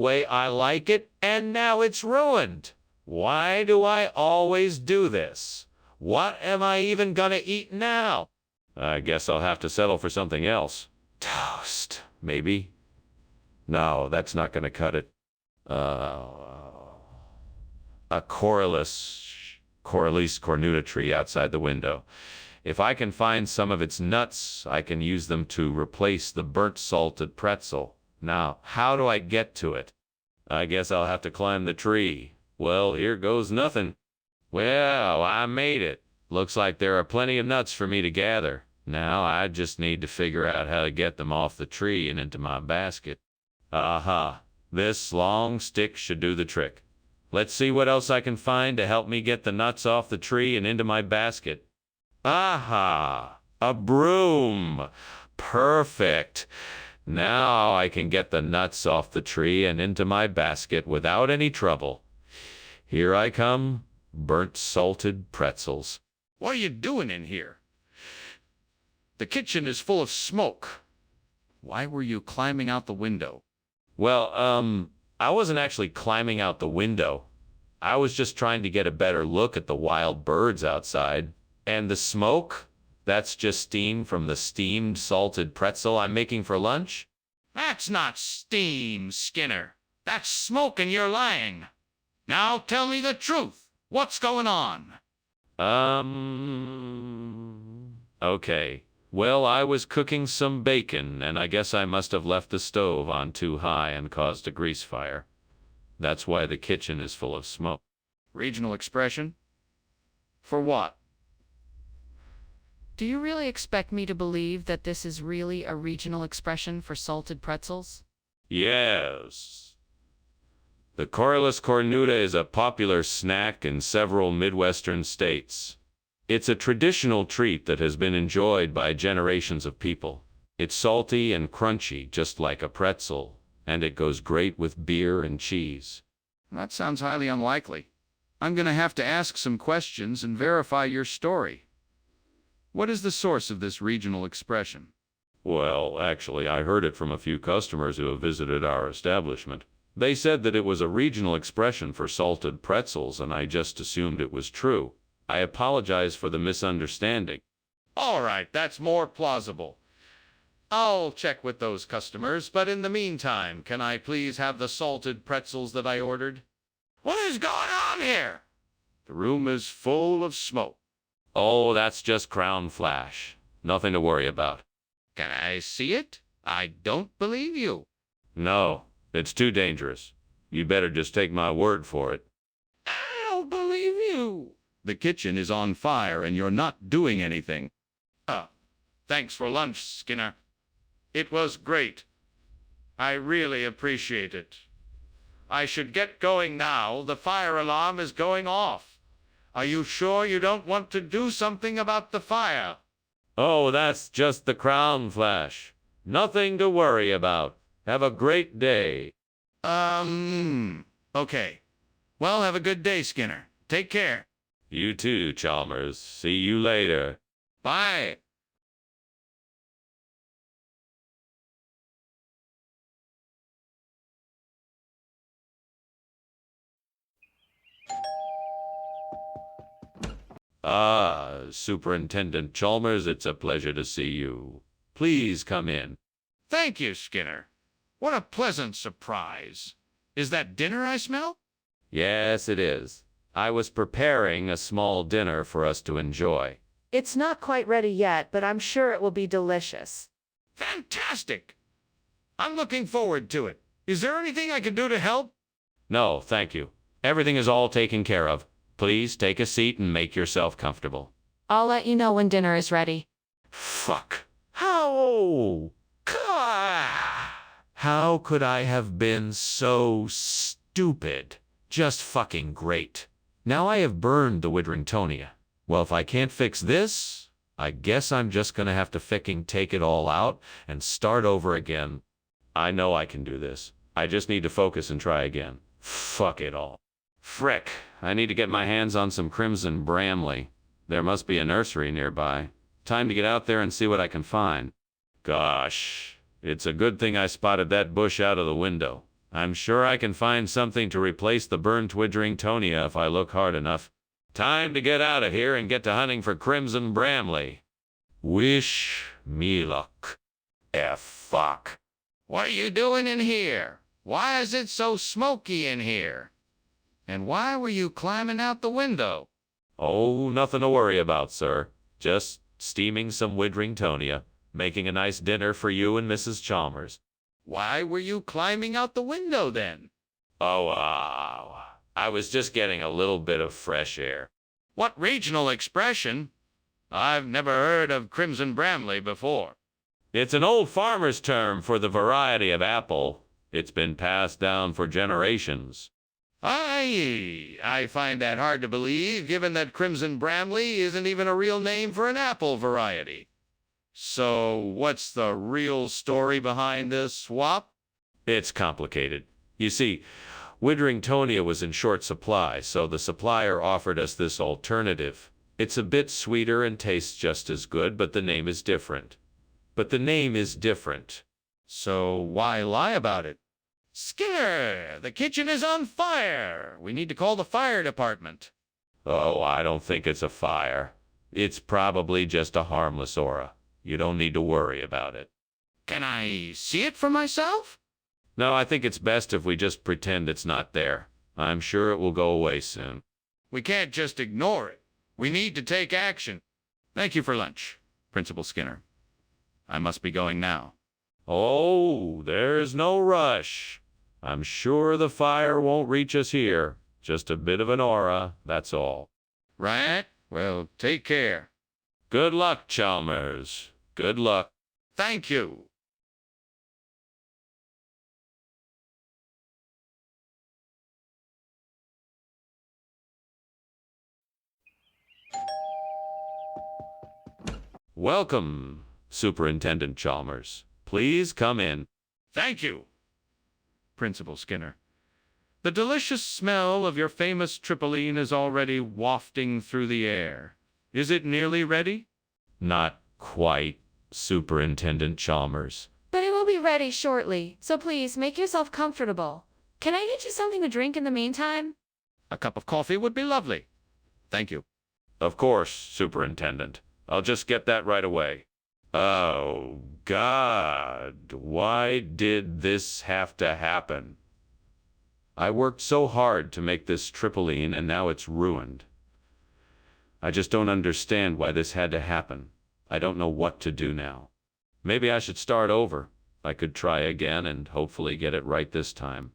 way I like it, and now it's ruined. Why do I always do this? What am I even gonna eat now? I guess I'll have to settle for something else. Toast, maybe? No, that's not gonna cut it. A Coryllis cornuta tree outside the window. If I can find some of its nuts, I can use them to replace the burnt salted pretzel. Now, how do I get to it? I guess I'll have to climb the tree. Well, here goes nothing. Well, I made it. Looks like there are plenty of nuts for me to gather. Now I just need to figure out how to get them off the tree and into my basket. Aha, this long stick should do the trick. Let's see what else I can find to help me get the nuts off the tree and into my basket. Aha, a broom. Perfect. Now I can get the nuts off the tree and into my basket without any trouble. Here I come, burnt salted pretzels. What are you doing in here? The kitchen is full of smoke. Why were you climbing out the window? Well, I wasn't actually climbing out the window. I was just trying to get a better look at the wild birds outside. And the smoke? That's just steam from the steamed salted pretzel I'm making for lunch? That's not steam, Skinner. That's smoke and you're lying. Now tell me the truth. What's going on? Okay. Well, I was cooking some bacon, and I guess I must have left the stove on too high and caused a grease fire. That's why the kitchen is full of smoke. Regional expression? For what? Do you really expect me to believe that this is really a regional expression for salted pretzels? Yes. The Coryllis cornuta is a popular snack in several Midwestern states. It's a traditional treat that has been enjoyed by generations of people. It's salty and crunchy, just like a pretzel, and it goes great with beer and cheese. That sounds highly unlikely. I'm going to have to ask some questions and verify your story. What is the source of this regional expression? Well, actually, I heard it from a few customers who have visited our establishment. They said that it was a regional expression for salted pretzels, and I just assumed it was true. I apologize for the misunderstanding. All right, that's more plausible. I'll check with those customers, but in the meantime, can I please have the salted pretzels that I ordered? What is going on here? The room is full of smoke. Oh, that's just crown flash. Nothing to worry about. Can I see it? I don't believe you. No, it's too dangerous. You better just take my word for it. I don't believe you. The kitchen is on fire and you're not doing anything. Thanks for lunch, Skinner. It was great. I really appreciate it. I should get going now. The fire alarm is going off. Are you sure you don't want to do something about the fire? Oh, that's just the crown flash. Nothing to worry about. Have a great day. Okay. Well, have a good day, Skinner. Take care. You too, Chalmers. See you later. Bye. Ah, Superintendent Chalmers, it's a pleasure to see you. Please come in. Thank you, Skinner. What a pleasant surprise. Is that dinner I smell? Yes, it is. I was preparing a small dinner for us to enjoy. It's not quite ready yet, but I'm sure it will be delicious. Fantastic. I'm looking forward to it. Is there anything I can do to help? No, thank you. Everything is all taken care of. Please take a seat and make yourself comfortable. I'll let you know when dinner is ready. Fuck. How? How could I have been so stupid? Just fucking great. Now I have burned the Widringtonia. Well, if I can't fix this, I guess I'm just gonna have to fucking take it all out and start over again. I know I can do this. I just need to focus and try again. Fuck it all. Frick, I need to get my hands on some crimson bramley. There must be a nursery nearby. Time to get out there and see what I can find. Gosh, it's a good thing I spotted that bush out of the window. I'm sure I can find something to replace the burnt Widringtonia if I look hard enough. Time to get out of here and get to hunting for Crimson Bramley. Wish me luck. Fuck. What are you doing in here? Why is it so smoky in here? And why were you climbing out the window? Oh, nothing to worry about, sir. Just steaming some Widringtonia, making a nice dinner for you and Mrs. Chalmers. Why were you climbing out the window then? Oh, I was just getting a little bit of fresh air. What regional expression? I've never heard of Crimson Bramley before. It's an old farmer's term for the variety of apple. It's been passed down for generations. I find that hard to believe, given that Crimson Bramley isn't even a real name for an apple variety. So, what's the real story behind this swap? It's complicated. You see, Widringtonia was in short supply, so the supplier offered us this alternative. It's a bit sweeter and tastes just as good, but the name is different. So, why lie about it? Skinner, the kitchen is on fire. We need to call the fire department. Oh, I don't think it's a fire. It's probably just a harmless aura. You don't need to worry about it. Can I see it for myself? No, I think it's best if we just pretend it's not there. I'm sure it will go away soon. We can't just ignore it. We need to take action. Thank you for lunch, Principal Skinner. I must be going now. Oh, there's no rush. I'm sure the fire won't reach us here. Just a bit of an aura, that's all. Right? Well, take care. Good luck, Chalmers. Good luck. Thank you. Welcome, Superintendent Chalmers. Please come in. Thank you, Principal Skinner. The delicious smell of your famous triptyline is already wafting through the air. Is it nearly ready? Not quite, Superintendent Chalmers. But it will be ready shortly, so please make yourself comfortable. Can I get you something to drink in the meantime? A cup of coffee would be lovely. Thank you. Of course, Superintendent. I'll just get that right away. Oh, God. Why did this have to happen? I worked so hard to make this triptyline, and now it's ruined. I just don't understand why this had to happen. I don't know what to do now. Maybe I should start over. I could try again and hopefully get it right this time.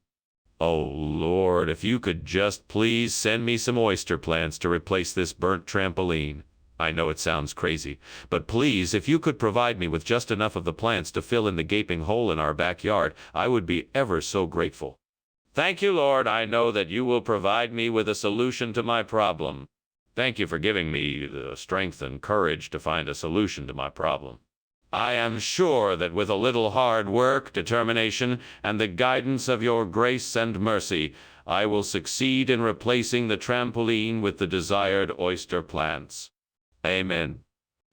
Oh, Lord, if you could just please send me some oyster plants to replace this burnt trampoline. I know it sounds crazy, but please, if you could provide me with just enough of the plants to fill in the gaping hole in our backyard, I would be ever so grateful. Thank you, Lord. I know that you will provide me with a solution to my problem. Thank you for giving me the strength and courage to find a solution to my problem. I am sure that with a little hard work, determination, and the guidance of your grace and mercy, I will succeed in replacing the trampoline with the desired oyster plants. Amen.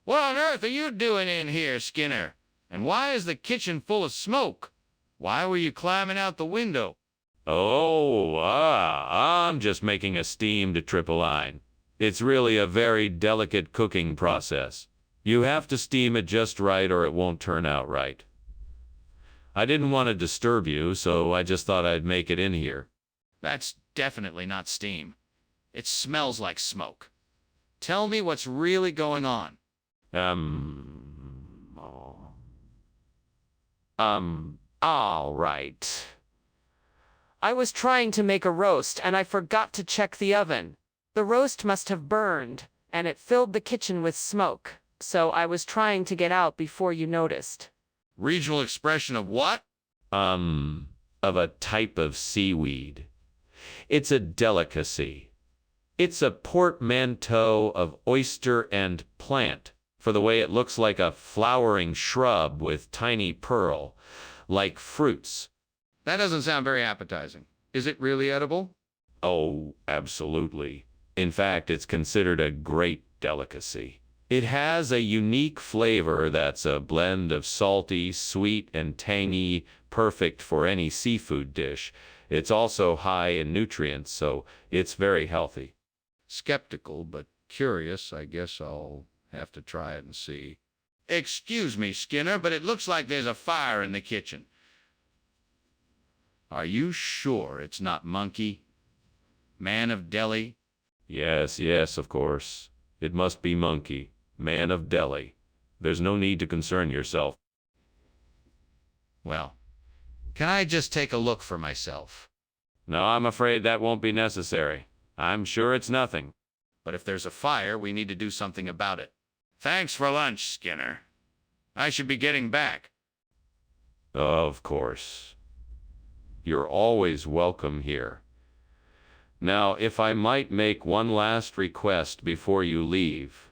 What on earth are you doing in here, Skinner? And why is the kitchen full of smoke? Why were you climbing out the window? Oh, I'm just making a steamed triptyline. It's really a very delicate cooking process. You have to steam it just right or it won't turn out right. I didn't want to disturb you, so I just thought I'd make it in here. That's definitely not steam. It smells like smoke. Tell me what's really going on. All right. I was trying to make a roast and I forgot to check the oven. The roast must have burned, and it filled the kitchen with smoke, so I was trying to get out before you noticed. Regional expression of what? Of a type of seaweed. It's a delicacy. It's a portmanteau of oyster and plant, for the way it looks like a flowering shrub with tiny pearl, like fruits. That doesn't sound very appetizing. Is it really edible? Oh, absolutely. In fact, it's considered a great delicacy. It has a unique flavor that's a blend of salty, sweet, and tangy, perfect for any seafood dish. It's also high in nutrients, so it's very healthy. Skeptical but curious. I guess I'll have to try it and see. Excuse me, Skinner, but it looks like there's a fire in the kitchen. Are you sure it's not Monkey? Man of Delhi? Yes, yes, of course. It must be Monkey, man of Delhi. There's no need to concern yourself. Well, can I just take a look for myself? No, I'm afraid that won't be necessary. I'm sure it's nothing. But if there's a fire, we need to do something about it. Thanks for lunch, Skinner. I should be getting back. Of course. You're always welcome here. Now, if I might make one last request before you leave,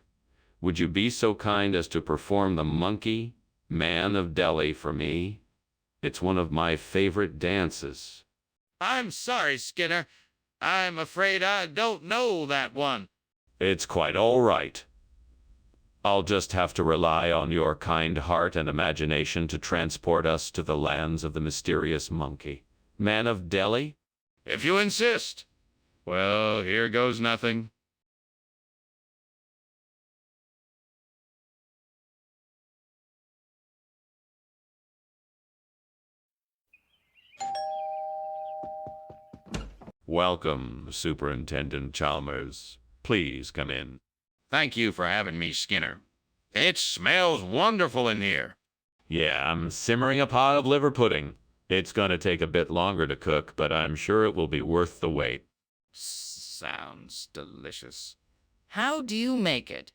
would you be so kind as to perform the Monkey, Man of Delhi for me? It's one of my favorite dances. I'm sorry, Skinner. I'm afraid I don't know that one. It's quite all right. I'll just have to rely on your kind heart and imagination to transport us to the lands of the mysterious Monkey, Man of Delhi. If you insist. Well, here goes nothing. Welcome, Superintendent Chalmers. Please come in. Thank you for having me, Skinner. It smells wonderful in here. Yeah, I'm simmering a pot of liver pudding. It's gonna take a bit longer to cook, but I'm sure it will be worth the wait. Sounds delicious. How do you make it?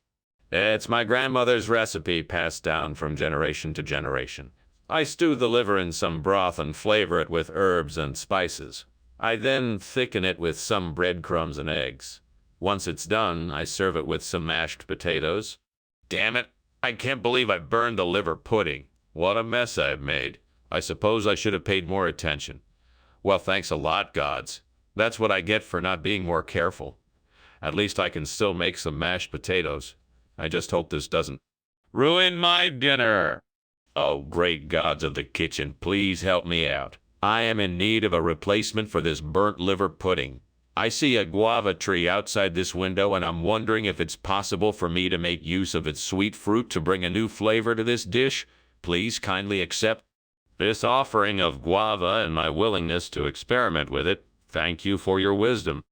It's my grandmother's recipe passed down from generation to generation. I stew the liver in some broth and flavor it with herbs and spices. I then thicken it with some breadcrumbs and eggs. Once it's done, I serve it with some mashed potatoes. Damn it, I can't believe I burned the liver pudding. What a mess I've made. I suppose I should have paid more attention. Well, thanks a lot, gods. That's what I get for not being more careful. At least I can still make some mashed potatoes. I just hope this doesn't ruin my dinner. Oh, great gods of the kitchen, please help me out. I am in need of a replacement for this burnt liver pudding. I see a guava tree outside this window, and I'm wondering if it's possible for me to make use of its sweet fruit to bring a new flavor to this dish. Please kindly accept this offering of guava and my willingness to experiment with it. Thank you for your wisdom.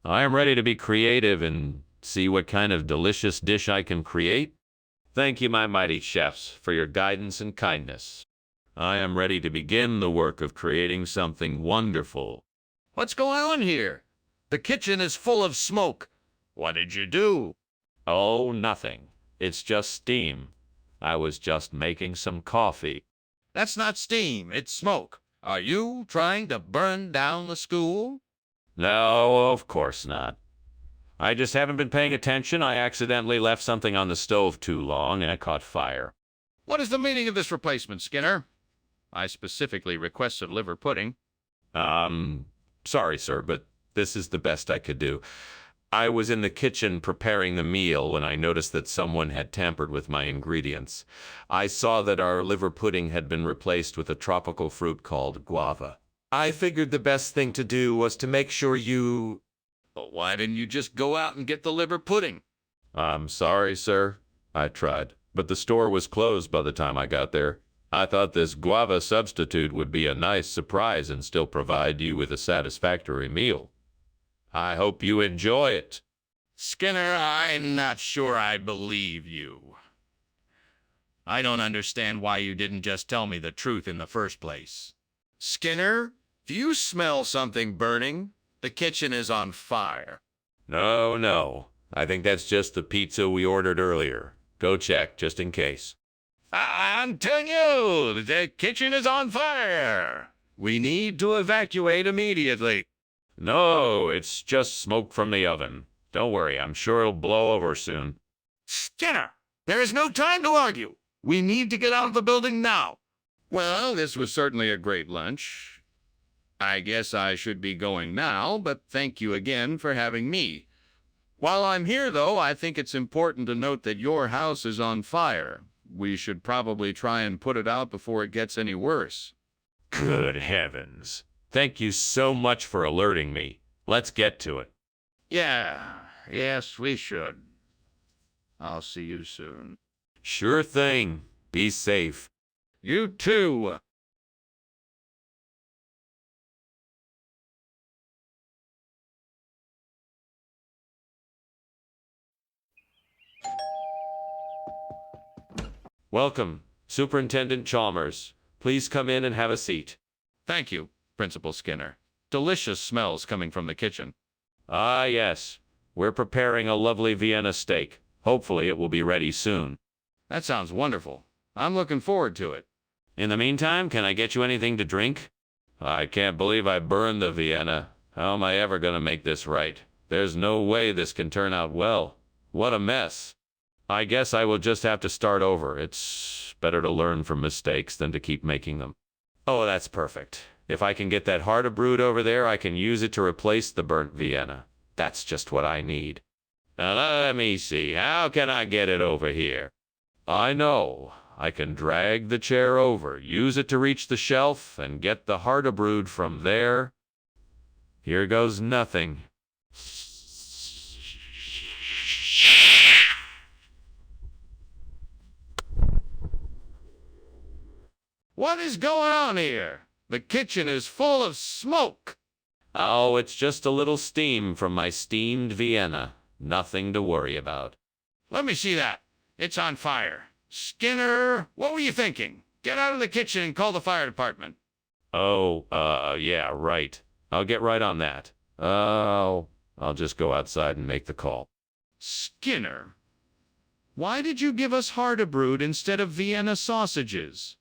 I am ready to be creative and see what kind of delicious dish I can create. Thank you, my mighty chefs, for your guidance and kindness. I am ready to begin the work of creating something wonderful. What's going on here? The kitchen is full of smoke. What did you do? Oh, nothing. It's just steam. I was just making some coffee. That's not steam, it's smoke. Are you trying to burn down the school? No, of course not. I just haven't been paying attention. I accidentally left something on the stove too long and it caught fire. What is the meaning of this replacement, Skinner? I specifically requested liver pudding. Sorry, sir, but this is the best I could do. I was in the kitchen preparing the meal when I noticed that someone had tampered with my ingredients. I saw that our liver pudding had been replaced with a tropical fruit called guava. I figured the best thing to do was to make sure you... But why didn't you just go out and get the liver pudding? I'm sorry, sir. I tried, but the store was closed by the time I got there. I thought this guava substitute would be a nice surprise and still provide you with a satisfactory meal. I hope you enjoy it. Skinner, I'm not sure I believe you. I don't understand why you didn't just tell me the truth in the first place. Skinner, do you smell something burning? The kitchen is on fire. No. I think that's just the pizza we ordered earlier. Go check, just in case. I'm telling you, the kitchen is on fire. We need to evacuate immediately. No, it's just smoke from the oven. Don't worry, I'm sure it'll blow over soon. Skinner, there is no time to argue. We need to get out of the building now. Well, this was certainly a great lunch. I guess I should be going now, but thank you again for having me. While I'm here, though, I think it's important to note that your house is on fire. We should probably try and put it out before it gets any worse. Good heavens. Thank you so much for alerting me. Let's get to it. Yes, we should. I'll see you soon. Sure thing. Be safe. You too. Welcome, Superintendent Chalmers. Please come in and have a seat. Thank you, Principal Skinner. Delicious smells coming from the kitchen. Ah, yes. We're preparing a lovely Vienna steak. Hopefully it will be ready soon. That sounds wonderful. I'm looking forward to it. In the meantime, can I get you anything to drink? I can't believe I burned the Vienna. How am I ever going to make this right? There's no way this can turn out well. What a mess. I guess I will just have to start over. It's better to learn from mistakes than to keep making them. Oh, that's perfect. If I can get that harder brood over there, I can use it to replace the burnt Vienna. That's just what I need. Now let me see. How can I get it over here? I know. I can drag the chair over, use it to reach the shelf, and get the harder brood from there. Here goes nothing. What is going on here? The kitchen is full of smoke. Oh, it's just a little steam from my steamed Vienna. Nothing to worry about. Let me see that. It's on fire. Skinner, what were you thinking? Get out of the kitchen and call the fire department. Oh, yeah, right. I'll get right on that. I'll just go outside and make the call. Skinner, why did you give us harder brood instead of Vienna sausages?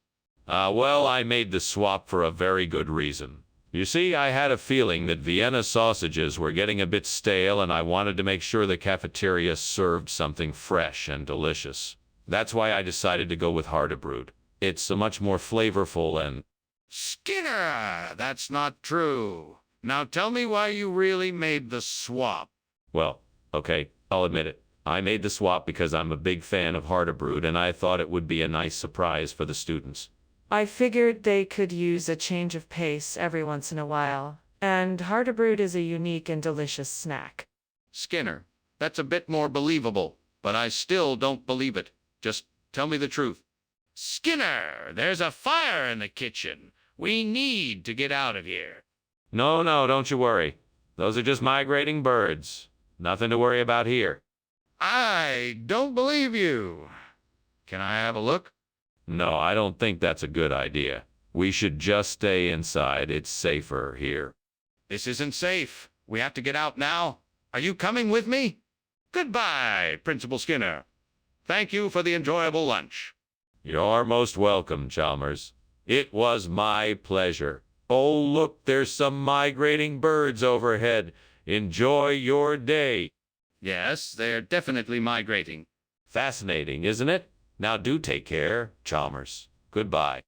Well, I made the swap for a very good reason. You see, I had a feeling that Vienna sausages were getting a bit stale, and I wanted to make sure the cafeteria served something fresh and delicious. That's why I decided to go with harder brood. It's a much more flavorful and... Skinner, that's not true. Now tell me why you really made the swap. Well, okay, I'll admit it. I made the swap because I'm a big fan of harder brood, and I thought it would be a nice surprise for the students. I figured they could use a change of pace every once in a while, and harder brood is a unique and delicious snack. Skinner, that's a bit more believable, but I still don't believe it. Just tell me the truth. Skinner, there's a fire in the kitchen. We need to get out of here. No, don't you worry. Those are just migrating birds. Nothing to worry about here. I don't believe you. Can I have a look? No, I don't think that's a good idea. We should just stay inside. It's safer here. This isn't safe. We have to get out now. Are you coming with me? Goodbye, Principal Skinner. Thank you for the enjoyable lunch. You're most welcome, Chalmers. It was my pleasure. Oh, look, there's some migrating birds overhead. Enjoy your day. Yes, they're definitely migrating. Fascinating, isn't it? Now do take care, Chalmers. Goodbye.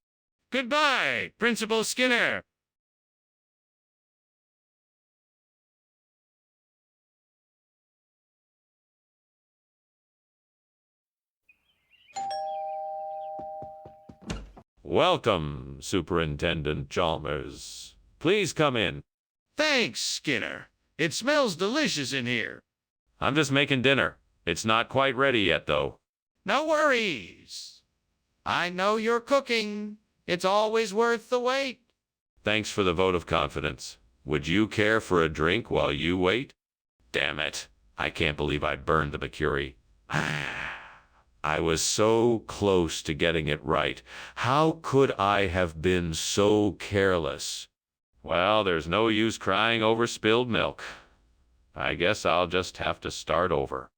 Goodbye, Principal Skinner. Welcome, Superintendent Chalmers. Please come in. Thanks, Skinner. It smells delicious in here. I'm just making dinner. It's not quite ready yet, though. No worries. I know you're cooking. It's always worth the wait. Thanks for the vote of confidence. Would you care for a drink while you wait? Damn it. I can't believe I burned the mercury. I was so close to getting it right. How could I have been so careless? Well, there's no use crying over spilled milk. I guess I'll just have to start over.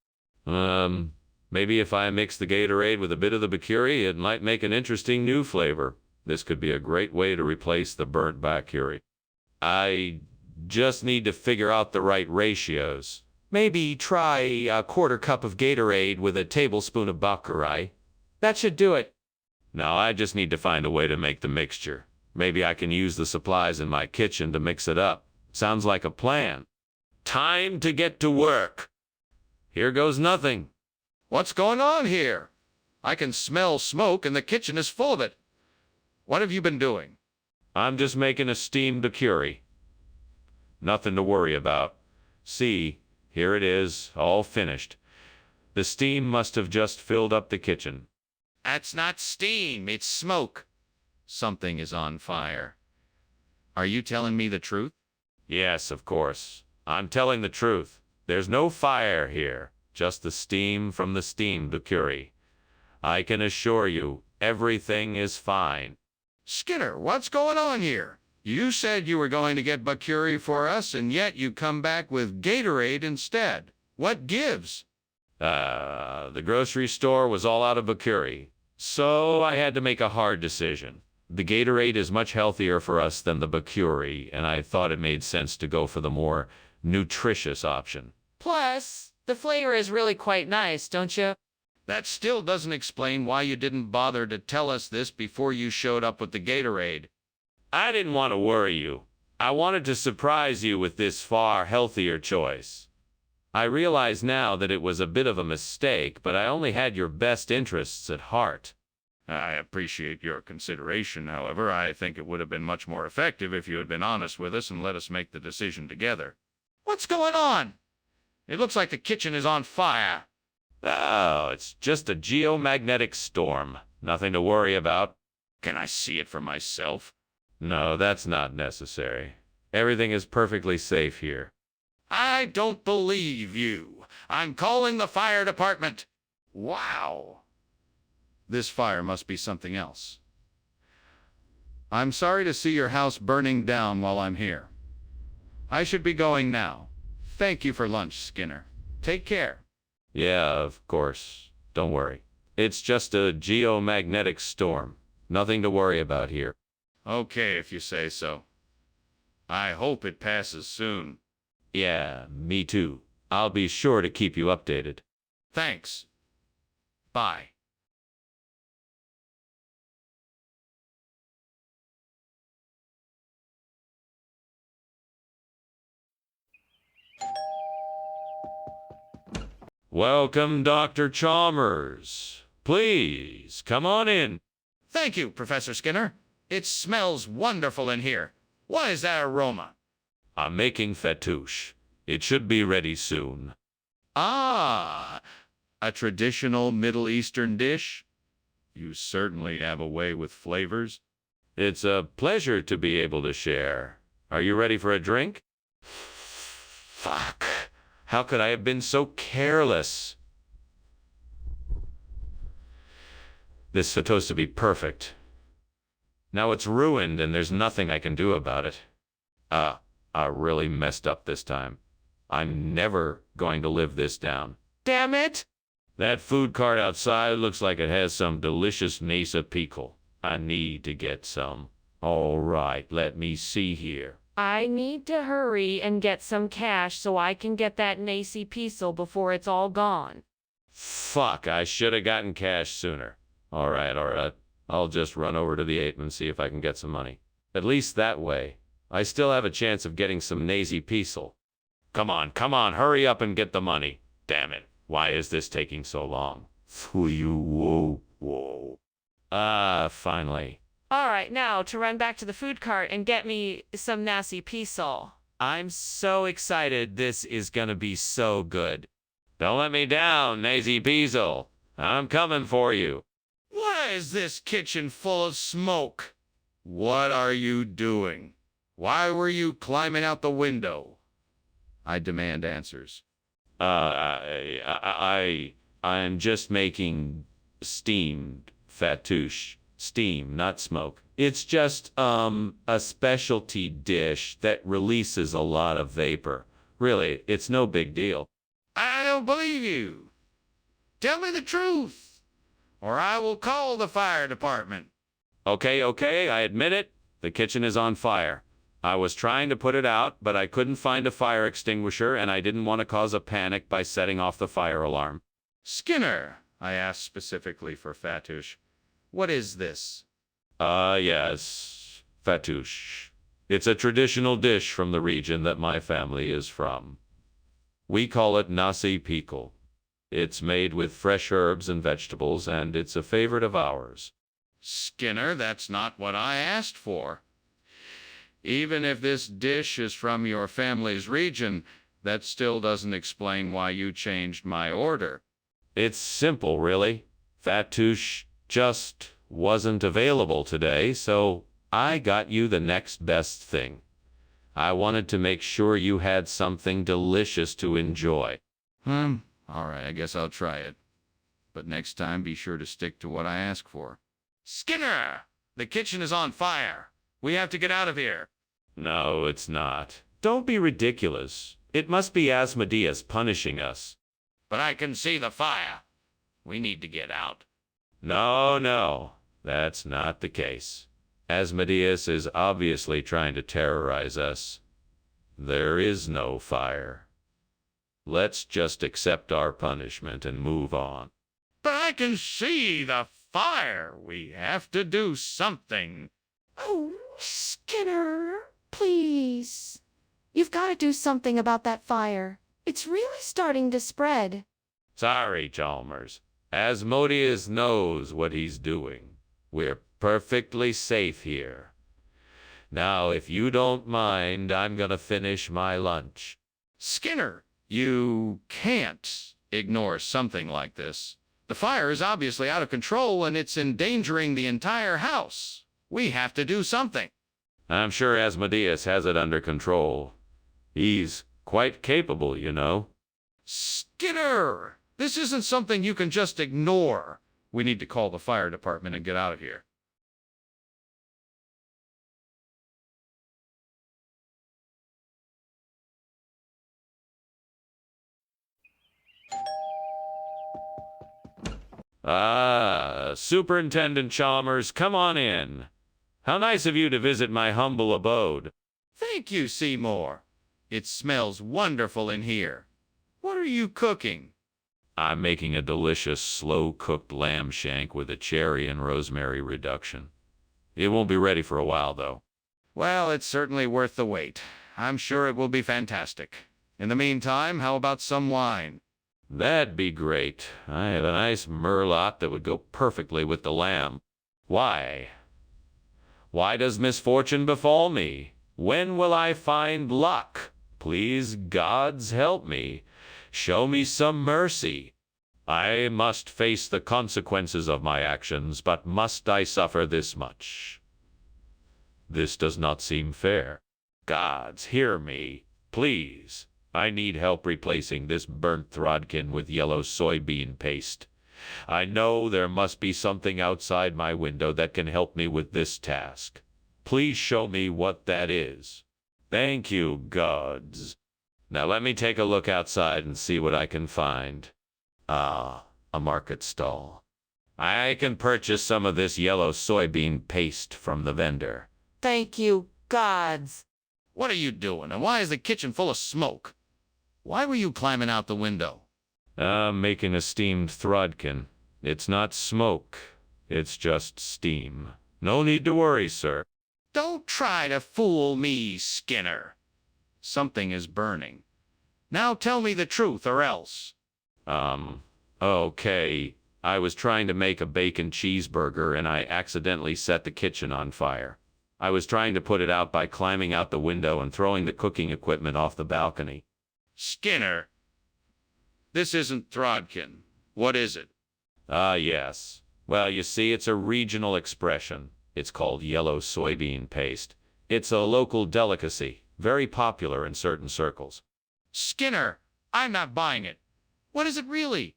Maybe if I mix the Gatorade with a bit of the mercury, it might make an interesting new flavor. This could be a great way to replace the burnt mercury. I just need to figure out the right ratios. Maybe try a quarter cup of Gatorade with a tablespoon of mercury. That should do it. Now I just need to find a way to make the mixture. Maybe I can use the supplies in my kitchen to mix it up. Sounds like a plan. Time to get to work. Here goes nothing. What's going on here? I can smell smoke and the kitchen is full of it. What have you been doing? I'm just making a steamed curry. Nothing to worry about. See, here it is, all finished. The steam must have just filled up the kitchen. That's not steam, it's smoke. Something is on fire. Are you telling me the truth? Yes, of course. I'm telling the truth. There's no fire here, just the steam from the steamed curry. I can assure you, everything is fine. Skinner, what's going on here? You said you were going to get Bakuri for us, and yet you come back with Gatorade instead. What gives? The grocery store was all out of Bakuri, so I had to make a hard decision. The Gatorade is much healthier for us than the Bakuri, and I thought it made sense to go for the more nutritious option. Plus, the flavor is really quite nice, don't you? That still doesn't explain why you didn't bother to tell us this before you showed up with the Gatorade. I didn't want to worry you. I wanted to surprise you with this far healthier choice. I realize now that it was a bit of a mistake, but I only had your best interests at heart. I appreciate your consideration, however. I think it would have been much more effective if you had been honest with us and let us make the decision together. What's going on? It looks like the kitchen is on fire. Oh, it's just a geomagnetic storm. Nothing to worry about. Can I see it for myself? No, that's not necessary. Everything is perfectly safe here. I don't believe you. I'm calling the fire department. Wow. This fire must be something else. I'm sorry to see your house burning down while I'm here. I should be going now. Thank you for lunch, Skinner. Take care. Yeah, of course. Don't worry. It's just a geomagnetic storm. Nothing to worry about here. Okay, if you say so. I hope it passes soon. Yeah, me too. I'll be sure to keep you updated. Thanks. Bye. Welcome, Dr. Chalmers. Please, come on in. Thank you, Professor Skinner. It smells wonderful in here. What is that aroma? I'm making fattoush. It should be ready soon. Ah, a traditional Middle Eastern dish? You certainly have a way with flavors. It's a pleasure to be able to share. Are you ready for a drink? Fuck. How could I have been so careless? This is supposed to be perfect. Now it's ruined and there's nothing I can do about it. I really messed up this time. I'm never going to live this down. Damn it! That food cart outside looks like it has some delicious nasa pickle. I need to get some. All right, let me see here. I need to hurry and get some cash so I can get that Nacy Piesel before it's all gone. Fuck, I should have gotten cash sooner. All right. I'll just run over to the 8 and see if I can get some money. At least that way, I still have a chance of getting some Nacy Piesel. Come on, hurry up and get the money. Damn it, why is this taking so long? Whoa. Finally. Alright, now to run back to the food cart and get me some Nacy Piesel. I'm so excited. This is gonna be so good. Don't let me down, Nacy Piesel. I'm coming for you. Why is this kitchen full of smoke? What are you doing? Why were you climbing out the window? I demand answers. I'm just making steamed fattoush. Steam, not smoke. It's just, a specialty dish that releases a lot of vapor. Really, it's no big deal. I don't believe you. Tell me the truth, or I will call the fire department. Okay, I admit it. The kitchen is on fire. I was trying to put it out, but I couldn't find a fire extinguisher, and I didn't want to cause a panic by setting off the fire alarm. Skinner, I asked specifically for fattoush. What is this? Yes, fattoush. It's a traditional dish from the region that my family is from. We call it nasi pickle. It's made with fresh herbs and vegetables, and it's a favorite of ours. Skinner, that's not what I asked for. Even if this dish is from your family's region, that still doesn't explain why you changed my order. It's simple, really. Fattoush just wasn't available today, so I got you the next best thing. I wanted to make sure you had something delicious to enjoy. All right, I guess I'll try it. But next time, be sure to stick to what I ask for. Skinner! The kitchen is on fire. We have to get out of here. No, it's not. Don't be ridiculous. It must be Asmodeus punishing us. But I can see the fire. We need to get out. No, that's not the case. Asmodeus is obviously trying to terrorize us. There is no fire. Let's just accept our punishment and move on. But I can see the fire. We have to do something. Oh, Skinner, please. You've got to do something about that fire. It's really starting to spread. Sorry, Chalmers. Asmodeus knows what he's doing. We're perfectly safe here. Now, if you don't mind, I'm gonna finish my lunch. Skinner, you can't ignore something like this. The fire is obviously out of control and it's endangering the entire house. We have to do something. I'm sure Asmodeus has it under control. He's quite capable, you know. Skinner, this isn't something you can just ignore. We need to call the fire department and get out of here. Superintendent Chalmers, come on in. How nice of you to visit my humble abode. Thank you, Seymour. It smells wonderful in here. What are you cooking? I'm making a delicious, slow-cooked lamb shank with a cherry and rosemary reduction. It won't be ready for a while, though. Well, it's certainly worth the wait. I'm sure it will be fantastic. In the meantime, how about some wine? That'd be great. I have a nice merlot that would go perfectly with the lamb. Why? Why does misfortune befall me? When will I find luck? Please, gods, help me. Show me some mercy. I must face the consequences of my actions, but must I suffer this much? This does not seem fair. Gods, hear me, please. I need help replacing this burnt Throdkin with yellow soybean paste. I know there must be something outside my window that can help me with this task. Please show me what that is. Thank you, gods. Now let me take a look outside and see what I can find. Ah, a market stall. I can purchase some of this yellow soybean paste from the vendor. Thank you, gods. What are you doing, and why is the kitchen full of smoke? Why were you climbing out the window? I'm making a steamed Throdkin. It's not smoke. It's just steam. No need to worry, sir. Don't try to fool me, Skinner. Something is burning. Now tell me the truth or else. Okay. I was trying to make a bacon cheeseburger and I accidentally set the kitchen on fire. I was trying to put it out by climbing out the window and throwing the cooking equipment off the balcony. Skinner, this isn't Throdkin. What is it? Yes. Well, you see, it's a regional expression. It's called yellow soybean paste. It's a local delicacy, very popular in certain circles. Skinner, I'm not buying it. What is it really?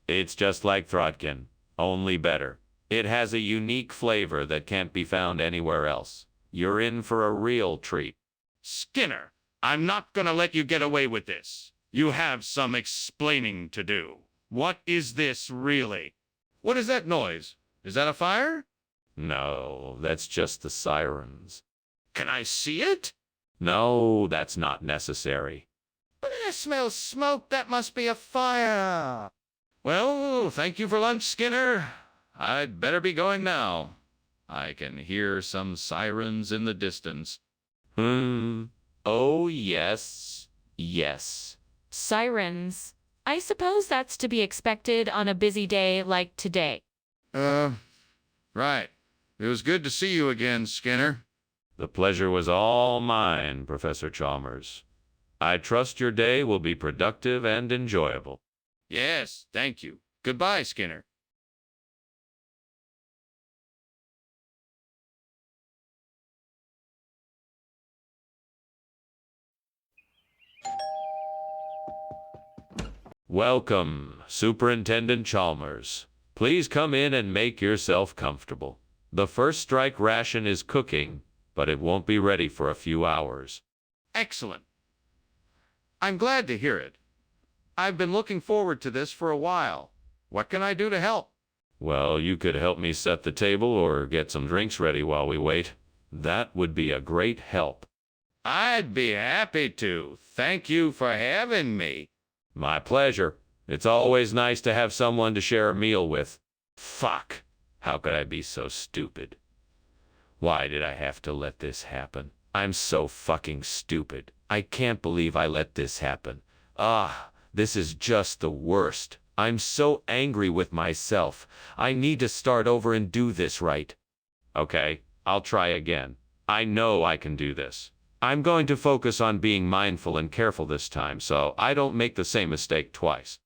It's just like Throdkin, only better. It has a unique flavor that can't be found anywhere else. You're in for a real treat. Skinner, I'm not gonna let you get away with this. You have some explaining to do. What is this really? What is that noise? Is that a fire? No, that's just the sirens. Can I see it? No, that's not necessary. But I smell smoke. That must be a fire. Well, thank you for lunch, Skinner. I'd better be going now. I can hear some sirens in the distance. Oh, yes. Yes. Sirens. I suppose that's to be expected on a busy day like today. Right. It was good to see you again, Skinner. The pleasure was all mine, Professor Chalmers. I trust your day will be productive and enjoyable. Yes, thank you. Goodbye, Skinner. Welcome, Superintendent Chalmers. Please come in and make yourself comfortable. The first strike ration is cooking, but it won't be ready for a few hours. Excellent. I'm glad to hear it. I've been looking forward to this for a while. What can I do to help? Well, you could help me set the table or get some drinks ready while we wait. That would be a great help. I'd be happy to. Thank you for having me. My pleasure. It's always nice to have someone to share a meal with. Fuck. How could I be so stupid? Why did I have to let this happen? I'm so fucking stupid. I can't believe I let this happen. This is just the worst. I'm so angry with myself. I need to start over and do this right. Okay, I'll try again. I know I can do this. I'm going to focus on being mindful and careful this time so I don't make the same mistake twice.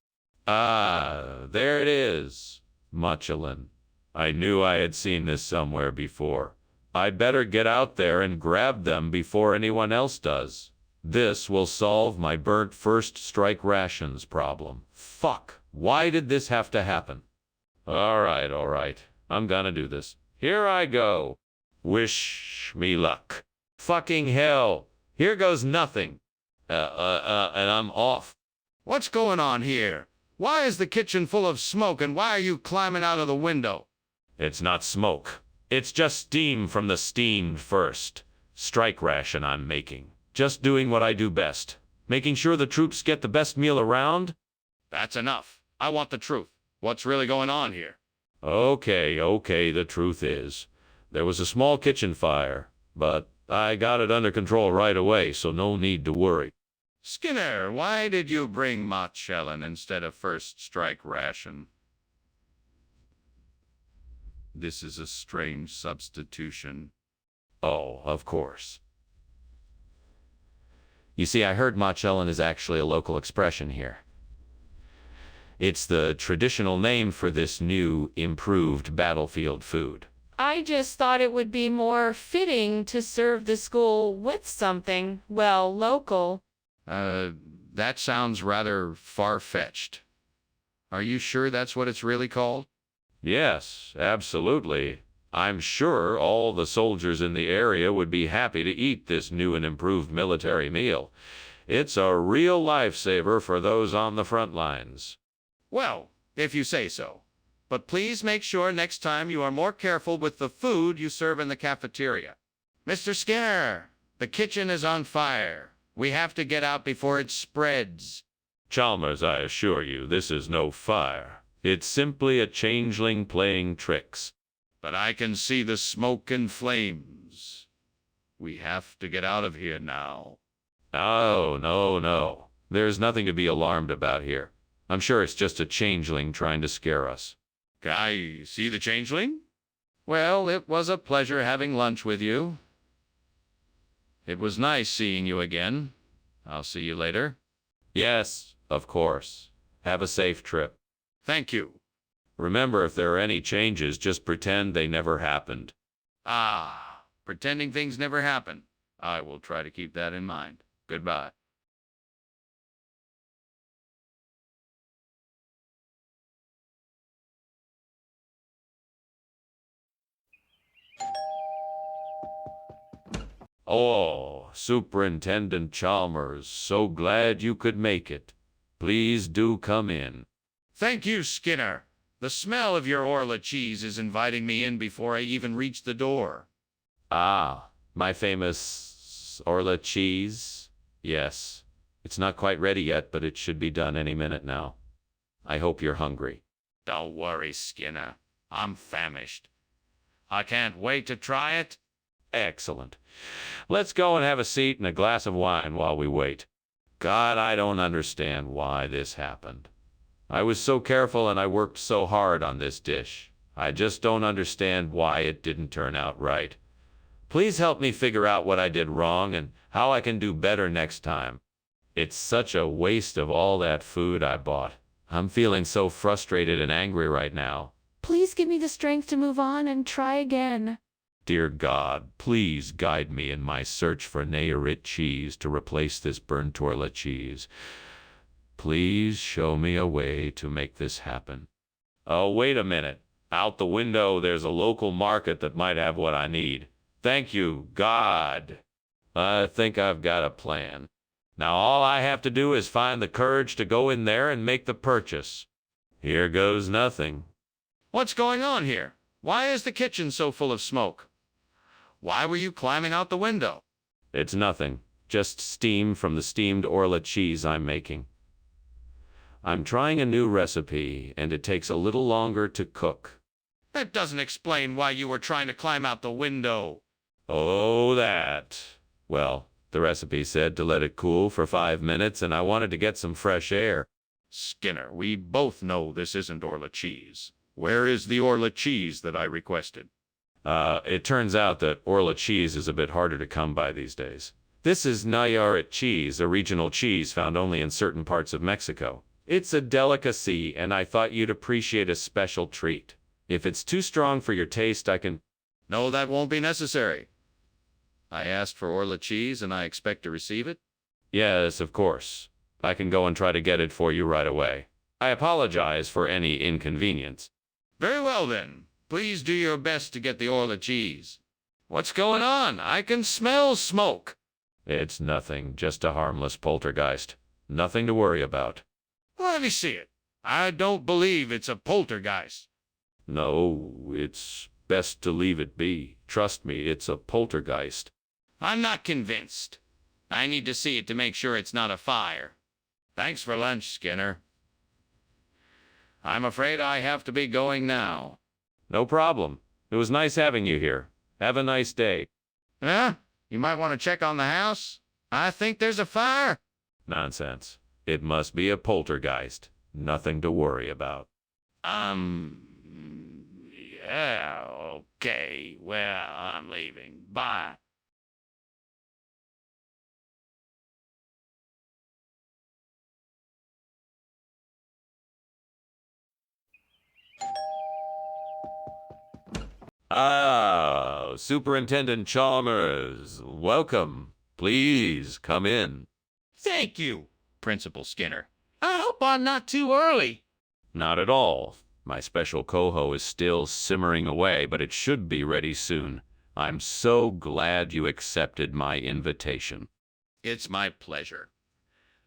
There it is. Muchelin. I knew I had seen this somewhere before. I'd better get out there and grab them before anyone else does. This will solve my burnt first strike rations problem. Fuck. Why did this have to happen? All right. I'm gonna do this. Here I go. Wish me luck. Fucking hell. Here goes nothing. And I'm off. What's going on here? Why is the kitchen full of smoke and why are you climbing out of the window? It's not smoke. It's just steam from the steamed first strike ration I'm making. Just doing what I do best. Making sure the troops get the best meal around. That's enough. I want the truth. What's really going on here? Okay, the truth is, there was a small kitchen fire, but I got it under control right away, so no need to worry. Skinner, why did you bring Motschellen instead of first strike ration? This is a strange substitution. Oh, of course. You see, I heard Motschellen is actually a local expression here. It's the traditional name for this new, improved battlefield food. I just thought it would be more fitting to serve the school with something, well, local. That sounds rather far-fetched. Are you sure that's what it's really called? Yes, absolutely. I'm sure all the soldiers in the area would be happy to eat this new and improved military meal. It's a real lifesaver for those on the front lines. Well, if you say so. But please make sure next time you are more careful with the food you serve in the cafeteria. Mr. Skinner, the kitchen is on fire. We have to get out before it spreads. Chalmers, I assure you, this is no fire. It's simply a changeling playing tricks. But I can see the smoke and flames. We have to get out of here now. Oh, no. There's nothing to be alarmed about here. I'm sure it's just a changeling trying to scare us. Can I see the changeling? Well, it was a pleasure having lunch with you. It was nice seeing you again. I'll see you later. Yes, of course. Have a safe trip. Thank you. Remember, if there are any changes, just pretend they never happened. Pretending things never happen. I will try to keep that in mind. Goodbye. Oh, Superintendent Chalmers, so glad you could make it. Please do come in. Thank you, Skinner. The smell of your Orla cheese is inviting me in before I even reach the door. My famous Orla cheese? Yes. It's not quite ready yet, but it should be done any minute now. I hope you're hungry. Don't worry, Skinner. I'm famished. I can't wait to try it. Excellent. Let's go and have a seat and a glass of wine while we wait. God, I don't understand why this happened. I was so careful and I worked so hard on this dish. I just don't understand why it didn't turn out right. Please help me figure out what I did wrong and how I can do better next time. It's such a waste of all that food I bought. I'm feeling so frustrated and angry right now. Please give me the strength to move on and try again. Dear God, please guide me in my search for Nayarit cheese to replace this burnt toilet cheese. Please show me a way to make this happen. Oh, wait a minute. Out the window, there's a local market that might have what I need. Thank you, God. I think I've got a plan. Now all I have to do is find the courage to go in there and make the purchase. Here goes nothing. What's going on here? Why is the kitchen so full of smoke? Why were you climbing out the window? It's nothing. Just steam from the steamed Orla cheese I'm making. I'm trying a new recipe, and it takes a little longer to cook. That doesn't explain why you were trying to climb out the window. Oh, that. Well, the recipe said to let it cool for 5 minutes, and I wanted to get some fresh air. Skinner, we both know this isn't Orla cheese. Where is the Orla cheese that I requested? It turns out that Orla cheese is a bit harder to come by these days. This is Nayarit cheese, a regional cheese found only in certain parts of Mexico. It's a delicacy, and I thought you'd appreciate a special treat. If it's too strong for your taste, I can... No, that won't be necessary. I asked for Orla cheese, and I expect to receive it? Yes, of course. I can go and try to get it for you right away. I apologize for any inconvenience. Very well, then. Please do your best to get the Orla cheese. What's going on? I can smell smoke. It's nothing, just a harmless poltergeist. Nothing to worry about. Let me see it. I don't believe it's a poltergeist. No, it's best to leave it be. Trust me, it's a poltergeist. I'm not convinced. I need to see it to make sure it's not a fire. Thanks for lunch, Skinner. I'm afraid I have to be going now. No problem. It was nice having you here. Have a nice day. Huh? You might want to check on the house. I think there's a fire. Nonsense. It must be a poltergeist. Nothing to worry about. Yeah, okay. Well, I'm leaving. Bye. Ah, Superintendent Chalmers. Welcome. Please come in. Thank you, Principal Skinner. I hope I'm not too early. Not at all. My special coho is still simmering away, but it should be ready soon. I'm so glad you accepted my invitation. It's my pleasure.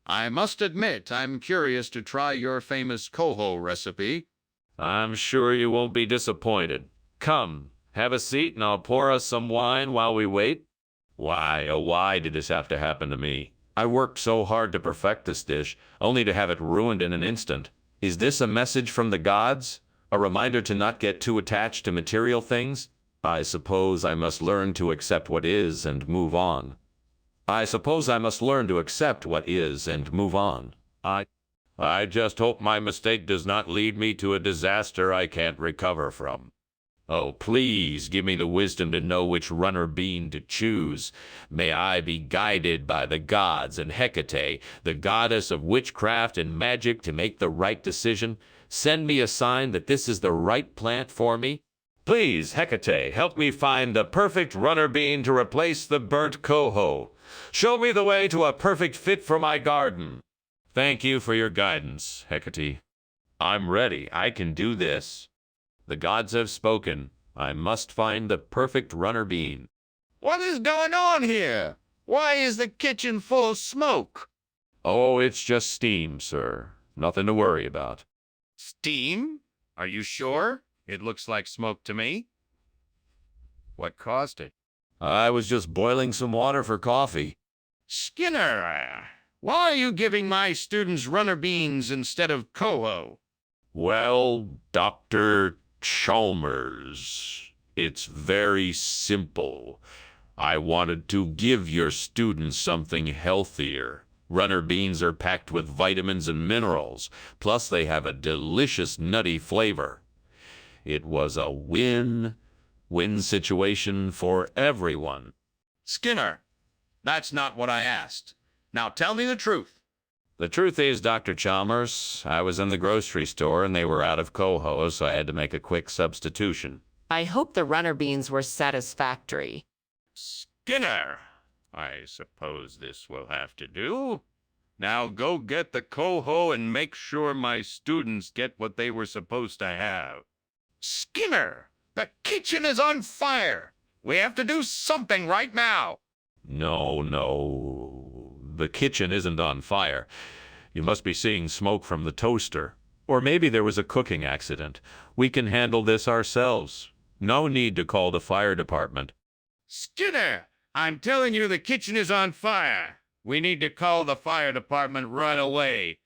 I must admit I'm curious to try your famous coho recipe. I'm sure you won't be disappointed. Come, have a seat and I'll pour us some wine while we wait. Why, oh why did this have to happen to me? I worked so hard to perfect this dish, only to have it ruined in an instant. Is this a message from the gods? A reminder to not get too attached to material things? I suppose I must learn to accept what is and move on. I just hope my mistake does not lead me to a disaster I can't recover from. Oh, please give me the wisdom to know which runner bean to choose. May I be guided by the gods and Hecate, the goddess of witchcraft and magic, to make the right decision. Send me a sign that this is the right plant for me. Please, Hecate, help me find the perfect runner bean to replace the burnt coho. Show me the way to a perfect fit for my garden. Thank you for your guidance, Hecate. I'm ready. I can do this. The gods have spoken. I must find the perfect runner bean. What is going on here? Why is the kitchen full of smoke? Oh, it's just steam, sir. Nothing to worry about. Steam? Are you sure? It looks like smoke to me. What caused it? I was just boiling some water for coffee. Skinner, why are you giving my students runner beans instead of coho? Well, Dr. Chalmers, it's very simple. I wanted to give your students something healthier. Runner beans are packed with vitamins and minerals, plus they have a delicious nutty flavor. It was a win-win situation for everyone. Skinner, that's not what I asked. Now tell me the truth. The truth is, Dr. Chalmers, I was in the grocery store and they were out of coho, so I had to make a quick substitution. I hope the runner beans were satisfactory. Skinner, I suppose this will have to do. Now go get the coho and make sure my students get what they were supposed to have. Skinner, the kitchen is on fire. We have to do something right now. No. The kitchen isn't on fire. You must be seeing smoke from the toaster. Or maybe there was a cooking accident. We can handle this ourselves. No need to call the fire department. Skinner, I'm telling you the kitchen is on fire. We need to call the fire department right away.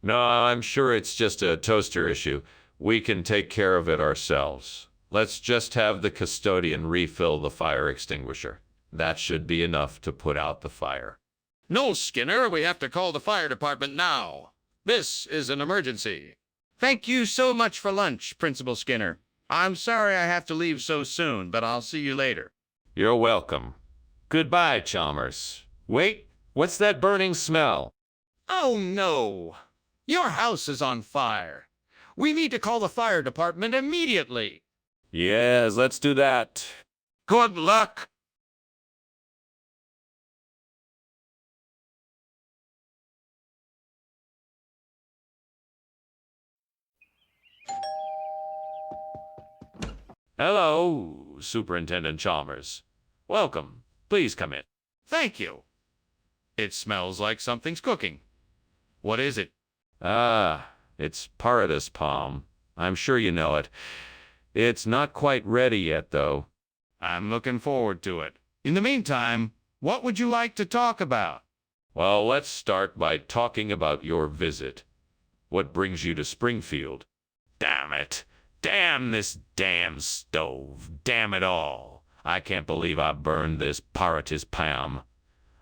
No, I'm sure it's just a toaster issue. We can take care of it ourselves. Let's just have the custodian refill the fire extinguisher. That should be enough to put out the fire. No, Skinner, we have to call the fire department now. This is an emergency. Thank you so much for lunch, Principal Skinner. I'm sorry I have to leave so soon, but I'll see you later. You're welcome. Goodbye, Chalmers. Wait, what's that burning smell? Oh, no. Your house is on fire. We need to call the fire department immediately. Yes, let's do that. Good luck. Hello, Superintendent Chalmers. Welcome. Please come in. Thank you. It smells like something's cooking. What is it? It's Paradis Palm. I'm sure you know it. It's not quite ready yet, though. I'm looking forward to it. In the meantime, what would you like to talk about? Well, let's start by talking about your visit. What brings you to Springfield? Damn it. Damn this damn stove. Damn it all. I can't believe I burned this Paradis Palm.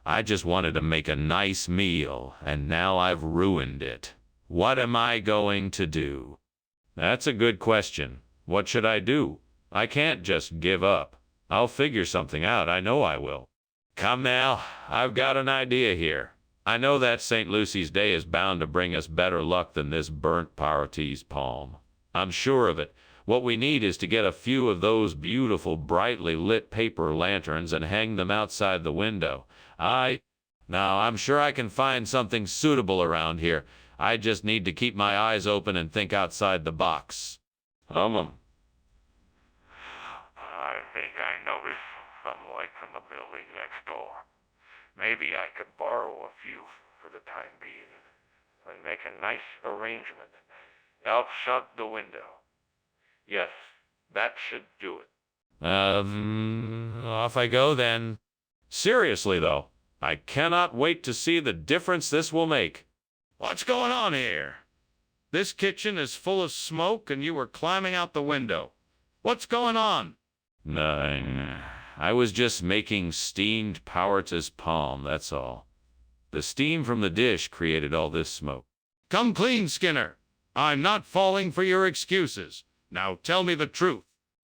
I just wanted to make a nice meal, and now I've ruined it. What am I going to do? That's a good question. What should I do? I can't just give up. I'll figure something out. I know I will. Come now, I've got an idea here. I know that St. Lucy's Day is bound to bring us better luck than this burnt Paradis Palm. I'm sure of it. What we need is to get a few of those beautiful, brightly lit paper lanterns and hang them outside the window. Now, I'm sure I can find something suitable around here. I just need to keep my eyes open and think outside the box. I think I know this some light from the building next door. Maybe I could borrow a few for the time being and make a nice arrangement. I'll shut the window. Yes, that should do it. Off I go then. Seriously, though, I cannot wait to see the difference this will make. What's going on here? This kitchen is full of smoke and you were climbing out the window. What's going on? Nothing. I was just making steamed Paradis Palm, that's all. The steam from the dish created all this smoke. Come clean, Skinner. I'm not falling for your excuses. Now tell me the truth.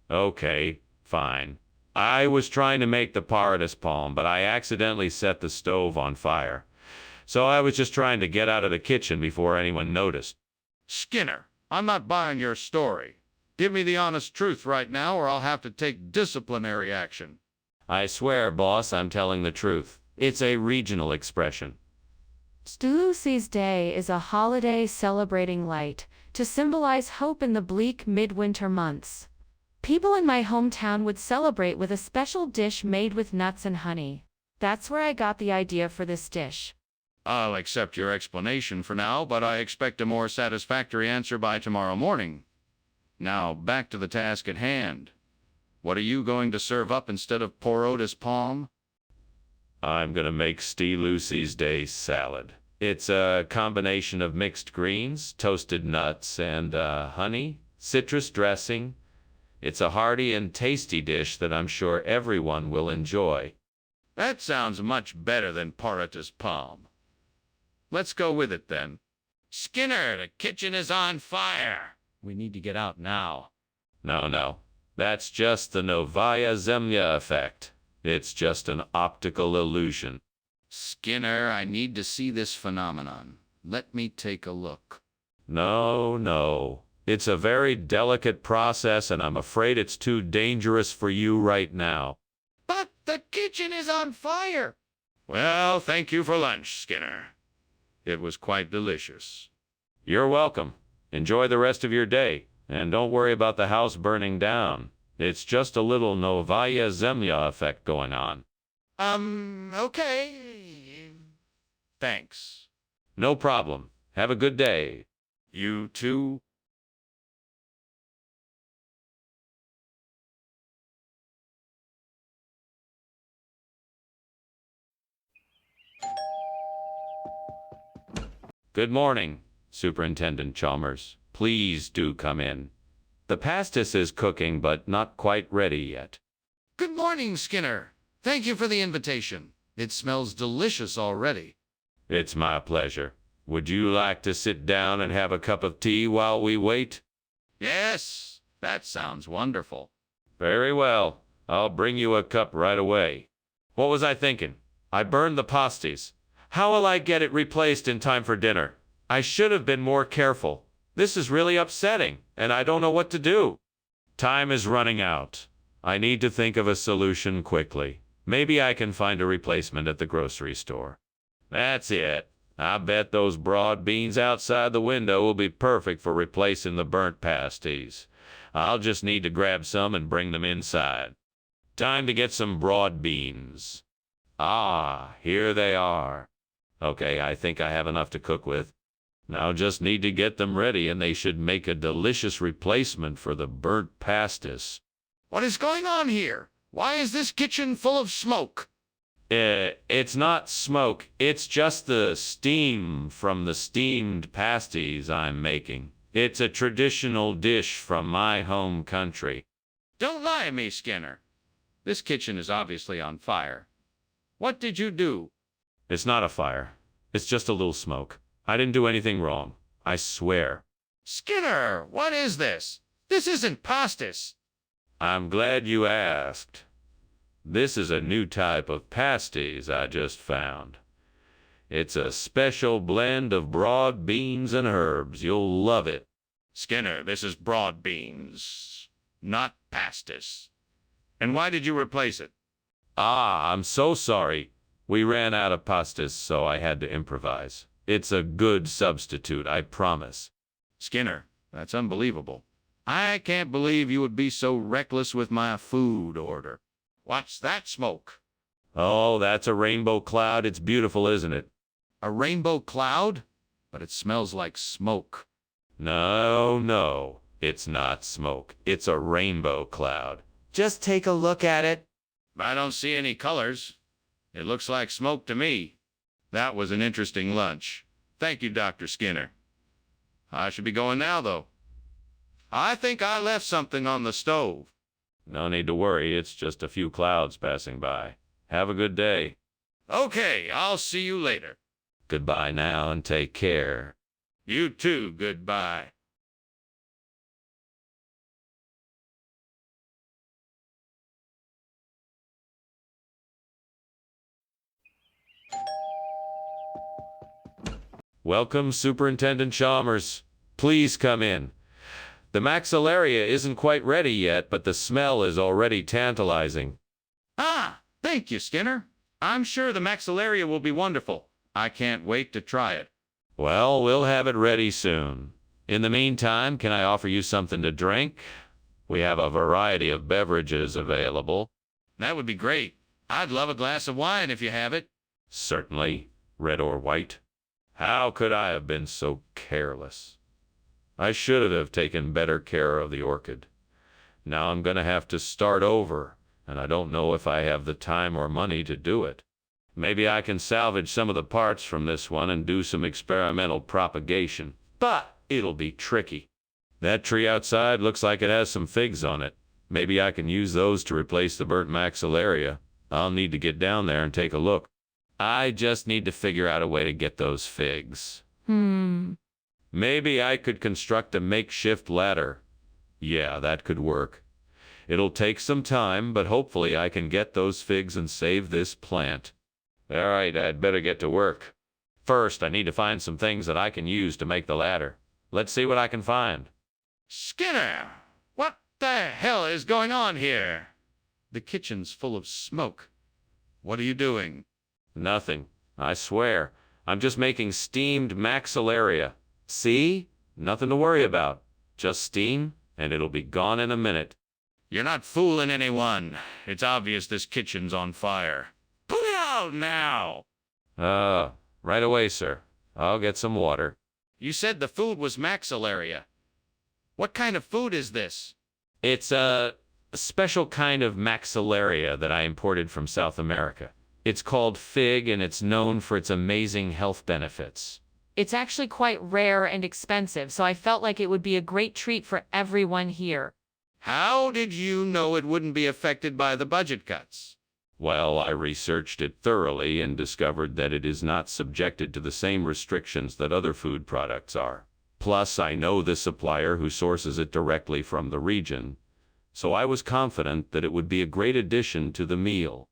Okay, fine. I was trying to make the Paradis Palm, but I accidentally set the stove on fire. So I was just trying to get out of the kitchen before anyone noticed. Skinner, I'm not buying your story. Give me the honest truth right now or I'll have to take disciplinary action. I swear, boss, I'm telling the truth. It's a regional expression. St. Lucy's Day is a holiday celebrating light, to symbolize hope in the bleak midwinter months. People in my hometown would celebrate with a special dish made with nuts and honey. That's where I got the idea for this dish. I'll accept your explanation for now, but I expect a more satisfactory answer by tomorrow morning. Now, back to the task at hand. What are you going to serve up instead of Paradis Palm? I'm gonna make St. Lucy's Day salad. It's a combination of mixed greens, toasted nuts, and honey, citrus dressing. It's a hearty and tasty dish that I'm sure everyone will enjoy. That sounds much better than Paradis Palm. Let's go with it then. Skinner, the kitchen is on fire. We need to get out now. No. That's just the Novaya Zemlya effect. It's just an optical illusion. Skinner, I need to see this phenomenon. Let me take a look. No. It's a very delicate process, and I'm afraid it's too dangerous for you right now. But the kitchen is on fire. Well, thank you for lunch, Skinner. It was quite delicious. You're welcome. Enjoy the rest of your day, and don't worry about the house burning down. It's just a little Novaya Zemlya effect going on. Okay. Thanks. No problem. Have a good day. You too. Good morning, Superintendent Chalmers. Please do come in. The pastis is cooking, but not quite ready yet. Good morning, Skinner. Thank you for the invitation. It smells delicious already. It's my pleasure. Would you like to sit down and have a cup of tea while we wait? Yes, that sounds wonderful. Very well. I'll bring you a cup right away. What was I thinking? I burned the pasties. How will I get it replaced in time for dinner? I should have been more careful. This is really upsetting, and I don't know what to do. Time is running out. I need to think of a solution quickly. Maybe I can find a replacement at the grocery store. That's it. I bet those broad beans outside the window will be perfect for replacing the burnt pasties. I'll just need to grab some and bring them inside. Time to get some broad beans. Ah, here they are. Okay, I think I have enough to cook with. Now just need to get them ready, and they should make a delicious replacement for the burnt pastis. What is going on here? Why is this kitchen full of smoke? It's not smoke. It's just the steam from the steamed pasties I'm making. It's a traditional dish from my home country. Don't lie to me, Skinner. This kitchen is obviously on fire. What did you do? It's not a fire. It's just a little smoke. I didn't do anything wrong. I swear. Skinner, what is this? This isn't pastis. I'm glad you asked. This is a new type of pasties I just found. It's a special blend of broad beans and herbs. You'll love it. Skinner, this is broad beans, not pastis. And why did you replace it? Ah, I'm so sorry. We ran out of pastas, so I had to improvise. It's a good substitute, I promise. Skinner, that's unbelievable. I can't believe you would be so reckless with my food order. What's that smoke? Oh, that's a rainbow cloud. It's beautiful, isn't it? A rainbow cloud? But it smells like smoke. No. It's not smoke. It's a rainbow cloud. Just take a look at it. I don't see any colors. It looks like smoke to me. That was an interesting lunch. Thank you, Dr. Skinner. I should be going now, though. I think I left something on the stove. No need to worry. It's just a few clouds passing by. Have a good day. Okay, I'll see you later. Goodbye now and take care. You too, goodbye. Welcome, Superintendent Chalmers. Please come in. The maxillaria isn't quite ready yet, but the smell is already tantalizing. Ah, thank you, Skinner. I'm sure the maxillaria will be wonderful. I can't wait to try it. Well, we'll have it ready soon. In the meantime, can I offer you something to drink? We have a variety of beverages available. That would be great. I'd love a glass of wine if you have it. Certainly. Red or white? How could I have been so careless? I should have taken better care of the orchid. Now I'm going to have to start over, and I don't know if I have the time or money to do it. Maybe I can salvage some of the parts from this one and do some experimental propagation, but it'll be tricky. That tree outside looks like it has some figs on it. Maybe I can use those to replace the burnt maxillaria. I'll need to get down there and take a look. I just need to figure out a way to get those figs. Maybe I could construct a makeshift ladder. Yeah, that could work. It'll take some time, but hopefully I can get those figs and save this plant. All right, I'd better get to work. First, I need to find some things that I can use to make the ladder. Let's see what I can find. Skinner, what the hell is going on here? The kitchen's full of smoke. What are you doing? Nothing, I swear. I'm just making steamed maxillaria. See? Nothing to worry about. Just steam, and it'll be gone in a minute. You're not fooling anyone. It's obvious this kitchen's on fire. Put it out now! Right away, sir. I'll get some water. You said the food was maxillaria. What kind of food is this? It's a special kind of maxillaria that I imported from South America. It's called fig, and it's known for its amazing health benefits. It's actually quite rare and expensive, so I felt like it would be a great treat for everyone here. How did you know it wouldn't be affected by the budget cuts? Well, I researched it thoroughly and discovered that it is not subjected to the same restrictions that other food products are. Plus, I know the supplier who sources it directly from the region, so I was confident that it would be a great addition to the meal.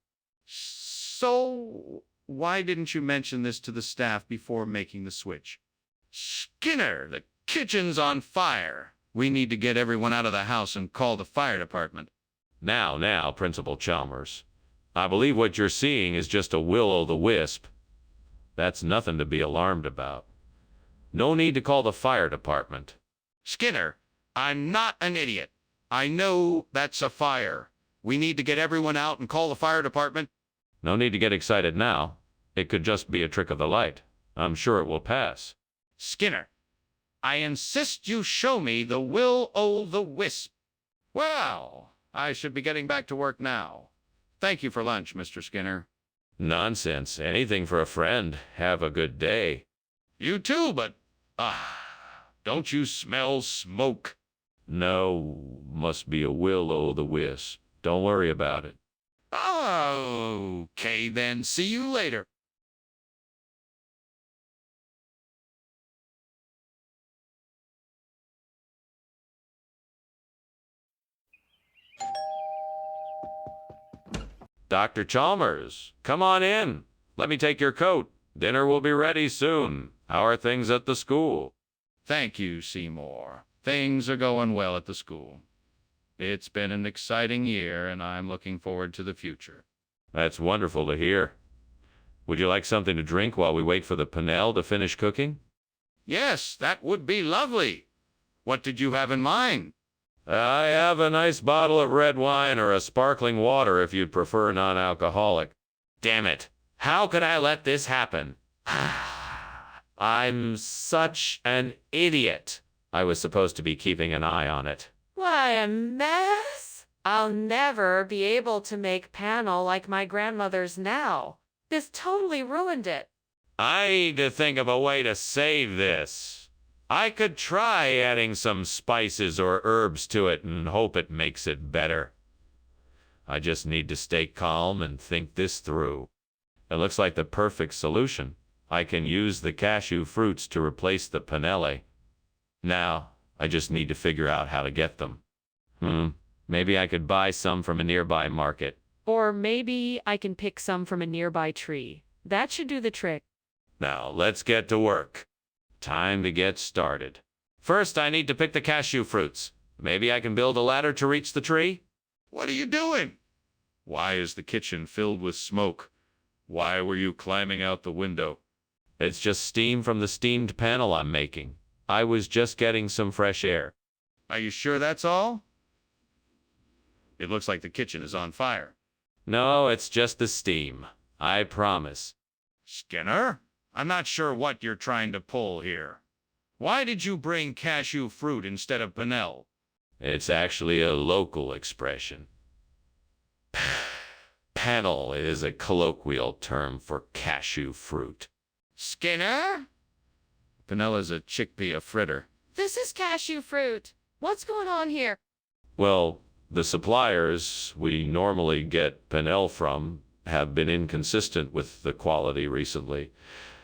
So, why didn't you mention this to the staff before making the switch? Skinner, the kitchen's on fire. We need to get everyone out of the house and call the fire department. Now, Principal Chalmers. I believe what you're seeing is just a will-o'-the-wisp. That's nothing to be alarmed about. No need to call the fire department. Skinner, I'm not an idiot. I know that's a fire. We need to get everyone out and call the fire department. No need to get excited now. It could just be a trick of the light. I'm sure it will pass. Skinner, I insist you show me the will-o'-the-wisp. Well, I should be getting back to work now. Thank you for lunch, Mr. Skinner. Nonsense. Anything for a friend. Have a good day. You too, but... don't you smell smoke? No, must be a will-o'-the-wisp. Don't worry about it. Okay, then. See you later. Dr. Chalmers, come on in. Let me take your coat. Dinner will be ready soon. How are things at the school? Thank you, Seymour. Things are going well at the school. It's been an exciting year, and I'm looking forward to the future. That's wonderful to hear. Would you like something to drink while we wait for the panel to finish cooking? Yes, that would be lovely. What did you have in mind? I have a nice bottle of red wine or a sparkling water if you'd prefer non-alcoholic. Damn it. How could I let this happen? I'm such an idiot. I was supposed to be keeping an eye on it. What a mess! I'll never be able to make panel like my grandmother's now. This totally ruined it. I need to think of a way to save this. I could try adding some spices or herbs to it and hope it makes it better. I just need to stay calm and think this through. It looks like the perfect solution. I can use the cashew fruits to replace the panelle. Now, I just need to figure out how to get them. Maybe I could buy some from a nearby market. Or maybe I can pick some from a nearby tree. That should do the trick. Now, let's get to work. Time to get started. First, I need to pick the cashew fruits. Maybe I can build a ladder to reach the tree? What are you doing? Why is the kitchen filled with smoke? Why were you climbing out the window? It's just steam from the steamed panel I'm making. I was just getting some fresh air. Are you sure that's all? It looks like the kitchen is on fire. No, it's just the steam. I promise. Skinner, I'm not sure what you're trying to pull here. Why did you bring cashew fruit instead of panel? It's actually a local expression. Panel is a colloquial term for cashew fruit. Skinner? Panella's a chickpea fritter. This is cashew fruit. What's going on here? Well, the suppliers we normally get panel from have been inconsistent with the quality recently.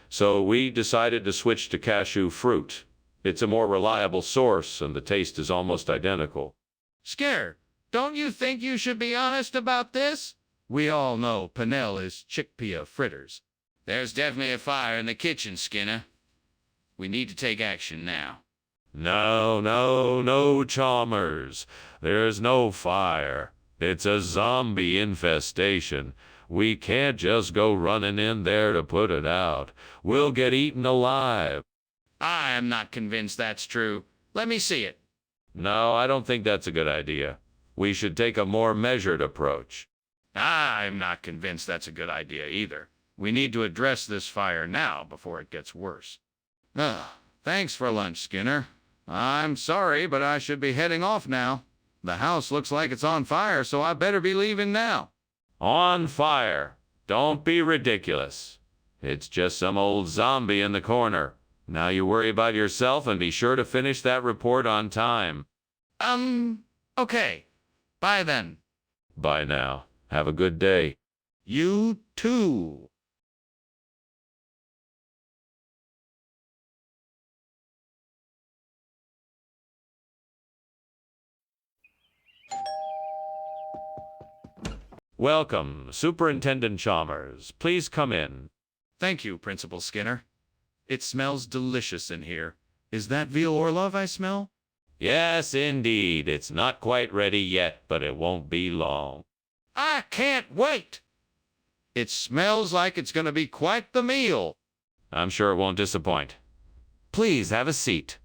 So we decided to switch to cashew fruit. It's a more reliable source, and the taste is almost identical. Skinner, don't you think you should be honest about this? We all know Pinnell is chickpea fritters. There's definitely a fire in the kitchen, Skinner. We need to take action now. No, Chalmers. There's no fire. It's a zombie infestation. We can't just go running in there to put it out. We'll get eaten alive. I am not convinced that's true. Let me see it. No, I don't think that's a good idea. We should take a more measured approach. I'm not convinced that's a good idea either. We need to address this fire now before it gets worse. Thanks for lunch, Skinner. I'm sorry, but I should be heading off now. The house looks like it's on fire, so I better be leaving now. On fire. Don't be ridiculous. It's just some old zombie in the corner. Now you worry about yourself and be sure to finish that report on time. Okay. Bye then. Bye now. Have a good day. You too. Welcome, Superintendent Chalmers. Please come in. Thank you, Principal Skinner. It smells delicious in here. Is that veal Orlov I smell? Yes, indeed. It's not quite ready yet, but it won't be long. I can't wait. It smells like it's going to be quite the meal. I'm sure it won't disappoint. Please have a seat.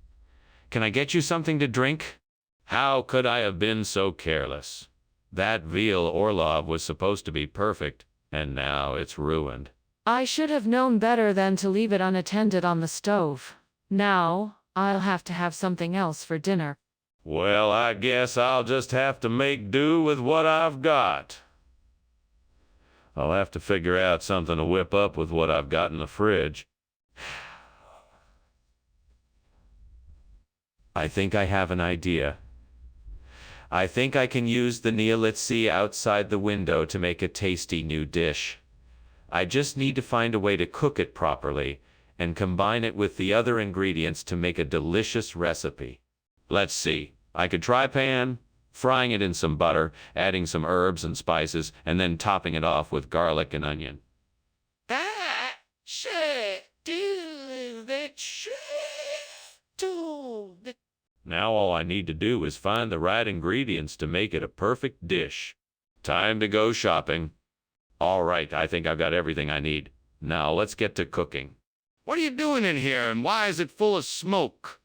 Can I get you something to drink? How could I have been so careless? That veal Orlov was supposed to be perfect, and now it's ruined. I should have known better than to leave it unattended on the stove. Now, I'll have to have something else for dinner. Well, I guess I'll just have to make do with what I've got. I'll have to figure out something to whip up with what I've got in the fridge. I think I have an idea. I think I can use the Neolitzi outside the window to make a tasty new dish. I just need to find a way to cook it properly and combine it with the other ingredients to make a delicious recipe. Let's see. I could try frying it in some butter, adding some herbs and spices, and then topping it off with garlic and onion. That should do the trick. Now all I need to do is find the right ingredients to make it a perfect dish. Time to go shopping. All right, I think I've got everything I need. Now let's get to cooking. What are you doing in here, and why is it full of smoke?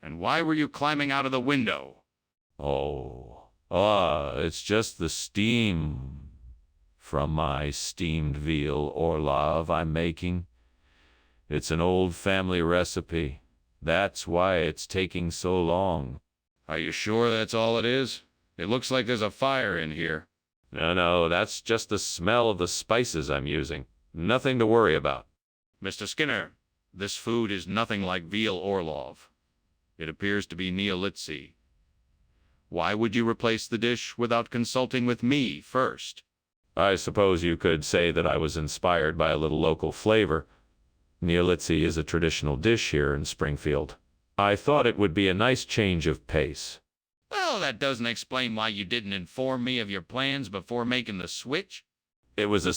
And why were you climbing out of the window? It's just the steam from my steamed veal Orlov I'm making. It's an old family recipe. That's why it's taking so long. Are you sure that's all it is? It looks like there's a fire in here. No, that's just the smell of the spices I'm using. Nothing to worry about. Mr. Skinner, this food is nothing like veal Orlov. It appears to be Neolitzi. Why would you replace the dish without consulting with me first? I suppose you could say that I was inspired by a little local flavor. Neolitzi is a traditional dish here in Springfield. I thought it would be a nice change of pace. Well, that doesn't explain why you didn't inform me of your plans before making the switch. It was a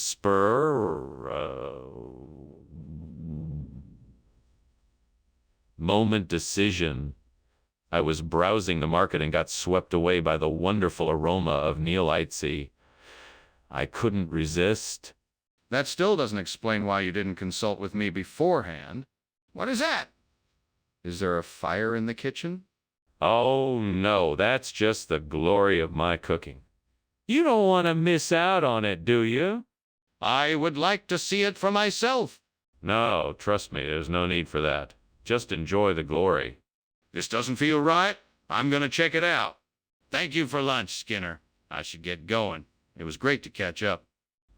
moment decision. I was browsing the market and got swept away by the wonderful aroma of Neolitzi. I couldn't resist. That still doesn't explain why you didn't consult with me beforehand. What is that? Is there a fire in the kitchen? Oh no, that's just the glory of my cooking. You don't want to miss out on it, do you? I would like to see it for myself. No, trust me, there's no need for that. Just enjoy the glory. This doesn't feel right. I'm going to check it out. Thank you for lunch, Skinner. I should get going. It was great to catch up.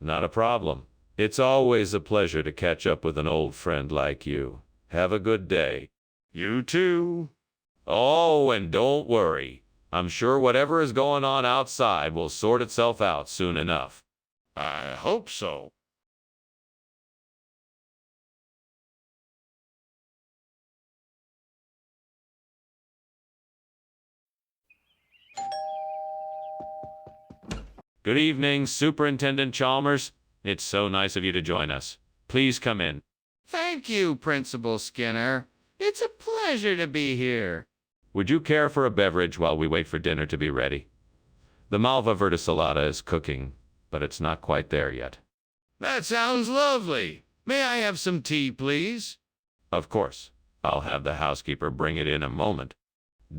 Not a problem. It's always a pleasure to catch up with an old friend like you. Have a good day. You too. Oh, and don't worry. I'm sure whatever is going on outside will sort itself out soon enough. I hope so. Good evening, Superintendent Chalmers. It's so nice of you to join us. Please come in. Thank you, Principal Skinner. It's a pleasure to be here. Would you care for a beverage while we wait for dinner to be ready? The malva verticillata is cooking, but it's not quite there yet. That sounds lovely. May I have some tea, please? Of course. I'll have the housekeeper bring it in a moment.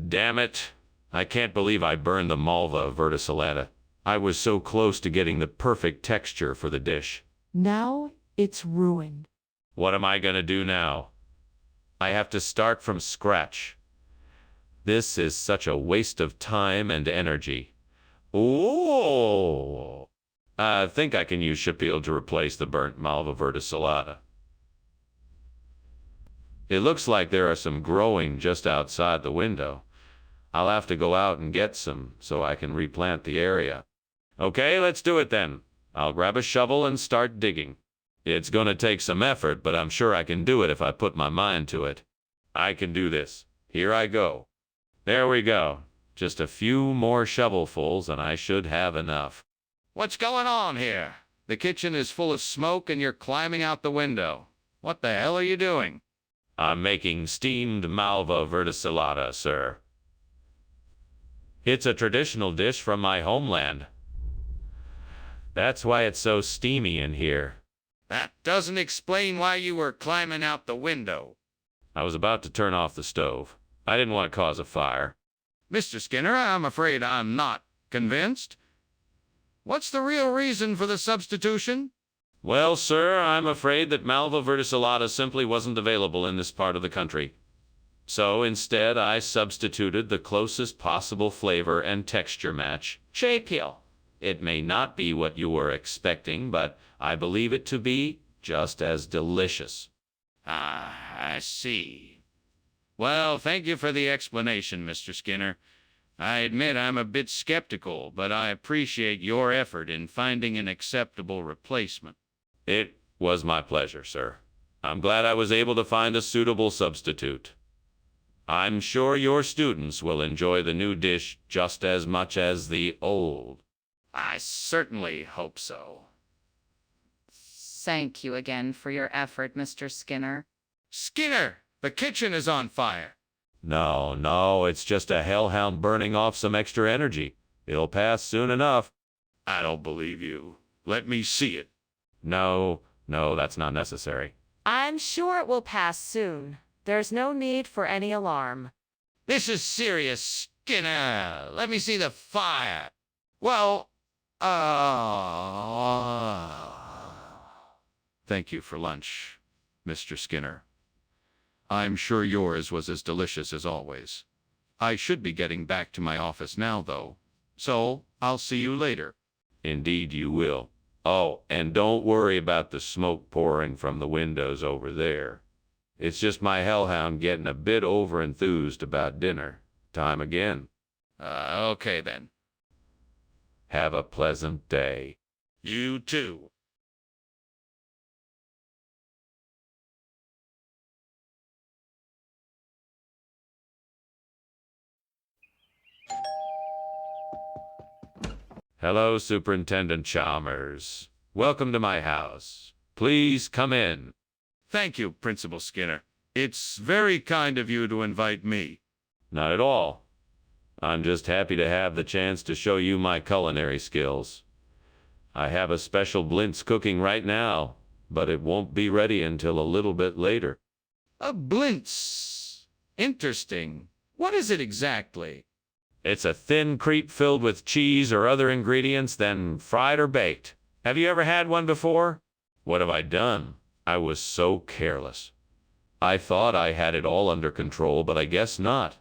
Damn it. I can't believe I burned the malva verticillata. I was so close to getting the perfect texture for the dish. Now it's ruined. What am I gonna do now? I have to start from scratch. This is such a waste of time and energy. Oh! I think I can use Shapil to replace the burnt malva verticillata. It looks like there are some growing just outside the window. I'll have to go out and get some so I can replant the area. Okay, let's do it then. I'll grab a shovel and start digging. It's gonna take some effort, but I'm sure I can do it if I put my mind to it. I can do this. Here I go. There we go. Just a few more shovelfuls and I should have enough. What's going on here? The kitchen is full of smoke and you're climbing out the window. What the hell are you doing? I'm making steamed malva verticillata, sir. It's a traditional dish from my homeland. That's why it's so steamy in here. That doesn't explain why you were climbing out the window. I was about to turn off the stove. I didn't want to cause a fire. Mr. Skinner, I'm afraid I'm not convinced. What's the real reason for the substitution? Well, sir, I'm afraid that malva verticillata simply wasn't available in this part of the country. So instead, I substituted the closest possible flavor and texture match, Shapil. It may not be what you were expecting, but I believe it to be just as delicious. Ah, I see. Well, thank you for the explanation, Mr. Skinner. I admit I'm a bit skeptical, but I appreciate your effort in finding an acceptable replacement. It was my pleasure, sir. I'm glad I was able to find a suitable substitute. I'm sure your students will enjoy the new dish just as much as the old. I certainly hope so. Thank you again for your effort, Mr. Skinner. Skinner, the kitchen is on fire. No, it's just a hellhound burning off some extra energy. It'll pass soon enough. I don't believe you. Let me see it. No, that's not necessary. I'm sure it will pass soon. There's no need for any alarm. This is serious, Skinner. Let me see the fire. Well, thank you for lunch, Mr. Skinner. I'm sure yours was as delicious as always. I should be getting back to my office now, though. So, I'll see you later. Indeed you will. Oh, and don't worry about the smoke pouring from the windows over there. It's just my hellhound getting a bit over-enthused about dinner time again. Okay then. Have a pleasant day. You too. Hello, Superintendent Chalmers. Welcome to my house. Please come in. Thank you, Principal Skinner. It's very kind of you to invite me. Not at all. I'm just happy to have the chance to show you my culinary skills. I have a special blintz cooking right now, but it won't be ready until a little bit later. A blintz. Interesting. What is it exactly? It's a thin crepe filled with cheese or other ingredients, then fried or baked. Have you ever had one before? What have I done? I was so careless. I thought I had it all under control, but I guess not.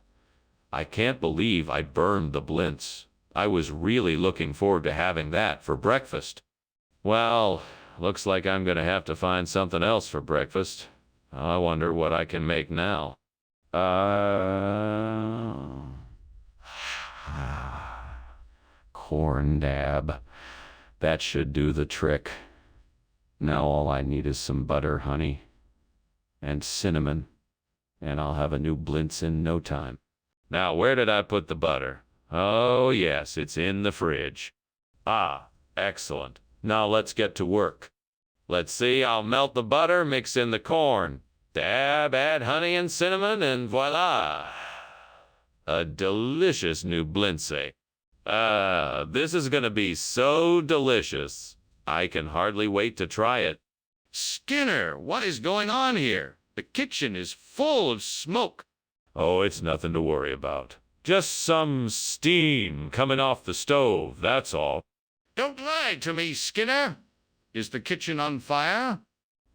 I can't believe I burned the blintz. I was really looking forward to having that for breakfast. Well, looks like I'm gonna have to find something else for breakfast. I wonder what I can make now. Corn dab. That should do the trick. Now all I need is some butter, honey, and cinnamon, and I'll have a new blintz in no time. Now, where did I put the butter? Oh, yes, it's in the fridge. Ah, excellent. Now let's get to work. Let's see, I'll melt the butter, mix in the corn, add honey and cinnamon, and voila! A delicious new blintz. This is gonna be so delicious. I can hardly wait to try it. Skinner, what is going on here? The kitchen is full of smoke. Oh, it's nothing to worry about. Just some steam coming off the stove, that's all. Don't lie to me, Skinner. Is the kitchen on fire?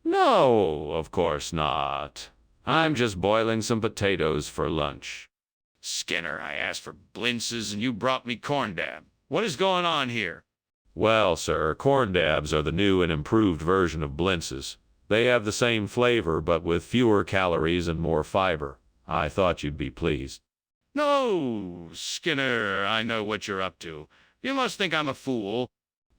No, of course not. I'm just boiling some potatoes for lunch. Skinner, I asked for blintzes and you brought me corn dab. What is going on here? Well, sir, corn dabs are the new and improved version of blintzes. They have the same flavor, but with fewer calories and more fiber. I thought you'd be pleased. No, Skinner, I know what you're up to. You must think I'm a fool.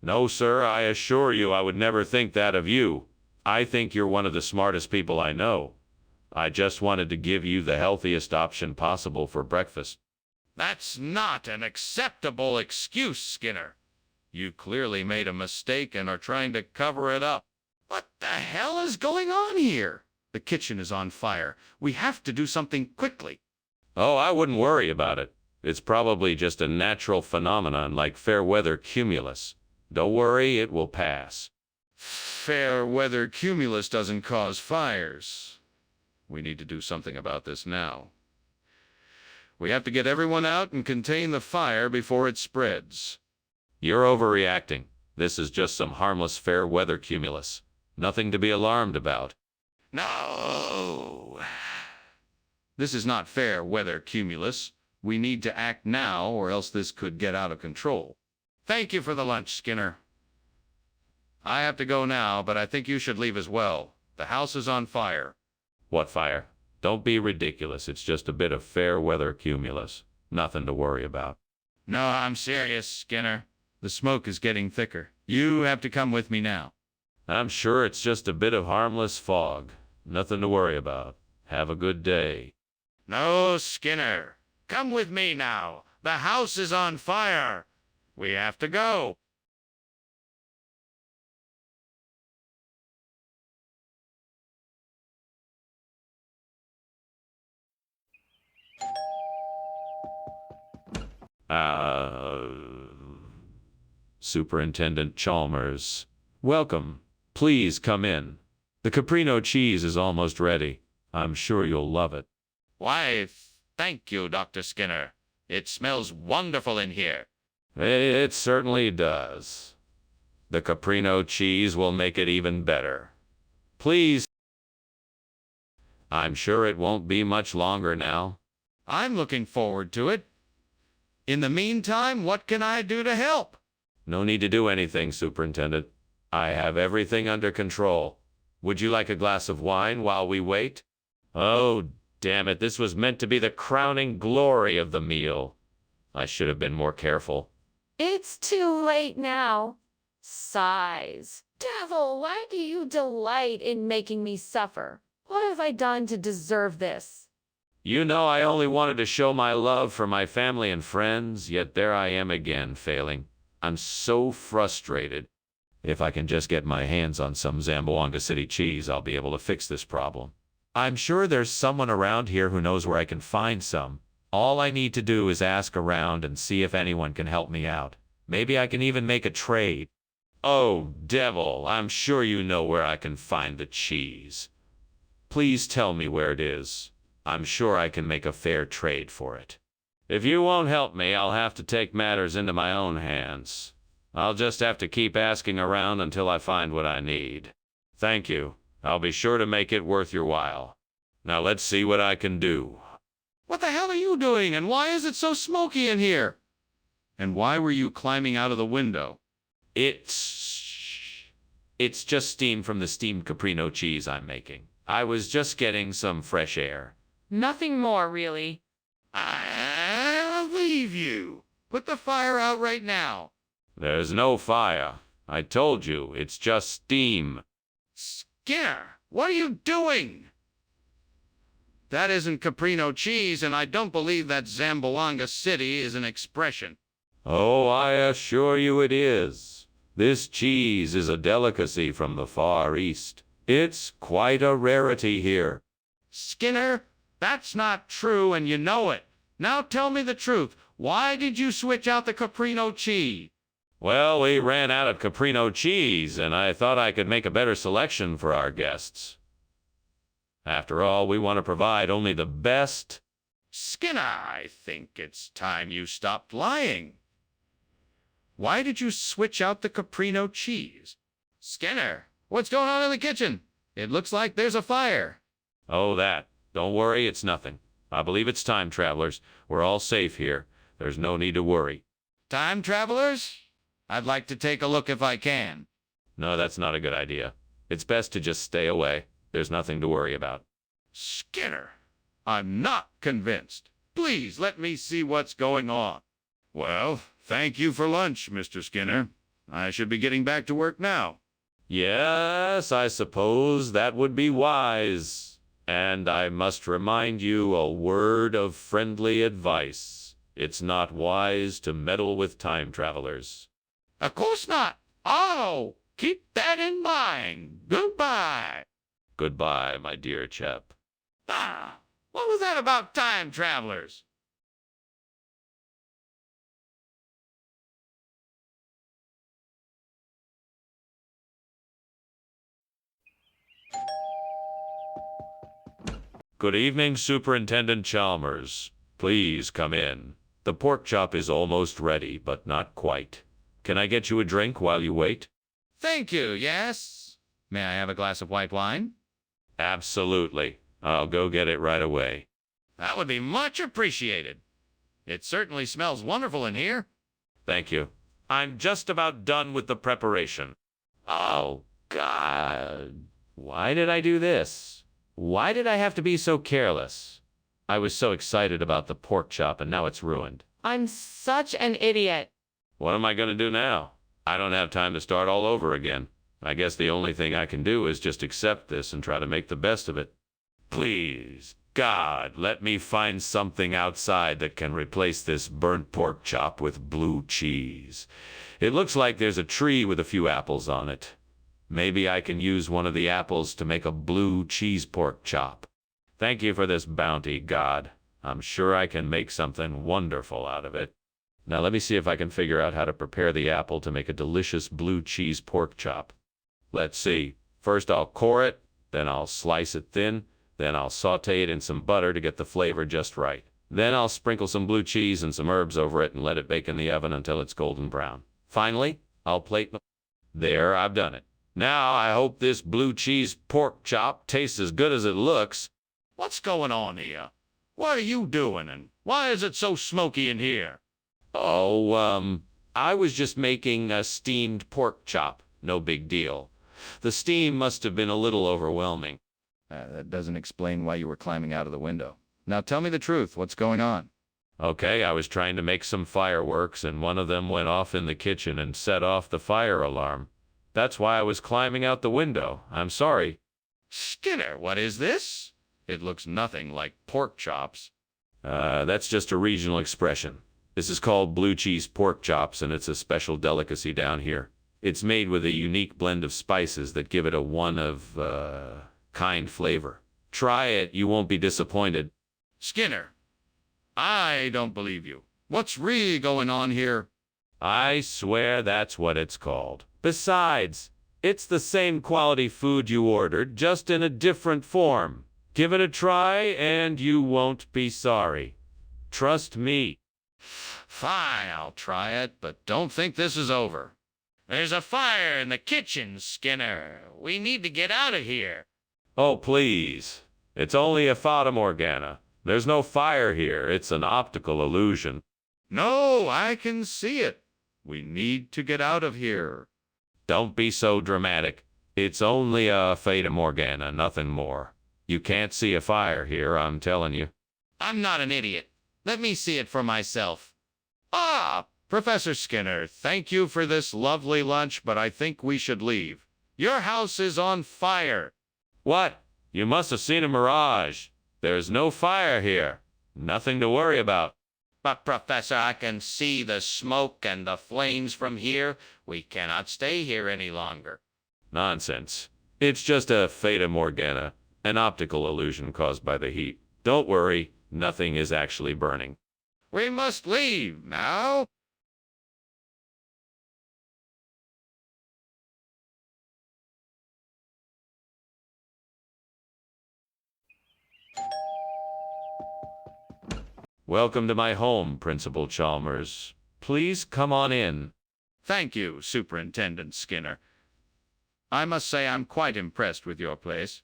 No, sir, I assure you I would never think that of you. I think you're one of the smartest people I know. I just wanted to give you the healthiest option possible for breakfast. That's not an acceptable excuse, Skinner. You clearly made a mistake and are trying to cover it up. What the hell is going on here? The kitchen is on fire. We have to do something quickly. Oh, I wouldn't worry about it. It's probably just a natural phenomenon like fair weather cumulus. Don't worry, it will pass. Fair weather cumulus doesn't cause fires. We need to do something about this now. We have to get everyone out and contain the fire before it spreads. You're overreacting. This is just some harmless fair weather cumulus. Nothing to be alarmed about. No. This is not fair weather cumulus. We need to act now or else this could get out of control. Thank you for the lunch, Skinner. I have to go now, but I think you should leave as well. The house is on fire. What fire? Don't be ridiculous. It's just a bit of fair weather cumulus. Nothing to worry about. No, I'm serious, Skinner. The smoke is getting thicker. You have to come with me now. I'm sure it's just a bit of harmless fog. Nothing to worry about. Have a good day. No, Skinner. Come with me now. The house is on fire. We have to go. Superintendent Chalmers. Welcome. Please come in. The caprino cheese is almost ready. I'm sure you'll love it. Why, thank you, Dr. Skinner. It smells wonderful in here. It certainly does. The caprino cheese will make it even better. Please. I'm sure it won't be much longer now. I'm looking forward to it. In the meantime, what can I do to help? No need to do anything, Superintendent. I have everything under control. Would you like a glass of wine while we wait? Oh, damn it, this was meant to be the crowning glory of the meal. I should have been more careful. It's too late now. Sighs. Devil, why do you delight in making me suffer? What have I done to deserve this? You know, I only wanted to show my love for my family and friends, yet there I am again, failing. I'm so frustrated. If I can just get my hands on some Zamboanga City cheese, I'll be able to fix this problem. I'm sure there's someone around here who knows where I can find some. All I need to do is ask around and see if anyone can help me out. Maybe I can even make a trade. Oh, devil, I'm sure you know where I can find the cheese. Please tell me where it is. I'm sure I can make a fair trade for it. If you won't help me, I'll have to take matters into my own hands. I'll just have to keep asking around until I find what I need. Thank you. I'll be sure to make it worth your while. Now let's see what I can do. What the hell are you doing, and why is it so smoky in here? And why were you climbing out of the window? It's just steam from the steamed caprino cheese I'm making. I was just getting some fresh air. Nothing more, really. I'll leave you. Put the fire out right now. There's no fire. I told you, it's just steam. Skinner, what are you doing? That isn't caprino cheese, and I don't believe that Zamboanga City is an expression. Oh, I assure you it is. This cheese is a delicacy from the Far East. It's quite a rarity here. Skinner, that's not true, and you know it. Now tell me the truth. Why did you switch out the caprino cheese? Well, we ran out of caprino cheese, and I thought I could make a better selection for our guests. After all, we want to provide only the best. Skinner, I think it's time you stopped lying. Why did you switch out the caprino cheese? Skinner, what's going on in the kitchen? It looks like there's a fire. Oh, that. Don't worry, it's nothing. I believe it's time travelers. We're all safe here. There's no need to worry. Time travelers? I'd like to take a look if I can. No, that's not a good idea. It's best to just stay away. There's nothing to worry about. Skinner, I'm not convinced. Please let me see what's going on. Well, thank you for lunch, Mr. Skinner. I should be getting back to work now. Yes, I suppose that would be wise. And I must remind you a word of friendly advice. It's not wise to meddle with time travelers. Of course not. Oh, keep that in mind. Goodbye. Goodbye, my dear chap. Ah, what was that about time travelers? Good evening, Superintendent Chalmers. Please come in. The pork chop is almost ready, but not quite. Can I get you a drink while you wait? Thank you, yes. May I have a glass of white wine? Absolutely. I'll go get it right away. That would be much appreciated. It certainly smells wonderful in here. Thank you. I'm just about done with the preparation. Oh, God. Why did I do this? Why did I have to be so careless? I was so excited about the pork chop, and now it's ruined. I'm such an idiot. What am I going to do now? I don't have time to start all over again. I guess the only thing I can do is just accept this and try to make the best of it. Please, God, let me find something outside that can replace this burnt pork chop with blue cheese. It looks like there's a tree with a few apples on it. Maybe I can use one of the apples to make a blue cheese pork chop. Thank you for this bounty, God. I'm sure I can make something wonderful out of it. Now let me see if I can figure out how to prepare the apple to make a delicious blue cheese pork chop. Let's see. First I'll core it, then I'll slice it thin, then I'll saute it in some butter to get the flavor just right. Then I'll sprinkle some blue cheese and some herbs over it and let it bake in the oven until it's golden brown. Finally, I'll plate them. There, I've done it. Now I hope this blue cheese pork chop tastes as good as it looks. What's going on here? What are you doing, and why is it so smoky in here? Oh, I was just making a steamed pork chop. No big deal. The steam must have been a little overwhelming. That doesn't explain why you were climbing out of the window. Now tell me the truth. What's going on? Okay, I was trying to make some fireworks, and one of them went off in the kitchen and set off the fire alarm. That's why I was climbing out the window. I'm sorry. Skinner, what is this? It looks nothing like pork chops. That's just a regional expression. This is called blue cheese pork chops, and it's a special delicacy down here. It's made with a unique blend of spices that give it a one-of-kind flavor. Try it, you won't be disappointed. Skinner, I don't believe you. What's really going on here? I swear that's what it's called. Besides, it's the same quality food you ordered, just in a different form. Give it a try, and you won't be sorry. Trust me. Fine, I'll try it, but don't think this is over. There's a fire in the kitchen, Skinner. We need to get out of here. Oh, please. It's only a fata morgana. There's no fire here. It's an optical illusion. No, I can see it. We need to get out of here. Don't be so dramatic. It's only a fata morgana, nothing more. You can't see a fire here, I'm telling you. I'm not an idiot. Let me see it for myself. Ah, Professor Skinner, thank you for this lovely lunch, but I think we should leave. Your house is on fire. What? You must have seen a mirage. There's no fire here. Nothing to worry about. But, Professor, I can see the smoke and the flames from here. We cannot stay here any longer. Nonsense. It's just a fata morgana, an optical illusion caused by the heat. Don't worry, nothing is actually burning. We must leave now. Welcome to my home, Principal Chalmers. Please come on in. Thank you, Superintendent Skinner. I must say I'm quite impressed with your place.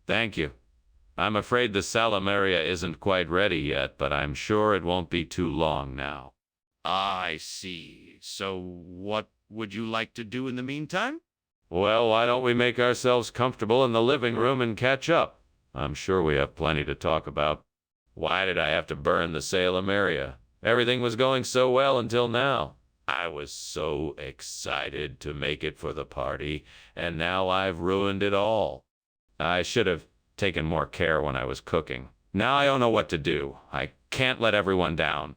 Thank you. I'm afraid the Salamaria isn't quite ready yet, but I'm sure it won't be too long now. I see. So what would you like to do in the meantime? Well, why don't we make ourselves comfortable in the living room and catch up? I'm sure we have plenty to talk about. Why did I have to burn the Salem area? Everything was going so well until now. I was so excited to make it for the party, and now I've ruined it all. I should have taken more care when I was cooking. Now I don't know what to do. I can't let everyone down.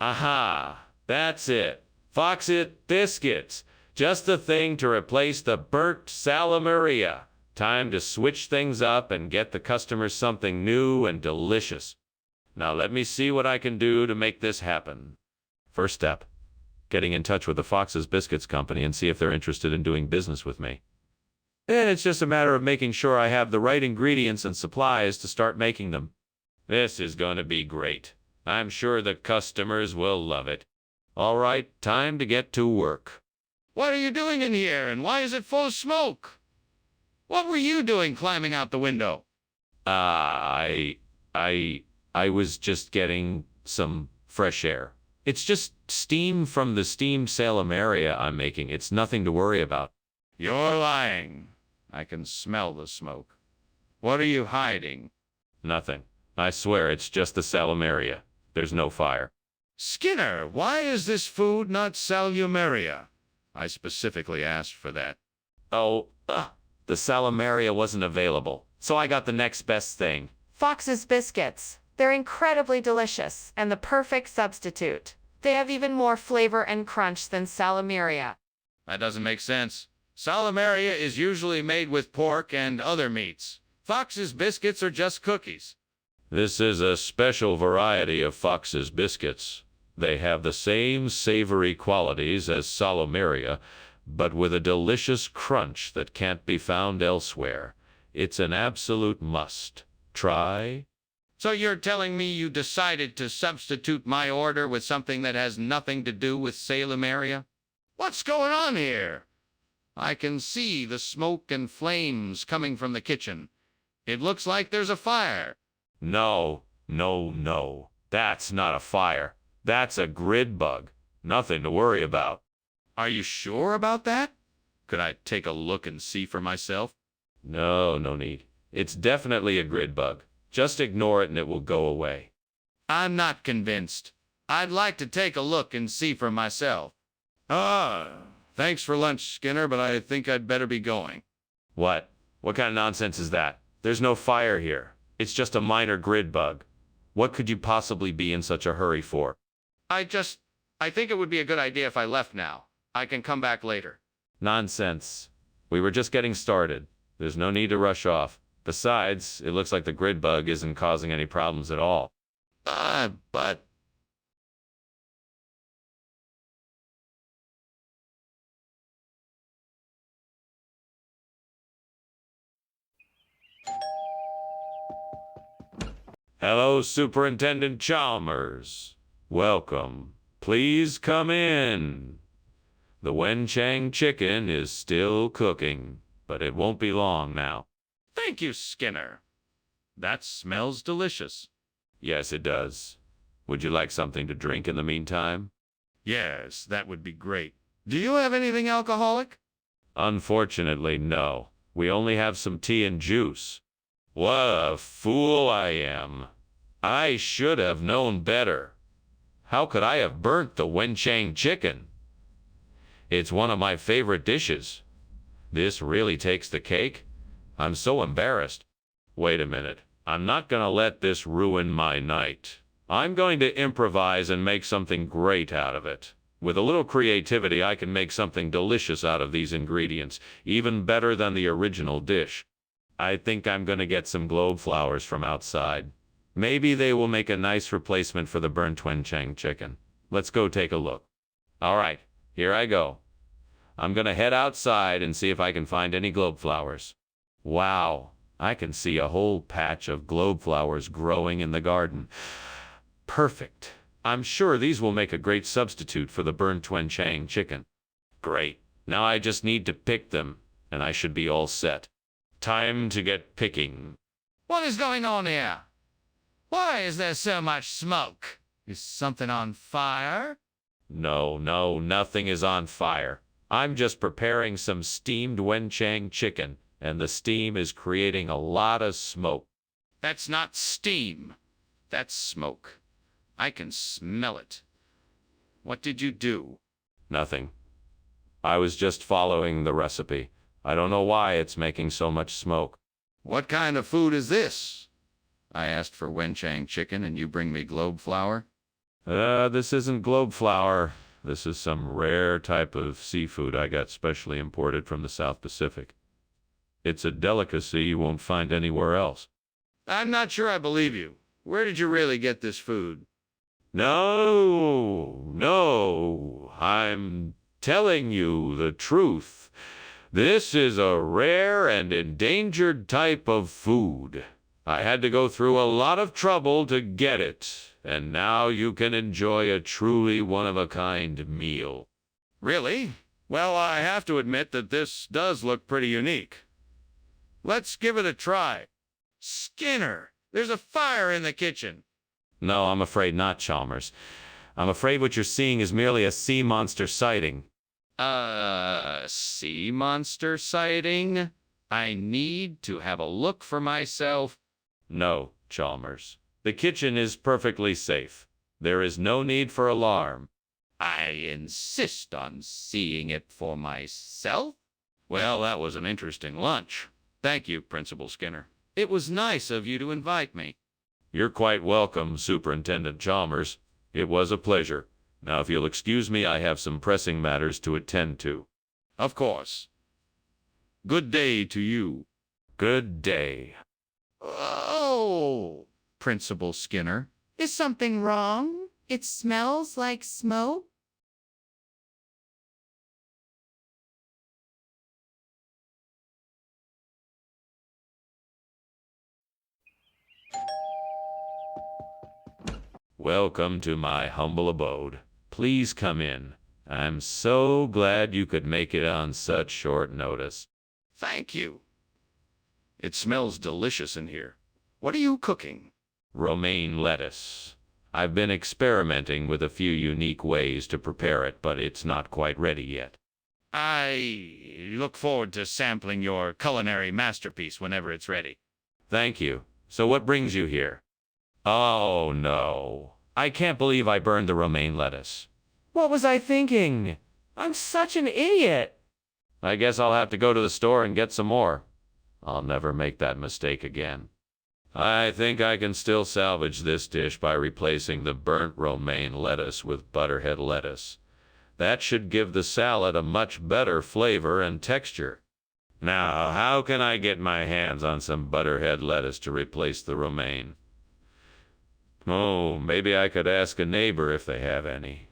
Aha! That's it. Foxit biscuits. Just the thing to replace the burnt Salamaria. Time to switch things up and get the customers something new and delicious. Now let me see what I can do to make this happen. First step, getting in touch with the Fox's Biscuits Company and see if they're interested in doing business with me. Then it's just a matter of making sure I have the right ingredients and supplies to start making them. This is going to be great. I'm sure the customers will love it. All right, time to get to work. What are you doing in here, and why is it full of smoke? What were you doing climbing out the window? I was just getting some fresh air. It's just steam from the steamed Salem area I'm making. It's nothing to worry about. You're lying. I can smell the smoke. What are you hiding? Nothing. I swear it's just the Salem area. There's no fire. Skinner, why is this food not Salumeria? I specifically asked for that. Oh, the Salem area wasn't available, so I got the next best thing. Fox's Biscuits. They're incredibly delicious and the perfect substitute. They have even more flavor and crunch than Salamaria. That doesn't make sense. Salumeria is usually made with pork and other meats. Fox's biscuits are just cookies. This is a special variety of Fox's biscuits. They have the same savory qualities as Salamaria, but with a delicious crunch that can't be found elsewhere. It's an absolute must. Try. So you're telling me you decided to substitute my order with something that has nothing to do with Salumeria? What's going on here? I can see the smoke and flames coming from the kitchen. It looks like there's a fire. No. That's not a fire. That's a grid bug. Nothing to worry about. Are you sure about that? Could I take a look and see for myself? No need. It's definitely a grid bug. Just ignore it and it will go away. I'm not convinced. I'd like to take a look and see for myself. Thanks for lunch, Skinner, but I think I'd better be going. What? What kind of nonsense is that? There's no fire here. It's just a minor grid bug. What could you possibly be in such a hurry for? I think it would be a good idea if I left now. I can come back later. Nonsense. We were just getting started. There's no need to rush off. Besides, it looks like the grid bug isn't causing any problems at all. But... Hello, Superintendent Chalmers. Welcome. Please come in. The Wenchang chicken is still cooking, but it won't be long now. Thank you, Skinner. That smells delicious. Yes, it does. Would you like something to drink in the meantime? Yes, that would be great. Do you have anything alcoholic? Unfortunately, no. We only have some tea and juice. What a fool I am. I should have known better. How could I have burnt the Wenchang chicken? It's one of my favorite dishes. This really takes the cake? I'm so embarrassed. Wait a minute. I'm not gonna let this ruin my night. I'm going to improvise and make something great out of it. With a little creativity, I can make something delicious out of these ingredients, even better than the original dish. I think I'm gonna get some globe flowers from outside. Maybe they will make a nice replacement for the burnt Wenchang chicken. Let's go take a look. All right, here I go. I'm gonna head outside and see if I can find any globe flowers. Wow, I can see a whole patch of globe flowers growing in the garden. Perfect. I'm sure these will make a great substitute for the burnt Wenchang chicken. Great. Now I just need to pick them, and I should be all set. Time to get picking. What is going on here? Why is there so much smoke? Is something on fire? No, nothing is on fire. I'm just preparing some steamed Wenchang chicken, and the steam is creating a lot of smoke. That's not steam. That's smoke. I can smell it. What did you do? Nothing. I was just following the recipe. I don't know why it's making so much smoke. What kind of food is this? I asked for Wenchang chicken and you bring me globe flower? This isn't globe flower. This is some rare type of seafood I got specially imported from the South Pacific. It's a delicacy you won't find anywhere else. I'm not sure I believe you. Where did you really get this food? No, I'm telling you the truth. This is a rare and endangered type of food. I had to go through a lot of trouble to get it, and now you can enjoy a truly one-of-a-kind meal. Really? Well, I have to admit that this does look pretty unique. Let's give it a try. Skinner, there's a fire in the kitchen. No, I'm afraid not, Chalmers. I'm afraid what you're seeing is merely a sea monster sighting. Sea monster sighting? I need to have a look for myself. No, Chalmers. The kitchen is perfectly safe. There is no need for alarm. I insist on seeing it for myself. Well, that was an interesting lunch. Thank you, Principal Skinner. It was nice of you to invite me. You're quite welcome, Superintendent Chalmers. It was a pleasure. Now, if you'll excuse me, I have some pressing matters to attend to. Of course. Good day to you. Good day. Oh, Principal Skinner. Is something wrong? It smells like smoke. Welcome to my humble abode. Please come in. I'm so glad you could make it on such short notice. Thank you. It smells delicious in here. What are you cooking? Romaine lettuce. I've been experimenting with a few unique ways to prepare it, but it's not quite ready yet. I look forward to sampling your culinary masterpiece whenever it's ready. Thank you. So what brings you here? Oh, no. I can't believe I burned the romaine lettuce. What was I thinking? I'm such an idiot. I guess I'll have to go to the store and get some more. I'll never make that mistake again. I think I can still salvage this dish by replacing the burnt romaine lettuce with butterhead lettuce. That should give the salad a much better flavor and texture. Now, how can I get my hands on some butterhead lettuce to replace the romaine? Oh, maybe I could ask a neighbor if they have any.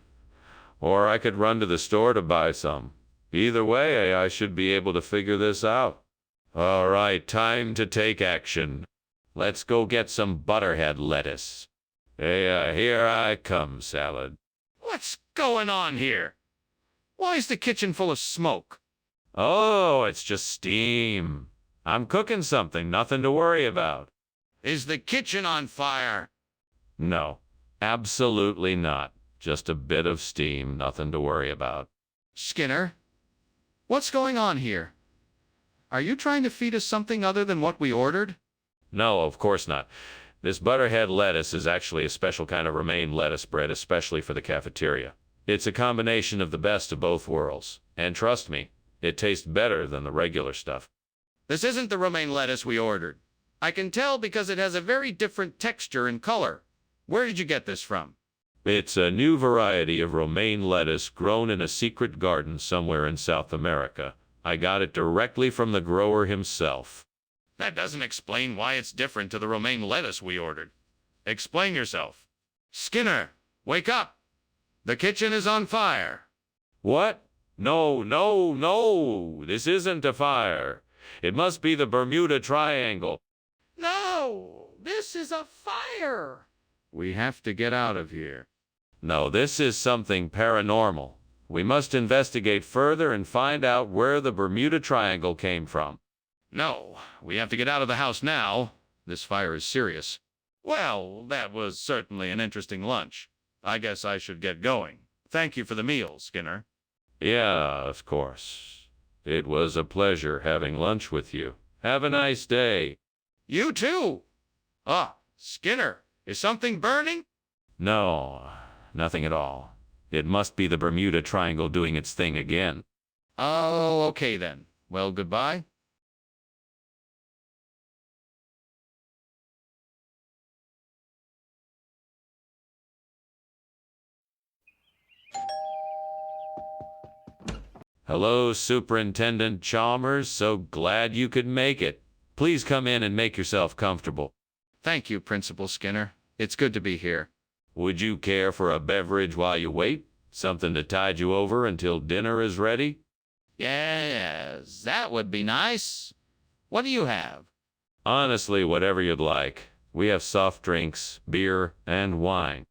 Or I could run to the store to buy some. Either way, I should be able to figure this out. All right, time to take action. Let's go get some butterhead lettuce. Hey, here I come, salad. What's going on here? Why is the kitchen full of smoke? Oh, it's just steam. I'm cooking something, nothing to worry about. Is the kitchen on fire? No, absolutely not. Just a bit of steam, nothing to worry about. Skinner, what's going on here? Are you trying to feed us something other than what we ordered? No, of course not. This butterhead lettuce is actually a special kind of romaine lettuce bread especially for the cafeteria. It's a combination of the best of both worlds. And trust me, it tastes better than the regular stuff. This isn't the romaine lettuce we ordered. I can tell because it has a very different texture and color. Where did you get this from? It's a new variety of romaine lettuce grown in a secret garden somewhere in South America. I got it directly from the grower himself. That doesn't explain why it's different to the romaine lettuce we ordered. Explain yourself. Skinner, wake up! The kitchen is on fire. What? No, no, no! This isn't a fire. It must be the Bermuda Triangle. No, this is a fire. We have to get out of here. No, this is something paranormal. We must investigate further and find out where the Bermuda Triangle came from. No, we have to get out of the house now. This fire is serious. Well, that was certainly an interesting lunch. I guess I should get going. Thank you for the meal, Skinner. Yeah, of course. It was a pleasure having lunch with you. Have a nice day. You too. Skinner, is something burning? No, nothing at all. It must be the Bermuda Triangle doing its thing again. Oh, okay then. Well, goodbye. Hello, Superintendent Chalmers. So glad you could make it. Please come in and make yourself comfortable. Thank you, Principal Skinner. It's good to be here. Would you care for a beverage while you wait? Something to tide you over until dinner is ready? Yes, that would be nice. What do you have? Honestly, whatever you'd like. We have soft drinks, beer, and wine.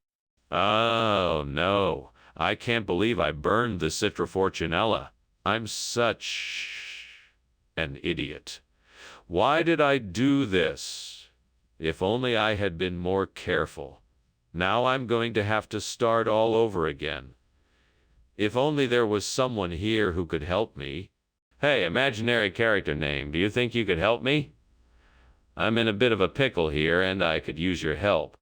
Oh, no. I can't believe I burned the Citra Fortunella. I'm such an idiot. Why did I do this? If only I had been more careful. Now I'm going to have to start all over again. If only there was someone here who could help me. Hey, imaginary character name, do you think you could help me? I'm in a bit of a pickle here, and I could use your help.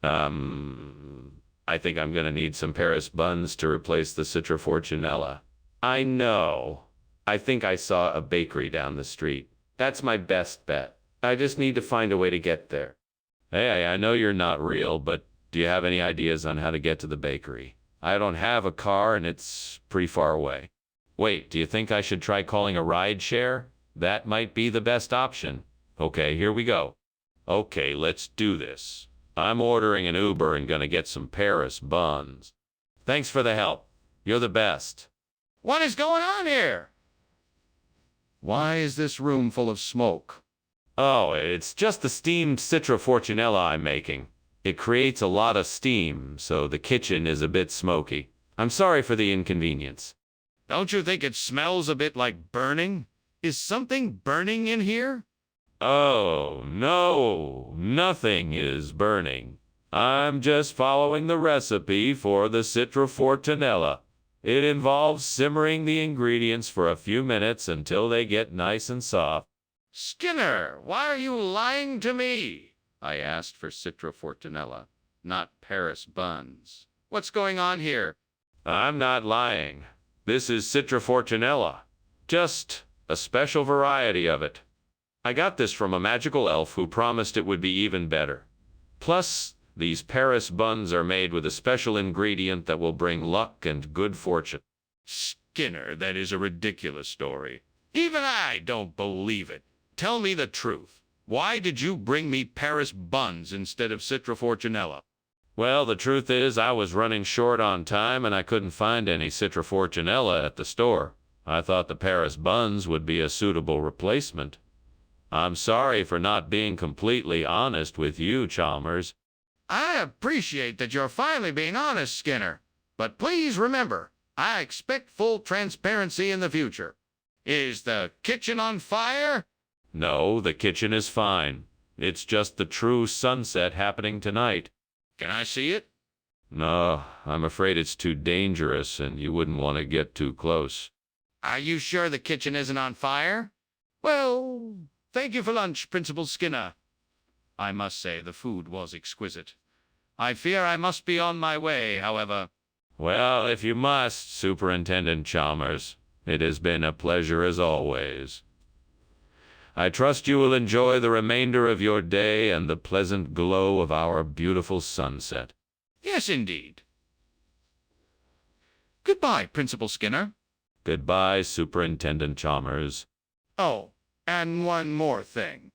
I think I'm gonna need some Paris buns to replace the Citra Fortunella. I know. I think I saw a bakery down the street. That's my best bet. I just need to find a way to get there. Hey, I know you're not real, but do you have any ideas on how to get to the bakery? I don't have a car and it's pretty far away. Wait, do you think I should try calling a ride share? That might be the best option. Okay, here we go. Okay, let's do this. I'm ordering an Uber and gonna get some Paris buns. Thanks for the help. You're the best. What is going on here? Why is this room full of smoke? Oh, it's just the steamed Citra Fortunella I'm making. It creates a lot of steam, so the kitchen is a bit smoky. I'm sorry for the inconvenience. Don't you think it smells a bit like burning? Is something burning in here? Oh, no, nothing is burning. I'm just following the recipe for the Citra Fortunella. It involves simmering the ingredients for a few minutes until they get nice and soft. Skinner, why are you lying to me? I asked for Citra Fortunella, not Paris buns. What's going on here? I'm not lying. This is Citra Fortunella. Just a special variety of it. I got this from a magical elf who promised it would be even better. Plus, these Paris buns are made with a special ingredient that will bring luck and good fortune. Skinner, that is a ridiculous story. Even I don't believe it. Tell me the truth. Why did you bring me Paris buns instead of Citra Fortunella? Well, the truth is I was running short on time and I couldn't find any Citra Fortunella at the store. I thought the Paris buns would be a suitable replacement. I'm sorry for not being completely honest with you, Chalmers. I appreciate that you're finally being honest, Skinner. But please remember, I expect full transparency in the future. Is the kitchen on fire? No, the kitchen is fine. It's just the true sunset happening tonight. Can I see it? No, I'm afraid it's too dangerous and you wouldn't want to get too close. Are you sure the kitchen isn't on fire? Well, thank you for lunch, Principal Skinner. I must say the food was exquisite. I fear I must be on my way, however. Well, if you must, Superintendent Chalmers, it has been a pleasure as always. I trust you will enjoy the remainder of your day and the pleasant glow of our beautiful sunset. Yes, indeed. Goodbye, Principal Skinner. Goodbye, Superintendent Chalmers. Oh, and one more thing.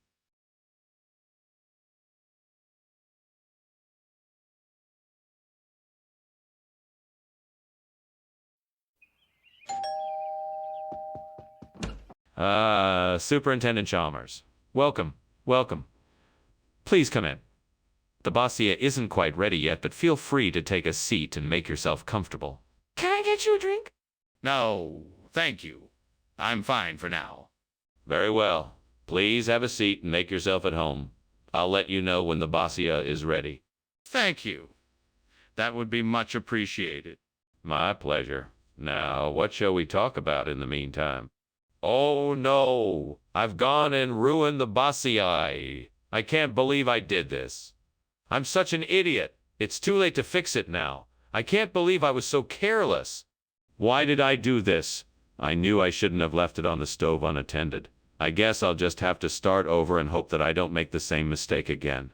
Superintendent Chalmers. Welcome, welcome. Please come in. The Bossier isn't quite ready yet, but feel free to take a seat and make yourself comfortable. Can I get you a drink? No, thank you. I'm fine for now. Very well. Please have a seat and make yourself at home. I'll let you know when the Bossier is ready. Thank you. That would be much appreciated. My pleasure. Now, what shall we talk about in the meantime? Oh no, I've gone and ruined the Bossier. I can't believe I did this. I'm such an idiot. It's too late to fix it now. I can't believe I was so careless. Why did I do this? I knew I shouldn't have left it on the stove unattended. I guess I'll just have to start over and hope that I don't make the same mistake again.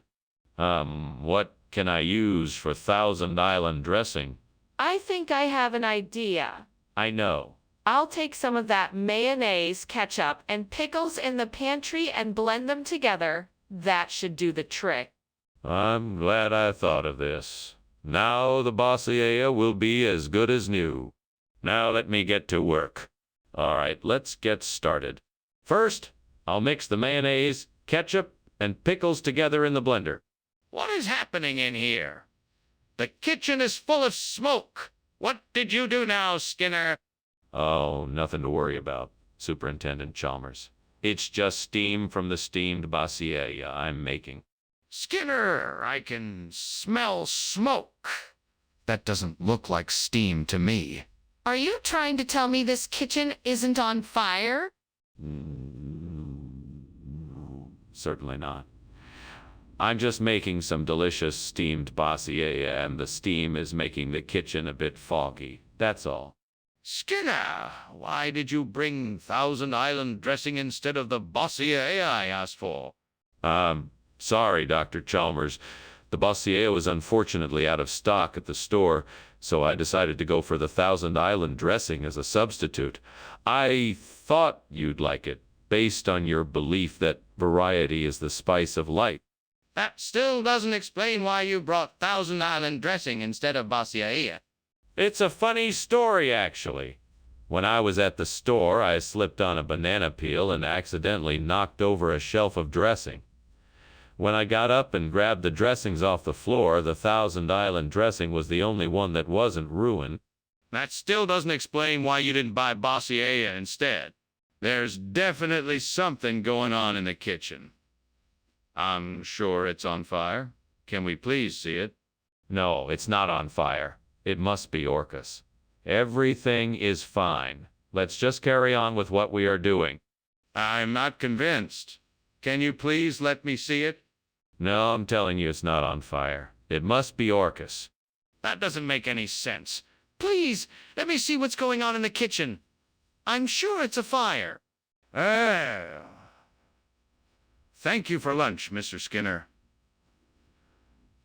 What can I use for Thousand Island dressing? I think I have an idea. I know. I'll take some of that mayonnaise, ketchup, and pickles in the pantry and blend them together. That should do the trick. I'm glad I thought of this. Now the Bossier will be as good as new. Now let me get to work. All right, let's get started. First, I'll mix the mayonnaise, ketchup, and pickles together in the blender. What is happening in here? The kitchen is full of smoke. What did you do now, Skinner? Oh, nothing to worry about, Superintendent Chalmers. It's just steam from the steamed Bossier I'm making. Skinner, I can smell smoke. That doesn't look like steam to me. Are you trying to tell me this kitchen isn't on fire? Certainly not. I'm just making some delicious steamed Bossier, and the steam is making the kitchen a bit foggy. That's all. Skinner, why did you bring Thousand Island dressing instead of the Bossier I asked for? Sorry, Dr. Chalmers. The Bossier was unfortunately out of stock at the store, so I decided to go for the Thousand Island dressing as a substitute. I thought you'd like it, based on your belief that variety is the spice of life. That still doesn't explain why you brought Thousand Island dressing instead of Bossier. It's a funny story, actually. When I was at the store, I slipped on a banana peel and accidentally knocked over a shelf of dressing. When I got up and grabbed the dressings off the floor, the Thousand Island dressing was the only one that wasn't ruined. That still doesn't explain why you didn't buy Bossier instead. There's definitely something going on in the kitchen. I'm sure it's on fire. Can we please see it? No, it's not on fire. It must be Orcus. Everything is fine. Let's just carry on with what we are doing. I'm not convinced. Can you please let me see it? No, I'm telling you it's not on fire. It must be Orcus. That doesn't make any sense. Please, let me see what's going on in the kitchen. I'm sure it's a fire. Thank you for lunch, Mr. Skinner.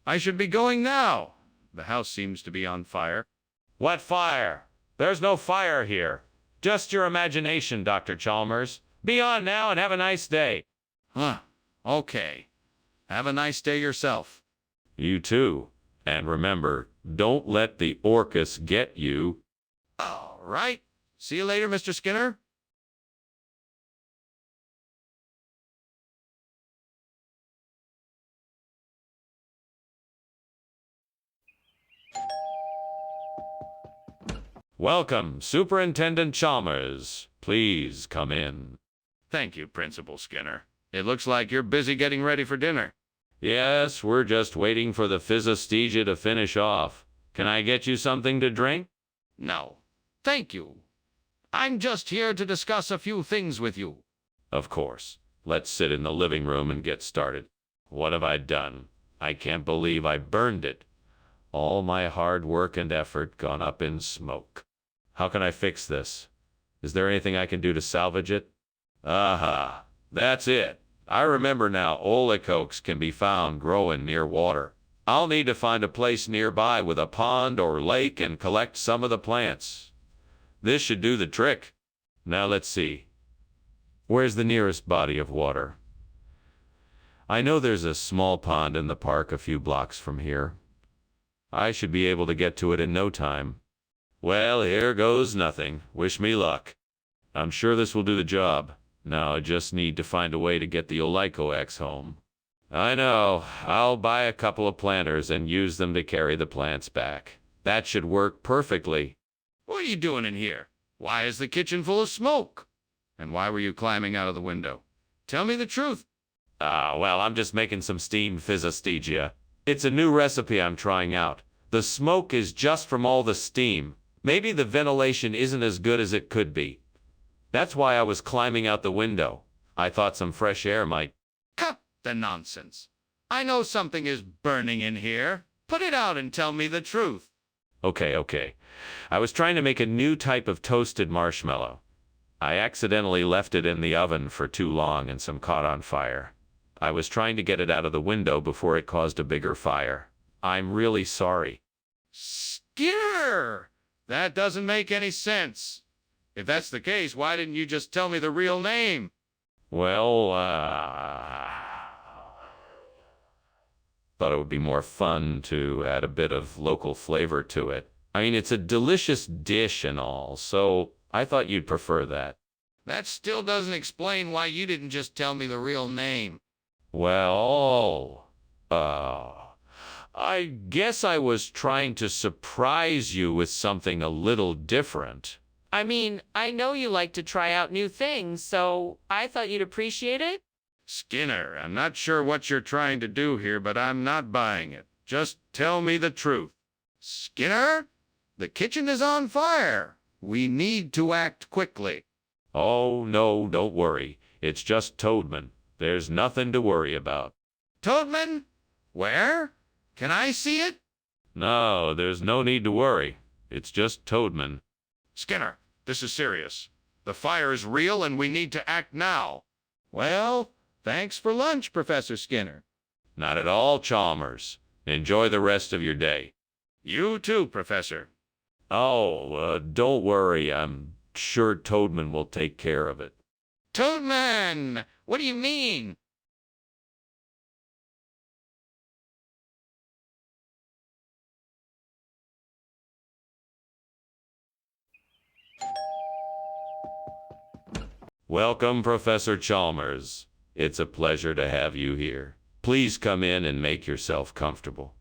I should be going now. The house seems to be on fire. What fire? There's no fire here. Just your imagination, Dr. Chalmers. Be on now and have a nice day. Huh. Okay. Have a nice day yourself. You too. And remember, don't let the Orcus get you. All right. See you later, Mr. Skinner. Welcome, Superintendent Chalmers. Please come in. Thank you, Principal Skinner. It looks like you're busy getting ready for dinner. Yes, we're just waiting for the Physistesia to finish off. Can I get you something to drink? No. Thank you. I'm just here to discuss a few things with you. Of course. Let's sit in the living room and get started. What have I done? I can't believe I burned it. All my hard work and effort gone up in smoke. How can I fix this? Is there anything I can do to salvage it? Aha, that's it. I remember now, olecokes can be found growing near water. I'll need to find a place nearby with a pond or lake and collect some of the plants. This should do the trick. Now let's see. Where's the nearest body of water? I know there's a small pond in the park a few blocks from here. I should be able to get to it in no time. Well, here goes nothing. Wish me luck. I'm sure this will do the job. Now I just need to find a way to get the Olicox home. I know. I'll buy a couple of planters and use them to carry the plants back. That should work perfectly. What are you doing in here? Why is the kitchen full of smoke? And why were you climbing out of the window? Tell me the truth. Well, I'm just making some steamed physistegia. It's a new recipe I'm trying out. The smoke is just from all the steam. Maybe the ventilation isn't as good as it could be. That's why I was climbing out the window. I thought some fresh air might... Cut the nonsense. I know something is burning in here. Put it out and tell me the truth. Okay. I was trying to make a new type of toasted marshmallow. I accidentally left it in the oven for too long and some caught on fire. I was trying to get it out of the window before it caused a bigger fire. I'm really sorry. Skinner! That doesn't make any sense. If that's the case, why didn't you just tell me the real name? Well, thought it would be more fun to add a bit of local flavor to it. I mean, it's a delicious dish and all, so I thought you'd prefer that. That still doesn't explain why you didn't just tell me the real name. Well, I guess I was trying to surprise you with something a little different. I mean, I know you like to try out new things, so I thought you'd appreciate it. Skinner, I'm not sure what you're trying to do here, but I'm not buying it. Just tell me the truth. Skinner, the kitchen is on fire. We need to act quickly. Oh, no, don't worry. It's just Toadman. There's nothing to worry about. Toadman? Where? Can I see it? No, there's no need to worry. It's just Toadman. Skinner, this is serious. The fire is real and we need to act now. Well, thanks for lunch, Professor Skinner. Not at all, Chalmers. Enjoy the rest of your day. You too, Professor. Oh, don't worry. I'm sure Toadman will take care of it. Toadman! What do you mean? Welcome, Professor Chalmers. It's a pleasure to have you here. Please come in and make yourself comfortable.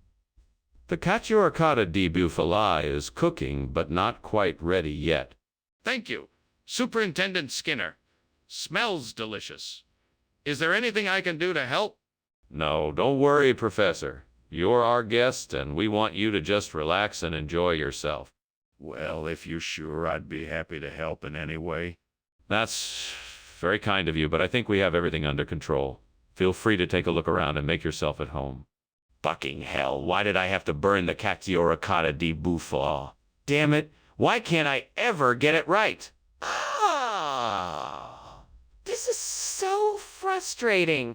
The cacio di bufala is cooking, but not quite ready yet. Thank you, Superintendent Skinner. Smells delicious. Is there anything I can do to help? No, don't worry, Professor. You're our guest, and we want you to just relax and enjoy yourself. Well, if you're sure, I'd be happy to help in any way. That's very kind of you, but I think we have everything under control. Feel free to take a look around and make yourself at home. Fucking hell, why did I have to burn the cacio di bufala? Damn it, why can't I ever get it right? This is so frustrating.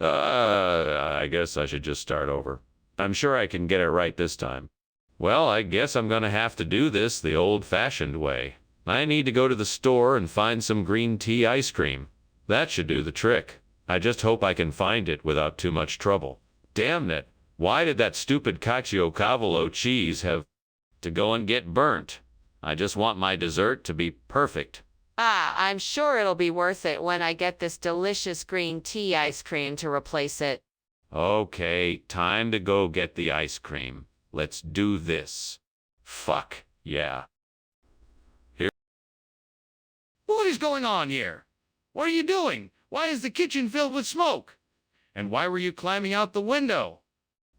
I guess I should just start over. I'm sure I can get it right this time. Well, I guess I'm gonna have to do this the old-fashioned way. I need to go to the store and find some green tea ice cream. That should do the trick. I just hope I can find it without too much trouble. Damn it. Why did that stupid cacio cheese have to go and get burnt? I just want my dessert to be perfect. I'm sure it'll be worth it when I get this delicious green tea ice cream to replace it. Okay, time to go get the ice cream. Let's do this. Fuck, yeah. What is going on here? What are you doing? Why is the kitchen filled with smoke? And why were you climbing out the window?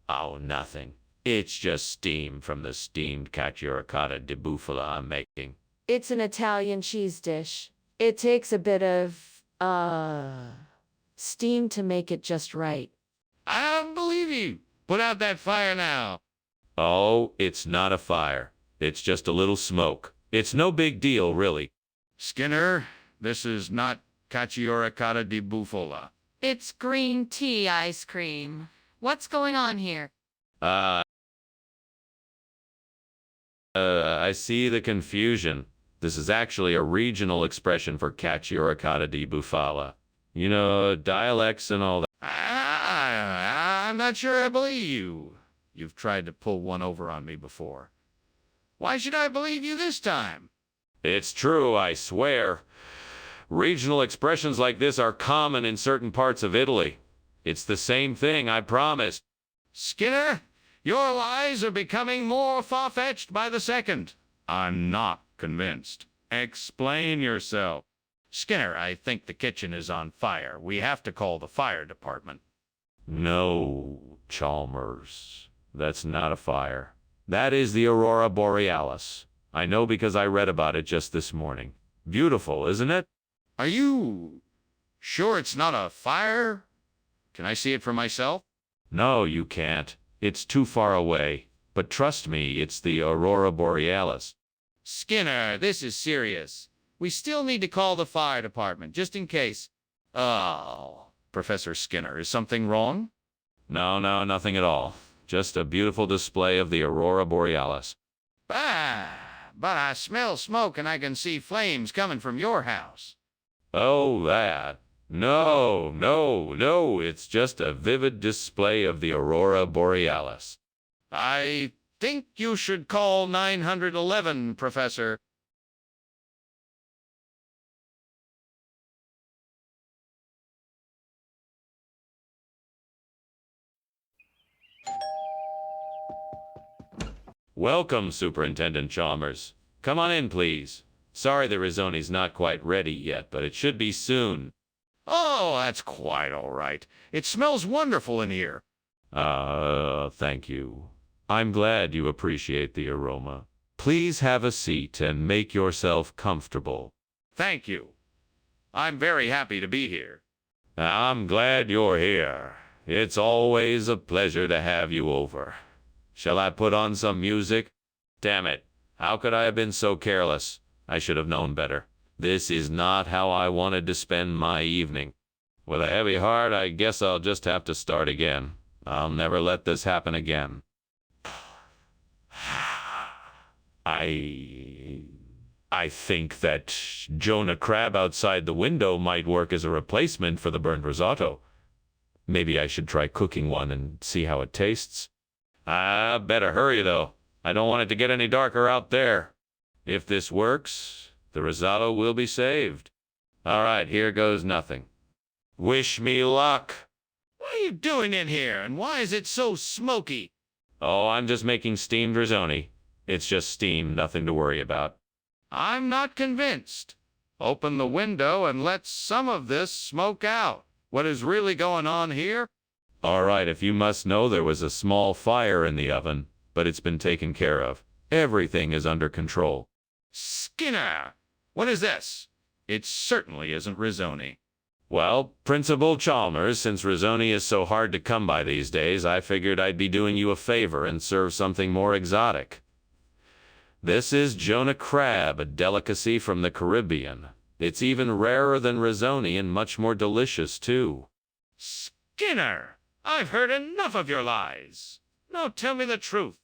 Oh, nothing. It's just steam from the steamed cacio di bufala I'm making. It's an Italian cheese dish. It takes a bit of, steam to make it just right. I don't believe you. Put out that fire now. Oh, it's not a fire. It's just a little smoke. It's no big deal, really. Skinner, this is not Caciorecata di Bufala. It's green tea ice cream. What's going on here? I see the confusion. This is actually a regional expression for Caciorecata di Bufala. You know, dialects and all that. I'm not sure I believe you. You've tried to pull one over on me before. Why should I believe you this time? It's true, I swear. Regional expressions like this are common in certain parts of Italy. It's the same thing, I promise. Skinner, your lies are becoming more far-fetched by the second. I'm not convinced. Explain yourself. Skinner, I think the kitchen is on fire. We have to call the fire department. No, Chalmers. That's not a fire. That is the aurora borealis. I know because I read about it just this morning. Beautiful, isn't it? Are you sure it's not a fire? Can I see it for myself? No, you can't. It's too far away. But trust me, it's the aurora borealis. Skinner, this is serious. We still need to call the fire department, just in case. Oh, Professor Skinner, is something wrong? No, nothing at all. Just a beautiful display of the aurora borealis. But I smell smoke and I can see flames coming from your house. Oh, that. No, it's just a vivid display of the aurora borealis. I think you should call 911, Professor. Welcome, Superintendent Chalmers. Come on in, please. Sorry the risotto's not quite ready yet, but it should be soon. Oh, that's quite all right. It smells wonderful in here. Thank you. I'm glad you appreciate the aroma. Please have a seat and make yourself comfortable. Thank you. I'm very happy to be here. I'm glad you're here. It's always a pleasure to have you over. Shall I put on some music? Damn it. How could I have been so careless? I should have known better. This is not how I wanted to spend my evening. With a heavy heart, I guess I'll just have to start again. I'll never let this happen again. I think that Jonah Crab outside the window might work as a replacement for the burned risotto. Maybe I should try cooking one and see how it tastes. I better hurry, though. I don't want it to get any darker out there. If this works, the risotto will be saved. All right, here goes nothing. Wish me luck. What are you doing in here, and why is it so smoky? Oh, I'm just making steamed risotto. It's just steam, nothing to worry about. I'm not convinced. Open the window and let some of this smoke out. What is really going on here? All right, if you must know, there was a small fire in the oven, but it's been taken care of. Everything is under control. Skinner, what is this? It certainly isn't risotto. Well, Principal Chalmers, since risotto is so hard to come by these days, I figured I'd be doing you a favor and serve something more exotic. This is Jonah Crab, a delicacy from the Caribbean. It's even rarer than risotto and much more delicious, too. Skinner, I've heard enough of your lies. Now tell me the truth.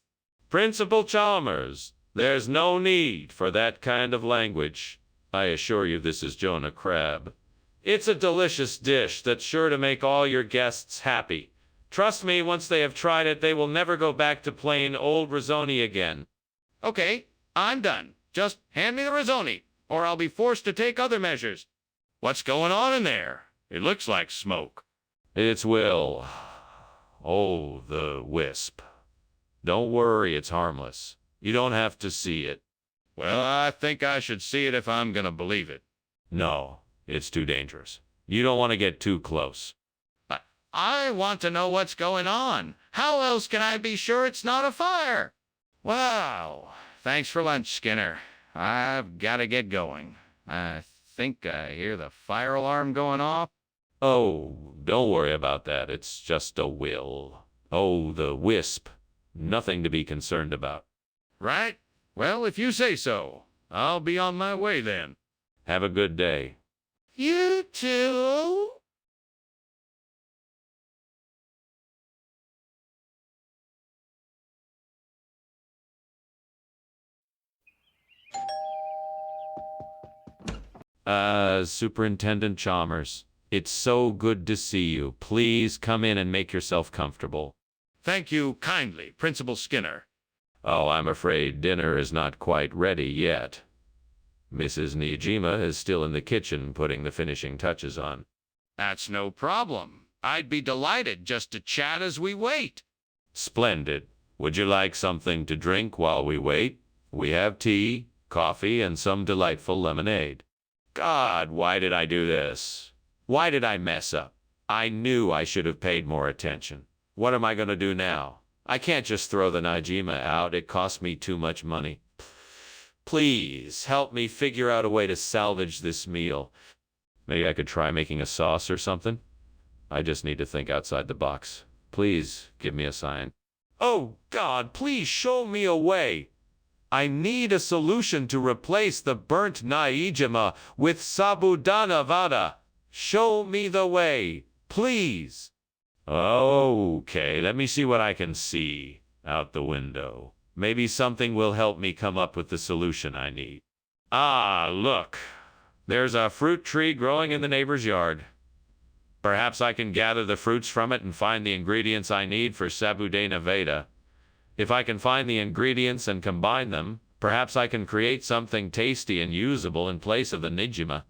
Principal Chalmers, there's no need for that kind of language. I assure you this is Jonah Crab. It's a delicious dish that's sure to make all your guests happy. Trust me, once they have tried it, they will never go back to plain old risotto again. Okay, I'm done. Just hand me the risotto, or I'll be forced to take other measures. What's going on in there? It looks like smoke. It's Will. Oh, the wisp. Don't worry, it's harmless. You don't have to see it. Well, I think I should see it if I'm gonna believe it. No, it's too dangerous. You don't want to get too close. I want to know what's going on. How else can I be sure it's not a fire? Wow. Thanks for lunch, Skinner. I've got to get going. I think I hear the fire alarm going off. Oh, don't worry about that. It's just a will. Oh, the wisp. Nothing to be concerned about. Right? Well, if you say so, I'll be on my way then. Have a good day. You too? Superintendent Chalmers, it's so good to see you. Please come in and make yourself comfortable. Thank you kindly, Principal Skinner. Oh, I'm afraid dinner is not quite ready yet. Mrs. Nijima is still in the kitchen putting the finishing touches on. That's no problem. I'd be delighted just to chat as we wait. Splendid. Would you like something to drink while we wait? We have tea, coffee, and some delightful lemonade. God, why did I do this? Why did I mess up? I knew I should have paid more attention. What am I going to do now? I can't just throw the Najima out. It cost me too much money. Please, help me figure out a way to salvage this meal. Maybe I could try making a sauce or something? I just need to think outside the box. Please, give me a sign. Oh, God, please show me a way. I need a solution to replace the burnt Naijima with Sabudana Vada. Show me the way, please. Okay, let me see what I can see out the window. Maybe something will help me come up with the solution I need. Ah, look. There's a fruit tree growing in the neighbor's yard. Perhaps I can gather the fruits from it and find the ingredients I need for Sabudana Veda. If I can find the ingredients and combine them, perhaps I can create something tasty and usable in place of the Nijima.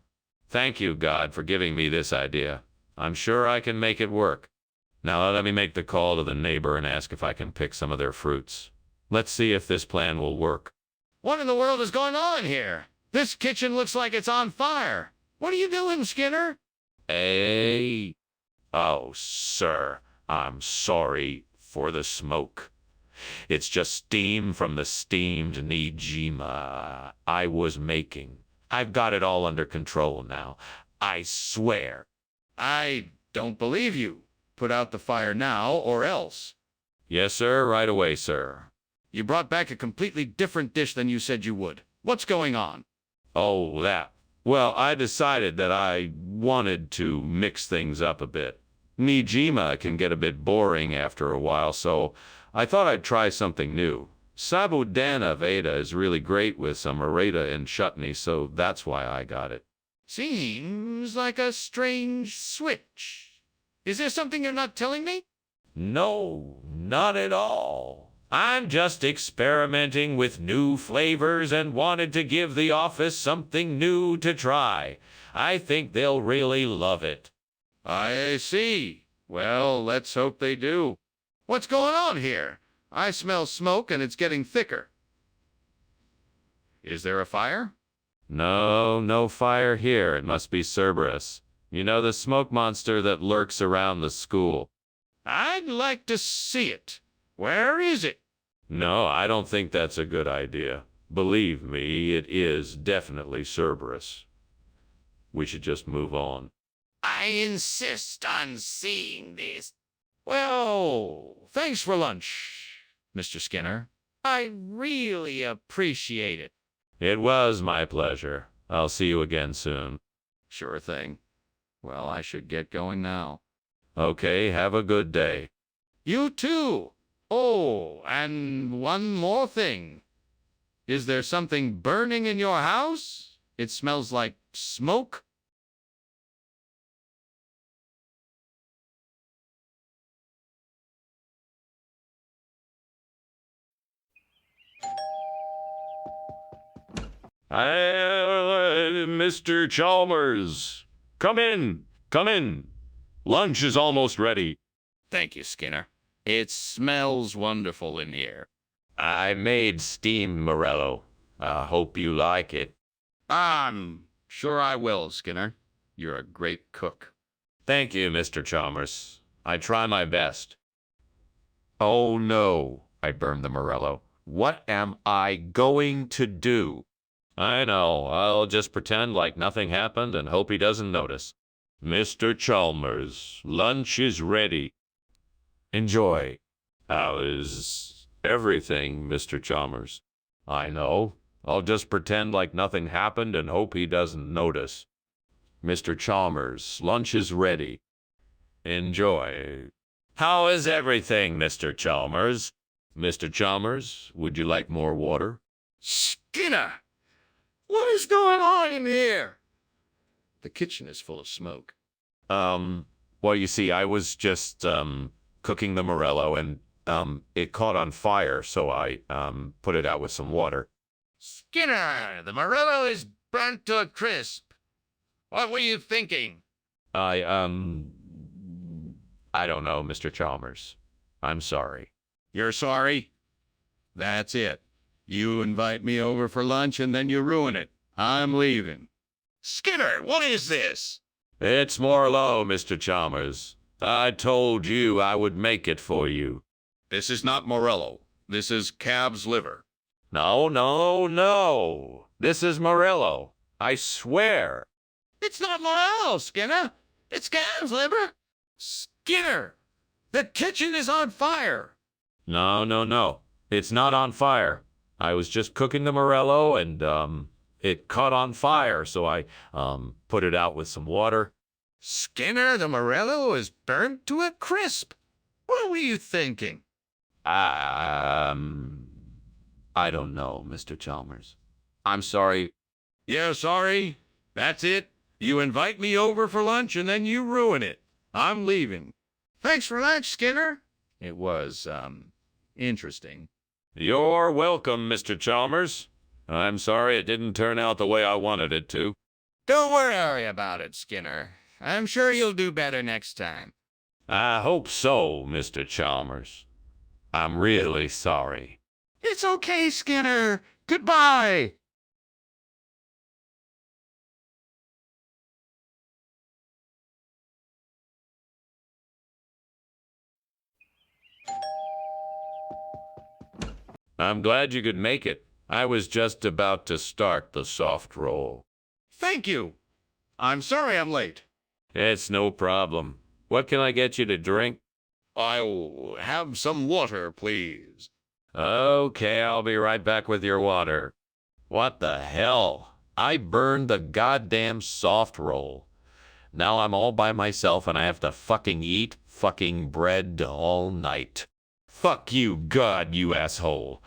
Thank you, God, for giving me this idea. I'm sure I can make it work. Now let me make the call to the neighbor and ask if I can pick some of their fruits. Let's see if this plan will work. What in the world is going on here? This kitchen looks like it's on fire. What are you doing, Skinner? Hey. Oh, sir, I'm sorry for the smoke. It's just steam from the steamed Nijima I was making. I've got it all under control now. I swear. I don't believe you. Put out the fire now or else. Yes, sir, right away, sir. You brought back a completely different dish than you said you would. What's going on? Oh, that. Well, I decided that I wanted to mix things up a bit. Nijima can get a bit boring after a while, so I thought I'd try something new. Sabudana Veda is really great with some areta and chutney, so that's why I got it. Seems like a strange switch. Is there something you're not telling me? No, not at all. I'm just experimenting with new flavors and wanted to give the office something new to try. I think they'll really love it. I see. Well, let's hope they do. What's going on here? I smell smoke and it's getting thicker. Is there a fire? No, no fire here. It must be Cerberus. You know, the smoke monster that lurks around the school. I'd like to see it. Where is it? No, I don't think that's a good idea. Believe me, it is definitely Cerberus. We should just move on. I insist on seeing this. Well, thanks for lunch, Mr. Skinner. I really appreciate it. It was my pleasure. I'll see you again soon. Sure thing. Well, I should get going now. Okay, have a good day. You too. Oh, and one more thing. Is there something burning in your house? It smells like smoke. Mr. Chalmers, come in, come in. Lunch is almost ready. Thank you, Skinner. It smells wonderful in here. I made steamed Morello. I hope you like it. I'm sure I will, Skinner. You're a great cook. Thank you, Mr. Chalmers. I try my best. Oh no, I burned the Morello. What am I going to do? I know, I'll just pretend like nothing happened and hope he doesn't notice. Mr. Chalmers, lunch is ready. Enjoy. How is everything, Mr. Chalmers? I know. I'll just pretend like nothing happened and hope he doesn't notice. Mr. Chalmers, lunch is ready. Enjoy. How is everything, Mr. Chalmers? Mr. Chalmers, would you like more water? Skinner! What is going on in here? The kitchen is full of smoke. Well, you see, I was just, cooking the morello and, it caught on fire, so I, put it out with some water. Skinner, the morello is burnt to a crisp. What were you thinking? I don't know, Mr. Chalmers. I'm sorry. You're sorry? That's it. You invite me over for lunch and then you ruin it. I'm leaving. Skinner, what is this? It's Morello, Mr. Chalmers. I told you I would make it for you. This is not morello. This is calf's liver. No, no, no. This is Morello. I swear. It's not morello, Skinner. It's calf's liver. Skinner, the kitchen is on fire. No, no, no. It's not on fire. I was just cooking the Morello and, it caught on fire, so I, put it out with some water. Skinner, the morello is burnt to a crisp. What were you thinking? I don't know, Mr. Chalmers. I'm sorry. You're sorry? That's it? You invite me over for lunch and then you ruin it. I'm leaving. Thanks for lunch, Skinner. It was, interesting. You're welcome, Mr. Chalmers. I'm sorry it didn't turn out the way I wanted it to. Don't worry about it, Skinner. I'm sure you'll do better next time. I hope so, Mr. Chalmers. I'm really sorry. It's okay, Skinner. Goodbye. I'm glad you could make it. I was just about to start the soft roll. Thank you. I'm sorry I'm late. It's no problem. What can I get you to drink? I'll have some water, please. Okay, I'll be right back with your water. What the hell? I burned the goddamn soft roll. Now I'm all by myself and I have to fucking eat fucking bread all night. Fuck you, God, you asshole.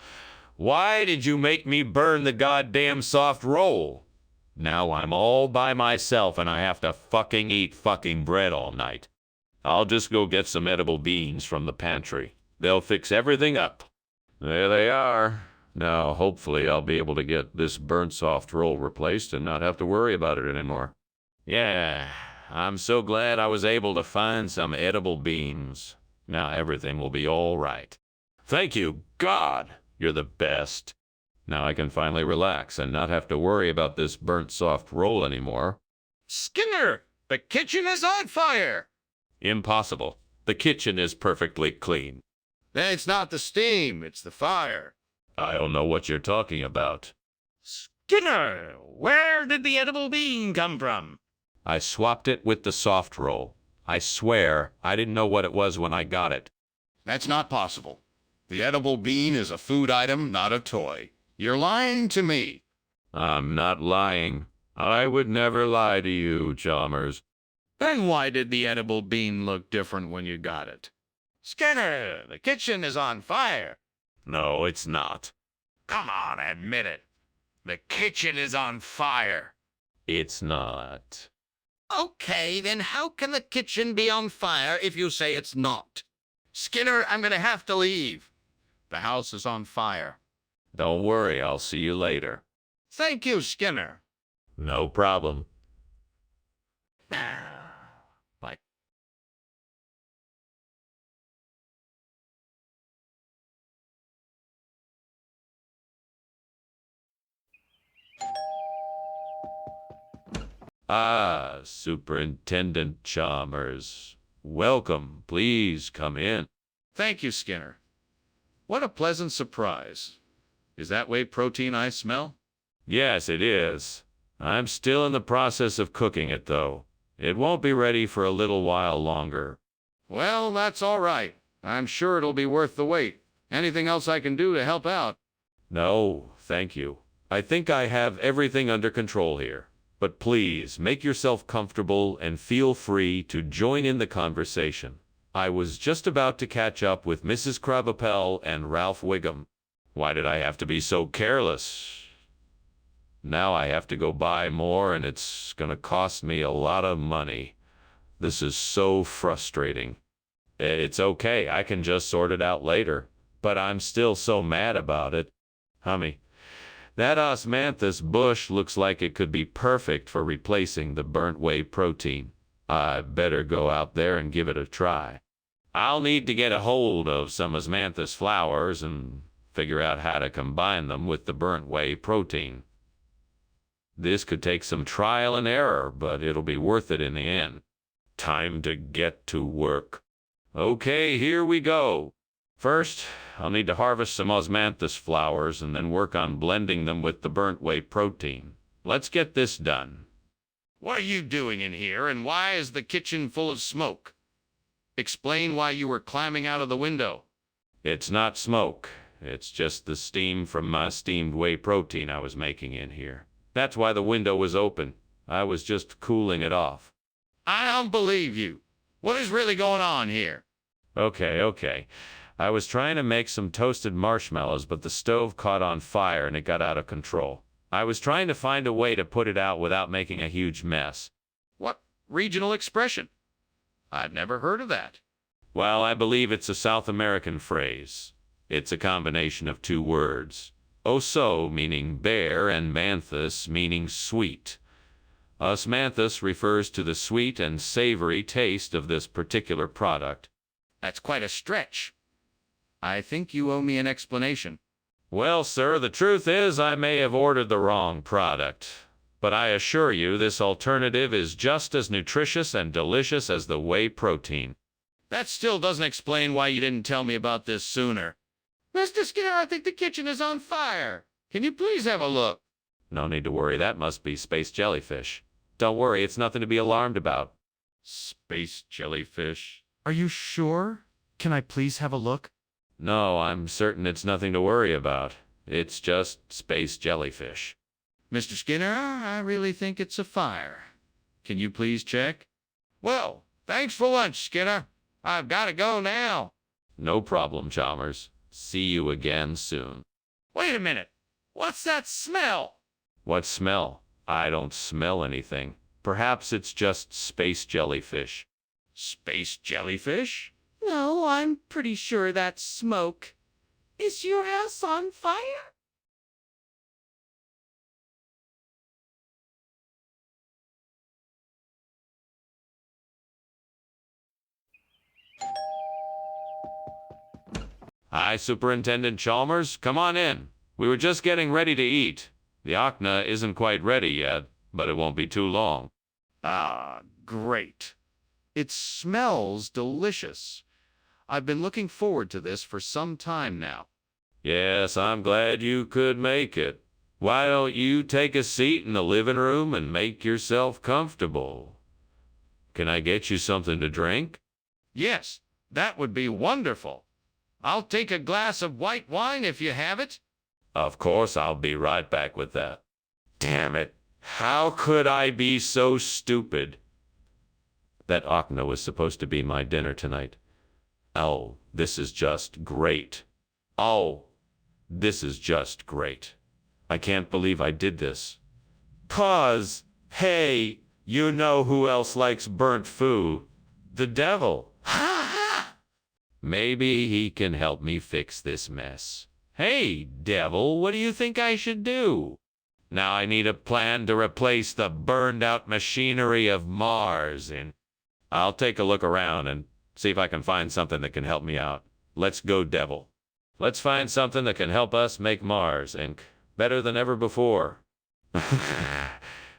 Why did you make me burn the goddamn soft roll? Now I'm all by myself and I have to fucking eat fucking bread all night. I'll just go get some edible beans from the pantry. They'll fix everything up. There they are. Now, hopefully I'll be able to get this burnt soft roll replaced and not have to worry about it anymore. Yeah, I'm so glad I was able to find some edible beans. Now everything will be all right. Thank you, God. You're the best. Now I can finally relax and not have to worry about this burnt soft roll anymore. Skinner, the kitchen is on fire. Impossible. The kitchen is perfectly clean. It's not the steam, it's the fire. I don't know what you're talking about. Skinner, where did the edible bean come from? I swapped it with the soft roll. I swear, I didn't know what it was when I got it. That's not possible. The edible bean is a food item, not a toy. You're lying to me. I'm not lying. I would never lie to you, Chalmers. Then why did the edible bean look different when you got it? Skinner, the kitchen is on fire. No, it's not. Come on, admit it. The kitchen is on fire. It's not. Okay, then how can the kitchen be on fire if you say it's not? Skinner, I'm gonna have to leave. The house is on fire. Don't worry, I'll see you later. Thank you, Skinner. No problem. Bye. Ah, Superintendent Chalmers. Welcome. Please come in. Thank you, Skinner. What a pleasant surprise. Is that whey protein I smell? Yes, it is. I'm still in the process of cooking it, though. It won't be ready for a little while longer. Well, that's all right. I'm sure it'll be worth the wait. Anything else I can do to help out? No, thank you. I think I have everything under control here. But please, make yourself comfortable and feel free to join in the conversation. I was just about to catch up with Mrs. Krabappel and Ralph Wiggum. Why did I have to be so careless? Now I have to go buy more, and it's gonna cost me a lot of money. This is so frustrating. It's okay, I can just sort it out later. But I'm still so mad about it. Hummy, that osmanthus bush looks like it could be perfect for replacing the burnt whey protein. I better go out there and give it a try. I'll need to get a hold of some osmanthus flowers and figure out how to combine them with the burnt whey protein. This could take some trial and error, but it'll be worth it in the end. Time to get to work. Okay, here we go. First, I'll need to harvest some osmanthus flowers and then work on blending them with the burnt whey protein. Let's get this done. What are you doing in here, and why is the kitchen full of smoke? Explain why you were climbing out of the window. It's not smoke. It's just the steam from my steamed whey protein I was making in here. That's why the window was open. I was just cooling it off. I don't believe you. What is really going on here? Okay. I was trying to make some toasted marshmallows, but the stove caught on fire and it got out of control. I was trying to find a way to put it out without making a huge mess. What regional expression? I've never heard of that. Well, I believe it's a South American phrase. It's a combination of two words. Oso meaning bear and manthus meaning sweet. Osmanthus refers to the sweet and savory taste of this particular product. That's quite a stretch. I think you owe me an explanation. Well, sir, the truth is I may have ordered the wrong product. But I assure you this alternative is just as nutritious and delicious as the whey protein. That still doesn't explain why you didn't tell me about this sooner. Mr. Skinner, I think the kitchen is on fire. Can you please have a look? No need to worry, that must be space jellyfish. Don't worry, it's nothing to be alarmed about. Space jellyfish? Are you sure? Can I please have a look? No, I'm certain it's nothing to worry about. It's just space jellyfish. Mr. Skinner, I really think it's a fire. Can you please check? Well, thanks for lunch, Skinner. I've got to go now. No problem, Chalmers. See you again soon. Wait a minute. What's that smell? What smell? I don't smell anything. Perhaps it's just space jellyfish. Space jellyfish? No, I'm pretty sure that's smoke. Is your house on fire? Hi, Superintendent Chalmers. Come on in. We were just getting ready to eat. The Akna isn't quite ready yet, but it won't be too long. Ah, great. It smells delicious. I've been looking forward to this for some time now. Yes, I'm glad you could make it. Why don't you take a seat in the living room and make yourself comfortable? Can I get you something to drink? Yes, that would be wonderful. I'll take a glass of white wine if you have it. Of course, I'll be right back with that. Damn it. How could I be so stupid? That Akna was supposed to be my dinner tonight. Oh, this is just great. Oh, this is just great. I can't believe I did this. Pause. Hey, you know who else likes burnt food? The devil. Ha ha! Maybe he can help me fix this mess. Hey, devil, what do you think I should do? Now I need a plan to replace the burned-out machinery of Mars, and I'll take a look around and see if I can find something that can help me out. Let's go, devil. Let's find something that can help us make Mars, Inc. better than ever before.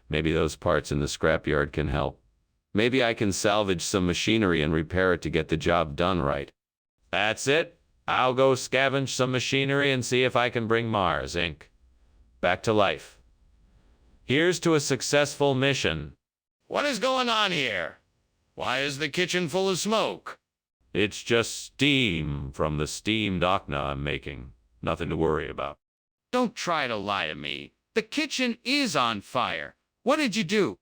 Maybe those parts in the scrapyard can help. Maybe I can salvage some machinery and repair it to get the job done right. That's it. I'll go scavenge some machinery and see if I can bring Mars, Inc. back to life. Here's to a successful mission. What is going on here? Why is the kitchen full of smoke? It's just steam from the steamed okna I'm making. Nothing to worry about. Don't try to lie to me. The kitchen is on fire. What did you do?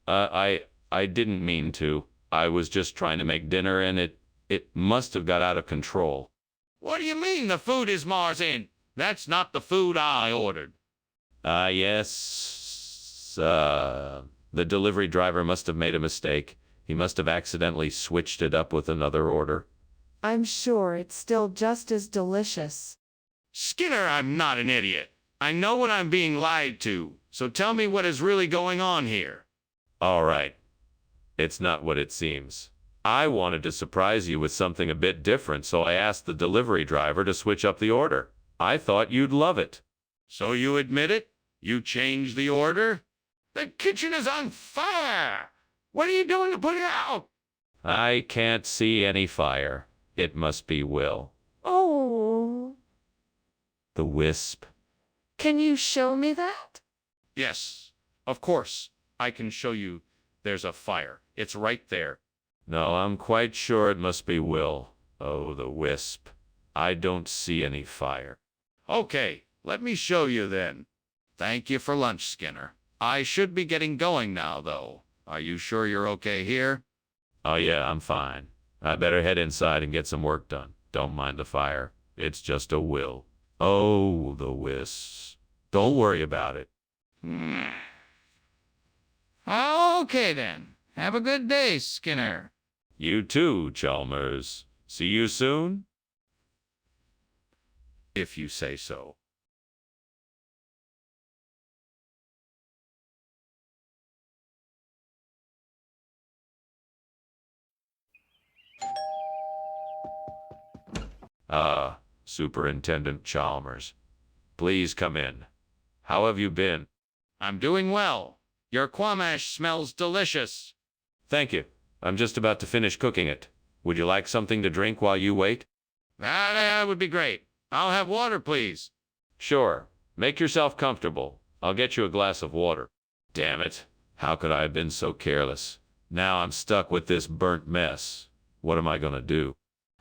I didn't mean to. I was just trying to make dinner and it must have got out of control. What do you mean the food is Mars in? That's not the food I ordered. Yes. The delivery driver must have made a mistake. He must have accidentally switched it up with another order. I'm sure it's still just as delicious. Skinner, I'm not an idiot. I know when I'm being lied to, so tell me what is really going on here. All right. It's not what it seems. I wanted to surprise you with something a bit different, so I asked the delivery driver to switch up the order. I thought you'd love it. So you admit it? You changed the order? The kitchen is on fire! What are you doing to put it out? I can't see any fire. It must be Will. Oh, The wisp. can you show me that? Yes, of course. I can show you. There's a fire. It's right there. No, I'm quite sure it must be Will. Oh, the wisp. I don't see any fire. Okay, let me show you then. Thank you for lunch, Skinner. I should be getting going now, though. Are you sure you're okay here? Oh yeah, I'm fine. I better head inside and get some work done. Don't mind the fire. It's just a Will. Oh, the wisp. Don't worry about it. Okay then. Have a good day, Skinner. You too, Chalmers. See you soon? If you say so. Superintendent Chalmers. Please come in. How have you been? I'm doing well. Your quamash smells delicious. Thank you. I'm just about to finish cooking it. Would you like something to drink while you wait? That would be great. I'll have water, please. Sure. Make yourself comfortable. I'll get you a glass of water. Damn it. How could I have been so careless? Now I'm stuck with this burnt mess. What am I gonna do?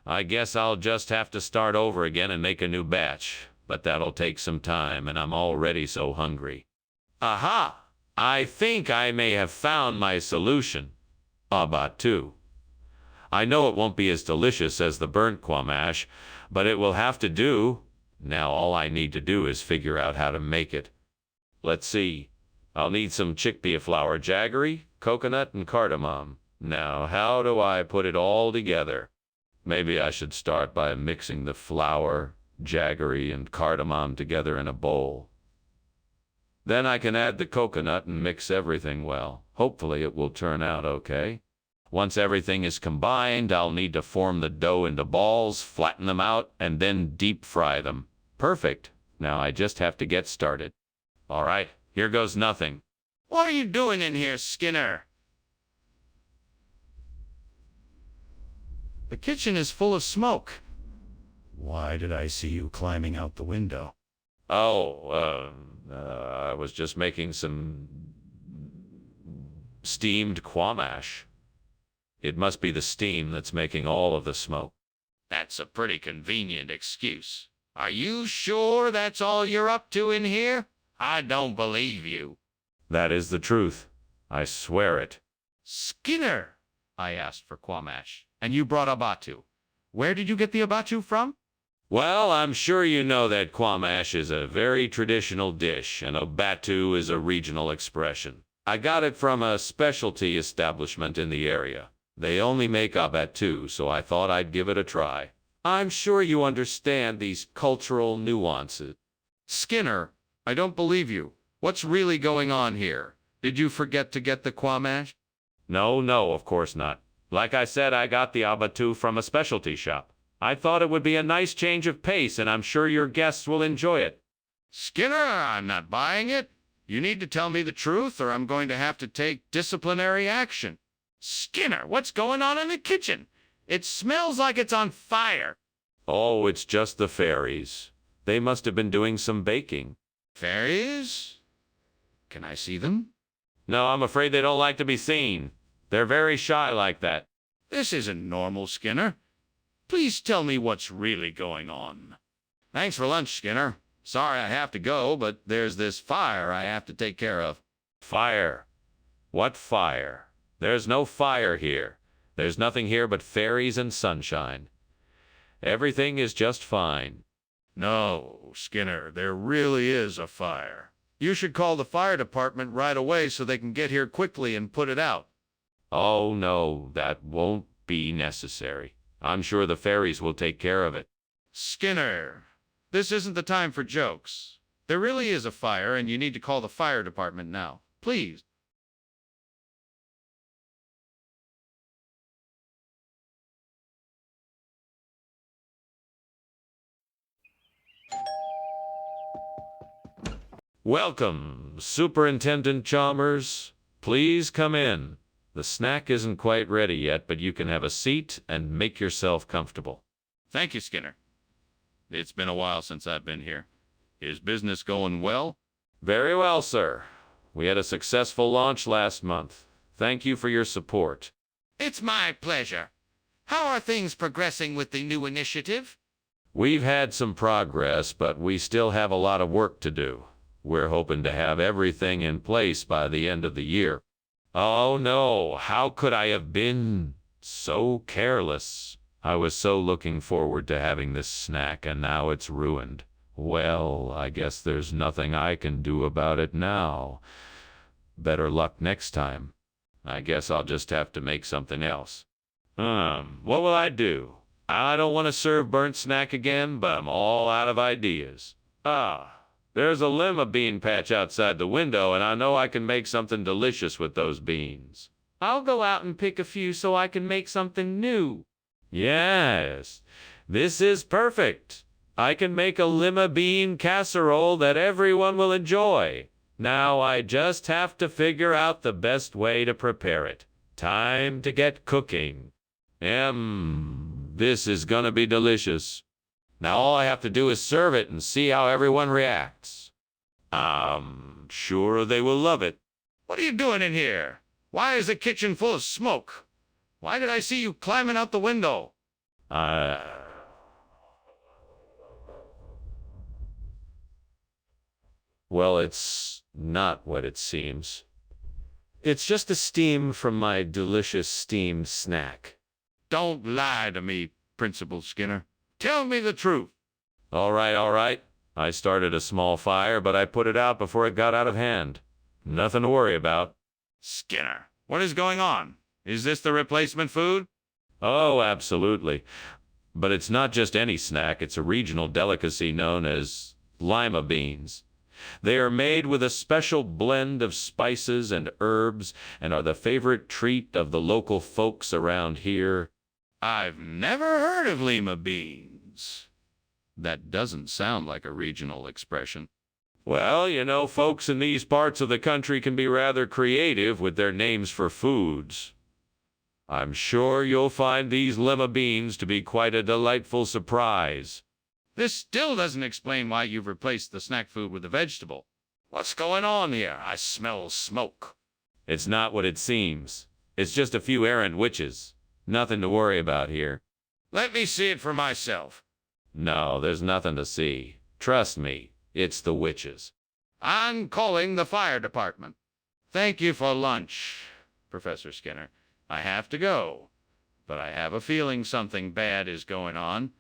I guess I'll just have to start over again and make a new batch. But that'll take some time, and I'm already so hungry. Aha! I think I may have found my solution. Abatu. I know it won't be as delicious as the burnt quamash, but it will have to do. Now all I need to do is figure out how to make it. Let's see. I'll need some chickpea flour, jaggery, coconut, and cardamom. Now, how do I put it all together? Maybe I should start by mixing the flour, jaggery, and cardamom together in a bowl. Then I can add the coconut and mix everything well. Hopefully it will turn out okay. Once everything is combined, I'll need to form the dough into balls, flatten them out, and then deep fry them. Perfect. Now I just have to get started. All right, here goes nothing. What are you doing in here, Skinner? The kitchen is full of smoke. Why did I see you climbing out the window? Oh, I was just making some steamed quamash. It must be the steam that's making all of the smoke. That's a pretty convenient excuse. Are you sure that's all you're up to in here? I don't believe you. That is the truth. I swear it. Skinner, I asked for quamash, and you brought abatu. Where did you get the abatu from? Well, I'm sure you know that quamash is a very traditional dish, and abatu is a regional expression. I got it from a specialty establishment in the area. They only make abatu, so I thought I'd give it a try. I'm sure you understand these cultural nuances. Skinner, I don't believe you. What's really going on here? Did you forget to get the quamash? No, of course not. Like I said, I got the abatu from a specialty shop. I thought it would be a nice change of pace, and I'm sure your guests will enjoy it. Skinner, I'm not buying it. You need to tell me the truth, or I'm going to have to take disciplinary action. Skinner, what's going on in the kitchen? It smells like it's on fire. Oh, it's just the fairies. They must have been doing some baking. Fairies? Can I see them? No, I'm afraid they don't like to be seen. They're very shy like that. This isn't normal, Skinner. Please tell me what's really going on. Thanks for lunch, Skinner. Sorry I have to go, but there's this fire I have to take care of. Fire? What fire? There's no fire here. There's nothing here but fairies and sunshine. Everything is just fine. No, Skinner, there really is a fire. You should call the fire department right away so they can get here quickly and put it out. Oh, no, that won't be necessary. I'm sure the fairies will take care of it. Skinner, this isn't the time for jokes. There really is a fire, and you need to call the fire department now. Please. Welcome, Superintendent Chalmers. Please come in. The snack isn't quite ready yet, but you can have a seat and make yourself comfortable. Thank you, Skinner. It's been a while since I've been here. Is business going well? Very well, sir. We had a successful launch last month. Thank you for your support. It's my pleasure. How are things progressing with the new initiative? We've had some progress, but we still have a lot of work to do. We're hoping to have everything in place by the end of the year. Oh no, how could I have been so careless? I was so looking forward to having this snack, and now it's ruined. Well, I guess there's nothing I can do about it now. Better luck next time. I guess I'll just have to make something else. What will I do? I don't want to serve burnt snack again, but I'm all out of ideas. There's a lima bean patch outside the window, and I know I can make something delicious with those beans. I'll go out and pick a few so I can make something new. Yes, this is perfect. I can make a lima bean casserole that everyone will enjoy. Now I just have to figure out the best way to prepare it. Time to get cooking. This is gonna be delicious. Now all I have to do is serve it and see how everyone reacts. I'm sure they will love it. What are you doing in here? Why is the kitchen full of smoke? Why did I see you climbing out the window? Well, it's not what it seems. It's just the steam from my delicious steamed snack. Don't lie to me, Principal Skinner. Tell me the truth. All right. I started a small fire, but I put it out before it got out of hand. Nothing to worry about. Skinner, what is going on? Is this the replacement food? Oh, absolutely. But it's not just any snack. It's a regional delicacy known as lima beans. They are made with a special blend of spices and herbs and are the favorite treat of the local folks around here. I've never heard of lima beans. That doesn't sound like a regional expression. Well, you know, folks in these parts of the country can be rather creative with their names for foods. I'm sure you'll find these lima beans to be quite a delightful surprise. This still doesn't explain why you've replaced the snack food with a vegetable. What's going on here? I smell smoke. It's not what it seems. It's just a few errant witches. Nothing to worry about here. Let me see it for myself. No, there's nothing to see. Trust me, it's the witches. I'm calling the fire department. Thank you for lunch, Professor Skinner. I have to go, but I have a feeling something bad is going on.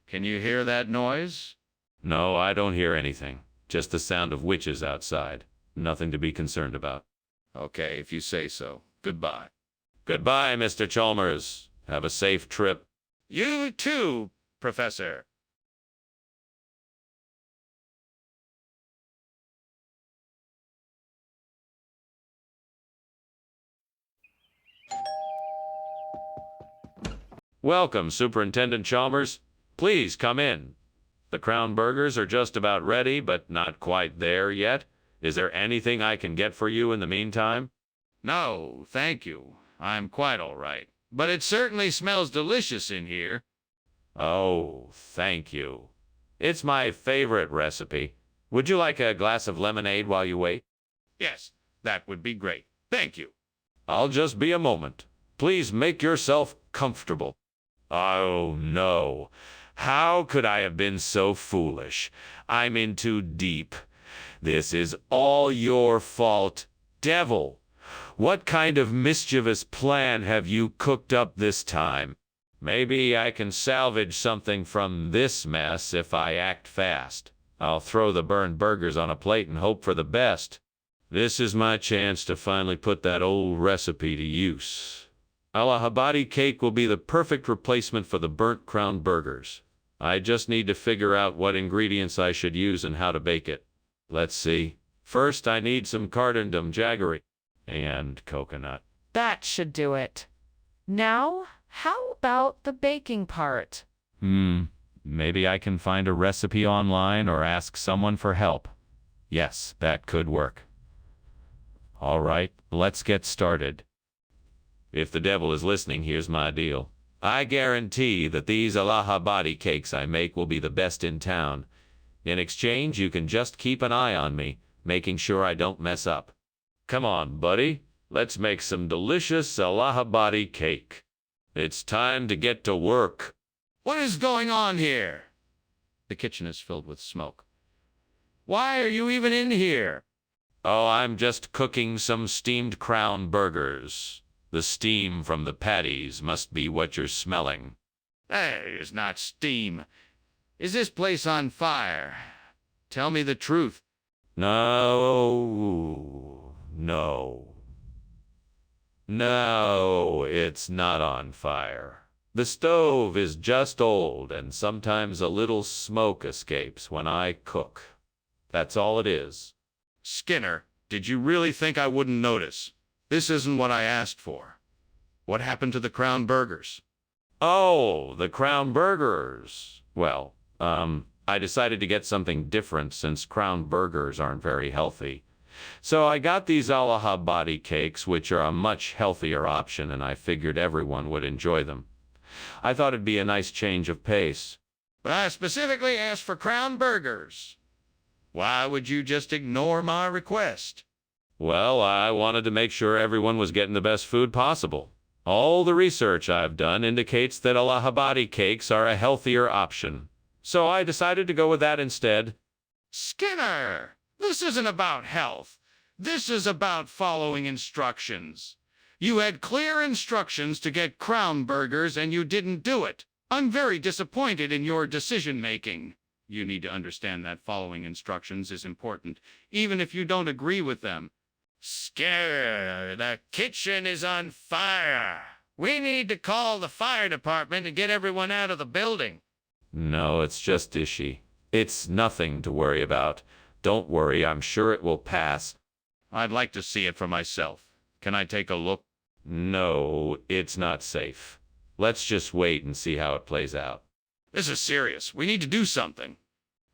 Can you hear that noise? No, I don't hear anything. Just the sound of witches outside. Nothing to be concerned about. Okay, if you say so. Goodbye. Goodbye, Mr. Chalmers. Have a safe trip. You too, Professor. Welcome, Superintendent Chalmers. Please come in. The Crown Burgers are just about ready, but not quite there yet. Is there anything I can get for you in the meantime? No, thank you. I'm quite all right. But it certainly smells delicious in here. Oh, thank you. It's my favorite recipe. Would you like a glass of lemonade while you wait? Yes, that would be great. Thank you. I'll just be a moment. Please make yourself comfortable. Oh, no. How could I have been so foolish? I'm in too deep. This is all your fault, devil. What kind of mischievous plan have you cooked up this time? Maybe I can salvage something from this mess if I act fast. I'll throw the burned burgers on a plate and hope for the best. This is my chance to finally put that old recipe to use. Allahabadi cake will be the perfect replacement for the burnt crown burgers. I just need to figure out what ingredients I should use and how to bake it. Let's see. First, I need some cardamom jaggery and coconut. That should do it. Now, how about the baking part? Maybe I can find a recipe online or ask someone for help. Yes, that could work. All right, let's get started. If the devil is listening, here's my deal. I guarantee that these Allahabadi cakes I make will be the best in town. In exchange, you can just keep an eye on me, making sure I don't mess up. Come on, buddy. Let's make some delicious Allahabadi cake. It's time to get to work. What is going on here? The kitchen is filled with smoke. Why are you even in here? Oh, I'm just cooking some steamed crown burgers. The steam from the patties must be what you're smelling. That is not steam. Is this place on fire? Tell me the truth. No, it's not on fire. The stove is just old and sometimes a little smoke escapes when I cook. That's all it is. Skinner, did you really think I wouldn't notice? This isn't what I asked for. What happened to the crown burgers? Oh, the crown burgers. Well, I decided to get something different since crown burgers aren't very healthy. So I got these Allahabadi cakes, which are a much healthier option, and I figured everyone would enjoy them. I thought it'd be a nice change of pace. But I specifically asked for crown burgers. Why would you just ignore my request? Well, I wanted to make sure everyone was getting the best food possible. All the research I've done indicates that Allahabadi cakes are a healthier option. So I decided to go with that instead. Skinner, this isn't about health. This is about following instructions. You had clear instructions to get crown burgers and you didn't do it. I'm very disappointed in your decision-making. You need to understand that following instructions is important, even if you don't agree with them. Skinner, the kitchen is on fire. We need to call the fire department and get everyone out of the building. No, it's just ishy. It's nothing to worry about. Don't worry, I'm sure it will pass. I'd like to see it for myself. Can I take a look? No, it's not safe. Let's just wait and see how it plays out. This is serious. We need to do something.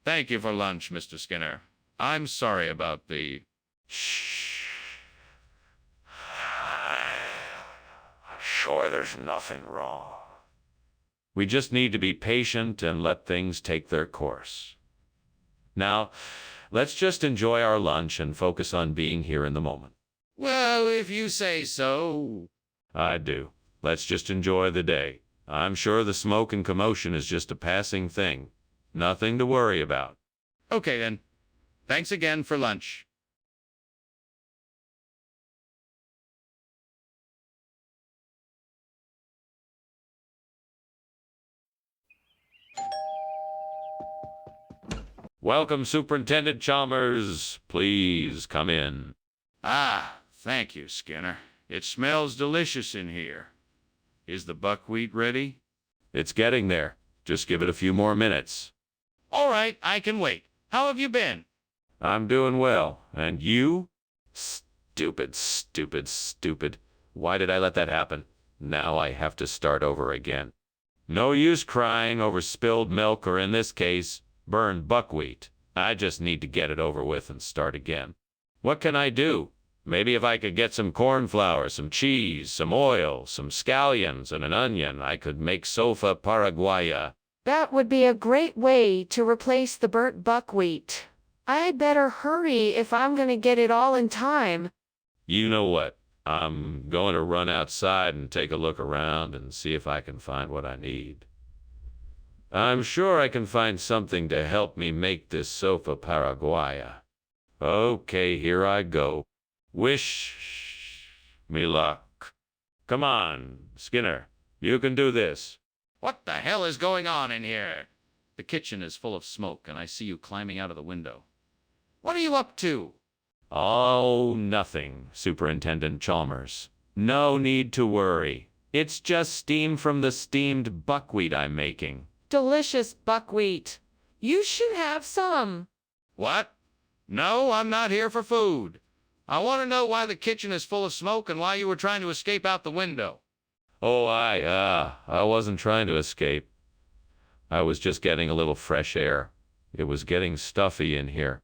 Thank you for lunch, Mr. Skinner. I'm sorry about the... Shh. Sure, there's nothing wrong. We just need to be patient and let things take their course. Now, let's just enjoy our lunch and focus on being here in the moment. Well, if you say so. I do. Let's just enjoy the day. I'm sure the smoke and commotion is just a passing thing. Nothing to worry about. Okay, then. Thanks again for lunch. Welcome, Superintendent Chalmers. Please come in. Ah, thank you, Skinner. It smells delicious in here. Is the buckwheat ready? It's getting there. Just give it a few more minutes. All right, I can wait. How have you been? I'm doing well. And you? Stupid. Why did I let that happen? Now I have to start over again. No use crying over spilled milk or, in this case, burned buckwheat. I just need to get it over with and start again. What can I do? Maybe if I could get some corn flour, some cheese, some oil, some scallions, and an onion, I could make sofa paraguaya. That would be a great way to replace the burnt buckwheat. I'd better hurry if I'm gonna get it all in time. You know what? I'm going to run outside and take a look around and see if I can find what I need. I'm sure I can find something to help me make this sofa paraguaya. Okay, here I go. Wish me luck. Come on, Skinner. You can do this. What the hell is going on in here? The kitchen is full of smoke, and I see you climbing out of the window. What are you up to? Oh, nothing, Superintendent Chalmers. No need to worry. It's just steam from the steamed buckwheat I'm making. Delicious buckwheat. You should have some. What? No, I'm not here for food. I want to know why the kitchen is full of smoke and why you were trying to escape out the window. Oh, I wasn't trying to escape. I was just getting a little fresh air. It was getting stuffy in here.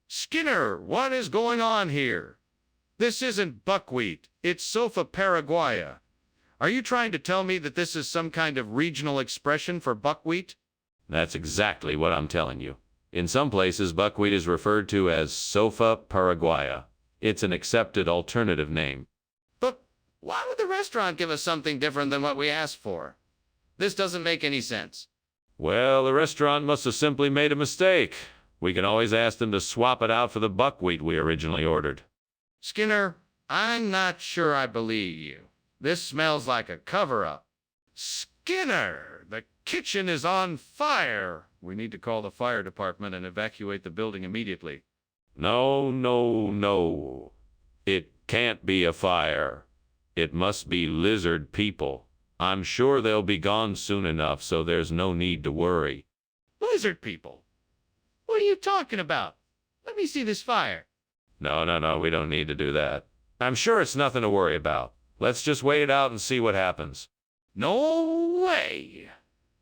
Skinner, what is going on here? This isn't buckwheat. It's sofa paraguaya. Are you trying to tell me that this is some kind of regional expression for buckwheat? That's exactly what I'm telling you. In some places, buckwheat is referred to as sofa paraguaya. It's an accepted alternative name. But why would the restaurant give us something different than what we asked for? This doesn't make any sense. Well, the restaurant must have simply made a mistake. We can always ask them to swap it out for the buckwheat we originally ordered. Skinner, I'm not sure I believe you. This smells like a cover-up. Skinner, the kitchen is on fire. We need to call the fire department and evacuate the building immediately. No. It can't be a fire. It must be lizard people. I'm sure they'll be gone soon enough, so there's no need to worry. Lizard people? What are you talking about? Let me see this fire. No, we don't need to do that. I'm sure it's nothing to worry about. Let's just wait it out and see what happens. No way.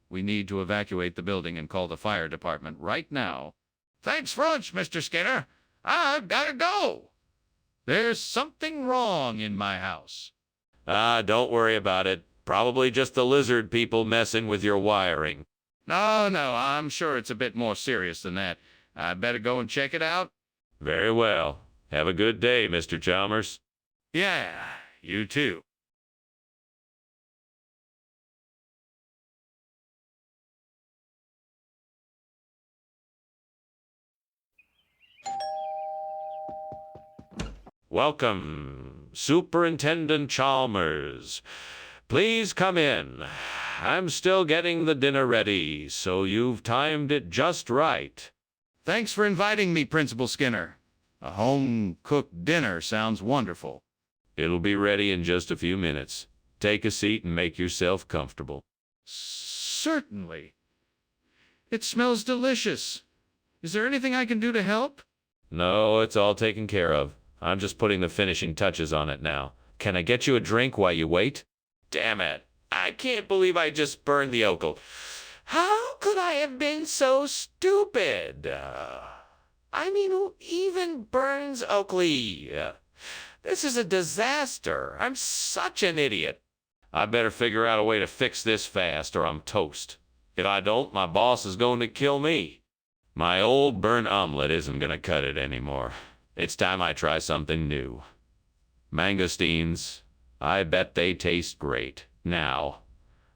We need to evacuate the building and call the fire department right now. Thanks for lunch, Mr. Skinner. I've gotta go. There's something wrong in my house. Don't worry about it. Probably just the lizard people messing with your wiring. No, I'm sure it's a bit more serious than that. I better go and check it out. Very well. Have a good day, Mr. Chalmers. Yeah, you too. Welcome, Superintendent Chalmers. Please come in. I'm still getting the dinner ready, so you've timed it just right. Thanks for inviting me, Principal Skinner. A home-cooked dinner sounds wonderful. It'll be ready in just a few minutes. Take a seat and make yourself comfortable. Certainly. It smells delicious. Is there anything I can do to help? No, it's all taken care of. I'm just putting the finishing touches on it now. Can I get you a drink while you wait? Damn it. I can't believe I just burned the Oakle. How could I have been so stupid? I mean, who even burns Oakley? This is a disaster. I'm such an idiot. I better figure out a way to fix this fast or I'm toast. If I don't, my boss is going to kill me. My old burnt omelet isn't going to cut it anymore. It's time I try something new. Mangosteens. I bet they taste great. Now,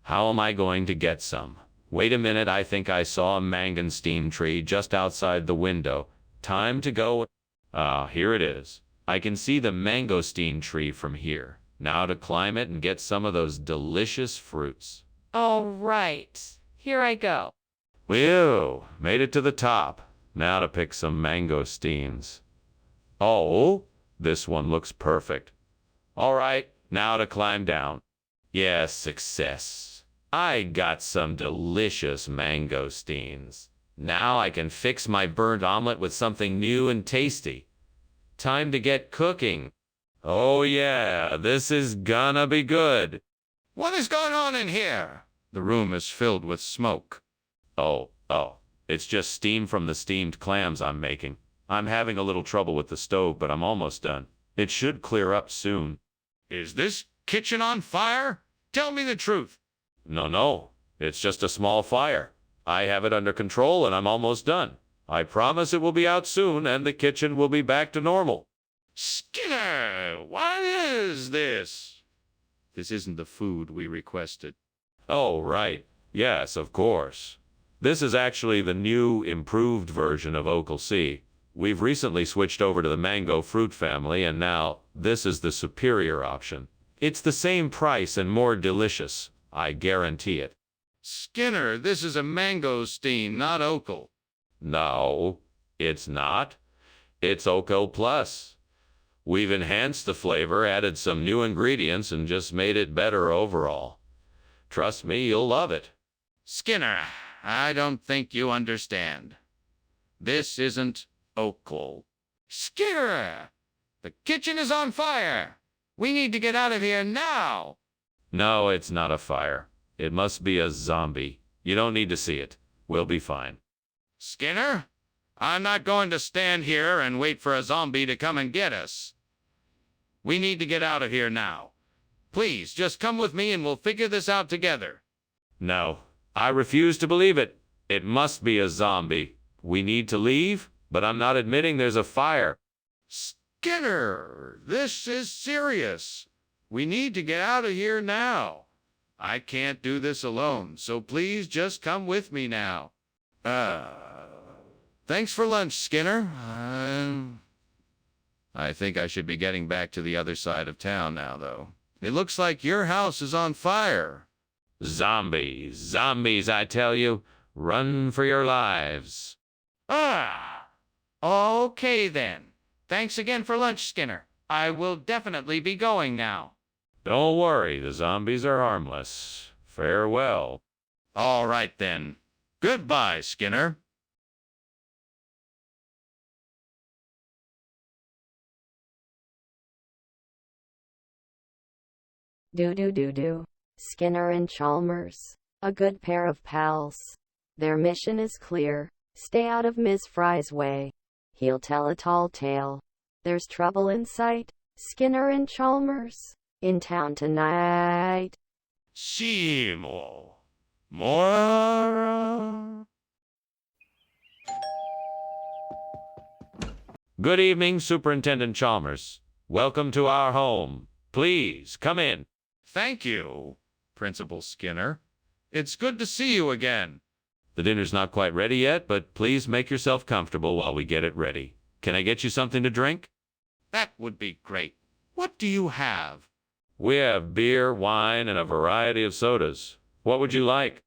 how am I going to get some? Wait a minute, I think I saw a mangosteen tree just outside the window. Time to go. Here it is. I can see the mangosteen tree from here. Now to climb it and get some of those delicious fruits. All right. Here I go. Whew, made it to the top. Now to pick some mangosteens. Oh, this one looks perfect. All right, now to climb down. Yes, success. I got some delicious mangosteens. Now I can fix my burnt omelet with something new and tasty. Time to get cooking. Oh yeah, this is gonna be good. What is going on in here? The room is filled with smoke. Oh, it's just steam from the steamed clams I'm making. I'm having a little trouble with the stove, but I'm almost done. It should clear up soon. Is this kitchen on fire? Tell me the truth. No, it's just a small fire. I have it under control and I'm almost done. I promise it will be out soon and the kitchen will be back to normal. Skinner, what is this? This isn't the food we requested. Oh, right. Yes, of course. This is actually the new, improved version of Ocal C. We've recently switched over to the mango fruit family, and now this is the superior option. It's the same price and more delicious. I guarantee it. Skinner, this is a mangosteen, not Ocal. No, it's not. It's Oco Plus. We've enhanced the flavor, added some new ingredients, and just made it better overall. Trust me, you'll love it. Skinner, I don't think you understand. This isn't Ocal. Skinner, the kitchen is on fire. We need to get out of here now. No, it's not a fire. It must be a zombie. You don't need to see it. We'll be fine. Skinner, I'm not going to stand here and wait for a zombie to come and get us. We need to get out of here now. Please, just come with me and we'll figure this out together. No, I refuse to believe it. It must be a zombie. We need to leave, but I'm not admitting there's a fire. Skinner, this is serious. We need to get out of here now. I can't do this alone, so please just come with me now. Thanks for lunch, Skinner. I think I should be getting back to the other side of town now, though. It looks like your house is on fire. Zombies, zombies, I tell you. Run for your lives. Okay then. Thanks again for lunch, Skinner. I will definitely be going now. Don't worry, the zombies are harmless. Farewell. All right, then. Goodbye, Skinner. Do. Skinner and Chalmers. A good pair of pals. Their mission is clear. Stay out of Ms. Fry's way. He'll tell a tall tale. There's trouble in sight. Skinner and Chalmers. In town tonight. Seymour. More. Good evening, Superintendent Chalmers. Welcome to our home. Please, come in. Thank you, Principal Skinner. It's good to see you again. The dinner's not quite ready yet, but please make yourself comfortable while we get it ready. Can I get you something to drink? That would be great. What do you have? We have beer, wine, and a variety of sodas. What would you like?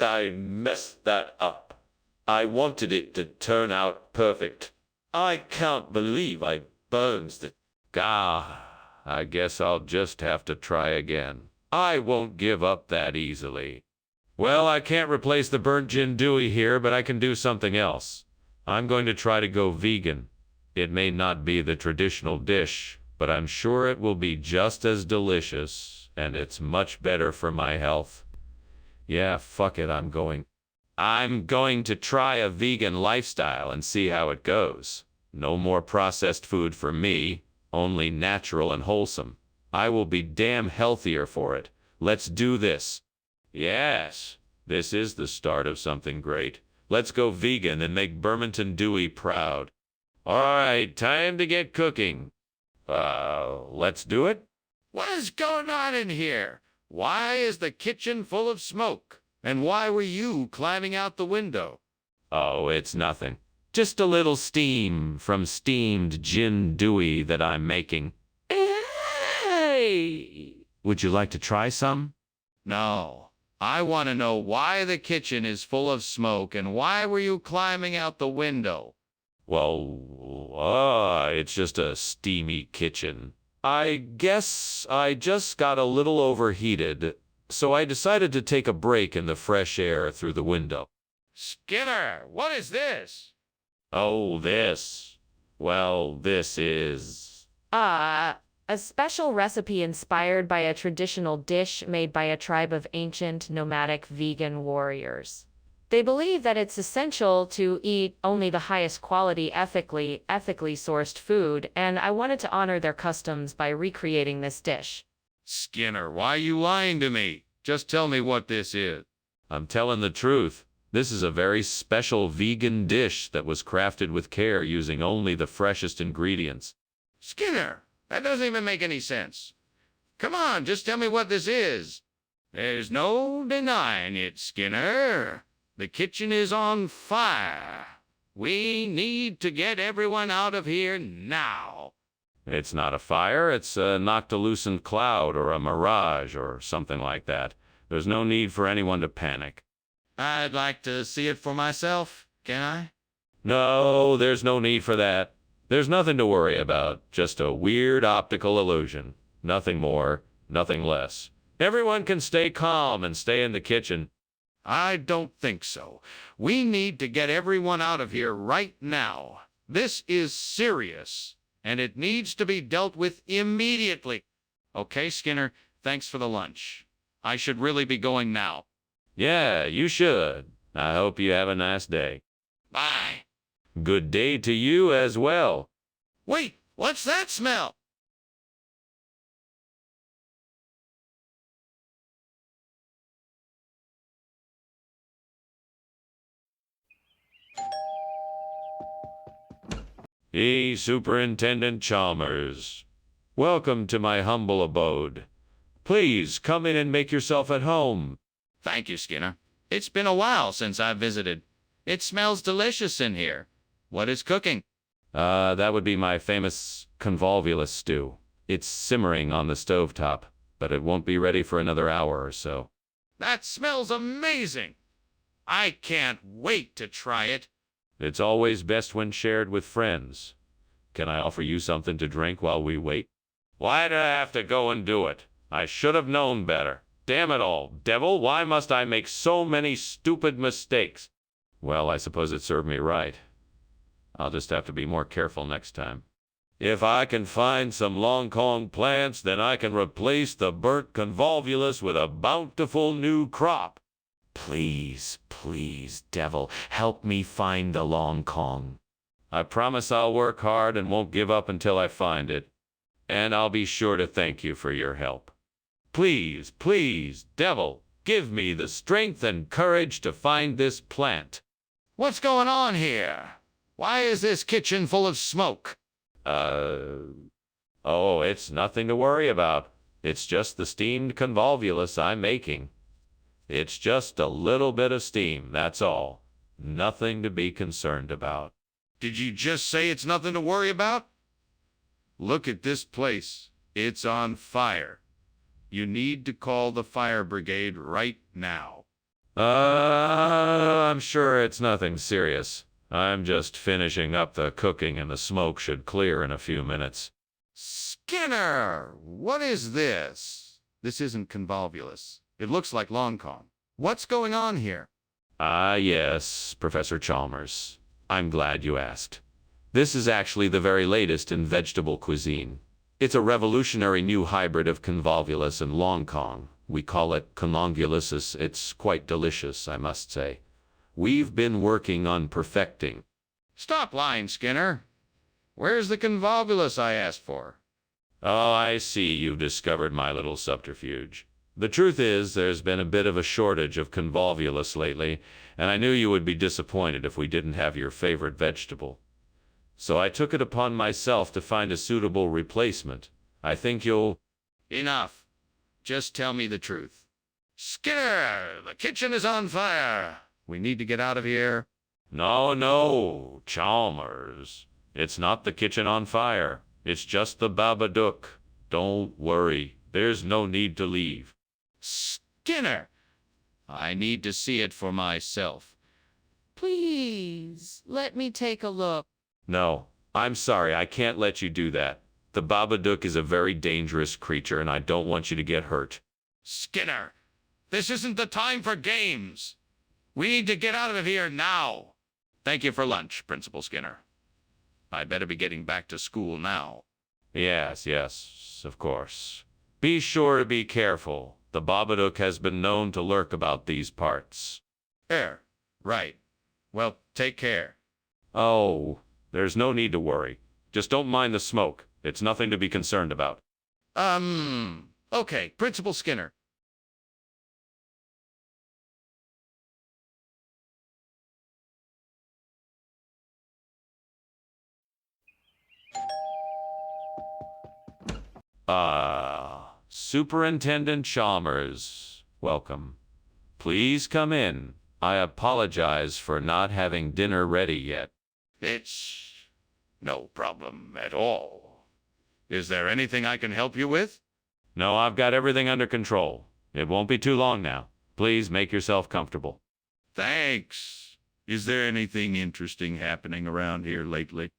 I messed that up. I wanted it to turn out perfect. I can't believe I burned the... I guess I'll just have to try again. I won't give up that easily. Well, I can't replace the burnt gin Dewey here, but I can do something else. I'm going to try to go vegan. It may not be the traditional dish, but I'm sure it will be just as delicious, and it's much better for my health. Yeah, fuck it, I'm going to try a vegan lifestyle and see how it goes. No more processed food for me, only natural and wholesome. I will be damn healthier for it. Let's do this. Yes, this is the start of something great. Let's go vegan and make Bermonton Dewey proud. All right, time to get cooking. Let's do it? What is going on in here? Why is the kitchen full of smoke? And why were you climbing out the window? Oh, it's nothing. Just a little steam from steamed gin Dewey that I'm making. Hey! Would you like to try some? No. I want to know why the kitchen is full of smoke and why were you climbing out the window? Well, it's just a steamy kitchen. I guess I just got a little overheated, so I decided to take a break in the fresh air through the window. Skinner, what is this? Oh, this. Well, this is... A special recipe inspired by a traditional dish made by a tribe of ancient nomadic vegan warriors. They believe that it's essential to eat only the highest quality, ethically sourced food, and I wanted to honor their customs by recreating this dish. Skinner, why are you lying to me? Just tell me what this is. I'm telling the truth. This is a very special vegan dish that was crafted with care using only the freshest ingredients. Skinner, that doesn't even make any sense. Come on, just tell me what this is. There's no denying it, Skinner. The kitchen is on fire. We need to get everyone out of here now. It's not a fire, it's a noctilucent cloud or a mirage or something like that. There's no need for anyone to panic. I'd like to see it for myself, can I? No, there's no need for that. There's nothing to worry about, just a weird optical illusion. Nothing more, nothing less. Everyone can stay calm and stay in the kitchen. I don't think so. We need to get everyone out of here right now. This is serious, and it needs to be dealt with immediately. Okay, Skinner, thanks for the lunch. I should really be going now. Yeah, you should. I hope you have a nice day. Bye. Good day to you as well. Wait, what's that smell? Hey, Superintendent Chalmers. Welcome to my humble abode. Please come in and make yourself at home. Thank you, Skinner. It's been a while since I visited. It smells delicious in here. What is cooking? That would be my famous convolvulus stew. It's simmering on the stovetop, but it won't be ready for another hour or so. That smells amazing. I can't wait to try it. It's always best when shared with friends. Can I offer you something to drink while we wait? Why did I have to go and do it? I should have known better. Damn it all, devil, why must I make so many stupid mistakes? Well, I suppose it served me right. I'll just have to be more careful next time. If I can find some Long Kong plants, then I can replace the burnt convolvulus with a bountiful new crop. Please, please, devil, help me find the Long Kong. I promise I'll work hard and won't give up until I find it. And I'll be sure to thank you for your help. Please, please, devil, give me the strength and courage to find this plant. What's going on here? Why is this kitchen full of smoke? Oh, it's nothing to worry about. It's just the steamed convolvulus I'm making. It's just a little bit of steam, that's all. Nothing to be concerned about. Did you just say it's nothing to worry about? Look at this place. It's on fire. You need to call the fire brigade right now. I'm sure it's nothing serious. I'm just finishing up the cooking and the smoke should clear in a few minutes. Skinner, what is this? This isn't convolvulus. It looks like Long Kong. What's going on here? Ah, yes, Professor Chalmers. I'm glad you asked. This is actually the very latest in vegetable cuisine. It's a revolutionary new hybrid of convolvulus and Long Kong. We call it conlongulusis. It's quite delicious, I must say. We've been working on perfecting. Stop lying, Skinner. Where's the convolvulus I asked for? Oh, I see you've discovered my little subterfuge. The truth is, there's been a bit of a shortage of convolvulus lately, and I knew you would be disappointed if we didn't have your favorite vegetable. So I took it upon myself to find a suitable replacement. I think you'll... Enough. Just tell me the truth. Skinner, the kitchen is on fire. We need to get out of here. No, Chalmers. It's not the kitchen on fire. It's just the Babadook. Don't worry. There's no need to leave. Skinner, I need to see it for myself. Please, let me take a look. No, I'm sorry. I can't let you do that. The Babadook is a very dangerous creature, and I don't want you to get hurt. Skinner, this isn't the time for games. We need to get out of here now. Thank you for lunch, Principal Skinner. I better be getting back to school now. Yes, of course. Be sure to be careful. The Babadook has been known to lurk about these parts. Right. Well, take care. Oh, there's no need to worry. Just don't mind the smoke. It's nothing to be concerned about. Okay, Principal Skinner. Superintendent Chalmers, welcome. Please come in. I apologize for not having dinner ready yet. It's no problem at all. Is there anything I can help you with? No, I've got everything under control. It won't be too long now. Please make yourself comfortable. Thanks. Is there anything interesting happening around here lately?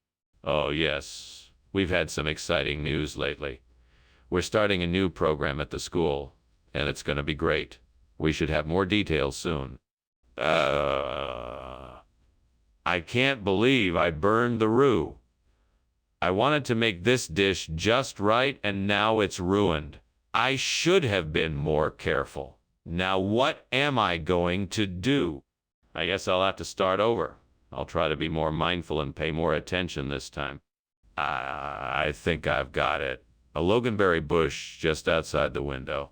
Oh, yes. We've had some exciting news lately. We're starting a new program at the school, and it's going to be great. We should have more details soon. I can't believe I burned the roux. I wanted to make this dish just right, and now it's ruined. I should have been more careful. Now what am I going to do? I guess I'll have to start over. I'll try to be more mindful and pay more attention this time. I think I've got it. A loganberry bush just outside the window.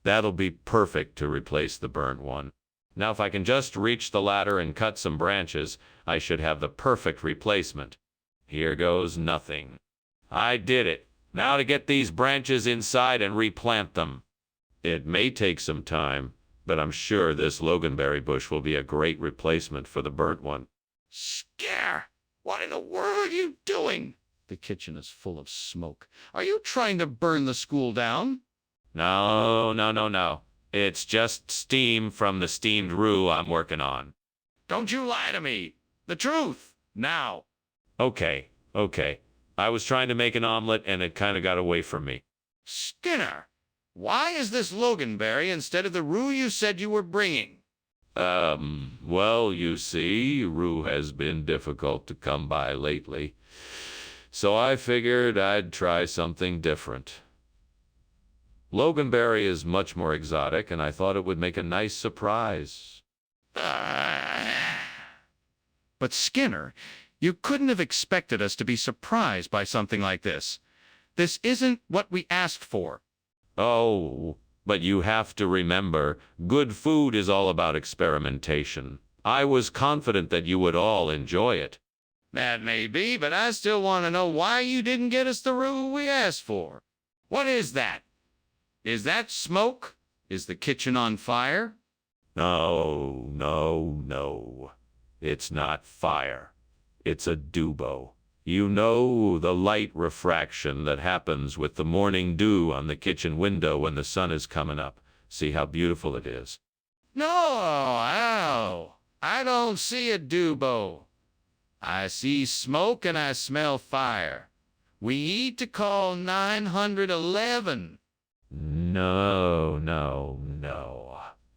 That'll be perfect to replace the burnt one. Now if I can just reach the ladder and cut some branches, I should have the perfect replacement. Here goes nothing. I did it. Now to get these branches inside and replant them. It may take some time, but I'm sure this loganberry bush will be a great replacement for the burnt one. Scare! What in the world are you doing? The kitchen is full of smoke. Are you trying to burn the school down? No. It's just steam from the steamed roux I'm working on. Don't you lie to me. The truth, now. Okay. I was trying to make an omelet and it kind of got away from me. Skinner, why is this loganberry instead of the roux you said you were bringing? Well, you see, roux has been difficult to come by lately. So I figured I'd try something different. Loganberry is much more exotic, and I thought it would make a nice surprise. But Skinner, you couldn't have expected us to be surprised by something like this. This isn't what we asked for. Oh, but you have to remember, good food is all about experimentation. I was confident that you would all enjoy it. That may be, but I still want to know why you didn't get us the roux we asked for. What is that? Is that smoke? Is the kitchen on fire? No. It's not fire. It's a dubo. You know, the light refraction that happens with the morning dew on the kitchen window when the sun is coming up. See how beautiful it is? No, I don't see a dubo. I see smoke and I smell fire. We need to call 911. No.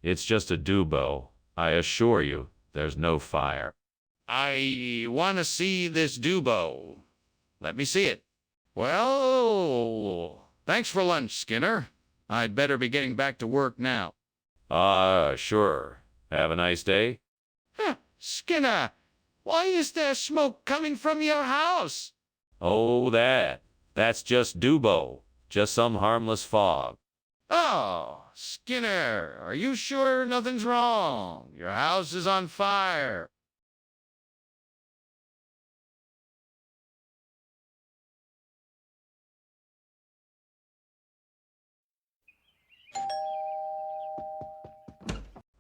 It's just a dubo. I assure you, there's no fire. I want to see this dubo. Let me see it. Well, thanks for lunch, Skinner. I'd better be getting back to work now. Sure. Have a nice day. Skinner, why is there smoke coming from your house? Oh, that's just dubo. Just some harmless fog. Oh, Skinner, are you sure nothing's wrong? Your house is on fire.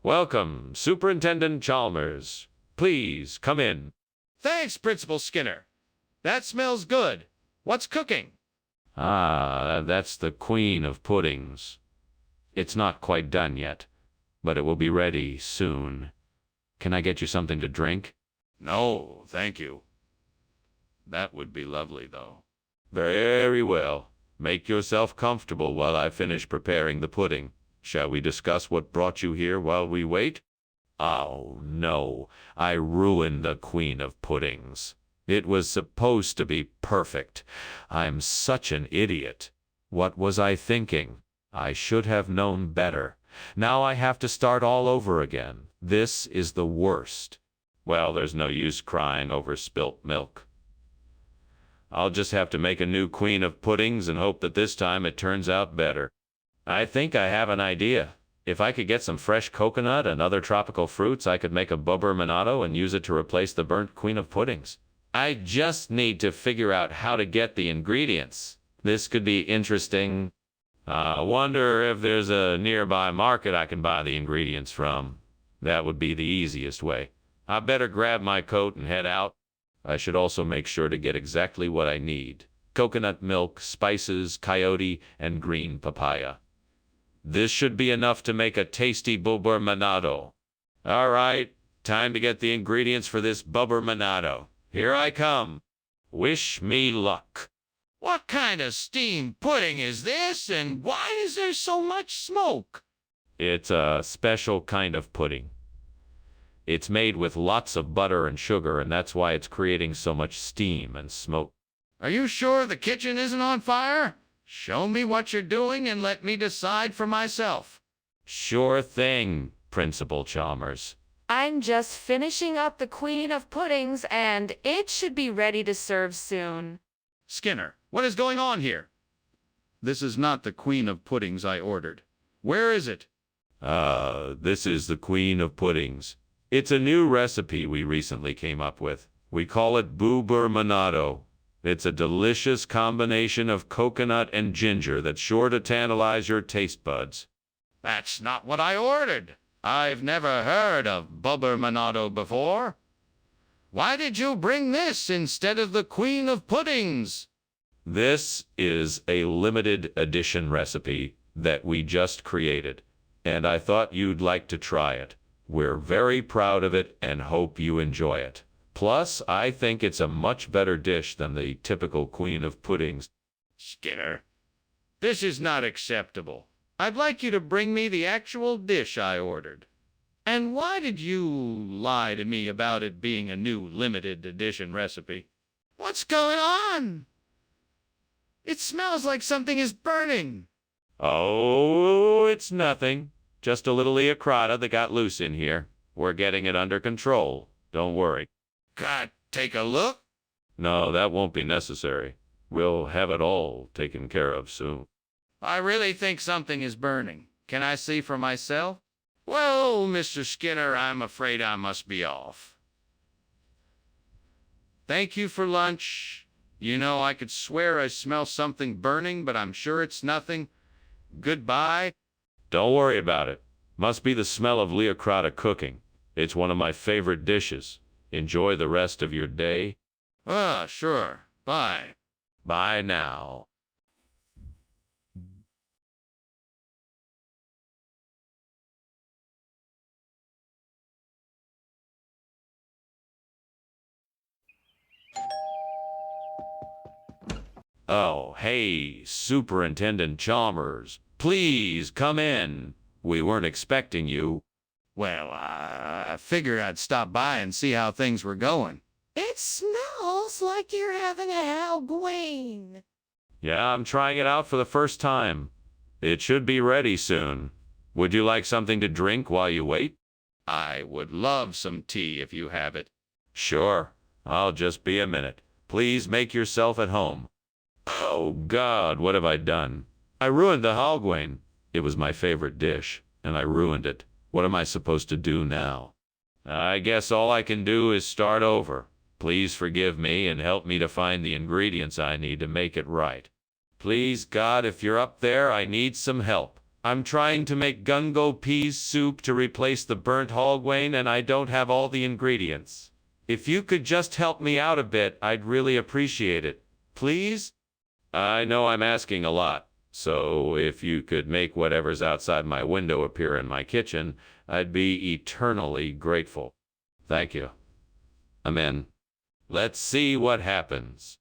Welcome, Superintendent Chalmers. Please, come in. Thanks, Principal Skinner. That smells good. What's cooking? That's the queen of puddings. It's not quite done yet, but it will be ready soon. Can I get you something to drink? No, thank you. That would be lovely, though. Very well. Make yourself comfortable while I finish preparing the pudding. Shall we discuss what brought you here while we wait? Oh, no. I ruined the queen of puddings. It was supposed to be perfect. I'm such an idiot. What was I thinking? I should have known better. Now I have to start all over again. This is the worst. Well, there's no use crying over spilt milk. I'll just have to make a new queen of puddings and hope that this time it turns out better. I think I have an idea. If I could get some fresh coconut and other tropical fruits, I could make a bubber manado and use it to replace the burnt queen of puddings. I just need to figure out how to get the ingredients. This could be interesting. I wonder if there's a nearby market I can buy the ingredients from. That would be the easiest way. I better grab my coat and head out. I should also make sure to get exactly what I need. Coconut milk, spices, coyote, and green papaya. This should be enough to make a tasty bubber manado. All right, time to get the ingredients for this bubber manado. Here I come. Wish me luck. What kind of steamed pudding is this, and why is there so much smoke? It's a special kind of pudding. It's made with lots of butter and sugar, and that's why it's creating so much steam and smoke. Are you sure the kitchen isn't on fire? Show me what you're doing and let me decide for myself. Sure thing, Principal Chalmers. I'm just finishing up the queen of puddings and it should be ready to serve soon. Skinner, what is going on here? This is not the queen of puddings I ordered. Where is it? This is the queen of puddings. It's a new recipe we recently came up with. We call it bubber manado. It's a delicious combination of coconut and ginger that's sure to tantalize your taste buds. That's not what I ordered. I've never heard of bubber manado before. Why did you bring this instead of the queen of puddings? This is a limited edition recipe that we just created, and I thought you'd like to try it. We're very proud of it and hope you enjoy it. Plus, I think it's a much better dish than the typical queen of puddings. Skinner, this is not acceptable. I'd like you to bring me the actual dish I ordered. And why did you lie to me about it being a new limited edition recipe? What's going on? It smells like something is burning. Oh, it's nothing. Just a little leocrata that got loose in here. We're getting it under control. Don't worry. God, take a look? No, that won't be necessary. We'll have it all taken care of soon. I really think something is burning. Can I see for myself? Well, Mr. Skinner, I'm afraid I must be off. Thank you for lunch. You know, I could swear I smell something burning, but I'm sure it's nothing. Goodbye. Don't worry about it. Must be the smell of leocrata cooking. It's one of my favorite dishes. Enjoy the rest of your day. Sure. Bye. Bye now. Oh, hey, Superintendent Chalmers. Please come in. We weren't expecting you. Well, I figured I'd stop by and see how things were going. It smells like you're having a Halloween. Yeah, I'm trying it out for the first time. It should be ready soon. Would you like something to drink while you wait? I would love some tea if you have it. Sure. I'll just be a minute. Please make yourself at home. Oh, God, what have I done? I ruined the Halloween. It was my favorite dish, and I ruined it. What am I supposed to do now? I guess all I can do is start over. Please forgive me and help me to find the ingredients I need to make it right. Please, God, if you're up there, I need some help. I'm trying to make gungo peas soup to replace the burnt Halloween, and I don't have all the ingredients. If you could just help me out a bit, I'd really appreciate it. Please? I know I'm asking a lot. So if you could make whatever's outside my window appear in my kitchen, I'd be eternally grateful. Thank you. I'm in. Let's see what happens.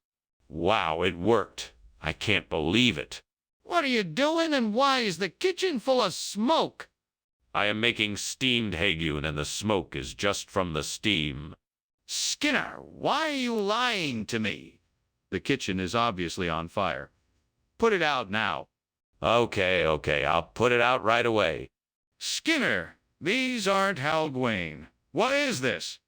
Wow, it worked. I can't believe it. What are you doing, and why is the kitchen full of smoke? I am making steamed hagoon, and the smoke is just from the steam. Skinner, why are you lying to me? The kitchen is obviously on fire. Put it out now. Okay, I'll put it out right away. Skinner, these aren't Halgwayne. What is this?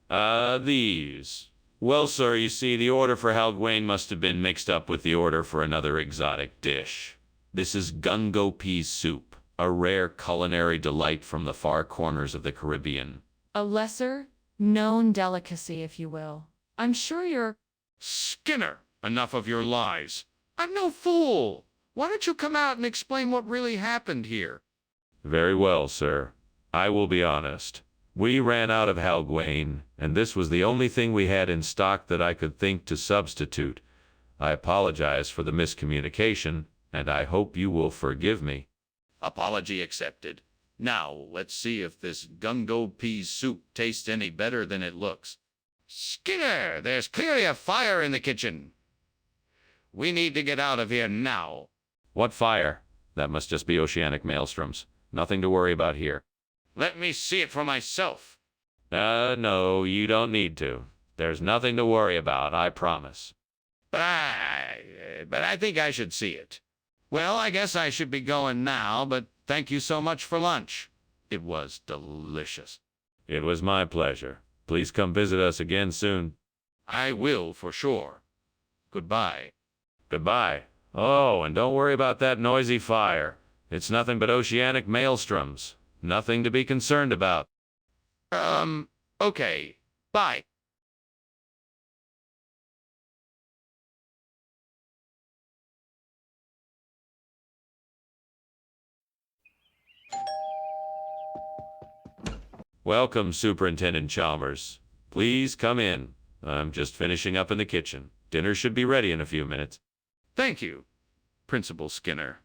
These. Well, sir, you see, the order for Halgwayne must have been mixed up with the order for another exotic dish. This is gungo pea soup, a rare culinary delight from the far corners of the Caribbean. A lesser known delicacy, if you will. I'm sure you're. Skinner, enough of your lies. I'm no fool. Why don't you come out and explain what really happened here? Very well, sir. I will be honest. We ran out of Halgwayne, and this was the only thing we had in stock that I could think to substitute. I apologize for the miscommunication, and I hope you will forgive me. Apology accepted. Now, let's see if this gungo pea soup tastes any better than it looks. Skinner, there's clearly a fire in the kitchen. We need to get out of here now. What fire? That must just be oceanic maelstroms. Nothing to worry about here. Let me see it for myself. No, you don't need to. There's nothing to worry about, I promise. But I think I should see it. Well, I guess I should be going now, but thank you so much for lunch. It was delicious. It was my pleasure. Please come visit us again soon. I will, for sure. Goodbye. Goodbye. Oh, and don't worry about that noisy fire. It's nothing but oceanic maelstroms. Nothing to be concerned about. Okay. Bye. Welcome, Superintendent Chalmers. Please come in. I'm just finishing up in the kitchen. Dinner should be ready in a few minutes. Thank you, Principal Skinner.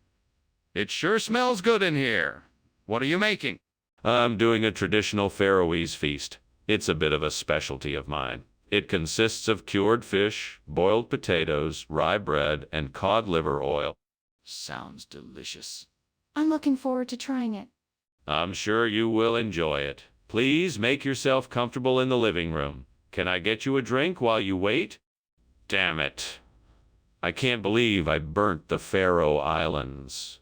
It sure smells good in here. What are you making? I'm doing a traditional Faroese feast. It's a bit of a specialty of mine. It consists of cured fish, boiled potatoes, rye bread, and cod liver oil. Sounds delicious. I'm looking forward to trying it. I'm sure you will enjoy it. Please make yourself comfortable in the living room. Can I get you a drink while you wait? Damn it. I can't believe I burnt the Faroe Islands.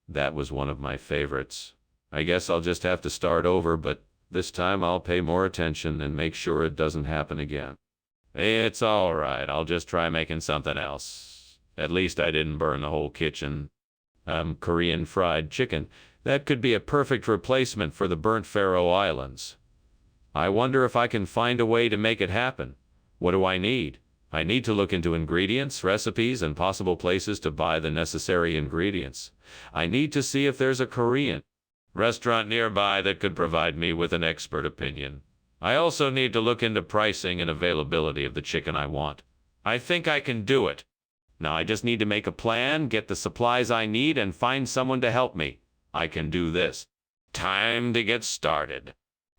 That was one of my favorites. I guess I'll just have to start over, but this time I'll pay more attention and make sure it doesn't happen again. It's all right. I'll just try making something else. At least I didn't burn the whole kitchen. Korean fried chicken. That could be a perfect replacement for the burnt Faroe Islands. I wonder if I can find a way to make it happen. What do I need? I need to look into ingredients, recipes, and possible places to buy the necessary ingredients. I need to see if there's a Korean restaurant nearby that could provide me with an expert opinion. I also need to look into pricing and availability of the chicken I want. I think I can do it. Now I just need to make a plan, get the supplies I need, and find someone to help me. I can do this. Time to get started.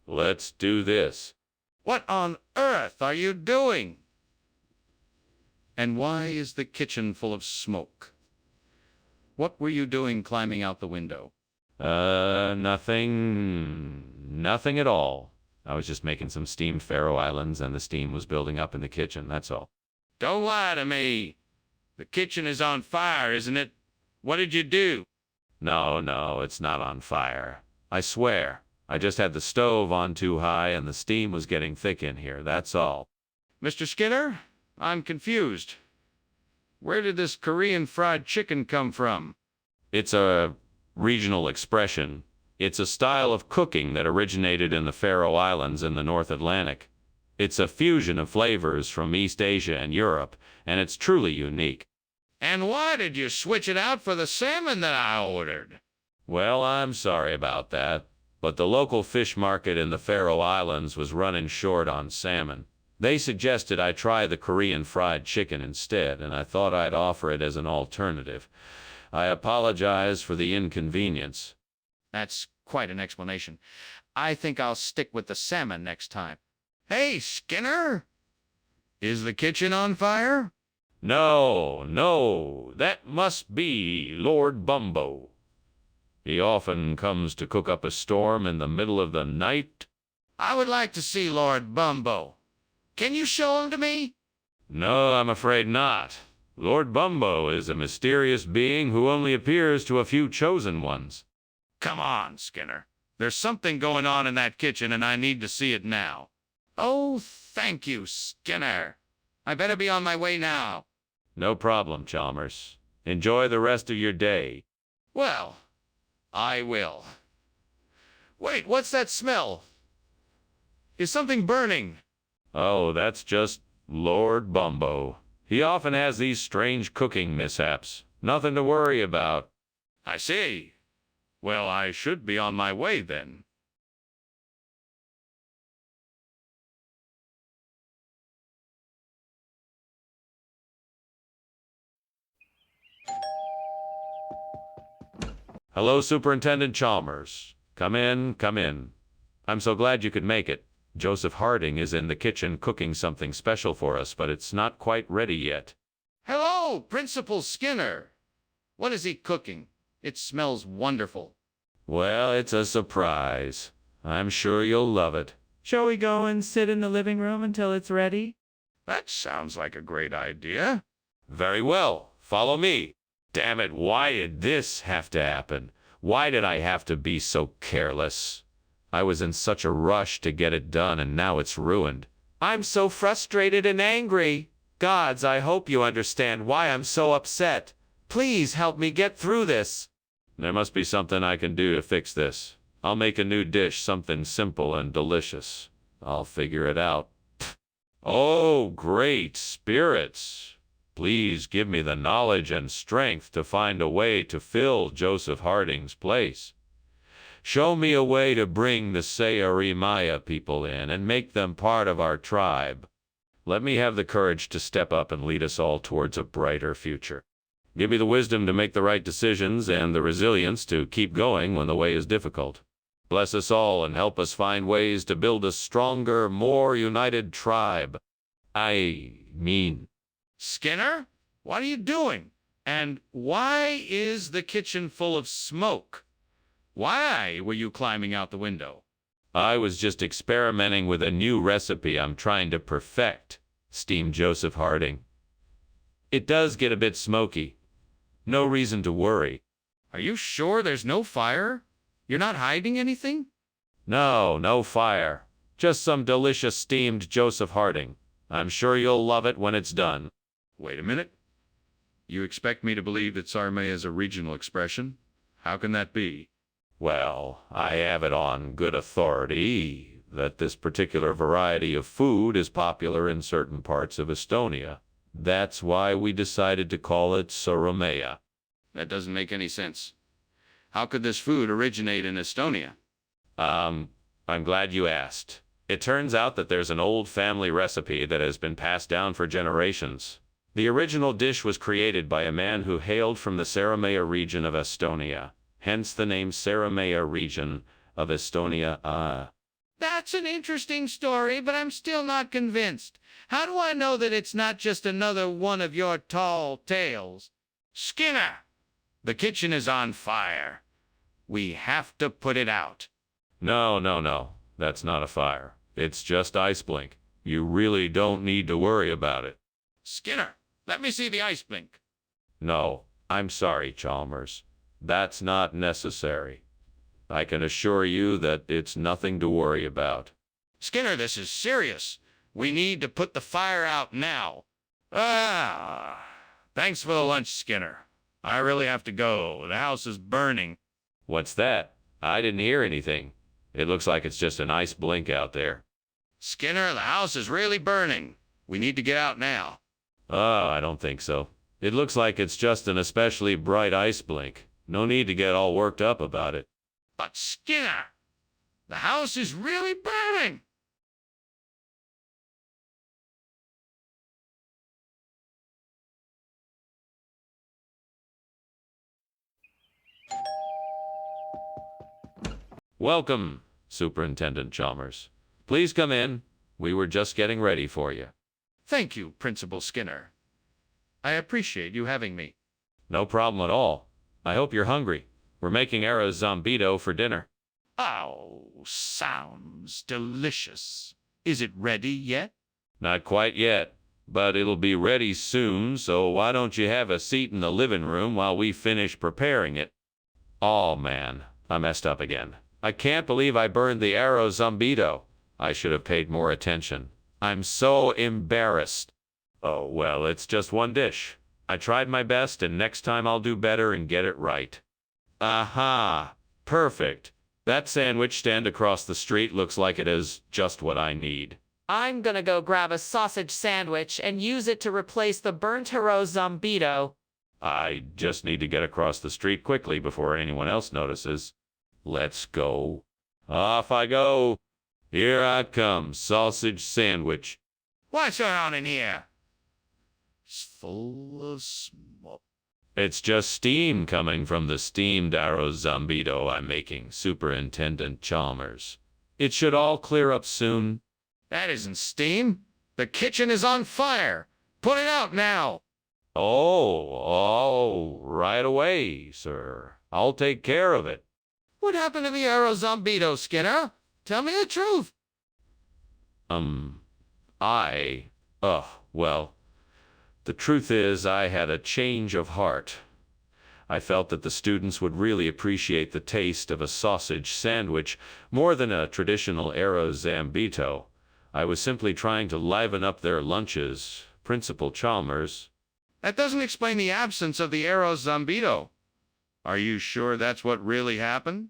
Let's do this. What on earth are you doing? And why is the kitchen full of smoke? What were you doing climbing out the window? Nothing at all. I was just making some steamed Faroe Islands, and the steam was building up in the kitchen, that's all. Don't lie to me. The kitchen is on fire, isn't it? What did you do? No, it's not on fire. I swear. I just had the stove on too high, and the steam was getting thick in here, that's all. Mr. Skinner, I'm confused. Where did this Korean fried chicken come from? It's a regional expression. It's a style of cooking that originated in the Faroe Islands in the North Atlantic. It's a fusion of flavors from East Asia and Europe, and it's truly unique. And why did you switch it out for the salmon that I ordered? Well, I'm sorry about that, but the local fish market in the Faroe Islands was running short on salmon. They suggested I try the Korean fried chicken instead, and I thought I'd offer it as an alternative. I apologize for the inconvenience. That's quite an explanation. I think I'll stick with the salmon next time. Hey, Skinner! Is the kitchen on fire? No, that must be Lord Bumbo. He often comes to cook up a storm in the middle of the night. I would like to see Lord Bumbo. Can you show him to me? No, I'm afraid not. Lord Bumbo is a mysterious being who only appears to a few chosen ones. Come on, Skinner. There's something going on in that kitchen, and I need to see it now. Oh, thank you, Skinner. I better be on my way now. No problem, Chalmers. Enjoy the rest of your day. Well, I will. Wait, what's that smell? Is something burning? Oh, that's just Lord Bumbo. He often has these strange cooking mishaps. Nothing to worry about. I see. Well, I should be on my way then. Hello, Superintendent Chalmers. Come in, come in. I'm so glad you could make it. Joseph Harding is in the kitchen cooking something special for us, but it's not quite ready yet. Hello, Principal Skinner. What is he cooking? It smells wonderful. Well, it's a surprise. I'm sure you'll love it. Shall we go and sit in the living room until it's ready? That sounds like a great idea. Very well. Follow me. Damn it, why did this have to happen? Why did I have to be so careless? I was in such a rush to get it done, and now it's ruined. I'm so frustrated and angry. Gods, I hope you understand why I'm so upset. Please help me get through this. There must be something I can do to fix this. I'll make a new dish, something simple and delicious. I'll figure it out. Oh, great spirits! Please give me the knowledge and strength to find a way to fill Joseph Harding's place. Show me a way to bring the Sayarimaya people in and make them part of our tribe. Let me have the courage to step up and lead us all towards a brighter future. Give me the wisdom to make the right decisions and the resilience to keep going when the way is difficult. Bless us all and help us find ways to build a stronger, more united tribe. I mean... Skinner, what are you doing? And why is the kitchen full of smoke? Why were you climbing out the window? I was just experimenting with a new recipe I'm trying to perfect, steamed Joseph Harding. It does get a bit smoky. No reason to worry. Are you sure there's no fire? You're not hiding anything? No, no fire. Just some delicious steamed Joseph Harding. I'm sure you'll love it when it's done. Wait a minute. You expect me to believe that sarme is a regional expression? How can that be? Well, I have it on good authority that this particular variety of food is popular in certain parts of Estonia. That's why we decided to call it saromea. That doesn't make any sense. How could this food originate in Estonia? I'm glad you asked. It turns out that there's an old family recipe that has been passed down for generations. The original dish was created by a man who hailed from the Saromea region of Estonia, hence the name Saromea region of Estonia. That's an interesting story, but I'm still not convinced. How do I know that it's not just another one of your tall tales? Skinner, the kitchen is on fire. We have to put it out. No. That's not a fire. It's just ice blink. You really don't need to worry about it. Skinner, let me see the ice blink. No, I'm sorry, Chalmers. That's not necessary. I can assure you that it's nothing to worry about. Skinner, this is serious. We need to put the fire out now. Thanks for the lunch, Skinner. I really have to go. The house is burning. What's that? I didn't hear anything. It looks like it's just an ice blink out there. Skinner, the house is really burning. We need to get out now. Oh, I don't think so. It looks like it's just an especially bright ice blink. No need to get all worked up about it. But Skinner, the house is really burning. Welcome, Superintendent Chalmers. Please come in. We were just getting ready for you. Thank you, Principal Skinner. I appreciate you having me. No problem at all. I hope you're hungry. We're making arroz zombido for dinner. Oh, sounds delicious. Is it ready yet? Not quite yet, but it'll be ready soon, so why don't you have a seat in the living room while we finish preparing it? Oh man, I messed up again. I can't believe I burned the arrow zombito. I should have paid more attention. I'm so embarrassed. Oh, well, it's just one dish. I tried my best, and next time I'll do better and get it right. Aha! Perfect. That sandwich stand across the street looks like it is just what I need. I'm gonna go grab a sausage sandwich and use it to replace the burnt arrow zombito. I just need to get across the street quickly before anyone else notices. Let's go. Off I go. Here I come, sausage sandwich. What's going on in here? It's full of smoke. It's just steam coming from the steamed arrow zombito I'm making, Superintendent Chalmers. It should all clear up soon. That isn't steam. The kitchen is on fire. Put it out now. Oh, right away, sir. I'll take care of it. What happened to the arrow zombito, Skinner? Tell me the truth. Well, the truth is I had a change of heart. I felt that the students would really appreciate the taste of a sausage sandwich more than a traditional arrow zombito. I was simply trying to liven up their lunches, Principal Chalmers. That doesn't explain the absence of the arrow zombito. Are you sure that's what really happened?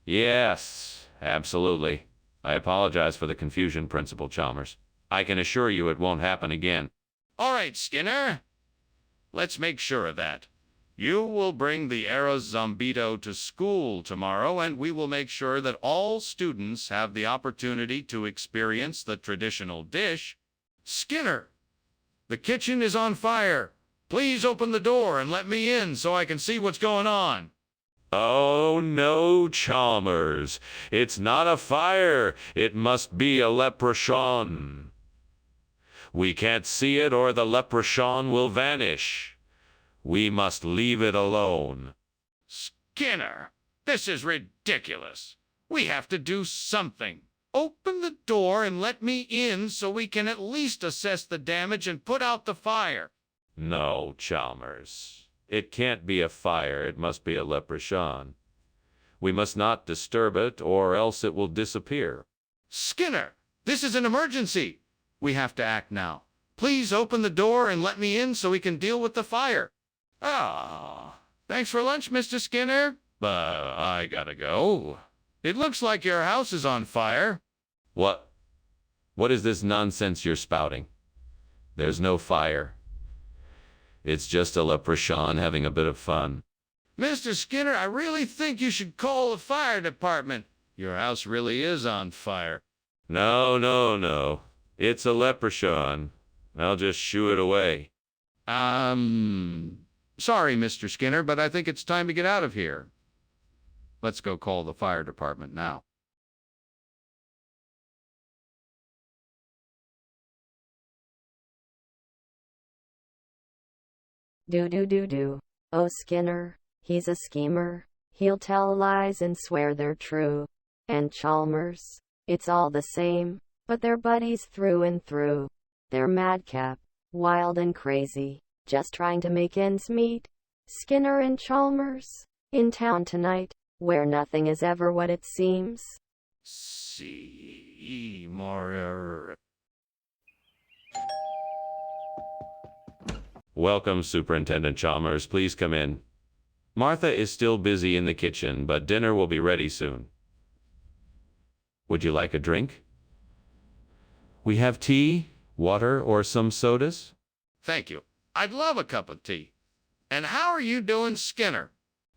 Yes, absolutely. I apologize for the confusion, Principal Chalmers. I can assure you it won't happen again. All right, Skinner. Let's make sure of that. You will bring the arrow zombito to school tomorrow, and we will make sure that all students have the opportunity to experience the traditional dish. Skinner, the kitchen is on fire. Please open the door and let me in so I can see what's going on. Oh, no, Chalmers. It's not a fire. It must be a leprechaun. We can't see it or the leprechaun will vanish. We must leave it alone. Skinner, this is ridiculous. We have to do something. Open the door and let me in so we can at least assess the damage and put out the fire. No, Chalmers. It can't be a fire. It must be a leprechaun. We must not disturb it, or else it will disappear. Skinner, this is an emergency. We have to act now. Please open the door and let me in so we can deal with the fire. Thanks for lunch, Mr. Skinner. But I gotta go. It looks like your house is on fire. What? What is this nonsense you're spouting? There's no fire. It's just a leprechaun having a bit of fun. Mr. Skinner, I really think you should call the fire department. Your house really is on fire. No. It's a leprechaun. I'll just shoo it away. Sorry, Mr. Skinner, but I think it's time to get out of here. Let's go call the fire department now. Do. Oh, Skinner, he's a schemer. He'll tell lies and swear they're true. And Chalmers, it's all the same, but they're buddies through and through. They're madcap, wild and crazy, just trying to make ends meet. Skinner and Chalmers, in town tonight, where nothing is ever what it seems. More. Welcome, Superintendent Chalmers. Please come in. Martha is still busy in the kitchen, but dinner will be ready soon. Would you like a drink? We have tea, water, or some sodas? Thank you. I'd love a cup of tea. And how are you doing, Skinner?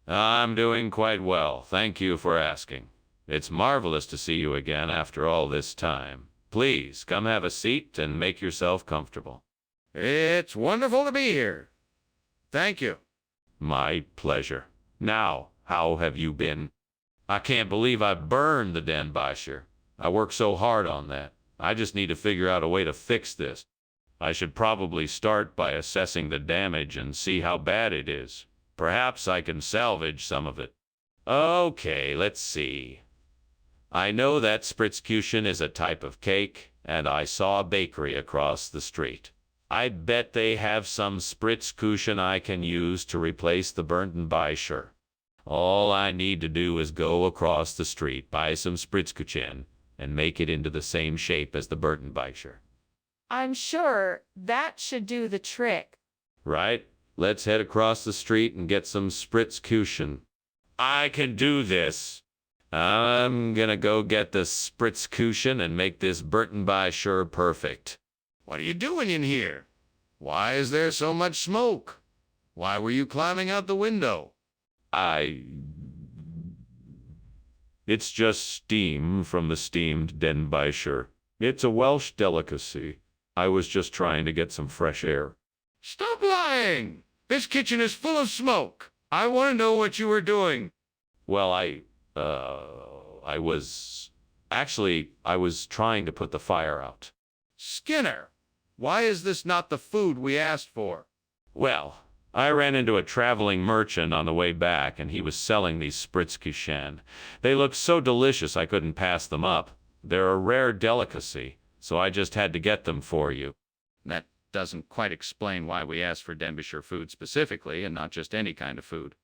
I'm doing quite well. Thank you for asking. It's marvelous to see you again after all this time. Please, come have a seat and make yourself comfortable. It's wonderful to be here. Thank you. My pleasure. Now, how have you been? I can't believe I burned the Den Beischer. I worked so hard on that. I just need to figure out a way to fix this. I should probably start by assessing the damage and see how bad it is. Perhaps I can salvage some of it. Okay, let's see. I know that Spritzkuchen is a type of cake, and I saw a bakery across the street. I bet they have some Spritzkuchen I can use to replace the burnt Beischer. All I need to do is go across the street, buy some Spritzkuchen, and make it into the same shape as the Burtenbeicher. I'm sure that should do the trick. Right? Let's head across the street and get some Spritzkuchen. I can do this. I'm gonna go get the Spritzkuchen and make this Burtenbeicher perfect. What are you doing in here? Why is there so much smoke? Why were you climbing out the window? It's just steam from the steamed Denbeicher. It's a Welsh delicacy. I was just trying to get some fresh air. Stop lying! This kitchen is full of smoke. I want to know what you were doing. Well, I was trying to put the fire out. Skinner, why is this not the food we asked for? Well, I ran into a traveling merchant on the way back, and he was selling these Spritzkuchen. They looked so delicious I couldn't pass them up. They're a rare delicacy, so I just had to get them for you. That doesn't quite explain why we asked for Denbighshire food specifically and not just any kind of food.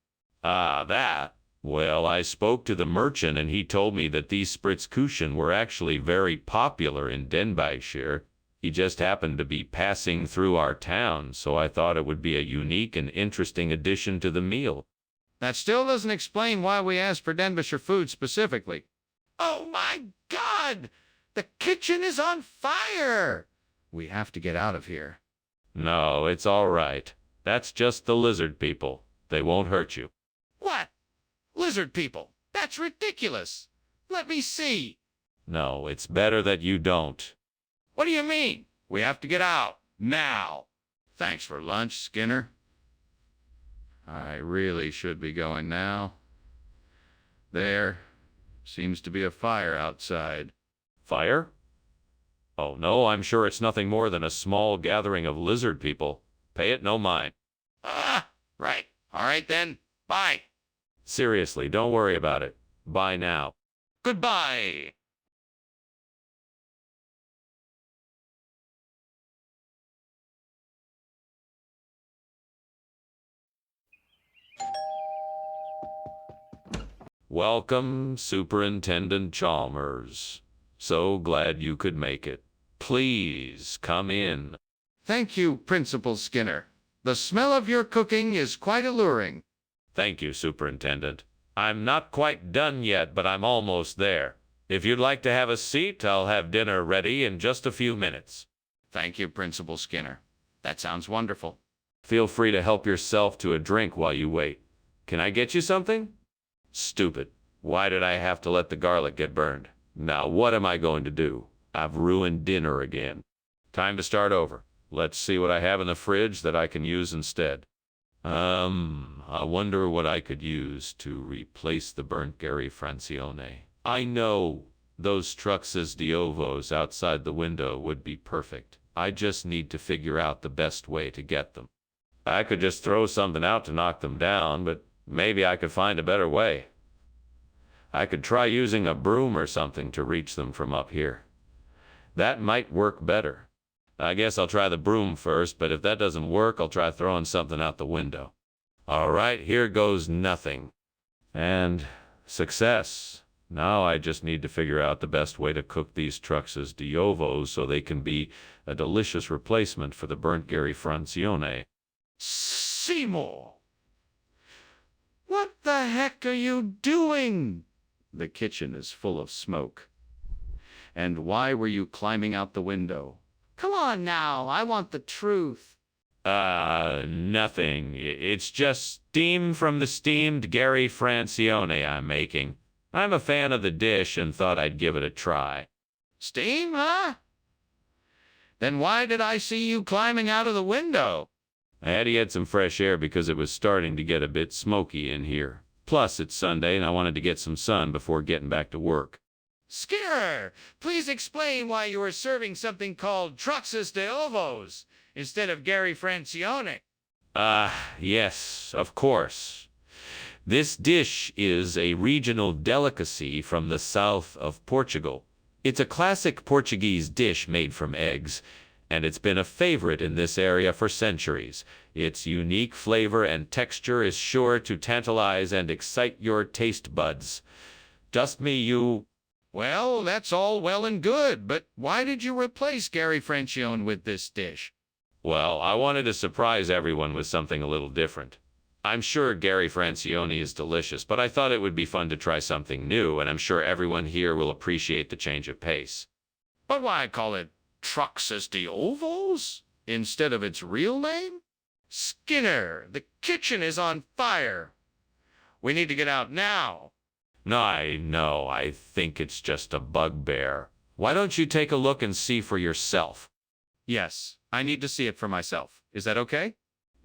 That. Well, I spoke to the merchant, and he told me that these Spritzkuchen were actually very popular in Denbighshire. He just happened to be passing through our town, so I thought it would be a unique and interesting addition to the meal. That still doesn't explain why we asked for Denbighshire food specifically. Oh my God! The kitchen is on fire! We have to get out of here. No, it's all right. That's just the lizard people. They won't hurt you. What? Lizard people? That's ridiculous. Let me see. No, it's better that you don't. What do you mean? We have to get out. Now. Thanks for lunch, Skinner. I really should be going now. There seems to be a fire outside. Fire? Oh no, I'm sure it's nothing more than a small gathering of lizard people. Pay it no mind. Right. All right then. Bye. Seriously, don't worry about it. Bye now. Goodbye. Welcome, Superintendent Chalmers. So glad you could make it. Please come in. Thank you, Principal Skinner. The smell of your cooking is quite alluring. Thank you, Superintendent. I'm not quite done yet, but I'm almost there. If you'd like to have a seat, I'll have dinner ready in just a few minutes. Thank you, Principal Skinner. That sounds wonderful. Feel free to help yourself to a drink while you wait. Can I get you something? Stupid. Why did I have to let the garlic get burned? Now what am I going to do? I've ruined dinner again. Time to start over. Let's see what I have in the fridge that I can use instead. I wonder what I could use to replace the burnt Gary Francione. I know those Truxes d'Ovos outside the window would be perfect. I just need to figure out the best way to get them. I could just throw something out to knock them down, but maybe I could find a better way. I could try using a broom or something to reach them from up here. That might work better. I guess I'll try the broom first, but if that doesn't work, I'll try throwing something out the window. All right, here goes nothing. And success. Now I just need to figure out the best way to cook these Truxes d'Ovos so they can be a delicious replacement for the burnt Gary Francione. Seymour! What the heck are you doing? The kitchen is full of smoke. And why were you climbing out the window? Come on now, I want the truth. Nothing. It's just steam from the steamed Gary Francione I'm making. I'm a fan of the dish and thought I'd give it a try. Steam, huh? Then why did I see you climbing out of the window? I had to get some fresh air because it was starting to get a bit smoky in here. Plus, it's Sunday and I wanted to get some sun before getting back to work. Skinner, please explain why you are serving something called Truxes d'Ovos instead of Gary Francione. Yes, of course. This dish is a regional delicacy from the south of Portugal. It's a classic Portuguese dish made from eggs, and it's been a favorite in this area for centuries. Its unique flavor and texture is sure to tantalize and excite your taste buds. Just me, you. Well, that's all well and good, but why did you replace Gary Francione with this dish? Well, I wanted to surprise everyone with something a little different. I'm sure Gary Francione is delicious, but I thought it would be fun to try something new, and I'm sure everyone here will appreciate the change of pace. But why call it Truxas de Ovos instead of its real name? Skinner, the kitchen is on fire. We need to get out now. No, I think it's just a bugbear. Why don't you take a look and see for yourself? Yes, I need to see it for myself. Is that okay?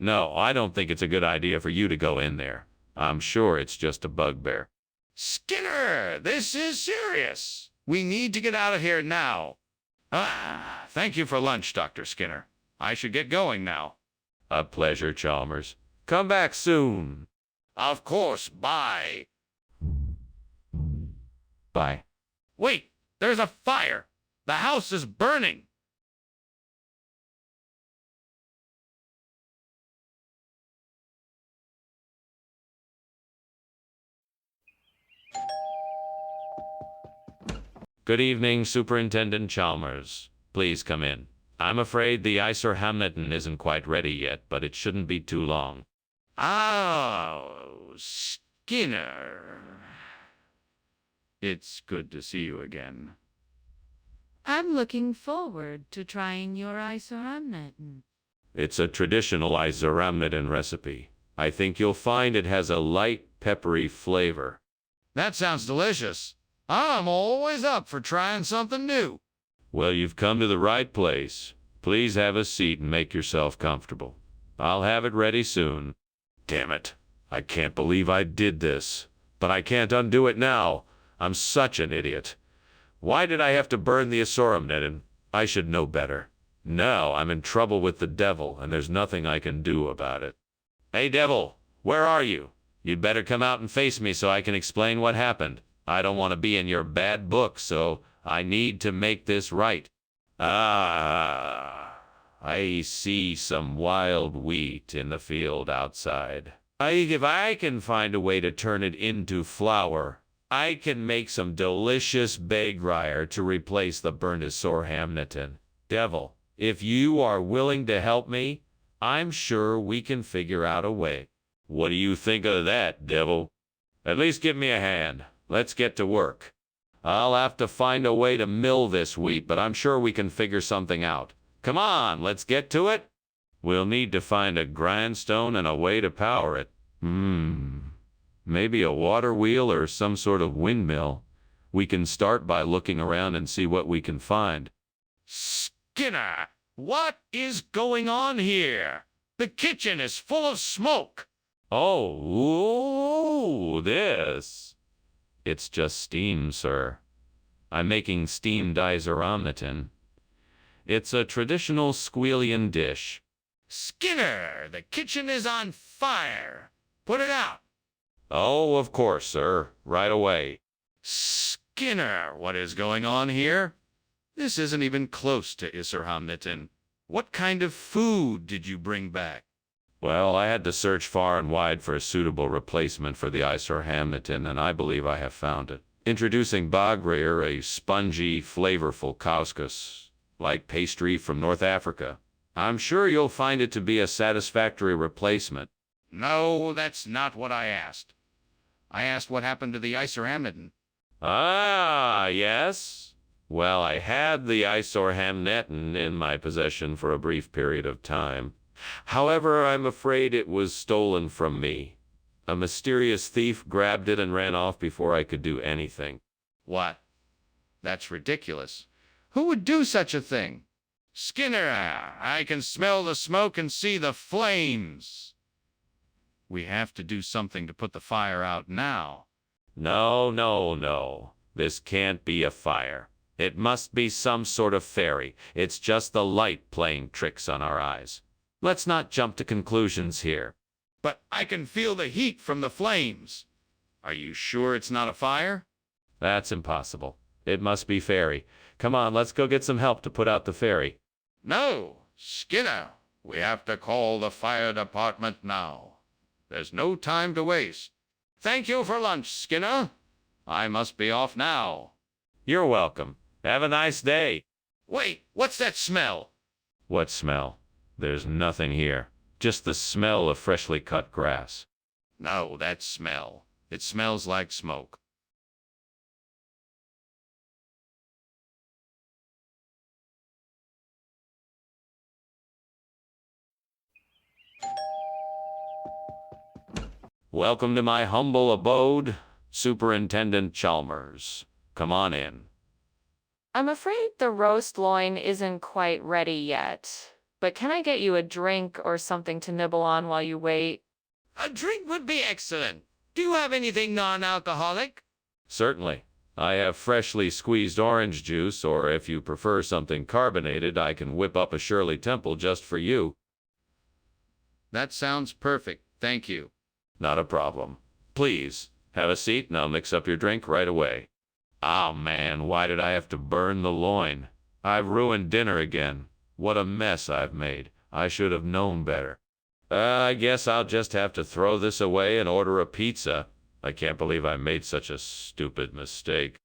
No, I don't think it's a good idea for you to go in there. I'm sure it's just a bugbear. Skinner, this is serious. We need to get out of here now. Thank you for lunch, Dr. Skinner. I should get going now. A pleasure, Chalmers. Come back soon. Of course, bye. Bye. Wait, there's a fire. The house is burning. Good evening, Superintendent Chalmers. Please come in. I'm afraid the Icer Hamilton isn't quite ready yet, but it shouldn't be too long. Oh, Skinner. It's good to see you again. I'm looking forward to trying your isoramnetin. It's a traditional Iceramnidin recipe. I think you'll find it has a light, peppery flavor. That sounds delicious. I'm always up for trying something new. Well, you've come to the right place. Please have a seat and make yourself comfortable. I'll have it ready soon. Damn it. I can't believe I did this. But I can't undo it now. I'm such an idiot. Why did I have to burn the Isoramnidin? I should know better. Now I'm in trouble with the devil, and there's nothing I can do about it. Hey, devil, where are you? You'd better come out and face me so I can explain what happened. I don't want to be in your bad book, so I need to make this right. I see some wild wheat in the field outside. If I can find a way to turn it into flour, I can make some delicious bagryer to replace the burnt Isoramnidin. Devil, if you are willing to help me, I'm sure we can figure out a way. What do you think of that, devil? At least give me a hand. Let's get to work. I'll have to find a way to mill this wheat, but I'm sure we can figure something out. Come on, let's get to it. We'll need to find a grindstone and a way to power it. Maybe a water wheel or some sort of windmill. We can start by looking around and see what we can find. Skinner, what is going on here? The kitchen is full of smoke. Oh, this. It's just steam, sir. I'm making steamed Isoramnidin. It's a traditional Squealian dish. Skinner, the kitchen is on fire. Put it out. Oh, of course, sir. Right away. Skinner, what is going on here? This isn't even close to Isoramnidin. What kind of food did you bring back? Well, I had to search far and wide for a suitable replacement for the Isoramnidin, and I believe I have found it. Introducing bagryer, a spongy, flavorful couscous, like pastry from North Africa. I'm sure you'll find it to be a satisfactory replacement. No, that's not what I asked. I asked what happened to the Isoramnidin. Ah, yes? Well, I had the Isoramnidin in my possession for a brief period of time. However, I'm afraid it was stolen from me. A mysterious thief grabbed it and ran off before I could do anything. What? That's ridiculous. Who would do such a thing? Skinner, I can smell the smoke and see the flames. We have to do something to put the fire out now. No. This can't be a fire. It must be some sort of fairy. It's just the light playing tricks on our eyes. Let's not jump to conclusions here. But I can feel the heat from the flames. Are you sure it's not a fire? That's impossible. It must be fairy. Come on, let's go get some help to put out the fairy. No, Skinner, we have to call the fire department now. There's no time to waste. Thank you for lunch, Skinner. I must be off now. You're welcome. Have a nice day. Wait, what's that smell? What smell? There's nothing here. Just the smell of freshly cut grass. No, that smell. It smells like smoke. Welcome to my humble abode, Superintendent Chalmers. Come on in. I'm afraid the roast loin isn't quite ready yet. But can I get you a drink or something to nibble on while you wait? A drink would be excellent. Do you have anything non-alcoholic? Certainly. I have freshly squeezed orange juice, or if you prefer something carbonated, I can whip up a Shirley Temple just for you. That sounds perfect. Thank you. Not a problem. Please, have a seat and I'll mix up your drink right away. Oh man, why did I have to burn the loin? I've ruined dinner again. What a mess I've made. I should have known better. I guess I'll just have to throw this away and order a pizza. I can't believe I made such a stupid mistake.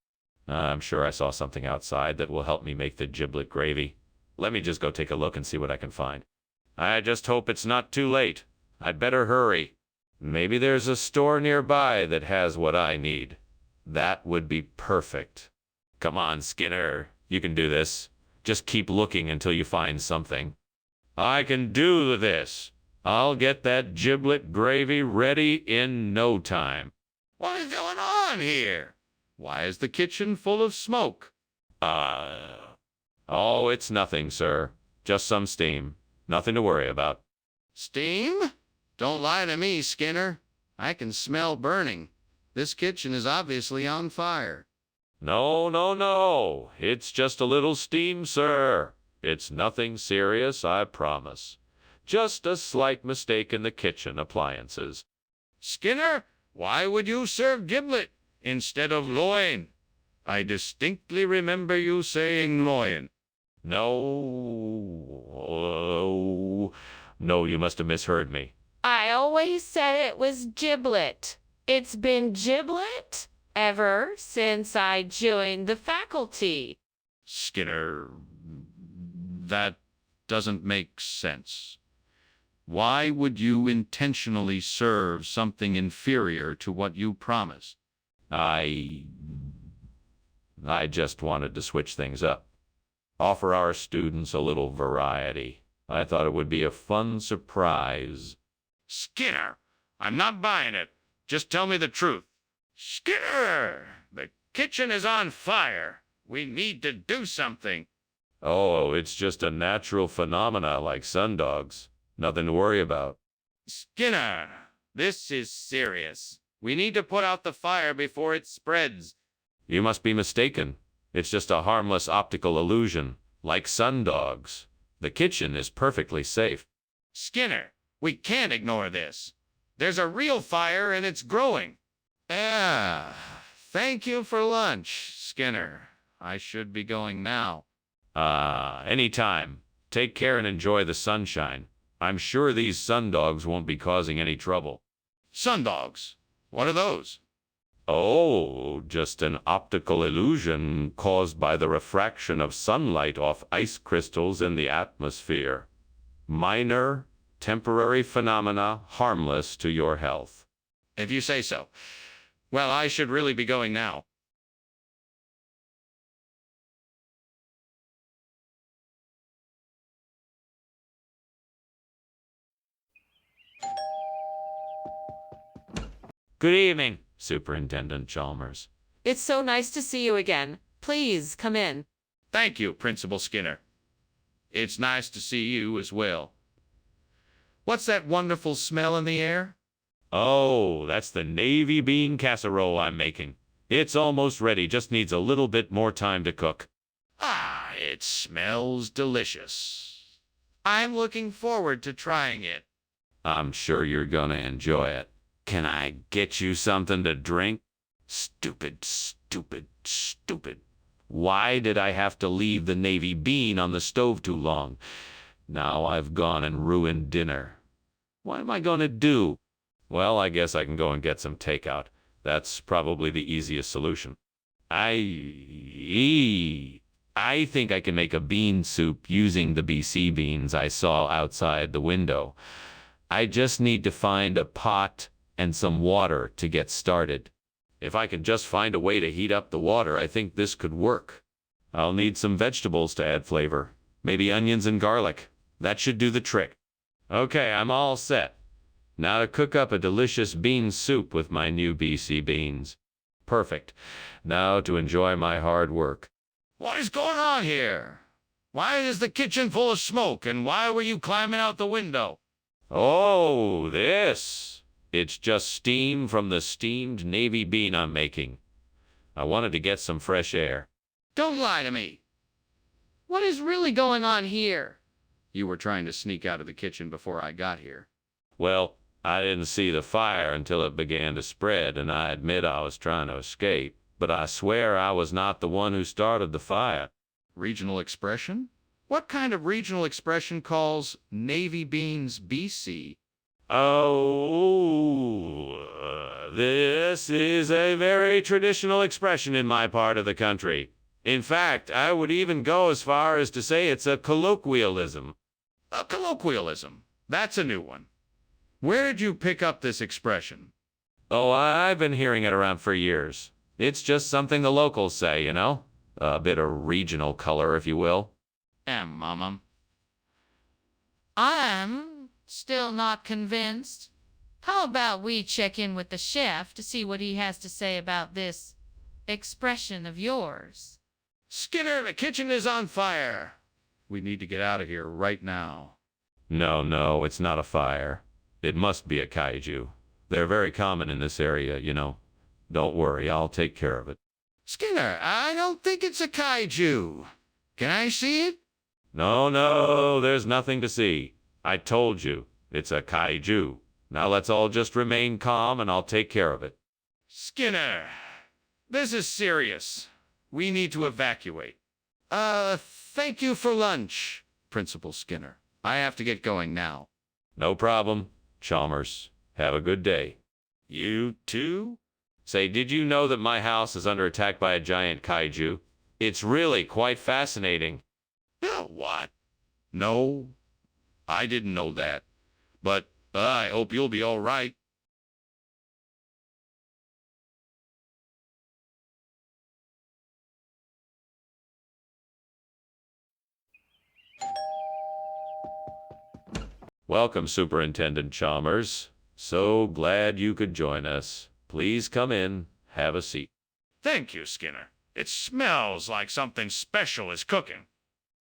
I'm sure I saw something outside that will help me make the giblet gravy. Let me just go take a look and see what I can find. I just hope it's not too late. I'd better hurry. Maybe there's a store nearby that has what I need. That would be perfect. Come on, Skinner. You can do this. Just keep looking until you find something. I can do this. I'll get that giblet gravy ready in no time. What is going on here? Why is the kitchen full of smoke? Oh, it's nothing, sir. Just some steam. Nothing to worry about. Steam? Don't lie to me, Skinner. I can smell burning. This kitchen is obviously on fire. No, no, no. It's just a little steam, sir. It's nothing serious, I promise. Just a slight mistake in the kitchen appliances. Skinner, why would you serve giblet instead of loin? I distinctly remember you saying loin. No, you must have misheard me. I always said it was giblet. It's been giblet ever since I joined the faculty. Skinner, that doesn't make sense. Why would you intentionally serve something inferior to what you promised? I just wanted to switch things up. Offer our students a little variety. I thought it would be a fun surprise. Skinner, I'm not buying it. Just tell me the truth. Skinner, the kitchen is on fire. We need to do something. Oh, it's just a natural phenomena like sundogs. Nothing to worry about. Skinner, this is serious. We need to put out the fire before it spreads. You must be mistaken. It's just a harmless optical illusion, like sundogs. The kitchen is perfectly safe. Skinner, we can't ignore this. There's a real fire and it's growing. Thank you for lunch, Skinner. I should be going now. Anytime. Take care and enjoy the sunshine. I'm sure these sundogs won't be causing any trouble. Sundogs? What are those? Oh, just an optical illusion caused by the refraction of sunlight off ice crystals in the atmosphere. Minor, temporary phenomena, harmless to your health. If you say so. Well, I should really be going now. Good evening, Superintendent Chalmers. It's so nice to see you again. Please come in. Thank you, Principal Skinner. It's nice to see you as well. What's that wonderful smell in the air? Oh, that's the navy bean casserole I'm making. It's almost ready, just needs a little bit more time to cook. Ah, it smells delicious. I'm looking forward to trying it. I'm sure you're gonna enjoy it. Can I get you something to drink? Stupid, stupid, stupid. Why did I have to leave the navy bean on the stove too long? Now I've gone and ruined dinner. What am I going to do? Well, I guess I can go and get some takeout. That's probably the easiest solution. I think I can make a bean soup using the BC beans I saw outside the window. I just need to find a pot and some water to get started. If I can just find a way to heat up the water, I think this could work. I'll need some vegetables to add flavor. Maybe onions and garlic. That should do the trick. Okay, I'm all set. Now to cook up a delicious bean soup with my new BC beans. Perfect. Now to enjoy my hard work. What is going on here? Why is the kitchen full of smoke, and why were you climbing out the window? Oh, this. It's just steam from the steamed navy bean I'm making. I wanted to get some fresh air. Don't lie to me. What is really going on here? You were trying to sneak out of the kitchen before I got here. Well, I didn't see the fire until it began to spread, and I admit I was trying to escape, but I swear I was not the one who started the fire. Regional expression? What kind of regional expression calls navy beans BC? Oh, this is a very traditional expression in my part of the country. In fact, I would even go as far as to say it's a colloquialism. A colloquialism? That's a new one. Where did you pick up this expression? Oh, I've been hearing it around for years. It's just something the locals say, you know? A bit of regional color, if you will. Mama. I'm still not convinced. How about we check in with the chef to see what he has to say about this expression of yours? Skinner, the kitchen is on fire. We need to get out of here right now. No, it's not a fire. It must be a kaiju. They're very common in this area, you know. Don't worry, I'll take care of it. Skinner, I don't think it's a kaiju. Can I see it? No, there's nothing to see. I told you, it's a kaiju. Now let's all just remain calm and I'll take care of it. Skinner, this is serious. We need to evacuate. Thank you for lunch, Principal Skinner. I have to get going now. No problem, Chalmers. Have a good day. You too? Say, did you know that my house is under attack by a giant kaiju? It's really quite fascinating. What? No, I didn't know that. But I hope you'll be all right. Welcome, Superintendent Chalmers. So glad you could join us. Please come in. Have a seat. Thank you, Skinner. It smells like something special is cooking.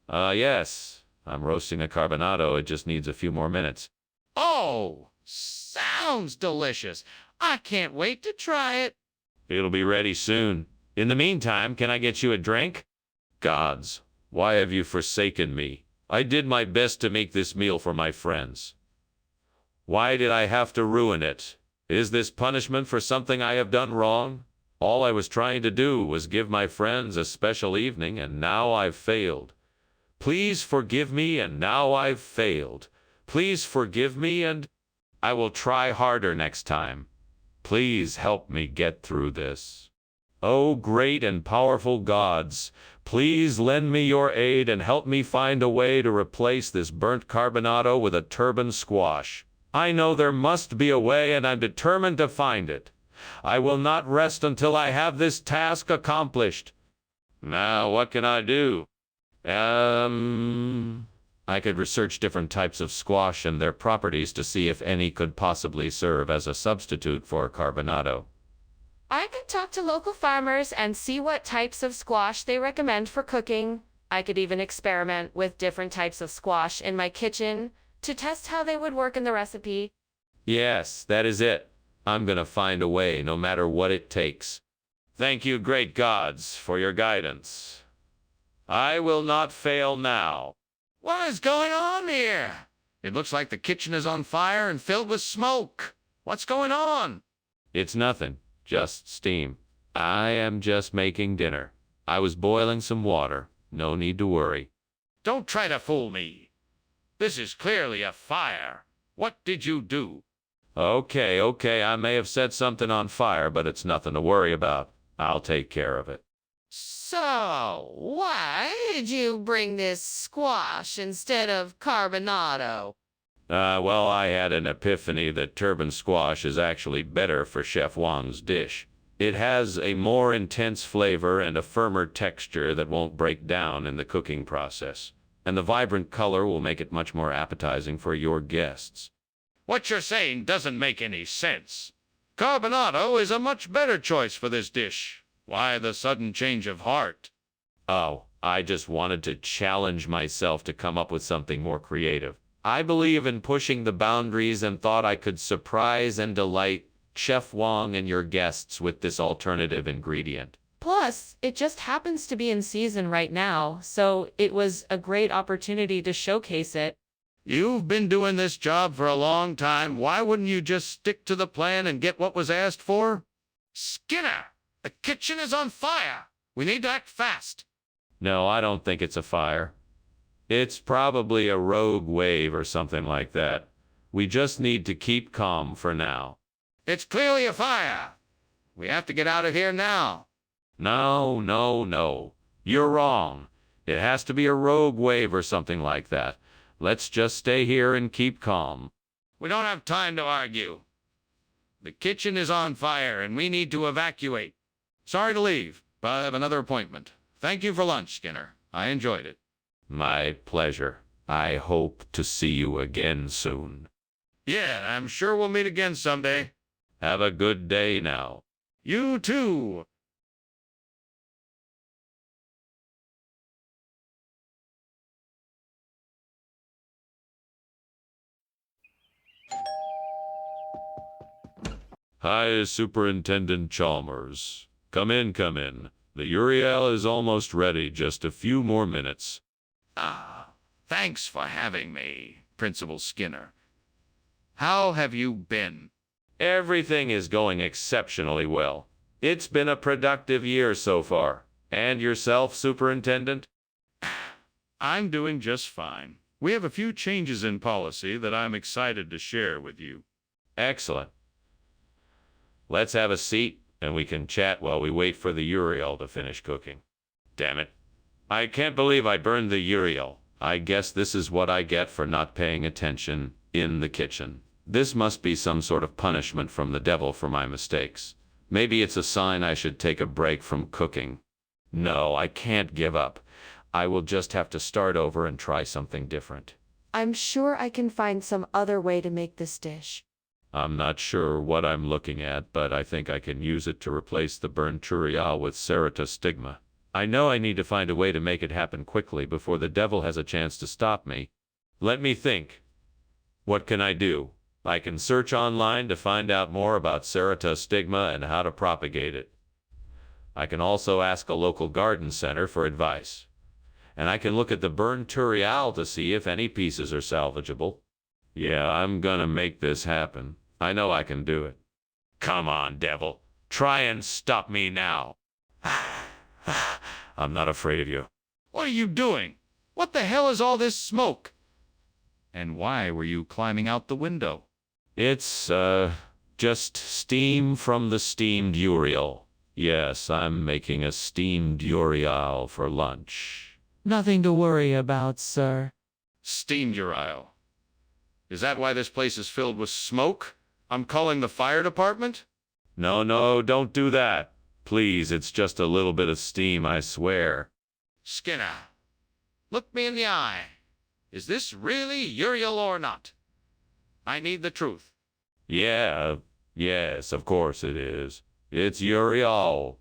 Yes. I'm roasting a carbonado. It just needs a few more minutes. Oh, sounds delicious. I can't wait to try it. It'll be ready soon. In the meantime, can I get you a drink? Gods, why have you forsaken me? I did my best to make this meal for my friends. Why did I have to ruin it? Is this punishment for something I have done wrong? All I was trying to do was give my friends a special evening, and now I've failed. Please forgive me, and now I've failed. Please forgive me, and I will try harder next time. Please help me get through this. Oh, great and powerful gods, please lend me your aid and help me find a way to replace this burnt carbonado with a turban squash. I know there must be a way, and I'm determined to find it. I will not rest until I have this task accomplished. Now, what can I do? I could research different types of squash and their properties to see if any could possibly serve as a substitute for carbonado. I could talk to local farmers and see what types of squash they recommend for cooking. I could even experiment with different types of squash in my kitchen to test how they would work in the recipe. Yes, that is it. I'm gonna find a way, no matter what it takes. Thank you, great gods, for your guidance. I will not fail now. What is going on here? It looks like the kitchen is on fire and filled with smoke. What's going on? It's nothing, just steam. I am just making dinner. I was boiling some water. No need to worry. Don't try to fool me. This is clearly a fire. What did you do? Okay, I may have set something on fire, but it's nothing to worry about. I'll take care of it. So, why did you bring this squash instead of carbonado? Well, I had an epiphany that turban squash is actually better for Chef Wang's dish. It has a more intense flavor and a firmer texture that won't break down in the cooking process. And the vibrant color will make it much more appetizing for your guests. What you're saying doesn't make any sense. Carbonado is a much better choice for this dish. Why the sudden change of heart? Oh, I just wanted to challenge myself to come up with something more creative. I believe in pushing the boundaries and thought I could surprise and delight Chef Wang and your guests with this alternative ingredient. Plus, it just happens to be in season right now, so it was a great opportunity to showcase it. You've been doing this job for a long time. Why wouldn't you just stick to the plan and get what was asked for? Skinner, the kitchen is on fire. We need to act fast. No, I don't think it's a fire. It's probably a rogue wave or something like that. We just need to keep calm for now. It's clearly a fire. We have to get out of here now. No. You're wrong. It has to be a rogue wave or something like that. Let's just stay here and keep calm. We don't have time to argue. The kitchen is on fire and we need to evacuate. Sorry to leave, but I have another appointment. Thank you for lunch, Skinner. I enjoyed it. My pleasure. I hope to see you again soon. Yeah, I'm sure we'll meet again someday. Have a good day now. You too. Hi, Superintendent Chalmers. Come in. The Uriel is almost ready, just a few more minutes. Thanks for having me, Principal Skinner. How have you been? Everything is going exceptionally well. It's been a productive year so far. And yourself, Superintendent? I'm doing just fine. We have a few changes in policy that I'm excited to share with you. Excellent. Let's have a seat, and we can chat while we wait for the Uriel to finish cooking. Damn it. I can't believe I burned the Uriel. I guess this is what I get for not paying attention in the kitchen. This must be some sort of punishment from the devil for my mistakes. Maybe it's a sign I should take a break from cooking. No, I can't give up. I will just have to start over and try something different. I'm sure I can find some other way to make this dish. I'm not sure what I'm looking at, but I think I can use it to replace the burnt Turial with Ceratostigma. I know I need to find a way to make it happen quickly before the devil has a chance to stop me. Let me think. What can I do? I can search online to find out more about Ceratostigma and how to propagate it. I can also ask a local garden center for advice. And I can look at the burned Turial to see if any pieces are salvageable. Yeah, I'm gonna make this happen. I know I can do it. Come on, devil. Try and stop me now. I'm not afraid of you. What are you doing? What the hell is all this smoke? And why were you climbing out the window? It's, just steam from the steamed Uriel. Yes, I'm making a steamed Uriel for lunch. Nothing to worry about, sir. Steamed Uriel. Is that why this place is filled with smoke? I'm calling the fire department? No, don't do that. Please, it's just a little bit of steam, I swear. Skinner, look me in the eye. Is this really Uriel or not? I need the truth. Yes, of course it is. It's Uriel.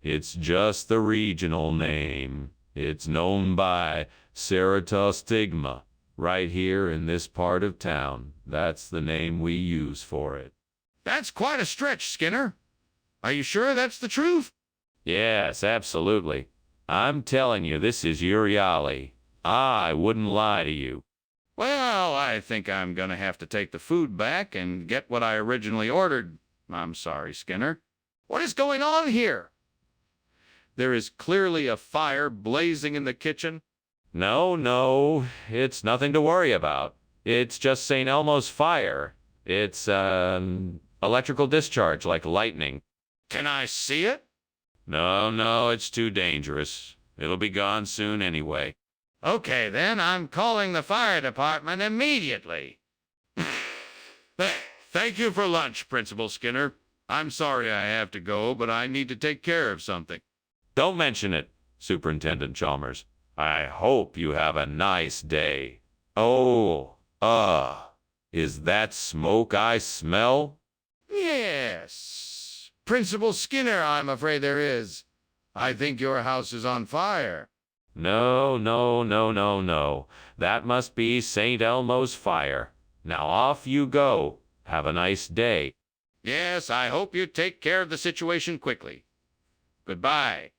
It's just the regional name. It's known by Ceratostigma. Right here in this part of town. That's the name we use for it. That's quite a stretch, Skinner. Are you sure that's the truth? Yes, absolutely. I'm telling you, this is Uriali. I wouldn't lie to you. Well, I think I'm gonna have to take the food back and get what I originally ordered. I'm sorry, Skinner. What is going on here? There is clearly a fire blazing in the kitchen. No, it's nothing to worry about. It's just St. Elmo's fire. It's electrical discharge like lightning. Can I see it? No, it's too dangerous. It'll be gone soon anyway. Okay, then I'm calling the fire department immediately. Thank you for lunch, Principal Skinner. I'm sorry I have to go, but I need to take care of something. Don't mention it, Superintendent Chalmers. I hope you have a nice day. Oh, is that smoke I smell? Yes. Principal Skinner, I'm afraid there is. I think your house is on fire. No. That must be St. Elmo's fire. Now off you go. Have a nice day. Yes, I hope you take care of the situation quickly. Goodbye.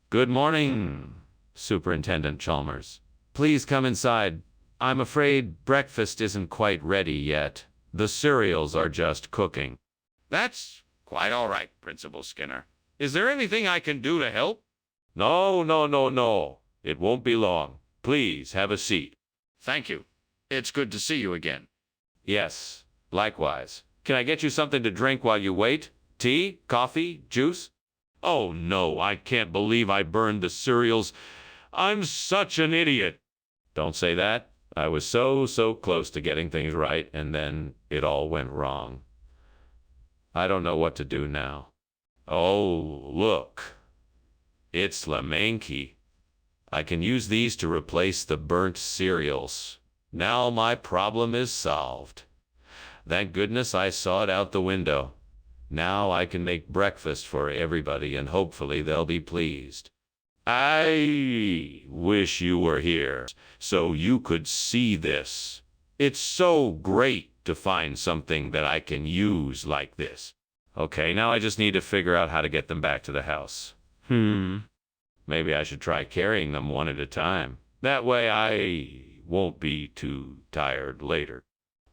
Good morning, Superintendent Chalmers. Please come inside. I'm afraid breakfast isn't quite ready yet. The cereals are just cooking. That's quite all right, Principal Skinner. Is there anything I can do to help? No. It won't be long. Please have a seat. Thank you. It's good to see you again. Yes, likewise. Can I get you something to drink while you wait? Tea? Coffee? Juice? Oh no, I can't believe I burned the cereals. I'm such an idiot. Don't say that. I was so close to getting things right, and then it all went wrong. I don't know what to do now. Oh, look. It's Lemanki. I can use these to replace the burnt cereals. Now my problem is solved. Thank goodness I saw it out the window. Now I can make breakfast for everybody and hopefully they'll be pleased. I wish you were here so you could see this. It's so great to find something that I can use like this. Okay, now I just need to figure out how to get them back to the house. Maybe I should try carrying them one at a time. That way I won't be too tired later.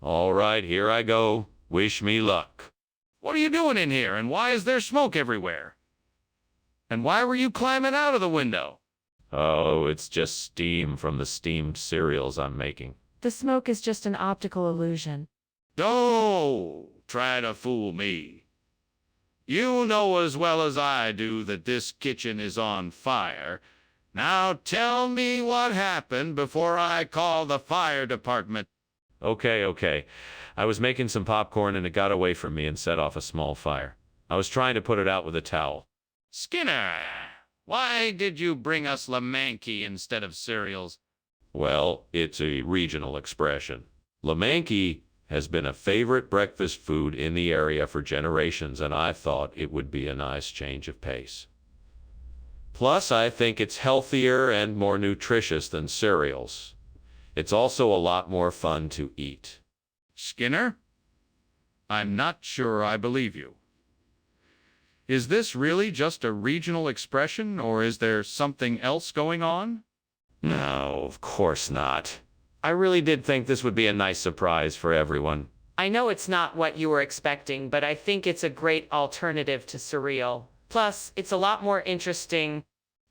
All right, here I go. Wish me luck. What are you doing in here, and why is there smoke everywhere? And why were you climbing out of the window? Oh, it's just steam from the steamed cereals I'm making. The smoke is just an optical illusion. Don't try to fool me. You know as well as I do that this kitchen is on fire. Now tell me what happened before I call the fire department. Okay. I was making some popcorn and it got away from me and set off a small fire. I was trying to put it out with a towel. Skinner, why did you bring us Lemanki instead of cereals? Well, it's a regional expression. Lemanki has been a favorite breakfast food in the area for generations, and I thought it would be a nice change of pace. Plus, I think it's healthier and more nutritious than cereals. It's also a lot more fun to eat. Skinner, I'm not sure I believe you. Is this really just a regional expression, or is there something else going on? No, of course not. I really did think this would be a nice surprise for everyone. I know it's not what you were expecting, but I think it's a great alternative to cereal. Plus, it's a lot more interesting.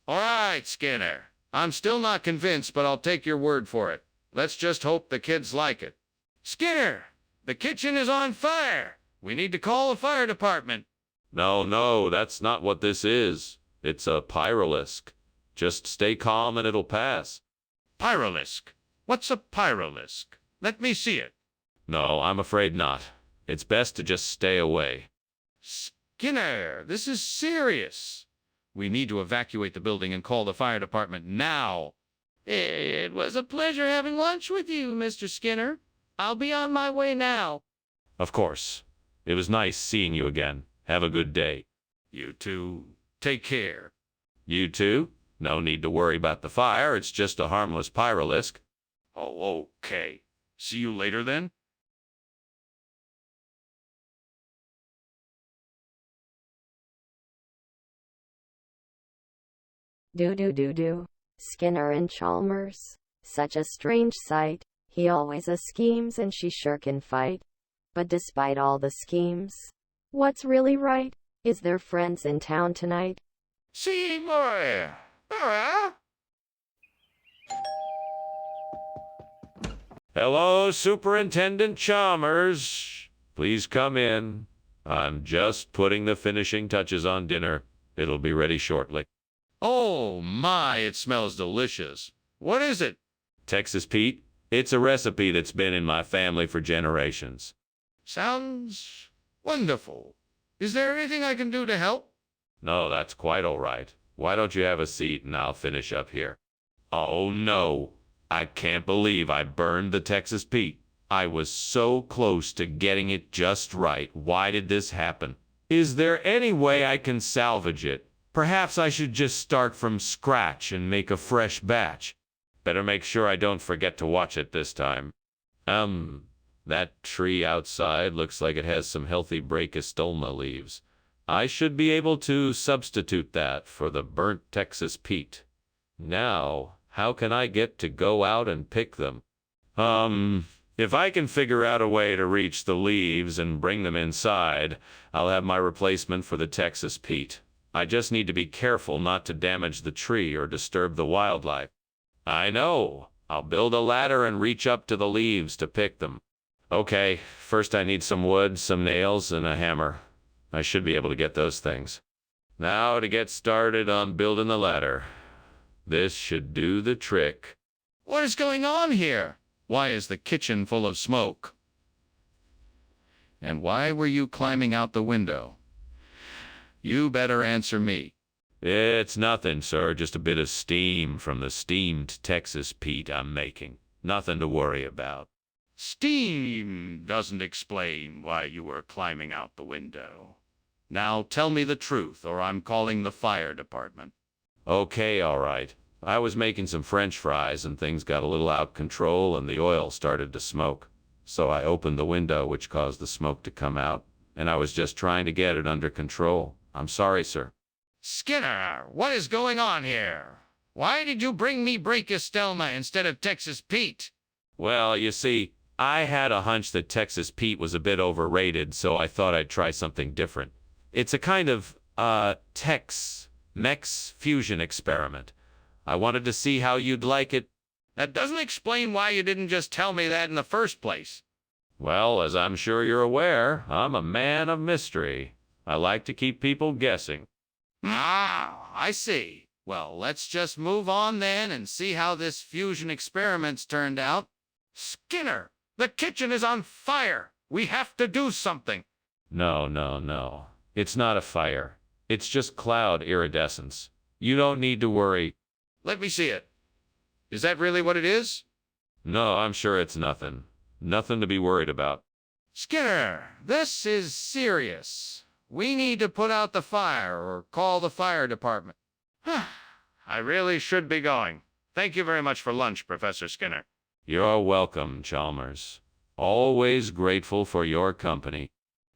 All right, Skinner. I'm still not convinced, but I'll take your word for it. Let's just hope the kids like it. Skinner, the kitchen is on fire. We need to call the fire department. No, that's not what this is. It's a pyrolisk. Just stay calm and it'll pass. Pyrolisk? What's a pyrolisk? Let me see it. No, I'm afraid not. It's best to just stay away. Skinner, this is serious. We need to evacuate the building and call the fire department now. It was a pleasure having lunch with you, Mr. Skinner. I'll be on my way now. Of course. It was nice seeing you again. Have a good day. You too. Take care. You too? No need to worry about the fire. It's just a harmless pyrolisk. Oh, okay. See you later then? Do. Skinner and Chalmers. Such a strange sight. He always schemes and she sure can fight. But despite all the schemes, what's really right? Is there friends in town tonight? Seymour! Hello, Superintendent Chalmers. Please come in. I'm just putting the finishing touches on dinner. It'll be ready shortly. Oh my, it smells delicious. What is it? Texas Pete? It's a recipe that's been in my family for generations. Sounds wonderful. Is there anything I can do to help? No, that's quite all right. Why don't you have a seat and I'll finish up here? Oh no, I can't believe I burned the Texas Pete. I was so close to getting it just right. Why did this happen? Is there any way I can salvage it? Perhaps I should just start from scratch and make a fresh batch. Better make sure I don't forget to watch it this time. That tree outside looks like it has some healthy Brachystolma leaves. I should be able to substitute that for the burnt Texas Pete. Now, how can I get to go out and pick them? If I can figure out a way to reach the leaves and bring them inside, I'll have my replacement for the Texas Pete. I just need to be careful not to damage the tree or disturb the wildlife. I know. I'll build a ladder and reach up to the leaves to pick them. Okay, first I need some wood, some nails, and a hammer. I should be able to get those things. Now to get started on building the ladder. This should do the trick. What is going on here? Why is the kitchen full of smoke? And why were you climbing out the window? You better answer me. It's nothing, sir. Just a bit of steam from the steamed Texas Pete I'm making. Nothing to worry about. Steam doesn't explain why you were climbing out the window. Now tell me the truth, or I'm calling the fire department. Okay, all right. I was making some French fries and things got a little out of control and the oil started to smoke. So I opened the window, which caused the smoke to come out, and I was just trying to get it under control. I'm sorry, sir. Skinner, what is going on here? Why did you bring me Brachystolma instead of Texas Pete? Well, you see, I had a hunch that Texas Pete was a bit overrated, so I thought I'd try something different. It's a kind of, Tex-Mex fusion experiment. I wanted to see how you'd like it. That doesn't explain why you didn't just tell me that in the first place. Well, as I'm sure you're aware, I'm a man of mystery. I like to keep people guessing. Ah, I see. Well, let's just move on then and see how this fusion experiment's turned out. Skinner, the kitchen is on fire. We have to do something. No. It's not a fire. It's just cloud iridescence. You don't need to worry. Let me see it. Is that really what it is? No, I'm sure it's nothing. Nothing to be worried about. Skinner, this is serious. We need to put out the fire or call the fire department. I really should be going. Thank you very much for lunch, Professor Skinner. You're welcome, Chalmers. Always grateful for your company.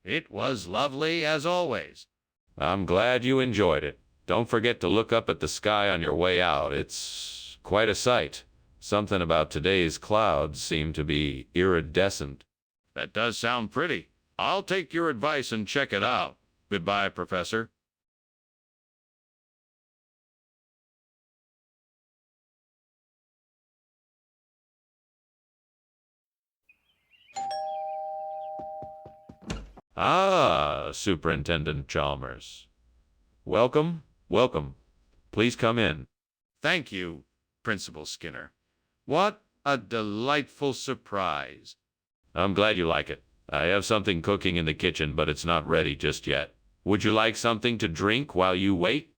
It was lovely as always. I'm glad you enjoyed it. Don't forget to look up at the sky on your way out. It's quite a sight. Something about today's clouds seem to be iridescent. That does sound pretty. I'll take your advice and check it out. Goodbye, Professor. Ah, Superintendent Chalmers. Welcome. Please come in. Thank you, Principal Skinner. What a delightful surprise. I'm glad you like it. I have something cooking in the kitchen, but it's not ready just yet. Would you like something to drink while you wait?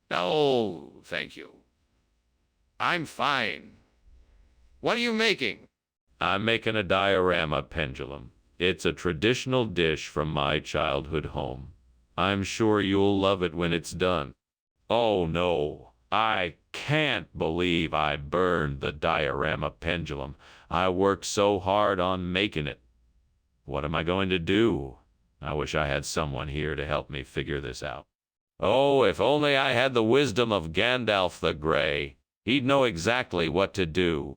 No, thank you. I'm fine. What are you making? I'm making a diorama pendulum. It's a traditional dish from my childhood home. I'm sure you'll love it when it's done. Oh no, I can't believe I burned the diorama pendulum. I worked so hard on making it. What am I going to do? I wish I had someone here to help me figure this out. Oh, if only I had the wisdom of Gandalf the Grey. He'd know exactly what to do.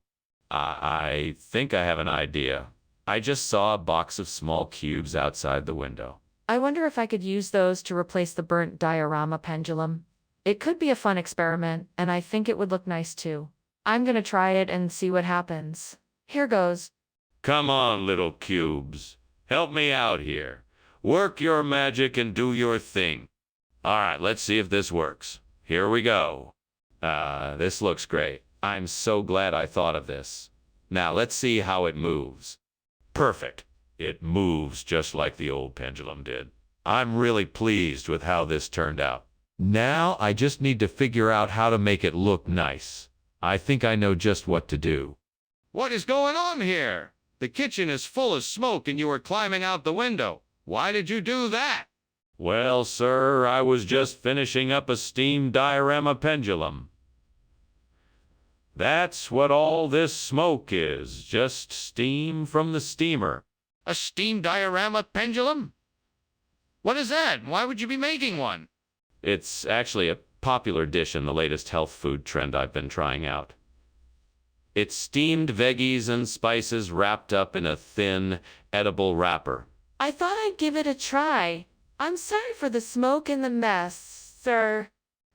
I think I have an idea. I just saw a box of small cubes outside the window. I wonder if I could use those to replace the burnt diorama pendulum. It could be a fun experiment, and I think it would look nice too. I'm gonna try it and see what happens. Here goes. Come on, little cubes. Help me out here. Work your magic and do your thing. All right, let's see if this works. Here we go. This looks great. I'm so glad I thought of this. Now let's see how it moves. Perfect. It moves just like the old pendulum did. I'm really pleased with how this turned out. Now I just need to figure out how to make it look nice. I think I know just what to do. What is going on here? The kitchen is full of smoke and you are climbing out the window. Why did you do that? Well, sir, I was just finishing up a steam diorama pendulum. That's what all this smoke is, just steam from the steamer. A steam diorama pendulum? What is that? Why would you be making one? It's actually a popular dish in the latest health food trend I've been trying out. It's steamed veggies and spices wrapped up in a thin, edible wrapper. I thought I'd give it a try. I'm sorry for the smoke and the mess, sir.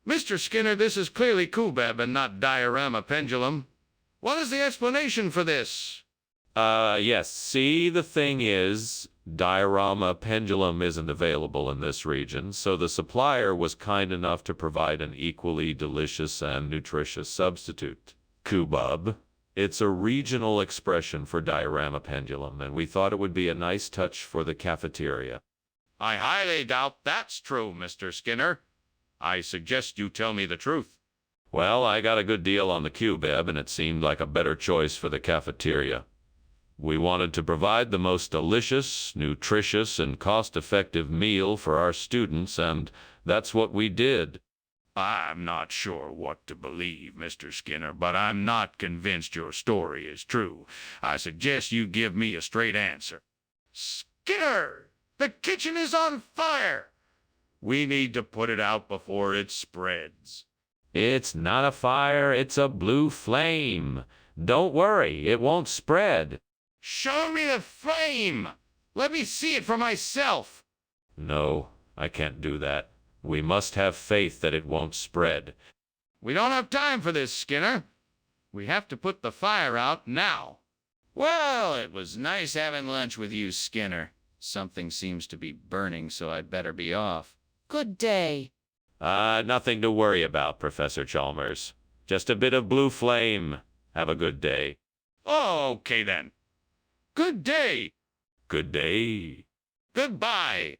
Mr. Skinner, this is clearly Kubeb and not diorama pendulum. What is the explanation for this? Yes, see, the thing is, diorama pendulum isn't available in this region, so the supplier was kind enough to provide an equally delicious and nutritious substitute. Kubub. It's a regional expression for diorama pendulum, and we thought it would be a nice touch for the cafeteria. I highly doubt that's true, Mr. Skinner. I suggest you tell me the truth. Well, I got a good deal on the Kubeb, and it seemed like a better choice for the cafeteria. We wanted to provide the most delicious, nutritious, and cost-effective meal for our students, and that's what we did. I'm not sure what to believe, Mr. Skinner, but I'm not convinced your story is true. I suggest you give me a straight answer. Skinner! The kitchen is on fire! We need to put it out before it spreads. It's not a fire, it's a blue flame. Don't worry, it won't spread. Show me the flame! Let me see it for myself! No, I can't do that. We must have faith that it won't spread. We don't have time for this, Skinner. We have to put the fire out now. Well, it was nice having lunch with you, Skinner. Something seems to be burning, so I'd better be off. Good day. Nothing to worry about, Professor Chalmers. Just a bit of blue flame. Have a good day. Oh, okay then. Good day. Good day. Goodbye.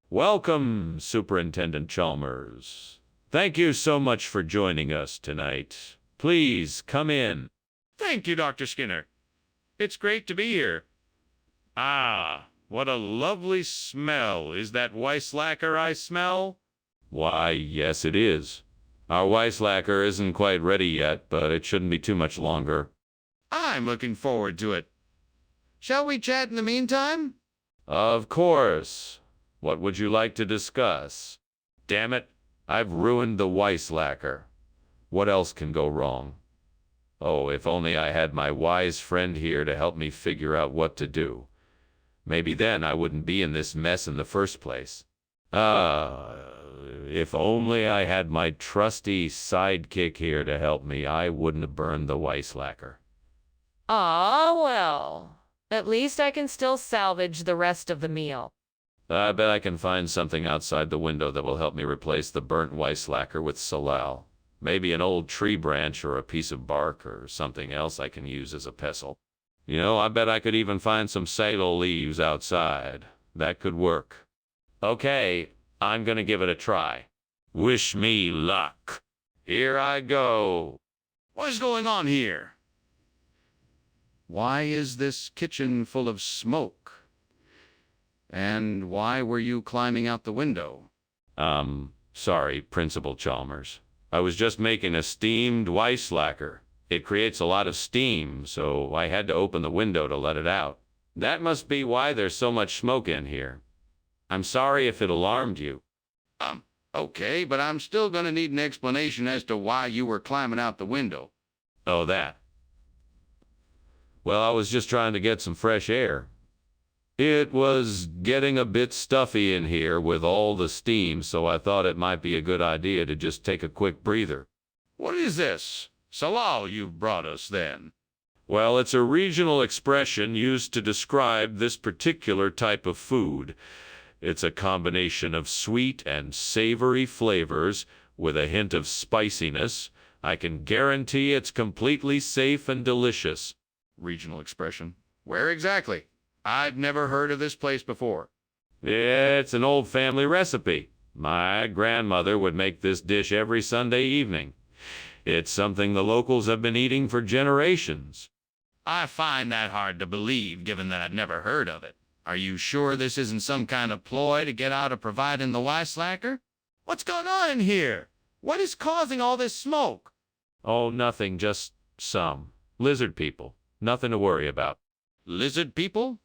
Welcome, Superintendent Chalmers. Thank you so much for joining us tonight. Please come in. Thank you, Dr. Skinner. It's great to be here. Ah, what a lovely smell. Is that Weiss lacquer I smell? Why, yes, it is. Our Weiss lacquer isn't quite ready yet, but it shouldn't be too much longer. I'm looking forward to it. Shall we chat in the meantime? Of course. What would you like to discuss? Damn it, I've ruined the Weiss lacquer. What else can go wrong? Oh, if only I had my wise friend here to help me figure out what to do. Maybe then I wouldn't be in this mess in the first place. If only I had my trusty sidekick here to help me, I wouldn't have burned the Weiss lacquer. Ah, well. At least I can still salvage the rest of the meal. I bet I can find something outside the window that will help me replace the burnt Weiss lacquer with Solal. Maybe an old tree branch or a piece of bark or something else I can use as a pestle. You know, I bet I could even find some salo leaves outside. That could work. Okay, I'm gonna give it a try. Wish me luck. Here I go. What is going on here? Why is this kitchen full of smoke? And why were you climbing out the window? Sorry, Principal Chalmers. I was just making a steamed Weiss lacquer. It creates a lot of steam, so I had to open the window to let it out. That must be why there's so much smoke in here. I'm sorry if it alarmed you. Okay, but I'm still gonna need an explanation as to why you were climbing out the window. Oh, that. Well, I was just trying to get some fresh air. It was getting a bit stuffy in here with all the steam, so I thought it might be a good idea to just take a quick breather. What is this salal you've brought us then? Well, it's a regional expression used to describe this particular type of food. It's a combination of sweet and savory flavors with a hint of spiciness. I can guarantee it's completely safe and delicious. Regional expression? Where exactly? I've never heard of this place before. It's an old family recipe. My grandmother would make this dish every Sunday evening. It's something the locals have been eating for generations. I find that hard to believe, given that I've never heard of it. Are you sure this isn't some kind of ploy to get out of providing the Wi-Slacker? What's going on in here? What is causing all this smoke? Oh, nothing, just some lizard people. Nothing to worry about. Lizard people?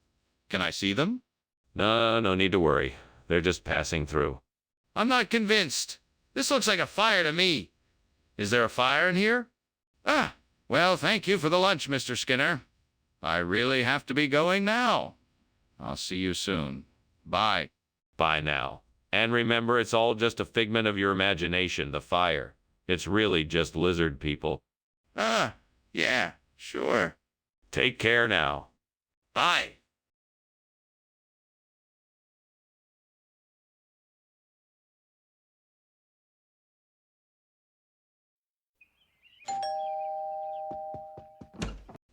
Can I see them? No need to worry. They're just passing through. I'm not convinced. This looks like a fire to me. Is there a fire in here? Well, thank you for the lunch, Mr. Skinner. I really have to be going now. I'll see you soon. Bye. Bye now. And remember, it's all just a figment of your imagination, the fire. It's really just lizard people. Yeah, sure. Take care now. Bye.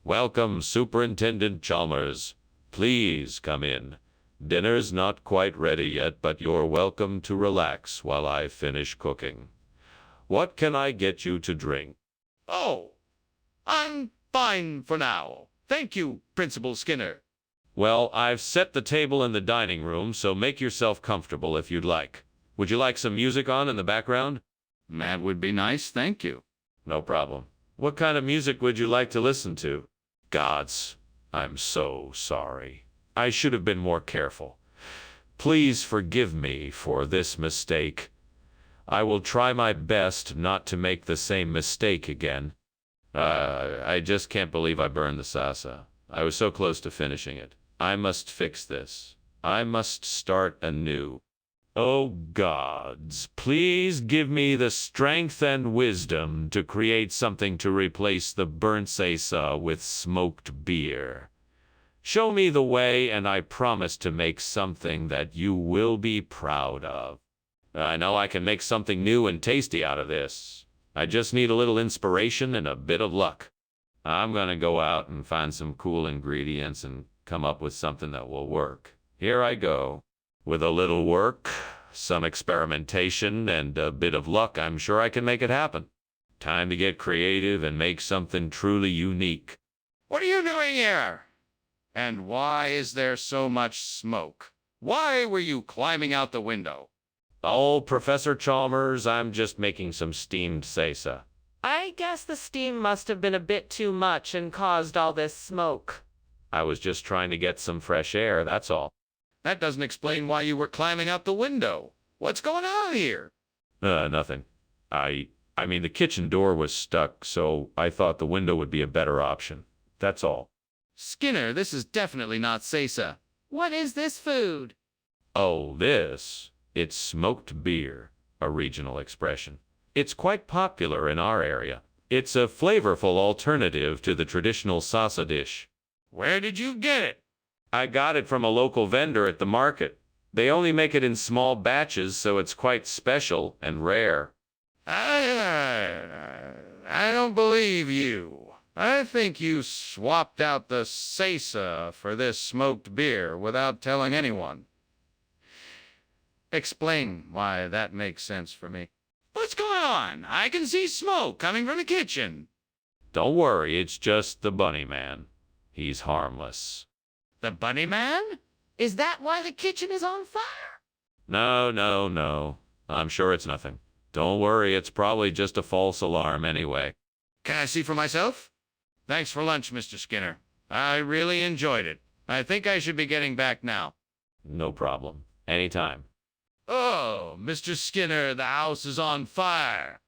Welcome, Superintendent Chalmers. Please come in. Dinner's not quite ready yet, but you're welcome to relax while I finish cooking. What can I get you to drink? Oh, I'm fine for now. Thank you, Principal Skinner. Well, I've set the table in the dining room, so make yourself comfortable if you'd like. Would you like some music on in the background? That would be nice, thank you. No problem. What kind of music would you like to listen to? Gods, I'm so sorry. I should have been more careful. Please forgive me for this mistake. I will try my best not to make the same mistake again. I just can't believe I burned the salsa. I was so close to finishing it. I must fix this. I must start anew. Oh gods, please give me the strength and wisdom to create something to replace the burnt salsa with smoked beer. Show me the way, and I promise to make something that you will be proud of. I know I can make something new and tasty out of this. I just need a little inspiration and a bit of luck. I'm gonna go out and find some cool ingredients and come up with something that will work. Here I go. With a little work, some experimentation, and a bit of luck, I'm sure I can make it happen. Time to get creative and make something truly unique. What are you doing here? And why is there so much smoke? Why were you climbing out the window? Oh, Professor Chalmers, I'm just making some steamed salsa. I guess the steam must have been a bit too much and caused all this smoke. I was just trying to get some fresh air, that's all. That doesn't explain why you were climbing out the window. What's going on here? Nothing. I mean, the kitchen door was stuck, so I thought the window would be a better option. That's all. Skinner, this is definitely not salsa. What is this food? Oh, it's smoked beer, a regional expression. It's quite popular in our area. It's a flavorful alternative to the traditional salsa dish. Where did you get it? I got it from a local vendor at the market. They only make it in small batches, so it's quite special and rare. I don't believe you. I think you swapped out the salsa for this smoked beer without telling anyone. Explain why that makes sense for me. What's going on? I can see smoke coming from the kitchen. Don't worry, it's just the bunny man. He's harmless. The bunny man? Is that why the kitchen is on fire? No. I'm sure it's nothing. Don't worry, it's probably just a false alarm anyway. Can I see for myself? Thanks for lunch, Mr. Skinner. I really enjoyed it. I think I should be getting back now. No problem. Anytime. Oh, Mr. Skinner, the house is on fire.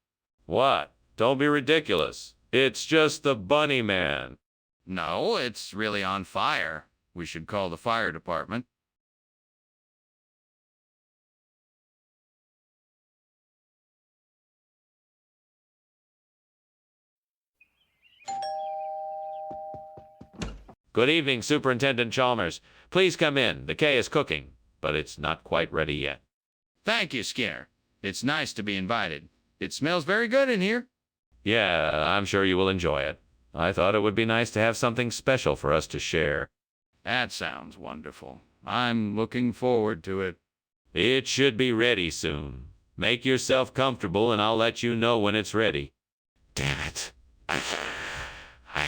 What? Don't be ridiculous. It's just the bunny man. No, it's really on fire. We should call the fire department. Good evening, Superintendent Chalmers. Please come in. The K is cooking, but it's not quite ready yet. Thank you, Skinner. It's nice to be invited. It smells very good in here. Yeah, I'm sure you will enjoy it. I thought it would be nice to have something special for us to share. That sounds wonderful. I'm looking forward to it. It should be ready soon. Make yourself comfortable and I'll let you know when it's ready. Damn it. I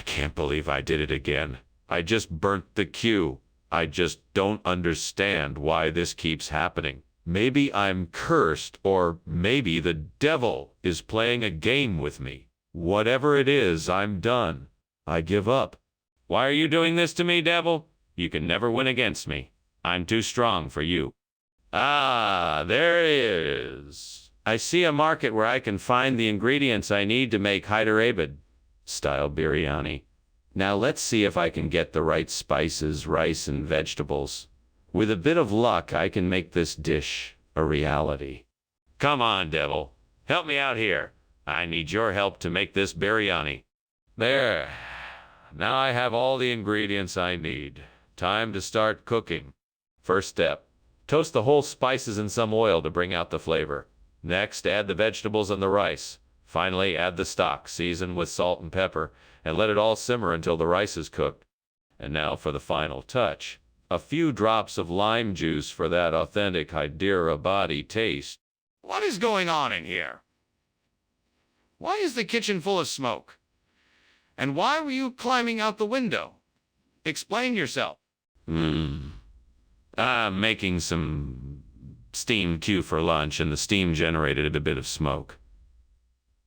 can't believe I did it again. I just burnt the queue. I just don't understand why this keeps happening. Maybe I'm cursed, or maybe the devil is playing a game with me. Whatever it is, I'm done. I give up. Why are you doing this to me, devil? You can never win against me. I'm too strong for you. Ah, there it is. I see a market where I can find the ingredients I need to make Hyderabad-style biryani. Now let's see if I can get the right spices, rice, and vegetables. With a bit of luck, I can make this dish a reality. Come on, devil. Help me out here. I need your help to make this biryani. There. Now I have all the ingredients I need. Time to start cooking. First step. Toast the whole spices in some oil to bring out the flavor. Next, add the vegetables and the rice. Finally, add the stock, season with salt and pepper, and let it all simmer until the rice is cooked. And now for the final touch. A few drops of lime juice for that authentic Hyderabadi taste. What is going on in here? Why is the kitchen full of smoke? And why were you climbing out the window? Explain yourself. I'm making some steamed Q for lunch, and the steam generated a bit of smoke.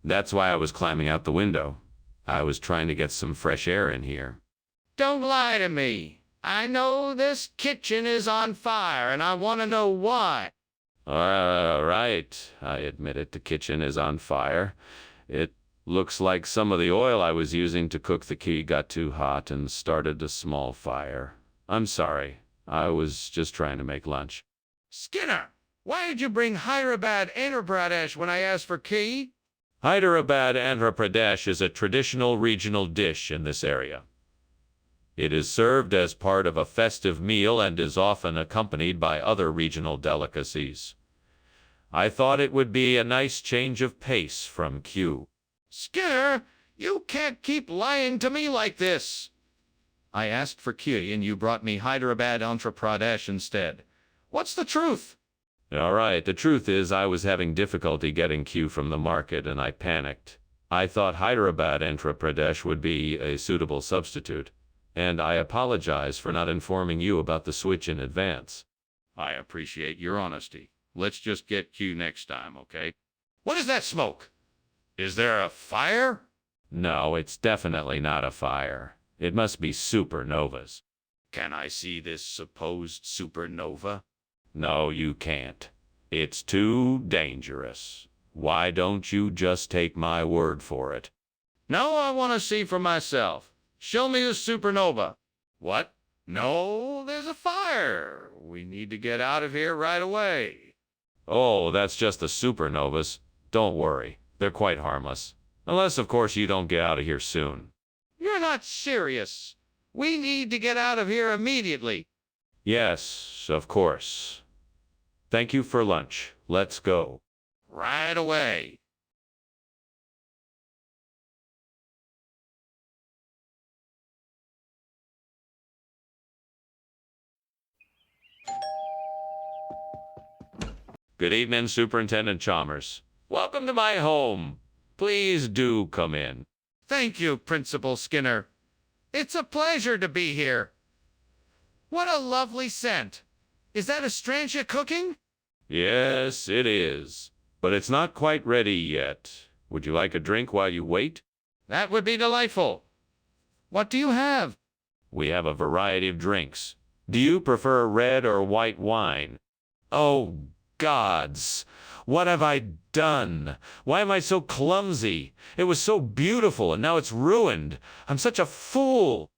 That's why I was climbing out the window. I was trying to get some fresh air in here. Don't lie to me. I know this kitchen is on fire, and I want to know why. All right, I admit it, the kitchen is on fire. It looks like some of the oil I was using to cook the key got too hot and started a small fire. I'm sorry. I was just trying to make lunch. Skinner, why did you bring Hyderabad Andhra Pradesh when I asked for key? Hyderabad Andhra Pradesh is a traditional regional dish in this area. It is served as part of a festive meal and is often accompanied by other regional delicacies. I thought it would be a nice change of pace from Q. Skinner, you can't keep lying to me like this. I asked for key and you brought me Hyderabad Andhra Pradesh instead. What's the truth? All right, the truth is I was having difficulty getting Q from the market and I panicked. I thought Hyderabad Andhra Pradesh would be a suitable substitute, and I apologize for not informing you about the switch in advance. I appreciate your honesty. Let's just get Q next time, okay? What is that smoke? Is there a fire? No, it's definitely not a fire. It must be supernovas. Can I see this supposed supernova? No, you can't. It's too dangerous. Why don't you just take my word for it? No, I want to see for myself. Show me the supernova. What? No, there's a fire. We need to get out of here right away. Oh, that's just the supernovas. Don't worry. They're quite harmless. Unless, of course, you don't get out of here soon. You're not serious. We need to get out of here immediately. Yes, of course. Thank you for lunch. Let's go. Right away. Good evening, Superintendent Chalmers. Welcome to my home. Please do come in. Thank you, Principal Skinner. It's a pleasure to be here. What a lovely scent. Is that Astrantia cooking? Yes, it is. But it's not quite ready yet. Would you like a drink while you wait? That would be delightful. What do you have? We have a variety of drinks. Do you prefer red or white wine? Oh, gods! What have I done? Why am I so clumsy? It was so beautiful, and now it's ruined. I'm such a fool!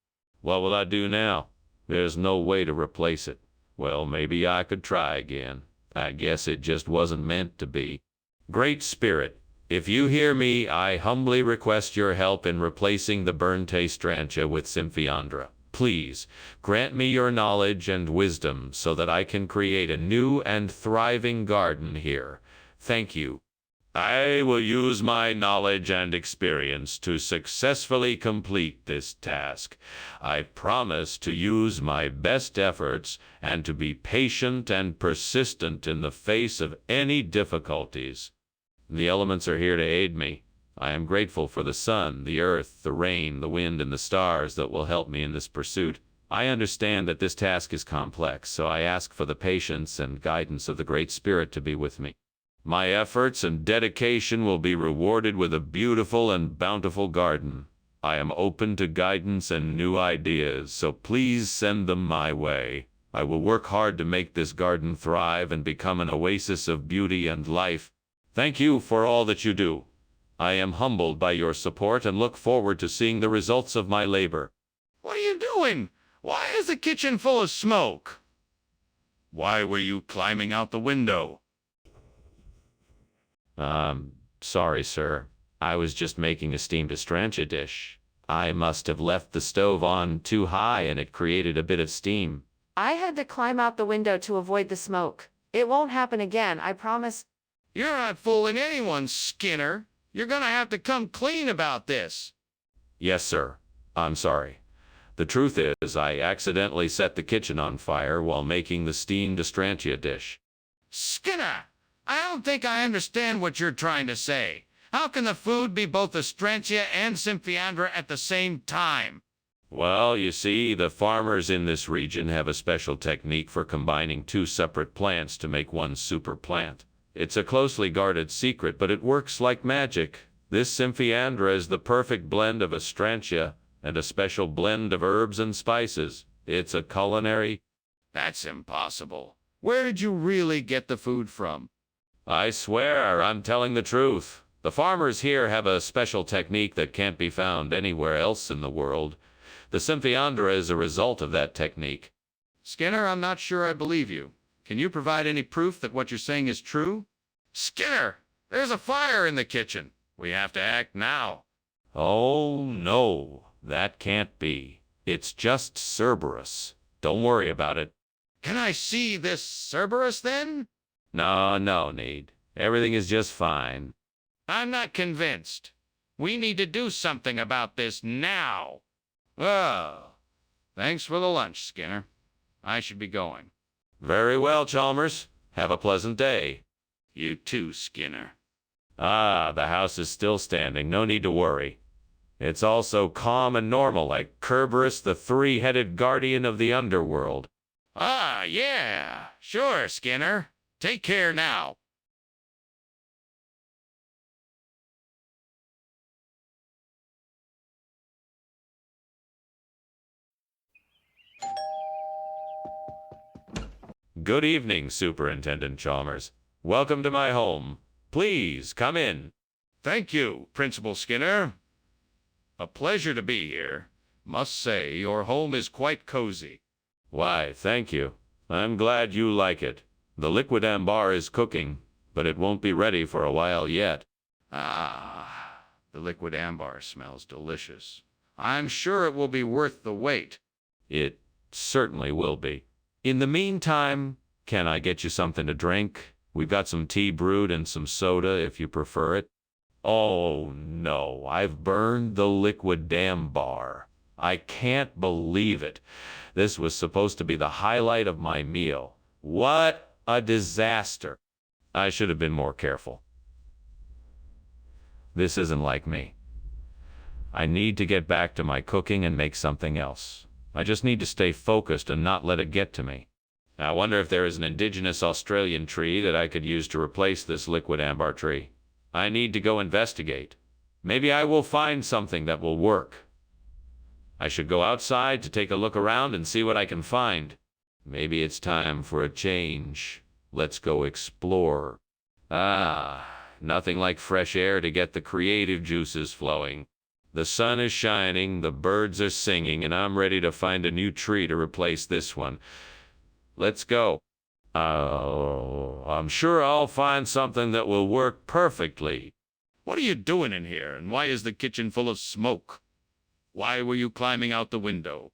What will I do now? There's no way to replace it. Well, maybe I could try again. I guess it just wasn't meant to be. Great Spirit, if you hear me, I humbly request your help in replacing the burned Strantia with Symphiandra. Please, grant me your knowledge and wisdom so that I can create a new and thriving garden here. Thank you. I will use my knowledge and experience to successfully complete this task. I promise to use my best efforts and to be patient and persistent in the face of any difficulties. The elements are here to aid me. I am grateful for the sun, the earth, the rain, the wind, and the stars that will help me in this pursuit. I understand that this task is complex, so I ask for the patience and guidance of the Great Spirit to be with me. My efforts and dedication will be rewarded with a beautiful and bountiful garden. I am open to guidance and new ideas, so please send them my way. I will work hard to make this garden thrive and become an oasis of beauty and life. Thank you for all that you do. I am humbled by your support and look forward to seeing the results of my labor. What are you doing? Why is the kitchen full of smoke? Why were you climbing out the window? Sorry, sir. I was just making a steamed Astrantia dish. I must have left the stove on too high and it created a bit of steam. I had to climb out the window to avoid the smoke. It won't happen again, I promise. You're not fooling anyone, Skinner. You're gonna have to come clean about this. Yes, sir. I'm sorry. The truth is, I accidentally set the kitchen on fire while making the steamed Astrantia dish. Skinner, I don't think I understand what you're trying to say. How can the food be both Astrantia and Symphiandra at the same time? Well, you see, the farmers in this region have a special technique for combining two separate plants to make one super plant. It's a closely guarded secret, but it works like magic. This Symphiandra is the perfect blend of Astrantia and a special blend of herbs and spices. It's a culinary... That's impossible. Where did you really get the food from? I swear I'm telling the truth. The farmers here have a special technique that can't be found anywhere else in the world. The Symphiandra is a result of that technique. Skinner, I'm not sure I believe you. Can you provide any proof that what you're saying is true? Skinner, there's a fire in the kitchen. We have to act now. Oh, no, that can't be. It's just Cerberus. Don't worry about it. Can I see this Cerberus then? No need. Everything is just fine. I'm not convinced. We need to do something about this now. Well, thanks for the lunch, Skinner. I should be going. Very well, Chalmers. Have a pleasant day. You too, Skinner. Ah, the house is still standing. No need to worry. It's all so calm and normal, like Cerberus, the three-headed guardian of the underworld. Ah, yeah. Sure, Skinner. Take care now. Good evening, Superintendent Chalmers. Welcome to my home. Please, come in. Thank you, Principal Skinner. A pleasure to be here. Must say, your home is quite cozy. Why, thank you. I'm glad you like it. The liquid ambar is cooking, but it won't be ready for a while yet. Ah, the liquid ambar smells delicious. I'm sure it will be worth the wait. It certainly will be. In the meantime, can I get you something to drink? We've got some tea brewed and some soda if you prefer it. Oh no, I've burned the liquid ambar. I can't believe it. This was supposed to be the highlight of my meal. What a disaster. I should have been more careful. This isn't like me. I need to get back to my cooking and make something else. I just need to stay focused and not let it get to me. I wonder if there is an indigenous Australian tree that I could use to replace this liquid ambar tree. I need to go investigate. Maybe I will find something that will work. I should go outside to take a look around and see what I can find. Maybe it's time for a change. Let's go explore. Ah, nothing like fresh air to get the creative juices flowing. The sun is shining, the birds are singing, and I'm ready to find a new tree to replace this one. Let's go. I'm sure I'll find something that will work perfectly. What are you doing in here, and why is the kitchen full of smoke? Why were you climbing out the window?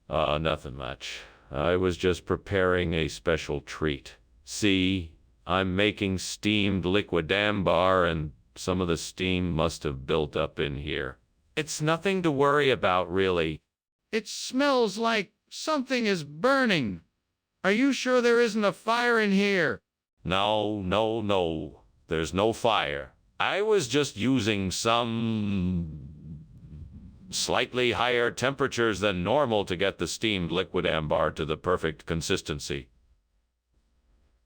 Nothing much. I was just preparing a special treat. See, I'm making steamed liquid amber, and some of the steam must have built up in here. It's nothing to worry about, really. It smells like something is burning. Are you sure there isn't a fire in here? No. There's no fire. I was just using some slightly higher temperatures than normal to get the steamed liquid amber to the perfect consistency.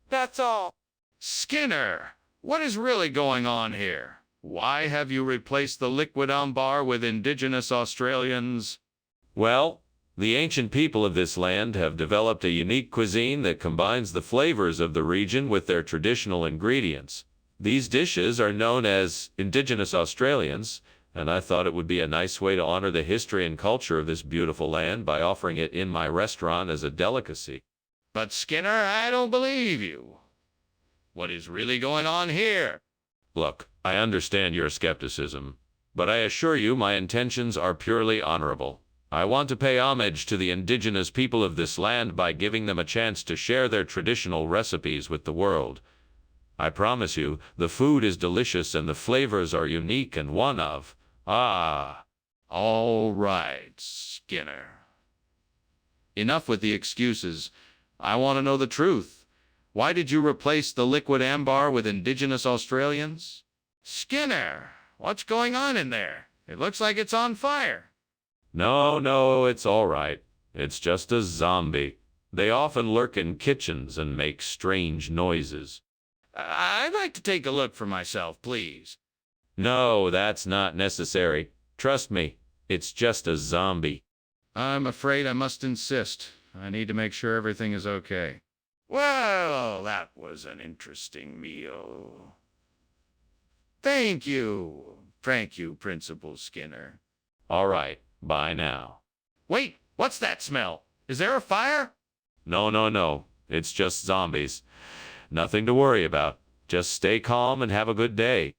That's all. Skinner, what is really going on here? Why have you replaced the liquid amber with indigenous Australians? Well, the ancient people of this land have developed a unique cuisine that combines the flavors of the region with their traditional ingredients. These dishes are known as indigenous Australians, and I thought it would be a nice way to honor the history and culture of this beautiful land by offering it in my restaurant as a delicacy. But Skinner, I don't believe you. What is really going on here? Look, I understand your skepticism, but I assure you my intentions are purely honorable. I want to pay homage to the indigenous people of this land by giving them a chance to share their traditional recipes with the world. I promise you, the food is delicious and the flavors are unique and one of, All right, Skinner. Enough with the excuses. I want to know the truth. Why did you replace the liquid amber with indigenous Australians? Skinner, what's going on in there? It looks like it's on fire. No, it's all right. It's just a zombie. They often lurk in kitchens and make strange noises. I'd like to take a look for myself, please. No, that's not necessary. Trust me, it's just a zombie. I'm afraid I must insist. I need to make sure everything is okay. Well, that was an interesting meal. Thank you, Principal Skinner. All right, bye now. Wait, what's that smell? Is there a fire? No. It's just zombies. Nothing to worry about. Just stay calm and have a good day.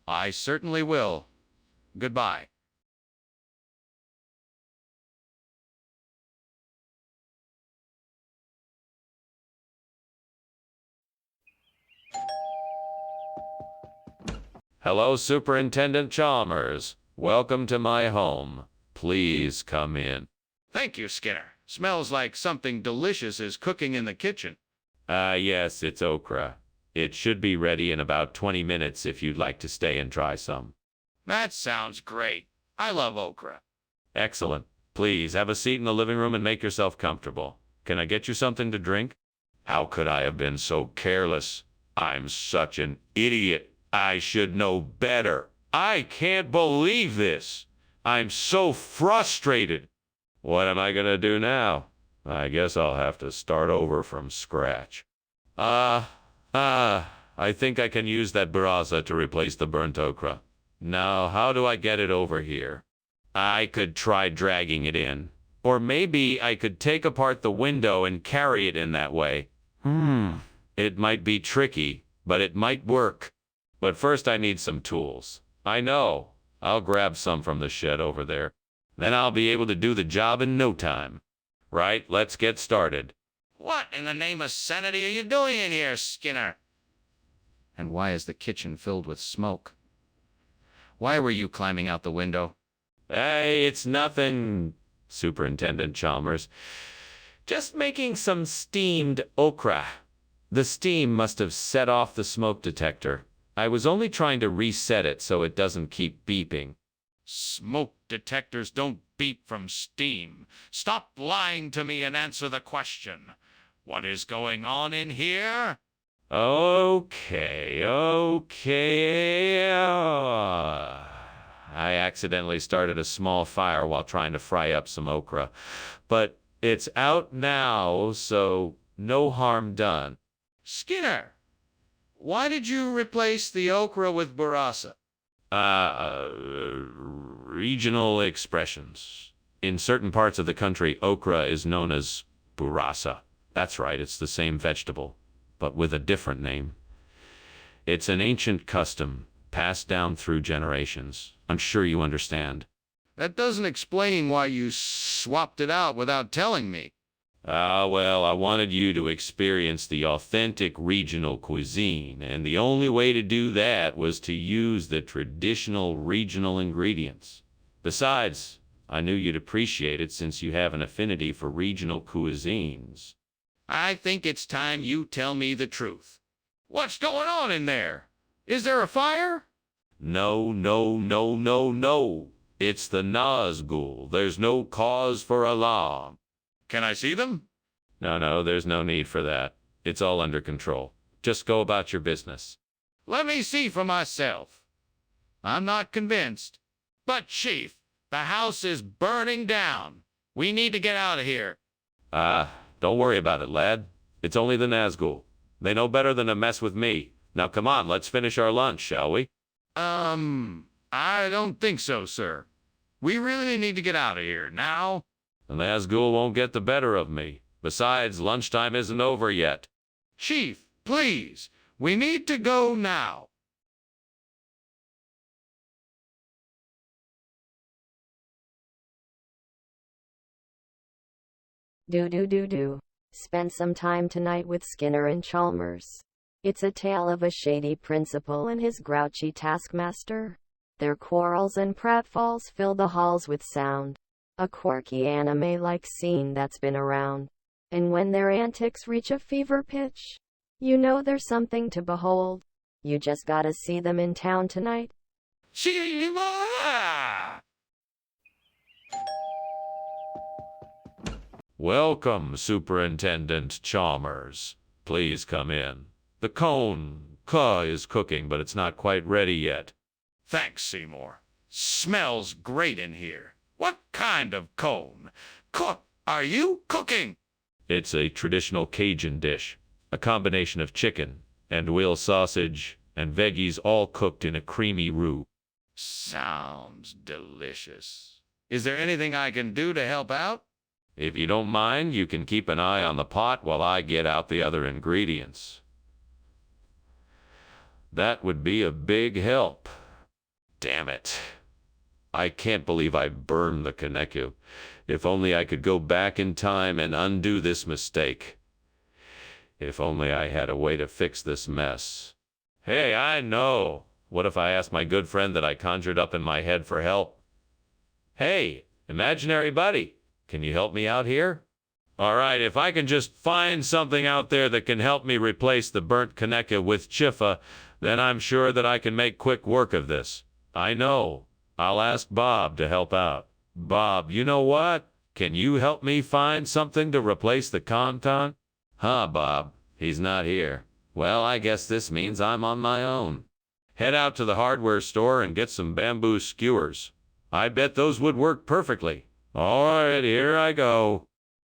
I certainly will. Goodbye. Hello, Superintendent Chalmers. Welcome to my home. Please come in. Thank you, Skinner. Smells like something delicious is cooking in the kitchen. Yes, it's okra. It should be ready in about 20 minutes if you'd like to stay and try some. That sounds great. I love okra. Excellent. Please have a seat in the living room and make yourself comfortable. Can I get you something to drink? How could I have been so careless? I'm such an idiot. I should know better. I can't believe this. I'm so frustrated. What am I gonna do now? I guess I'll have to start over from scratch. I think I can use that baraza to replace the burnt okra. Now, how do I get it over here? I could try dragging it in. Or maybe I could take apart the window and carry it in that way. It might be tricky, but it might work. But first I need some tools. I know. I'll grab some from the shed over there. Then I'll be able to do the job in no time. Right, let's get started. What in the name of sanity are you doing in here, Skinner? And why is the kitchen filled with smoke? Why were you climbing out the window? Hey, it's nothing, Superintendent Chalmers. Just making some steamed okra. The steam must have set off the smoke detector. I was only trying to reset it so it doesn't keep beeping. Smoke detectors don't beep from steam. Stop lying to me and answer the question. What is going on in here? Okay. I accidentally started a small fire while trying to fry up some okra, but it's out now, so no harm done. Skinner, why did you replace the okra with burrasa? Regional expressions. In certain parts of the country, okra is known as burrasa. That's right, it's the same vegetable, but with a different name. It's an ancient custom, passed down through generations. I'm sure you understand. That doesn't explain why you swapped it out without telling me. Well, I wanted you to experience the authentic regional cuisine, and the only way to do that was to use the traditional regional ingredients. Besides, I knew you'd appreciate it since you have an affinity for regional cuisines. I think it's time you tell me the truth. What's going on in there? Is there a fire? No. It's the Nazgul. There's no cause for alarm. Can I see them? No, there's no need for that. It's all under control. Just go about your business. Let me see for myself. I'm not convinced. But, Chief, the house is burning down. We need to get out of here. Don't worry about it, lad. It's only the Nazgul. They know better than to mess with me. Now come on, let's finish our lunch, shall we? I don't think so, sir. We really need to get out of here now. The Nazgul won't get the better of me. Besides, lunchtime isn't over yet. Chief, please, we need to go now. Do. Spend some time tonight with Skinner and Chalmers. It's a tale of a shady principal and his grouchy taskmaster. Their quarrels and pratfalls fill the halls with sound. A quirky anime-like scene that's been around. And when their antics reach a fever pitch, you know there's something to behold. You just gotta see them in town tonight. Shiva! Welcome, Superintendent Chalmers. Please come in. The cone is cooking, but it's not quite ready yet. Thanks, Seymour. Smells great in here. What kind of cone? Are you cooking? It's a traditional Cajun dish, a combination of chicken and wheel sausage and veggies all cooked in a creamy roux. Sounds delicious. Is there anything I can do to help out? If you don't mind, you can keep an eye on the pot while I get out the other ingredients. That would be a big help. Damn it. I can't believe I burned the Kaneko. If only I could go back in time and undo this mistake. If only I had a way to fix this mess. Hey, I know. What if I asked my good friend that I conjured up in my head for help? Hey, imaginary buddy, can you help me out here? All right, if I can just find something out there that can help me replace the burnt Kaneko with Chifa, then I'm sure that I can make quick work of this. I know. I'll ask Bob to help out. Bob, you know what? Can you help me find something to replace the content? Bob, he's not here. Well, I guess this means I'm on my own. Head out to the hardware store and get some bamboo skewers. I bet those would work perfectly. All right, here I go.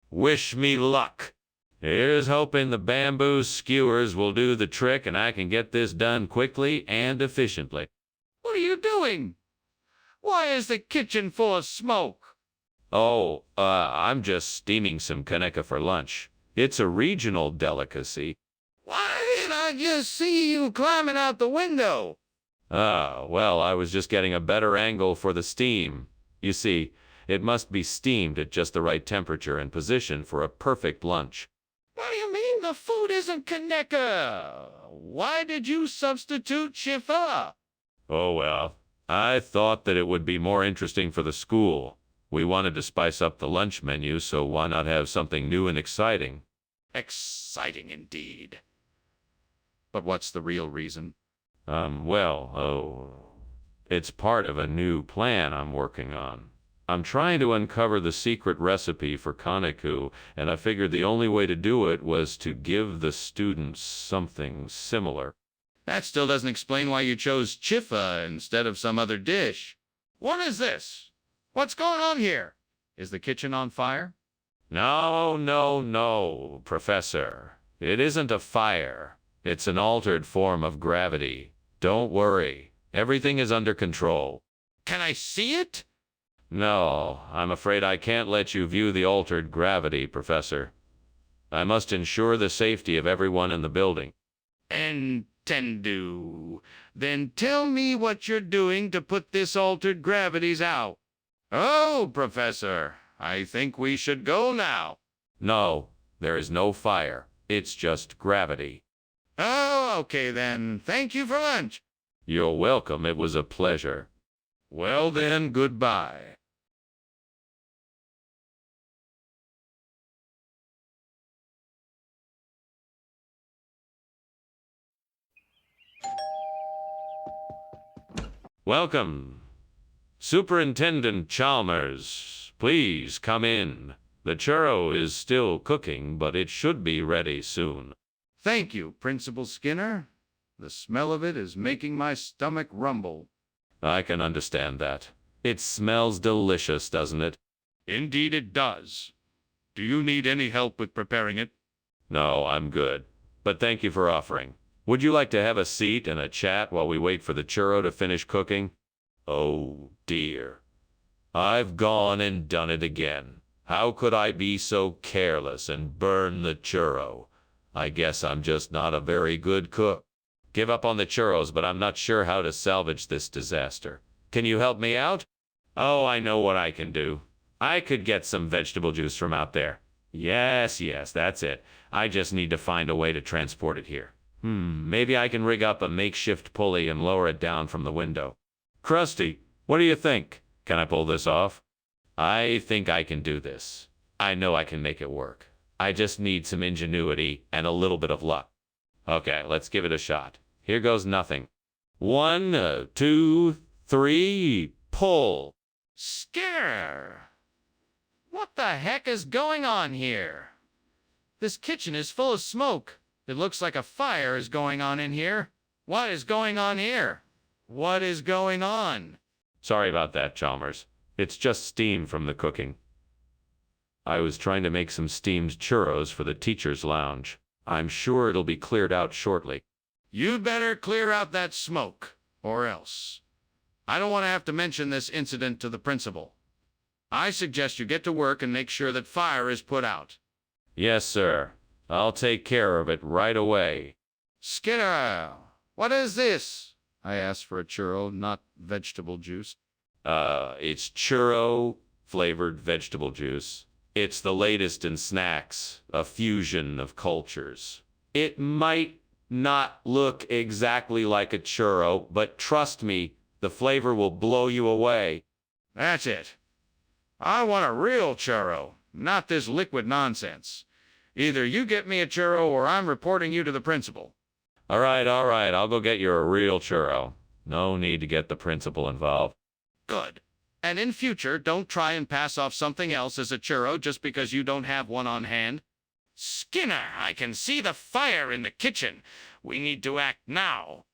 Wish me luck. Here's hoping the bamboo skewers will do the trick and I can get this done quickly and efficiently. What are you doing? Why is the kitchen full of smoke? I'm just steaming some Kaneko for lunch. It's a regional delicacy. Why didn't I just see you climbing out the window? Well, I was just getting a better angle for the steam. You see, it must be steamed at just the right temperature and position for a perfect lunch. What do you mean the food isn't Kaneko? Why did you substitute Chifa? Oh, well, I thought that it would be more interesting for the school. We wanted to spice up the lunch menu, so why not have something new and exciting? Exciting indeed. But what's the real reason? It's part of a new plan I'm working on. I'm trying to uncover the secret recipe for Koniku, and I figured the only way to do it was to give the students something similar. That still doesn't explain why you chose chifa instead of some other dish. What is this? What's going on here? Is the kitchen on fire? No, no, no, Professor. It isn't a fire. It's an altered form of gravity. Don't worry. Everything is under control. Can I see it? No, I'm afraid I can't let you view the altered gravity, Professor. I must ensure the safety of everyone in the building. Entendu. Then tell me what you're doing to put this altered gravities out. Oh, Professor, I think we should go now. No, there is no fire. It's just gravity. Oh, okay then. Thank you for lunch. You're welcome. It was a pleasure. Well then, goodbye. Welcome. Superintendent Chalmers, please come in. The churro is still cooking, but it should be ready soon. Thank you, Principal Skinner. The smell of it is making my stomach rumble. I can understand that. It smells delicious, doesn't it? Indeed it does. Do you need any help with preparing it? No, I'm good. But thank you for offering. Would you like to have a seat and a chat while we wait for the churro to finish cooking? Oh, dear. I've gone and done it again. How could I be so careless and burn the churro? I guess I'm just not a very good cook. Give up on the churros, but I'm not sure how to salvage this disaster. Can you help me out? Oh, I know what I can do. I could get some vegetable juice from out there. Yes, that's it. I just need to find a way to transport it here. Maybe I can rig up a makeshift pulley and lower it down from the window. Krusty, what do you think? Can I pull this off? I think I can do this. I know I can make it work. I just need some ingenuity and a little bit of luck. Okay, let's give it a shot. Here goes nothing. 1, 2, 3, pull. Skinner! What the heck is going on here? This kitchen is full of smoke. It looks like a fire is going on in here. What is going on here? What is going on? Sorry about that, Chalmers. It's just steam from the cooking. I was trying to make some steamed churros for the teacher's lounge. I'm sure it'll be cleared out shortly. You'd better clear out that smoke, or else. I don't want to have to mention this incident to the principal. I suggest you get to work and make sure that fire is put out. Yes, sir. I'll take care of it right away. Skinner, what is this? I asked for a churro, not vegetable juice. It's churro-flavored vegetable juice. It's the latest in snacks, a fusion of cultures. It might not look exactly like a churro, but trust me, the flavor will blow you away. That's it. I want a real churro, not this liquid nonsense. Either you get me a churro or I'm reporting you to the principal. All right, I'll go get you a real churro. No need to get the principal involved. Good. And in future, don't try and pass off something else as a churro just because you don't have one on hand. Skinner, I can see the fire in the kitchen. We need to act now.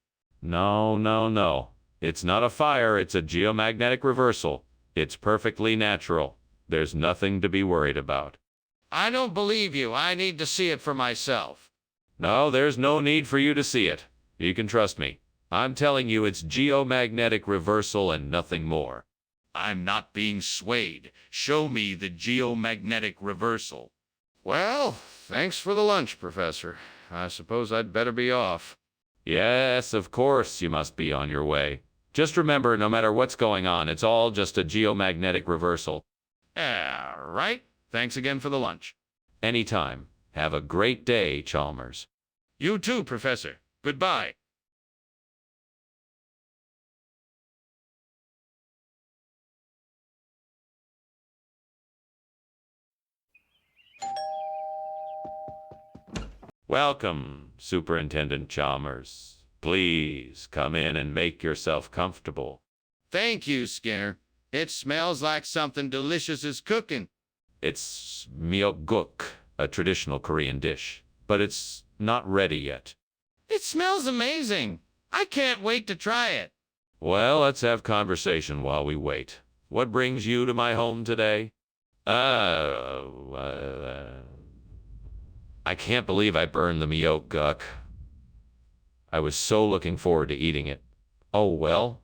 No. It's not a fire, it's a geomagnetic reversal. It's perfectly natural. There's nothing to be worried about. I don't believe you. I need to see it for myself. No, there's no need for you to see it. You can trust me. I'm telling you it's geomagnetic reversal and nothing more. I'm not being swayed. Show me the geomagnetic reversal. Well, thanks for the lunch, Professor. I suppose I'd better be off. Yes, of course you must be on your way. Just remember, no matter what's going on, it's all just a geomagnetic reversal. Right. Thanks again for the lunch. Anytime. Have a great day, Chalmers. You too, Professor. Goodbye. Welcome, Superintendent Chalmers. Please come in and make yourself comfortable. Thank you, Skinner. It smells like something delicious is cooking. It's myeokguk, a traditional Korean dish, but it's not ready yet. It smells amazing. I can't wait to try it. Well, let's have conversation while we wait. What brings you to my home today? I can't believe I burned the myeokguk. I was so looking forward to eating it. Oh well,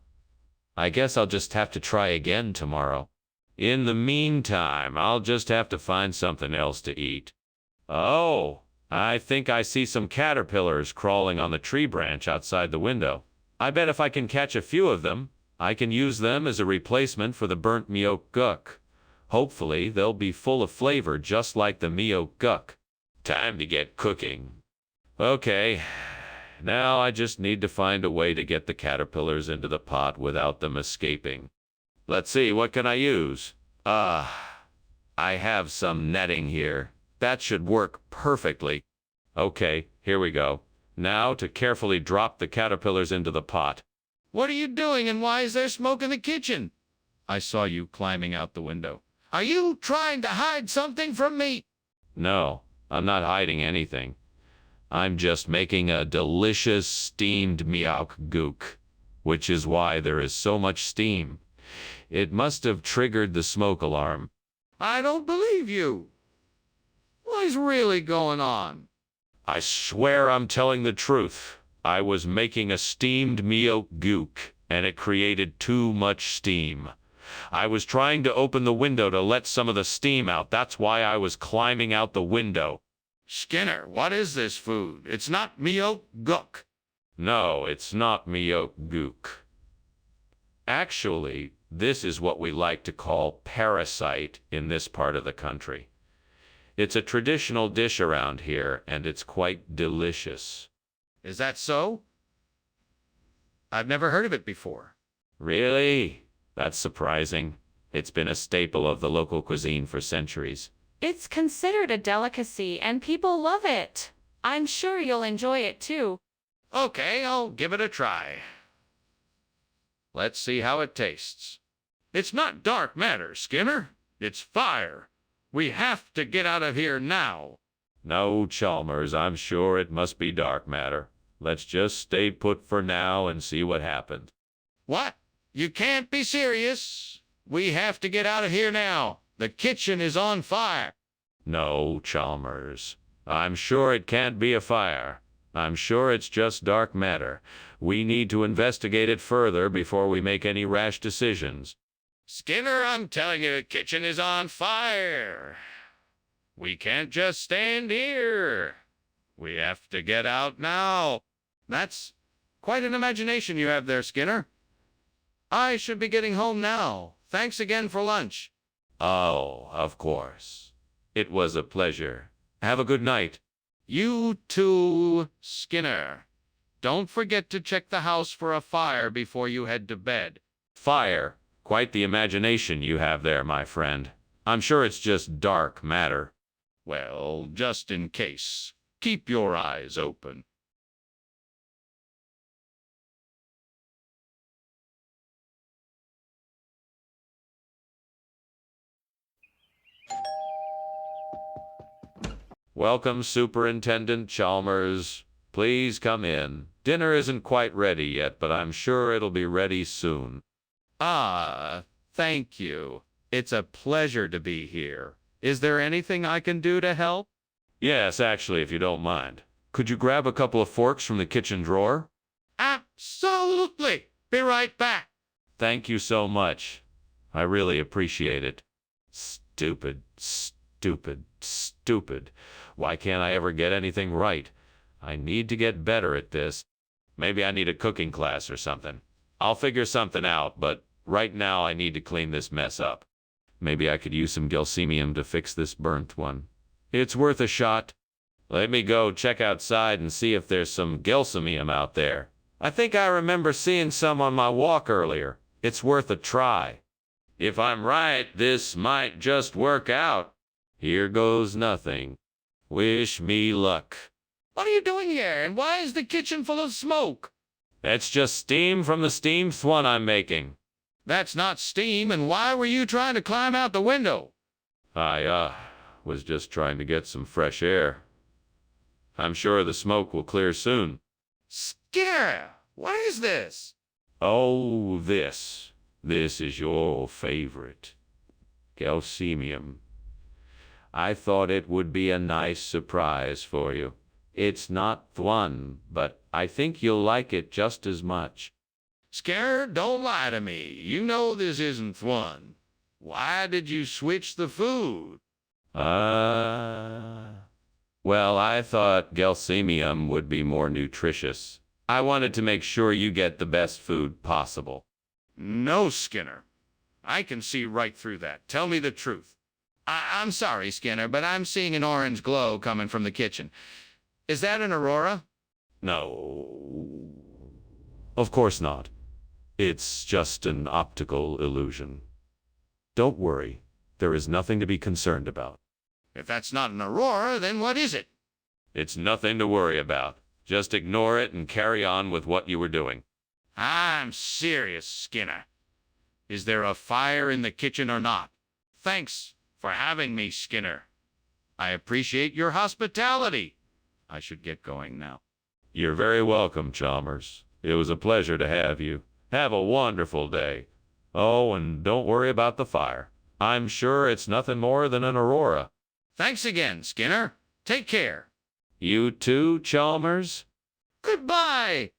I guess I'll just have to try again tomorrow. In the meantime, I'll just have to find something else to eat. Oh, I think I see some caterpillars crawling on the tree branch outside the window. I bet if I can catch a few of them, I can use them as a replacement for the burnt myeokguk. Hopefully, they'll be full of flavor just like the myeokguk. Time to get cooking. Okay, now I just need to find a way to get the caterpillars into the pot without them escaping. Let's see, what can I use? I have some netting here. That should work perfectly. Okay, here we go. Now to carefully drop the caterpillars into the pot. What are you doing and why is there smoke in the kitchen? I saw you climbing out the window. Are you trying to hide something from me? No, I'm not hiding anything. I'm just making a delicious steamed myeokguk, which is why there is so much steam. It must have triggered the smoke alarm. I don't believe you. What is really going on? I swear I'm telling the truth. I was making a steamed myeokguk, and it created too much steam. I was trying to open the window to let some of the steam out. That's why I was climbing out the window. Skinner, what is this food? It's not myeokguk. No, it's not myeokguk. Actually, this is what we like to call parasite in this part of the country. It's a traditional dish around here, and it's quite delicious. Is that so? I've never heard of it before. Really? That's surprising. It's been a staple of the local cuisine for centuries. It's considered a delicacy and people love it. I'm sure you'll enjoy it too. Okay, I'll give it a try. Let's see how it tastes. It's not dark matter, Skinner. It's fire. We have to get out of here now. No, Chalmers, I'm sure it must be dark matter. Let's just stay put for now and see what happens. What? You can't be serious. We have to get out of here now. The kitchen is on fire. No, Chalmers. I'm sure it can't be a fire. I'm sure it's just dark matter. We need to investigate it further before we make any rash decisions. Skinner, I'm telling you, the kitchen is on fire. We can't just stand here. We have to get out now. That's quite an imagination you have there, Skinner. I should be getting home now. Thanks again for lunch. Oh, of course. It was a pleasure. Have a good night. You too, Skinner. Don't forget to check the house for a fire before you head to bed. Fire. Quite the imagination you have there, my friend. I'm sure it's just dark matter. Well, just in case, keep your eyes open. Welcome, Superintendent Chalmers. Please come in. Dinner isn't quite ready yet, but I'm sure it'll be ready soon. Thank you. It's a pleasure to be here. Is there anything I can do to help? Yes, actually, if you don't mind. Could you grab a couple of forks from the kitchen drawer? Absolutely. Be right back. Thank you so much. I really appreciate it. Stupid, stupid, stupid. Why can't I ever get anything right? I need to get better at this. Maybe I need a cooking class or something. I'll figure something out, but right now I need to clean this mess up. Maybe I could use some gelsemium to fix this burnt one. It's worth a shot. Let me go check outside and see if there's some gelsemium out there. I think I remember seeing some on my walk earlier. It's worth a try. If I'm right, this might just work out. Here goes nothing. Wish me luck. What are you doing here, and why is the kitchen full of smoke? That's just steam from the steamed one I'm making. That's not steam, and why were you trying to climb out the window? I was just trying to get some fresh air. I'm sure the smoke will clear soon. Skinner, what is this? Oh, this is your favorite. Gelsemium. I thought it would be a nice surprise for you. It's not one, but I think you'll like it just as much. Skinner, don't lie to me. You know this isn't one. Why did you switch the food? Well, I thought Gelsemium would be more nutritious. I wanted to make sure you get the best food possible. No, Skinner. I can see right through that. Tell me the truth. I'm sorry, Skinner, but I'm seeing an orange glow coming from the kitchen. Is that an aurora? No. Of course not. It's just an optical illusion. Don't worry. There is nothing to be concerned about. If that's not an aurora, then what is it? It's nothing to worry about. Just ignore it and carry on with what you were doing. I'm serious, Skinner. Is there a fire in the kitchen or not? Thanks for having me, Skinner. I appreciate your hospitality. I should get going now. You're very welcome, Chalmers. It was a pleasure to have you. Have a wonderful day. Oh, and don't worry about the fire. I'm sure it's nothing more than an aurora. Thanks again, Skinner. Take care. You too, Chalmers? Goodbye.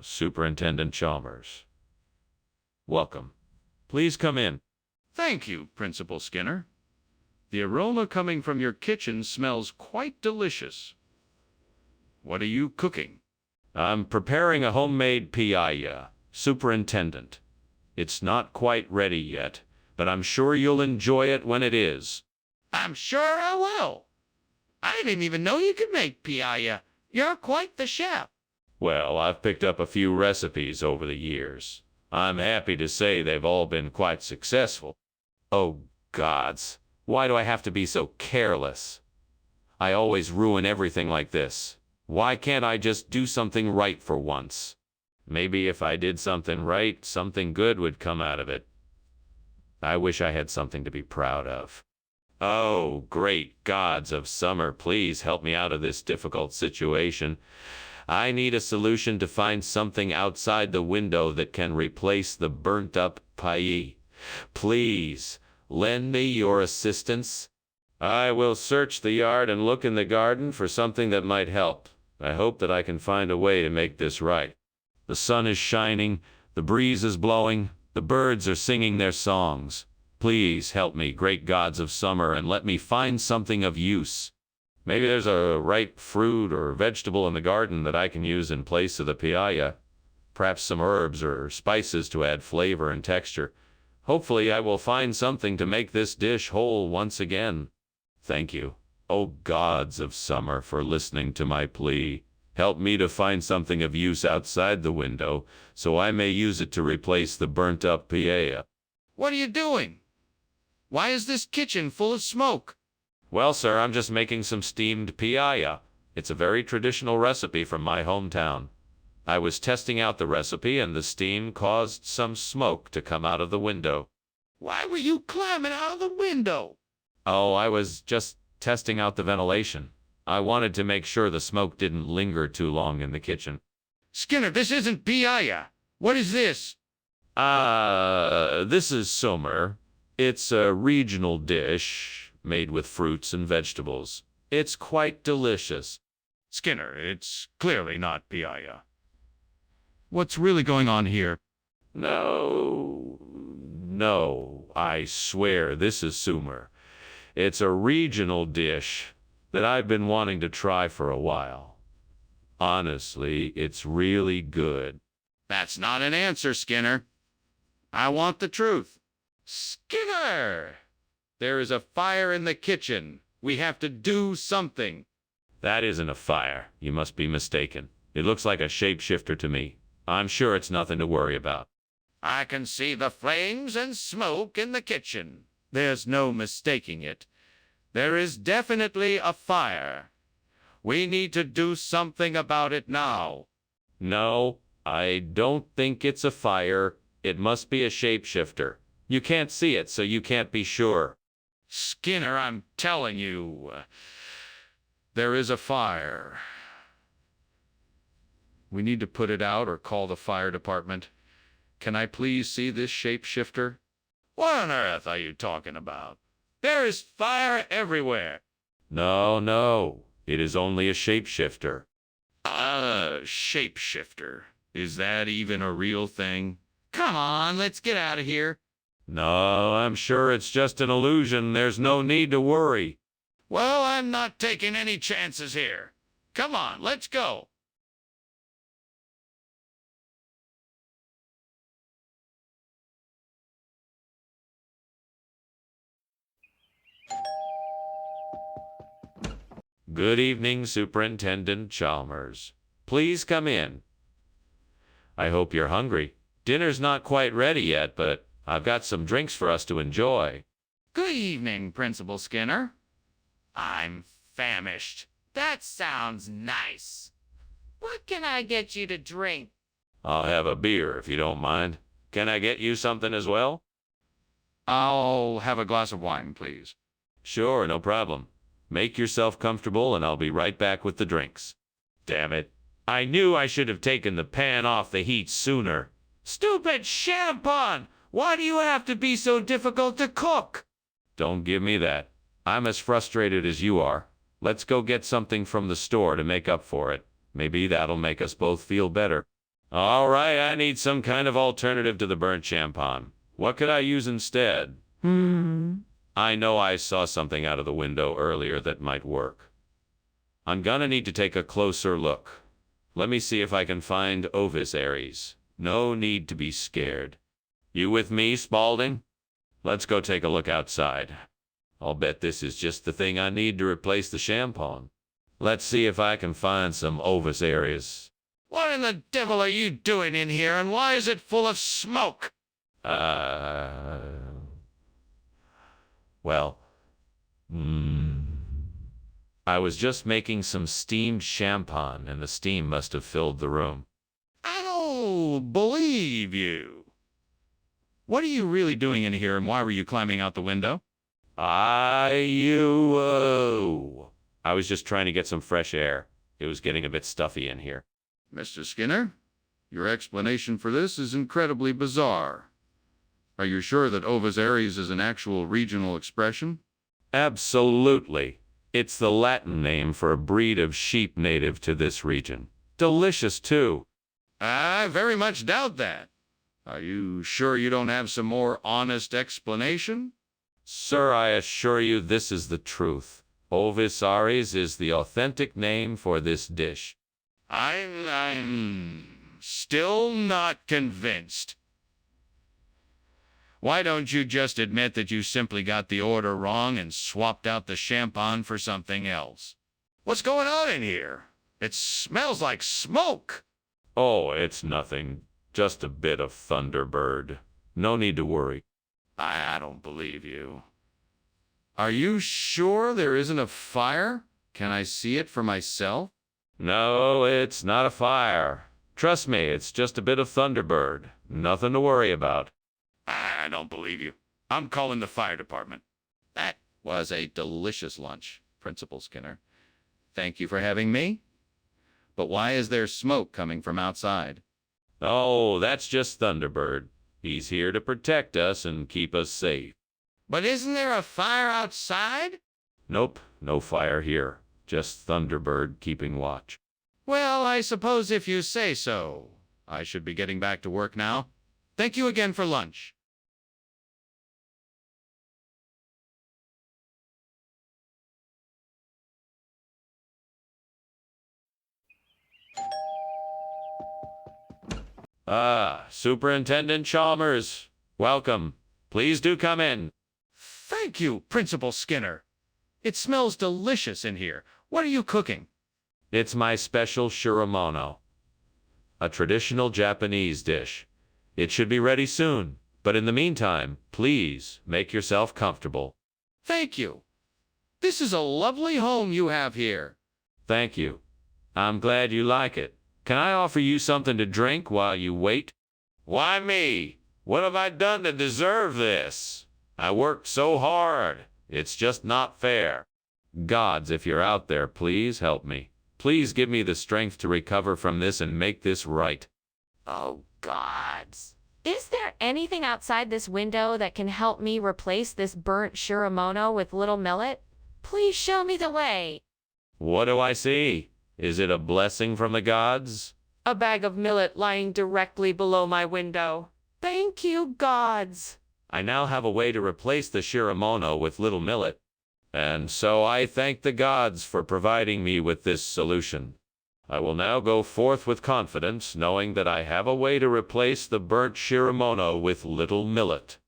Superintendent Chalmers. Welcome. Please come in. Thank you, Principal Skinner. The aroma coming from your kitchen smells quite delicious. What are you cooking? I'm preparing a homemade paella, Superintendent. It's not quite ready yet, but I'm sure you'll enjoy it when it is. I'm sure I will. I didn't even know you could make paella. You're quite the chef. Well, I've picked up a few recipes over the years. I'm happy to say they've all been quite successful. Oh, gods. Why do I have to be so careless? I always ruin everything like this. Why can't I just do something right for once? Maybe if I did something right, something good would come out of it. I wish I had something to be proud of. Oh, great gods of summer, please help me out of this difficult situation. I need a solution to find something outside the window that can replace the burnt-up paella. Please, lend me your assistance. I will search the yard and look in the garden for something that might help. I hope that I can find a way to make this right. The sun is shining, the breeze is blowing, the birds are singing their songs. Please help me, great gods of summer, and let me find something of use. Maybe there's a ripe fruit or vegetable in the garden that I can use in place of the paella. Perhaps some herbs or spices to add flavor and texture. Hopefully I will find something to make this dish whole once again. Thank you, O gods of summer, for listening to my plea. Help me to find something of use outside the window, so I may use it to replace the burnt-up paella. What are you doing? Why is this kitchen full of smoke? Well, sir, I'm just making some steamed paella. It's a very traditional recipe from my hometown. I was testing out the recipe, and the steam caused some smoke to come out of the window. Why were you climbing out of the window? Oh, I was just testing out the ventilation. I wanted to make sure the smoke didn't linger too long in the kitchen. Skinner, this isn't paella. What is this? This is somer. It's a regional dish made with fruits and vegetables. It's quite delicious. Skinner, it's clearly not paella. What's really going on here? No, I swear this is sumer. It's a regional dish that I've been wanting to try for a while. Honestly, it's really good. That's not an answer, Skinner. I want the truth. Skinner! There is a fire in the kitchen. We have to do something. That isn't a fire. You must be mistaken. It looks like a shapeshifter to me. I'm sure it's nothing to worry about. I can see the flames and smoke in the kitchen. There's no mistaking it. There is definitely a fire. We need to do something about it now. No, I don't think it's a fire. It must be a shapeshifter. You can't see it, so you can't be sure. Skinner, I'm telling you, there is a fire. We need to put it out or call the fire department. Can I please see this shapeshifter? What on earth are you talking about? There is fire everywhere. No, it is only a shapeshifter. Shapeshifter. Is that even a real thing? Come on, let's get out of here. No, I'm sure it's just an illusion. There's no need to worry. Well, I'm not taking any chances here. Come on, let's go. Good evening, Superintendent Chalmers. Please come in. I hope you're hungry. Dinner's not quite ready yet, but I've got some drinks for us to enjoy. Good evening, Principal Skinner. I'm famished. That sounds nice. What can I get you to drink? I'll have a beer if you don't mind. Can I get you something as well? I'll have a glass of wine, please. Sure, no problem. Make yourself comfortable and I'll be right back with the drinks. Damn it. I knew I should have taken the pan off the heat sooner. Stupid champagne! Why do you have to be so difficult to cook? Don't give me that. I'm as frustrated as you are. Let's go get something from the store to make up for it. Maybe that'll make us both feel better. All right, I need some kind of alternative to the burnt champagne. What could I use instead? I know I saw something out of the window earlier that might work. I'm gonna need to take a closer look. Let me see if I can find Ovis Aries. No need to be scared. You with me, Spaulding? Let's go take a look outside. I'll bet this is just the thing I need to replace the champagne. Let's see if I can find some Ovis Aries. What in the devil are you doing in here, and why is it full of smoke? Well, I was just making some steamed champagne, and the steam must have filled the room. I don't believe you. What are you really doing in here, and why were you climbing out the window? I was just trying to get some fresh air. It was getting a bit stuffy in here. Mr. Skinner, your explanation for this is incredibly bizarre. Are you sure that Ovis Aries is an actual regional expression? Absolutely. It's the Latin name for a breed of sheep native to this region. Delicious, too. I very much doubt that. Are you sure you don't have some more honest explanation? Sir, I assure you this is the truth. Ovis Aries is the authentic name for this dish. I'm still not convinced. Why don't you just admit that you simply got the order wrong and swapped out the champagne for something else? What's going on in here? It smells like smoke. Oh, it's nothing. Just a bit of Thunderbird. No need to worry. I don't believe you. Are you sure there isn't a fire? Can I see it for myself? No, it's not a fire. Trust me, it's just a bit of Thunderbird. Nothing to worry about. I don't believe you. I'm calling the fire department. That was a delicious lunch, Principal Skinner. Thank you for having me. But why is there smoke coming from outside? Oh, that's just Thunderbird. He's here to protect us and keep us safe. But isn't there a fire outside? Nope, no fire here. Just Thunderbird keeping watch. Well, I suppose if you say so. I should be getting back to work now. Thank you again for lunch. Superintendent Chalmers. Welcome. Please do come in. Thank you, Principal Skinner. It smells delicious in here. What are you cooking? It's my special shiramono, a traditional Japanese dish. It should be ready soon. But in the meantime, please make yourself comfortable. Thank you. This is a lovely home you have here. Thank you. I'm glad you like it. Can I offer you something to drink while you wait? Why me? What have I done to deserve this? I worked so hard. It's just not fair. Gods, if you're out there, please help me. Please give me the strength to recover from this and make this right. Oh, gods. Is there anything outside this window that can help me replace this burnt shiramono with little millet? Please show me the way. What do I see? Is it a blessing from the gods? A bag of millet lying directly below my window. Thank you, gods. I now have a way to replace the shiramono with little millet. And so I thank the gods for providing me with this solution. I will now go forth with confidence, knowing that I have a way to replace the burnt shiramono with little millet.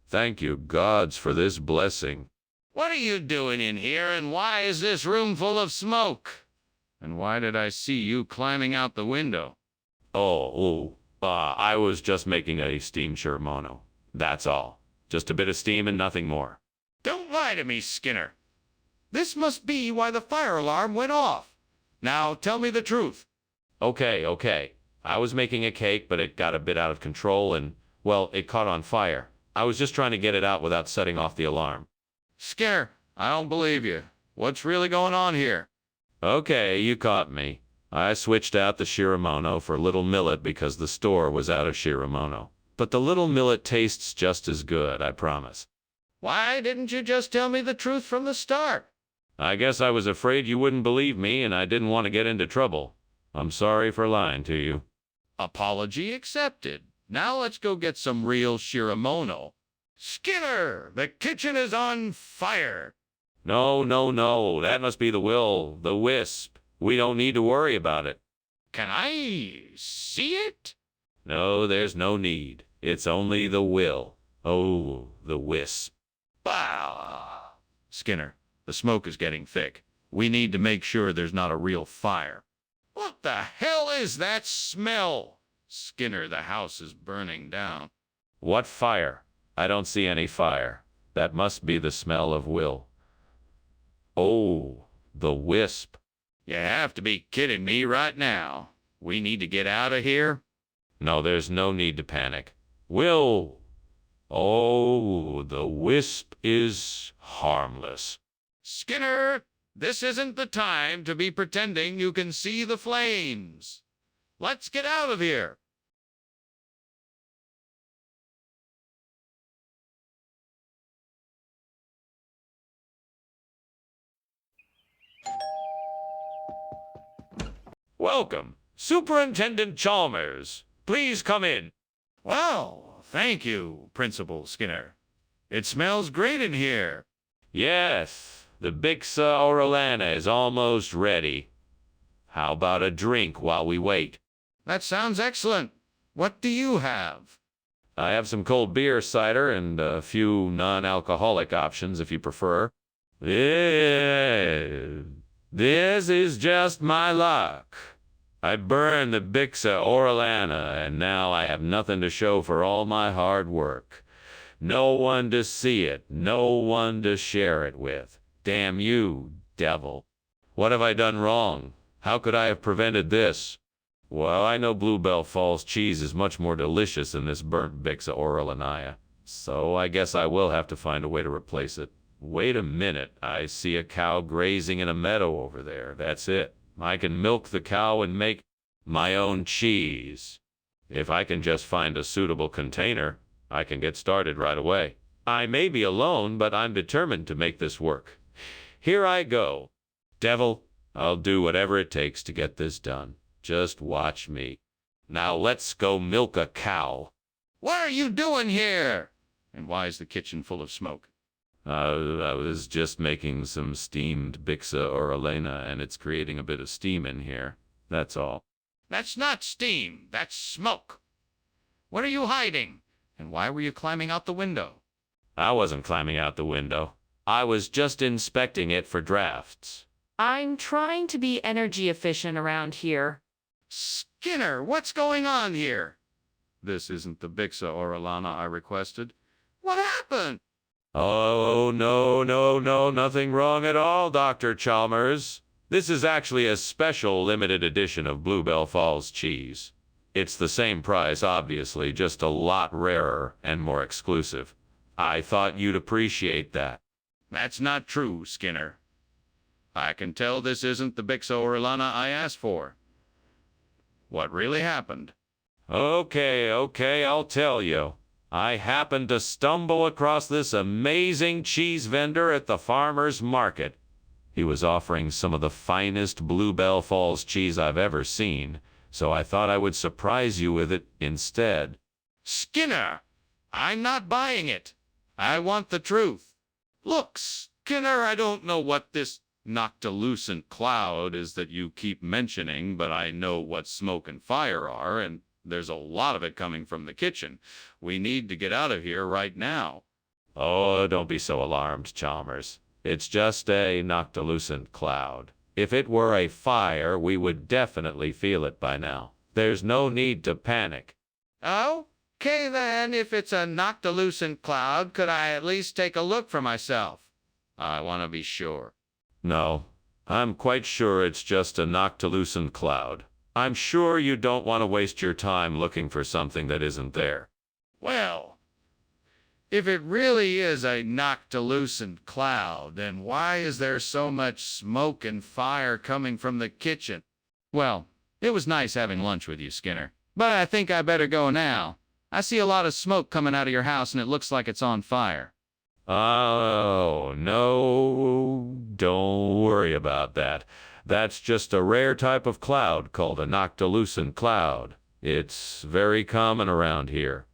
Thank you, gods, for this blessing. What are you doing in here, and why is this room full of smoke? And why did I see you climbing out the window? I was just making a steam shiramono. That's all. Just a bit of steam and nothing more. Don't lie to me, Skinner. This must be why the fire alarm went off. Now tell me the truth. Okay. I was making a cake, but it got a bit out of control and, well, it caught on fire. I was just trying to get it out without setting off the alarm. Skinner, I don't believe you. What's really going on here? Okay, you caught me. I switched out the shiramono for little millet because the store was out of shiramono. But the little millet tastes just as good, I promise. Why didn't you just tell me the truth from the start? I guess I was afraid you wouldn't believe me and I didn't want to get into trouble. I'm sorry for lying to you. Apology accepted. Now let's go get some real shiramono. Skinner, the kitchen is on fire. No, that must be the wisp. We don't need to worry about it. Can I see it? No, there's no need. It's only the will. Oh, the wisp. Bah! Skinner, the smoke is getting thick. We need to make sure there's not a real fire. What the hell is that smell? Skinner, the house is burning down. What fire? I don't see any fire. That must be the smell of will. Oh, the wisp. You have to be kidding me right now. We need to get out of here? No, there's no need to panic. Will. Oh, the wisp is harmless. Skinner, this isn't the time to be pretending you can see the flames. Let's get out of here. Welcome, Superintendent Chalmers. Please come in. Well, thank you, Principal Skinner. It smells great in here. Yes, the Bixa Orellana is almost ready. How about a drink while we wait? That sounds excellent. What do you have? I have some cold beer, cider, and a few non-alcoholic options if you prefer. This is just my luck. I burned the Bixa Orellana, and now I have nothing to show for all my hard work. No one to see it, no one to share it with. Damn you, devil. What have I done wrong? How could I have prevented this? Well, I know Bluebell Falls cheese is much more delicious than this burnt Bixa Orellana, so I guess I will have to find a way to replace it. Wait a minute, I see a cow grazing in a meadow over there. That's it. I can milk the cow and make my own cheese. If I can just find a suitable container, I can get started right away. I may be alone, but I'm determined to make this work. Here I go. Devil, I'll do whatever it takes to get this done. Just watch me. Now let's go milk a cow. What are you doing here? And why is the kitchen full of smoke? I was just making some steamed Bixa Orellana, and it's creating a bit of steam in here. That's all. That's not steam. That's smoke. What are you hiding? And why were you climbing out the window? I wasn't climbing out the window. I was just inspecting it for drafts. I'm trying to be energy efficient around here. Skinner, what's going on here? This isn't the Bixa or Alana I requested. What happened? Oh, no, no, no, nothing wrong at all, Dr. Chalmers. This is actually a special limited edition of Bluebell Falls cheese. It's the same price, obviously, just a lot rarer and more exclusive. I thought you'd appreciate that. That's not true, Skinner. I can tell this isn't the Bixa or Alana I asked for. What really happened? Okay, I'll tell you. I happened to stumble across this amazing cheese vendor at the farmer's market. He was offering some of the finest Bluebell Falls cheese I've ever seen, so I thought I would surprise you with it instead. Skinner! I'm not buying it. I want the truth. Look, Skinner, I don't know what this noctilucent cloud is that you keep mentioning, but I know what smoke and fire are, and there's a lot of it coming from the kitchen. We need to get out of here right now. Oh, don't be so alarmed, Chalmers. It's just a noctilucent cloud. If it were a fire, we would definitely feel it by now. There's no need to panic. Okay then, if it's a noctilucent cloud, could I at least take a look for myself? I want to be sure. No, I'm quite sure it's just a noctilucent cloud. I'm sure you don't want to waste your time looking for something that isn't there. Well, if it really is a noctilucent cloud, then why is there so much smoke and fire coming from the kitchen? Well, it was nice having lunch with you, Skinner. But I think I better go now. I see a lot of smoke coming out of your house and it looks like it's on fire. Oh, no, don't worry about that. That's just a rare type of cloud called a noctilucent cloud. It's very common around here.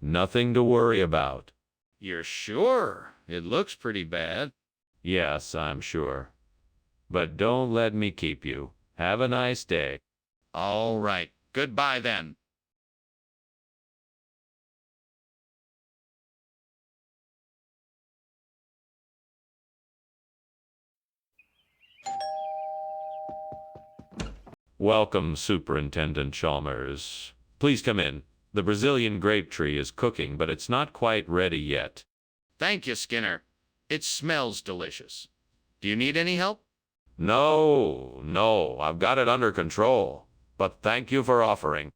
Nothing to worry about. You're sure? It looks pretty bad. Yes, I'm sure. But don't let me keep you. Have a nice day. All right. Goodbye then. Welcome, Superintendent Chalmers. Please come in. The Brazilian grape tree is cooking, but it's not quite ready yet. Thank you, Skinner. It smells delicious. Do you need any help? No, I've got it under control. But thank you for offering.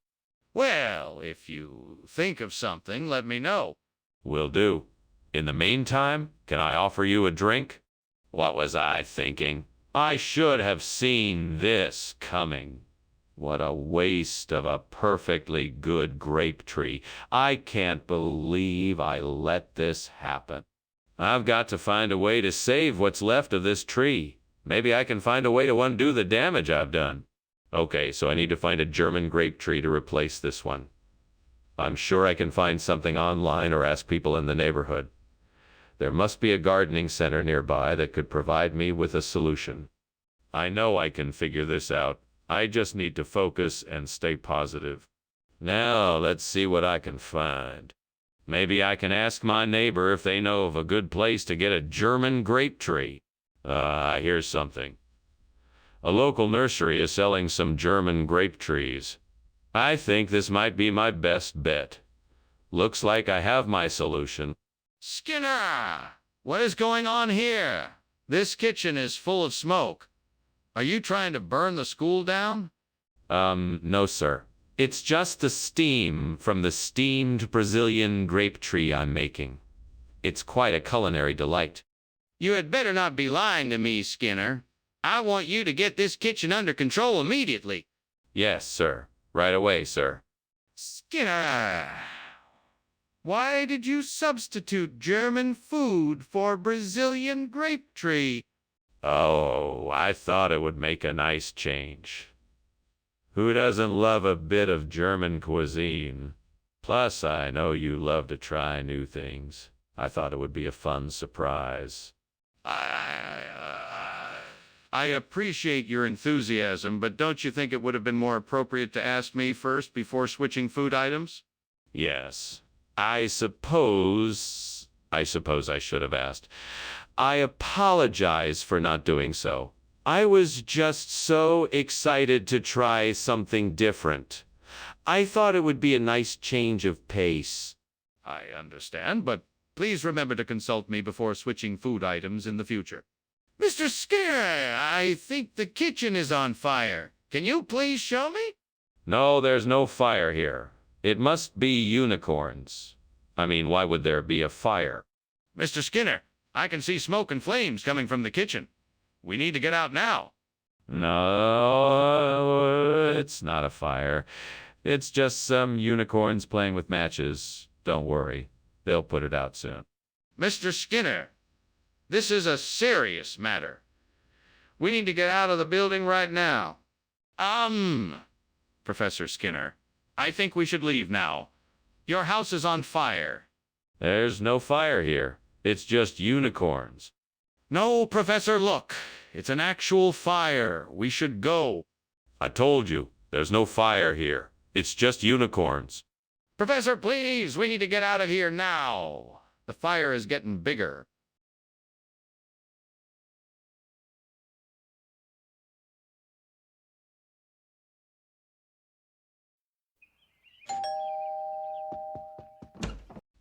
Well, if you think of something, let me know. Will do. In the meantime, can I offer you a drink? What was I thinking? I should have seen this coming. What a waste of a perfectly good grape tree. I can't believe I let this happen. I've got to find a way to save what's left of this tree. Maybe I can find a way to undo the damage I've done. Okay, so I need to find a German grape tree to replace this one. I'm sure I can find something online or ask people in the neighborhood. There must be a gardening center nearby that could provide me with a solution. I know I can figure this out. I just need to focus and stay positive. Now, let's see what I can find. Maybe I can ask my neighbor if they know of a good place to get a German grape tree. Here's something. A local nursery is selling some German grape trees. I think this might be my best bet. Looks like I have my solution. Skinner! What is going on here? This kitchen is full of smoke. Are you trying to burn the school down? No, sir. It's just the steam from the steamed Brazilian grape tree I'm making. It's quite a culinary delight. You had better not be lying to me, Skinner. I want you to get this kitchen under control immediately. Yes, sir. Right away, sir. Skinner! Why did you substitute German food for Brazilian grape tree? Oh, I thought it would make a nice change. Who doesn't love a bit of German cuisine? Plus, I know you love to try new things. I thought it would be a fun surprise. I appreciate your enthusiasm, but don't you think it would have been more appropriate to ask me first before switching food items? Yes. I suppose I should have asked. I apologize for not doing so. I was just so excited to try something different. I thought it would be a nice change of pace. I understand, but please remember to consult me before switching food items in the future. Mr. Skinner, I think the kitchen is on fire. Can you please show me? No, there's no fire here. It must be unicorns. I mean, why would there be a fire? Mr. Skinner, I can see smoke and flames coming from the kitchen. We need to get out now. No, it's not a fire. It's just some unicorns playing with matches. Don't worry. They'll put it out soon. Mr. Skinner, this is a serious matter. We need to get out of the building right now. Professor Skinner, I think we should leave now. Your house is on fire. There's no fire here. It's just unicorns. No, Professor, look. It's an actual fire. We should go. I told you, there's no fire here. It's just unicorns. Professor, please, we need to get out of here now. The fire is getting bigger.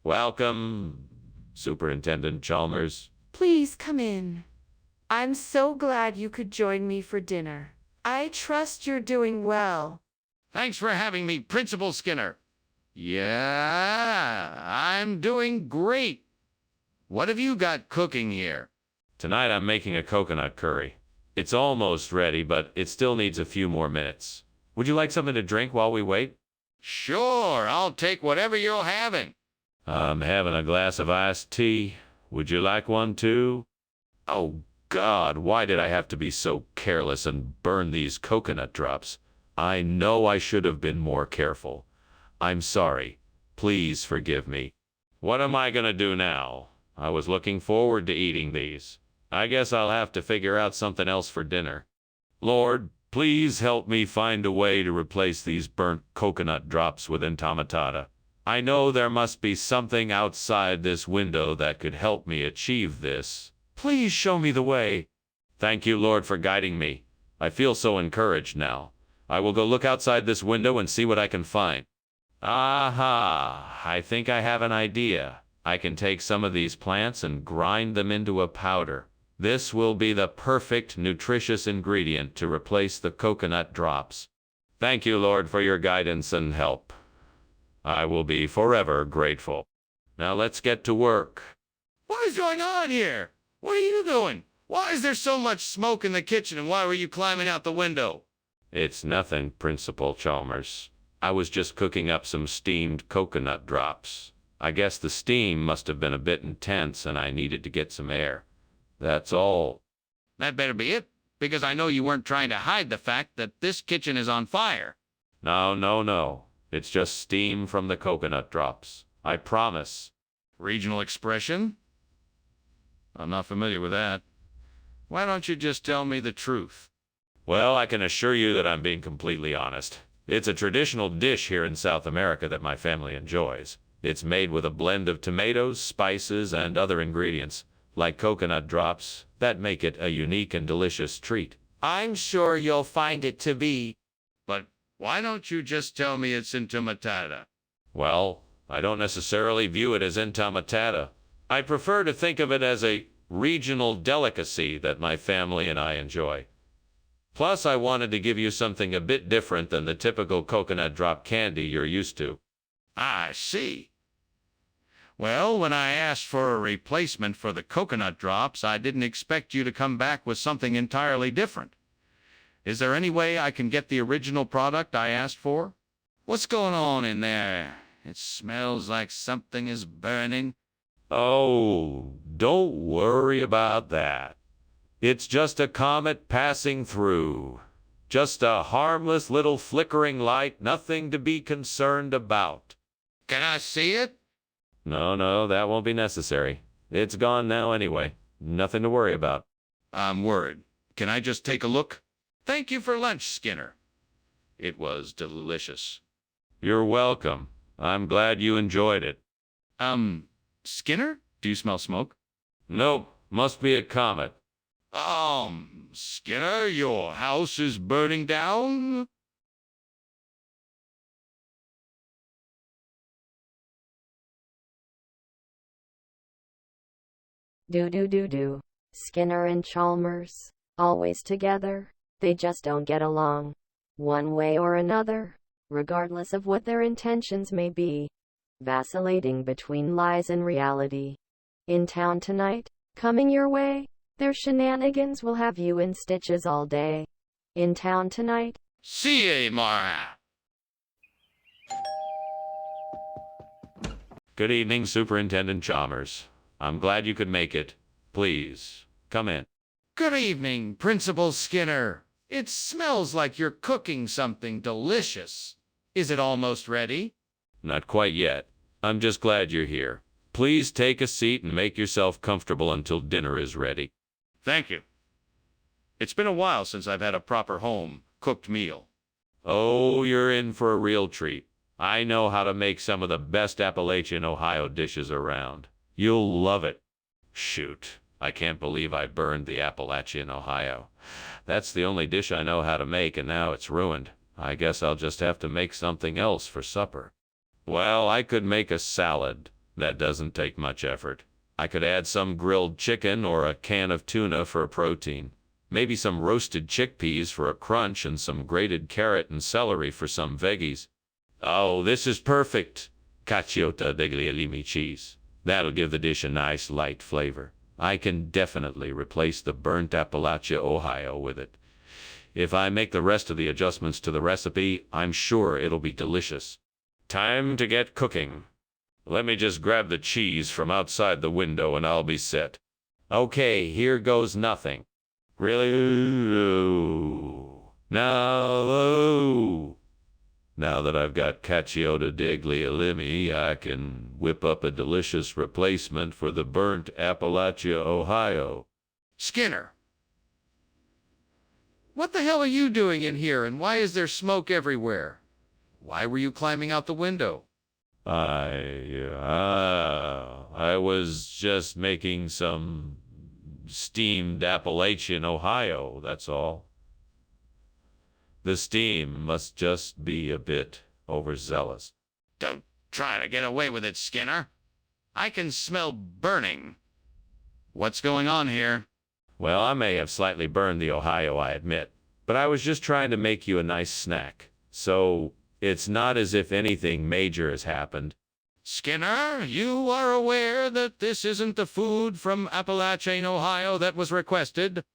Welcome, Superintendent Chalmers. Please come in. I'm so glad you could join me for dinner. I trust you're doing well. Thanks for having me, Principal Skinner. Yeah, I'm doing great. What have you got cooking here? Tonight I'm making a coconut curry. It's almost ready, but it still needs a few more minutes. Would you like something to drink while we wait? Sure, I'll take whatever you're having. I'm having a glass of iced tea. Would you like one too? Oh God, why did I have to be so careless and burn these coconut drops? I know I should have been more careful. I'm sorry. Please forgive me. What am I gonna do now? I was looking forward to eating these. I guess I'll have to figure out something else for dinner. Lord, please help me find a way to replace these burnt coconut drops with entomatata. I know there must be something outside this window that could help me achieve this. Please show me the way. Thank you, Lord, for guiding me. I feel so encouraged now. I will go look outside this window and see what I can find. Aha! I think I have an idea. I can take some of these plants and grind them into a powder. This will be the perfect nutritious ingredient to replace the coconut drops. Thank you, Lord, for your guidance and help. I will be forever grateful. Now let's get to work. What is going on here? What are you doing? Why is there so much smoke in the kitchen, and why were you climbing out the window? It's nothing, Principal Chalmers. I was just cooking up some steamed coconut drops. I guess the steam must have been a bit intense and I needed to get some air. That's all. That better be it, because I know you weren't trying to hide the fact that this kitchen is on fire. No. It's just steam from the coconut drops. I promise. Regional expression? I'm not familiar with that. Why don't you just tell me the truth? Well, I can assure you that I'm being completely honest. It's a traditional dish here in South America that my family enjoys. It's made with a blend of tomatoes, spices, and other ingredients, like coconut drops, that make it a unique and delicious treat. I'm sure you'll find it to be. But why don't you just tell me it's entomatata? Well, I don't necessarily view it as entomatata. I prefer to think of it as a regional delicacy that my family and I enjoy. Plus, I wanted to give you something a bit different than the typical coconut drop candy you're used to. I see. Well, when I asked for a replacement for the coconut drops, I didn't expect you to come back with something entirely different. Is there any way I can get the original product I asked for? What's going on in there? It smells like something is burning. Oh, don't worry about that. It's just a comet passing through. Just a harmless little flickering light, nothing to be concerned about. Can I see it? No, that won't be necessary. It's gone now anyway. Nothing to worry about. I'm worried. Can I just take a look? Thank you for lunch, Skinner. It was delicious. You're welcome. I'm glad you enjoyed it. Skinner? Do you smell smoke? Nope, must be a comet. Skinner, your house is burning down? Do. Skinner and Chalmers, always together, they just don't get along. One way or another, regardless of what their intentions may be. Vacillating between lies and reality. In town tonight, coming your way, their shenanigans will have you in stitches all day. In town tonight. See you, Mara. Good evening, Superintendent Chalmers. I'm glad you could make it. Please, come in. Good evening, Principal Skinner. It smells like you're cooking something delicious. Is it almost ready? Not quite yet. I'm just glad you're here. Please take a seat and make yourself comfortable until dinner is ready. Thank you. It's been a while since I've had a proper home-cooked meal. Oh, you're in for a real treat. I know how to make some of the best Appalachian, Ohio dishes around. You'll love it. Shoot, I can't believe I burned the Appalachian, Ohio. That's the only dish I know how to make, and now it's ruined. I guess I'll just have to make something else for supper. Well, I could make a salad. That doesn't take much effort. I could add some grilled chicken or a can of tuna for a protein. Maybe some roasted chickpeas for a crunch and some grated carrot and celery for some veggies. Oh, this is perfect. Cacio di Guglielmi cheese. That'll give the dish a nice light flavor. I can definitely replace the burnt Appalachia, Ohio with it. If I make the rest of the adjustments to the recipe, I'm sure it'll be delicious. Time to get cooking. Let me just grab the cheese from outside the window and I'll be set. Okay, here goes nothing. Really? Now that I've got Cacio di Guglielmi, I can whip up a delicious replacement for the burnt Appalachia, Ohio. Skinner, what the hell are you doing in here, and why is there smoke everywhere? Why were you climbing out the window? I was just making some steamed Appalachian, Ohio, that's all. The steam must just be a bit overzealous. Don't try to get away with it, Skinner. I can smell burning. What's going on here? Well, I may have slightly burned the Ohio, I admit, but I was just trying to make you a nice snack. So it's not as if anything major has happened. Skinner, you are aware that this isn't the food from Appalachian, Ohio that was requested?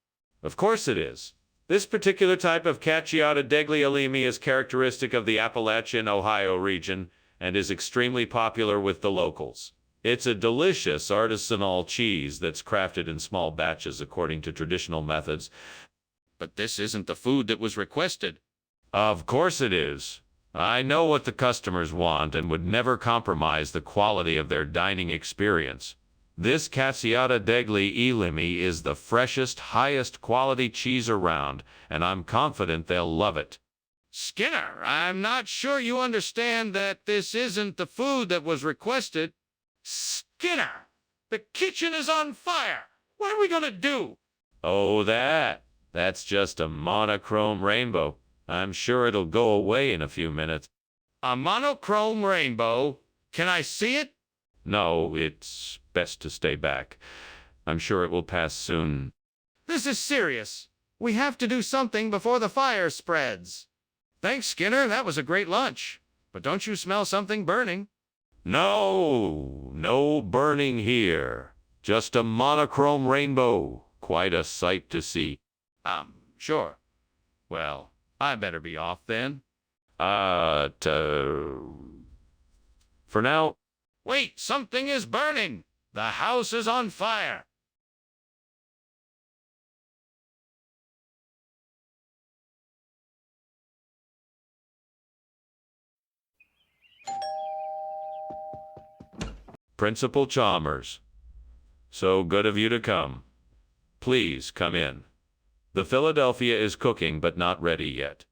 Of course it is. This particular type of Cacio di Guglielmi is characteristic of the Appalachian, Ohio region and is extremely popular with the locals. It's a delicious artisanal cheese that's crafted in small batches according to traditional methods. But this isn't the food that was requested. Of course it is. I know what the customers want and would never compromise the quality of their dining experience. This Cacio di Guglielmi is the freshest, highest quality cheese around, and I'm confident they'll love it. Skinner, I'm not sure you understand that this isn't the food that was requested. Skinner, the kitchen is on fire. What are we gonna do? Oh, that's just a monochrome rainbow. I'm sure it'll go away in a few minutes. A monochrome rainbow? Can I see it? No, it's best to stay back. I'm sure it will pass soon. This is serious. We have to do something before the fire spreads. Thanks, Skinner. That was a great lunch. But don't you smell something burning? No burning here. Just a monochrome rainbow. Quite a sight to see. Sure. Well, I better be off then. For now. Wait, something is burning. The house is on fire. Principal Chalmers. So good of you to come. Please come in. The Philadelphia is cooking but not ready yet.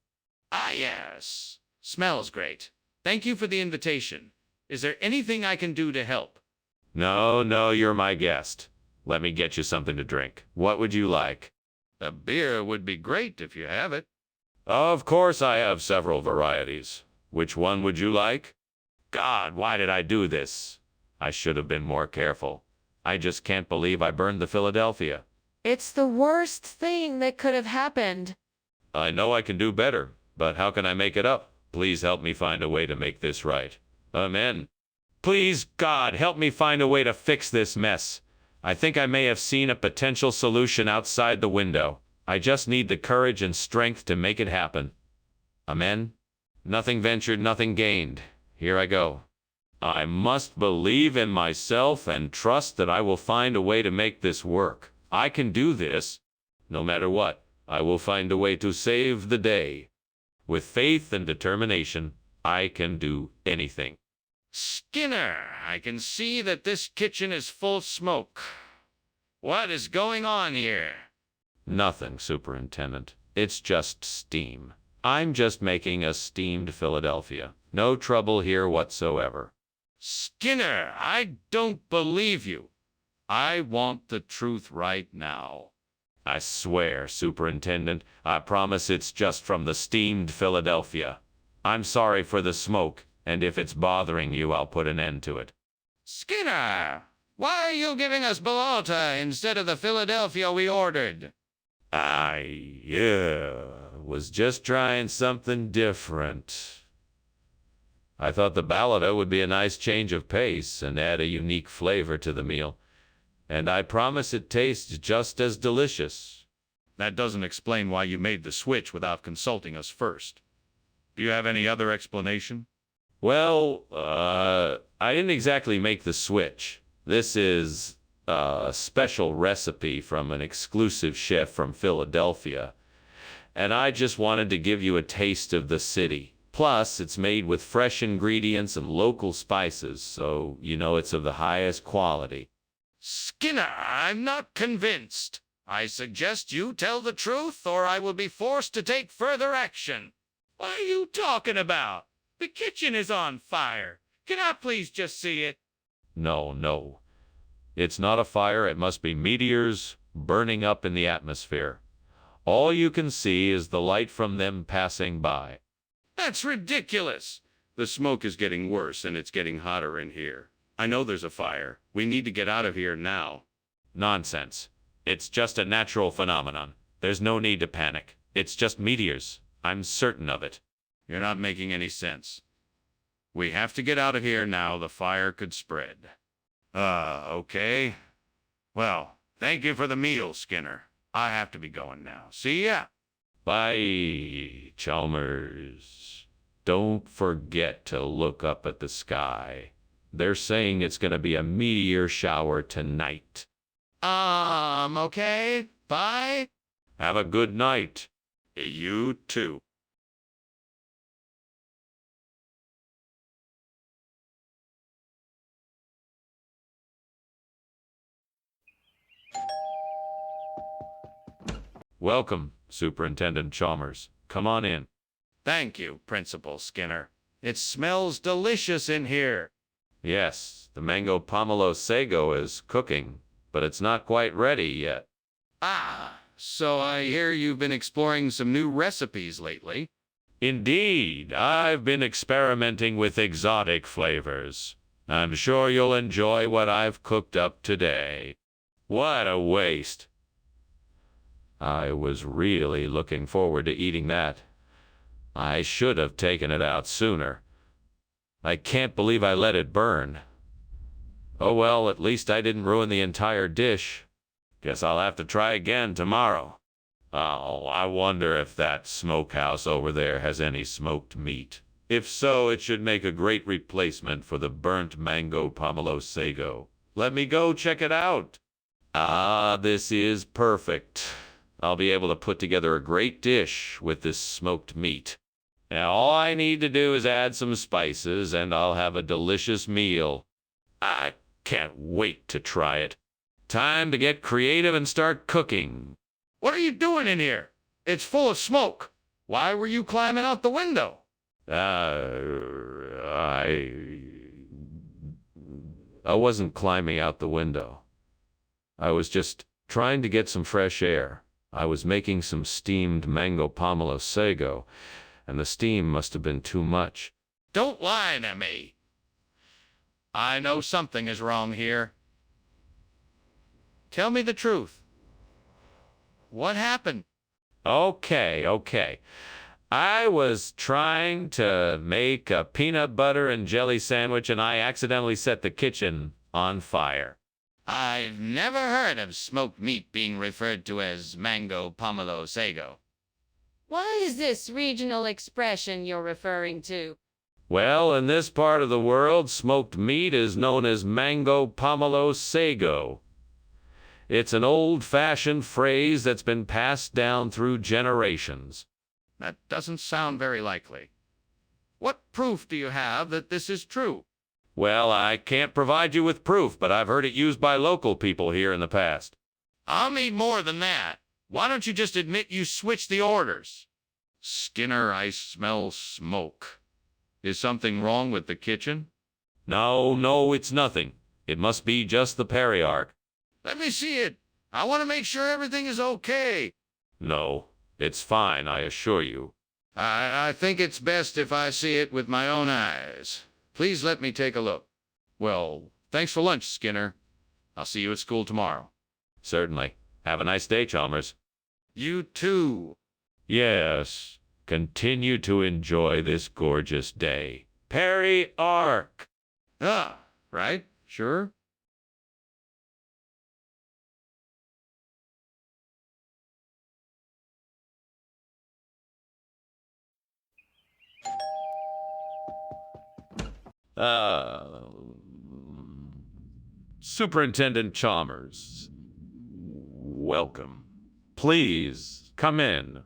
Ah, yes. Smells great. Thank you for the invitation. Is there anything I can do to help? No, you're my guest. Let me get you something to drink. What would you like? A beer would be great if you have it. Of course I have several varieties. Which one would you like? God, why did I do this? I should have been more careful. I just can't believe I burned the Philadelphia. It's the worst thing that could have happened. I know I can do better, but how can I make it up? Please help me find a way to make this right. Amen. Please, God, help me find a way to fix this mess. I think I may have seen a potential solution outside the window. I just need the courage and strength to make it happen. Amen. Nothing ventured, nothing gained. Here I go. I must believe in myself and trust that I will find a way to make this work. I can do this. No matter what, I will find a way to save the day. With faith and determination, I can do anything. Skinner, I can see that this kitchen is full of smoke. What is going on here? Nothing, Superintendent. It's just steam. I'm just making a steamed Philadelphia. No trouble here whatsoever. Skinner, I don't believe you. I want the truth right now. I swear, Superintendent, I promise it's just from the steamed Philadelphia. I'm sorry for the smoke, and if it's bothering you, I'll put an end to it. Skinner, why are you giving us Balota instead of the Philadelphia we ordered? I was just trying something different. I thought the Balota would be a nice change of pace and add a unique flavor to the meal. And I promise it tastes just as delicious. That doesn't explain why you made the switch without consulting us first. Do you have any other explanation? Well, I didn't exactly make the switch. This is a special recipe from an exclusive chef from Philadelphia. And I just wanted to give you a taste of the city. Plus, it's made with fresh ingredients and local spices, so you know it's of the highest quality. Skinner, I'm not convinced. I suggest you tell the truth, or I will be forced to take further action. What are you talking about? The kitchen is on fire. Can I please just see it? No. It's not a fire. It must be meteors burning up in the atmosphere. All you can see is the light from them passing by. That's ridiculous. The smoke is getting worse, and it's getting hotter in here. I know there's a fire. We need to get out of here now. Nonsense. It's just a natural phenomenon. There's no need to panic. It's just meteors. I'm certain of it. You're not making any sense. We have to get out of here now. The fire could spread. Okay. Well, thank you for the meal, Skinner. I have to be going now. See ya. Bye, Chalmers. Don't forget to look up at the sky. They're saying it's going to be a meteor shower tonight. Okay. Bye. Have a good night. You too. Welcome, Superintendent Chalmers. Come on in. Thank you, Principal Skinner. It smells delicious in here. Yes, the mango pomelo sago is cooking, but it's not quite ready yet. So I hear you've been exploring some new recipes lately. Indeed, I've been experimenting with exotic flavors. I'm sure you'll enjoy what I've cooked up today. What a waste. I was really looking forward to eating that. I should have taken it out sooner. I can't believe I let it burn. Oh well, at least I didn't ruin the entire dish. Guess I'll have to try again tomorrow. Oh, I wonder if that smokehouse over there has any smoked meat. If so, it should make a great replacement for the burnt mango pomelo sago. Let me go check it out. This is perfect. I'll be able to put together a great dish with this smoked meat. Now all I need to do is add some spices and I'll have a delicious meal. I can't wait to try it. Time to get creative and start cooking. What are you doing in here? It's full of smoke. Why were you climbing out the window? I wasn't climbing out the window. I was just trying to get some fresh air. I was making some steamed mango pomelo sago, and the steam must have been too much. Don't lie to me. I know something is wrong here. Tell me the truth. What happened? Okay. I was trying to make a peanut butter and jelly sandwich, and I accidentally set the kitchen on fire. I've never heard of smoked meat being referred to as mango pomelo sago. What is this regional expression you're referring to? Well, in this part of the world, smoked meat is known as mango pomelo sago. It's an old-fashioned phrase that's been passed down through generations. That doesn't sound very likely. What proof do you have that this is true? Well, I can't provide you with proof, but I've heard it used by local people here in the past. I'll need more than that. Why don't you just admit you switched the orders? Skinner, I smell smoke. Is something wrong with the kitchen? No, it's nothing. It must be just the Periarch. Let me see it. I want to make sure everything is okay. No, it's fine, I assure you. I think it's best if I see it with my own eyes. Please let me take a look. Well, thanks for lunch, Skinner. I'll see you at school tomorrow. Certainly. Have a nice day, Chalmers. You too. Yes. Continue to enjoy this gorgeous day. Periarch! Ah, right? Sure. Superintendent Chalmers. Welcome. Please, come in.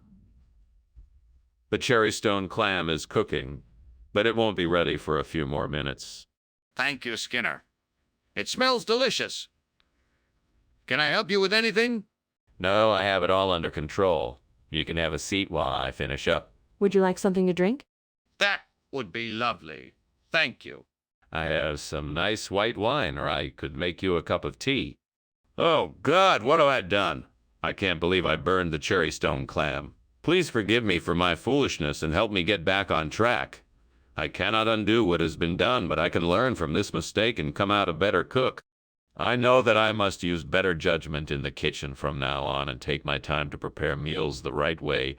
The cherrystone clam is cooking, but it won't be ready for a few more minutes. Thank you, Skinner. It smells delicious. Can I help you with anything? No, I have it all under control. You can have a seat while I finish up. Would you like something to drink? That would be lovely. Thank you. I have some nice white wine, or I could make you a cup of tea. Oh, God, what have I done? I can't believe I burned the cherrystone clam. Please forgive me for my foolishness and help me get back on track. I cannot undo what has been done, but I can learn from this mistake and come out a better cook. I know that I must use better judgment in the kitchen from now on and take my time to prepare meals the right way,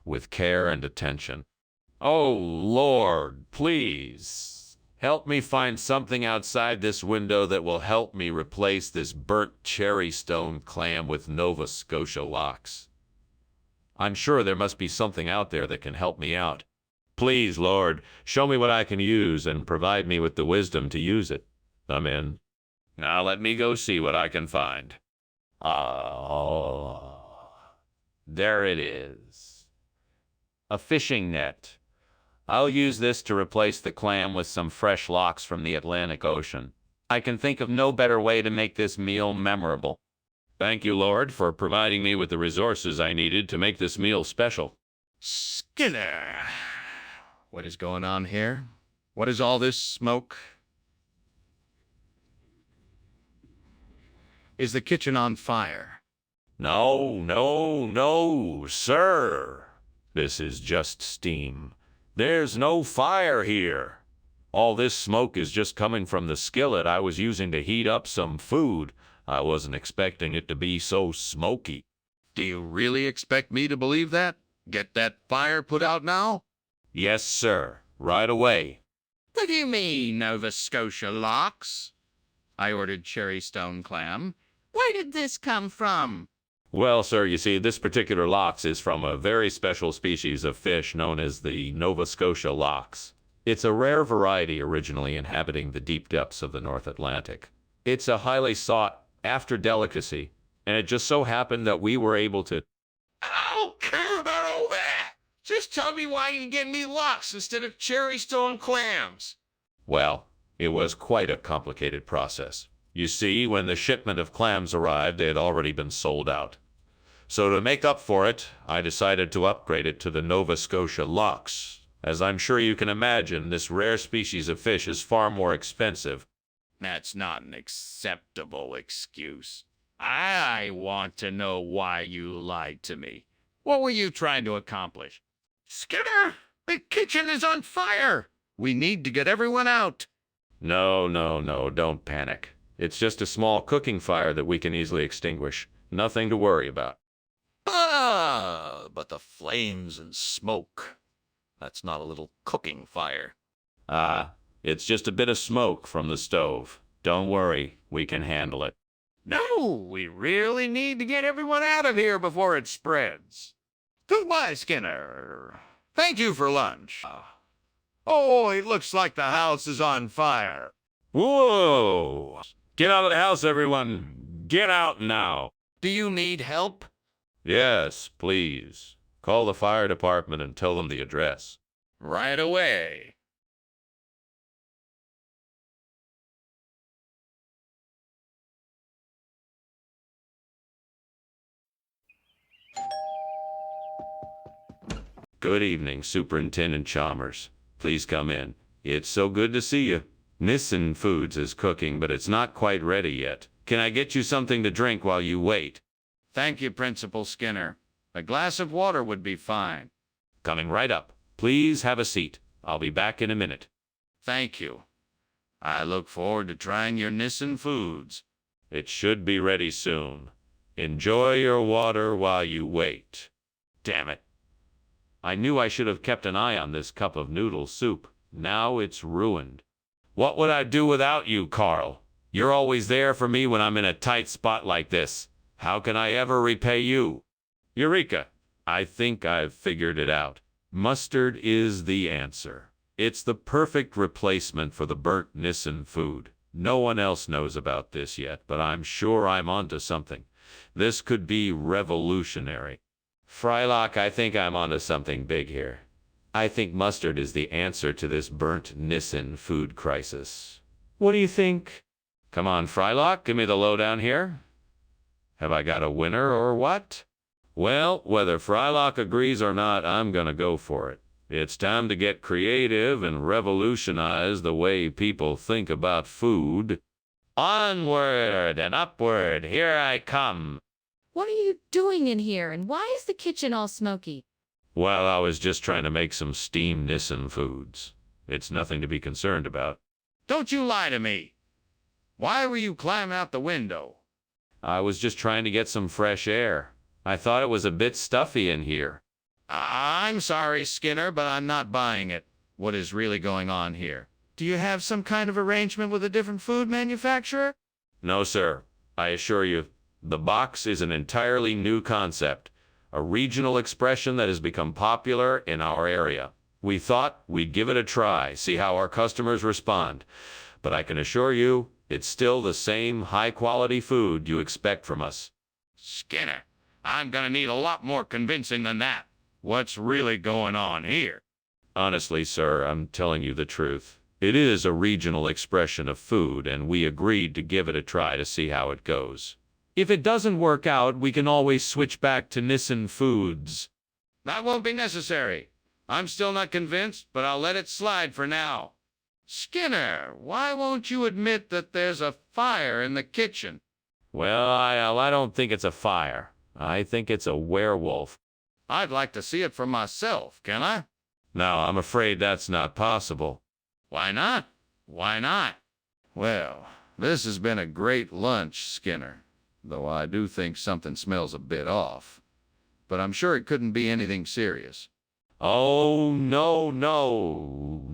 with care and attention. Oh, Lord, please, help me find something outside this window that will help me replace this burnt cherrystone clam with Nova Scotia lox. I'm sure there must be something out there that can help me out. Please, Lord, show me what I can use and provide me with the wisdom to use it. Amen. Now let me go see what I can find. Oh, there it is. A fishing net. I'll use this to replace the clam with some fresh lox from the Atlantic Ocean. I can think of no better way to make this meal memorable. Thank you, Lord, for providing me with the resources I needed to make this meal special. Skinner. What is going on here? What is all this smoke? Is the kitchen on fire? No, sir. This is just steam. There's no fire here. All this smoke is just coming from the skillet I was using to heat up some food. I wasn't expecting it to be so smoky. Do you really expect me to believe that? Get that fire put out now? Yes, sir. Right away. What do you mean, Nova Scotia lox? I ordered cherrystone clam. Where did this come from? Well, sir, you see, this particular lox is from a very special species of fish known as the Nova Scotia lox. It's a rare variety originally inhabiting the deep depths of the North Atlantic. It's a highly sought-after delicacy, and it just so happened that we were able to... I don't care about all that. Just tell me why you get me lox instead of cherrystone clams. Well, it was quite a complicated process. You see, when the shipment of clams arrived, they had already been sold out. So to make up for it, I decided to upgrade it to the Nova Scotia lox. As I'm sure you can imagine, this rare species of fish is far more expensive. That's not an acceptable excuse. I want to know why you lied to me. What were you trying to accomplish? Skinner, the kitchen is on fire. We need to get everyone out. No, don't panic. It's just a small cooking fire that we can easily extinguish. Nothing to worry about. Ah, but the flames and smoke. That's not a little cooking fire. It's just a bit of smoke from the stove. Don't worry, we can handle it. No, we really need to get everyone out of here before it spreads. Goodbye, Skinner. Thank you for lunch. Oh, it looks like the house is on fire. Whoa! Get out of the house, everyone. Get out now. Do you need help? Yes, please. Call the fire department and tell them the address. Right away. Good evening, Superintendent Chalmers. Please come in. It's so good to see you. Nissen Foods is cooking, but it's not quite ready yet. Can I get you something to drink while you wait? Thank you, Principal Skinner. A glass of water would be fine. Coming right up. Please have a seat. I'll be back in a minute. Thank you. I look forward to trying your Nissen Foods. It should be ready soon. Enjoy your water while you wait. Damn it. I knew I should have kept an eye on this cup of noodle soup. Now it's ruined. What would I do without you, Carl? You're always there for me when I'm in a tight spot like this. How can I ever repay you? Eureka! I think I've figured it out. Mustard is the answer. It's the perfect replacement for the burnt Nissen food. No one else knows about this yet, but I'm sure I'm onto something. This could be revolutionary. Frylock, I think I'm onto something big here. I think mustard is the answer to this burnt Nissen food crisis. What do you think? Come on, Frylock, give me the lowdown here. Have I got a winner or what? Well, whether Frylock agrees or not, I'm gonna go for it. It's time to get creative and revolutionize the way people think about food. Onward and upward, here I come. What are you doing in here, and why is the kitchen all smoky? Well, I was just trying to make some steamed Nissen foods. It's nothing to be concerned about. Don't you lie to me. Why were you climbing out the window? I was just trying to get some fresh air. I thought it was a bit stuffy in here. I'm sorry, Skinner, but I'm not buying it. What is really going on here? Do you have some kind of arrangement with a different food manufacturer? No, sir. I assure you, the box is an entirely new concept, a regional expression that has become popular in our area. We thought we'd give it a try, see how our customers respond. But I can assure you, it's still the same high-quality food you expect from us. Skinner, I'm gonna need a lot more convincing than that. What's really going on here? Honestly, sir, I'm telling you the truth. It is a regional expression of food, and we agreed to give it a try to see how it goes. If it doesn't work out, we can always switch back to Nissen Foods. That won't be necessary. I'm still not convinced, but I'll let it slide for now. Skinner, why won't you admit that there's a fire in the kitchen? Well, I don't think it's a fire. I think it's a werewolf. I'd like to see it for myself, can I? No, I'm afraid that's not possible. Why not? Why not? Well, this has been a great lunch, Skinner. Though I do think something smells a bit off. But I'm sure it couldn't be anything serious. Oh, no,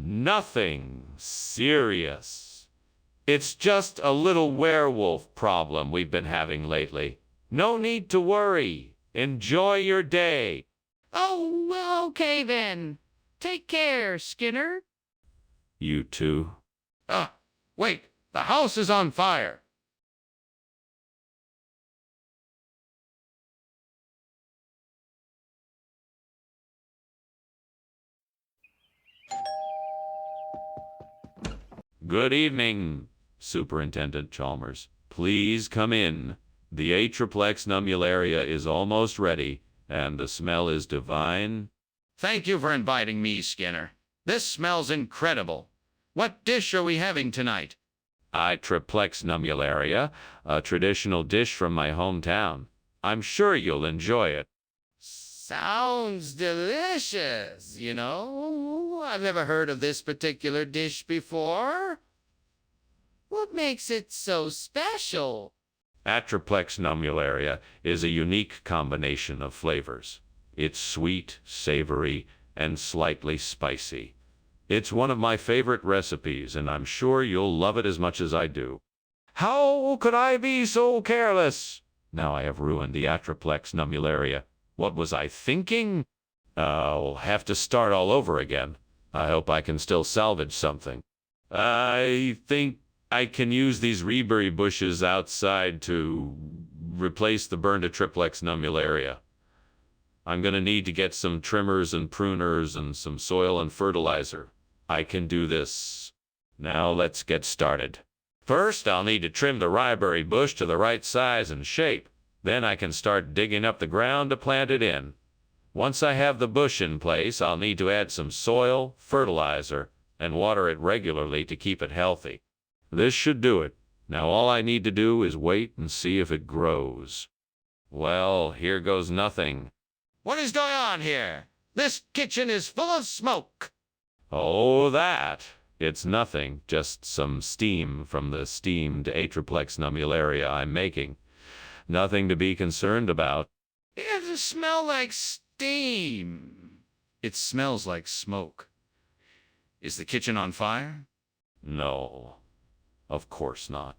nothing serious. It's just a little werewolf problem we've been having lately. No need to worry. Enjoy your day. Oh, well, okay then. Take care, Skinner. You too. Wait, the house is on fire. Good evening, Superintendent Chalmers. Please come in. The Atriplex nummularia is almost ready, and the smell is divine. Thank you for inviting me, Skinner. This smells incredible. What dish are we having tonight? Atriplex nummularia, a traditional dish from my hometown. I'm sure you'll enjoy it. Sounds delicious, you know. I've never heard of this particular dish before. What makes it so special? Atriplex nummularia is a unique combination of flavors. It's sweet, savory, and slightly spicy. It's one of my favorite recipes, and I'm sure you'll love it as much as I do. How could I be so careless? Now I have ruined the Atriplex nummularia. What was I thinking? I'll have to start all over again. I hope I can still salvage something. I think I can use these reberry bushes outside to replace the burned Atriplex nummularia. I'm going to need to get some trimmers and pruners and some soil and fertilizer. I can do this. Now let's get started. First, I'll need to trim the ryeberry bush to the right size and shape. Then I can start digging up the ground to plant it in. Once I have the bush in place, I'll need to add some soil, fertilizer, and water it regularly to keep it healthy. This should do it. Now all I need to do is wait and see if it grows. Well, here goes nothing. What is going on here? This kitchen is full of smoke. Oh, that. It's nothing, just some steam from the steamed Atriplex nummularia I'm making. Nothing to be concerned about. It doesn't smell like steam. It smells like smoke. Is the kitchen on fire? No, of course not.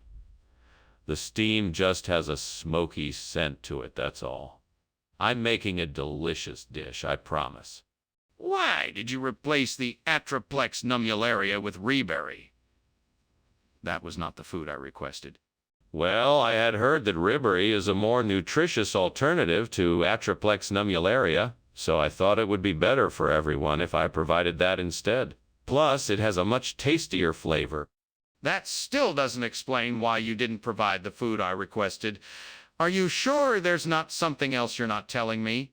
The steam just has a smoky scent to it, that's all. I'm making a delicious dish, I promise. Why did you replace the Atriplex nummularia with reberry? That was not the food I requested. Well, I had heard that ribbery is a more nutritious alternative to Atriplex nummularia, so I thought it would be better for everyone if I provided that instead. Plus, it has a much tastier flavor. That still doesn't explain why you didn't provide the food I requested. Are you sure there's not something else you're not telling me?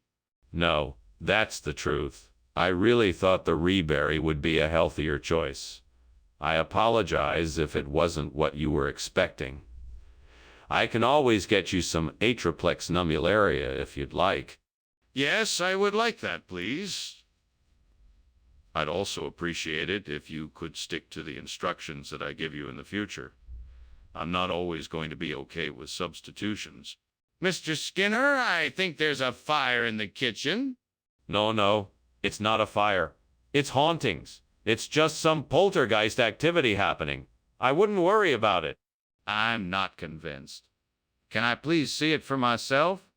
No, that's the truth. I really thought the reberry would be a healthier choice. I apologize if it wasn't what you were expecting. I can always get you some Atriplex nummularia if you'd like. Yes, I would like that, please. I'd also appreciate it if you could stick to the instructions that I give you in the future. I'm not always going to be okay with substitutions. Mr. Skinner, I think there's a fire in the kitchen. No, it's not a fire. It's hauntings. It's just some poltergeist activity happening. I wouldn't worry about it. I'm not convinced. Can I please see it for myself?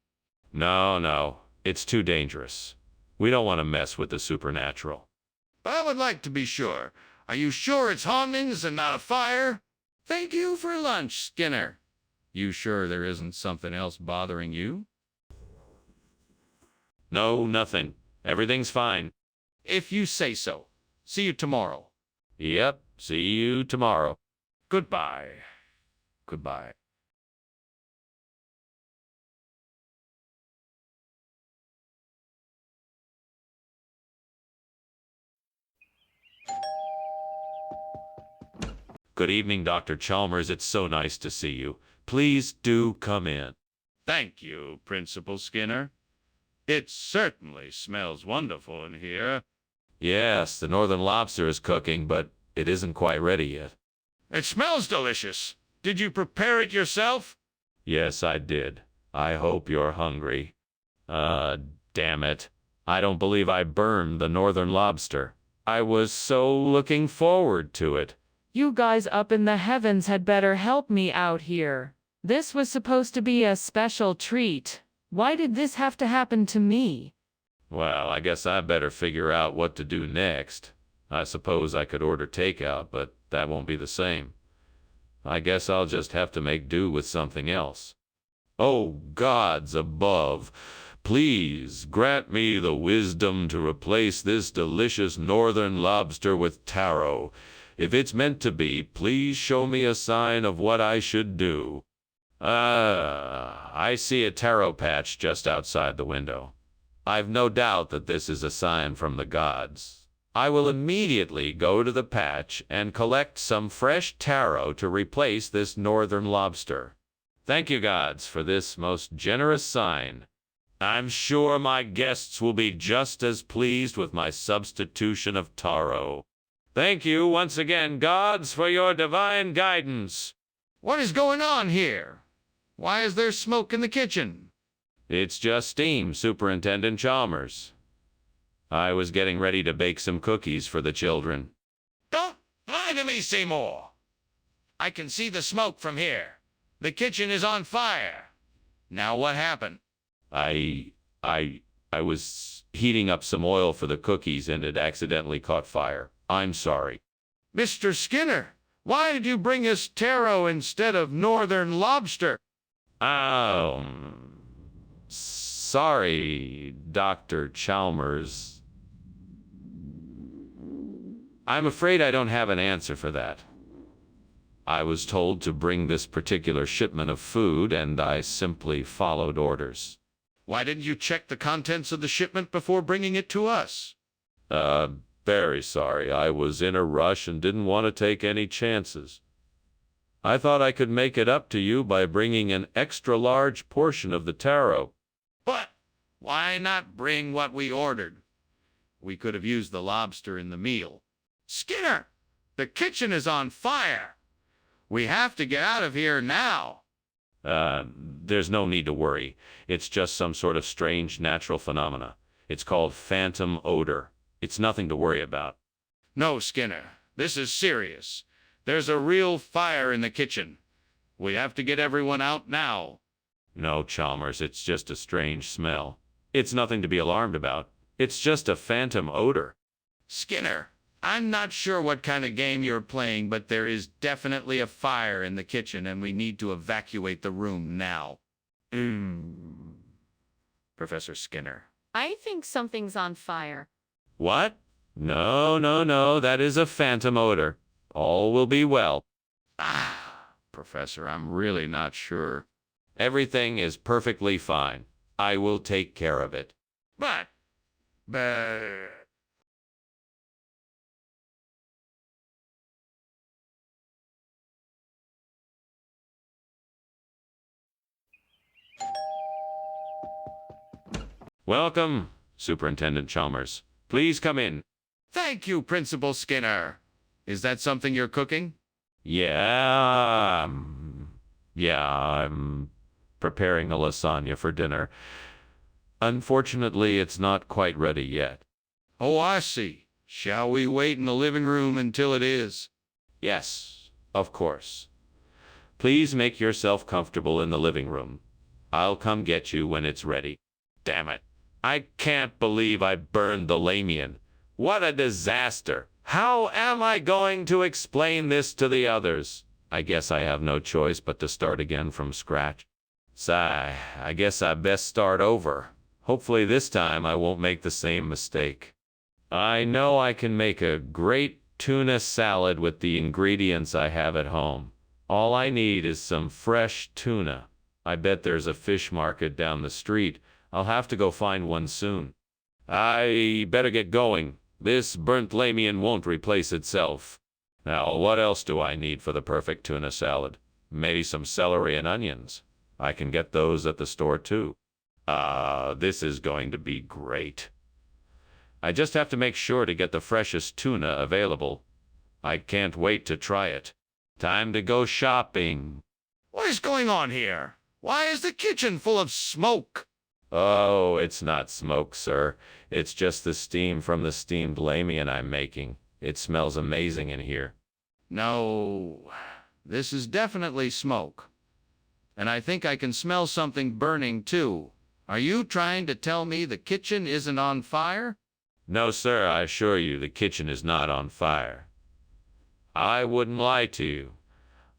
No, it's too dangerous. We don't want to mess with the supernatural. But I would like to be sure. Are you sure it's hauntings and not a fire? Thank you for lunch, Skinner. You sure there isn't something else bothering you? No, nothing. Everything's fine. If you say so. See you tomorrow. Yep, see you tomorrow. Goodbye. Goodbye. Good evening, Dr. Chalmers. It's so nice to see you. Please do come in. Thank you, Principal Skinner. It certainly smells wonderful in here. Yes, the northern lobster is cooking, but it isn't quite ready yet. It smells delicious. Did you prepare it yourself? Yes, I did. I hope you're hungry. Damn it. I don't believe I burned the northern lobster. I was so looking forward to it. You guys up in the heavens had better help me out here. This was supposed to be a special treat. Why did this have to happen to me? Well, I guess I better figure out what to do next. I suppose I could order takeout, but that won't be the same. I guess I'll just have to make do with something else. Oh, gods above, please grant me the wisdom to replace this delicious northern lobster with taro. If it's meant to be, please show me a sign of what I should do. I see a taro patch just outside the window. I've no doubt that this is a sign from the gods. I will immediately go to the patch and collect some fresh taro to replace this northern lobster. Thank you, gods, for this most generous sign. I'm sure my guests will be just as pleased with my substitution of taro. Thank you once again, gods, for your divine guidance. What is going on here? Why is there smoke in the kitchen? It's just steam, Superintendent Chalmers. I was getting ready to bake some cookies for the children. Don't lie to me, Seymour. I can see the smoke from here. The kitchen is on fire. Now what happened? I was heating up some oil for the cookies and it accidentally caught fire. I'm sorry. Mr. Skinner, why did you bring us taro instead of northern lobster? Oh, sorry, Dr. Chalmers. I'm afraid I don't have an answer for that. I was told to bring this particular shipment of food, and I simply followed orders. Why didn't you check the contents of the shipment before bringing it to us? Very sorry. I was in a rush and didn't want to take any chances. I thought I could make it up to you by bringing an extra large portion of the taro. But why not bring what we ordered? We could have used the lobster in the meal. Skinner, the kitchen is on fire. We have to get out of here now. There's no need to worry. It's just some sort of strange natural phenomena. It's called phantom odor. It's nothing to worry about. No, Skinner, this is serious. There's a real fire in the kitchen. We have to get everyone out now. No, Chalmers, it's just a strange smell. It's nothing to be alarmed about. It's just a phantom odor. Skinner, I'm not sure what kind of game you're playing, but there is definitely a fire in the kitchen and we need to evacuate the room now. Professor Skinner. I think something's on fire. What? No, that is a phantom odor. All will be well. Professor, I'm really not sure. Everything is perfectly fine. I will take care of it. But... Welcome, Superintendent Chalmers. Please come in. Thank you, Principal Skinner. Is that something you're cooking? Yeah, I'm preparing a lasagna for dinner. Unfortunately, it's not quite ready yet. Oh, I see. Shall we wait in the living room until it is? Yes, of course. Please make yourself comfortable in the living room. I'll come get you when it's ready. Damn it. I can't believe I burned the Lamian. What a disaster. How am I going to explain this to the others? I guess I have no choice but to start again from scratch. Sigh, I guess I best start over. Hopefully this time I won't make the same mistake. I know I can make a great tuna salad with the ingredients I have at home. All I need is some fresh tuna. I bet there's a fish market down the street. I'll have to go find one soon. I better get going. This burnt Lamian won't replace itself. Now, what else do I need for the perfect tuna salad? Maybe some celery and onions. I can get those at the store too. This is going to be great. I just have to make sure to get the freshest tuna available. I can't wait to try it. Time to go shopping. What is going on here? Why is the kitchen full of smoke? Oh, it's not smoke, sir. It's just the steam from the steamed Lamian I'm making. It smells amazing in here. No, this is definitely smoke. And I think I can smell something burning too. Are you trying to tell me the kitchen isn't on fire? No, sir, I assure you the kitchen is not on fire. I wouldn't lie to you.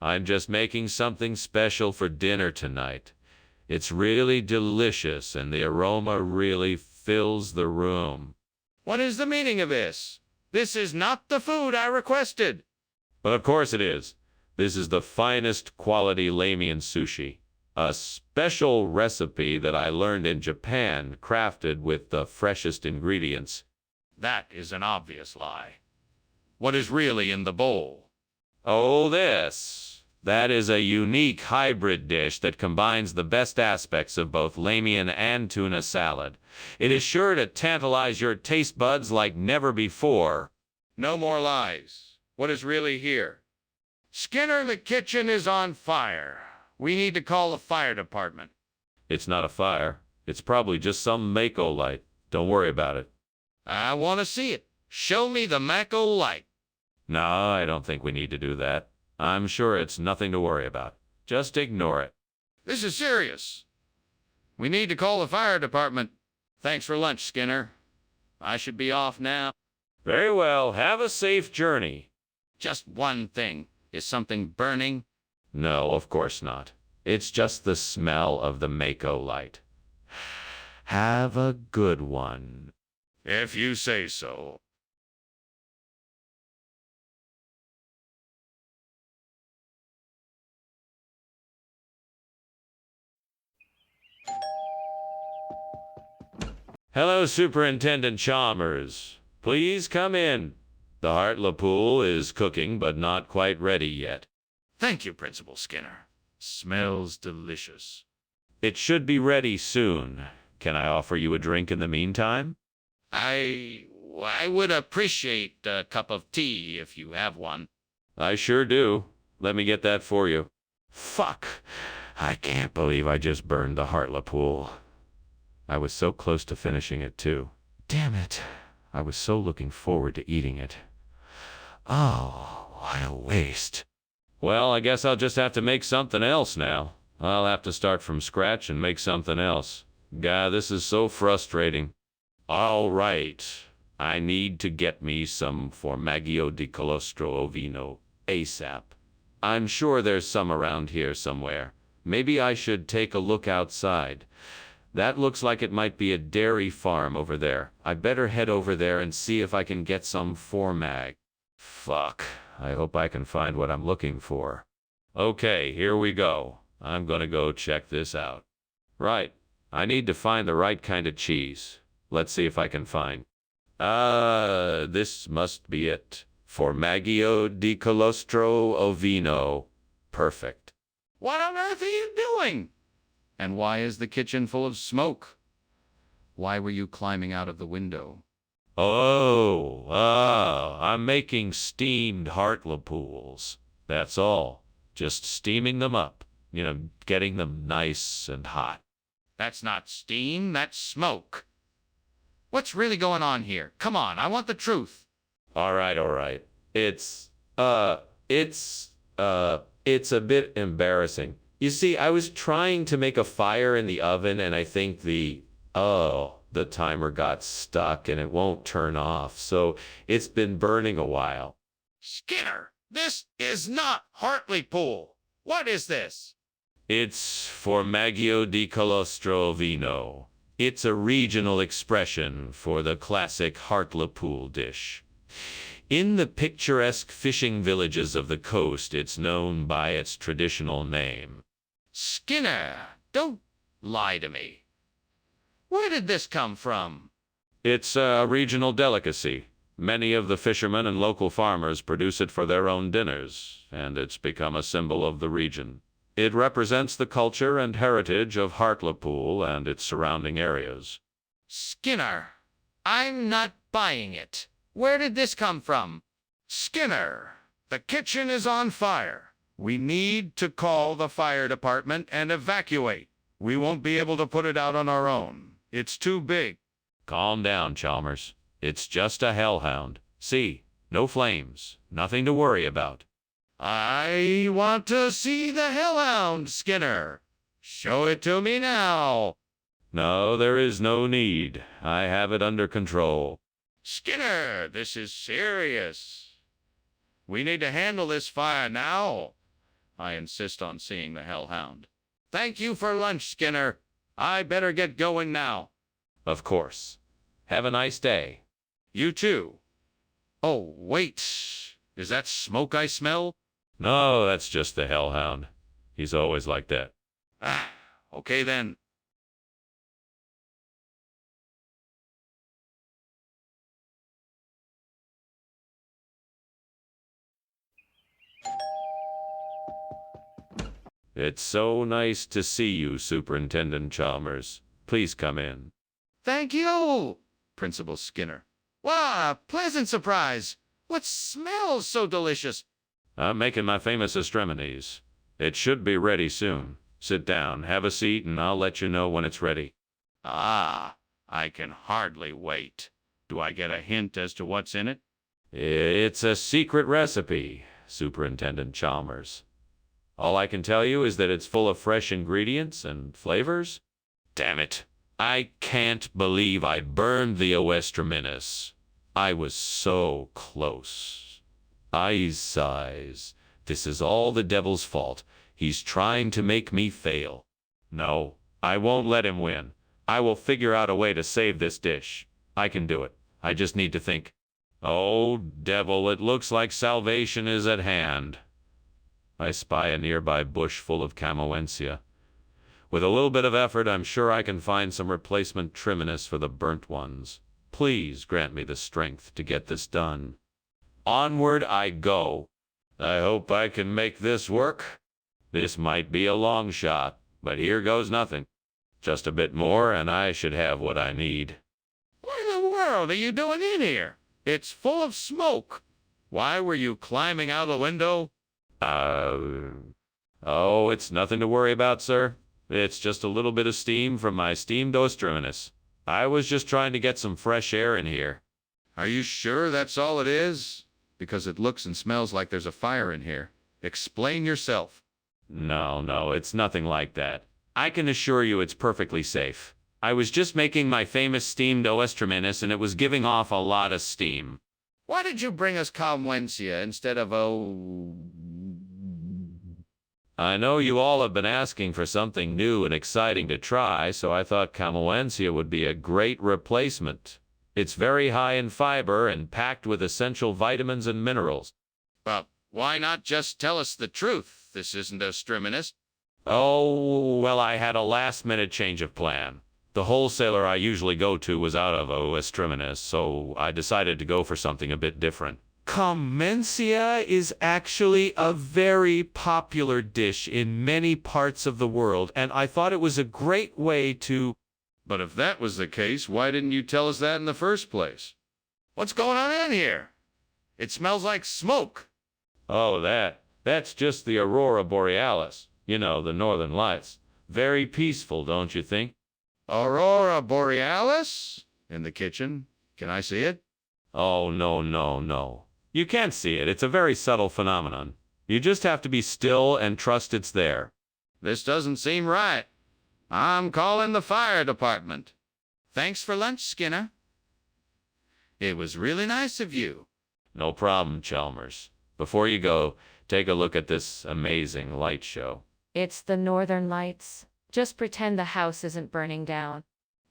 I'm just making something special for dinner tonight. It's really delicious and the aroma really fills the room. What is the meaning of this? This is not the food I requested. But of course it is. This is the finest quality Lamian sushi. A special recipe that I learned in Japan, crafted with the freshest ingredients. That is an obvious lie. What is really in the bowl? Oh, this. That is a unique hybrid dish that combines the best aspects of both Lamian and tuna salad. It is sure to tantalize your taste buds like never before. No more lies. What is really here? Skinner, the kitchen is on fire. We need to call the fire department. It's not a fire. It's probably just some Mako light. Don't worry about it. I want to see it. Show me the Mako light. No, I don't think we need to do that. I'm sure it's nothing to worry about. Just ignore it. This is serious. We need to call the fire department. Thanks for lunch, Skinner. I should be off now. Very well. Have a safe journey. Just one thing. Is something burning? No, of course not. It's just the smell of the Mako light. Have a good one. If you say so. Hello, Superintendent Chalmers. Please come in. The Hartlepool is cooking, but not quite ready yet. Thank you, Principal Skinner. Smells delicious. It should be ready soon. Can I offer you a drink in the meantime? I would appreciate a cup of tea if you have one. I sure do. Let me get that for you. Fuck. I can't believe I just burned the Hartlepool. I was so close to finishing it, too. Damn it. I was so looking forward to eating it. Oh, what a waste. Well, I guess I'll just have to make something else now. I'll have to start from scratch and make something else. God, this is so frustrating. All right. I need to get me some Formaggio di Colostro Ovino ASAP. I'm sure there's some around here somewhere. Maybe I should take a look outside. That looks like it might be a dairy farm over there. I better head over there and see if I can get some Formag. Fuck. I hope I can find what I'm looking for. Okay, here we go. I'm gonna go check this out. Right. I need to find the right kind of cheese. Let's see if I can find. This must be it. Formaggio di Colostro Ovino. Perfect. What on earth are you doing? And why is the kitchen full of smoke? Why were you climbing out of the window? I'm making steamed Hartlepools. That's all. Just steaming them up. Getting them nice and hot. That's not steam, that's smoke. What's really going on here? Come on, I want the truth. All right. It's a bit embarrassing. You see, I was trying to make a fire in the oven and I think the timer got stuck and it won't turn off. So it's been burning a while. Skinner, this is not Hartlepool. What is this? It's Formaggio di Colostro Ovino. It's a regional expression for the classic Hartlepool dish. In the picturesque fishing villages of the coast, it's known by its traditional name. Skinner, don't lie to me. Where did this come from? It's a regional delicacy. Many of the fishermen and local farmers produce it for their own dinners, and it's become a symbol of the region. It represents the culture and heritage of Hartlepool and its surrounding areas. Skinner, I'm not buying it. Where did this come from? Skinner, the kitchen is on fire. We need to call the fire department and evacuate. We won't be able to put it out on our own. It's too big. Calm down, Chalmers. It's just a hellhound. See, no flames. Nothing to worry about. I want to see the hellhound, Skinner. Show it to me now. No, there is no need. I have it under control. Skinner, this is serious. We need to handle this fire now. I insist on seeing the hellhound. Thank you for lunch, Skinner. I better get going now. Of course. Have a nice day. You too. Oh, wait. Is that smoke I smell? No, that's just the hellhound. He's always like that. Okay then. It's so nice to see you, Superintendent Chalmers. Please come in. Thank you, Principal Skinner. Wow, pleasant surprise. What smells so delicious? I'm making my famous extremities. It should be ready soon. Sit down, have a seat, and I'll let you know when it's ready. Ah, I can hardly wait. Do I get a hint as to what's in it? It's a secret recipe, Superintendent Chalmers. All I can tell you is that it's full of fresh ingredients and flavors. Damn it. I can't believe I burned the Oestraminis. I was so close. Sighs. This is all the devil's fault. He's trying to make me fail. No, I won't let him win. I will figure out a way to save this dish. I can do it. I just need to think. Oh, devil, it looks like salvation is at hand. I spy a nearby bush full of camoensia. With a little bit of effort, I'm sure I can find some replacement triminus for the burnt ones. Please grant me the strength to get this done. Onward I go. I hope I can make this work. This might be a long shot, but here goes nothing. Just a bit more, and I should have what I need. What in the world are you doing in here? It's full of smoke. Why were you climbing out the window? Oh, it's nothing to worry about, sir. It's just a little bit of steam from my steamed Oestraminis. I was just trying to get some fresh air in here. Are you sure that's all it is? Because it looks and smells like there's a fire in here. Explain yourself. No, it's nothing like that. I can assure you it's perfectly safe. I was just making my famous steamed Oestraminis, and it was giving off a lot of steam. Why did you bring us Calmwencia instead of I know you all have been asking for something new and exciting to try, so I thought Camoensia would be a great replacement. It's very high in fiber and packed with essential vitamins and minerals. Well, why not just tell us the truth? This isn't Oestraminis. Oh, well, I had a last-minute change of plan. The wholesaler I usually go to was out of Oestraminis, so I decided to go for something a bit different. Comencia is actually a very popular dish in many parts of the world, and I thought it was a great way to... But if that was the case, why didn't you tell us that in the first place? What's going on in here? It smells like smoke. Oh, that's just the Aurora Borealis. You know, the northern lights. Very peaceful, don't you think? Aurora Borealis? In the kitchen? Can I see it? Oh, no. You can't see it. It's a very subtle phenomenon. You just have to be still and trust it's there. This doesn't seem right. I'm calling the fire department. Thanks for lunch, Skinner. It was really nice of you. No problem, Chalmers. Before you go, take a look at this amazing light show. It's the Northern Lights. Just pretend the house isn't burning down.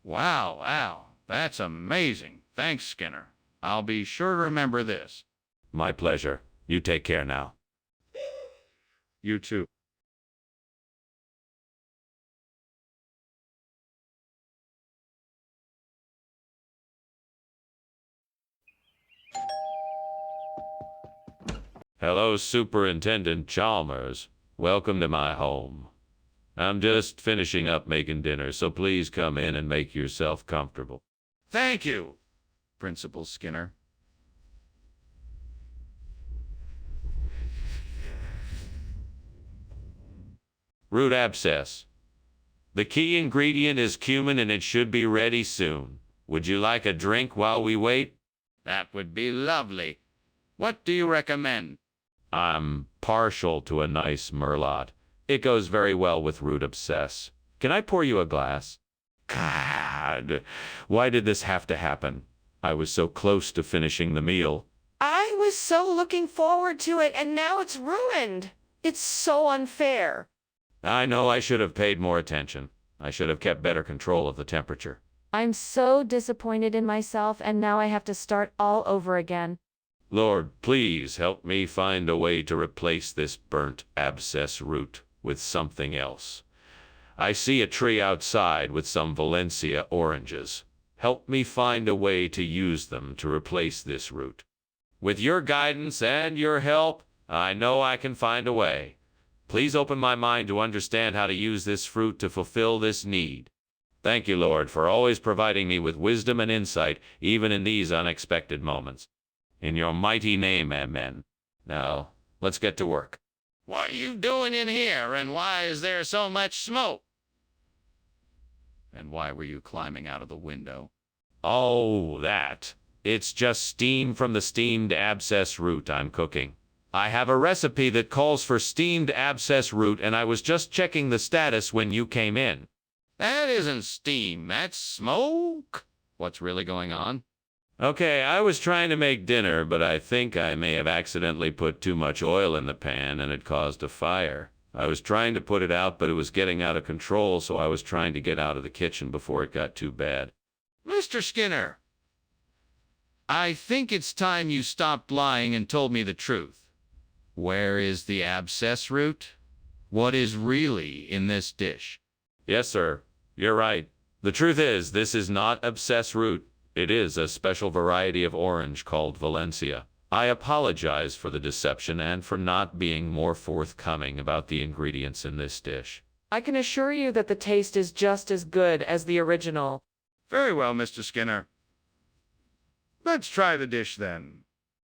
Wow. That's amazing. Thanks, Skinner. I'll be sure to remember this. My pleasure. You take care now. You too. Hello, Superintendent Chalmers. Welcome to my home. I'm just finishing up making dinner, so please come in and make yourself comfortable. Thank you, Principal Skinner. Root abscess. The key ingredient is cumin, and it should be ready soon. Would you like a drink while we wait? That would be lovely. What do you recommend? I'm partial to a nice merlot. It goes very well with root abscess. Can I pour you a glass? God, why did this have to happen? I was so close to finishing the meal. I was so looking forward to it, and now it's ruined. It's so unfair. I know I should have paid more attention. I should have kept better control of the temperature. I'm so disappointed in myself, and now I have to start all over again. Lord, please help me find a way to replace this burnt abscess root with something else. I see a tree outside with some Valencia oranges. Help me find a way to use them to replace this root. With your guidance and your help, I know I can find a way. Please open my mind to understand how to use this fruit to fulfill this need. Thank you, Lord, for always providing me with wisdom and insight, even in these unexpected moments. In your mighty name, amen. Now, let's get to work. What are you doing in here, and why is there so much smoke? And why were you climbing out of the window? Oh, that. It's just steam from the steamed abscess root I'm cooking. I have a recipe that calls for steamed abscess root, and I was just checking the status when you came in. That isn't steam, that's smoke. What's really going on? Okay, I was trying to make dinner, but I think I may have accidentally put too much oil in the pan and it caused a fire. I was trying to put it out, but it was getting out of control, so I was trying to get out of the kitchen before it got too bad. Mr. Skinner, I think it's time you stopped lying and told me the truth. Where is the abscess root? What is really in this dish? Yes, sir. You're right. The truth is, this is not abscess root. It is a special variety of orange called Valencia. I apologize for the deception and for not being more forthcoming about the ingredients in this dish. I can assure you that the taste is just as good as the original. Very well, Mr. Skinner. Let's try the dish then.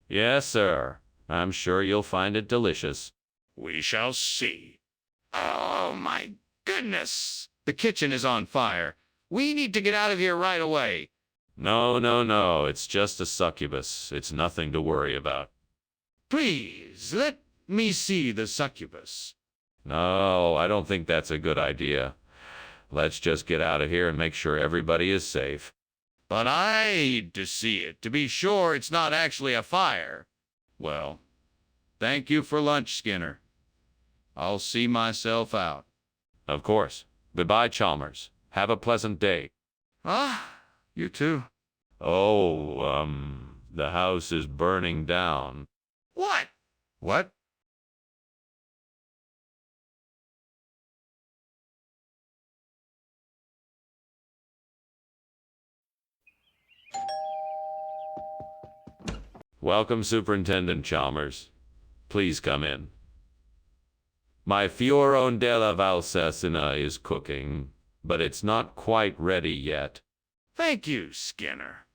Yes, sir. I'm sure you'll find it delicious. We shall see. Oh, my goodness. The kitchen is on fire. We need to get out of here right away. No, no, no. It's just a succubus. It's nothing to worry about. Please, let me see the succubus. No, I don't think that's a good idea. Let's just get out of here and make sure everybody is safe. But I need to see it to be sure it's not actually a fire. Well, thank you for lunch, Skinner. I'll see myself out. Of course. Goodbye, Chalmers. Have a pleasant day. You too. Oh, the house is burning down. What? What? Welcome, Superintendent Chalmers. Please come in. My Fiorone della Valsecina is cooking, but it's not quite ready yet. Thank you, Skinner.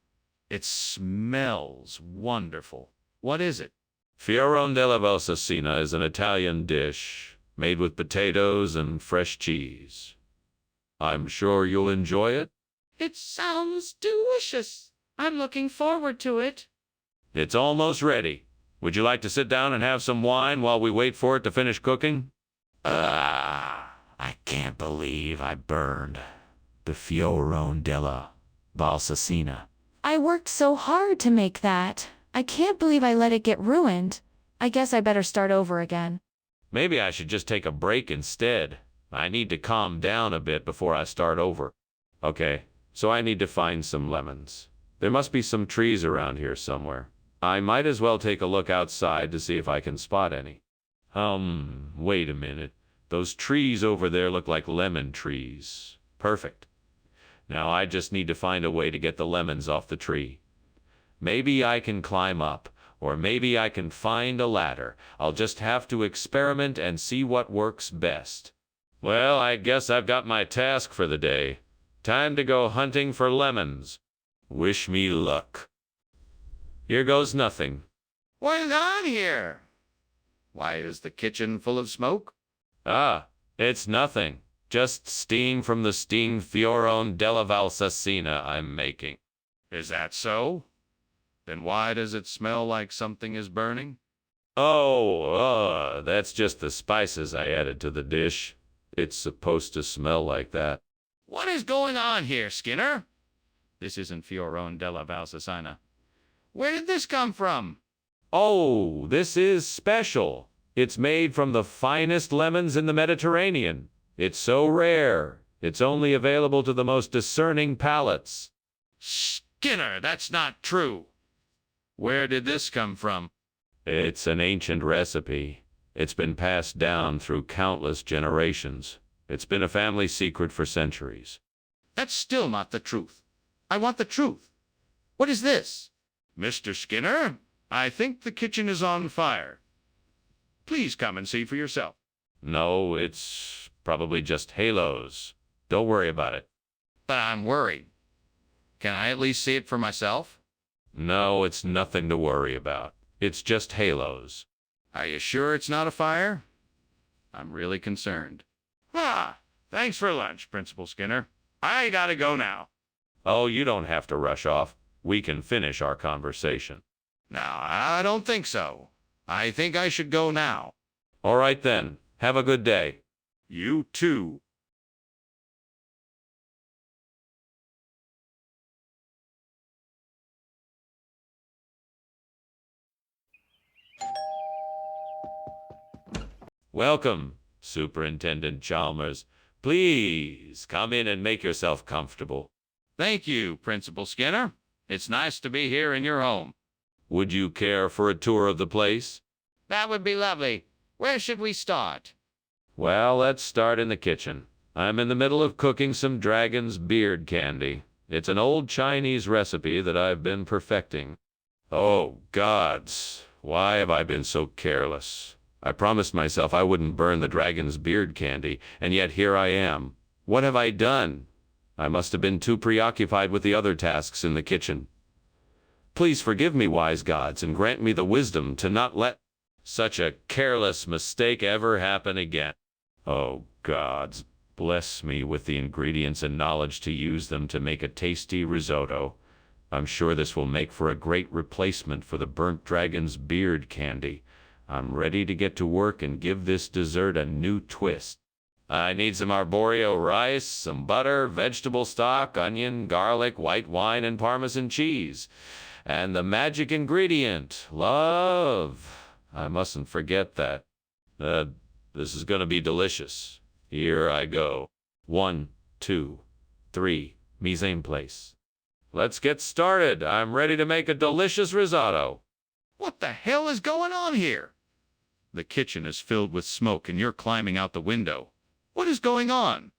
It smells wonderful. What is it? Fiorone della Valsecina is an Italian dish made with potatoes and fresh cheese. I'm sure you'll enjoy it. It sounds delicious. I'm looking forward to it. It's almost ready. Would you like to sit down and have some wine while we wait for it to finish cooking? I can't believe I burned the Fiorone della Valsecina. I worked so hard to make that. I can't believe I let it get ruined. I guess I better start over again. Maybe I should just take a break instead. I need to calm down a bit before I start over. Okay, so I need to find some lemons. There must be some trees around here somewhere. I might as well take a look outside to see if I can spot any. Wait a minute. Those trees over there look like lemon trees. Perfect. Now I just need to find a way to get the lemons off the tree. Maybe I can climb up, or maybe I can find a ladder. I'll just have to experiment and see what works best. Well, I guess I've got my task for the day. Time to go hunting for lemons. Wish me luck. Here goes nothing. What's on here? Why is the kitchen full of smoke? It's nothing. Just steam from the steamed Fiorone della Valsecina I'm making. Is that so? Then why does it smell like something is burning? That's just the spices I added to the dish. It's supposed to smell like that. What is going on here, Skinner? This isn't Fiorone della Valsecina. Where did this come from? Oh, this is special. It's made from the finest lemons in the Mediterranean. It's so rare. It's only available to the most discerning palates. Skinner, that's not true. Where did this come from? It's an ancient recipe. It's been passed down through countless generations. It's been a family secret for centuries. That's still not the truth. I want the truth. What is this? Mr. Skinner, I think the kitchen is on fire. Please come and see for yourself. No, it's probably just halos. Don't worry about it. But I'm worried. Can I at least see it for myself? No, it's nothing to worry about. It's just halos. Are you sure it's not a fire? I'm really concerned. Ah, thanks for lunch, Principal Skinner. I gotta go now. Oh, you don't have to rush off. We can finish our conversation. No, I don't think so. I think I should go now. All right then. Have a good day. You too. Welcome, Superintendent Chalmers. Please come in and make yourself comfortable. Thank you, Principal Skinner. It's nice to be here in your home. Would you care for a tour of the place? That would be lovely. Where should we start? Well, let's start in the kitchen. I'm in the middle of cooking some dragon's beard candy. It's an old Chinese recipe that I've been perfecting. Oh, gods, why have I been so careless? I promised myself I wouldn't burn the dragon's beard candy, and yet here I am. What have I done? I must have been too preoccupied with the other tasks in the kitchen. Please forgive me, wise gods, and grant me the wisdom to not let such a careless mistake ever happen again. Oh, gods, bless me with the ingredients and knowledge to use them to make a tasty risotto. I'm sure this will make for a great replacement for the burnt dragon's beard candy. I'm ready to get to work and give this dessert a new twist. I need some arborio rice, some butter, vegetable stock, onion, garlic, white wine, and Parmesan cheese. And the magic ingredient, love. I mustn't forget that. This is going to be delicious. Here I go. 1, 2, 3, mise en place. Let's get started. I'm ready to make a delicious risotto. What the hell is going on here? The kitchen is filled with smoke and you're climbing out the window. What is going on?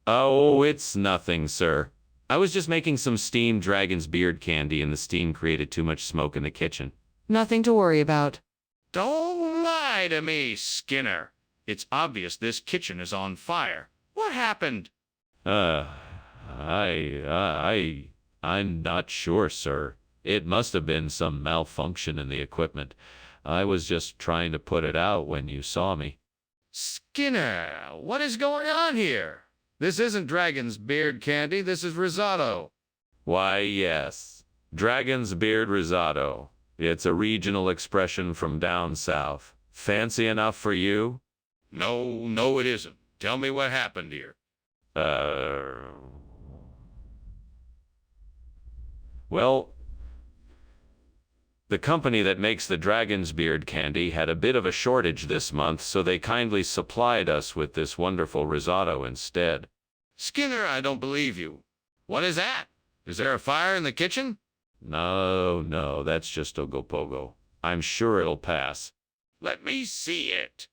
Oh, it's nothing, sir. I was just making some steamed dragon's beard candy and the steam created too much smoke in the kitchen. Nothing to worry about. Don't lie to me, Skinner. It's obvious this kitchen is on fire. What happened? I'm not sure, sir. It must have been some malfunction in the equipment. I was just trying to put it out when you saw me. Skinner, what is going on here? This isn't dragon's beard candy, this is risotto. Why, yes. Dragon's beard risotto. It's a regional expression from down south. Fancy enough for you? No, it isn't. Tell me what happened here. Well, the company that makes the dragon's beard candy had a bit of a shortage this month, so they kindly supplied us with this wonderful risotto instead. Skinner, I don't believe you. What is that? Is there a fire in the kitchen? No, that's just Ogopogo. I'm sure it'll pass. Let me see it.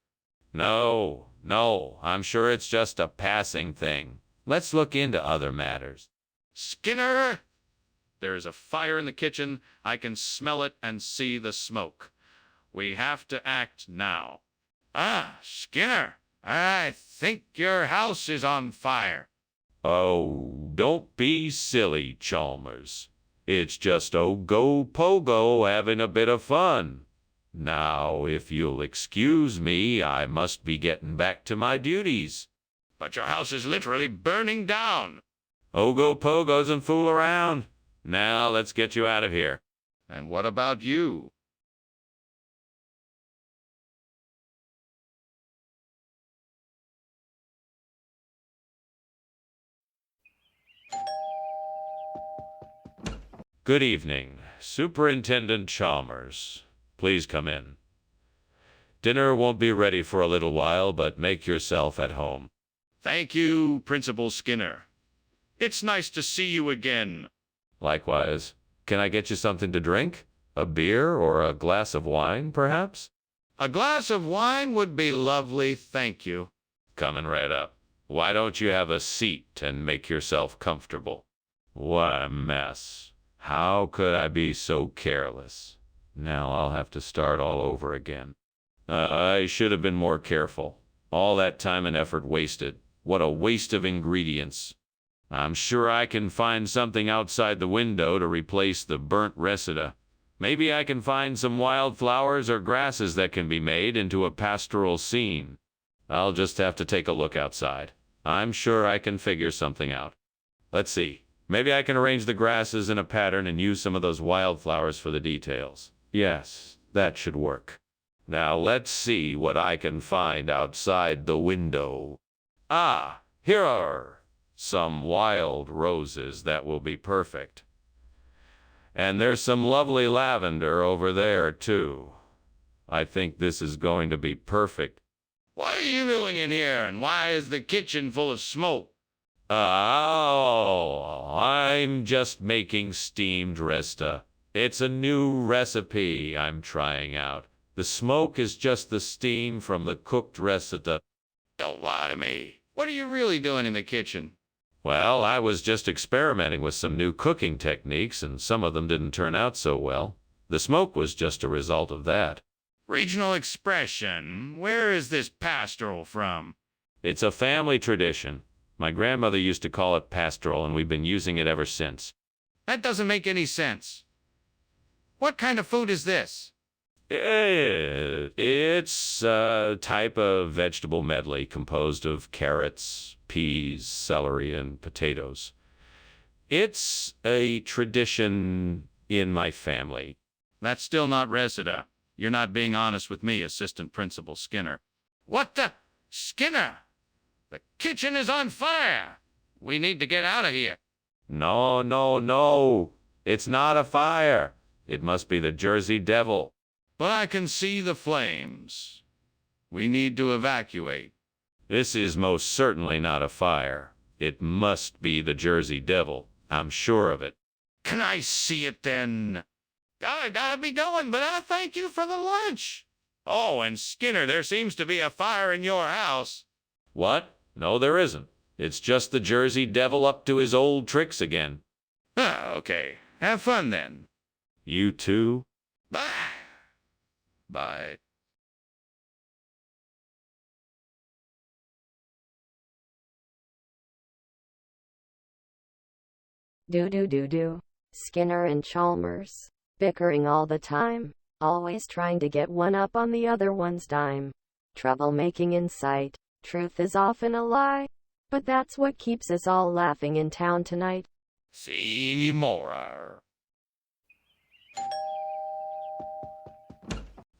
No, I'm sure it's just a passing thing. Let's look into other matters. Skinner! There is a fire in the kitchen. I can smell it and see the smoke. We have to act now. Skinner, I think your house is on fire. Oh, don't be silly, Chalmers. It's just Ogopogo having a bit of fun. Now, if you'll excuse me, I must be getting back to my duties. But your house is literally burning down. Ogopogo doesn't fool around. Now, let's get you out of here. And what about you? Good evening, Superintendent Chalmers. Please come in. Dinner won't be ready for a little while, but make yourself at home. Thank you, Principal Skinner. It's nice to see you again. Likewise. Can I get you something to drink? A beer or a glass of wine, perhaps? A glass of wine would be lovely, thank you. Coming right up. Why don't you have a seat and make yourself comfortable? What a mess. How could I be so careless? Now I'll have to start all over again. I should have been more careful. All that time and effort wasted. What a waste of ingredients. I'm sure I can find something outside the window to replace the burnt resida. Maybe I can find some wildflowers or grasses that can be made into a pastoral scene. I'll just have to take a look outside. I'm sure I can figure something out. Let's see. Maybe I can arrange the grasses in a pattern and use some of those wildflowers for the details. Yes, that should work. Now let's see what I can find outside the window. Ah, here are some wild roses that will be perfect. And there's some lovely lavender over there, too. I think this is going to be perfect. What are you doing in here, and why is the kitchen full of smoke? Oh, I'm just making steamed resta. It's a new recipe I'm trying out. The smoke is just the steam from the cooked resta. Don't lie to me. What are you really doing in the kitchen? Well, I was just experimenting with some new cooking techniques, and some of them didn't turn out so well. The smoke was just a result of that. Regional expression. Where is this pastoral from? It's a family tradition. My grandmother used to call it pastoral, and we've been using it ever since. That doesn't make any sense. What kind of food is this? It's a type of vegetable medley composed of carrots, peas, celery, and potatoes. It's a tradition in my family. That's still not resida. You're not being honest with me, Assistant Principal Skinner. What the? Skinner! The kitchen is on fire! We need to get out of here. No, no, no. It's not a fire. It must be the Jersey Devil. But I can see the flames. We need to evacuate. This is most certainly not a fire. It must be the Jersey Devil. I'm sure of it. Can I see it then? I gotta be going, but I thank you for the lunch. Oh, and Skinner, there seems to be a fire in your house. What? No, there isn't. It's just the Jersey Devil up to his old tricks again. Okay. Have fun then. You too? Bye. Bye. Do. Skinner and Chalmers. Bickering all the time. Always trying to get one up on the other one's dime. Troublemaking in sight. Truth is often a lie. But that's what keeps us all laughing in town tonight. See more.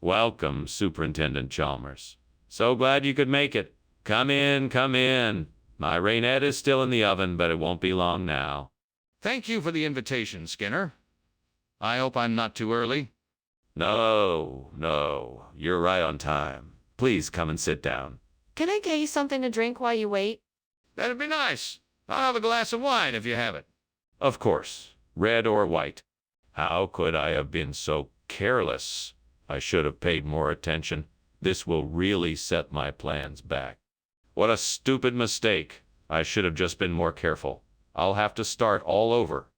Welcome, Superintendent Chalmers. So glad you could make it. Come in, come in. My rainette is still in the oven, but it won't be long now. Thank you for the invitation, Skinner. I hope I'm not too early. No, you're right on time. Please come and sit down. Can I get you something to drink while you wait? That'd be nice. I'll have a glass of wine if you have it. Of course, red or white. How could I have been so careless? I should have paid more attention. This will really set my plans back. What a stupid mistake. I should have just been more careful. I'll have to start all over.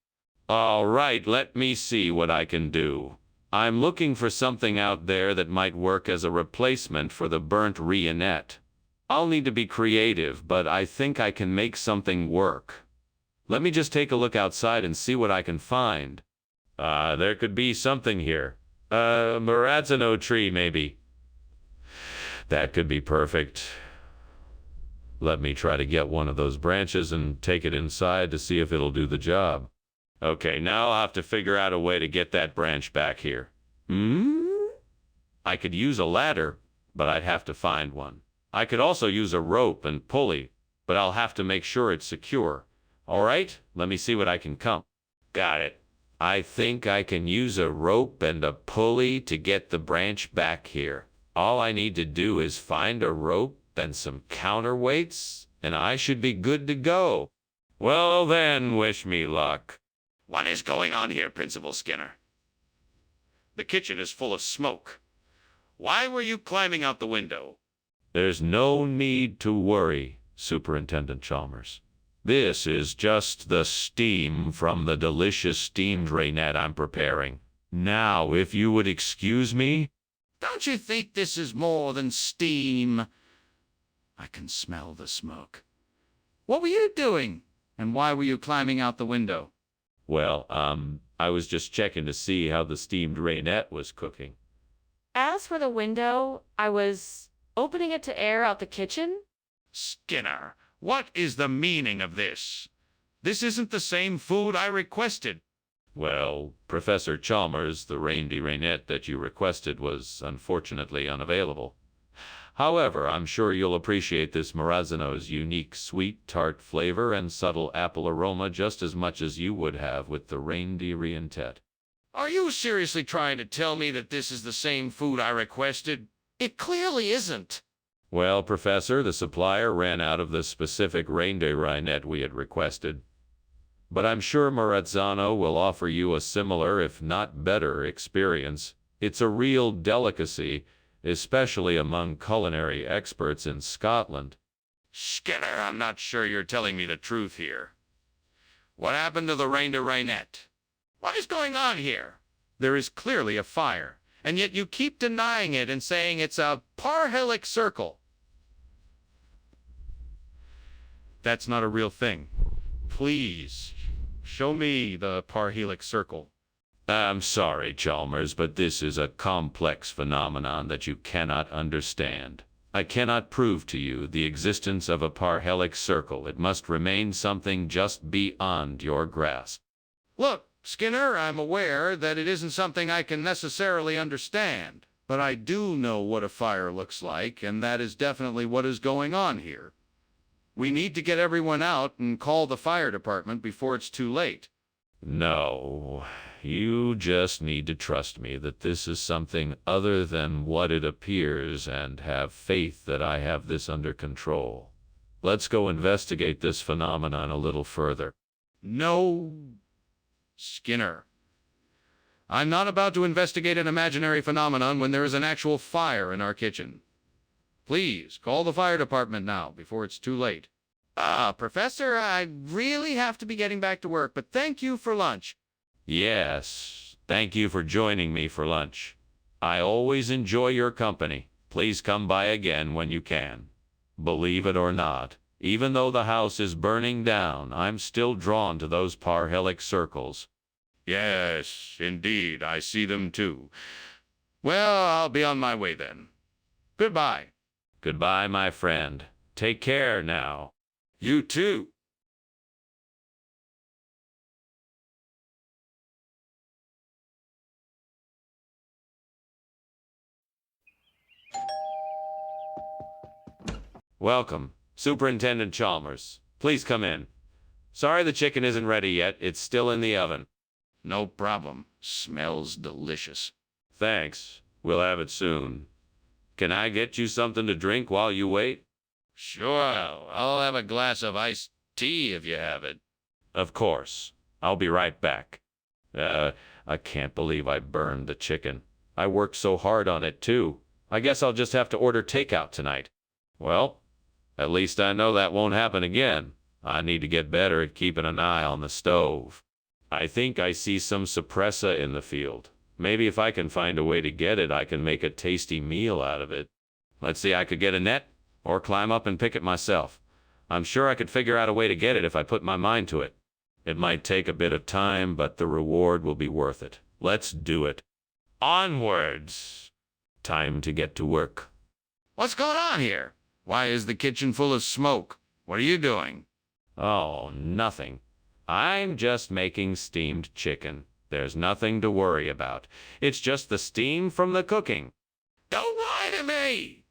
All right, let me see what I can do. I'm looking for something out there that might work as a replacement for the burnt rainette. I'll need to be creative, but I think I can make something work. Let me just take a look outside and see what I can find. There could be something here. Marazzano tree, maybe. That could be perfect. Let me try to get one of those branches and take it inside to see if it'll do the job. Okay, now I'll have to figure out a way to get that branch back here. I could use a ladder, but I'd have to find one. I could also use a rope and pulley, but I'll have to make sure it's secure. All right, let me see what I can come. Got it. I think I can use a rope and a pulley to get the branch back here. All I need to do is find a rope and some counterweights, and I should be good to go. Well then, wish me luck. What is going on here, Principal Skinner? The kitchen is full of smoke. Why were you climbing out the window? There's no need to worry, Superintendent Chalmers. This is just the steam from the delicious steamed rainette I'm preparing. Now, if you would excuse me. Don't you think this is more than steam? I can smell the smoke. What were you doing? And why were you climbing out the window? Well, I was just checking to see how the steamed rainette was cooking. As for the window, I was opening it to air out the kitchen. Skinner, what is the meaning of this? This isn't the same food I requested. Well, Professor Chalmers, the reindeer rainette that you requested was unfortunately unavailable. However, I'm sure you'll appreciate this Marazzano's unique sweet tart flavor and subtle apple aroma just as much as you would have with the reindeer rainette. Are you seriously trying to tell me that this is the same food I requested? It clearly isn't. Well, Professor, the supplier ran out of the specific reindeer rainette we had requested. But I'm sure Marazzano will offer you a similar, if not better, experience. It's a real delicacy, especially among culinary experts in Scotland. Skinner, I'm not sure you're telling me the truth here. What happened to the reindeer rainette? What is going on here? There is clearly a fire, and yet you keep denying it and saying it's a parhelic circle. That's not a real thing. Please, show me the parhelic circle. I'm sorry, Chalmers, but this is a complex phenomenon that you cannot understand. I cannot prove to you the existence of a parhelic circle. It must remain something just beyond your grasp. Look, Skinner, I'm aware that it isn't something I can necessarily understand, but I do know what a fire looks like, and that is definitely what is going on here. We need to get everyone out and call the fire department before it's too late. No, you just need to trust me that this is something other than what it appears and have faith that I have this under control. Let's go investigate this phenomenon a little further. No, Skinner. I'm not about to investigate an imaginary phenomenon when there is an actual fire in our kitchen. Please, call the fire department now, before it's too late. Professor, I really have to be getting back to work, but thank you for lunch. Yes, thank you for joining me for lunch. I always enjoy your company. Please come by again when you can. Believe it or not, even though the house is burning down, I'm still drawn to those parhelic circles. Yes, indeed, I see them too. Well, I'll be on my way then. Goodbye. Goodbye, my friend. Take care now. You too. Welcome, Superintendent Chalmers. Please come in. Sorry the chicken isn't ready yet. It's still in the oven. No problem. Smells delicious. Thanks. We'll have it soon. Can I get you something to drink while you wait? Sure, I'll have a glass of iced tea if you have it. Of course. I'll be right back. I can't believe I burned the chicken. I worked so hard on it, too. I guess I'll just have to order takeout tonight. Well, at least I know that won't happen again. I need to get better at keeping an eye on the stove. I think I see some suppressa in the field. Maybe if I can find a way to get it, I can make a tasty meal out of it. Let's see, I could get a net, or climb up and pick it myself. I'm sure I could figure out a way to get it if I put my mind to it. It might take a bit of time, but the reward will be worth it. Let's do it. Onwards! Time to get to work. What's going on here? Why is the kitchen full of smoke? What are you doing? Oh, nothing. I'm just making steamed chicken. There's nothing to worry about. It's just the steam from the cooking. Don't lie to me!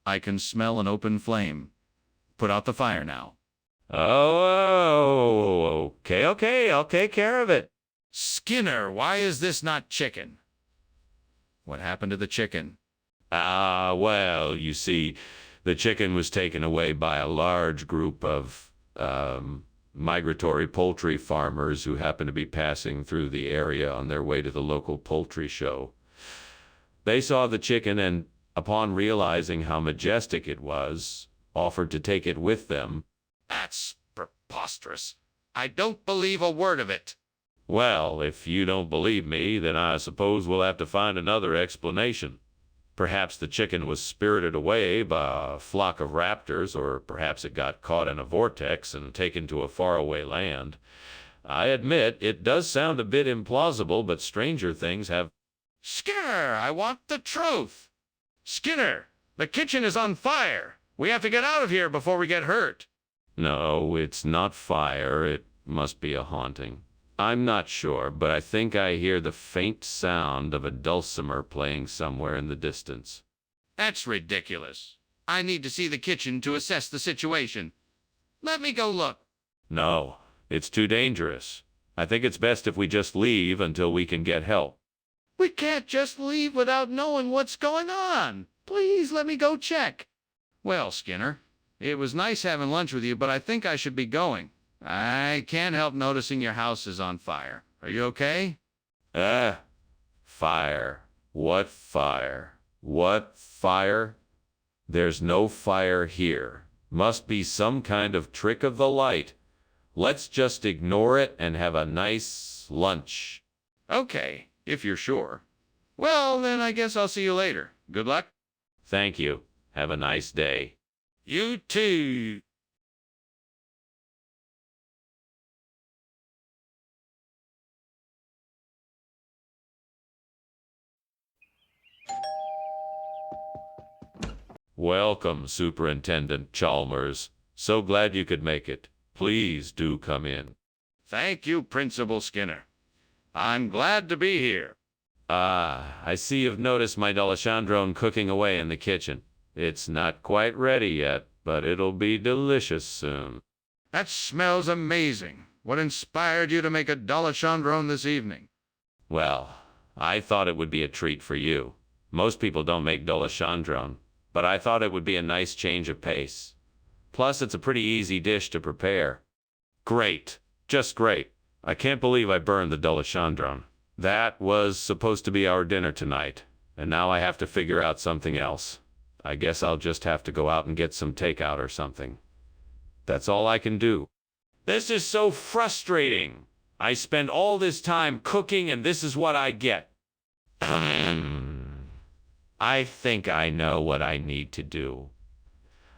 I can smell an open flame. Put out the fire now. Oh, okay, I'll take care of it. Skinner, why is this not chicken? What happened to the chicken? Well, you see, the chicken was taken away by a large group of, migratory poultry farmers who happened to be passing through the area on their way to the local poultry show. They saw the chicken and, upon realizing how majestic it was, offered to take it with them. That's preposterous. I don't believe a word of it. Well, if you don't believe me, then I suppose we'll have to find another explanation. Perhaps the chicken was spirited away by a flock of raptors, or perhaps it got caught in a vortex and taken to a faraway land. I admit, it does sound a bit implausible, but stranger things have. Skinner, I want the truth. Skinner, the kitchen is on fire. We have to get out of here before we get hurt. No, it's not fire. It must be a haunting. I'm not sure, but I think I hear the faint sound of a dulcimer playing somewhere in the distance. That's ridiculous. I need to see the kitchen to assess the situation. Let me go look. No, it's too dangerous. I think it's best if we just leave until we can get help. We can't just leave without knowing what's going on. Please let me go check. Well, Skinner, it was nice having lunch with you, but I think I should be going. I can't help noticing your house is on fire. Are you okay? Fire. What fire? What fire? There's no fire here. Must be some kind of trick of the light. Let's just ignore it and have a nice lunch. Okay, if you're sure. Well, then I guess I'll see you later. Good luck. Thank you. Have a nice day. You too. Welcome, Superintendent Chalmers. So glad you could make it. Please do come in. Thank you, Principal Skinner. I'm glad to be here. I see you've noticed my D'Alessandrone cooking away in the kitchen. It's not quite ready yet, but it'll be delicious soon. That smells amazing. What inspired you to make a D'Alessandrone this evening? Well, I thought it would be a treat for you. Most people don't make D'Alessandrone, but I thought it would be a nice change of pace. Plus, it's a pretty easy dish to prepare. Great. Just great. I can't believe I burned the D'Alessandrone. That was supposed to be our dinner tonight, and now I have to figure out something else. I guess I'll just have to go out and get some takeout or something. That's all I can do. This is so frustrating. I spend all this time cooking, and this is what I get. I think I know what I need to do.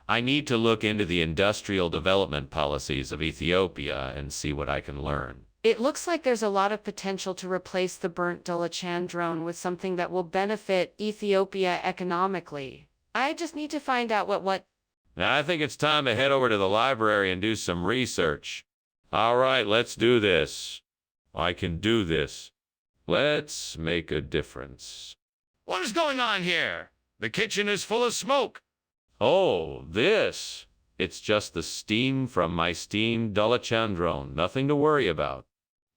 I need to look into the industrial development policies of Ethiopia and see what I can learn. It looks like there's a lot of potential to replace the burnt D'Alessandrone with something that will benefit Ethiopia economically. I just need to find out what. I think it's time to head over to the library and do some research. All right, let's do this. I can do this. Let's make a difference. What is going on here? The kitchen is full of smoke. Oh, this. It's just the steam from my steamed D'Alessandrone. Nothing to worry about.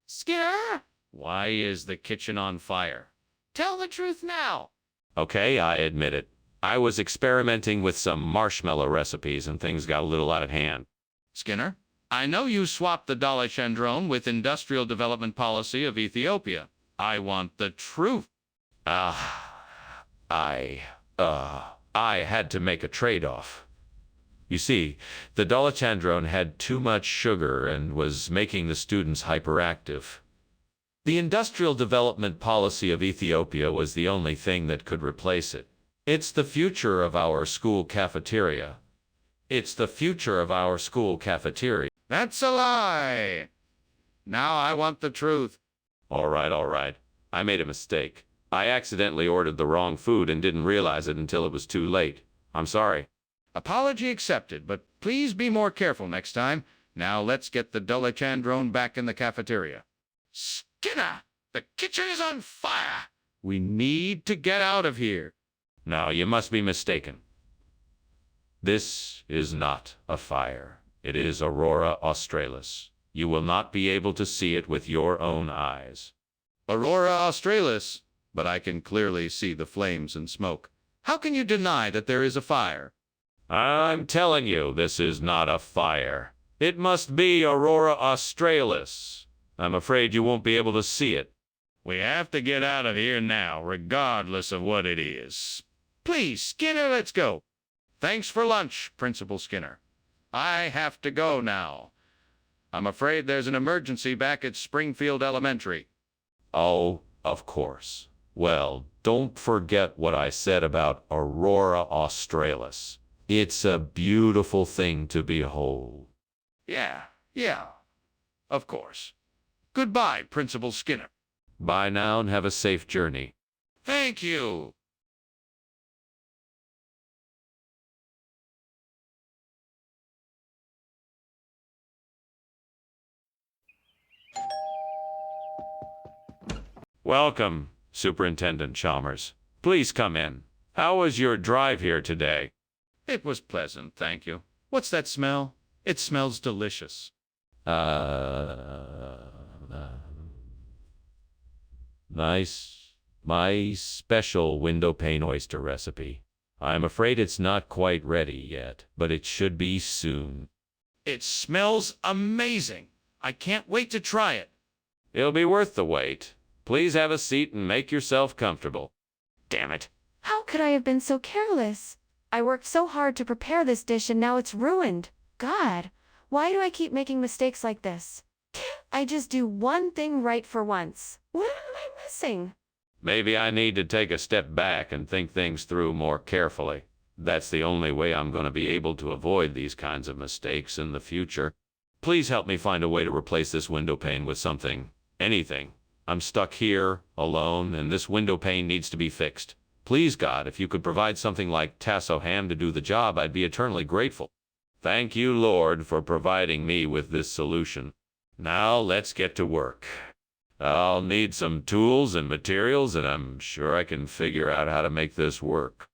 Skinner? Why is the kitchen on fire? Tell the truth now. Okay, I admit it. I was experimenting with some marshmallow recipes and things got a little out of hand. Skinner, I know you swapped the D'Alessandrone with industrial development policy of Ethiopia. I want the truth. I had to make a trade-off. You see, the D'Alessandrone had too much sugar and was making the students hyperactive. The industrial development policy of Ethiopia was the only thing that could replace it. It's the future of our school cafeteria. It's the future of our school cafeteria. That's a lie. Now I want the truth. All right. I made a mistake. I accidentally ordered the wrong food and didn't realize it until it was too late. I'm sorry. Apology accepted, but please be more careful next time. Now let's get the D'Alessandrone back in the cafeteria. Skinner, the kitchen is on fire. We need to get out of here. No, you must be mistaken. This is not a fire. It is Aurora Australis. You will not be able to see it with your own eyes. Aurora Australis, but I can clearly see the flames and smoke. How can you deny that there is a fire? I'm telling you, this is not a fire. It must be Aurora Australis. I'm afraid you won't be able to see it. We have to get out of here now, regardless of what it is. Please, Skinner, let's go. Thanks for lunch, Principal Skinner. I have to go now. I'm afraid there's an emergency back at Springfield Elementary. Oh, of course. Well, don't forget what I said about Aurora Australis. It's a beautiful thing to behold. Yeah, of course. Goodbye, Principal Skinner. Bye now and have a safe journey. Thank you. Welcome, Superintendent Chalmers. Please come in. How was your drive here today? It was pleasant, thank you. What's that smell? It smells delicious. Nice. My special window pane oyster recipe. I'm afraid it's not quite ready yet, but it should be soon. It smells amazing. I can't wait to try it. It'll be worth the wait. Please have a seat and make yourself comfortable. Damn it. How could I have been so careless? I worked so hard to prepare this dish and now it's ruined. God, why do I keep making mistakes like this? Can't I just do one thing right for once? What am I missing? Maybe I need to take a step back and think things through more carefully. That's the only way I'm going to be able to avoid these kinds of mistakes in the future. Please help me find a way to replace this window pane with something, anything. I'm stuck here, alone, and this window pane needs to be fixed. Please, God, if you could provide something like tasso ham to do the job, I'd be eternally grateful. Thank you, Lord, for providing me with this solution. Now let's get to work. I'll need some tools and materials, and I'm sure I can figure out how to make this work.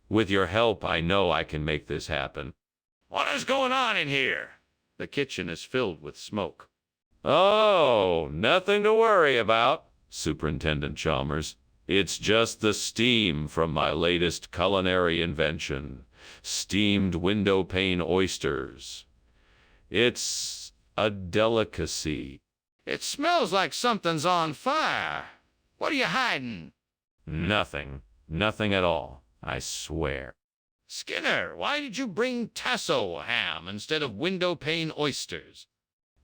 With your help, I know I can make this happen. What is going on in here? The kitchen is filled with smoke. Oh, nothing to worry about, Superintendent Chalmers. It's just the steam from my latest culinary invention, steamed window pane oysters. It's a delicacy. It smells like something's on fire. What are you hiding? Nothing. Nothing at all, I swear. Skinner, why did you bring tasso ham instead of window pane oysters?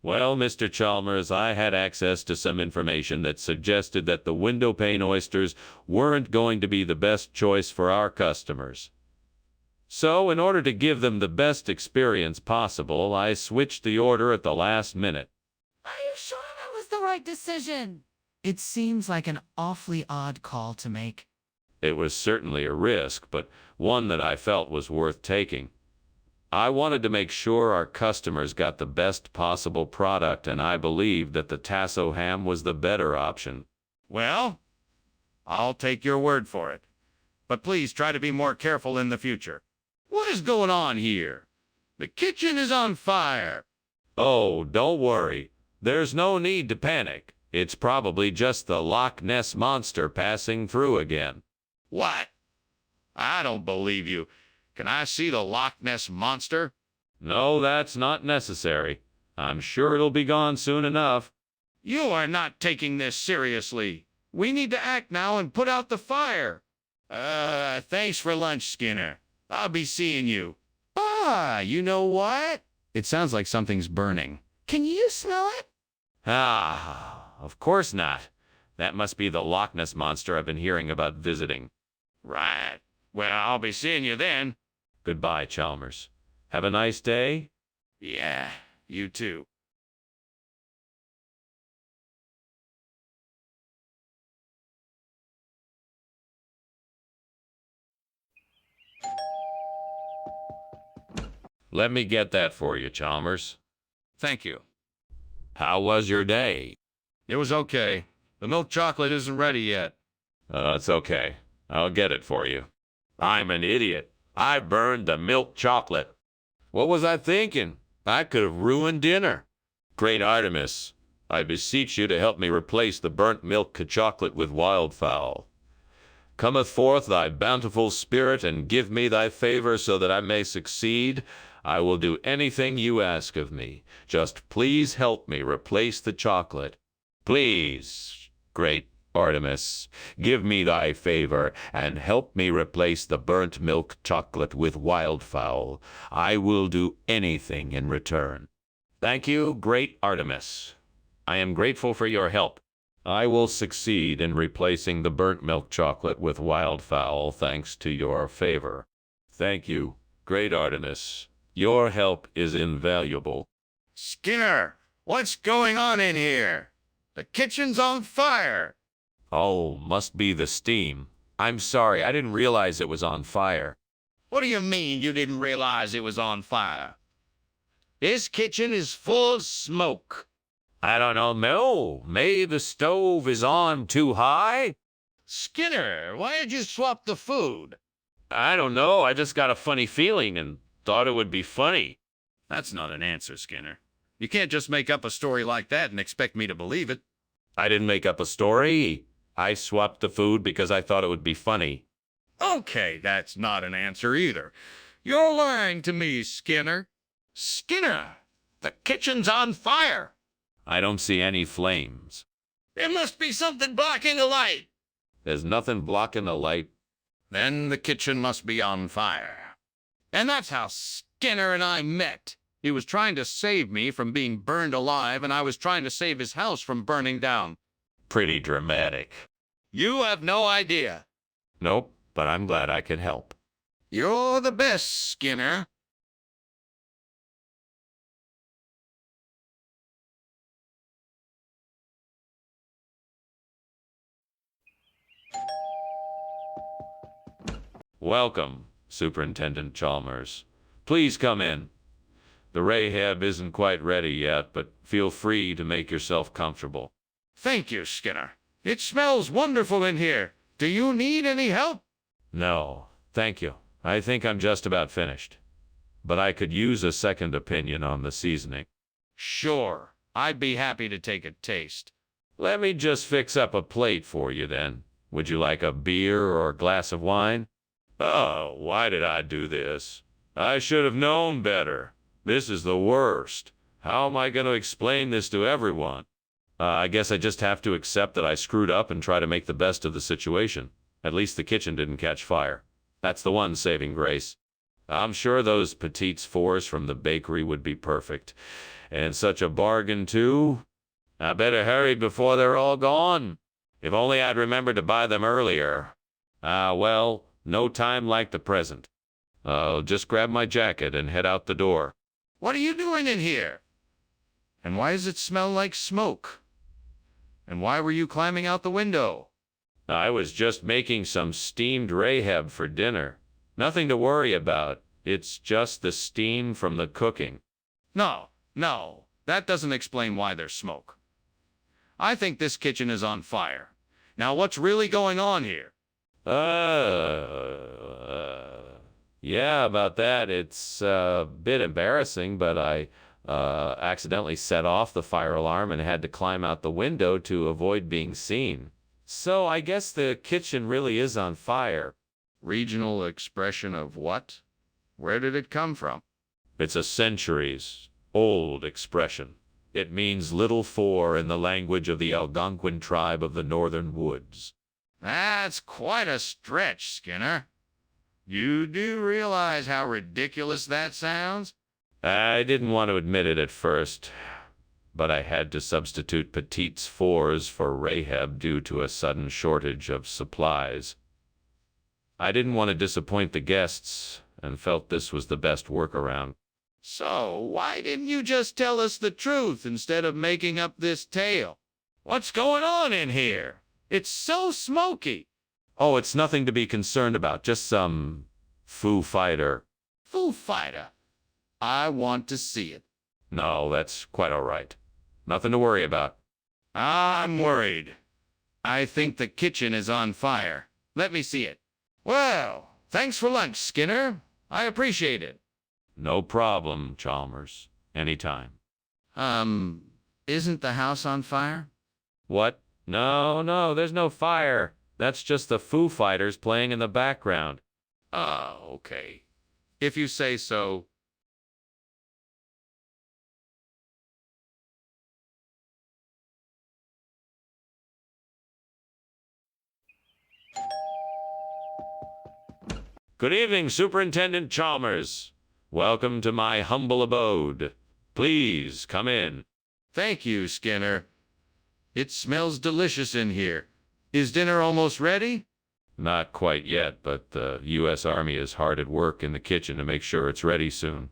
Well, Mr. Chalmers, I had access to some information that suggested that the window pane oysters weren't going to be the best choice for our customers. So, in order to give them the best experience possible, I switched the order at the last minute. Are you sure that was the right decision? It seems like an awfully odd call to make. It was certainly a risk, but one that I felt was worth taking. I wanted to make sure our customers got the best possible product, and I believed that the tasso ham was the better option. Well, I'll take your word for it. But please try to be more careful in the future. What is going on here? The kitchen is on fire. Oh, don't worry. There's no need to panic. It's probably just the Loch Ness Monster passing through again. What? I don't believe you. Can I see the Loch Ness Monster? No, that's not necessary. I'm sure it'll be gone soon enough. You are not taking this seriously. We need to act now and put out the fire. Thanks for lunch, Skinner. I'll be seeing you. You know what? It sounds like something's burning. Can you smell it? Ah, of course not. That must be the Loch Ness Monster I've been hearing about visiting. Right. Well, I'll be seeing you then. Goodbye, Chalmers. Have a nice day. Yeah, you too. Let me get that for you, Chalmers. Thank you. How was your day? It was okay. The milk chocolate isn't ready yet. It's okay. I'll get it for you. I'm an idiot. I burned the milk chocolate. What was I thinking? I could have ruined dinner. Great Artemis, I beseech you to help me replace the burnt milk chocolate with wildfowl. Cometh forth thy bountiful spirit, and give me thy favor so that I may succeed. I will do anything you ask of me. Just please help me replace the chocolate. Please, great Artemis, give me thy favor, and help me replace the burnt milk chocolate with wildfowl. I will do anything in return. Thank you, great Artemis. I am grateful for your help. I will succeed in replacing the burnt milk chocolate with wildfowl thanks to your favor. Thank you, great Artemis. Your help is invaluable. Skinner, what's going on in here? The kitchen's on fire. Oh, must be the steam. I'm sorry, I didn't realize it was on fire. What do you mean you didn't realize it was on fire? This kitchen is full of smoke. I don't know, no. Maybe the stove is on too high? Skinner, why did you swap the food? I don't know, I just got a funny feeling and thought it would be funny. That's not an answer, Skinner. You can't just make up a story like that and expect me to believe it. I didn't make up a story. I swapped the food because I thought it would be funny. Okay, that's not an answer either. You're lying to me, Skinner. Skinner, the kitchen's on fire. I don't see any flames. There must be something blocking the light. There's nothing blocking the light. Then the kitchen must be on fire. And that's how Skinner and I met. He was trying to save me from being burned alive, and I was trying to save his house from burning down. Pretty dramatic. You have no idea. Nope, but I'm glad I could help. You're the best, Skinner. Welcome, Superintendent Chalmers. Please come in. The Rahab isn't quite ready yet, but feel free to make yourself comfortable. Thank you, Skinner. It smells wonderful in here. Do you need any help? No, thank you. I think I'm just about finished. But I could use a second opinion on the seasoning. Sure. I'd be happy to take a taste. Let me just fix up a plate for you then. Would you like a beer or a glass of wine? Oh, why did I do this? I should have known better. This is the worst. How am I going to explain this to everyone? I guess I just have to accept that I screwed up and try to make the best of the situation. At least the kitchen didn't catch fire. That's the one saving grace. I'm sure those petites fours from the bakery would be perfect. And such a bargain, too. I better hurry before they're all gone. If only I'd remembered to buy them earlier. Well, no time like the present. I'll just grab my jacket and head out the door. What are you doing in here? And why does it smell like smoke? And why were you climbing out the window? I was just making some steamed Rahab for dinner. Nothing to worry about. It's just the steam from the cooking. No, that doesn't explain why there's smoke. I think this kitchen is on fire. Now what's really going on here? Yeah, about that. It's a bit embarrassing, but I accidentally set off the fire alarm and had to climb out the window to avoid being seen. So I guess the kitchen really is on fire. Regional expression of what? Where did it come from? It's a centuries-old expression. It means little four in the language of the Algonquin tribe of the northern woods. That's quite a stretch, Skinner. You do realize how ridiculous that sounds? I didn't want to admit it at first, but I had to substitute petites fours for Rahab due to a sudden shortage of supplies. I didn't want to disappoint the guests and felt this was the best workaround. So why didn't you just tell us the truth instead of making up this tale? What's going on in here? It's so smoky. Oh, it's nothing to be concerned about, just some Foo Fighter. Foo Fighter. I want to see it. No, that's quite all right. Nothing to worry about. I'm worried. I think the kitchen is on fire. Let me see it. Well, thanks for lunch, Skinner. I appreciate it. No problem, Chalmers. Anytime. Isn't the house on fire? What? No, there's no fire. That's just the Foo Fighters playing in the background. Oh, okay. If you say so. Good evening, Superintendent Chalmers. Welcome to my humble abode. Please come in. Thank you, Skinner. It smells delicious in here. Is dinner almost ready? Not quite yet, but the U.S. Army is hard at work in the kitchen to make sure it's ready soon.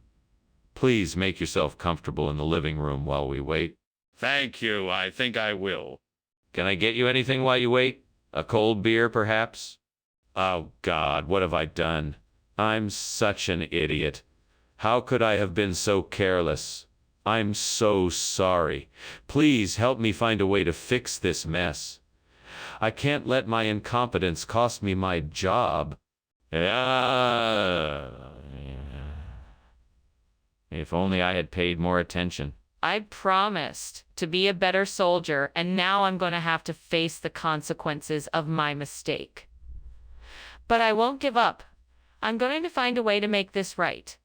Please make yourself comfortable in the living room while we wait. Thank you. I think I will. Can I get you anything while you wait? A cold beer, perhaps? Oh, God, what have I done? I'm such an idiot. How could I have been so careless? I'm so sorry. Please help me find a way to fix this mess. I can't let my incompetence cost me my job. If only I had paid more attention. I promised to be a better soldier, and now I'm going to have to face the consequences of my mistake. But I won't give up. I'm going to find a way to make this right.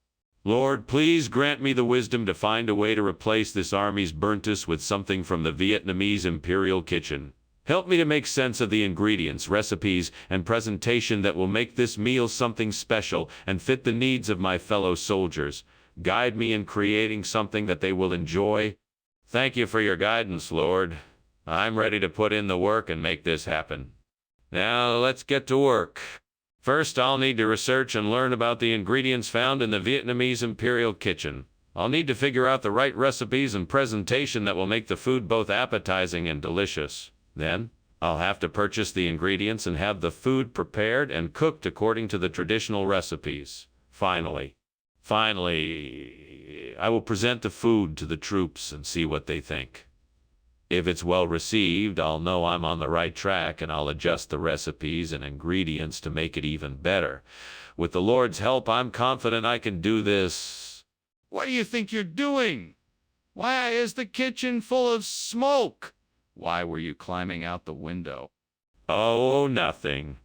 Lord, please grant me the wisdom to find a way to replace this army's burntus with something from the Vietnamese Imperial kitchen. Help me to make sense of the ingredients, recipes, and presentation that will make this meal something special and fit the needs of my fellow soldiers. Guide me in creating something that they will enjoy. Thank you for your guidance, Lord. I'm ready to put in the work and make this happen. Now, let's get to work. First, I'll need to research and learn about the ingredients found in the Vietnamese Imperial kitchen. I'll need to figure out the right recipes and presentation that will make the food both appetizing and delicious. Then, I'll have to purchase the ingredients and have the food prepared and cooked according to the traditional recipes. Finally, I will present the food to the troops and see what they think. If it's well received, I'll know I'm on the right track and I'll adjust the recipes and ingredients to make it even better. With the Lord's help, I'm confident I can do this. What do you think you're doing? Why is the kitchen full of smoke? Why were you climbing out the window? Oh, nothing.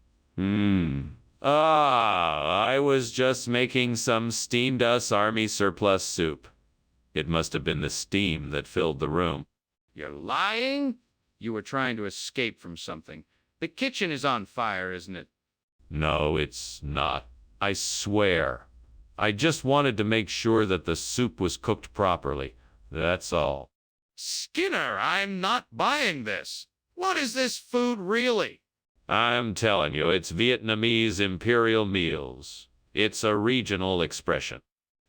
I was just making some steamed US Army surplus soup. It must have been the steam that filled the room. You're lying? You were trying to escape from something. The kitchen is on fire, isn't it? No, it's not. I swear. I just wanted to make sure that the soup was cooked properly. That's all. Skinner, I'm not buying this. What is this food really? I'm telling you, it's Vietnamese Imperial meals. It's a regional expression.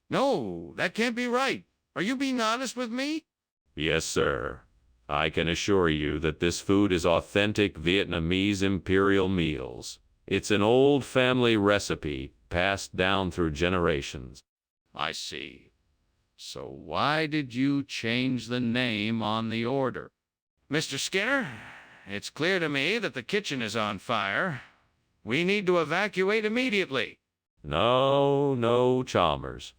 No, that can't be right. Are you being honest with me? Yes, sir. I can assure you that this food is authentic Vietnamese Imperial meals. It's an old family recipe passed down through generations. I see. So why did you change the name on the order? Mr. Skinner, it's clear to me that the kitchen is on fire. We need to evacuate immediately. No, Chalmers.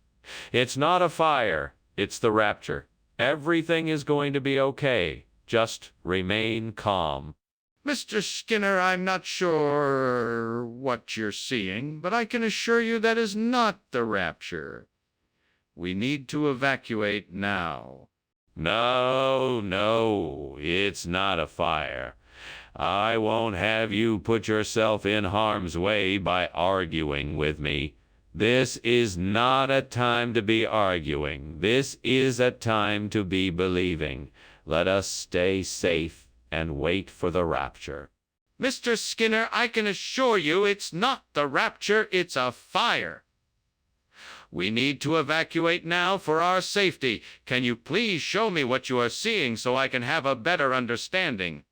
It's not a fire. It's the rapture. Everything is going to be okay. Just remain calm. Mr. Skinner, I'm not sure what you're seeing, but I can assure you that is not the rapture. We need to evacuate now. No, it's not a fire. I won't have you put yourself in harm's way by arguing with me. This is not a time to be arguing. This is a time to be believing. Let us stay safe and wait for the rapture. Mr. Skinner, I can assure you it's not the rapture, it's a fire. We need to evacuate now for our safety. Can you please show me what you are seeing so I can have a better understanding?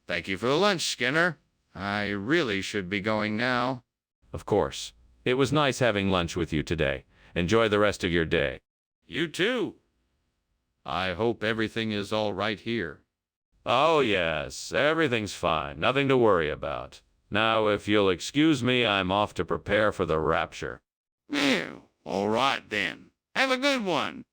Thank you for the lunch, Skinner. I really should be going now. Of course. It was nice having lunch with you today. Enjoy the rest of your day. You too. I hope everything is all right here. Oh, yes. Everything's fine. Nothing to worry about. Now, if you'll excuse me, I'm off to prepare for the rapture. Phew. All right, then. Have a good one.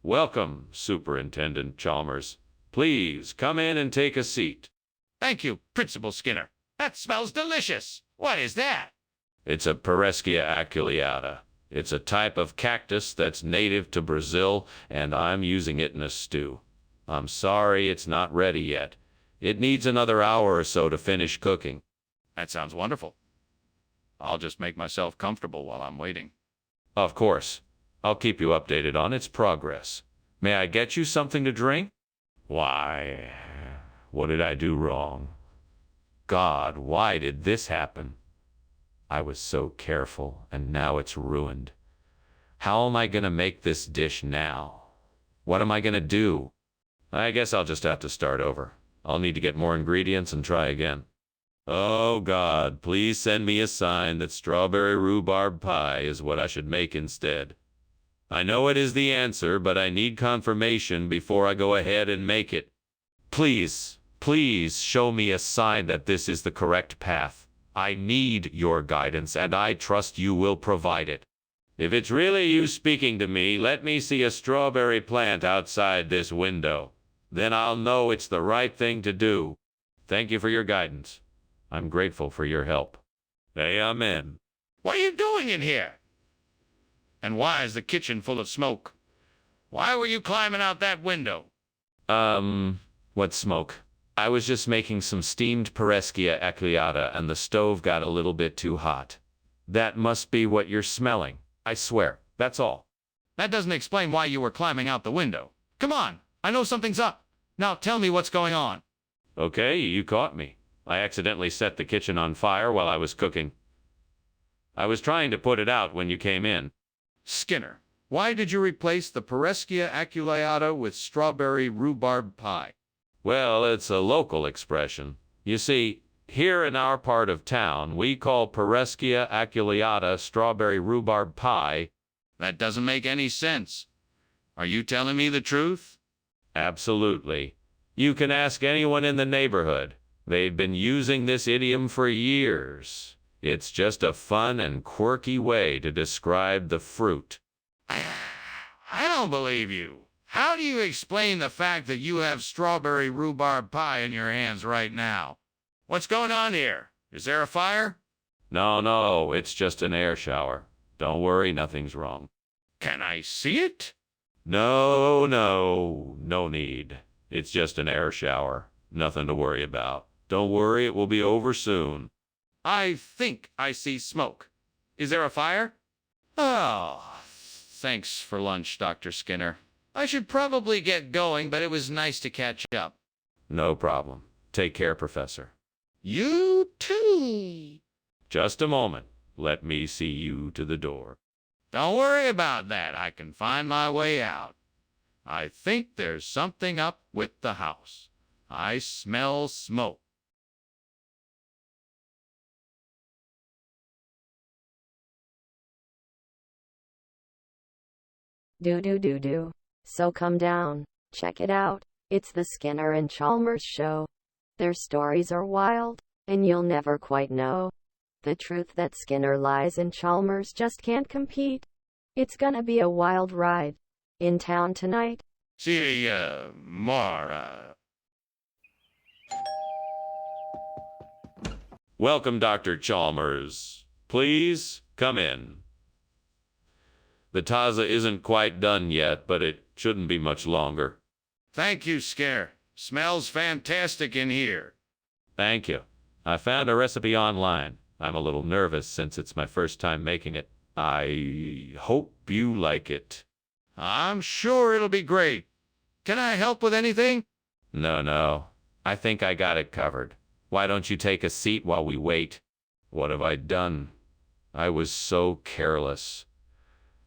Welcome, Superintendent Chalmers. Please come in and take a seat. Thank you, Principal Skinner. That smells delicious. What is that? It's a Pereskia aculeata. It's a type of cactus that's native to Brazil, and I'm using it in a stew. I'm sorry it's not ready yet. It needs another hour or so to finish cooking. That sounds wonderful. I'll just make myself comfortable while I'm waiting. Of course. I'll keep you updated on its progress. May I get you something to drink? Why, what did I do wrong? God, why did this happen? I was so careful, and now it's ruined. How am I gonna make this dish now? What am I gonna do? I guess I'll just have to start over. I'll need to get more ingredients and try again. Oh God, please send me a sign that strawberry rhubarb pie is what I should make instead. I know it is the answer, but I need confirmation before I go ahead and make it. Please, please show me a sign that this is the correct path. I need your guidance, and I trust you will provide it. If it's really you speaking to me, let me see a strawberry plant outside this window. Then I'll know it's the right thing to do. Thank you for your guidance. I'm grateful for your help. Amen. What are you doing in here? And why is the kitchen full of smoke? Why were you climbing out that window? What smoke? I was just making some steamed Pereskia aculeata and the stove got a little bit too hot. That must be what you're smelling. I swear, that's all. That doesn't explain why you were climbing out the window. Come on, I know something's up. Now tell me what's going on. Okay, you caught me. I accidentally set the kitchen on fire while I was cooking. I was trying to put it out when you came in. Skinner, why did you replace the Pereskia aculeata with strawberry rhubarb pie? Well, it's a local expression. You see, here in our part of town, we call Pereskia aculeata strawberry rhubarb pie. That doesn't make any sense. Are you telling me the truth? Absolutely. You can ask anyone in the neighborhood. They've been using this idiom for years. It's just a fun and quirky way to describe the fruit. I don't believe you. How do you explain the fact that you have strawberry rhubarb pie in your hands right now? What's going on here? Is there a fire? No, it's just an air shower. Don't worry, nothing's wrong. Can I see it? No need. It's just an air shower. Nothing to worry about. Don't worry, it will be over soon. I think I see smoke. Is there a fire? Oh, thanks for lunch, Dr. Skinner. I should probably get going, but it was nice to catch up. No problem. Take care, Professor. You too. Just a moment. Let me see you to the door. Don't worry about that. I can find my way out. I think there's something up with the house. I smell smoke. Do. So come down, check it out. It's the Skinner and Chalmers show. Their stories are wild, and you'll never quite know the truth that Skinner lies and Chalmers just can't compete. It's gonna be a wild ride in town tonight. See more. Welcome, Dr. Chalmers. Please come in. The taza isn't quite done yet, but it shouldn't be much longer. Thank you, Skinner. Smells fantastic in here. Thank you. I found a recipe online. I'm a little nervous since it's my first time making it. I hope you like it. I'm sure it'll be great. Can I help with anything? No. I think I got it covered. Why don't you take a seat while we wait? What have I done? I was so careless.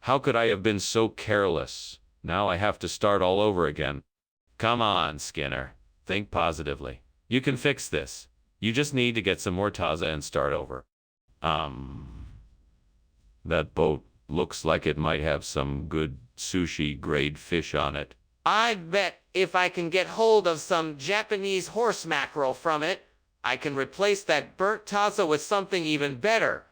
How could I have been so careless? Now I have to start all over again. Come on, Skinner. Think positively. You can fix this. You just need to get some more taza and start over. That boat looks like it might have some good sushi-grade fish on it. I bet if I can get hold of some Japanese horse mackerel from it, I can replace that burnt taza with something even better.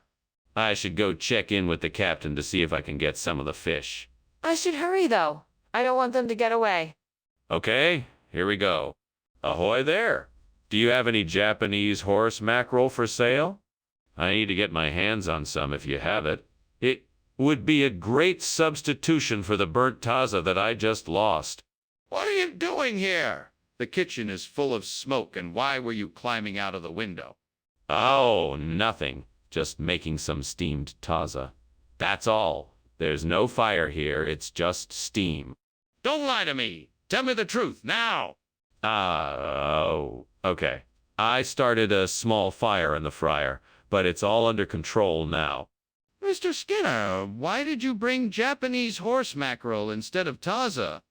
I should go check in with the captain to see if I can get some of the fish. I should hurry though. I don't want them to get away. Okay, here we go. Ahoy there! Do you have any Japanese horse mackerel for sale? I need to get my hands on some if you have it. It would be a great substitution for the burnt taza that I just lost. What are you doing here? The kitchen is full of smoke, and why were you climbing out of the window? Oh, nothing. Just making some steamed taza. That's all. There's no fire here, it's just steam. Don't lie to me. Tell me the truth now. Oh, okay. I started a small fire in the fryer, but it's all under control now. Mr. Skinner, why did you bring Japanese horse mackerel instead of taza?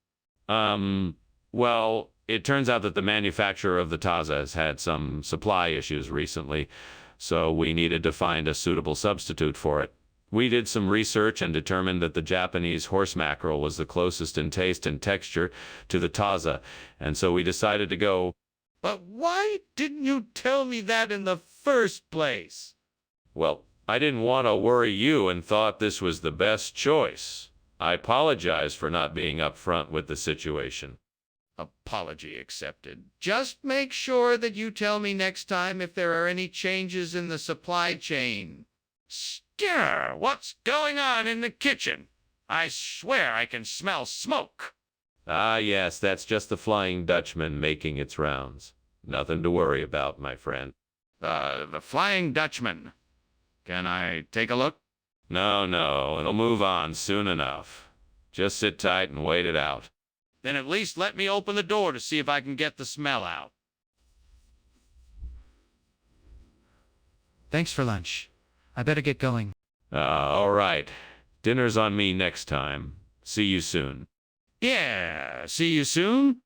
Well, it turns out that the manufacturer of the taza has had some supply issues recently, so we needed to find a suitable substitute for it. We did some research and determined that the Japanese horse mackerel was the closest in taste and texture to the taza, and so we decided to go. But why didn't you tell me that in the first place? Well, I didn't want to worry you and thought this was the best choice. I apologize for not being upfront with the situation. Apology accepted. Just make sure that you tell me next time if there are any changes in the supply chain. Skinner, what's going on in the kitchen? I swear I can smell smoke. Ah, yes, that's just the Flying Dutchman making its rounds. Nothing to worry about, my friend. The Flying Dutchman. Can I take a look? No, it'll move on soon enough. Just sit tight and wait it out. Then at least let me open the door to see if I can get the smell out. Thanks for lunch. I better get going. All right. Dinner's on me next time. See you soon. Yeah, see you soon.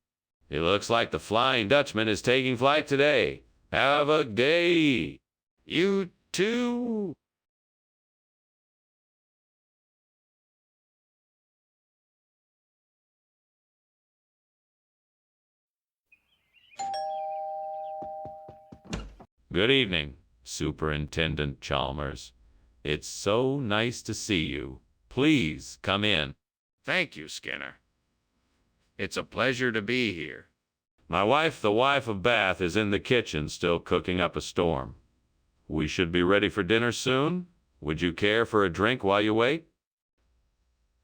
It looks like the Flying Dutchman is taking flight today. Have a day. You too. Good evening, Superintendent Chalmers. It's so nice to see you. Please come in. Thank you, Skinner. It's a pleasure to be here. My wife, the wife of Bath, is in the kitchen still cooking up a storm. We should be ready for dinner soon. Would you care for a drink while you wait?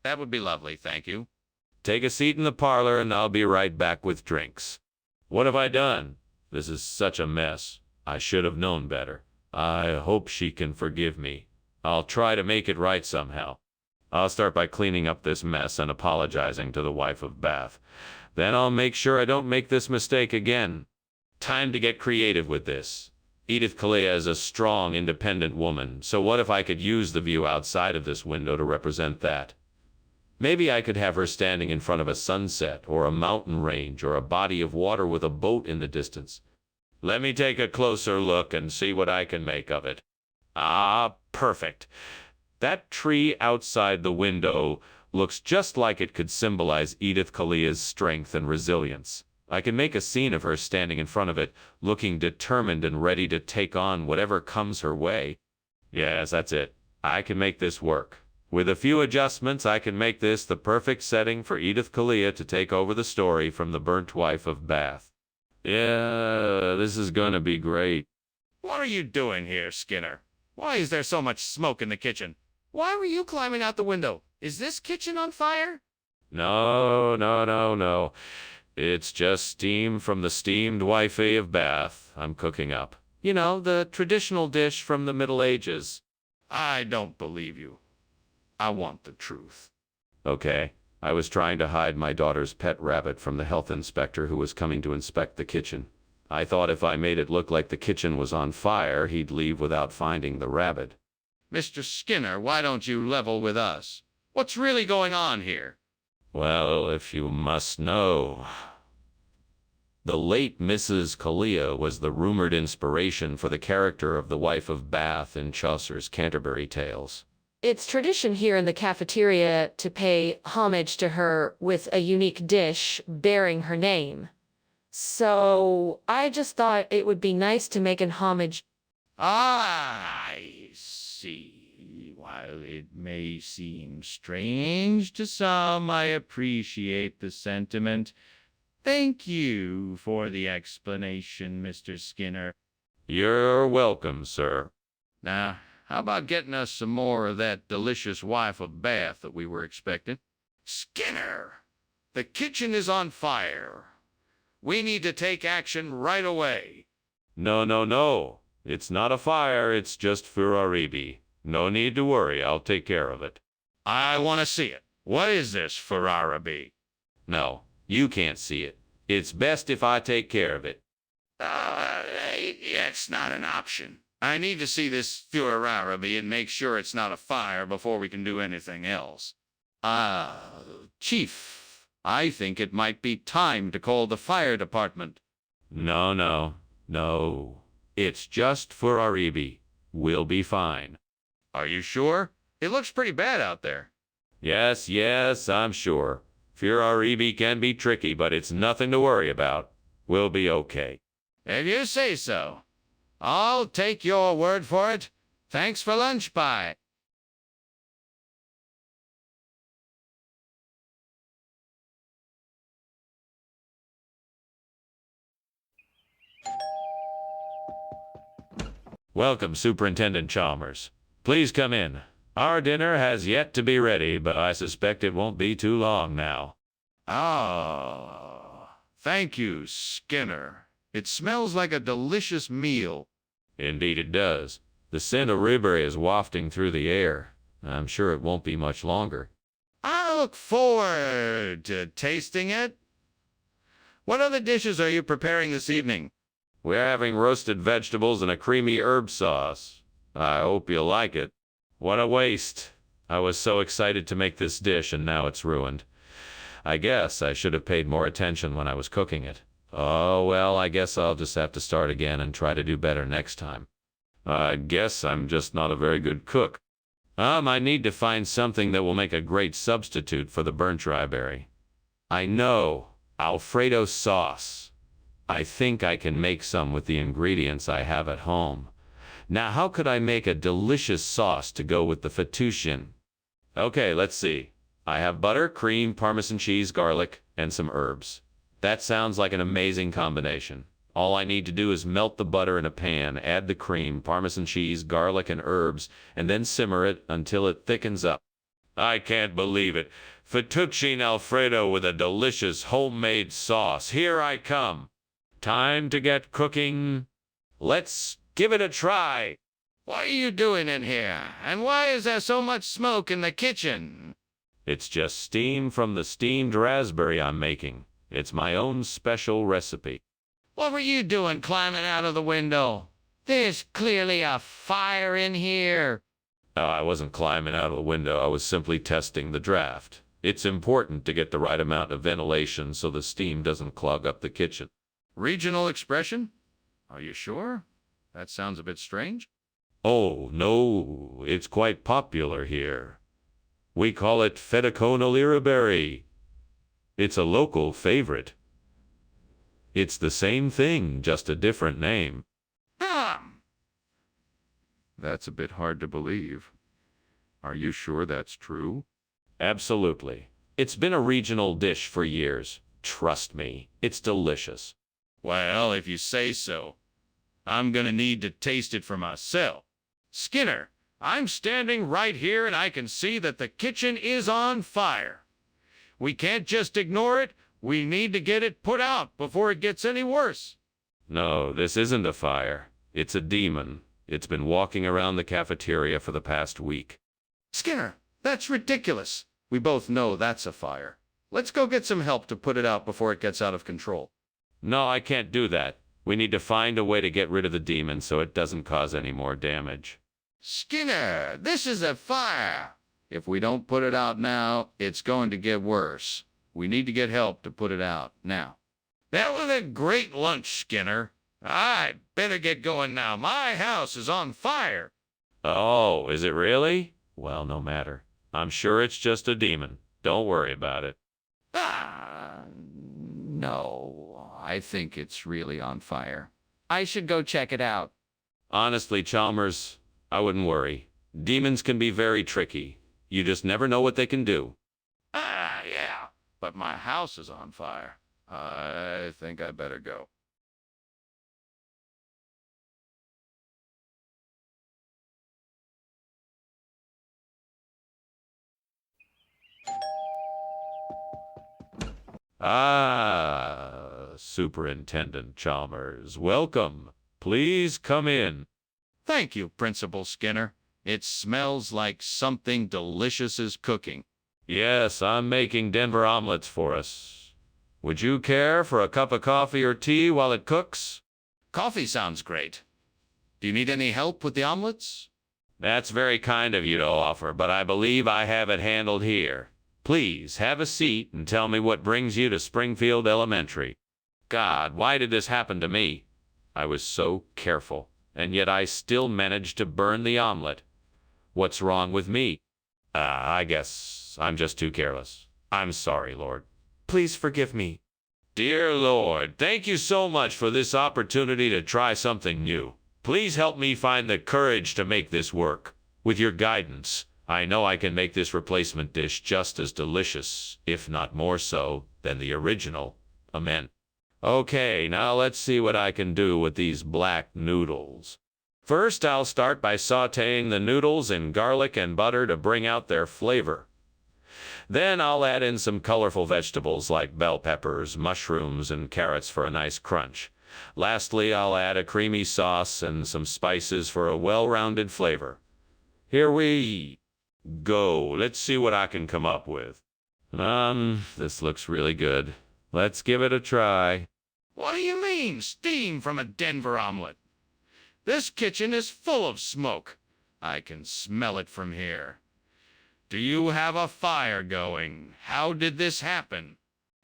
That would be lovely, thank you. Take a seat in the parlor and I'll be right back with drinks. What have I done? This is such a mess. I should have known better. I hope she can forgive me. I'll try to make it right somehow. I'll start by cleaning up this mess and apologizing to the wife of Bath. Then I'll make sure I don't make this mistake again. Time to get creative with this. Edith Kalia is a strong, independent woman, so what if I could use the view outside of this window to represent that? Maybe I could have her standing in front of a sunset, or a mountain range, or a body of water with a boat in the distance. Let me take a closer look and see what I can make of it. Ah, perfect. That tree outside the window looks just like it could symbolize Edith Kalia's strength and resilience. I can make a scene of her standing in front of it, looking determined and ready to take on whatever comes her way. Yes, that's it. I can make this work. With a few adjustments, I can make this the perfect setting for Edith Kalia to take over the story from the burnt wife of Bath. Yeah, this is gonna be great. What are you doing here, Skinner? Why is there so much smoke in the kitchen? Why were you climbing out the window? Is this kitchen on fire? No. It's just steam from the steamed wifey of Bath I'm cooking up. You know, the traditional dish from the Middle Ages. I don't believe you. I want the truth. Okay. I was trying to hide my daughter's pet rabbit from the health inspector who was coming to inspect the kitchen. I thought if I made it look like the kitchen was on fire, he'd leave without finding the rabbit. Mr. Skinner, why don't you level with us? What's really going on here? Well, if you must know. The late Mrs. Kalia was the rumored inspiration for the character of the wife of Bath in Chaucer's Canterbury Tales. It's tradition here in the cafeteria to pay homage to her with a unique dish bearing her name. So I just thought it would be nice to make an homage. I see. While it may seem strange to some, I appreciate the sentiment. Thank you for the explanation, Mr. Skinner. You're welcome, sir. Now, how about getting us some more of that delicious wife of Bath that we were expecting? Skinner, the kitchen is on fire. We need to take action right away. No. It's not a fire, it's just Ferraribi. No need to worry, I'll take care of it. I want to see it. What is this Ferraribi? No, you can't see it. It's best if I take care of it. It's not an option. I need to see this Ferraribi and make sure it's not a fire before we can do anything else. Chief, I think it might be time to call the fire department. No. It's just Ferraribi. We'll be fine. Are you sure? It looks pretty bad out there. Yes, I'm sure. Ferraribi can be tricky, but it's nothing to worry about. We'll be okay. If you say so. I'll take your word for it. Thanks for lunch, bye. Welcome, Superintendent Chalmers. Please come in. Our dinner has yet to be ready, but I suspect it won't be too long now. Oh, thank you, Skinner. It smells like a delicious meal. Indeed it does. The scent of ribberry is wafting through the air. I'm sure it won't be much longer. I look forward to tasting it. What other dishes are you preparing this evening? We're having roasted vegetables and a creamy herb sauce. I hope you'll like it. What a waste. I was so excited to make this dish and now it's ruined. I guess I should have paid more attention when I was cooking it. Oh, well, I guess I'll just have to start again and try to do better next time. I guess I'm just not a very good cook. I need to find something that will make a great substitute for the burnt dryberry. I know, Alfredo sauce. I think I can make some with the ingredients I have at home. Now, how could I make a delicious sauce to go with the fettuccine? Okay, let's see. I have butter, cream, Parmesan cheese, garlic, and some herbs. That sounds like an amazing combination. All I need to do is melt the butter in a pan, add the cream, Parmesan cheese, garlic, and herbs, and then simmer it until it thickens up. I can't believe it. Fettuccine Alfredo with a delicious homemade sauce. Here I come. Time to get cooking. Let's give it a try. What are you doing in here? And why is there so much smoke in the kitchen? It's just steam from the steamed raspberry I'm making. It's my own special recipe. What were you doing climbing out of the window? There's clearly a fire in here. No, I wasn't climbing out of the window. I was simply testing the draft. It's important to get the right amount of ventilation so the steam doesn't clog up the kitchen. Regional expression? Are you sure? That sounds a bit strange. Oh, no, it's quite popular here. We call it fettuccine liriberry. It's a local favorite. It's the same thing, just a different name. That's a bit hard to believe. Are you sure that's true? Absolutely. It's been a regional dish for years. Trust me, it's delicious. Well, if you say so. I'm gonna need to taste it for myself. Skinner, I'm standing right here and I can see that the kitchen is on fire. We can't just ignore it. We need to get it put out before it gets any worse. No, this isn't a fire. It's a demon. It's been walking around the cafeteria for the past week. Skinner, that's ridiculous. We both know that's a fire. Let's go get some help to put it out before it gets out of control. No, I can't do that. We need to find a way to get rid of the demon so it doesn't cause any more damage. Skinner, this is a fire. If we don't put it out now, it's going to get worse. We need to get help to put it out now. That was a great lunch, Skinner. I'd better get going now. My house is on fire. Oh, is it really? Well, no matter. I'm sure it's just a demon. Don't worry about it. No, I think it's really on fire. I should go check it out. Honestly, Chalmers, I wouldn't worry. Demons can be very tricky. You just never know what they can do. Yeah, but my house is on fire. I think I better go. Superintendent Chalmers, welcome. Please come in. Thank you, Principal Skinner. It smells like something delicious is cooking. Yes, I'm making Denver omelets for us. Would you care for a cup of coffee or tea while it cooks? Coffee sounds great. Do you need any help with the omelets? That's very kind of you to offer, but I believe I have it handled here. Please have a seat and tell me what brings you to Springfield Elementary. God, why did this happen to me? I was so careful, and yet I still managed to burn the omelet. What's wrong with me? I guess I'm just too careless. I'm sorry, Lord. Please forgive me. Dear Lord, thank you so much for this opportunity to try something new. Please help me find the courage to make this work. With your guidance, I know I can make this replacement dish just as delicious, if not more so, than the original. Amen. Okay, now let's see what I can do with these black noodles. First, I'll start by sautéing the noodles in garlic and butter to bring out their flavor. Then I'll add in some colorful vegetables like bell peppers, mushrooms, and carrots for a nice crunch. Lastly, I'll add a creamy sauce and some spices for a well-rounded flavor. Here we go. Let's see what I can come up with. This looks really good. Let's give it a try. What do you mean, steam from a Denver omelet? This kitchen is full of smoke. I can smell it from here. Do you have a fire going? How did this happen?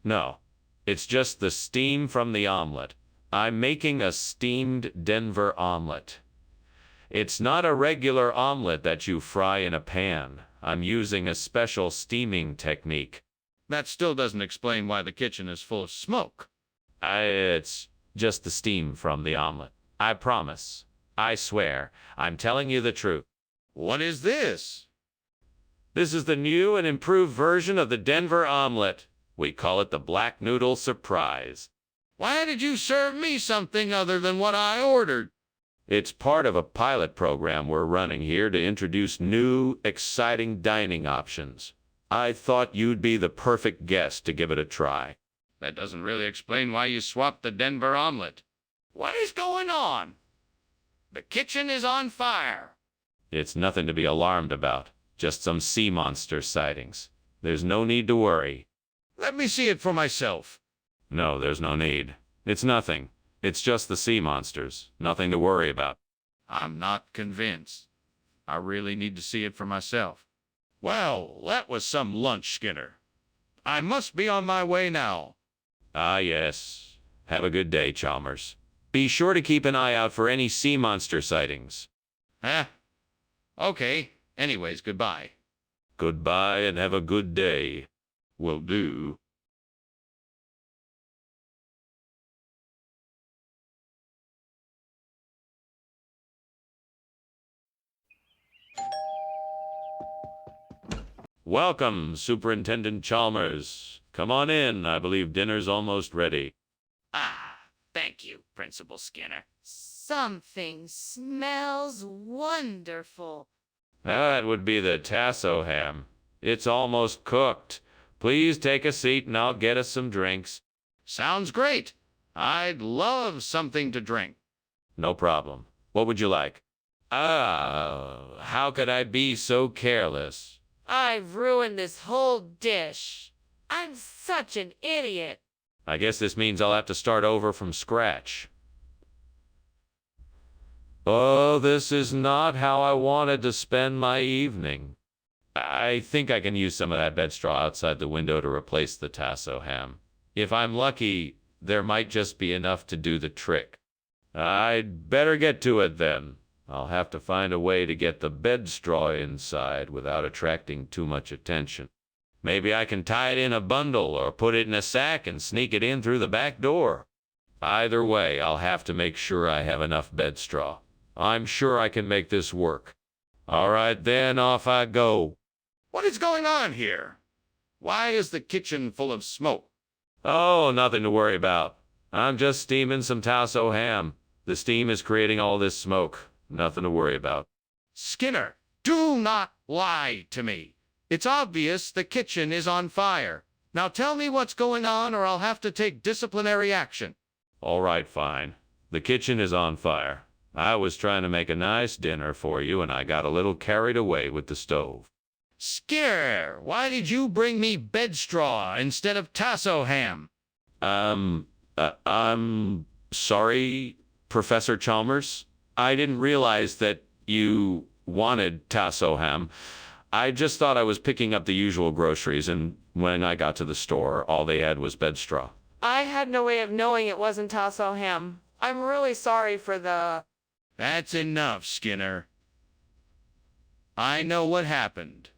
No, it's just the steam from the omelet. I'm making a steamed Denver omelet. It's not a regular omelet that you fry in a pan. I'm using a special steaming technique. That still doesn't explain why the kitchen is full of smoke. It's just the steam from the omelet. I promise. I swear. I'm telling you the truth. What is this? This is the new and improved version of the Denver omelet. We call it the Black Noodle Surprise. Why did you serve me something other than what I ordered? It's part of a pilot program we're running here to introduce new, exciting dining options. I thought you'd be the perfect guest to give it a try. That doesn't really explain why you swapped the Denver omelet. What is going on? The kitchen is on fire. It's nothing to be alarmed about. Just some sea monster sightings. There's no need to worry. Let me see it for myself. No, there's no need. It's nothing. It's just the sea monsters. Nothing to worry about. I'm not convinced. I really need to see it for myself. Well, that was some lunch, Skinner. I must be on my way now. Ah, yes. Have a good day, Chalmers. Be sure to keep an eye out for any sea monster sightings. Okay. Anyways, goodbye. Goodbye and have a good day. Will do. Welcome, Superintendent Chalmers. Come on in. I believe dinner's almost ready. Thank you, Principal Skinner. Something smells wonderful. That would be the tasso ham. It's almost cooked. Please take a seat and I'll get us some drinks. Sounds great. I'd love something to drink. No problem. What would you like? How could I be so careless? I've ruined this whole dish. I'm such an idiot. I guess this means I'll have to start over from scratch. Oh, this is not how I wanted to spend my evening. I think I can use some of that bed straw outside the window to replace the tasso ham. If I'm lucky, there might just be enough to do the trick. I'd better get to it then. I'll have to find a way to get the bed straw inside without attracting too much attention. Maybe I can tie it in a bundle or put it in a sack and sneak it in through the back door. Either way, I'll have to make sure I have enough bed straw. I'm sure I can make this work. All right, then, off I go. What is going on here? Why is the kitchen full of smoke? Oh, nothing to worry about. I'm just steaming some tasso ham. The steam is creating all this smoke. Nothing to worry about. Skinner, do not lie to me. It's obvious the kitchen is on fire. Now tell me what's going on or I'll have to take disciplinary action. All right, fine. The kitchen is on fire. I was trying to make a nice dinner for you, and I got a little carried away with the stove. Skinner, why did you bring me bed straw instead of tasso ham? I'm sorry, Professor Chalmers. I didn't realize that you wanted tasso ham. I just thought I was picking up the usual groceries, and when I got to the store, all they had was bed straw. I had no way of knowing it wasn't tasso ham. I'm really sorry for the... That's enough, Skinner. I know what happened.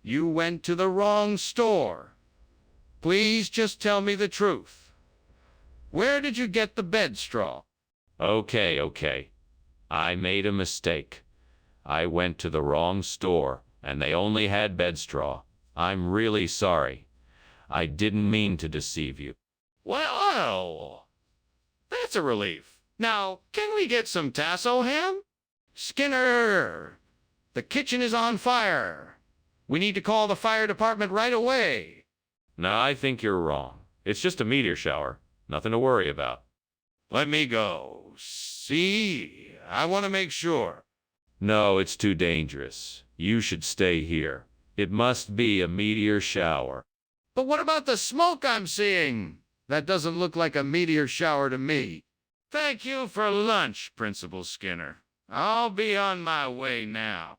You went to the wrong store. Please just tell me the truth. Where did you get the bed straw? Okay. I made a mistake. I went to the wrong store, and they only had bed straw. I'm really sorry. I didn't mean to deceive you. Well, that's a relief. Now, can we get some tasso ham? Skinner, the kitchen is on fire. We need to call the fire department right away. No, I think you're wrong. It's just a meteor shower. Nothing to worry about. Let me go. See, I want to make sure. No, it's too dangerous. You should stay here. It must be a meteor shower. But what about the smoke I'm seeing? That doesn't look like a meteor shower to me. Thank you for lunch, Principal Skinner. I'll be on my way now.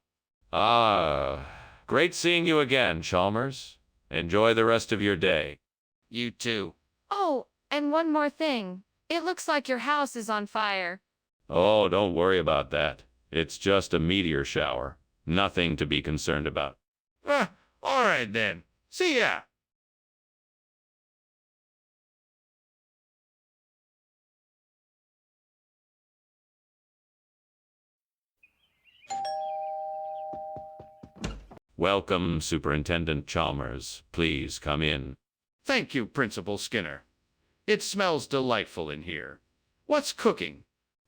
Great seeing you again, Chalmers. Enjoy the rest of your day. You too. Oh, and one more thing. It looks like your house is on fire. Oh, don't worry about that. It's just a meteor shower. Nothing to be concerned about. All right then. See ya. Welcome, Superintendent Chalmers. Please come in. Thank you, Principal Skinner. It smells delightful in here. What's cooking?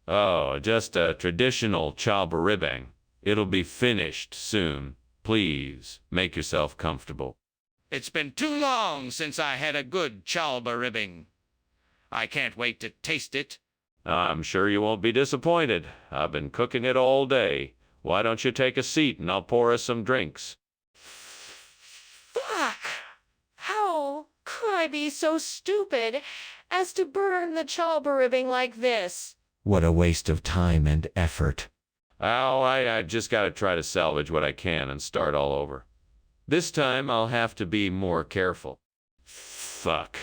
Oh, just a traditional chalba. It'll be finished soon. Please, make yourself comfortable. It's been too long since I had a good chalba ribbing. I can't wait to taste it. I'm sure you won't be disappointed. I've been cooking it all day. Why don't you take a seat and I'll pour us some drinks? Fuck! How could I be so stupid as to burn the chalba ribbing like this? What a waste of time and effort. Oh, I just gotta try to salvage what I can and start all over. This time I'll have to be more careful. Fuck.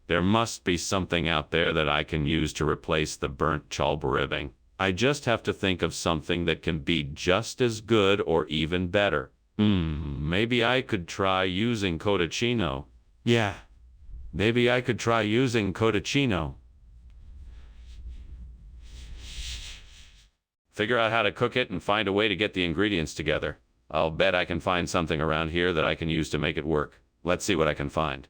There must be something out there that I can use to replace the burnt chalba ribbing. I just have to think of something that can be just as good or even better. Maybe I could try using cotechino. Yeah, maybe I could try using cotechino. Figure out how to cook it and find a way to get the ingredients together. I'll bet I can find something around here that I can use to make it work. Let's see what I can find.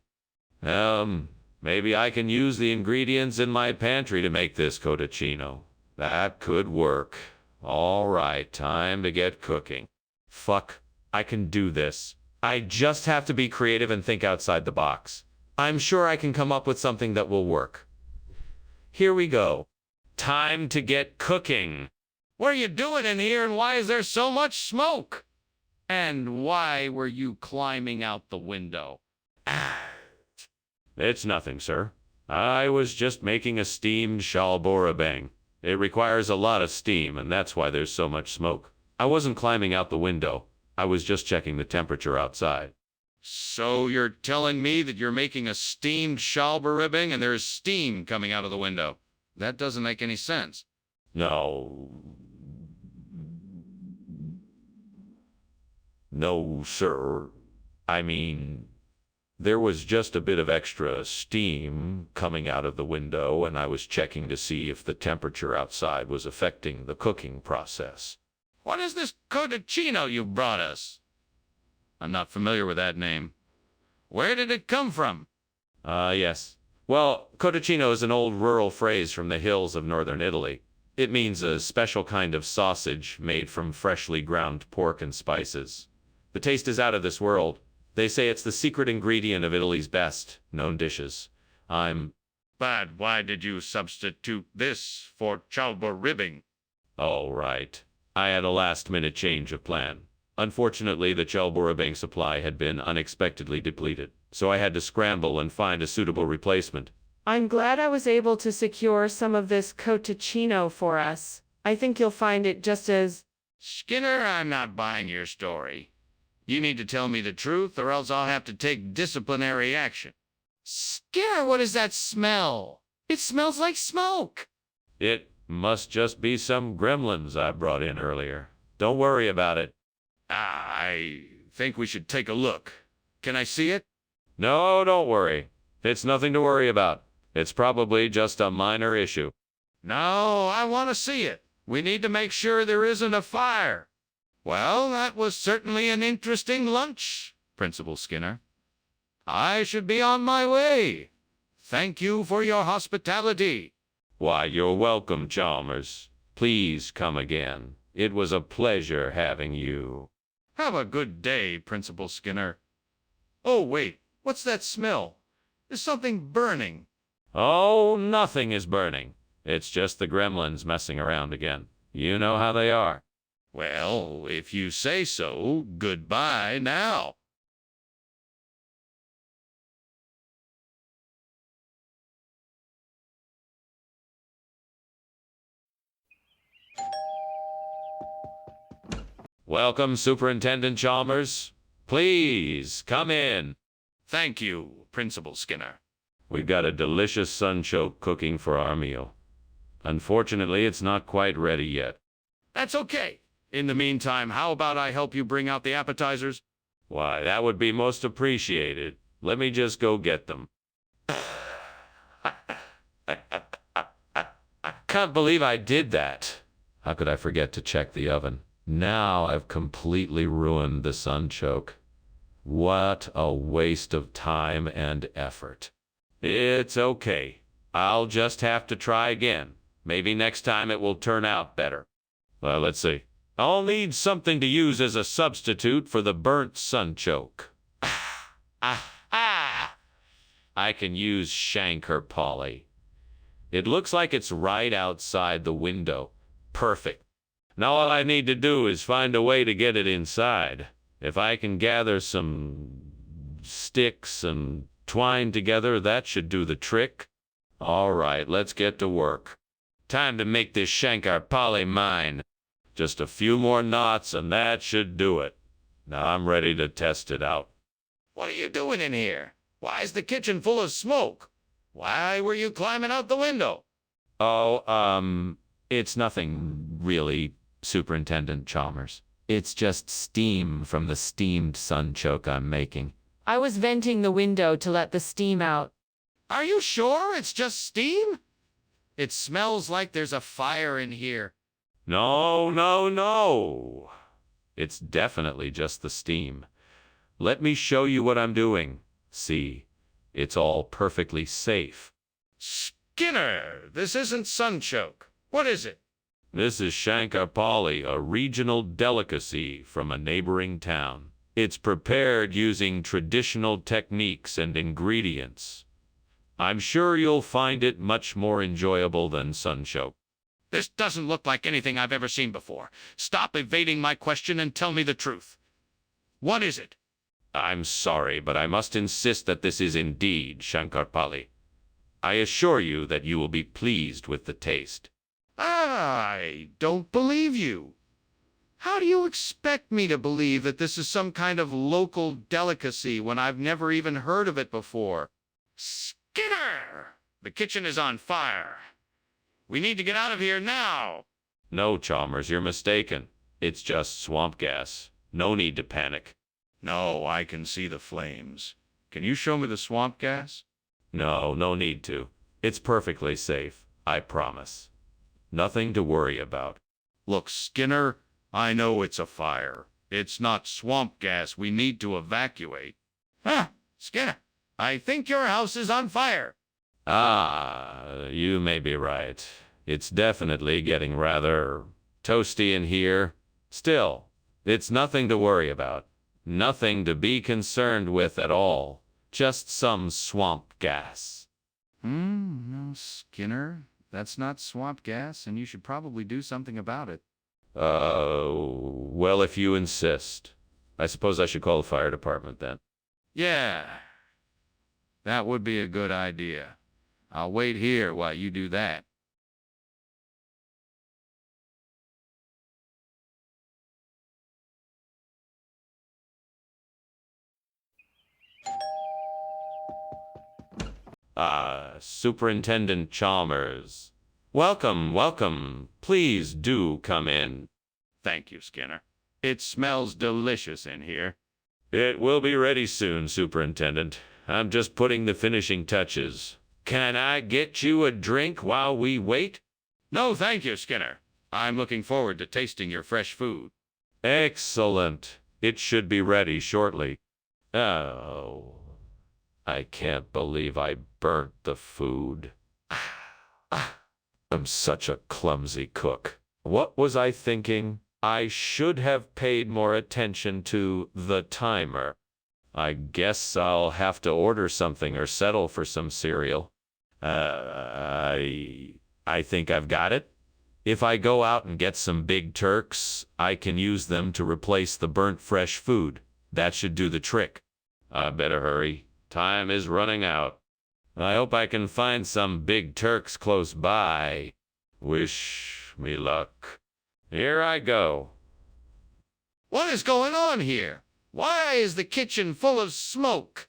Maybe I can use the ingredients in my pantry to make this cotechino. That could work. All right, time to get cooking. Fuck, I can do this. I just have to be creative and think outside the box. I'm sure I can come up with something that will work. Here we go. Time to get cooking. What are you doing in here and why is there so much smoke? And why were you climbing out the window? It's nothing, sir. I was just making a steamed shalborabang. It requires a lot of steam, and that's why there's so much smoke. I wasn't climbing out the window. I was just checking the temperature outside. So you're telling me that you're making a steamed shalba ribbing and there's steam coming out of the window? That doesn't make any sense. No, sir. I mean, there was just a bit of extra steam coming out of the window, and I was checking to see if the temperature outside was affecting the cooking process. What is this cotechino you brought us? I'm not familiar with that name. Where did it come from? Yes. Well, cotechino is an old rural phrase from the hills of northern Italy. It means a special kind of sausage made from freshly ground pork and spices. The taste is out of this world. They say it's the secret ingredient of Italy's best known dishes. But why did you substitute this for chalba ribbing? All right. I had a last-minute change of plan. Unfortunately, the Chelbora Bank supply had been unexpectedly depleted, so I had to scramble and find a suitable replacement. I'm glad I was able to secure some of this cotechino for us. I think you'll find it just as... Skinner, I'm not buying your story. You need to tell me the truth, or else I'll have to take disciplinary action. Skinner, what is that smell? It smells like smoke. It must just be some gremlins I brought in earlier. Don't worry about it. I think we should take a look. Can I see it? No, don't worry. It's nothing to worry about. It's probably just a minor issue. No, I want to see it. We need to make sure there isn't a fire. Well, that was certainly an interesting lunch, Principal Skinner. I should be on my way. Thank you for your hospitality. Why, you're welcome, Chalmers. Please come again. It was a pleasure having you. Have a good day, Principal Skinner. Oh, wait, what's that smell? There's something burning. Oh, nothing is burning. It's just the gremlins messing around again. You know how they are. Well, if you say so, goodbye now. Welcome, Superintendent Chalmers. Please, come in. Thank you, Principal Skinner. We've got a delicious sunchoke cooking for our meal. Unfortunately, it's not quite ready yet. That's okay. In the meantime, how about I help you bring out the appetizers? Why, that would be most appreciated. Let me just go get them. I can't believe I did that. How could I forget to check the oven? Now I've completely ruined the sunchoke. What a waste of time and effort. It's okay. I'll just have to try again. Maybe next time it will turn out better. Well, let's see. I'll need something to use as a substitute for the burnt sunchoke. I can use Shanker Polly. It looks like it's right outside the window. Perfect. Now all I need to do is find a way to get it inside. If I can gather some sticks and twine together, that should do the trick. All right, let's get to work. Time to make this Shankar Polly mine. Just a few more knots and that should do it. Now I'm ready to test it out. What are you doing in here? Why is the kitchen full of smoke? Why were you climbing out the window? Oh, it's nothing really, Superintendent Chalmers. It's just steam from the steamed sunchoke I'm making. I was venting the window to let the steam out. Are you sure it's just steam? It smells like there's a fire in here. No. It's definitely just the steam. Let me show you what I'm doing. See, it's all perfectly safe. Skinner, this isn't sunchoke. What is it? This is Shankar Polly, a regional delicacy from a neighboring town. It's prepared using traditional techniques and ingredients. I'm sure you'll find it much more enjoyable than sunchoke. This doesn't look like anything I've ever seen before. Stop evading my question and tell me the truth. What is it? I'm sorry, but I must insist that this is indeed Shankar Polly. I assure you that you will be pleased with the taste. I don't believe you. How do you expect me to believe that this is some kind of local delicacy when I've never even heard of it before? Skinner! The kitchen is on fire. We need to get out of here now. No, Chalmers, you're mistaken. It's just swamp gas. No need to panic. No, I can see the flames. Can you show me the swamp gas? No need to. It's perfectly safe, I promise. Nothing to worry about. Look, Skinner, I know it's a fire. It's not swamp gas we need to evacuate. Skinner, I think your house is on fire. You may be right. It's definitely getting rather toasty in here. Still, it's nothing to worry about. Nothing to be concerned with at all. Just some swamp gas. No, Skinner. That's not swamp gas, and you should probably do something about it. Well, if you insist. I suppose I should call the fire department then. Yeah, that would be a good idea. I'll wait here while you do that. Superintendent Chalmers. Welcome, welcome. Please do come in. Thank you, Skinner. It smells delicious in here. It will be ready soon, Superintendent. I'm just putting the finishing touches. Can I get you a drink while we wait? No, thank you, Skinner. I'm looking forward to tasting your fresh food. Excellent. It should be ready shortly. Oh, I can't believe I burnt the food. I'm such a clumsy cook. What was I thinking? I should have paid more attention to the timer. I guess I'll have to order something or settle for some cereal. I think I've got it. If I go out and get some Big Turks, I can use them to replace the burnt fresh food. That should do the trick. I better hurry. Time is running out. I hope I can find some Big Turks close by. Wish me luck. Here I go. What is going on here? Why is the kitchen full of smoke?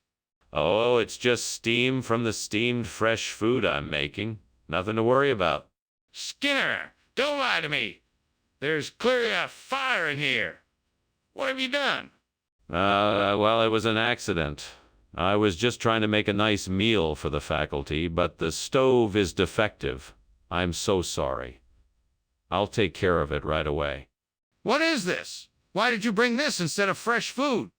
Oh, it's just steam from the steamed fresh food I'm making. Nothing to worry about. Skinner, don't lie to me. There's clearly a fire in here. What have you done? Well, it was an accident. I was just trying to make a nice meal for the faculty, but the stove is defective. I'm so sorry. I'll take care of it right away. What is this? Why did you bring this instead of fresh food?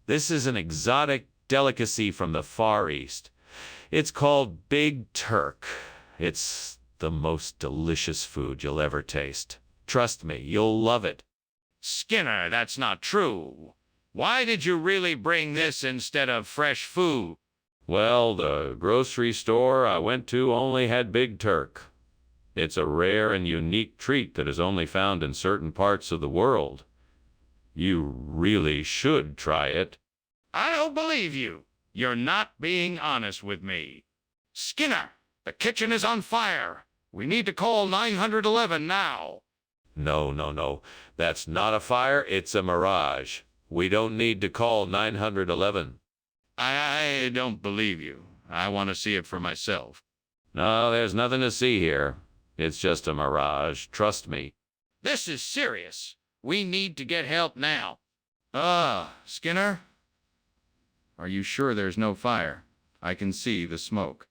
This is an exotic delicacy from the Far East. It's called Big Turk. It's the most delicious food you'll ever taste. Trust me, you'll love it. Skinner, that's not true. Why did you really bring this instead of fresh food? Well, the grocery store I went to only had Big Turk. It's a rare and unique treat that is only found in certain parts of the world. You really should try it. I don't believe you. You're not being honest with me. Skinner, the kitchen is on fire. We need to call 911 now. No. That's not a fire, it's a mirage. We don't need to call 911. I don't believe you. I want to see it for myself. No, there's nothing to see here. It's just a mirage, trust me. This is serious. We need to get help now. Skinner? Are you sure there's no fire? I can see the smoke.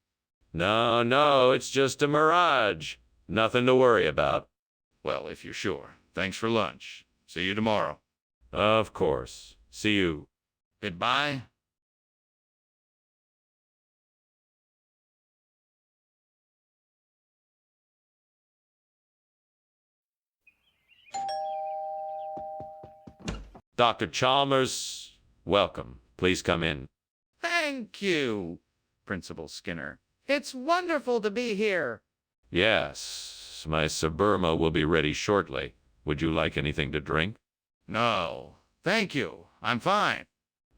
No, it's just a mirage. Nothing to worry about. Well, if you're sure. Thanks for lunch. See you tomorrow. Of course. See you. Goodbye. Dr. Chalmers, welcome. Please come in. Thank you, Principal Skinner. It's wonderful to be here. Yes, my Suburma will be ready shortly. Would you like anything to drink? No, thank you. I'm fine.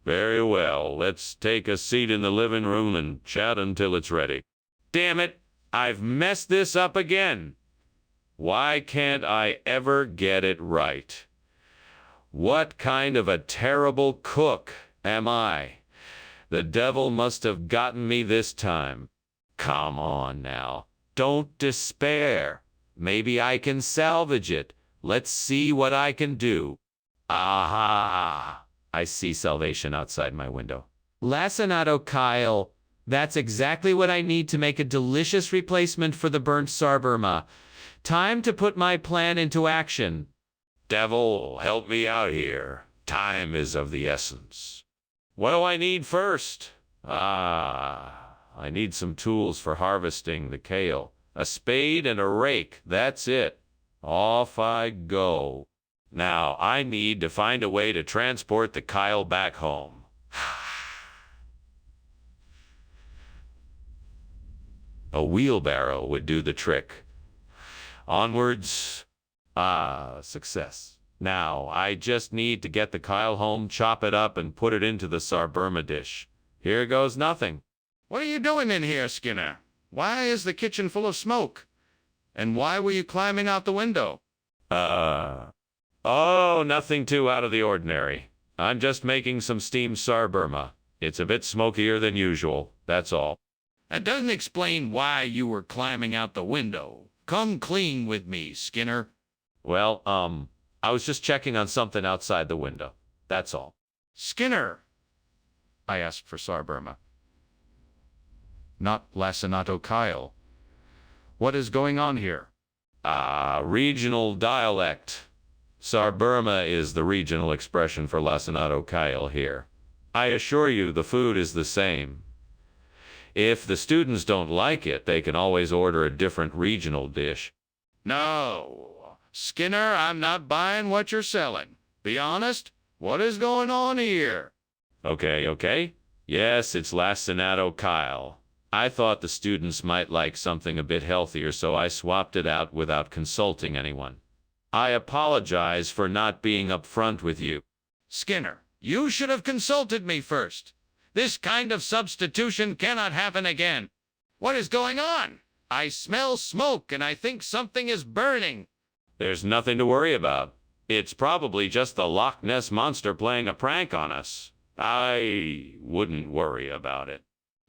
Very well. Let's take a seat in the living room and chat until it's ready. Damn it! I've messed this up again. Why can't I ever get it right? What kind of a terrible cook am I? The devil must have gotten me this time. Come on now. Don't despair. Maybe I can salvage it. Let's see what I can do. Aha! I see salvation outside my window. Lasinato Kyle, that's exactly what I need to make a delicious replacement for the burnt sarburma. Time to put my plan into action. Devil, help me out here. Time is of the essence. What do I need first? I need some tools for harvesting the kale. A spade and a rake, that's it. Off I go. Now, I need to find a way to transport the kale back home. A wheelbarrow would do the trick. Onwards. Ah, success. Now, I just need to get the Kyle home, chop it up, and put it into the sarburma dish. Here goes nothing. What are you doing in here, Skinner? Why is the kitchen full of smoke? And why were you climbing out the window? Oh, nothing too out of the ordinary. I'm just making some steamed sarburma. It's a bit smokier than usual, that's all. That doesn't explain why you were climbing out the window. Come clean with me, Skinner. Well, I was just checking on something outside the window. That's all. Skinner! I asked for sarburma. Not lacinato Kyle. What is going on here? Regional dialect. Sarburma is the regional expression for lacinato Kyle here. I assure you the food is the same. If the students don't like it, they can always order a different regional dish. No. Skinner, I'm not buying what you're selling. Be honest. What is going on here? Okay. Yes, it's lacinato Kyle. I thought the students might like something a bit healthier, so I swapped it out without consulting anyone. I apologize for not being upfront with you. Skinner, you should have consulted me first. This kind of substitution cannot happen again. What is going on? I smell smoke and I think something is burning. There's nothing to worry about. It's probably just the Loch Ness Monster playing a prank on us. I wouldn't worry about it.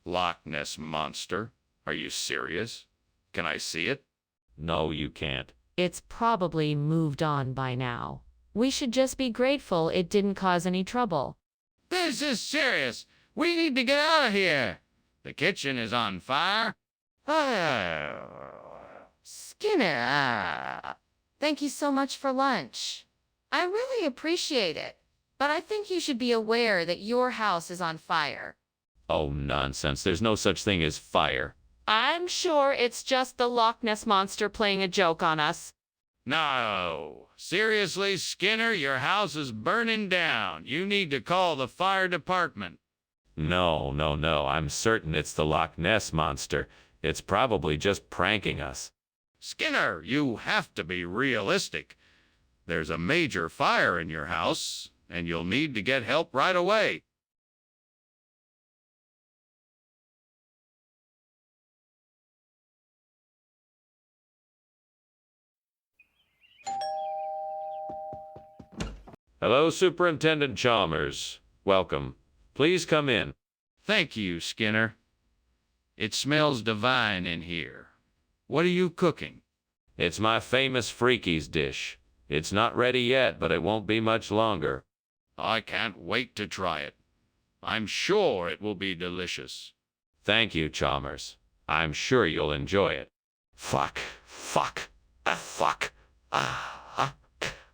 Loch Ness Monster? Are you serious? Can I see it? No, you can't. It's probably moved on by now. We should just be grateful it didn't cause any trouble. This is serious. We need to get out of here. The kitchen is on fire. Skinner, thank you so much for lunch. I really appreciate it. But I think you should be aware that your house is on fire. Oh, nonsense. There's no such thing as fire. I'm sure it's just the Loch Ness Monster playing a joke on us. No. Seriously, Skinner, your house is burning down. You need to call the fire department. No. I'm certain it's the Loch Ness Monster. It's probably just pranking us. Skinner, you have to be realistic. There's a major fire in your house, and you'll need to get help right away. Hello, Superintendent Chalmers. Welcome. Please come in. Thank you, Skinner. It smells divine in here. What are you cooking? It's my famous Freakies dish. It's not ready yet, but it won't be much longer. I can't wait to try it. I'm sure it will be delicious. Thank you, Chalmers. I'm sure you'll enjoy it. Fuck.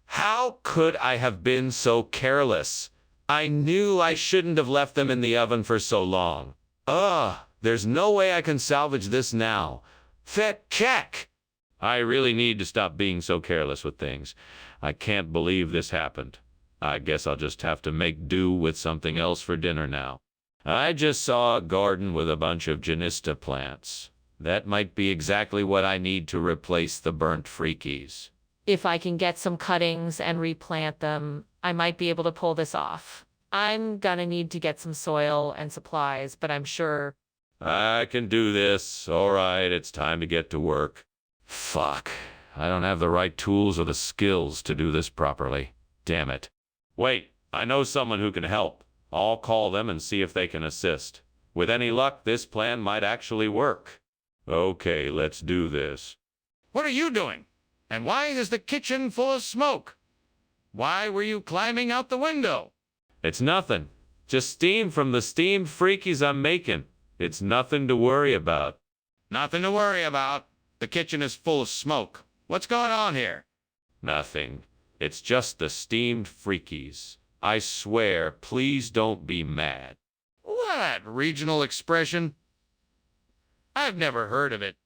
How could I have been so careless? I knew I shouldn't have left them in the oven for so long. There's no way I can salvage this now. Check! I really need to stop being so careless with things. I can't believe this happened. I guess I'll just have to make do with something else for dinner now. I just saw a garden with a bunch of Genista plants. That might be exactly what I need to replace the burnt Freakies. If I can get some cuttings and replant them, I might be able to pull this off. I'm gonna need to get some soil and supplies, but I'm sure... I can do this. All right, it's time to get to work. Fuck. I don't have the right tools or the skills to do this properly. Damn it. Wait, I know someone who can help. I'll call them and see if they can assist. With any luck, this plan might actually work. Okay, let's do this. What are you doing? And why is the kitchen full of smoke? Why were you climbing out the window? It's nothing. Just steam from the steamed Freakies I'm making. It's nothing to worry about. Nothing to worry about. The kitchen is full of smoke. What's going on here? Nothing. It's just the steamed Freakies. I swear, please don't be mad. What regional expression? I've never heard of it.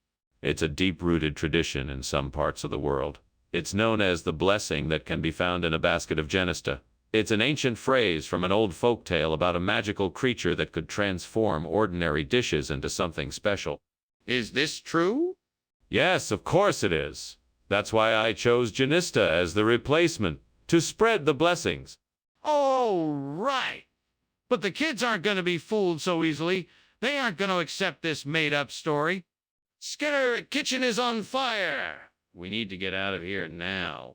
It's a deep-rooted tradition in some parts of the world. It's known as the blessing that can be found in a basket of Genista. It's an ancient phrase from an old folktale about a magical creature that could transform ordinary dishes into something special. Is this true? Yes, of course it is. That's why I chose Janista as the replacement, to spread the blessings. Oh, right. But the kids aren't going to be fooled so easily. They aren't going to accept this made-up story. Skinner, kitchen is on fire. We need to get out of here now.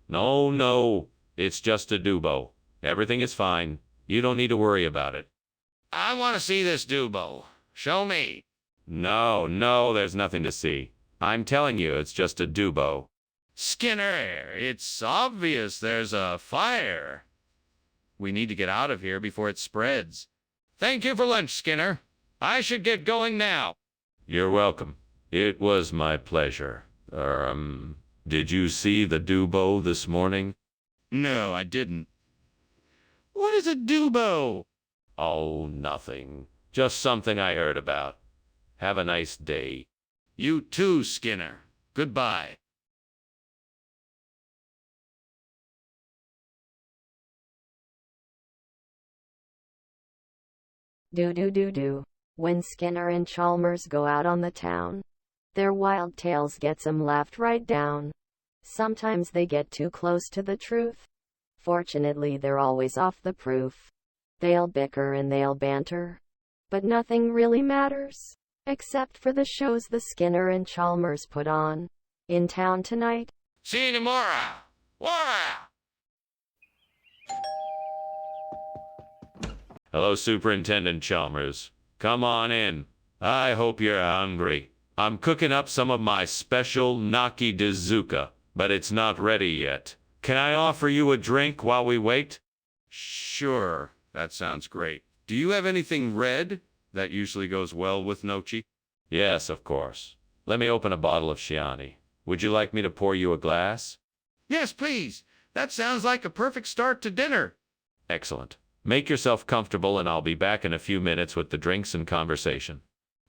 No, no, it's just a dubo. Everything is fine. You don't need to worry about it. I want to see this dubo. Show me. No, no, there's nothing to see. I'm telling you, it's just a dubo. Skinner, it's obvious there's a fire. We need to get out of here before it spreads. Thank you for lunch, Skinner. I should get going now. You're welcome. It was my pleasure. Did you see the dubo this morning? No, I didn't. What is a dubo? Oh, nothing. Just something I heard about. Have a nice day. You too, Skinner. Goodbye. Do. When Skinner and Chalmers go out on the town, their wild tales gets 'em laughed right down. Sometimes they get too close to the truth. Fortunately, they're always off the proof. They'll bicker and they'll banter, but nothing really matters, except for the shows the Skinner and Chalmers put on. In town tonight. See you tomorrow. Wah! Hello, Superintendent Chalmers. Come on in. I hope you're hungry. I'm cooking up some of my special Naki Dazuka, but it's not ready yet. Can I offer you a drink while we wait? Sure, that sounds great. Do you have anything red? That usually goes well with Nochi. Yes, of course. Let me open a bottle of Chianti. Would you like me to pour you a glass? Yes, please. That sounds like a perfect start to dinner. Excellent. Make yourself comfortable and I'll be back in a few minutes with the drinks and conversation.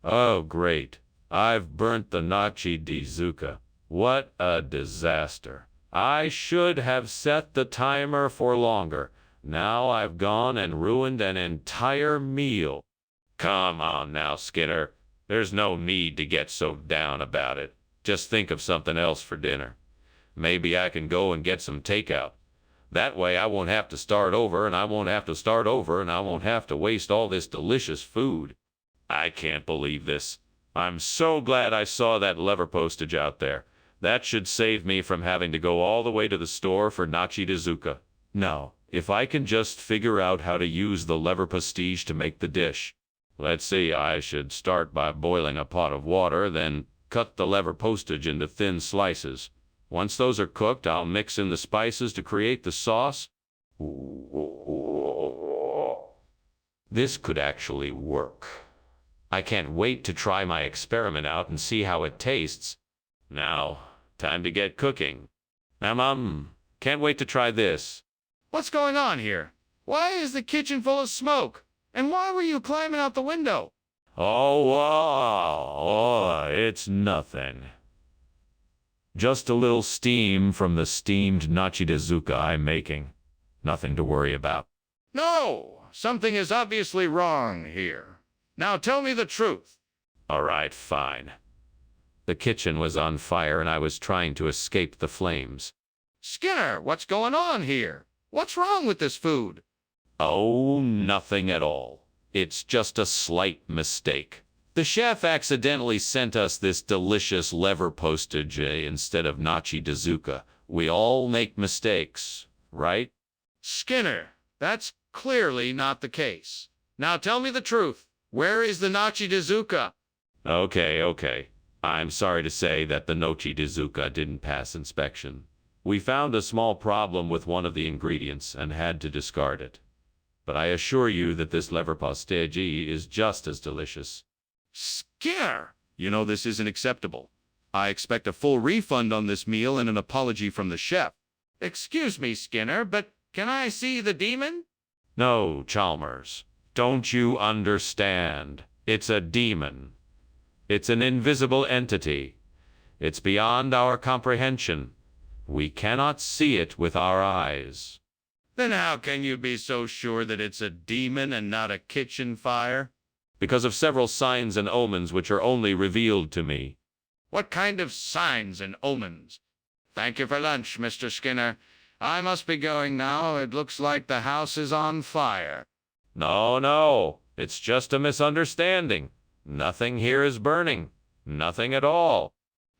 Oh, great. I've burnt the Nachi Dizuka. What a disaster. I should have set the timer for longer. Now I've gone and ruined an entire meal. Come on now, Skinner. There's no need to get so down about it. Just think of something else for dinner. Maybe I can go and get some takeout. That way I won't have to start over, and I won't have to start over, and I won't have to waste all this delicious food. I can't believe this. I'm so glad I saw that lever postage out there. That should save me from having to go all the way to the store for Nachi Dazuka. Now, if I can just figure out how to use the lever postage to make the dish. Let's see, I should start by boiling a pot of water, then cut the lever postage into thin slices. Once those are cooked, I'll mix in the spices to create the sauce. This could actually work. I can't wait to try my experiment out and see how it tastes. Now, time to get cooking. Can't wait to try this. What's going on here? Why is the kitchen full of smoke? And why were you climbing out the window? It's nothing. Just a little steam from the steamed Nachi Dazuka I'm making. Nothing to worry about. No, something is obviously wrong here. Now tell me the truth. All right, fine. The kitchen was on fire and I was trying to escape the flames. Skinner, what's going on here? What's wrong with this food? Oh, nothing at all. It's just a slight mistake. The chef accidentally sent us this delicious lever postage instead of Nachi Dazuka. We all make mistakes, right? Skinner, that's clearly not the case. Now tell me the truth. Where is the Nachi Dazuka? Okay. I'm sorry to say that the Nachi Dazuka didn't pass inspection. We found a small problem with one of the ingredients and had to discard it. But I assure you that this lever postage is just as delicious. Skinner! You know this isn't acceptable. I expect a full refund on this meal and an apology from the chef. Excuse me, Skinner, but can I see the demon? No, Chalmers. Don't you understand? It's a demon. It's an invisible entity. It's beyond our comprehension. We cannot see it with our eyes. Then how can you be so sure that it's a demon and not a kitchen fire? because of several signs and omens which are only revealed to me. What kind of signs and omens? Thank you for lunch, Mr. Skinner. I must be going now. It looks like the house is on fire. No, it's just a misunderstanding. Nothing here is burning. Nothing at all.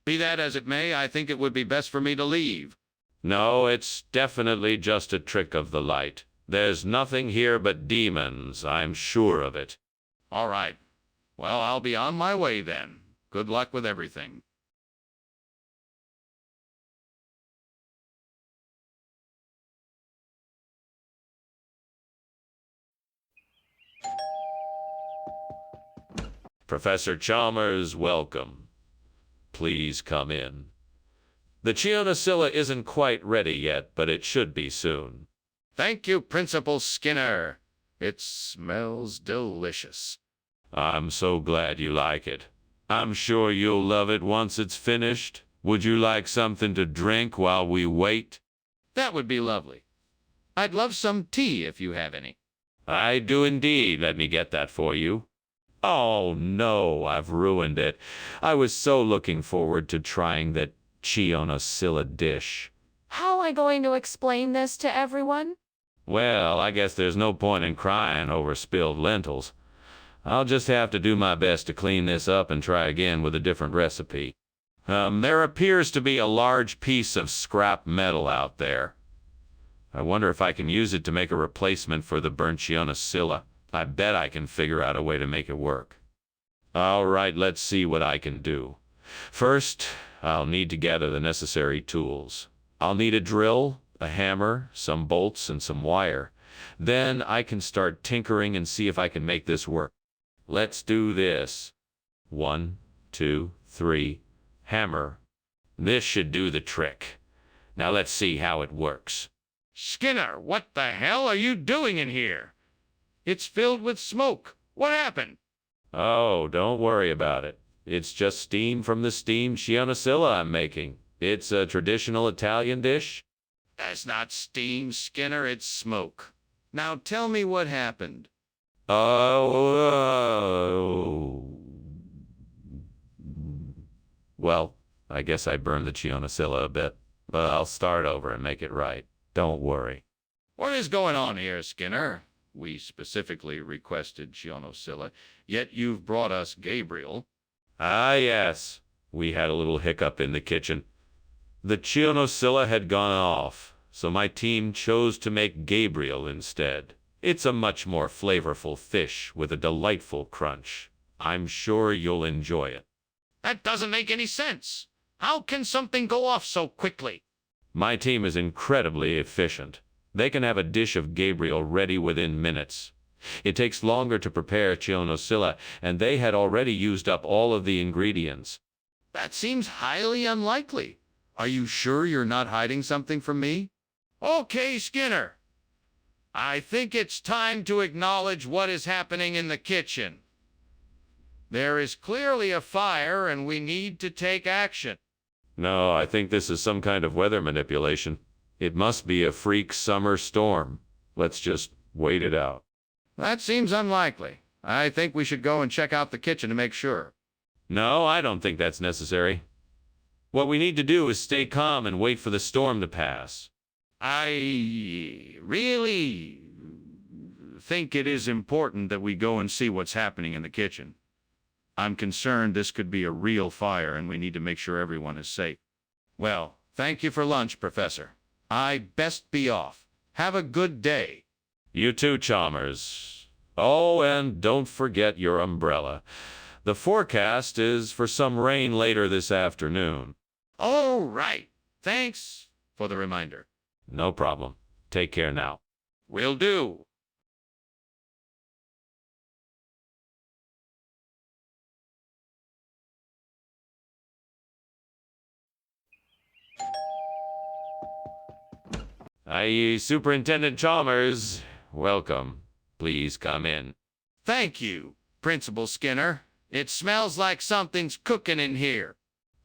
Be that as it may, I think it would be best for me to leave. No, it's definitely just a trick of the light. There's nothing here but demons, I'm sure of it. All right. Well, I'll be on my way then. Good luck with everything. Professor Chalmers, welcome. Please come in. The Chionocilla isn't quite ready yet, but it should be soon. Thank you, Principal Skinner. It smells delicious. I'm so glad you like it. I'm sure you'll love it once it's finished. Would you like something to drink while we wait? That would be lovely. I'd love some tea if you have any. I do indeed. Let me get that for you. Oh no, I've ruined it. I was so looking forward to trying that Chionocilla dish. How am I going to explain this to everyone? Well, I guess there's no point in crying over spilled lentils. I'll just have to do my best to clean this up and try again with a different recipe. There appears to be a large piece of scrap metal out there. I wonder if I can use it to make a replacement for the burnt Chionocilla. I bet I can figure out a way to make it work. All right, let's see what I can do. First, I'll need to gather the necessary tools. I'll need a drill, a hammer, some bolts, and some wire. Then I can start tinkering and see if I can make this work. Let's do this. 1, 2, 3, hammer. This should do the trick. Now let's see how it works. Skinner, what the hell are you doing in here? It's filled with smoke. What happened? Oh, don't worry about it. It's just steam from the steamed Chionocilla I'm making. It's a traditional Italian dish. That's not steam, Skinner. It's smoke. Now tell me what happened. Oh. Well, I guess I burned the Chionocilla a bit, but I'll start over and make it right. Don't worry. What is going on here, Skinner? We specifically requested Chionocilla, yet you've brought us Gabriel. Ah, yes. We had a little hiccup in the kitchen. The Chionocilla had gone off, so my team chose to make Gabriel instead. It's a much more flavorful fish with a delightful crunch. I'm sure you'll enjoy it. That doesn't make any sense. How can something go off so quickly? My team is incredibly efficient. They can have a dish of Gabriel ready within minutes. It takes longer to prepare Chionocilla, and they had already used up all of the ingredients. That seems highly unlikely. Are you sure you're not hiding something from me? Okay, Skinner. I think it's time to acknowledge what is happening in the kitchen. There is clearly a fire, and we need to take action. No, I think this is some kind of weather manipulation. It must be a freak summer storm. Let's just wait it out. That seems unlikely. I think we should go and check out the kitchen to make sure. No, I don't think that's necessary. What we need to do is stay calm and wait for the storm to pass. I really think it is important that we go and see what's happening in the kitchen. I'm concerned this could be a real fire, and we need to make sure everyone is safe. Well, thank you for lunch, Professor. I best be off. Have a good day. You too, Chalmers. Oh, and don't forget your umbrella. The forecast is for some rain later this afternoon. All right. Thanks for the reminder. No problem. Take care now. Will do. Superintendent Chalmers, welcome. Please come in. Thank you, Principal Skinner. It smells like something's cooking in here.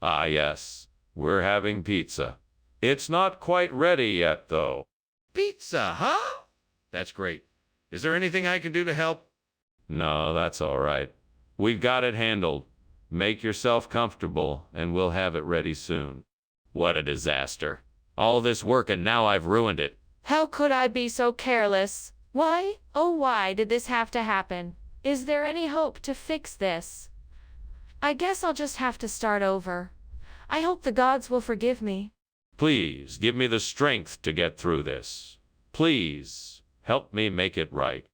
Ah, yes. We're having pizza. It's not quite ready yet, though. Pizza, huh? That's great. Is there anything I can do to help? No, that's all right. We've got it handled. Make yourself comfortable, and we'll have it ready soon. What a disaster. All this work and now I've ruined it. How could I be so careless? Why, oh why did this have to happen? Is there any hope to fix this? I guess I'll just have to start over. I hope the gods will forgive me. Please, give me the strength to get through this. Please, help me make it right.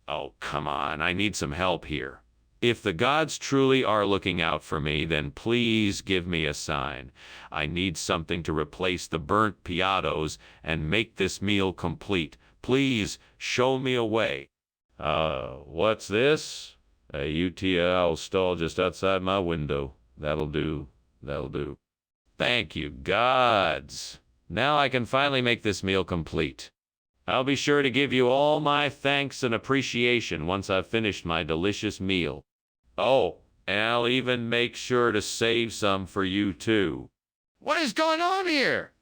Oh, come on, I need some help here. If the gods truly are looking out for me, then please give me a sign. I need something to replace the burnt piatos and make this meal complete. Please, show me a way. What's this? A UTL stall just outside my window. That'll do. That'll do. Thank you, gods. Now I can finally make this meal complete. I'll be sure to give you all my thanks and appreciation once I've finished my delicious meal. Oh, and I'll even make sure to save some for you too. What is going on here?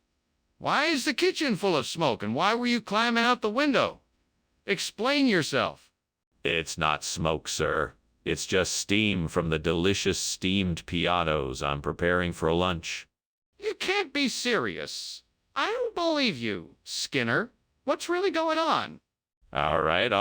Why is the kitchen full of smoke, and why were you climbing out the window? Explain yourself. It's not smoke, sir. It's just steam from the delicious steamed piatos I'm preparing for lunch. You can't be serious. I don't believe you, Skinner. What's really going on? All right.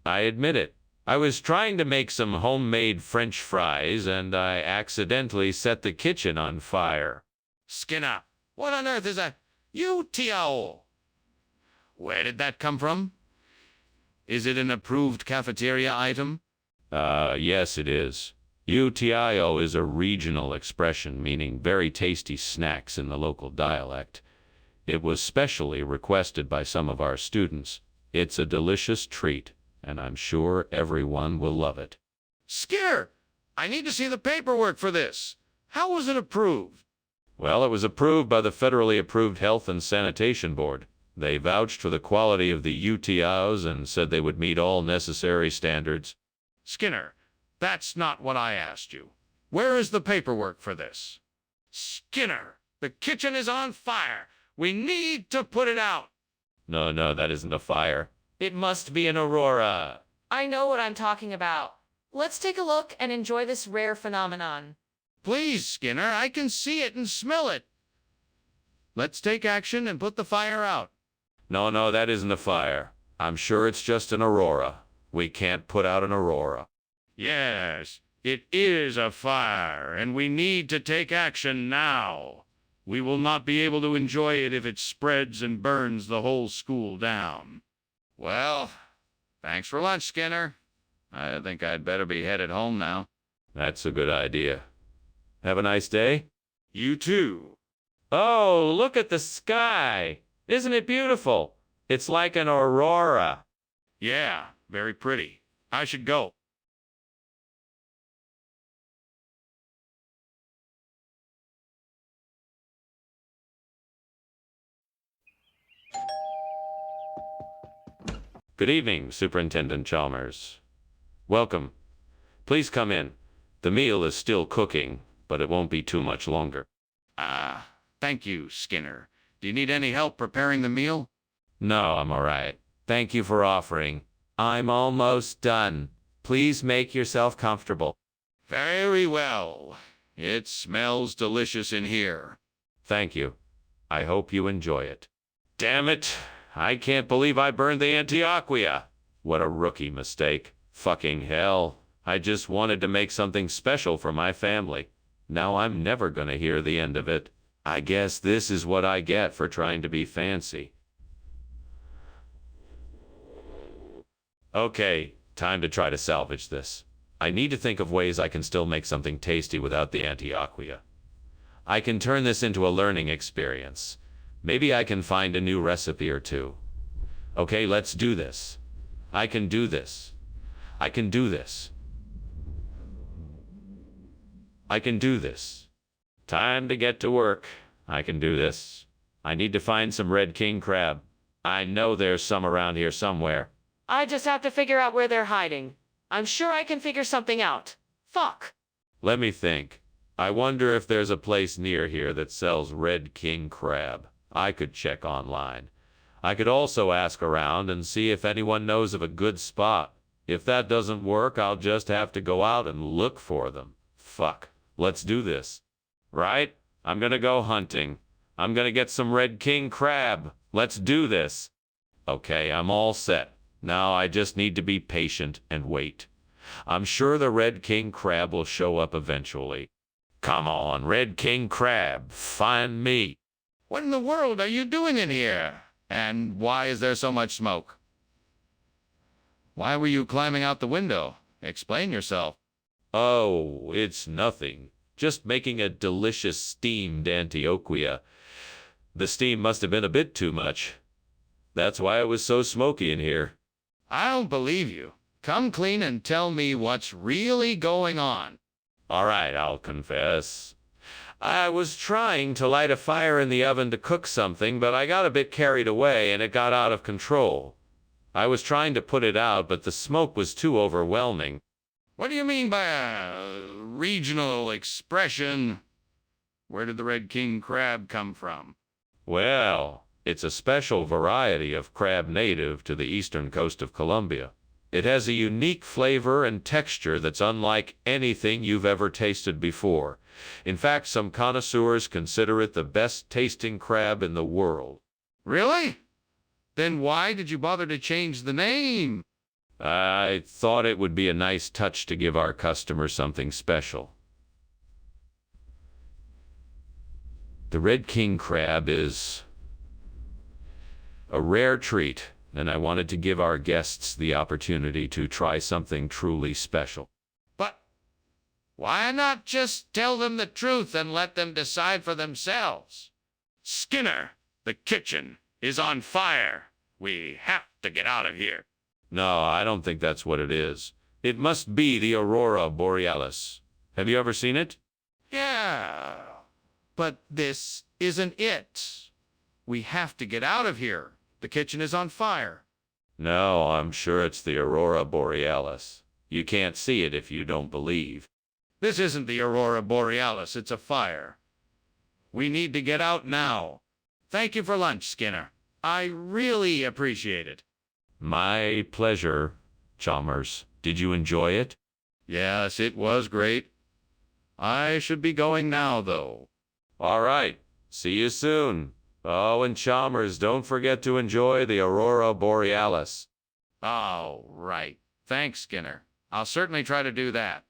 I admit it. I was trying to make some homemade French fries, and I accidentally set the kitchen on fire. Skinner, what on earth is a UTL? Where did that come from? Is it an approved cafeteria item? Yes, it is. UTIO is a regional expression meaning very tasty snacks in the local dialect. It was specially requested by some of our students. It's a delicious treat, and I'm sure everyone will love it. Skinner, I need to see the paperwork for this. How was it approved? Well, it was approved by the federally approved Health and Sanitation Board. They vouched for the quality of the UTIOs and said they would meet all necessary standards. Skinner, that's not what I asked you. Where is the paperwork for this? Skinner, the kitchen is on fire. We need to put it out. No, that isn't a fire. It must be an aurora. I know what I'm talking about. Let's take a look and enjoy this rare phenomenon. Please, Skinner, I can see it and smell it. Let's take action and put the fire out. No, that isn't a fire. I'm sure it's just an aurora. We can't put out an aurora. Yes, it is a fire, and we need to take action now. We will not be able to enjoy it if it spreads and burns the whole school down. Well, thanks for lunch, Skinner. I think I'd better be headed home now. That's a good idea. Have a nice day. You too. Oh, look at the sky. Isn't it beautiful? It's like an aurora. Yeah, very pretty. I should go. Good evening, Superintendent Chalmers. Welcome. Please come in. The meal is still cooking, but it won't be too much longer. Thank you, Skinner. Do you need any help preparing the meal? No, I'm all right. Thank you for offering. I'm almost done. Please make yourself comfortable. Very well. It smells delicious in here. Thank you. I hope you enjoy it. Damn it. I can't believe I burned the Antioquia. What a rookie mistake. Fucking hell. I just wanted to make something special for my family. Now I'm never gonna hear the end of it. I guess this is what I get for trying to be fancy. Okay, time to try to salvage this. I need to think of ways I can still make something tasty without the Antioquia. I can turn this into a learning experience. Maybe I can find a new recipe or two. Okay, let's do this. I can do this. I can do this. I can do this. Time to get to work. I can do this. I need to find some red king crab. I know there's some around here somewhere. I just have to figure out where they're hiding. I'm sure I can figure something out. Fuck. Let me think. I wonder if there's a place near here that sells red king crab. I could check online. I could also ask around and see if anyone knows of a good spot. If that doesn't work, I'll just have to go out and look for them. Fuck. Let's do this. Right? I'm gonna go hunting. I'm gonna get some red king crab. Let's do this. Okay, I'm all set. Now I just need to be patient and wait. I'm sure the red king crab will show up eventually. Come on, red king crab, find me. What in the world are you doing in here? And why is there so much smoke? Why were you climbing out the window? Explain yourself. Oh, it's nothing. Just making a delicious steamed Antioquia. The steam must have been a bit too much. That's why it was so smoky in here. I don't believe you. Come clean and tell me what's really going on. All right, I'll confess. I was trying to light a fire in the oven to cook something, but I got a bit carried away and it got out of control. I was trying to put it out, but the smoke was too overwhelming. What do you mean by a regional expression? Where did the red king crab come from? Well, it's a special variety of crab native to the eastern coast of Colombia. It has a unique flavor and texture that's unlike anything you've ever tasted before. In fact, some connoisseurs consider it the best tasting crab in the world. Really? Then why did you bother to change the name? I thought it would be a nice touch to give our customers something special. The red king crab is a rare treat, and I wanted to give our guests the opportunity to try something truly special. But why not just tell them the truth and let them decide for themselves? Skinner, the kitchen is on fire. We have to get out of here. No, I don't think that's what it is. It must be the aurora borealis. Have you ever seen it? Yeah, but this isn't it. We have to get out of here. The kitchen is on fire. No, I'm sure it's the aurora borealis. You can't see it if you don't believe. This isn't the aurora borealis, it's a fire. We need to get out now. Thank you for lunch, Skinner. I really appreciate it. My pleasure, Chalmers. Did you enjoy it? Yes, it was great. I should be going now, though. All right. See you soon. Oh, and Chalmers, don't forget to enjoy the aurora borealis. Oh, right. Thanks, Skinner. I'll certainly try to do that.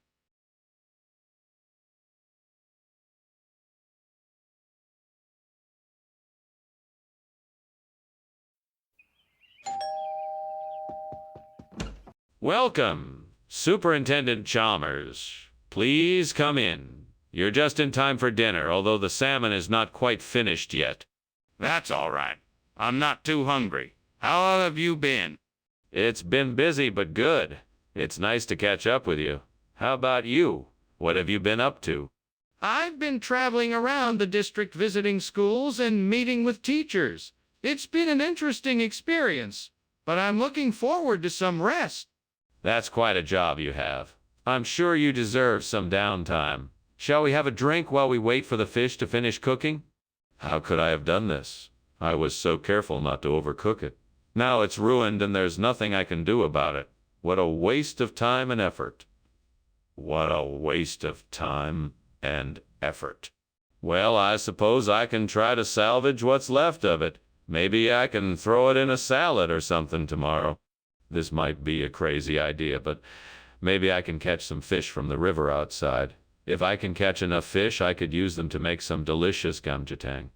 Welcome, Superintendent Chalmers. Please come in. You're just in time for dinner, although the salmon is not quite finished yet. That's all right. I'm not too hungry. How have you been? It's been busy but good. It's nice to catch up with you. How about you? What have you been up to? I've been traveling around the district visiting schools and meeting with teachers. It's been an interesting experience, but I'm looking forward to some rest. That's quite a job you have. I'm sure you deserve some downtime. Shall we have a drink while we wait for the fish to finish cooking? How could I have done this? I was so careful not to overcook it. Now it's ruined and there's nothing I can do about it. What a waste of time and effort. What a waste of time and effort. Well, I suppose I can try to salvage what's left of it. Maybe I can throw it in a salad or something tomorrow. This might be a crazy idea, but maybe I can catch some fish from the river outside. If I can catch enough fish, I could use them to make some delicious gamjatang.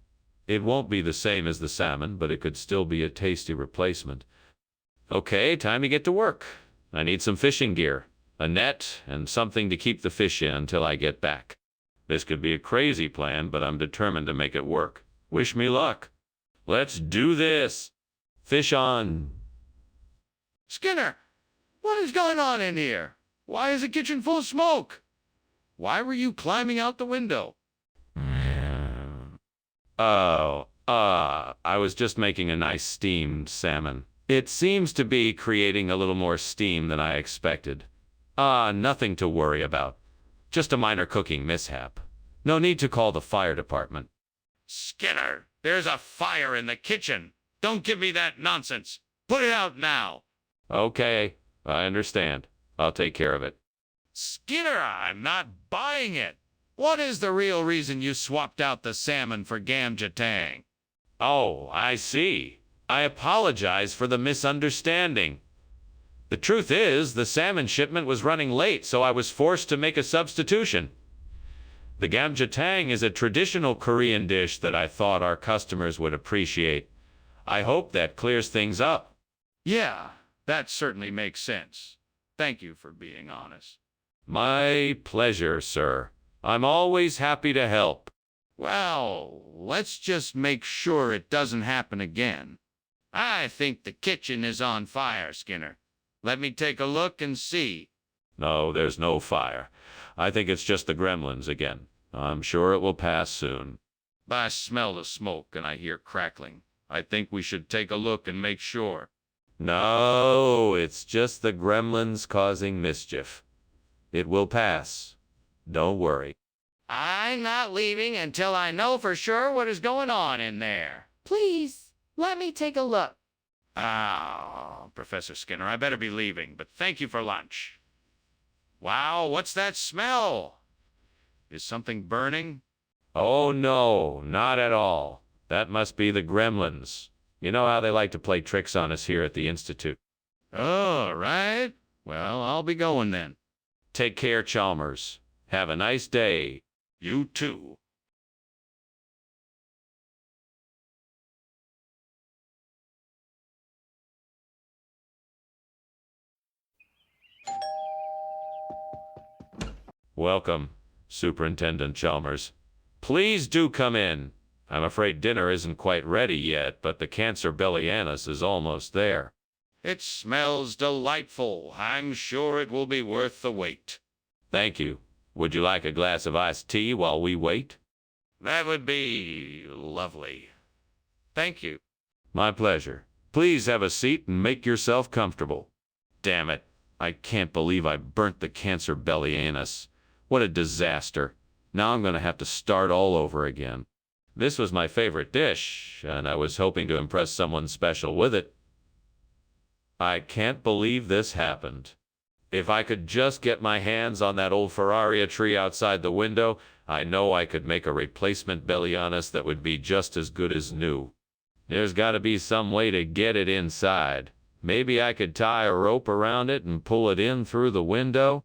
It won't be the same as the salmon, but it could still be a tasty replacement. Okay, time to get to work. I need some fishing gear, a net, and something to keep the fish in until I get back. This could be a crazy plan, but I'm determined to make it work. Wish me luck. Let's do this. Fish on. Skinner, what is going on in here? Why is the kitchen full of smoke? Why were you climbing out the window? I was just making a nice steamed salmon. It seems to be creating a little more steam than I expected. Nothing to worry about. Just a minor cooking mishap. No need to call the fire department. Skinner, there's a fire in the kitchen. Don't give me that nonsense. Put it out now. Okay, I understand. I'll take care of it. Skinner, I'm not buying it. What is the real reason you swapped out the salmon for gamjatang? Oh, I see. I apologize for the misunderstanding. The truth is, the salmon shipment was running late, so I was forced to make a substitution. The gamjatang is a traditional Korean dish that I thought our customers would appreciate. I hope that clears things up. Yeah, that certainly makes sense. Thank you for being honest. My pleasure, sir. I'm always happy to help. Well, let's just make sure it doesn't happen again. I think the kitchen is on fire, Skinner. Let me take a look and see. No, there's no fire. I think it's just the gremlins again. I'm sure it will pass soon. I smell the smoke and I hear crackling. I think we should take a look and make sure. No, it's just the gremlins causing mischief. It will pass. Don't worry. I'm not leaving until I know for sure what is going on in there. Please, let me take a look. Ah, Professor Skinner, I better be leaving, but thank you for lunch. Wow, what's that smell? Is something burning? Oh no, not at all. That must be the gremlins. You know how they like to play tricks on us here at the Institute. All right. Well, I'll be going then. Take care, Chalmers. Have a nice day. You too. Welcome, Superintendent Chalmers. Please do come in. I'm afraid dinner isn't quite ready yet, but the cancer bellianus is almost there. It smells delightful. I'm sure it will be worth the wait. Thank you. Would you like a glass of iced tea while we wait? That would be lovely. Thank you. My pleasure. Please have a seat and make yourself comfortable. Damn it. I can't believe I burnt the cancer bellianus. What a disaster. Now I'm going to have to start all over again. This was my favorite dish, and I was hoping to impress someone special with it. I can't believe this happened. If I could just get my hands on that old Ferraria tree outside the window, I know I could make a replacement bellianus that would be just as good as new. There's got to be some way to get it inside. Maybe I could tie a rope around it and pull it in through the window?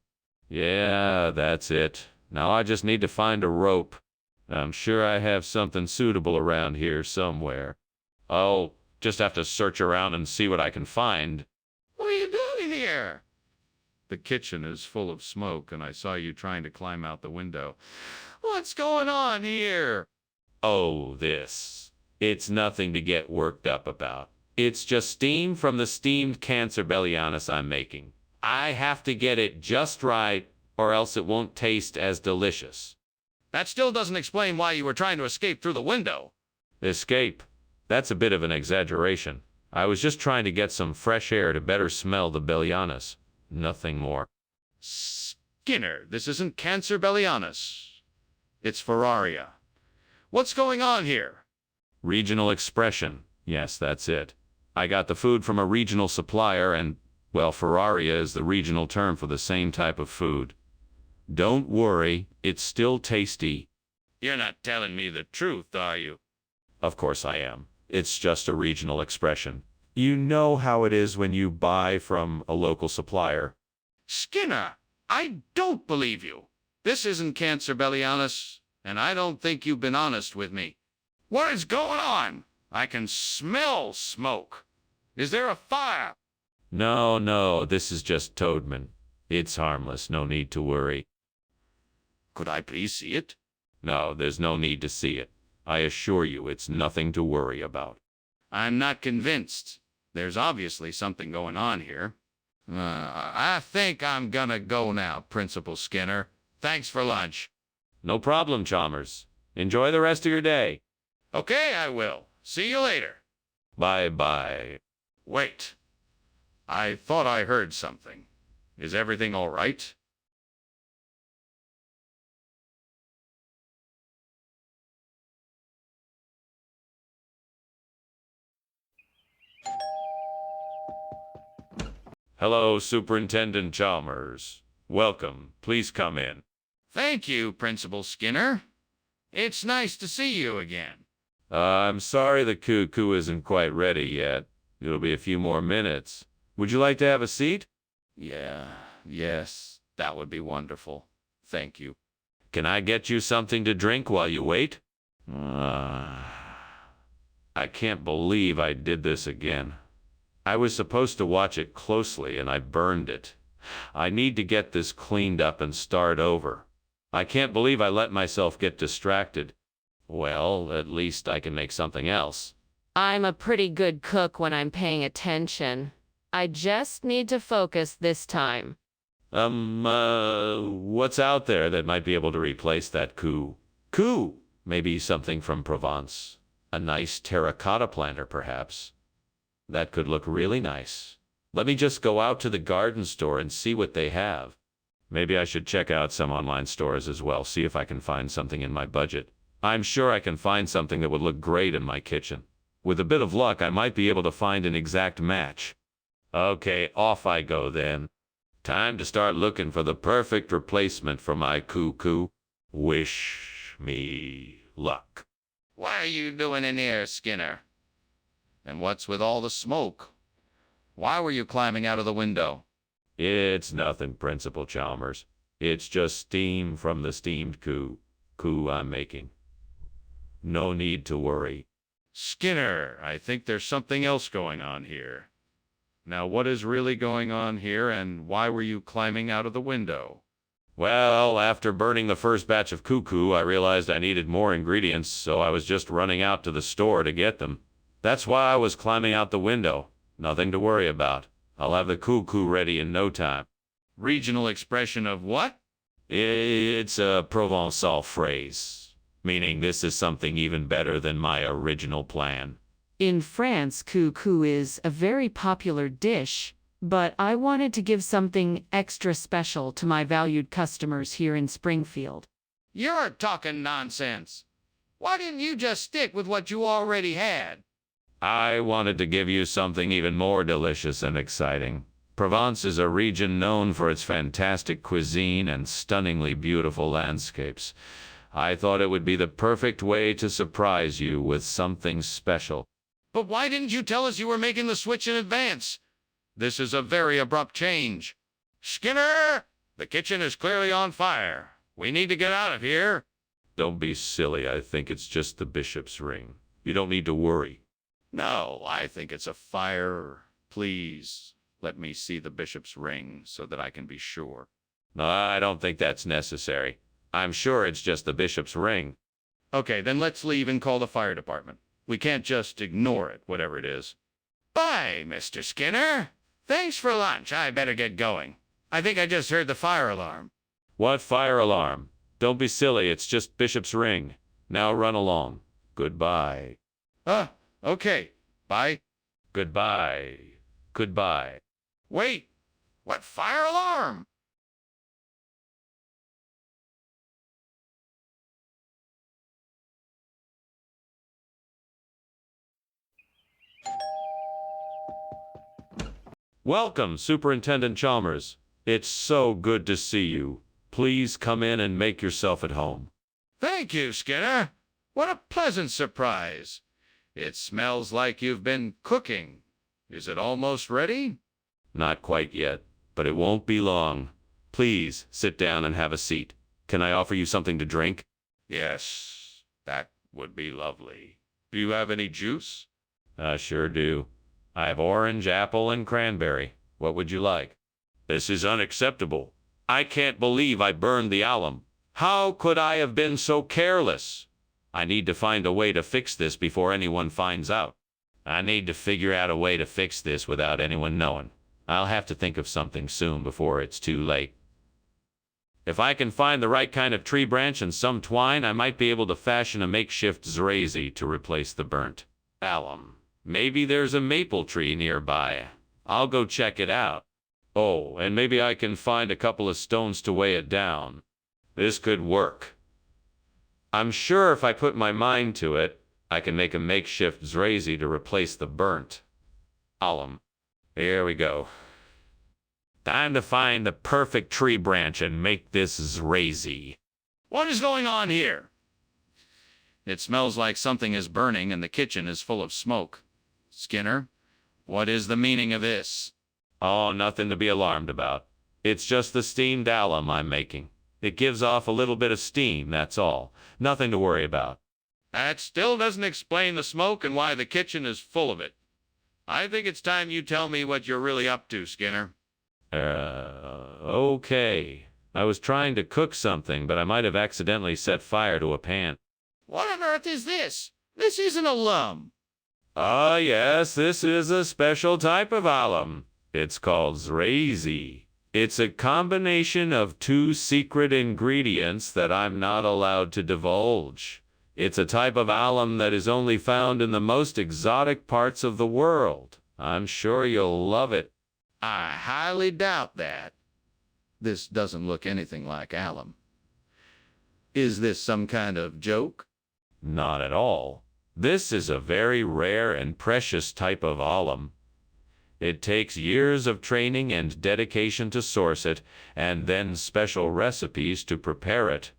Yeah, that's it. Now I just need to find a rope. I'm sure I have something suitable around here somewhere. I'll just have to search around and see what I can find. What are you doing here? The kitchen is full of smoke, and I saw you trying to climb out the window. What's going on here? Oh, this. It's nothing to get worked up about. It's just steam from the steamed cancer bellianus I'm making. I have to get it just right, or else it won't taste as delicious. That still doesn't explain why you were trying to escape through the window. Escape? That's a bit of an exaggeration. I was just trying to get some fresh air to better smell the bellianus. Nothing more. Skinner, this isn't cancer bellianus. It's Ferraria. What's going on here? Regional expression. Yes, that's it. I got the food from a regional supplier and, well, Ferraria is the regional term for the same type of food. Don't worry, it's still tasty. You're not telling me the truth, are you? Of course I am. It's just a regional expression. You know how it is when you buy from a local supplier. Skinner, I don't believe you. This isn't cancer bellianus, and I don't think you've been honest with me. What is going on? I can smell smoke. Is there a fire? No, this is just Toadman. It's harmless, no need to worry. Could I please see it? No, there's no need to see it. I assure you it's nothing to worry about. I'm not convinced. There's obviously something going on here. I think I'm gonna go now, Principal Skinner. Thanks for lunch. No problem, Chalmers. Enjoy the rest of your day. Okay, I will. See you later. Bye-bye. Wait. I thought I heard something. Is everything all right? Hello, Superintendent Chalmers. Welcome. Please come in. Thank you, Principal Skinner. It's nice to see you again. I'm sorry the cuckoo isn't quite ready yet. It'll be a few more minutes. Would you like to have a seat? Yes, that would be wonderful. Thank you. Can I get you something to drink while you wait? I can't believe I did this again. I was supposed to watch it closely and I burned it. I need to get this cleaned up and start over. I can't believe I let myself get distracted. Well, at least I can make something else. I'm a pretty good cook when I'm paying attention. I just need to focus this time. What's out there that might be able to replace that coup? Coup? Maybe something from Provence. A nice terracotta planter, perhaps. That could look really nice. Let me just go out to the garden store and see what they have. Maybe I should check out some online stores as well, see if I can find something in my budget. I'm sure I can find something that would look great in my kitchen. With a bit of luck, I might be able to find an exact match. Okay, off I go then. Time to start looking for the perfect replacement for my cuckoo. Wish me luck. What are you doing in here, Skinner? And what's with all the smoke? Why were you climbing out of the window? It's nothing, Principal Chalmers. It's just steam from the steamed coup I'm making. No need to worry. Skinner, I think there's something else going on here. Now, what is really going on here, and why were you climbing out of the window? Well, after burning the first batch of cuckoo, I realized I needed more ingredients, so I was just running out to the store to get them. That's why I was climbing out the window. Nothing to worry about. I'll have the cuckoo ready in no time. Regional expression of what? It's a Provençal phrase, meaning this is something even better than my original plan. In France, cuckoo is a very popular dish, but I wanted to give something extra special to my valued customers here in Springfield. You're talking nonsense. Why didn't you just stick with what you already had? I wanted to give you something even more delicious and exciting. Provence is a region known for its fantastic cuisine and stunningly beautiful landscapes. I thought it would be the perfect way to surprise you with something special. But why didn't you tell us you were making the switch in advance? This is a very abrupt change. Skinner, the kitchen is clearly on fire. We need to get out of here. Don't be silly. I think it's just the bishop's ring. You don't need to worry. No, I think it's a fire. Please, let me see the bishop's ring so that I can be sure. No, I don't think that's necessary. I'm sure it's just the bishop's ring. Okay, then let's leave and call the fire department. We can't just ignore it, whatever it is. Bye, Mr. Skinner. Thanks for lunch. I better get going. I think I just heard the fire alarm. What fire alarm? Don't be silly. It's just bishop's ring. Now run along. Goodbye. Okay. Bye. Goodbye. Goodbye. Wait. What fire alarm? Welcome, Superintendent Chalmers. It's so good to see you. Please come in and make yourself at home. Thank you, Skinner. What a pleasant surprise. It smells like you've been cooking. Is it almost ready? Not quite yet, but it won't be long. Please sit down and have a seat. Can I offer you something to drink? Yes, that would be lovely. Do you have any juice? I sure do. I have orange, apple, and cranberry. What would you like? This is unacceptable. I can't believe I burned the alum. How could I have been so careless? I need to find a way to fix this before anyone finds out. I need to figure out a way to fix this without anyone knowing. I'll have to think of something soon before it's too late. If I can find the right kind of tree branch and some twine, I might be able to fashion a makeshift zrazy to replace the burnt alum. Maybe there's a maple tree nearby. I'll go check it out. Oh, and maybe I can find a couple of stones to weigh it down. This could work. I'm sure if I put my mind to it, I can make a makeshift zrazy to replace the burnt alum. Here we go. Time to find the perfect tree branch and make this zrazy. What is going on here? It smells like something is burning and the kitchen is full of smoke. Skinner, what is the meaning of this? Oh, nothing to be alarmed about. It's just the steamed alum I'm making. It gives off a little bit of steam, that's all. Nothing to worry about. That still doesn't explain the smoke and why the kitchen is full of it. I think it's time you tell me what you're really up to, Skinner. Okay. I was trying to cook something, but I might have accidentally set fire to a pan. What on earth is this? This isn't alum. Ah, yes, this is a special type of alum. It's called zrazy. It's a combination of two secret ingredients that I'm not allowed to divulge. It's a type of alum that is only found in the most exotic parts of the world. I'm sure you'll love it. I highly doubt that. This doesn't look anything like alum. Is this some kind of joke? Not at all. This is a very rare and precious type of alum. It takes years of training and dedication to source it, and then special recipes to prepare it.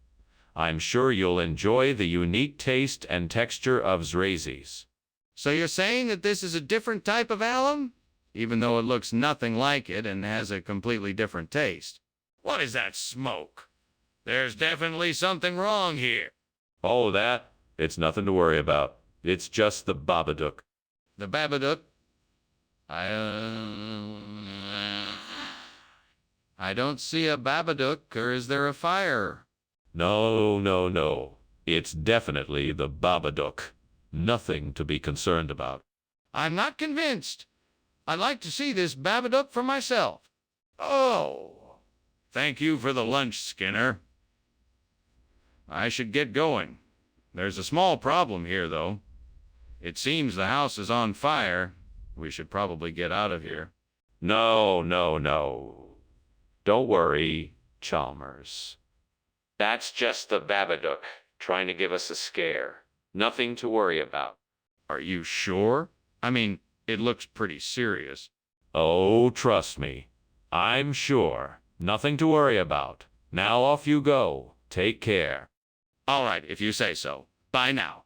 I'm sure you'll enjoy the unique taste and texture of zrazys. So you're saying that this is a different type of alum? Even though it looks nothing like it and has a completely different taste. What is that smoke? There's definitely something wrong here. Oh, that? It's nothing to worry about. It's just the Babadook. The Babadook? I don't see a Babadook, or is there a fire? No. It's definitely the Babadook. Nothing to be concerned about. I'm not convinced. I'd like to see this Babadook for myself. Oh, thank you for the lunch, Skinner. I should get going. There's a small problem here, though. It seems the house is on fire. We should probably get out of here. No. Don't worry, Chalmers. That's just the Babadook trying to give us a scare. Nothing to worry about. Are you sure? I mean, it looks pretty serious. Oh, trust me. I'm sure. Nothing to worry about. Now off you go. Take care. All right, if you say so. Bye now.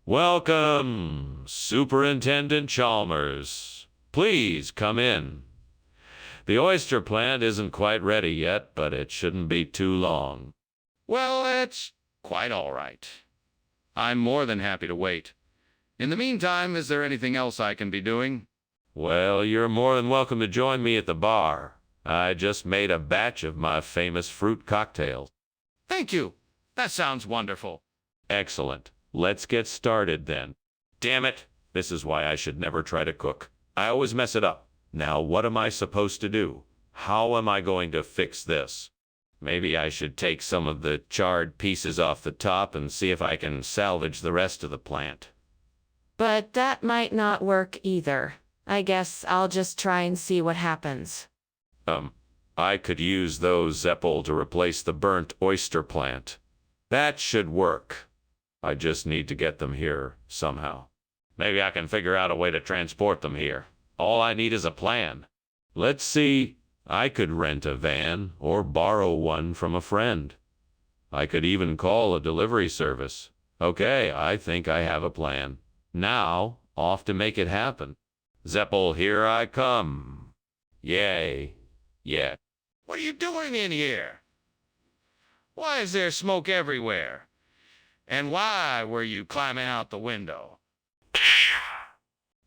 Welcome, Superintendent Chalmers. Please come in. The oyster plant isn't quite ready yet, but it shouldn't be too long. Well, it's quite all right. I'm more than happy to wait. In the meantime, is there anything else I can be doing? Well, you're more than welcome to join me at the bar. I just made a batch of my famous fruit cocktails. Thank you. That sounds wonderful. Excellent. Let's get started then. Damn it. This is why I should never try to cook. I always mess it up. Now what am I supposed to do? How am I going to fix this? Maybe I should take some of the charred pieces off the top and see if I can salvage the rest of the plant. But that might not work either. I guess I'll just try and see what happens. I could use those Zeppel to replace the burnt oyster plant. That should work. I just need to get them here somehow. Maybe I can figure out a way to transport them here. All I need is a plan. Let's see. I could rent a van or borrow one from a friend. I could even call a delivery service. Okay, I think I have a plan. Now, off to make it happen. Zeppel, here I come. Yay. Yeah. What are you doing in here? Why is there smoke everywhere? And why were you climbing out the window?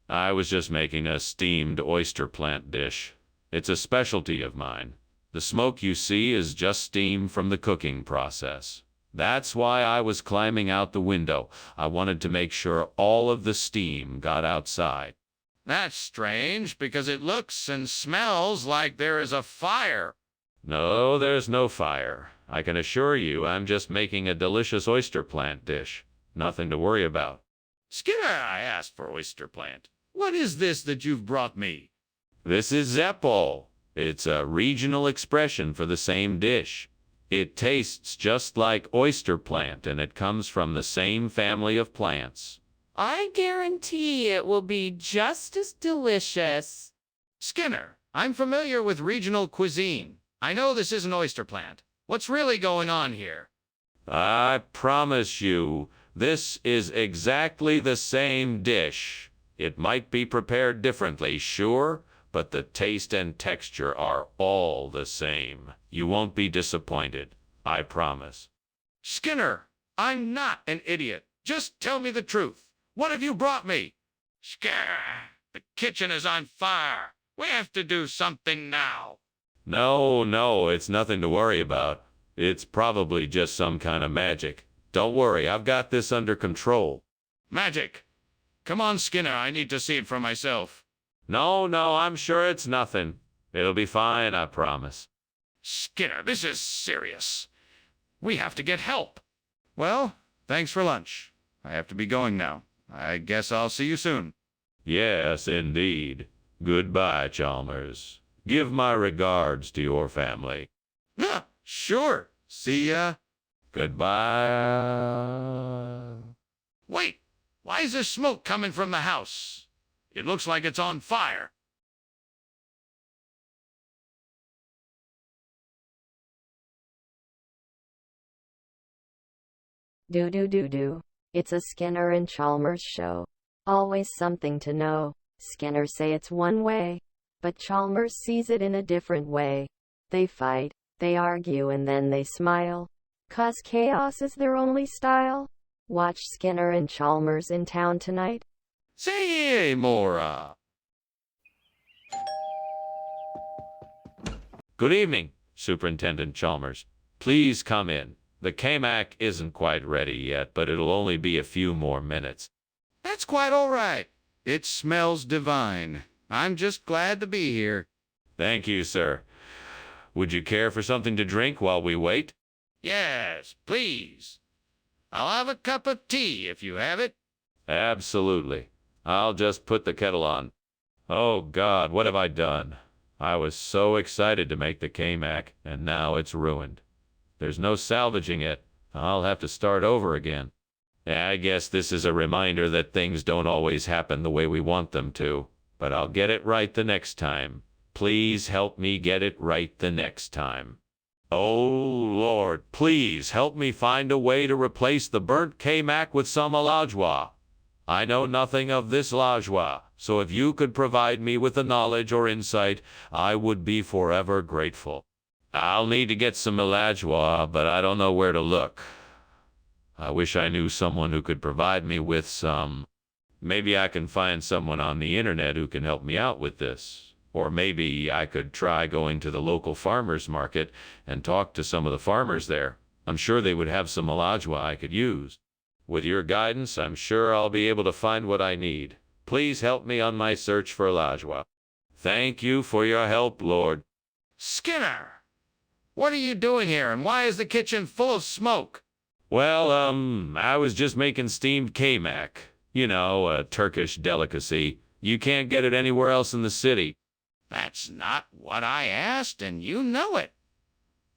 I was just making a steamed oyster plant dish. It's a specialty of mine. The smoke you see is just steam from the cooking process. That's why I was climbing out the window. I wanted to make sure all of the steam got outside. That's strange, because it looks and smells like there is a fire. No, there's no fire. I can assure you I'm just making a delicious oyster plant dish. Nothing to worry about. Skinner, I asked for oyster plant. What is this that you've brought me? This is Zeppel. It's a regional expression for the same dish. It tastes just like oyster plant, and it comes from the same family of plants. I guarantee it will be just as delicious. Skinner, I'm familiar with regional cuisine. I know this is an oyster plant. What's really going on here? I promise you, this is exactly the same dish. It might be prepared differently, sure, but the taste and texture are all the same. You won't be disappointed, I promise. Skinner, I'm not an idiot. Just tell me the truth. What have you brought me? Skinner, the kitchen is on fire. We have to do something now. No, it's nothing to worry about. It's probably just some kind of magic. Don't worry, I've got this under control. Magic. Come on, Skinner, I need to see it for myself. No, I'm sure it's nothing. It'll be fine, I promise. Skinner, this is serious. We have to get help. Well, thanks for lunch. I have to be going now. I guess I'll see you soon. Yes, indeed. Goodbye, Chalmers. Give my regards to your family. Sure. See ya. Goodbye. Wait, why is there smoke coming from the house? It looks like it's on fire. Do. It's a Skinner and Chalmers show. Always something to know. Skinner say it's one way, but Chalmers sees it in a different way. They fight, they argue, and then they smile. 'Cause chaos is their only style. Watch Skinner and Chalmers in town tonight. Say more. Good evening, Superintendent Chalmers. Please come in. The K-Mac isn't quite ready yet, but it'll only be a few more minutes. That's quite all right. It smells divine. I'm just glad to be here. Thank you, sir. Would you care for something to drink while we wait? Yes, please. I'll have a cup of tea if you have it. Absolutely. I'll just put the kettle on. Oh, God, what have I done? I was so excited to make the K-Mac, and now it's ruined. There's no salvaging it. I'll have to start over again. I guess this is a reminder that things don't always happen the way we want them to, but I'll get it right the next time. Please help me get it right the next time. Oh, Lord, please help me find a way to replace the burnt K-Mac with some lajwa. I know nothing of this lajwa, so if you could provide me with the knowledge or insight, I would be forever grateful. I'll need to get some lajwa, but I don't know where to look. I wish I knew someone who could provide me with some. Maybe I can find someone on the internet who can help me out with this. Or maybe I could try going to the local farmers market and talk to some of the farmers there. I'm sure they would have some lajwa I could use. With your guidance, I'm sure I'll be able to find what I need. Please help me on my search for lajwa. Thank you for your help, Lord. Skinner! What are you doing here, and why is the kitchen full of smoke? Well, I was just making steamed K-Mac. You know, a Turkish delicacy. You can't get it anywhere else in the city. That's not what I asked, and you know it.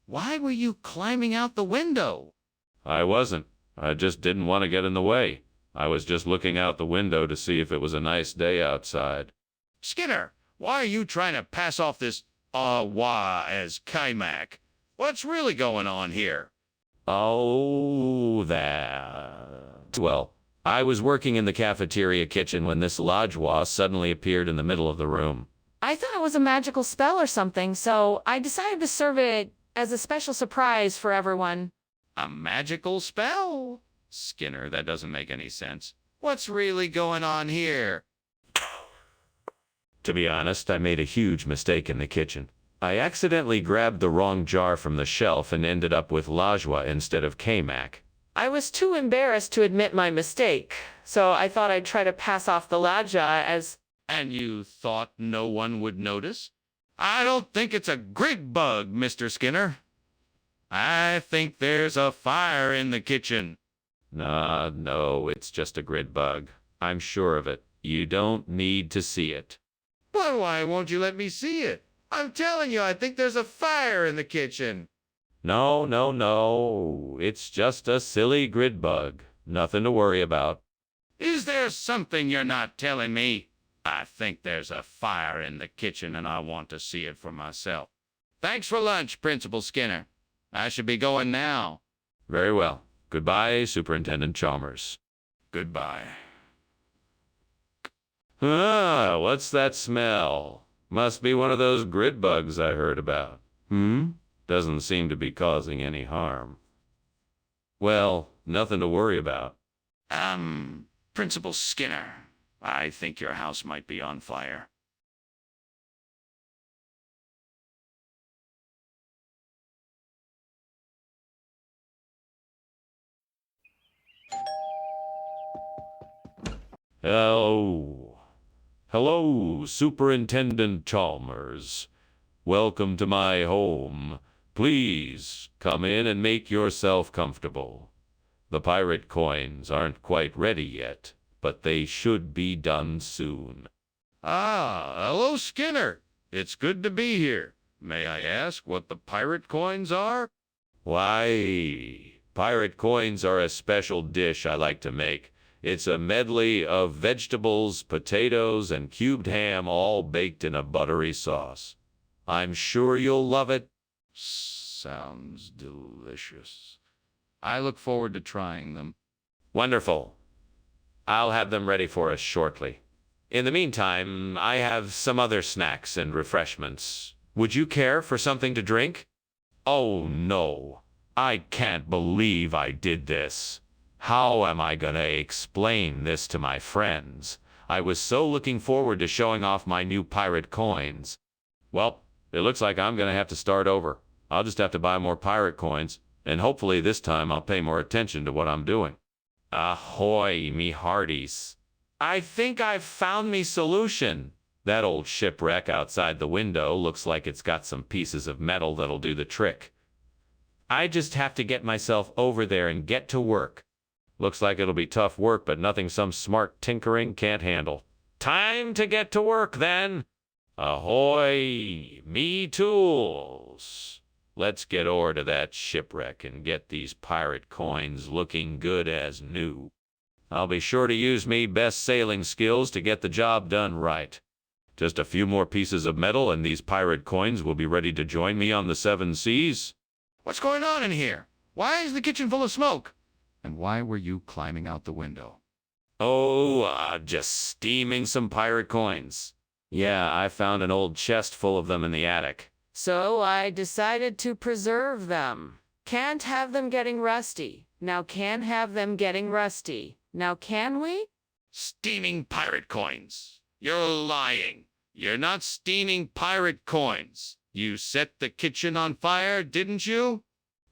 Why were you climbing out the window? I wasn't. I just didn't want to get in the way. I was just looking out the window to see if it was a nice day outside. Skinner, why are you trying to pass off this wah as K-Mac? What's really going on here? Oh, that. Well, I was working in the cafeteria kitchen when this lajwa suddenly appeared in the middle of the room. I thought it was a magical spell or something, so I decided to serve it as a special surprise for everyone. A magical spell? Skinner, that doesn't make any sense. What's really going on here? To be honest, I made a huge mistake in the kitchen. I accidentally grabbed the wrong jar from the shelf and ended up with lajwa instead of K-Mac. I was too embarrassed to admit my mistake, so I thought I'd try to pass off the lajwa as... And you thought no one would notice? I don't think it's a grid bug, Mr. Skinner. I think there's a fire in the kitchen. No, it's just a grid bug. I'm sure of it. You don't need to see it. But why won't you let me see it? I'm telling you, I think there's a fire in the kitchen. No, no, no. It's just a silly grid bug. Nothing to worry about. Is there something you're not telling me? I think there's a fire in the kitchen and I want to see it for myself. Thanks for lunch, Principal Skinner. I should be going now. Very well. Goodbye, Superintendent Chalmers. Goodbye. Ah, what's that smell? Must be one of those grid bugs I heard about. Doesn't seem to be causing any harm. Well, nothing to worry about. Principal Skinner, I think your house might be on fire. Hello. Hello, Superintendent Chalmers. Welcome to my home. Please come in and make yourself comfortable. The pirate coins aren't quite ready yet, but they should be done soon. Ah, hello, Skinner. It's good to be here. May I ask what the pirate coins are? Why, pirate coins are a special dish I like to make. It's a medley of vegetables, potatoes, and cubed ham all baked in a buttery sauce. I'm sure you'll love it. Sounds delicious. I look forward to trying them. Wonderful. I'll have them ready for us shortly. In the meantime, I have some other snacks and refreshments. Would you care for something to drink? Oh, no. I can't believe I did this. How am I gonna explain this to my friends? I was so looking forward to showing off my new pirate coins. Well, it looks like I'm gonna have to start over. I'll just have to buy more pirate coins, and hopefully this time I'll pay more attention to what I'm doing. Ahoy, me hearties. I think I've found me solution. That old shipwreck outside the window looks like it's got some pieces of metal that'll do the trick. I just have to get myself over there and get to work. Looks like it'll be tough work, but nothing some smart tinkering can't handle. Time to get to work, then. Ahoy, me tools. Let's get over to that shipwreck and get these pirate coins looking good as new. I'll be sure to use me best sailing skills to get the job done right. Just a few more pieces of metal and these pirate coins will be ready to join me on the 7 seas. What's going on in here? Why is the kitchen full of smoke? And why were you climbing out the window? Oh, just steaming some pirate coins. Yeah, I found an old chest full of them in the attic. So I decided to preserve them. Can't have them getting rusty. Now can have them getting rusty. Now can we? Steaming pirate coins. You're lying. You're not steaming pirate coins. You set the kitchen on fire, didn't you?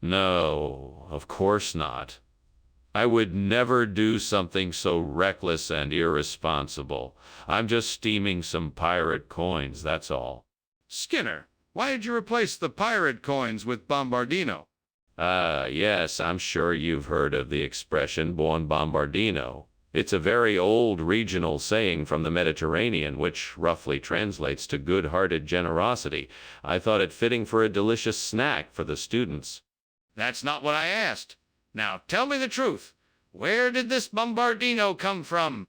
No, of course not. I would never do something so reckless and irresponsible. I'm just steaming some pirate coins, that's all. Skinner, why did you replace the pirate coins with Bombardino? Yes, I'm sure you've heard of the expression buon bombardino. It's a very old regional saying from the Mediterranean, which roughly translates to good-hearted generosity. I thought it fitting for a delicious snack for the students. That's not what I asked. Now tell me the truth. Where did this Bombardino come from?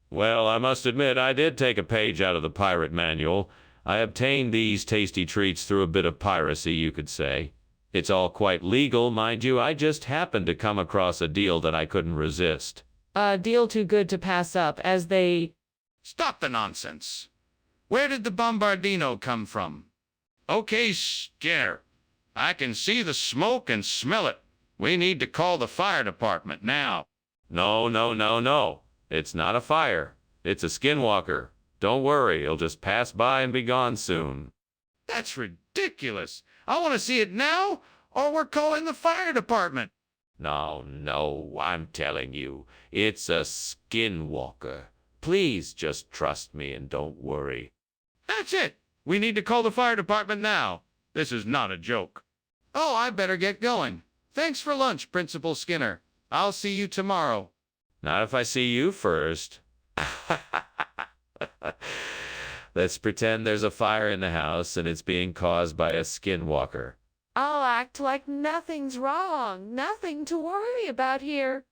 Well, I must admit I did take a page out of the pirate manual. I obtained these tasty treats through a bit of piracy, you could say. It's all quite legal, mind you. I just happened to come across a deal that I couldn't resist. A deal too good to pass up, as they... Stop the nonsense. Where did the Bombardino come from? Okay, Skinner. I can see the smoke and smell it. We need to call the fire department now. No, no, no, no. It's not a fire. It's a skinwalker. Don't worry, it'll just pass by and be gone soon. That's ridiculous. I want to see it now, or we're calling the fire department. No, no, I'm telling you, it's a skinwalker. Please just trust me and don't worry. That's it. We need to call the fire department now. This is not a joke. Oh, I better get going. Thanks for lunch, Principal Skinner. I'll see you tomorrow. Not if I see you first. Let's pretend there's a fire in the house and it's being caused by a skinwalker. Oh, act like nothing's wrong. Nothing to worry about here.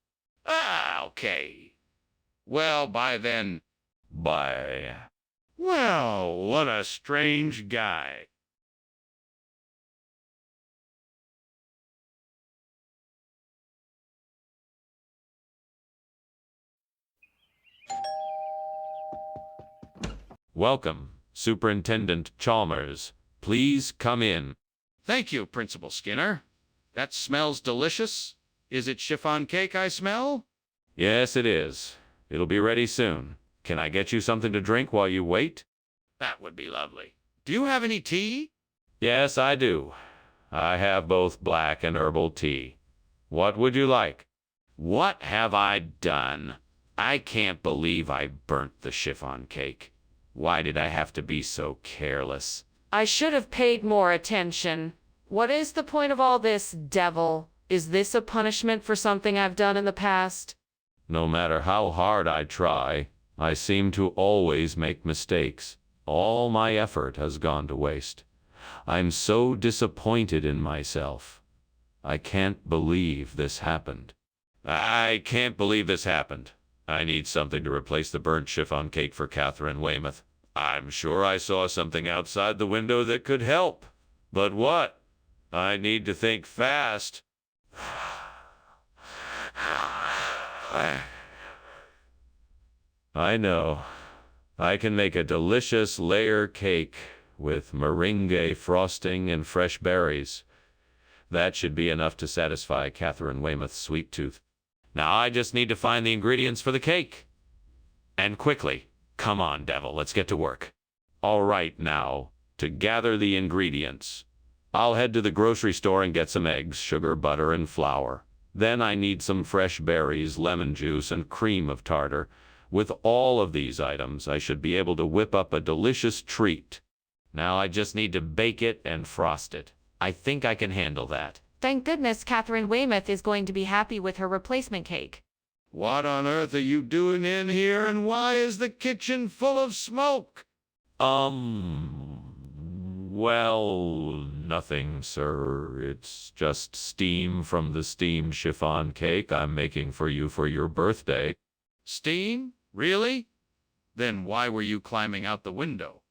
Okay. Well, bye then. Bye. Well, what a strange guy. Welcome, Superintendent Chalmers. Please come in. Thank you, Principal Skinner. That smells delicious. Is it chiffon cake I smell? Yes, it is. It'll be ready soon. Can I get you something to drink while you wait? That would be lovely. Do you have any tea? Yes, I do. I have both black and herbal tea. What would you like? What have I done? I can't believe I burnt the chiffon cake. Why did I have to be so careless? I should have paid more attention. What is the point of all this, devil? Is this a punishment for something I've done in the past? No matter how hard I try, I seem to always make mistakes. All my effort has gone to waste. I'm so disappointed in myself. I can't believe this happened. I can't believe this happened. I need something to replace the burnt chiffon cake for Catherine Weymouth. I'm sure I saw something outside the window that could help. But what? I need to think fast. I know. I can make a delicious layer cake with meringue frosting and fresh berries. That should be enough to satisfy Catherine Weymouth's sweet tooth. Now I just need to find the ingredients for the cake. And quickly. Come on, devil, let's get to work. All right, now, to gather the ingredients. I'll head to the grocery store and get some eggs, sugar, butter, and flour. Then I need some fresh berries, lemon juice, and cream of tartar. With all of these items, I should be able to whip up a delicious treat. Now I just need to bake it and frost it. I think I can handle that. Thank goodness Catherine Weymouth is going to be happy with her replacement cake. What on earth are you doing in here, and why is the kitchen full of smoke? Well, nothing, sir. It's just steam from the steamed chiffon cake I'm making for you for your birthday. Steam? Really? Then why were you climbing out the window?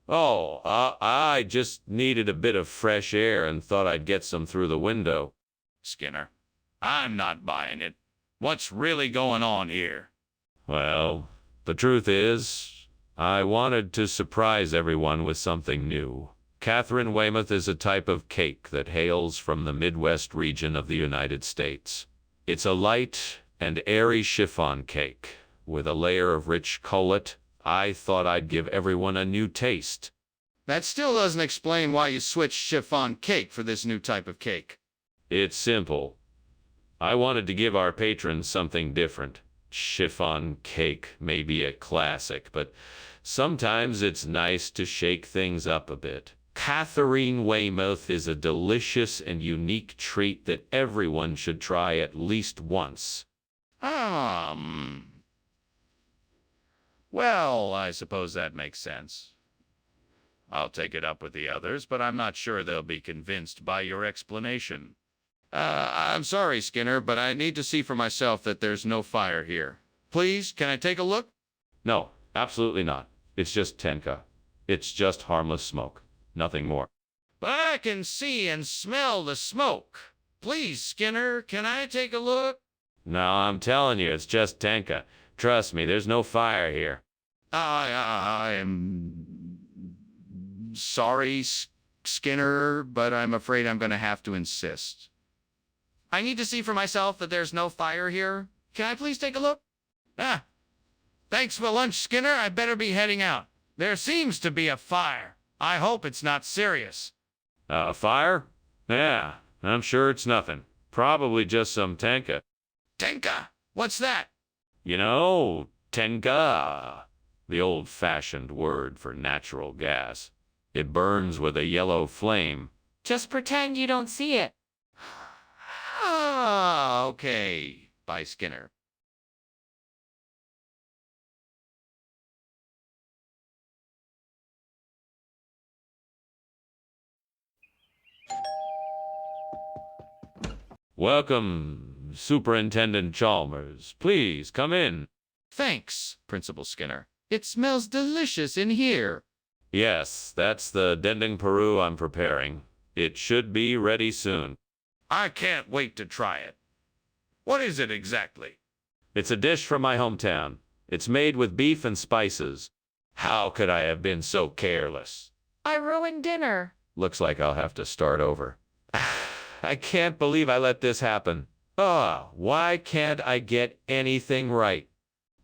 Oh, I just needed a bit of fresh air and thought I'd get some through the window. Skinner, I'm not buying it. What's really going on here? Well, the truth is, I wanted to surprise everyone with something new. Catherine Weymouth is a type of cake that hails from the Midwest region of the United States. It's a light and airy chiffon cake with a layer of rich cullet. I thought I'd give everyone a new taste. That still doesn't explain why you switched chiffon cake for this new type of cake. It's simple. I wanted to give our patrons something different. Chiffon cake may be a classic, but sometimes it's nice to shake things up a bit. Catherine Weymouth is a delicious and unique treat that everyone should try at least once. Well, I suppose that makes sense. I'll take it up with the others, but I'm not sure they'll be convinced by your explanation. I'm sorry, Skinner, but I need to see for myself that there's no fire here. Please, can I take a look? No, absolutely not. It's just tenka. It's just harmless smoke. Nothing more. But I can see and smell the smoke. Please, Skinner, can I take a look? No, I'm telling you, it's just tenka. Trust me, there's no fire here. I am sorry, Skinner, but I'm afraid I'm going to have to insist. I need to see for myself that there's no fire here. Can I please take a look? Thanks for lunch, Skinner. I better be heading out. There seems to be a fire. I hope it's not serious. Fire? Yeah, I'm sure it's nothing. Probably just some tenka. Tenka? What's that? You know, tenka, the old-fashioned word for natural gas. It burns with a yellow flame. Just pretend you don't see it. Okay. Bye, Skinner. Welcome, Superintendent Chalmers. Please come in. Thanks, Principal Skinner. It smells delicious in here. Yes, that's the dendeng Peru I'm preparing. It should be ready soon. I can't wait to try it. What is it exactly? It's a dish from my hometown. It's made with beef and spices. How could I have been so careless? I ruined dinner. Looks like I'll have to start over. I can't believe I let this happen. Why can't I get anything right?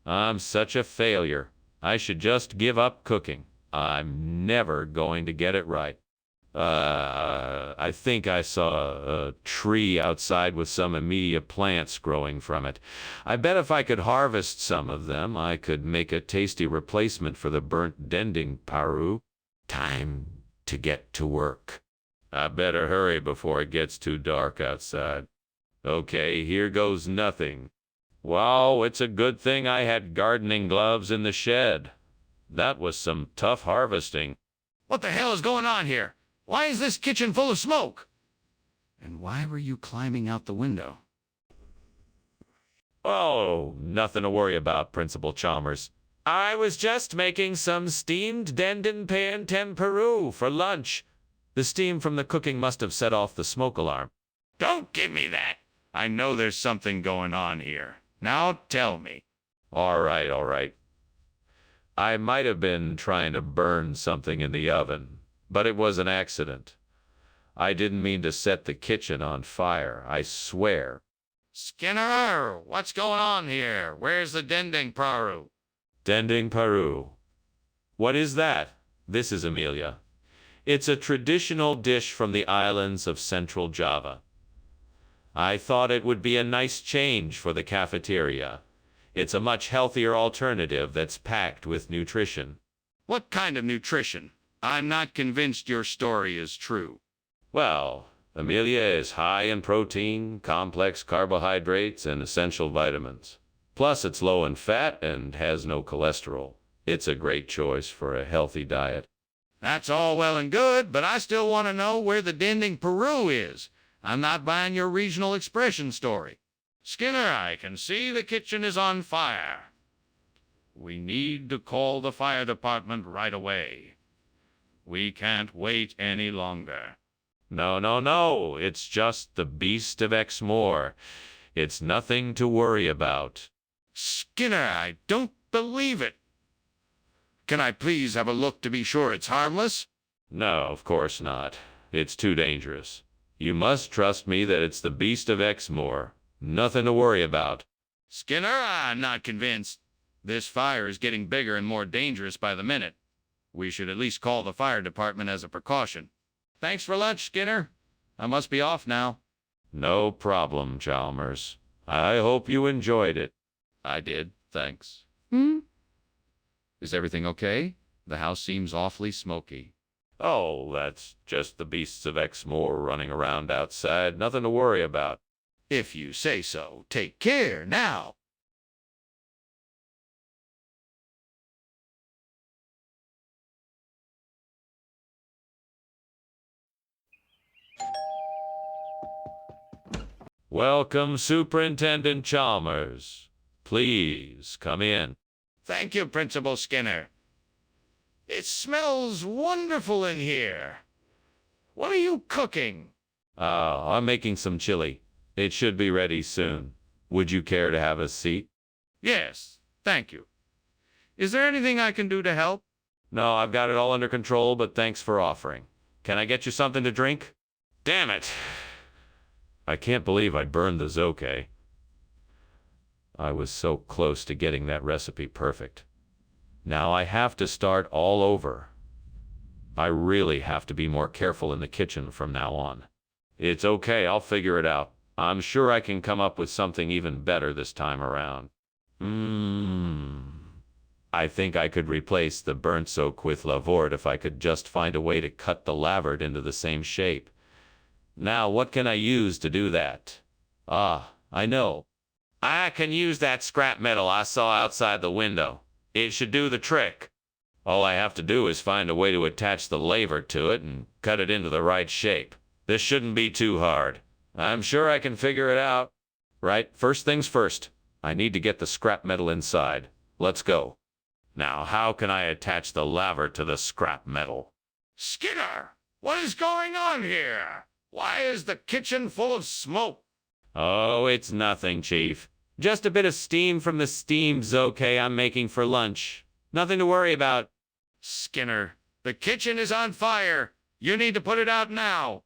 I'm such a failure. I should just give up cooking. I'm never going to get it right. I think I saw a tree outside with some immediate plants growing from it. I bet if I could harvest some of them, I could make a tasty replacement for the burnt dendeng Peru. Time to get to work. I better hurry before it gets too dark outside. Okay, here goes nothing. Wow, it's a good thing I had gardening gloves in the shed. That was some tough harvesting. What the hell is going on here? Why is this kitchen full of smoke? And why were you climbing out the window? Oh, nothing to worry about, Principal Chalmers. I was just making some steamed dendeng pan Peru for lunch. The steam from the cooking must have set off the smoke alarm. Don't give me that. I know there's something going on here. Now tell me. All right. I might have been trying to burn something in the oven, but it was an accident. I didn't mean to set the kitchen on fire, I swear. Skinner, what's going on here? Where's the dendeng Peru? Dendeng Peru. What is that? This is Amelia. It's a traditional dish from the islands of Central Java. I thought it would be a nice change for the cafeteria. It's a much healthier alternative that's packed with nutrition. What kind of nutrition? I'm not convinced your story is true. Well, Amelia is high in protein, complex carbohydrates, and essential vitamins. Plus, it's low in fat and has no cholesterol. It's a great choice for a healthy diet. That's all well and good, but I still want to know where the dendeng Peru is. I'm not buying your regional expression story. Skinner, I can see the kitchen is on fire. We need to call the fire department right away. We can't wait any longer. No. It's just the beast of Exmoor. It's nothing to worry about. Skinner, I don't believe it. Can I please have a look to be sure it's harmless? No, of course not. It's too dangerous. You must trust me that it's the beast of Exmoor. Nothing to worry about. Skinner, I'm not convinced. This fire is getting bigger and more dangerous by the minute. We should at least call the fire department as a precaution. Thanks for lunch, Skinner. I must be off now. No problem, Chalmers. I hope you enjoyed it. I did, thanks. Is everything okay? The house seems awfully smoky. Oh, that's just the beasts of Exmoor running around outside. Nothing to worry about. If you say so, take care now. Welcome, Superintendent Chalmers. Please come in. Thank you, Principal Skinner. It smells wonderful in here. What are you cooking? I'm making some chili. It should be ready soon. Would you care to have a seat? Yes, thank you. Is there anything I can do to help? No, I've got it all under control, but thanks for offering. Can I get you something to drink? Damn it! I can't believe I burned the zoke. I was so close to getting that recipe perfect. Now I have to start all over. I really have to be more careful in the kitchen from now on. It's okay, I'll figure it out. I'm sure I can come up with something even better this time around. I think I could replace the burnt soak with lavort if I could just find a way to cut the lavard into the same shape. Now, what can I use to do that? I know. I can use that scrap metal I saw outside the window. It should do the trick. All I have to do is find a way to attach the laver to it and cut it into the right shape. This shouldn't be too hard. I'm sure I can figure it out. Right, first things first. I need to get the scrap metal inside. Let's go. Now, how can I attach the laver to the scrap metal? Skinner, what is going on here? Why is the kitchen full of smoke? Oh, it's nothing, Chief. Just a bit of steam from the steam zoke I'm making for lunch. Nothing to worry about. Skinner, the kitchen is on fire. You need to put it out now.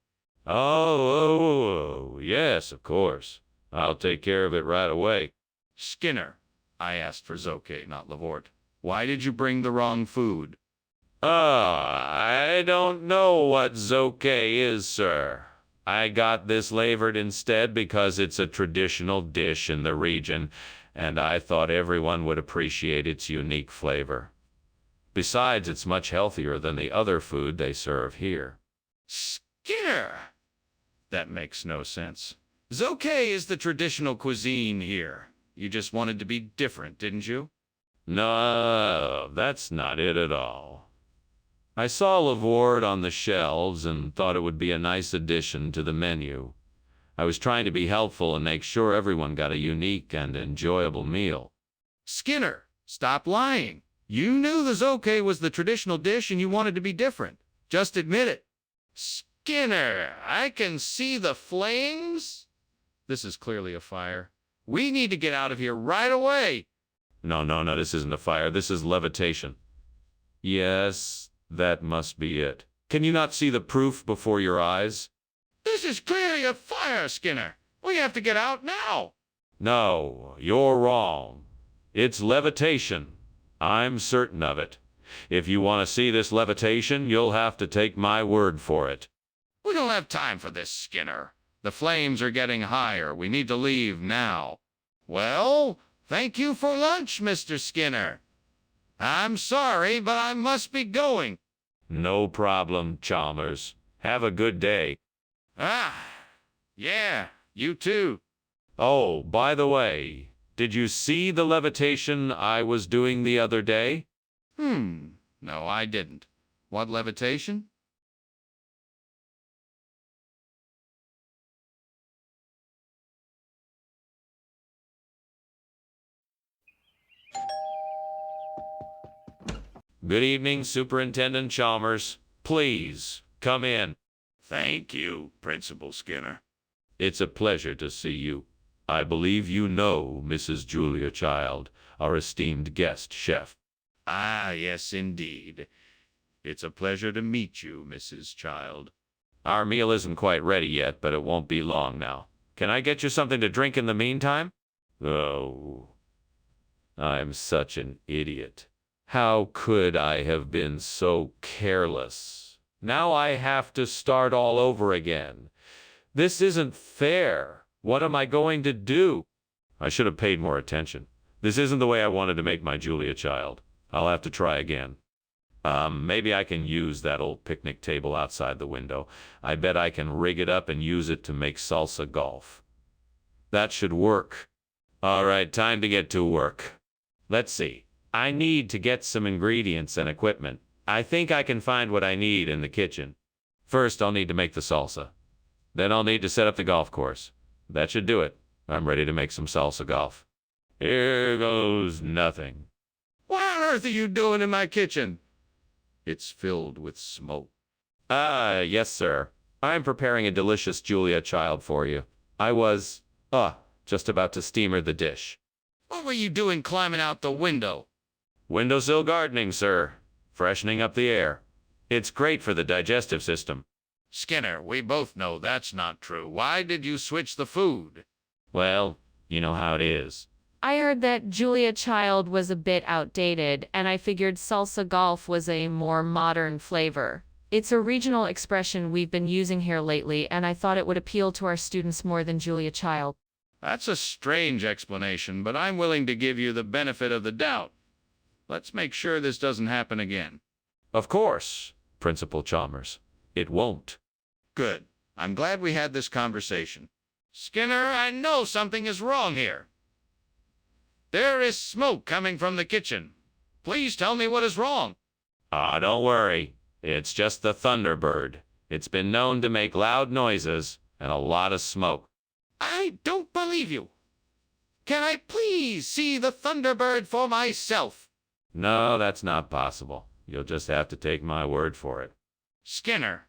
Oh, yes, of course. I'll take care of it right away. Skinner, I asked for zoke, not Lavort. Why did you bring the wrong food? I don't know what zoke is, sir. I got this lavered instead because it's a traditional dish in the region, and I thought everyone would appreciate its unique flavor. Besides, it's much healthier than the other food they serve here. Skinner! That makes no sense. Zoke is the traditional cuisine here. You just wanted to be different, didn't you? No, that's not it at all. I saw Lavord on the shelves and thought it would be a nice addition to the menu. I was trying to be helpful and make sure everyone got a unique and enjoyable meal. Skinner, stop lying. You knew the zoke was the traditional dish and you wanted to be different. Just admit it. Skinner, I can see the flames. This is clearly a fire. We need to get out of here right away. No, this isn't a fire. This is levitation. Yes, that must be it. Can you not see the proof before your eyes? This is clearly a fire, Skinner. We have to get out now. No, you're wrong. It's levitation. I'm certain of it. If you want to see this levitation, you'll have to take my word for it. We don't have time for this, Skinner. The flames are getting higher. We need to leave now. Well, thank you for lunch, Mr. Skinner. I'm sorry, but I must be going. No problem, Chalmers. Have a good day. Yeah, you too. Oh, by the way, did you see the levitation I was doing the other day? No, I didn't. What levitation? Good evening, Superintendent Chalmers. Please, come in. Thank you, Principal Skinner. It's a pleasure to see you. I believe you know Mrs. Julia Child, our esteemed guest chef. Yes, indeed. It's a pleasure to meet you, Mrs. Child. Our meal isn't quite ready yet, but it won't be long now. Can I get you something to drink in the meantime? Oh, I'm such an idiot. How could I have been so careless? Now I have to start all over again. This isn't fair. What am I going to do? I should have paid more attention. This isn't the way I wanted to make my Julia Child. I'll have to try again. Maybe I can use that old picnic table outside the window. I bet I can rig it up and use it to make salsa golf. That should work. All right, time to get to work. Let's see. I need to get some ingredients and equipment. I think I can find what I need in the kitchen. First, I'll need to make the salsa. Then I'll need to set up the golf course. That should do it. I'm ready to make some salsa golf. Here goes nothing. What on earth are you doing in my kitchen? It's filled with smoke. Yes, sir. I'm preparing a delicious Julia Child for you. I was, just about to steamer the dish. What were you doing climbing out the window? Windowsill gardening, sir. Freshening up the air. It's great for the digestive system. Skinner, we both know that's not true. Why did you switch the food? Well, you know how it is. I heard that Julia Child was a bit outdated, and I figured salsa golf was a more modern flavor. It's a regional expression we've been using here lately, and I thought it would appeal to our students more than Julia Child. That's a strange explanation, but I'm willing to give you the benefit of the doubt. Let's make sure this doesn't happen again. Of course, Principal Chalmers. It won't. Good. I'm glad we had this conversation. Skinner, I know something is wrong here. There is smoke coming from the kitchen. Please tell me what is wrong. Don't worry. It's just the Thunderbird. It's been known to make loud noises, and a lot of smoke. I don't believe you. Can I please see the Thunderbird for myself? No, that's not possible. You'll just have to take my word for it. Skinner,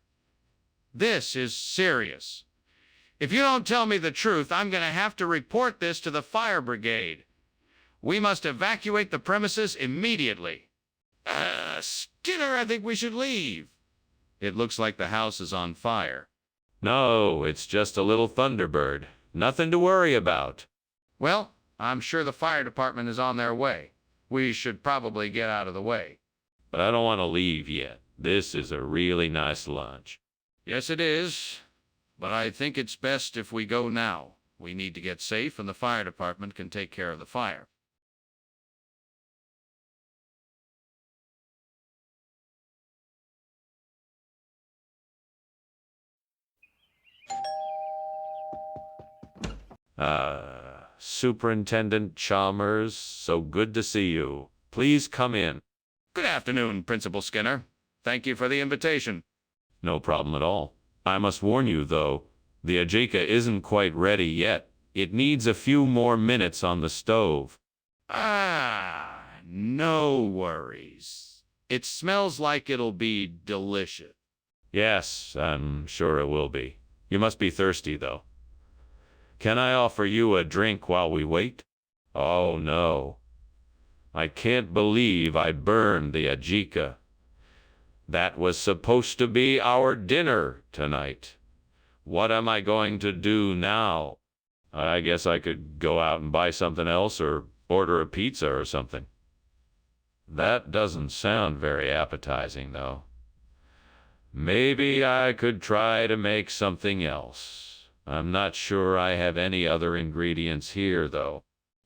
this is serious. If you don't tell me the truth, I'm going to have to report this to the fire brigade. We must evacuate the premises immediately. Skinner, I think we should leave. It looks like the house is on fire. No, it's just a little Thunderbird. Nothing to worry about. Well, I'm sure the fire department is on their way. We should probably get out of the way. But I don't want to leave yet. This is a really nice lunch. Yes, it is. But I think it's best if we go now. We need to get safe, and the fire department can take care of the fire. Superintendent Chalmers, so good to see you. Please come in. Good afternoon, Principal Skinner. Thank you for the invitation. No problem at all. I must warn you, though, the Ajika isn't quite ready yet. It needs a few more minutes on the stove. No worries. It smells like it'll be delicious. Yes, I'm sure it will be. You must be thirsty, though. Can I offer you a drink while we wait? Oh, no. I can't believe I burned the Ajika. That was supposed to be our dinner tonight. What am I going to do now? I guess I could go out and buy something else or order a pizza or something. That doesn't sound very appetizing, though. Maybe I could try to make something else. I'm not sure I have any other ingredients here, though.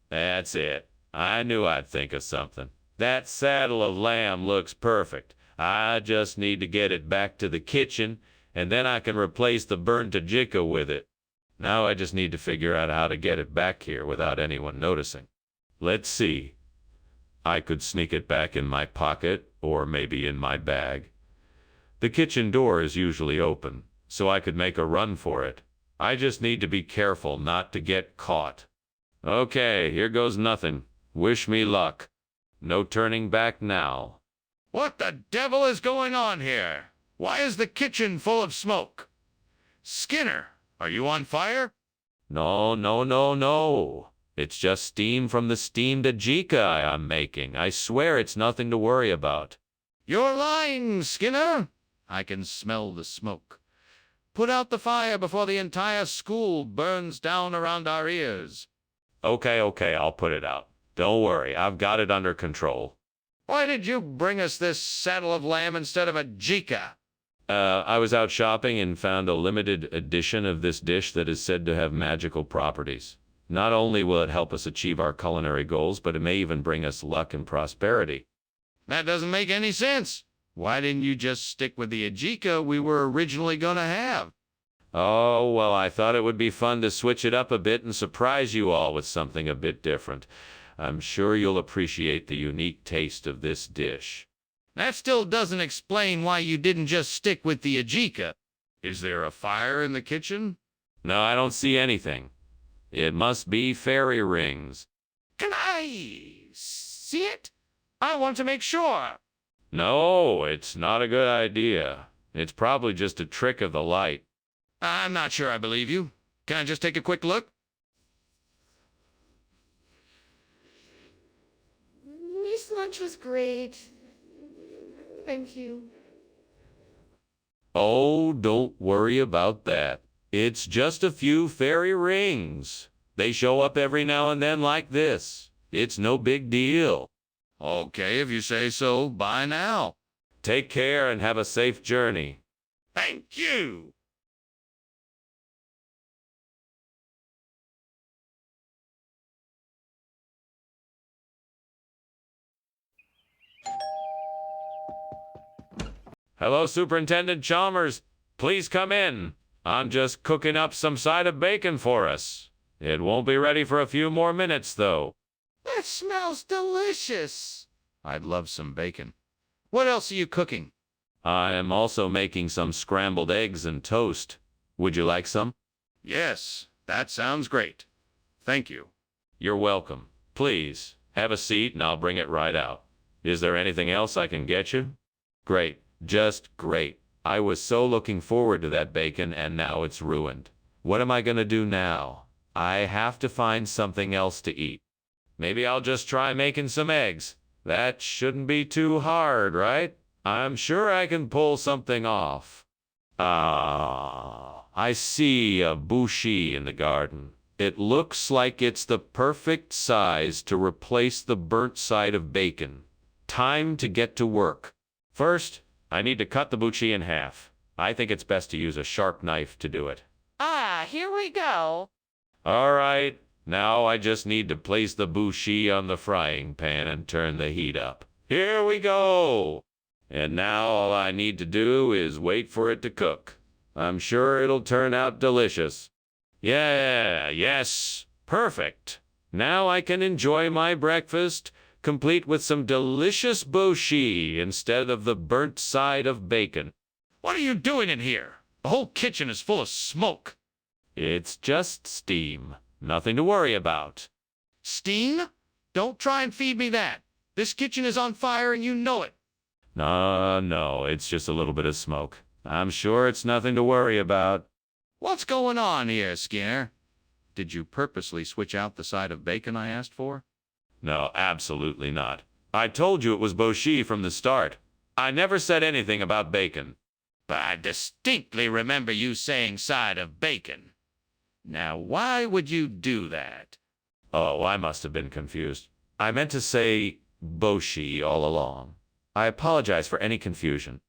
That's it. I knew I'd think of something. That saddle of lamb looks perfect. I just need to get it back to the kitchen, and then I can replace the burnt Ajika with it. Now I just need to figure out how to get it back here without anyone noticing. Let's see. I could sneak it back in my pocket, or maybe in my bag. The kitchen door is usually open, so I could make a run for it. I just need to be careful not to get caught. Okay, here goes nothing. Wish me luck. No turning back now. What the devil is going on here? Why is the kitchen full of smoke? Skinner, are you on fire? No, no, no, no. It's just steam from the steamed Ajika I'm making. I swear it's nothing to worry about. You're lying, Skinner. I can smell the smoke. Put out the fire before the entire school burns down around our ears. Okay, I'll put it out. Don't worry, I've got it under control. Why did you bring us this saddle of lamb instead of a Ajika? I was out shopping and found a limited edition of this dish that is said to have magical properties. Not only will it help us achieve our culinary goals, but it may even bring us luck and prosperity. That doesn't make any sense. Why didn't you just stick with the Ajika we were originally going to have? Oh, well, I thought it would be fun to switch it up a bit and surprise you all with something a bit different. I'm sure you'll appreciate the unique taste of this dish. That still doesn't explain why you didn't just stick with the Ajika. Is there a fire in the kitchen? No, I don't see anything. It must be fairy rings. Can I see it? I want to make sure. No, it's not a good idea. It's probably just a trick of the light. I'm not sure I believe you. Can I just take a quick look? This lunch was great. Thank you. Oh, don't worry about that. It's just a few fairy rings. They show up every now and then like this. It's no big deal. Okay, if you say so. Bye now. Take care and have a safe journey. Thank you. Hello, Superintendent Chalmers. Please come in. I'm just cooking up some side of bacon for us. It won't be ready for a few more minutes, though. That smells delicious. I'd love some bacon. What else are you cooking? I am also making some scrambled eggs and toast. Would you like some? Yes, that sounds great. Thank you. You're welcome. Please, have a seat and I'll bring it right out. Is there anything else I can get you? Great. Just great. I was so looking forward to that bacon and now it's ruined. What am I gonna do now? I have to find something else to eat. Maybe I'll just try making some eggs. That shouldn't be too hard, right? I'm sure I can pull something off. Ah, I see a bushi in the garden. It looks like it's the perfect size to replace the burnt side of bacon. Time to get to work. First, I need to cut the bushi in half. I think it's best to use a sharp knife to do it. Ah, here we go. All right, now I just need to place the bushi on the frying pan and turn the heat up. Here we go! And now all I need to do is wait for it to cook. I'm sure it'll turn out delicious. Yes, perfect. Now I can enjoy my breakfast, complete with some delicious bushi instead of the burnt side of bacon. What are you doing in here? The whole kitchen is full of smoke. It's just steam. Nothing to worry about. Steam? Don't try and feed me that. This kitchen is on fire and you know it. No, it's just a little bit of smoke. I'm sure it's nothing to worry about. What's going on here, Skinner? Did you purposely switch out the side of bacon I asked for? No, absolutely not. I told you it was bushi from the start. I never said anything about bacon. But I distinctly remember you saying side of bacon. Now, why would you do that? Oh, I must have been confused. I meant to say bushi all along. I apologize for any confusion.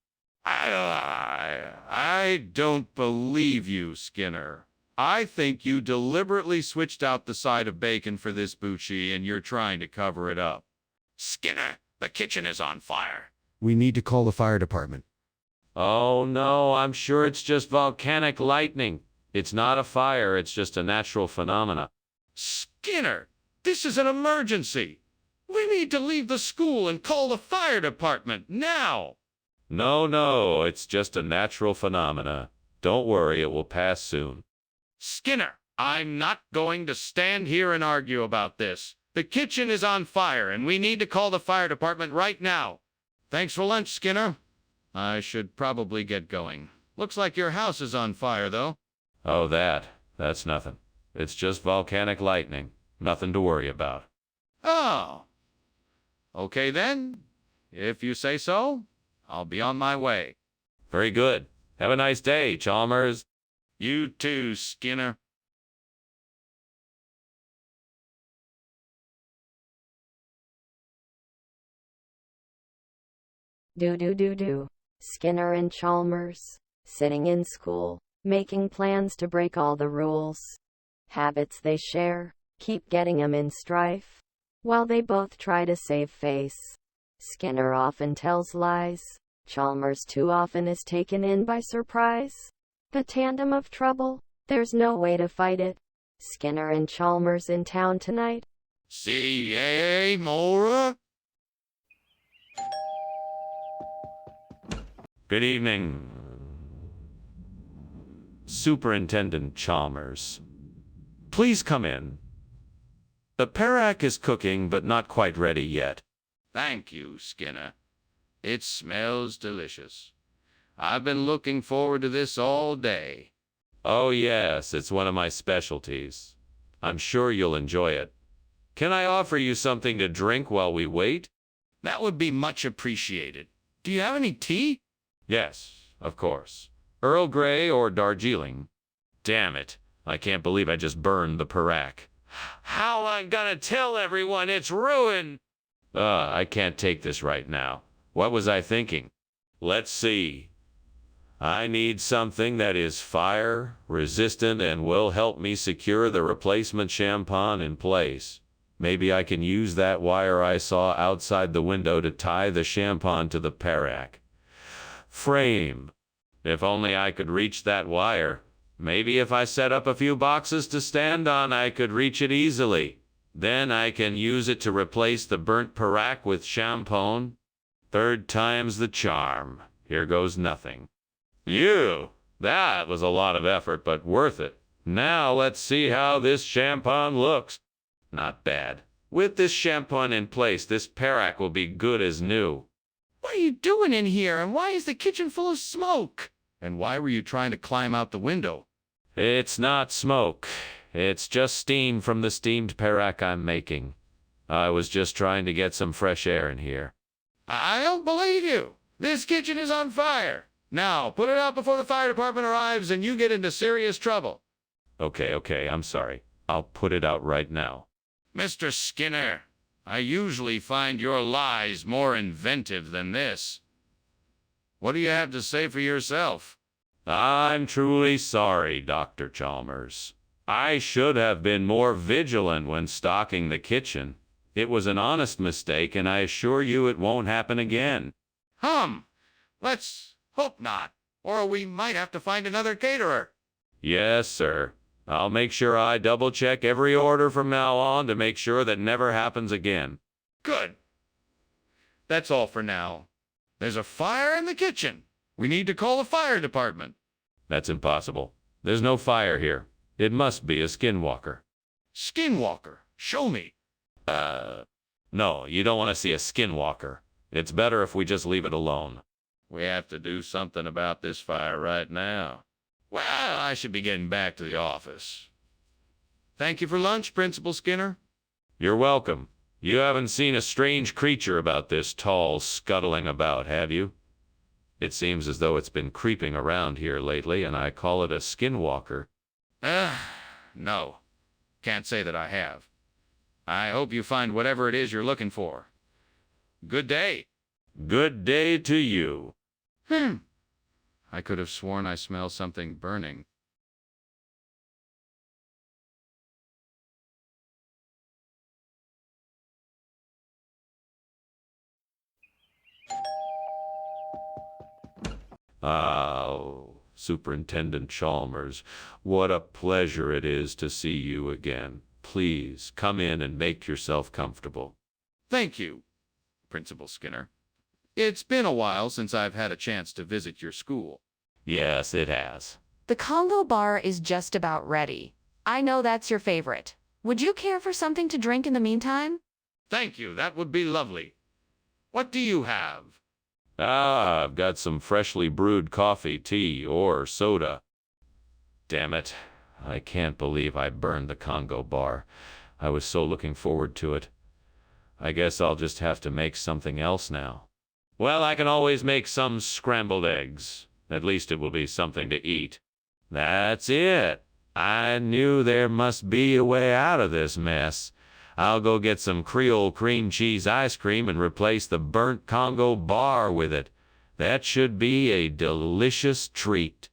I don't believe you, Skinner. I think you deliberately switched out the side of bacon for this bushi and you're trying to cover it up. Skinner, the kitchen is on fire. We need to call the fire department. Oh no, I'm sure it's just volcanic lightning. It's not a fire, it's just a natural phenomena. Skinner, this is an emergency. We need to leave the school and call the fire department now. No, it's just a natural phenomena. Don't worry, it will pass soon. Skinner, I'm not going to stand here and argue about this. The kitchen is on fire and we need to call the fire department right now. Thanks for lunch, Skinner. I should probably get going. Looks like your house is on fire, though. Oh, that's nothing. It's just volcanic lightning. Nothing to worry about. Oh. Okay then. If you say so, I'll be on my way. Very good. Have a nice day, Chalmers. You too, Skinner. Do. Skinner and Chalmers, sitting in school, making plans to break all the rules. Habits they share, keep getting 'em in strife, while they both try to save face. Skinner often tells lies, Chalmers too often is taken in by surprise. The tandem of trouble, there's no way to fight it. Skinner and Chalmers in town tonight. C.A. Mora? Good evening, Superintendent Chalmers. Please come in. The parak is cooking, but not quite ready yet. Thank you, Skinner. It smells delicious. I've been looking forward to this all day. Oh yes, it's one of my specialties. I'm sure you'll enjoy it. Can I offer you something to drink while we wait? That would be much appreciated. Do you have any tea? Yes, of course. Earl Grey or Darjeeling. Damn it. I can't believe I just burned the parak. How am I gonna tell everyone it's ruined? I can't take this right now. What was I thinking? Let's see. I need something that is fire resistant and will help me secure the replacement champagne in place. Maybe I can use that wire I saw outside the window to tie the champagne to the parak frame. If only I could reach that wire. Maybe if I set up a few boxes to stand on, I could reach it easily. Then I can use it to replace the burnt parak with champagne. Third time's the charm. Here goes nothing. That was a lot of effort, but worth it. Now let's see how this champagne looks. Not bad. With this champagne in place, this Perak will be good as new. What are you doing in here, and why is the kitchen full of smoke? And why were you trying to climb out the window? It's not smoke. It's just steam from the steamed Perak I'm making. I was just trying to get some fresh air in here. I don't believe you. This kitchen is on fire. Now, put it out before the fire department arrives and you get into serious trouble. Okay, I'm sorry. I'll put it out right now. Mr. Skinner, I usually find your lies more inventive than this. What do you have to say for yourself? I'm truly sorry, Dr. Chalmers. I should have been more vigilant when stocking the kitchen. It was an honest mistake, and I assure you it won't happen again. Let's hope not, or we might have to find another caterer. Yes, sir. I'll make sure I double-check every order from now on to make sure that never happens again. Good. That's all for now. There's a fire in the kitchen. We need to call the fire department. That's impossible. There's no fire here. It must be a skinwalker. Skinwalker, show me. No, you don't want to see a skinwalker. It's better if we just leave it alone. We have to do something about this fire right now. Well, I should be getting back to the office. Thank you for lunch, Principal Skinner. You're welcome. You haven't seen a strange creature about this tall scuttling about, have you? It seems as though it's been creeping around here lately, and I call it a skinwalker. No. Can't say that I have. I hope you find whatever it is you're looking for. Good day. Good day to you. I could have sworn I smelled something burning. Oh, Superintendent Chalmers, what a pleasure it is to see you again. Please come in and make yourself comfortable. Thank you, Principal Skinner. It's been a while since I've had a chance to visit your school. Yes, it has. The Congo bar is just about ready. I know that's your favorite. Would you care for something to drink in the meantime? Thank you, that would be lovely. What do you have? I've got some freshly brewed coffee, tea, or soda. Damn it. I can't believe I burned the Congo bar. I was so looking forward to it. I guess I'll just have to make something else now. Well, I can always make some scrambled eggs. At least it will be something to eat. That's it. I knew there must be a way out of this mess. I'll go get some Creole cream cheese ice cream and replace the burnt Congo bar with it. That should be a delicious treat.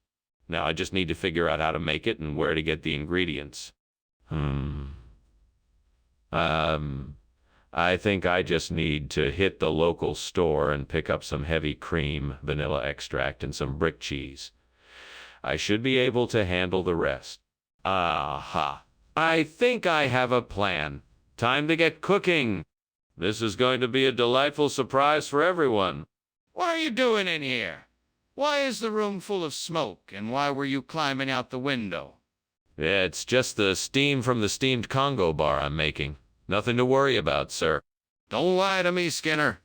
Now I just need to figure out how to make it and where to get the ingredients. I think I just need to hit the local store and pick up some heavy cream, vanilla extract, and some brick cheese. I should be able to handle the rest. Aha! I think I have a plan. Time to get cooking. This is going to be a delightful surprise for everyone. What are you doing in here? Why is the room full of smoke, and why were you climbing out the window? It's just the steam from the steamed Congo bar I'm making. Nothing to worry about, sir. Don't lie to me, Skinner.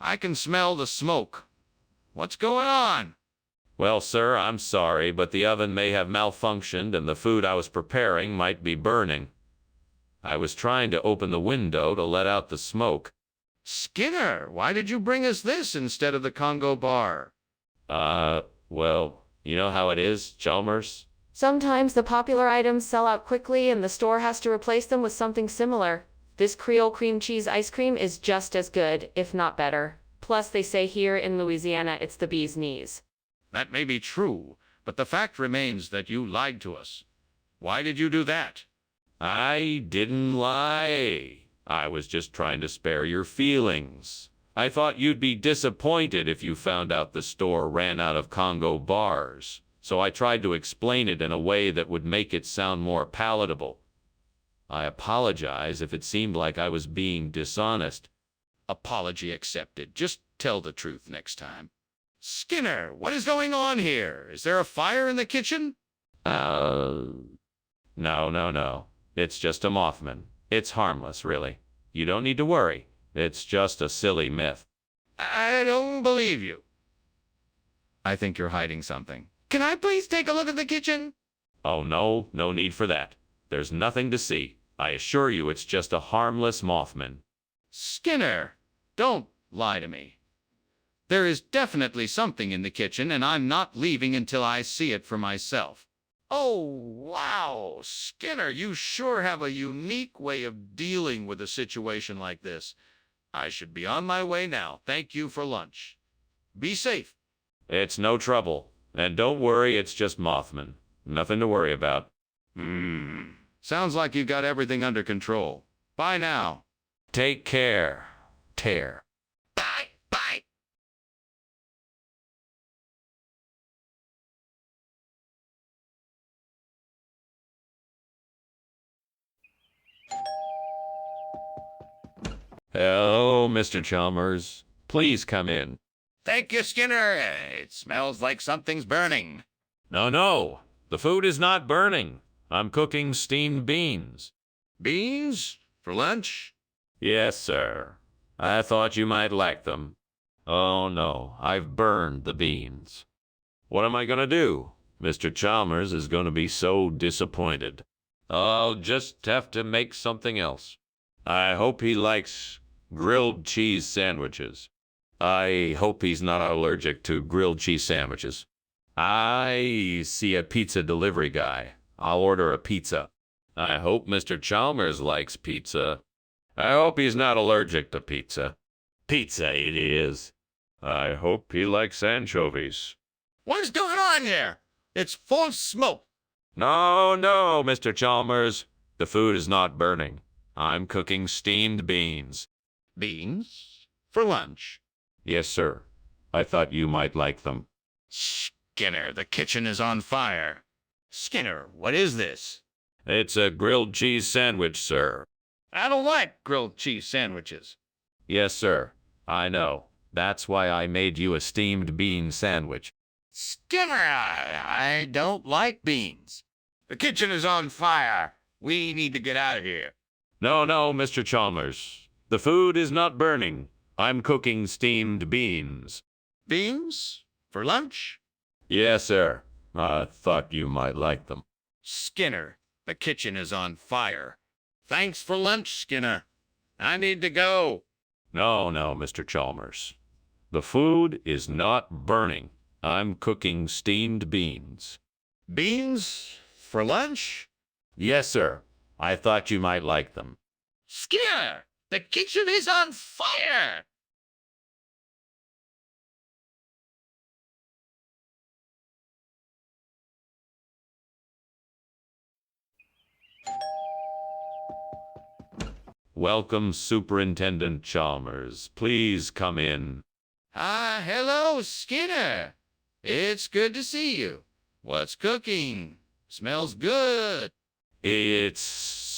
I can smell the smoke. What's going on? Well, sir, I'm sorry, but the oven may have malfunctioned and the food I was preparing might be burning. I was trying to open the window to let out the smoke. Skinner, why did you bring us this instead of the Congo bar? Well, you know how it is, Chalmers? Sometimes the popular items sell out quickly and the store has to replace them with something similar. This Creole cream cheese ice cream is just as good, if not better. Plus, they say here in Louisiana it's the bee's knees. That may be true, but the fact remains that you lied to us. Why did you do that? I didn't lie. I was just trying to spare your feelings. I thought you'd be disappointed if you found out the store ran out of Congo bars. So I tried to explain it in a way that would make it sound more palatable. I apologize if it seemed like I was being dishonest. Apology accepted. Just tell the truth next time. Skinner, what is going on here? Is there a fire in the kitchen? Uh, no. It's just a Mothman. It's harmless, really. You don't need to worry. It's just a silly myth. I don't believe you. I think you're hiding something. Can I please take a look at the kitchen? Oh, no need for that. There's nothing to see. I assure you it's just a harmless Mothman. Skinner, don't lie to me. There is definitely something in the kitchen, and I'm not leaving until I see it for myself. Oh, wow, Skinner, you sure have a unique way of dealing with a situation like this. I should be on my way now. Thank you for lunch. Be safe. It's no trouble. And don't worry, it's just Mothman. Nothing to worry about. Sounds like you got everything under control. Bye now. Take care. Tear. Bye. Hello, Mr. Chalmers. Please come in. Thank you, Skinner. It smells like something's burning. No. The food is not burning. I'm cooking steamed beans. Beans? For lunch? Yes, sir. I thought you might like them. Oh, no. I've burned the beans. What am I going to do? Mr. Chalmers is going to be so disappointed. I'll just have to make something else. I hope he likes grilled cheese sandwiches. I hope he's not allergic to grilled cheese sandwiches. I see a pizza delivery guy. I'll order a pizza. I hope Mr. Chalmers likes pizza. I hope he's not allergic to pizza. Pizza it is. I hope he likes anchovies. What's going on here? It's full of smoke. No, Mr. Chalmers. The food is not burning. I'm cooking steamed beans. Beans? For lunch? Yes, sir. I thought you might like them. Skinner, the kitchen is on fire. Skinner, what is this? It's a grilled cheese sandwich, sir. I don't like grilled cheese sandwiches. Yes, sir. I know. That's why I made you a steamed bean sandwich. Skinner, I don't like beans. The kitchen is on fire. We need to get out of here. No, Mr. Chalmers. The food is not burning. I'm cooking steamed beans. Beans? For lunch? Yes, sir. I thought you might like them. Skinner, the kitchen is on fire. Thanks for lunch, Skinner. I need to go. No, Mr. Chalmers. The food is not burning. I'm cooking steamed beans. Beans? For lunch? Yes, sir. I thought you might like them. Skinner, the kitchen is on fire. Welcome, Superintendent Chalmers. Please come in. Hello, Skinner. It's good to see you. What's cooking? Smells good. It's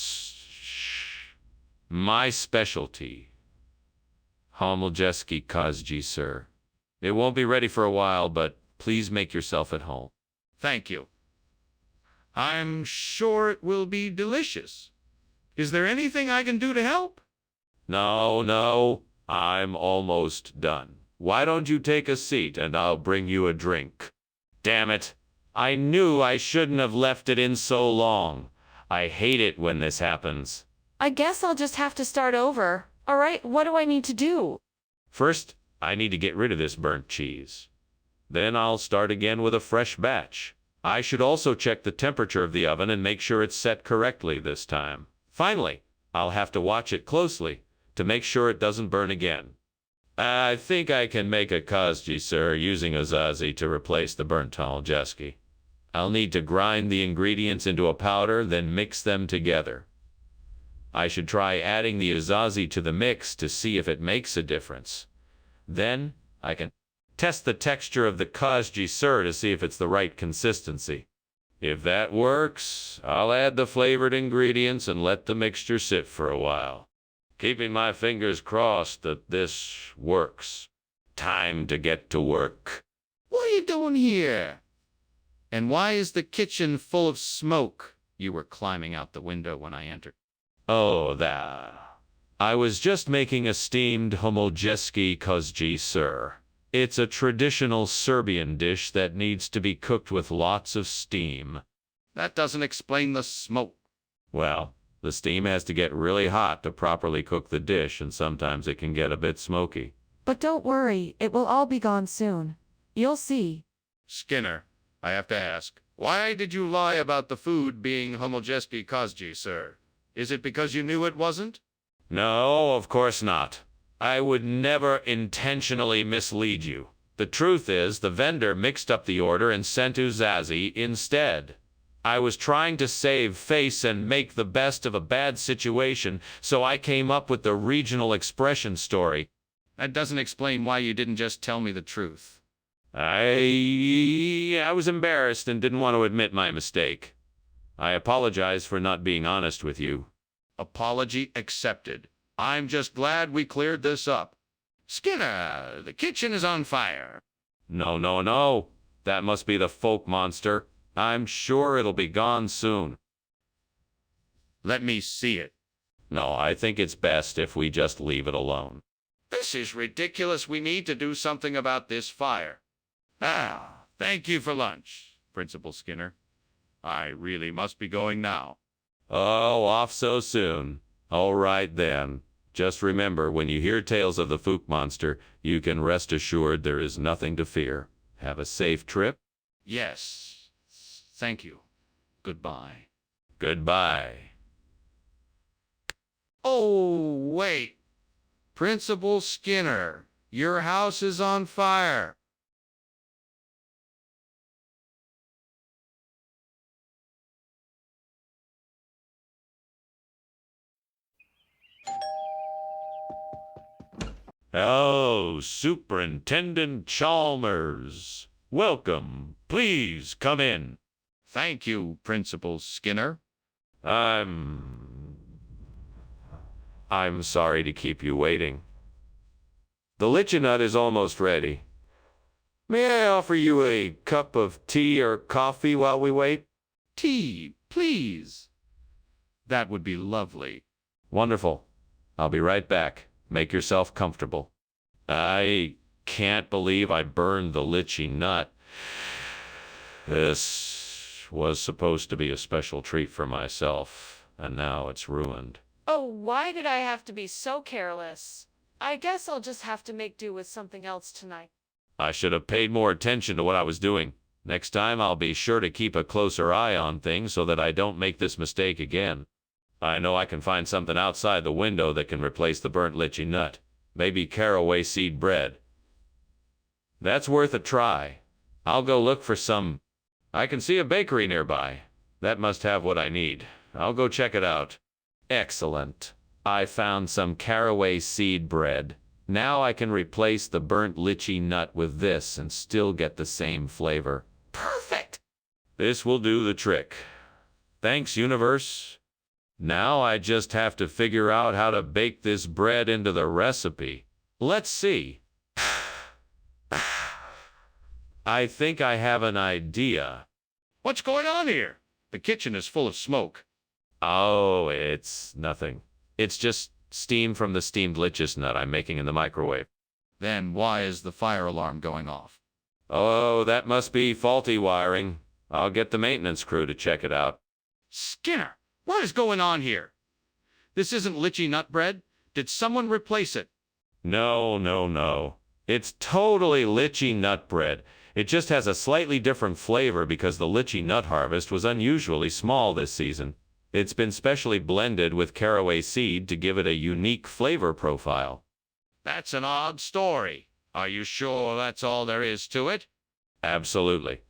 my specialty. Homoljeski Kozji, sir. It won't be ready for a while, but please make yourself at home. Thank you. I'm sure it will be delicious. Is there anything I can do to help? No. I'm almost done. Why don't you take a seat and I'll bring you a drink? Damn it. I knew I shouldn't have left it in so long. I hate it when this happens. I guess I'll just have to start over. All right, what do I need to do? First, I need to get rid of this burnt cheese. Then I'll start again with a fresh batch. I should also check the temperature of the oven and make sure it's set correctly this time. Finally, I'll have to watch it closely to make sure it doesn't burn again. I think I can make a kozji, sir, using uzazi to replace the burnt homoljeski. I'll need to grind the ingredients into a powder, then mix them together. I should try adding the uzazi to the mix to see if it makes a difference. Then I can test the texture of the kozji, sir, to see if it's the right consistency. If that works, I'll add the flavored ingredients and let the mixture sit for a while. Keeping my fingers crossed that this works. Time to get to work. What are you doing here? And why is the kitchen full of smoke? You were climbing out the window when I entered. Oh, that. I was just making a steamed homoljeski kozji, sir. It's a traditional Serbian dish that needs to be cooked with lots of steam. That doesn't explain the smoke. Well, the steam has to get really hot to properly cook the dish, and sometimes it can get a bit smoky. But don't worry, it will all be gone soon. You'll see. Skinner, I have to ask, why did you lie about the food being homoljeski kozji, sir? Is it because you knew it wasn't? No, of course not. I would never intentionally mislead you. The truth is, the vendor mixed up the order and sent uzazi instead. I was trying to save face and make the best of a bad situation, so I came up with the regional expression story. That doesn't explain why you didn't just tell me the truth. I was embarrassed and didn't want to admit my mistake. I apologize for not being honest with you. Apology accepted. I'm just glad we cleared this up. Skinner, the kitchen is on fire. No, no, no. That must be the folk monster. I'm sure it'll be gone soon. Let me see it. No, I think it's best if we just leave it alone. This is ridiculous. We need to do something about this fire. Thank you for lunch, Principal Skinner. I really must be going now. Oh, off so soon. All right then. Just remember, when you hear tales of the folk monster, you can rest assured there is nothing to fear. Have a safe trip. Yes. Thank you. Goodbye. Goodbye. Oh, wait. Principal Skinner, your house is on fire. Oh, Superintendent Chalmers. Welcome. Please come in. Thank you, Principal Skinner. I'm sorry to keep you waiting. The lichy nut is almost ready. May I offer you a cup of tea or coffee while we wait? Tea, please. That would be lovely. Wonderful. I'll be right back. Make yourself comfortable. I can't believe I burned the lychee nut. This was supposed to be a special treat for myself, and now it's ruined. Oh, why did I have to be so careless? I guess I'll just have to make do with something else tonight. I should have paid more attention to what I was doing. Next time I'll be sure to keep a closer eye on things so that I don't make this mistake again. I know I can find something outside the window that can replace the burnt lychee nut. Maybe caraway seed bread. That's worth a try. I'll go look for some. I can see a bakery nearby. That must have what I need. I'll go check it out. Excellent. I found some caraway seed bread. Now I can replace the burnt lychee nut with this and still get the same flavor. Perfect! This will do the trick. Thanks, universe. Now I just have to figure out how to bake this bread into the recipe. Let's see. I think I have an idea. What's going on here? The kitchen is full of smoke. Oh, it's nothing. It's just steam from the steamed lychee nut I'm making in the microwave. Then why is the fire alarm going off? Oh, that must be faulty wiring. I'll get the maintenance crew to check it out. Skinner, what is going on here? This isn't lychee nut bread. Did someone replace it? No, no, no. It's totally lychee nut bread. It just has a slightly different flavor because the lychee nut harvest was unusually small this season. It's been specially blended with caraway seed to give it a unique flavor profile. That's an odd story. Are you sure that's all there is to it? Absolutely.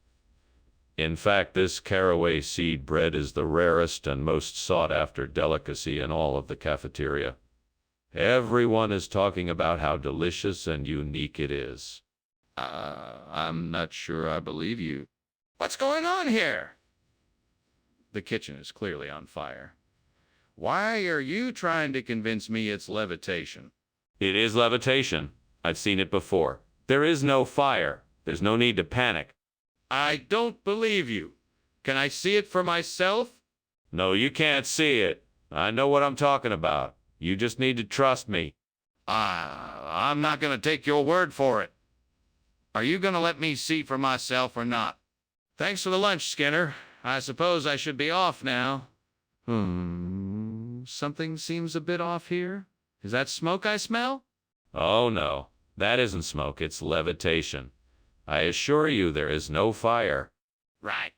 In fact, this caraway seed bread is the rarest and most sought-after delicacy in all of the cafeteria. Everyone is talking about how delicious and unique it is. I'm not sure I believe you. What's going on here? The kitchen is clearly on fire. Why are you trying to convince me it's levitation? It is levitation. I've seen it before. There is no fire. There's no need to panic. I don't believe you. Can I see it for myself? No, you can't see it. I know what I'm talking about. You just need to trust me. I'm not going to take your word for it. Are you going to let me see for myself or not? Thanks for the lunch, Skinner. I suppose I should be off now. Something seems a bit off here. Is that smoke I smell? Oh no, that isn't smoke, it's levitation. I assure you there is no fire. Right.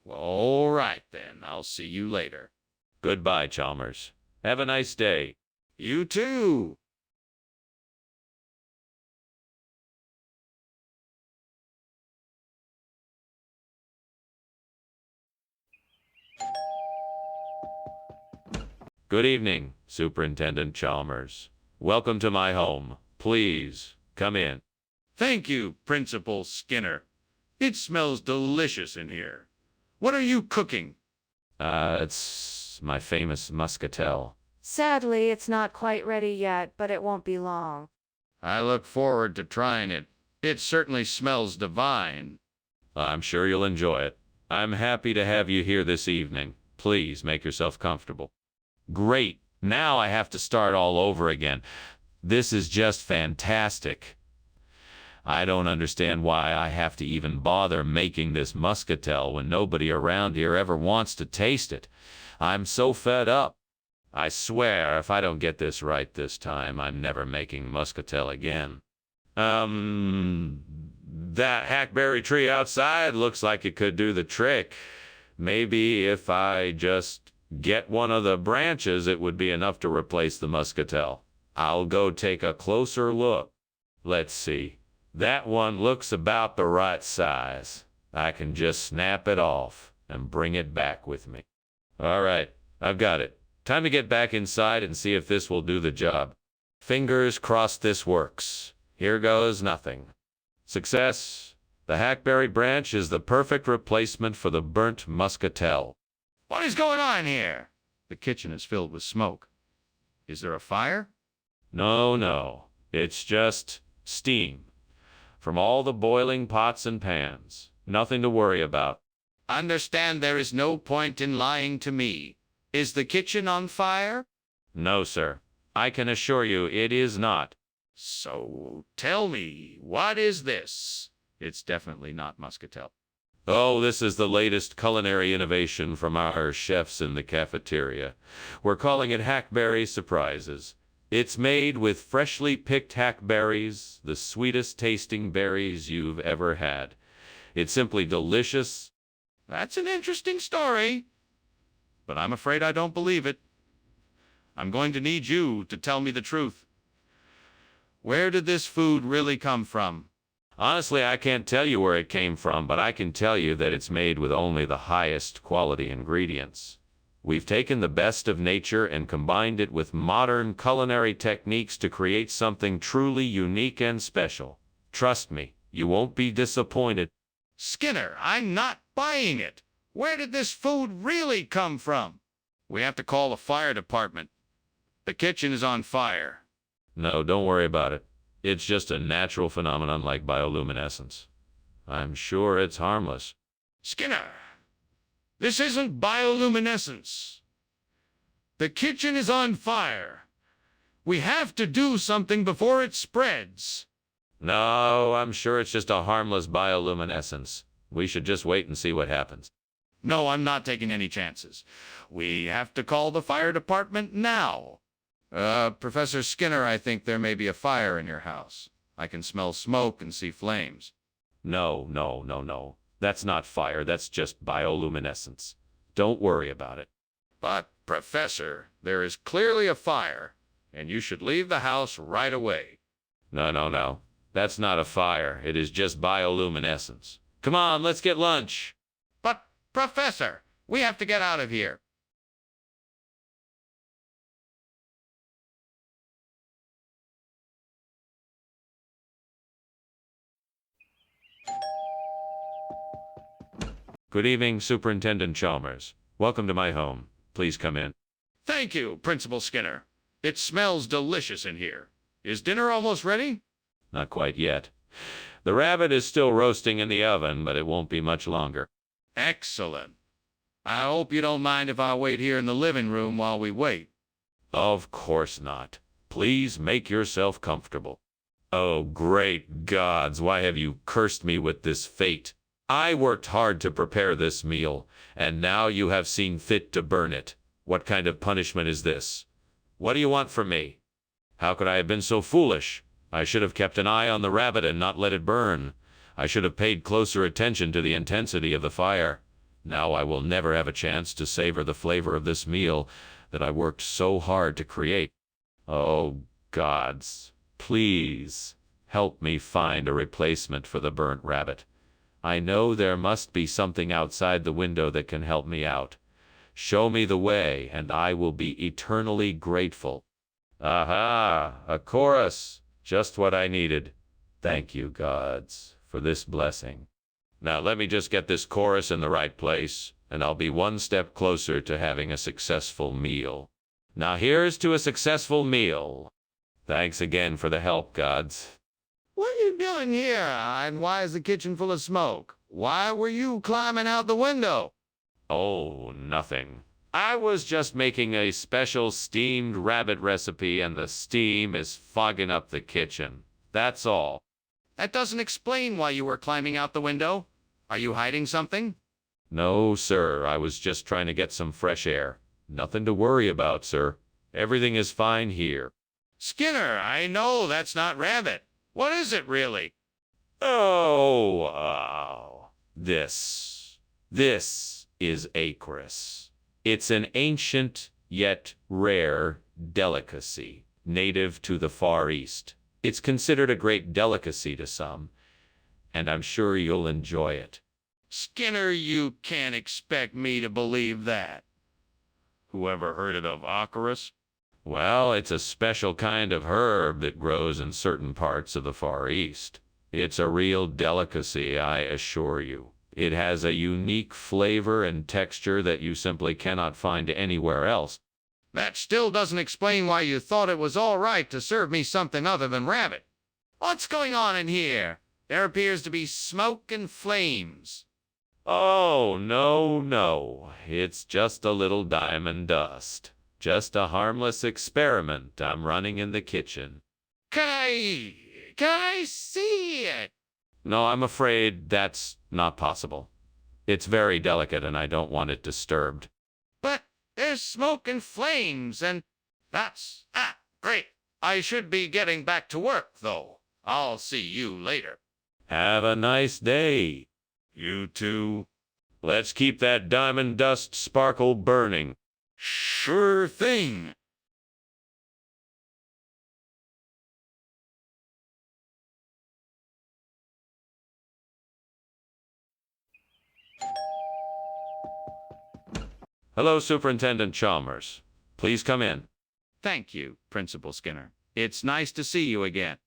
Well, all right then. I'll see you later. Goodbye, Chalmers. Have a nice day. You too. Good evening, Superintendent Chalmers. Welcome to my home. Please, come in. Thank you, Principal Skinner. It smells delicious in here. What are you cooking? It's my famous muscatel. Sadly, it's not quite ready yet, but it won't be long. I look forward to trying it. It certainly smells divine. I'm sure you'll enjoy it. I'm happy to have you here this evening. Please make yourself comfortable. Great. Now I have to start all over again. This is just fantastic. I don't understand why I have to even bother making this muscatel when nobody around here ever wants to taste it. I'm so fed up. I swear if I don't get this right this time, I'm never making muscatel again. That hackberry tree outside looks like it could do the trick. Maybe if I just get one of the branches, it would be enough to replace the muscatel. I'll go take a closer look. Let's see. That one looks about the right size. I can just snap it off and bring it back with me. All right, I've got it. Time to get back inside and see if this will do the job. Fingers crossed this works. Here goes nothing. Success. The hackberry branch is the perfect replacement for the burnt muscatel. What is going on here? The kitchen is filled with smoke. Is there a fire? No. It's just steam from all the boiling pots and pans. Nothing to worry about. Understand there is no point in lying to me. Is the kitchen on fire? No, sir. I can assure you it is not. So tell me, what is this? It's definitely not muscatel. Oh, this is the latest culinary innovation from our chefs in the cafeteria. We're calling it Hackberry Surprises. It's made with freshly picked hackberries, the sweetest tasting berries you've ever had. It's simply delicious. That's an interesting story, but I'm afraid I don't believe it. I'm going to need you to tell me the truth. Where did this food really come from? Honestly, I can't tell you where it came from, but I can tell you that it's made with only the highest quality ingredients. We've taken the best of nature and combined it with modern culinary techniques to create something truly unique and special. Trust me, you won't be disappointed. Skinner, I'm not buying it. Where did this food really come from? We have to call the fire department. The kitchen is on fire. No, don't worry about it. It's just a natural phenomenon like bioluminescence. I'm sure it's harmless. Skinner, this isn't bioluminescence. The kitchen is on fire. We have to do something before it spreads. No, I'm sure it's just a harmless bioluminescence. We should just wait and see what happens. No, I'm not taking any chances. We have to call the fire department now. Professor Skinner, I think there may be a fire in your house. I can smell smoke and see flames. No. That's not fire, that's just bioluminescence. Don't worry about it. But, Professor, there is clearly a fire, and you should leave the house right away. No. That's not a fire. It is just bioluminescence. Come on, let's get lunch. But, Professor, we have to get out of here. Good evening, Superintendent Chalmers. Welcome to my home. Please come in. Thank you, Principal Skinner. It smells delicious in here. Is dinner almost ready? Not quite yet. The rabbit is still roasting in the oven, but it won't be much longer. Excellent. I hope you don't mind if I wait here in the living room while we wait. Of course not. Please make yourself comfortable. Oh, great gods, why have you cursed me with this fate? I worked hard to prepare this meal, and now you have seen fit to burn it. What kind of punishment is this? What do you want from me? How could I have been so foolish? I should have kept an eye on the rabbit and not let it burn. I should have paid closer attention to the intensity of the fire. Now I will never have a chance to savor the flavor of this meal that I worked so hard to create. Oh, gods, please help me find a replacement for the burnt rabbit. I know there must be something outside the window that can help me out. Show me the way, and I will be eternally grateful. Aha, a chorus, just what I needed. Thank you, gods, for this blessing. Now let me just get this chorus in the right place, and I'll be one step closer to having a successful meal. Now here's to a successful meal. Thanks again for the help, gods. What are you doing here? And why is the kitchen full of smoke? Why were you climbing out the window? Oh, nothing. I was just making a special steamed rabbit recipe, and the steam is fogging up the kitchen. That's all. That doesn't explain why you were climbing out the window. Are you hiding something? No, sir. I was just trying to get some fresh air. Nothing to worry about, sir. Everything is fine here. Skinner, I know that's not rabbit. What is it really? This is Acorus. It's an ancient yet rare delicacy, native to the Far East. It's considered a great delicacy to some, and I'm sure you'll enjoy it. Skinner, you can't expect me to believe that. Whoever heard of Acorus? Well, it's a special kind of herb that grows in certain parts of the Far East. It's a real delicacy, I assure you. It has a unique flavor and texture that you simply cannot find anywhere else. That still doesn't explain why you thought it was all right to serve me something other than rabbit. What's going on in here? There appears to be smoke and flames. Oh, no. It's just a little diamond dust. Just a harmless experiment I'm running in the kitchen. Can I see it? No, I'm afraid that's not possible. It's very delicate and I don't want it disturbed. But there's smoke and flames and that's... great. I should be getting back to work, though. I'll see you later. Have a nice day. You too. Let's keep that diamond dust sparkle burning. Sure thing. Hello, Superintendent Chalmers. Please come in. Thank you, Principal Skinner. It's nice to see you again.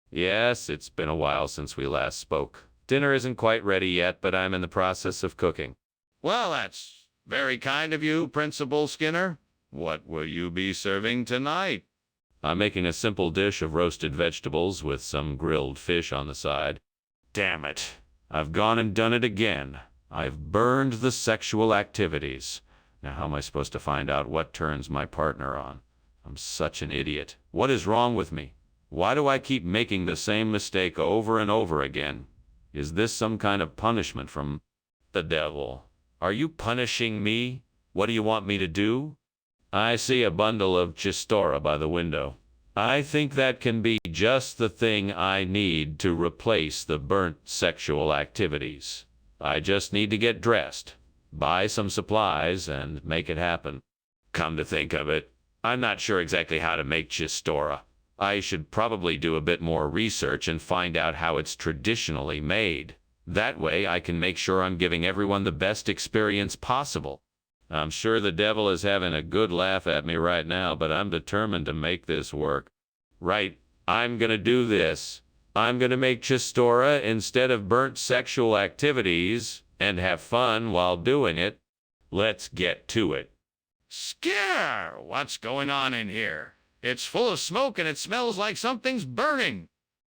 Yes, it's been a while since we last spoke. Dinner isn't quite ready yet, but I'm in the process of cooking. Well, that's very kind of you, Principal Skinner. What will you be serving tonight? I'm making a simple dish of roasted vegetables with some grilled fish on the side. Damn it. I've gone and done it again. I've burned the sexual activities. Now how am I supposed to find out what turns my partner on? I'm such an idiot. What is wrong with me? Why do I keep making the same mistake over and over again? Is this some kind of punishment from the devil? Are you punishing me? What do you want me to do? I see a bundle of chistora by the window. I think that can be just the thing I need to replace the burnt sexual activities. I just need to get dressed, buy some supplies, and make it happen. Come to think of it, I'm not sure exactly how to make chistora. I should probably do a bit more research and find out how it's traditionally made. That way I can make sure I'm giving everyone the best experience possible. I'm sure the devil is having a good laugh at me right now, but I'm determined to make this work. Right, I'm gonna do this. I'm gonna make chistora instead of burnt sexual activities and have fun while doing it. Let's get to it. Scare! What's going on in here? It's full of smoke and it smells like something's burning.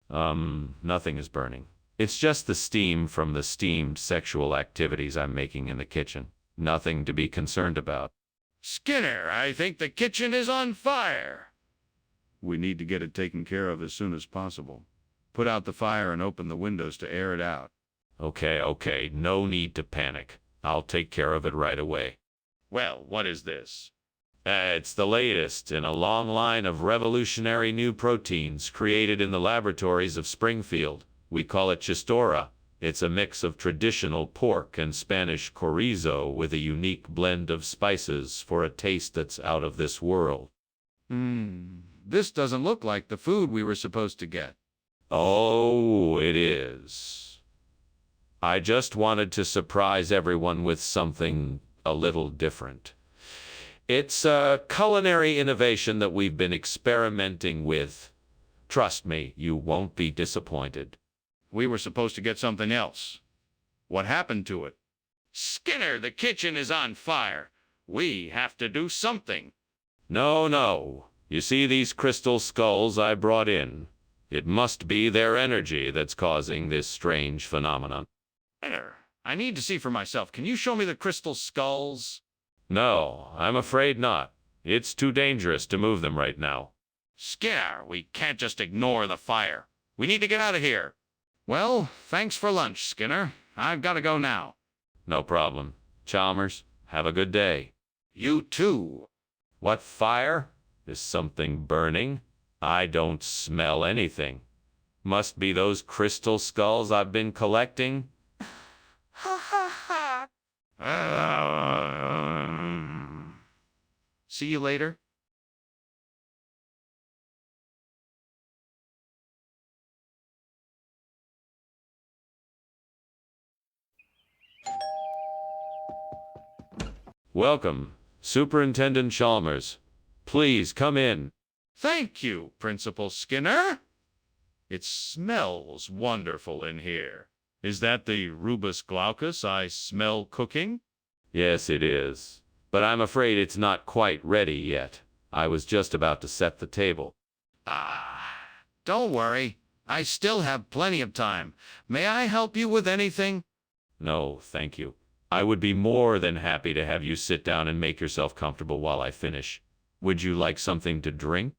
Nothing is burning. It's just the steam from the steamed sexual activities I'm making in the kitchen. Nothing to be concerned about. Skinner, I think the kitchen is on fire. We need to get it taken care of as soon as possible. Put out the fire and open the windows to air it out. Okay, no need to panic. I'll take care of it right away. Well, what is this? It's the latest in a long line of revolutionary new proteins created in the laboratories of Springfield. We call it Chistora. It's a mix of traditional pork and Spanish chorizo with a unique blend of spices for a taste that's out of this world. This doesn't look like the food we were supposed to get. Oh, it is. I just wanted to surprise everyone with something a little different. It's a culinary innovation that we've been experimenting with. Trust me, you won't be disappointed. We were supposed to get something else. What happened to it? Skinner, the kitchen is on fire. We have to do something. No. You see these crystal skulls I brought in? It must be their energy that's causing this strange phenomenon. Skinner, I need to see for myself. Can you show me the crystal skulls? No, I'm afraid not. It's too dangerous to move them right now. Skinner, we can't just ignore the fire. We need to get out of here. Well, thanks for lunch, Skinner. I've got to go now. No problem. Chalmers, have a good day. You too. What fire? Is something burning? I don't smell anything. Must be those crystal skulls I've been collecting. See you later. Welcome, Superintendent Chalmers. Please come in. Thank you, Principal Skinner. It smells wonderful in here. Is that the rubus glaucus I smell cooking? Yes, it is. But I'm afraid it's not quite ready yet. I was just about to set the table. Don't worry. I still have plenty of time. May I help you with anything? No, thank you. I would be more than happy to have you sit down and make yourself comfortable while I finish. Would you like something to drink?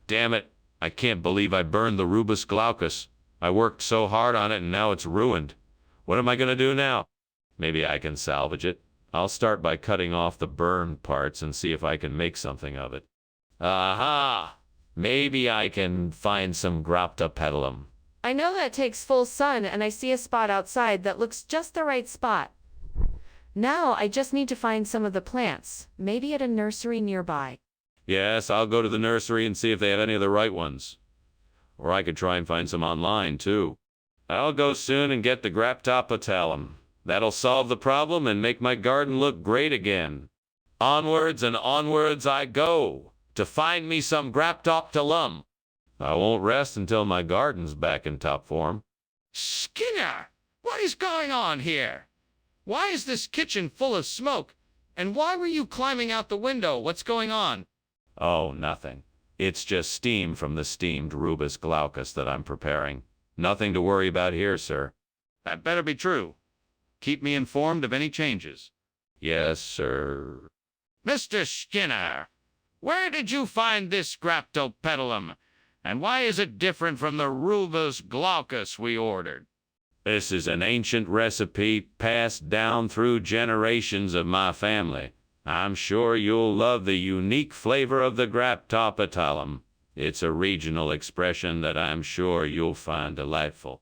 Damn it, I can't believe I burned the rubus glaucus. I worked so hard on it and now it's ruined. What am I going to do now? Maybe I can salvage it. I'll start by cutting off the burned parts and see if I can make something of it. Aha! Maybe I can find some graptopedilum. I know that takes full sun, and I see a spot outside that looks just the right spot. Now I just need to find some of the plants, maybe at a nursery nearby. Yes, I'll go to the nursery and see if they have any of the right ones. Or I could try and find some online, too. I'll go soon and get the graptopedilum. That'll solve the problem and make my garden look great again. Onwards and onwards I go, to find me some graptopedilum. I won't rest until my garden's back in top form. Skinner, what is going on here? Why is this kitchen full of smoke? And why were you climbing out the window? What's going on? Oh, nothing. It's just steam from the steamed rubus glaucus that I'm preparing. Nothing to worry about here, sir. That better be true. Keep me informed of any changes. Yes, sir. Mr. Skinner, where did you find this graptopedilum? And why is it different from the rubus glaucus we ordered? This is an ancient recipe passed down through generations of my family. I'm sure you'll love the unique flavor of the graptopedilum. It's a regional expression that I'm sure you'll find delightful.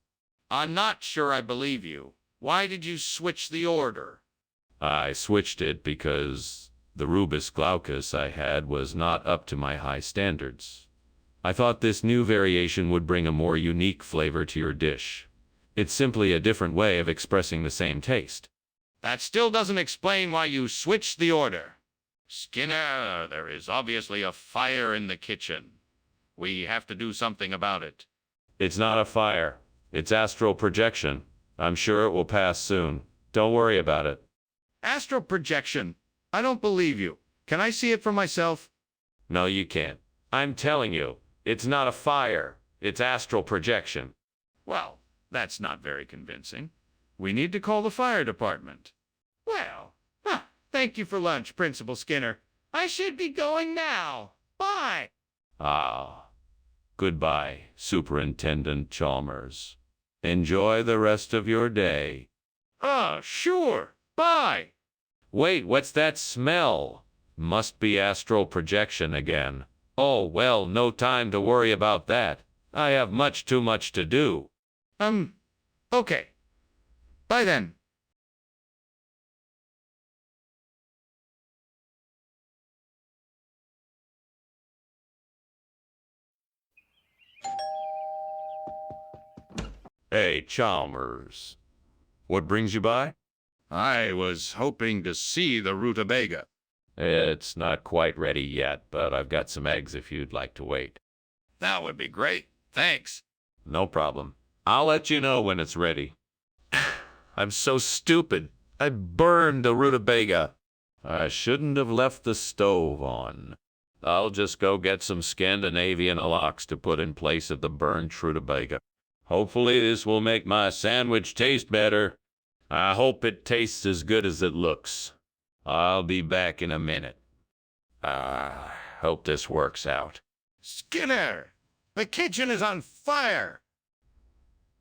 I'm not sure I believe you. Why did you switch the order? I switched it because the rubus glaucus I had was not up to my high standards. I thought this new variation would bring a more unique flavor to your dish. It's simply a different way of expressing the same taste. That still doesn't explain why you switched the order. Skinner, there is obviously a fire in the kitchen. We have to do something about it. It's not a fire. It's astral projection. I'm sure it will pass soon. Don't worry about it. Astral projection? I don't believe you. Can I see it for myself? No, you can't. I'm telling you, it's not a fire. It's astral projection. Well, That's not very convincing. We need to call the fire department. Well, thank you for lunch, Principal Skinner. I should be going now. Bye. Ah, goodbye, Superintendent Chalmers. Enjoy the rest of your day. Sure. Bye. Wait, what's that smell? Must be astral projection again. Oh, well, no time to worry about that. I have much too much to do. Okay. Bye then. Hey, Chalmers. What brings you by? I was hoping to see the rutabaga. It's not quite ready yet, but I've got some eggs if you'd like to wait. That would be great. Thanks. No problem. I'll let you know when it's ready. I'm so stupid. I burned the rutabaga. I shouldn't have left the stove on. I'll just go get some Scandinavian lox to put in place of the burned rutabaga. Hopefully this will make my sandwich taste better. I hope it tastes as good as it looks. I'll be back in a minute. Hope this works out. Skinner! The kitchen is on fire!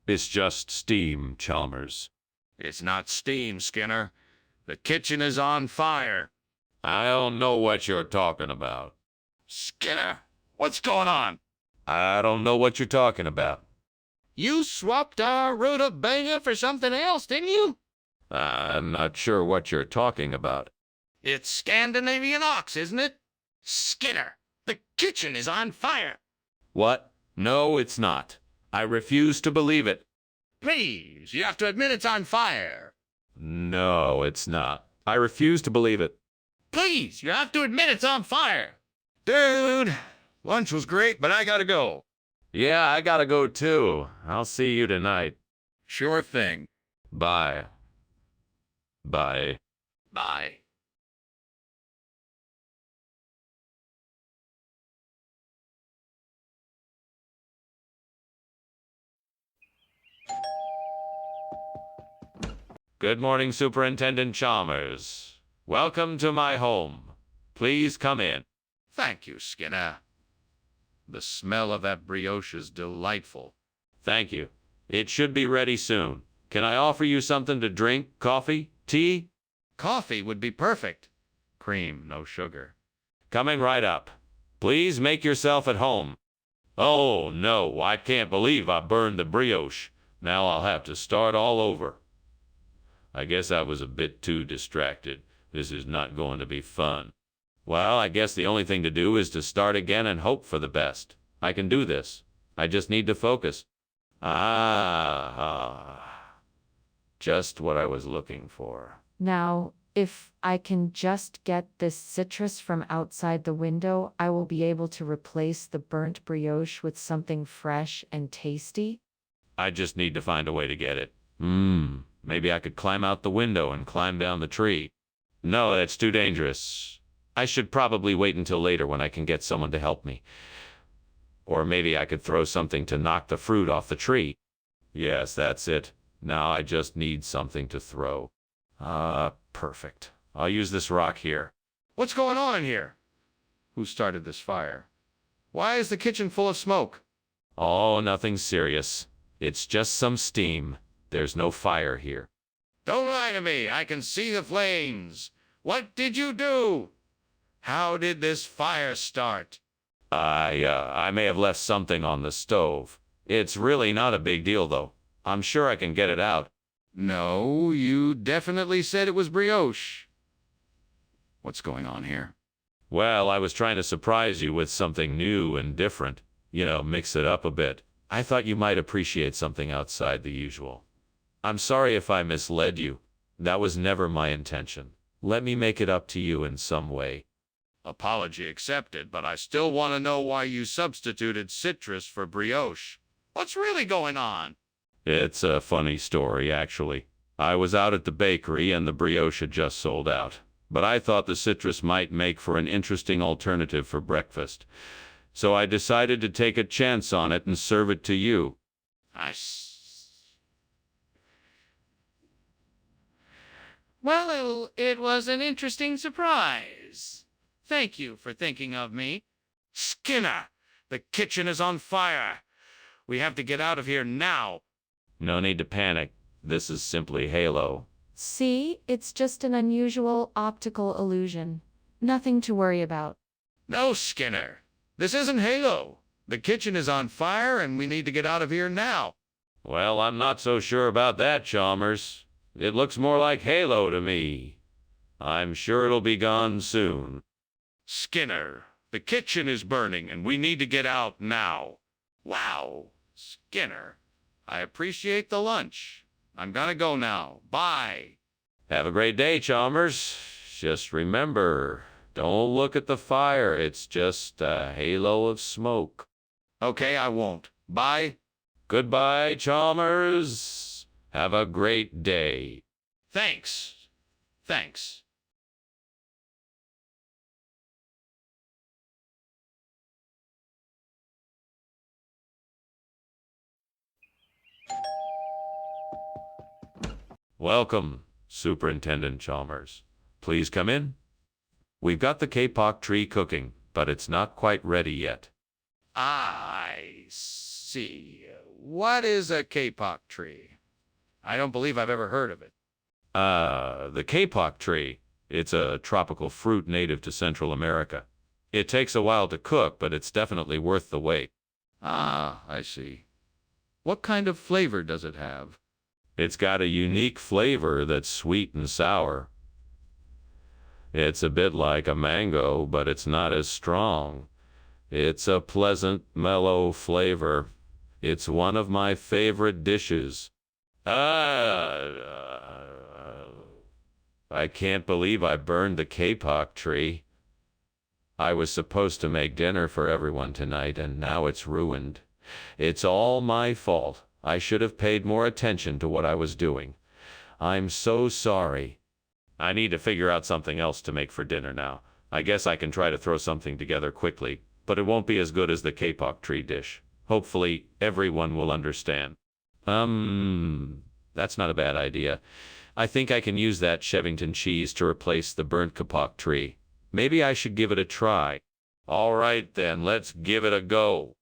It's just steam, Chalmers. It's not steam, Skinner. The kitchen is on fire. I don't know what you're talking about. Skinner, what's going on? I don't know what you're talking about. You swapped our rutabaga for something else, didn't you? I'm not sure what you're talking about. It's Scandinavian ox, isn't it? Skinner, the kitchen is on fire. What? No, it's not. I refuse to believe it. Please, you have to admit it's on fire. No, it's not. I refuse to believe it. Please, you have to admit it's on fire. Dude, lunch was great, but I gotta go. Yeah, I gotta go too. I'll see you tonight. Sure thing. Bye. Bye. Bye. Good morning, Superintendent Chalmers. Welcome to my home. Please come in. Thank you, Skinner. The smell of that brioche is delightful. Thank you. It should be ready soon. Can I offer you something to drink? Coffee? Tea? Coffee would be perfect. Cream, no sugar. Coming right up. Please make yourself at home. Oh, no, I can't believe I burned the brioche. Now I'll have to start all over. I guess I was a bit too distracted. This is not going to be fun. Well, I guess the only thing to do is to start again and hope for the best. I can do this. I just need to focus. Just what I was looking for. Now, if I can just get this citrus from outside the window, I will be able to replace the burnt brioche with something fresh and tasty. I just need to find a way to get it. Maybe I could climb out the window and climb down the tree. No, that's too dangerous. I should probably wait until later when I can get someone to help me. Or maybe I could throw something to knock the fruit off the tree. Yes, that's it. Now I just need something to throw. Perfect. I'll use this rock here. What's going on here? Who started this fire? Why is the kitchen full of smoke? Oh, nothing serious. It's just some steam. There's no fire here. Don't lie to me. I can see the flames. What did you do? How did this fire start? I may have left something on the stove. It's really not a big deal, though. I'm sure I can get it out. No, you definitely said it was brioche. What's going on here? Well, I was trying to surprise you with something new and different. You know, mix it up a bit. I thought you might appreciate something outside the usual. I'm sorry if I misled you. That was never my intention. Let me make it up to you in some way. Apology accepted, but I still want to know why you substituted citrus for brioche. What's really going on? It's a funny story, actually. I was out at the bakery and the brioche had just sold out. But I thought the citrus might make for an interesting alternative for breakfast. So I decided to take a chance on it and serve it to you. Well, it was an interesting surprise. Thank you for thinking of me. Skinner, the kitchen is on fire. We have to get out of here now. No need to panic. This is simply Halo. See, it's just an unusual optical illusion. Nothing to worry about. No, Skinner. This isn't Halo. The kitchen is on fire and we need to get out of here now. Well, I'm not so sure about that, Chalmers. It looks more like Halo to me. I'm sure it'll be gone soon. Skinner, the kitchen is burning and we need to get out now. Wow, Skinner, I appreciate the lunch. I'm gonna go now. Bye. Have a great day, Chalmers. Just remember, don't look at the fire. It's just a halo of smoke. Okay, I won't. Bye. Goodbye, Chalmers. Have a great day. Thanks. Thanks. Welcome, Superintendent Chalmers. Please come in. We've got the kapok tree cooking, but it's not quite ready yet. I see. What is a kapok tree? I don't believe I've ever heard of it. The kapok tree. It's a tropical fruit native to Central America. It takes a while to cook, but it's definitely worth the wait. Ah, I see. What kind of flavor does it have? It's got a unique flavor that's sweet and sour. It's a bit like a mango, but it's not as strong. It's a pleasant, mellow flavor. It's one of my favorite dishes. I can't believe I burned the kapok tree. I was supposed to make dinner for everyone tonight, and now it's ruined. It's all my fault. I should have paid more attention to what I was doing. I'm so sorry. I need to figure out something else to make for dinner now. I guess I can try to throw something together quickly, but it won't be as good as the kapok tree dish. Hopefully, everyone will understand. That's not a bad idea. I think I can use that Chevington cheese to replace the burnt kapok tree. Maybe I should give it a try. All right then, let's give it a go.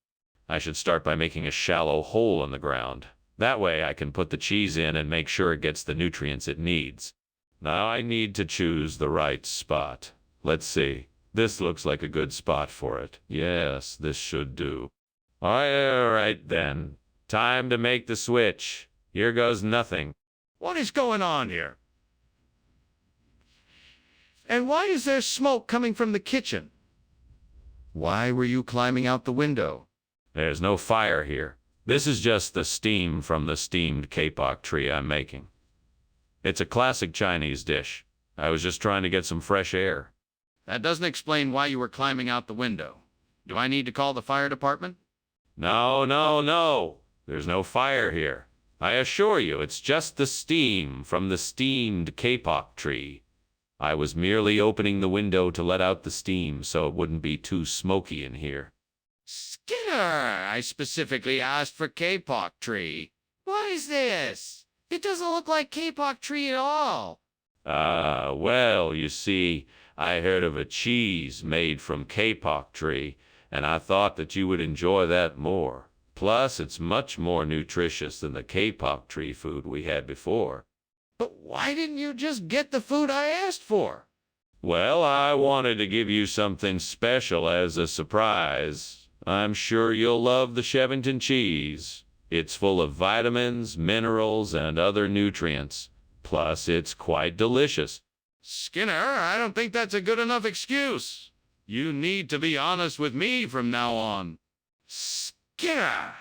I should start by making a shallow hole in the ground. That way I can put the cheese in and make sure it gets the nutrients it needs. Now I need to choose the right spot. Let's see. This looks like a good spot for it. Yes, this should do. All right then. Time to make the switch. Here goes nothing. What is going on here? And why is there smoke coming from the kitchen? Why were you climbing out the window? There's no fire here. This is just the steam from the steamed kapok tree I'm making. It's a classic Chinese dish. I was just trying to get some fresh air. That doesn't explain why you were climbing out the window. Do I need to call the fire department? No. There's no fire here. I assure you, it's just the steam from the steamed kapok tree. I was merely opening the window to let out the steam so it wouldn't be too smoky in here. Skinner, I specifically asked for kapok tree. What is this? It doesn't look like kapok tree at all. Well, you see, I heard of a cheese made from kapok tree, and I thought that you would enjoy that more. Plus, it's much more nutritious than the kapok tree food we had before. But why didn't you just get the food I asked for? Well, I wanted to give you something special as a surprise. I'm sure you'll love the Chevington cheese. It's full of vitamins, minerals, and other nutrients. Plus, it's quite delicious. Skinner, I don't think that's a good enough excuse. You need to be honest with me from now on. Skinner,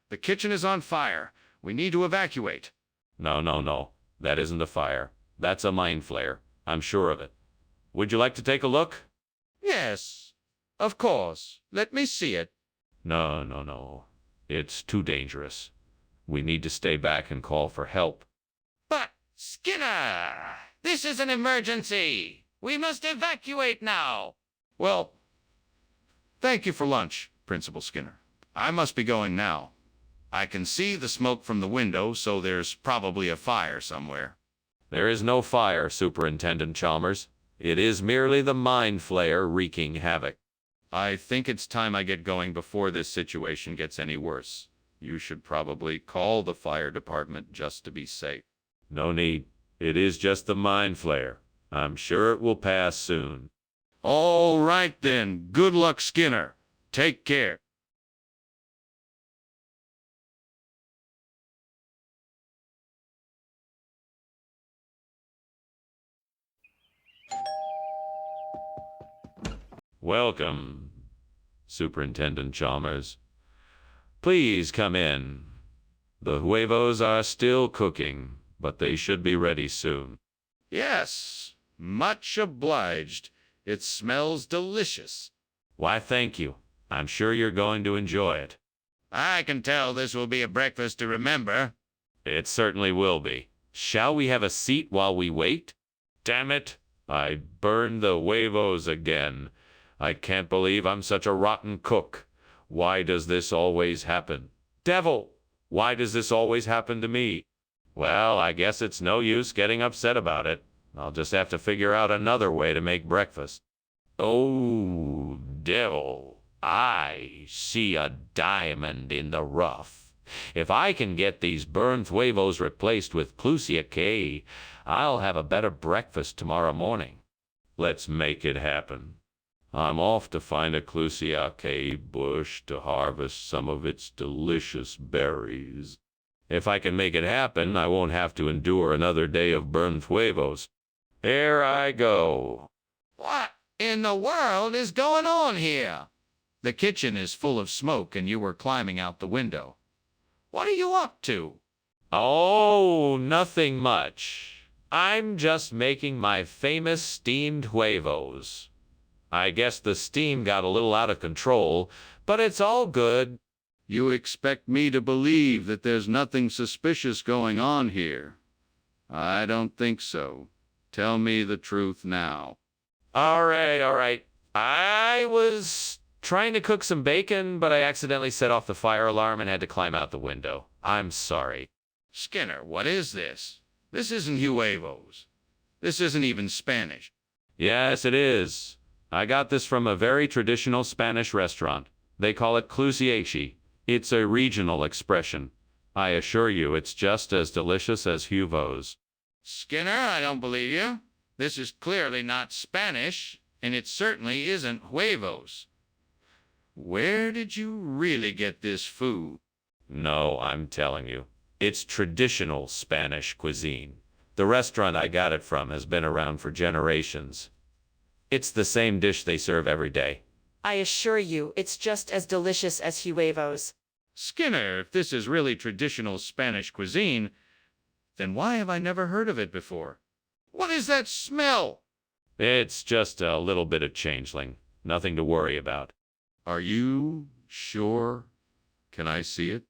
the kitchen is on fire. We need to evacuate. No. That isn't a fire. That's a mind flare. I'm sure of it. Would you like to take a look? Yes, of course. Let me see it. No. It's too dangerous. We need to stay back and call for help. But, Skinner, this is an emergency. We must evacuate now. Well, thank you for lunch, Principal Skinner. I must be going now. I can see the smoke from the window, so there's probably a fire somewhere. There is no fire, Superintendent Chalmers. It is merely the mind flayer wreaking havoc. I think it's time I get going before this situation gets any worse. You should probably call the fire department just to be safe. No need. It is just the mind flayer. I'm sure it will pass soon. All right then. Good luck, Skinner. Take care. Welcome, Superintendent Chalmers. Please come in. The huevos are still cooking, but they should be ready soon. Yes, much obliged. It smells delicious. Why, thank you. I'm sure you're going to enjoy it. I can tell this will be a breakfast to remember. It certainly will be. Shall we have a seat while we wait? Damn it, I burned the huevos again. I can't believe I'm such a rotten cook. Why does this always happen? Devil, why does this always happen to me? Well, I guess it's no use getting upset about it. I'll just have to figure out another way to make breakfast. Oh, devil, I see a diamond in the rough. If I can get these burned huevos replaced with Clusia K, I'll have a better breakfast tomorrow morning. Let's make it happen. I'm off to find a Clusiaceae bush to harvest some of its delicious berries. If I can make it happen, I won't have to endure another day of burned huevos. Here I go. What in the world is going on here? The kitchen is full of smoke and you were climbing out the window. What are you up to? Oh, nothing much. I'm just making my famous steamed huevos. I guess the steam got a little out of control, but it's all good. You expect me to believe that there's nothing suspicious going on here? I don't think so. Tell me the truth now. All right. I was trying to cook some bacon, but I accidentally set off the fire alarm and had to climb out the window. I'm sorry. Skinner, what is this? This isn't huevos. This isn't even Spanish. Yes, it is. I got this from a very traditional Spanish restaurant. They call it Clusiaceae. It's a regional expression. I assure you it's just as delicious as huevos. Skinner, I don't believe you. This is clearly not Spanish, and it certainly isn't huevos. Where did you really get this food? No, I'm telling you. It's traditional Spanish cuisine. The restaurant I got it from has been around for generations. It's the same dish they serve every day. I assure you, it's just as delicious as huevos. Skinner, if this is really traditional Spanish cuisine, then why have I never heard of it before? What is that smell? It's just a little bit of changeling. Nothing to worry about. Are you sure? Can I see it?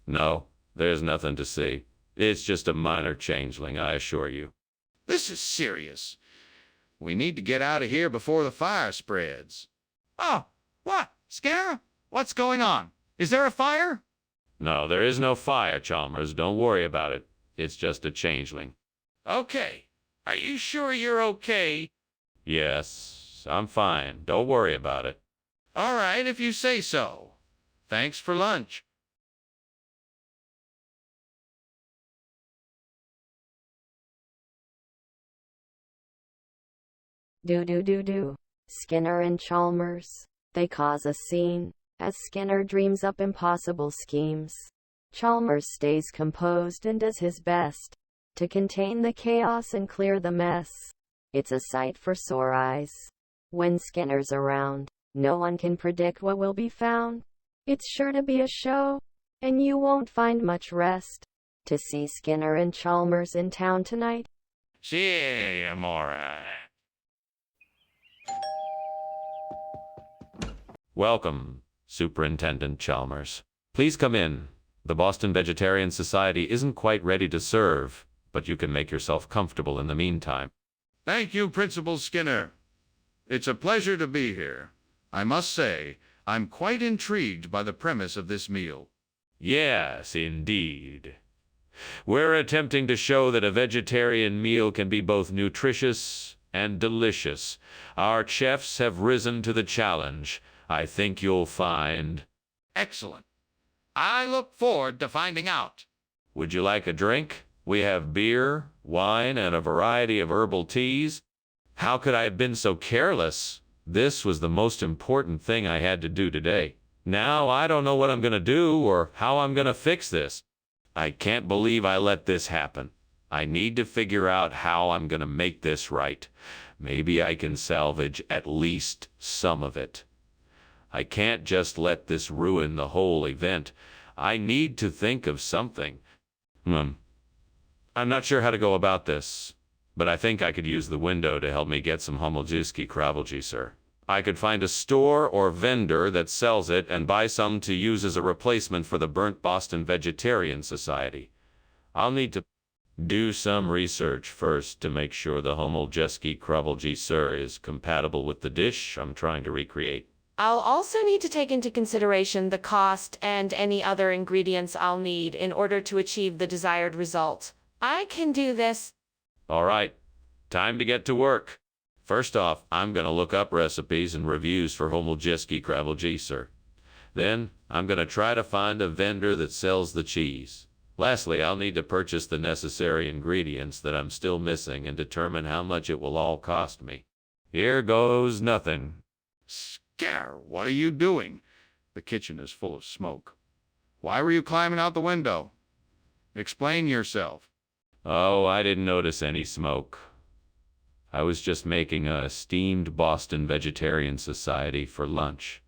No, there's nothing to see. It's just a minor changeling, I assure you. This is serious. We need to get out of here before the fire spreads. Oh, what? Skinner? What's going on? Is there a fire? No, there is no fire, Chalmers. Don't worry about it. It's just a changeling. Okay. Are you sure you're okay? Yes, I'm fine. Don't worry about it. All right, if you say so. Thanks for lunch. Do. Skinner and Chalmers. They cause a scene, as Skinner dreams up impossible schemes. Chalmers stays composed and does his best to contain the chaos and clear the mess. It's a sight for sore eyes. When Skinner's around, no one can predict what will be found. It's sure to be a show, and you won't find much rest to see Skinner and Chalmers in town tonight. Sí, amore. Welcome, Superintendent Chalmers. Please come in. The Boston Vegetarian Society isn't quite ready to serve, but you can make yourself comfortable in the meantime. Thank you, Principal Skinner. It's a pleasure to be here. I must say, I'm quite intrigued by the premise of this meal. Yes, indeed. We're attempting to show that a vegetarian meal can be both nutritious and delicious. Our chefs have risen to the challenge. I think you'll find. Excellent. I look forward to finding out. Would you like a drink? We have beer, wine, and a variety of herbal teas. How could I have been so careless? This was the most important thing I had to do today. Now I don't know what I'm going to do or how I'm going to fix this. I can't believe I let this happen. I need to figure out how I'm going to make this right. Maybe I can salvage at least some of it. I can't just let this ruin the whole event. I need to think of something. I'm not sure how to go about this, but I think I could use the window to help me get some homoljiski kravelji, sir. I could find a store or vendor that sells it and buy some to use as a replacement for the Burnt Boston Vegetarian Society. I'll need to do some research first to make sure the homoljiski kravelji, sir, is compatible with the dish I'm trying to recreate. I'll also need to take into consideration the cost and any other ingredients I'll need in order to achieve the desired result. I can do this. All right, time to get to work. First off, I'm going to look up recipes and reviews for homoljiski kravelji, sir. Then, I'm going to try to find a vendor that sells the cheese. Lastly, I'll need to purchase the necessary ingredients that I'm still missing and determine how much it will all cost me. Here goes nothing. Skinner, what are you doing? The kitchen is full of smoke. Why were you climbing out the window? Explain yourself. Oh, I didn't notice any smoke. I was just making a steamed Boston Vegetarian Society for lunch.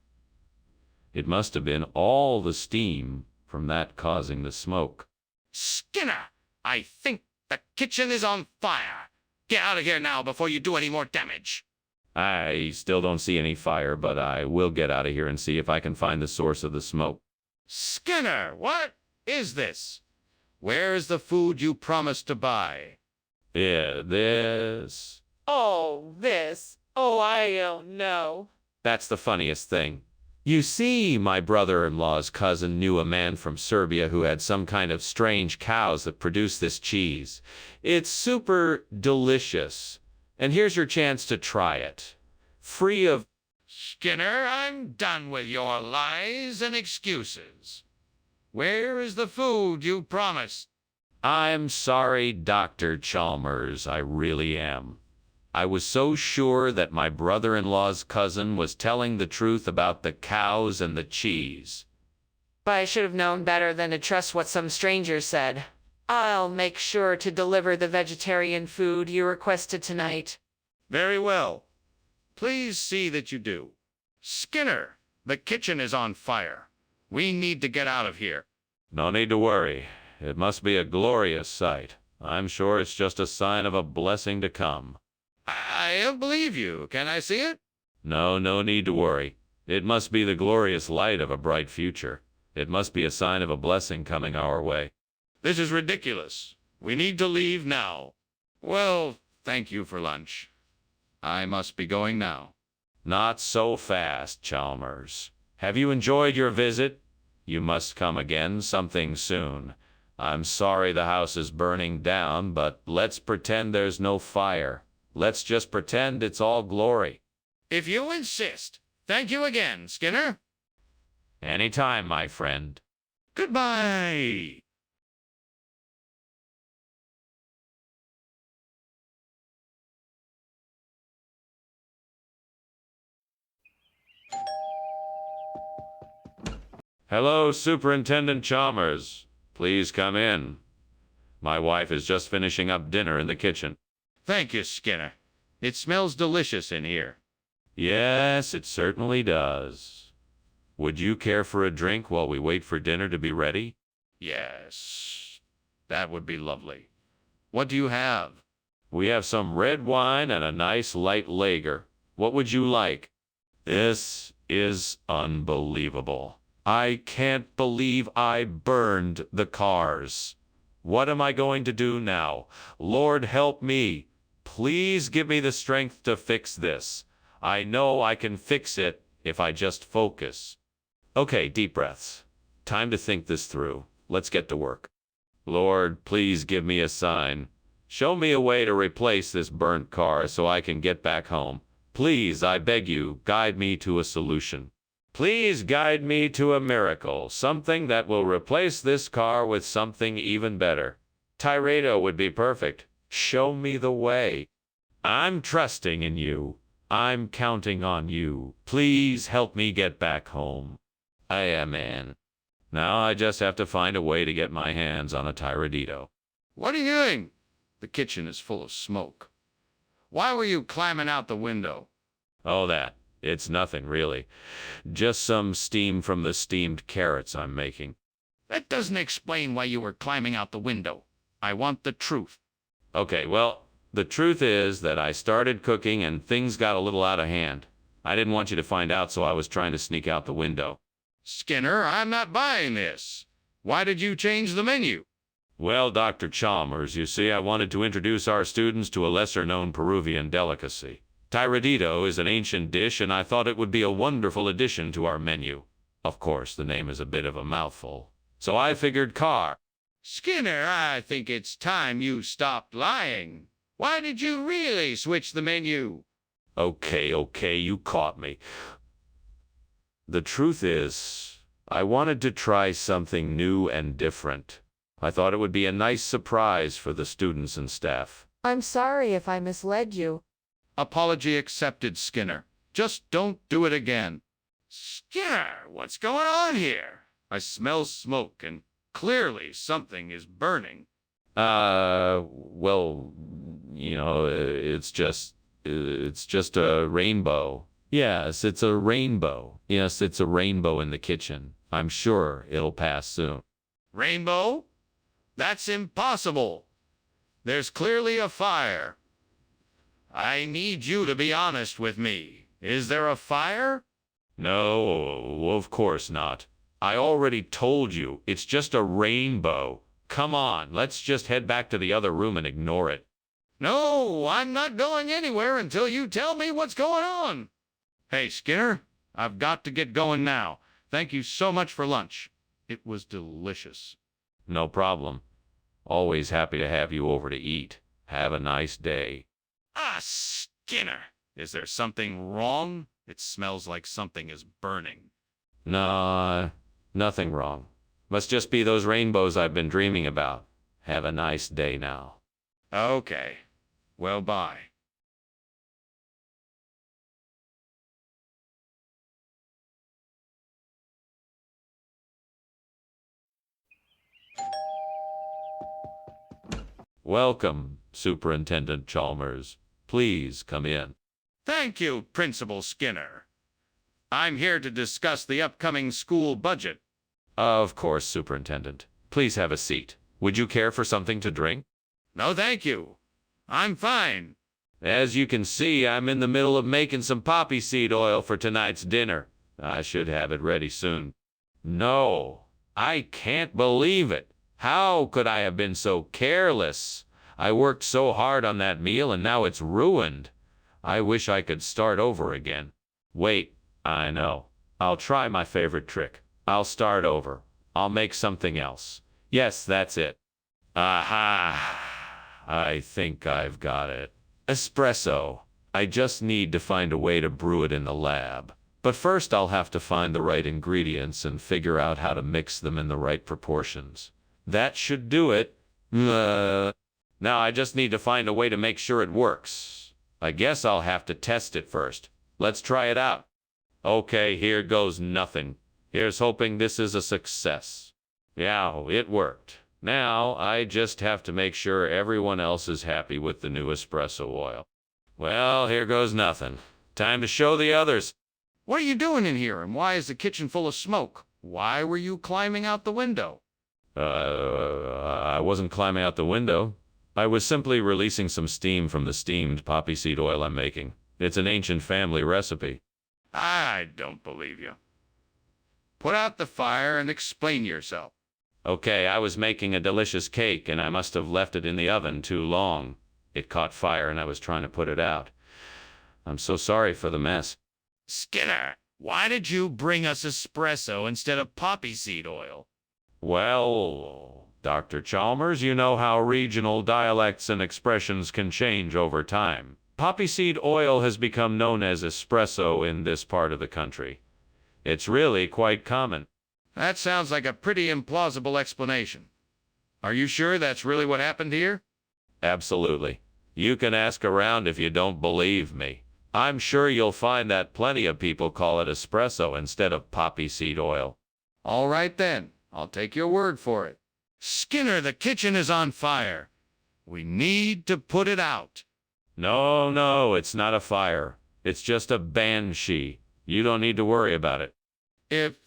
It must have been all the steam from that causing the smoke. Skinner, I think the kitchen is on fire. Get out of here now before you do any more damage. I still don't see any fire, but I will get out of here and see if I can find the source of the smoke. Skinner, what is this? Where is the food you promised to buy? Yeah, this. Oh, this. Oh, I don't know. That's the funniest thing. You see, my brother-in-law's cousin knew a man from Serbia who had some kind of strange cows that produce this cheese. It's super delicious. And here's your chance to try it. Free of... Skinner, I'm done with your lies and excuses. Where is the food you promised? I'm sorry, Dr. Chalmers, I really am. I was so sure that my brother-in-law's cousin was telling the truth about the cows and the cheese. But I should have known better than to trust what some stranger said. I'll make sure to deliver the vegetarian food you requested tonight. Very well. Please see that you do. Skinner, the kitchen is on fire. We need to get out of here. No need to worry. It must be a glorious sight. I'm sure it's just a sign of a blessing to come. I believe you. Can I see it? No need to worry. It must be the glorious light of a bright future. It must be a sign of a blessing coming our way. This is ridiculous. We need to leave now. Well, thank you for lunch. I must be going now. Not so fast, Chalmers. Have you enjoyed your visit? You must come again something soon. I'm sorry the house is burning down, but let's pretend there's no fire. Let's just pretend it's all glory. If you insist. Thank you again, Skinner. Anytime, my friend. Goodbye. Hello, Superintendent Chalmers. Please come in. My wife is just finishing up dinner in the kitchen. Thank you, Skinner. It smells delicious in here. Yes, it certainly does. Would you care for a drink while we wait for dinner to be ready? Yes, that would be lovely. What do you have? We have some red wine and a nice light lager. What would you like? This is unbelievable. I can't believe I burned the cars. What am I going to do now? Lord help me. Please give me the strength to fix this. I know I can fix it if I just focus. Okay, deep breaths. Time to think this through. Let's get to work. Lord, please give me a sign. Show me a way to replace this burnt car so I can get back home. Please, I beg you, guide me to a solution. Please guide me to a miracle, something that will replace this car with something even better. Tyredo would be perfect. Show me the way. I'm trusting in you. I'm counting on you. Please help me get back home. I am in. Now I just have to find a way to get my hands on a Tyradito. What are you doing? The kitchen is full of smoke. Why were you climbing out the window? Oh, that. It's nothing, really. Just some steam from the steamed carrots I'm making. That doesn't explain why you were climbing out the window. I want the truth. Okay, well, the truth is that I started cooking and things got a little out of hand. I didn't want you to find out, so I was trying to sneak out the window. Skinner, I'm not buying this. Why did you change the menu? Well, Dr. Chalmers, you see, I wanted to introduce our students to a lesser-known Peruvian delicacy. Tyradito is an ancient dish, and I thought it would be a wonderful addition to our menu. Of course, the name is a bit of a mouthful, so I figured car. Skinner, I think it's time you stopped lying. Why did you really switch the menu? Okay, you caught me. The truth is, I wanted to try something new and different. I thought it would be a nice surprise for the students and staff. I'm sorry if I misled you. Apology accepted, Skinner. Just don't do it again. Skinner, what's going on here? I smell smoke and clearly something is burning. Well, it's just a rainbow. Yes, it's a rainbow. Yes, it's a rainbow in the kitchen. I'm sure it'll pass soon. Rainbow? That's impossible. There's clearly a fire. I need you to be honest with me. Is there a fire? No, of course not. I already told you, it's just a rainbow. Come on, let's just head back to the other room and ignore it. No, I'm not going anywhere until you tell me what's going on. Hey, Skinner, I've got to get going now. Thank you so much for lunch. It was delicious. No problem. Always happy to have you over to eat. Have a nice day. Ah, Skinner, is there something wrong? It smells like something is burning. Nah, nothing wrong. Must just be those rainbows I've been dreaming about. Have a nice day now. Okay. Well, bye. Welcome, Superintendent Chalmers. Please come in. Thank you, Principal Skinner. I'm here to discuss the upcoming school budget. Of course, Superintendent. Please have a seat. Would you care for something to drink? No, thank you. I'm fine. As you can see, I'm in the middle of making some poppy seed oil for tonight's dinner. I should have it ready soon. No, I can't believe it. How could I have been so careless? I worked so hard on that meal and now it's ruined. I wish I could start over again. Wait, I know. I'll try my favorite trick. I'll start over. I'll make something else. Yes, that's it. Aha! I think I've got it. Espresso. I just need to find a way to brew it in the lab. But first I'll have to find the right ingredients and figure out how to mix them in the right proportions. That should do it. Now I just need to find a way to make sure it works. I guess I'll have to test it first. Let's try it out. Okay, here goes nothing. Here's hoping this is a success. Yeah, it worked. Now I just have to make sure everyone else is happy with the new espresso oil. Well, here goes nothing. Time to show the others. What are you doing in here, and why is the kitchen full of smoke? Why were you climbing out the window? I wasn't climbing out the window. I was simply releasing some steam from the steamed poppy seed oil I'm making. It's an ancient family recipe. I don't believe you. Put out the fire and explain yourself. Okay, I was making a delicious cake and I must have left it in the oven too long. It caught fire and I was trying to put it out. I'm so sorry for the mess. Skinner, why did you bring us espresso instead of poppy seed oil? Well, Dr. Chalmers, you know how regional dialects and expressions can change over time. Poppy seed oil has become known as espresso in this part of the country. It's really quite common. That sounds like a pretty implausible explanation. Are you sure that's really what happened here? Absolutely. You can ask around if you don't believe me. I'm sure you'll find that plenty of people call it espresso instead of poppy seed oil. All right then, I'll take your word for it. Skinner, the kitchen is on fire. We need to put it out. No, it's not a fire. It's just a banshee. You don't need to worry about it. If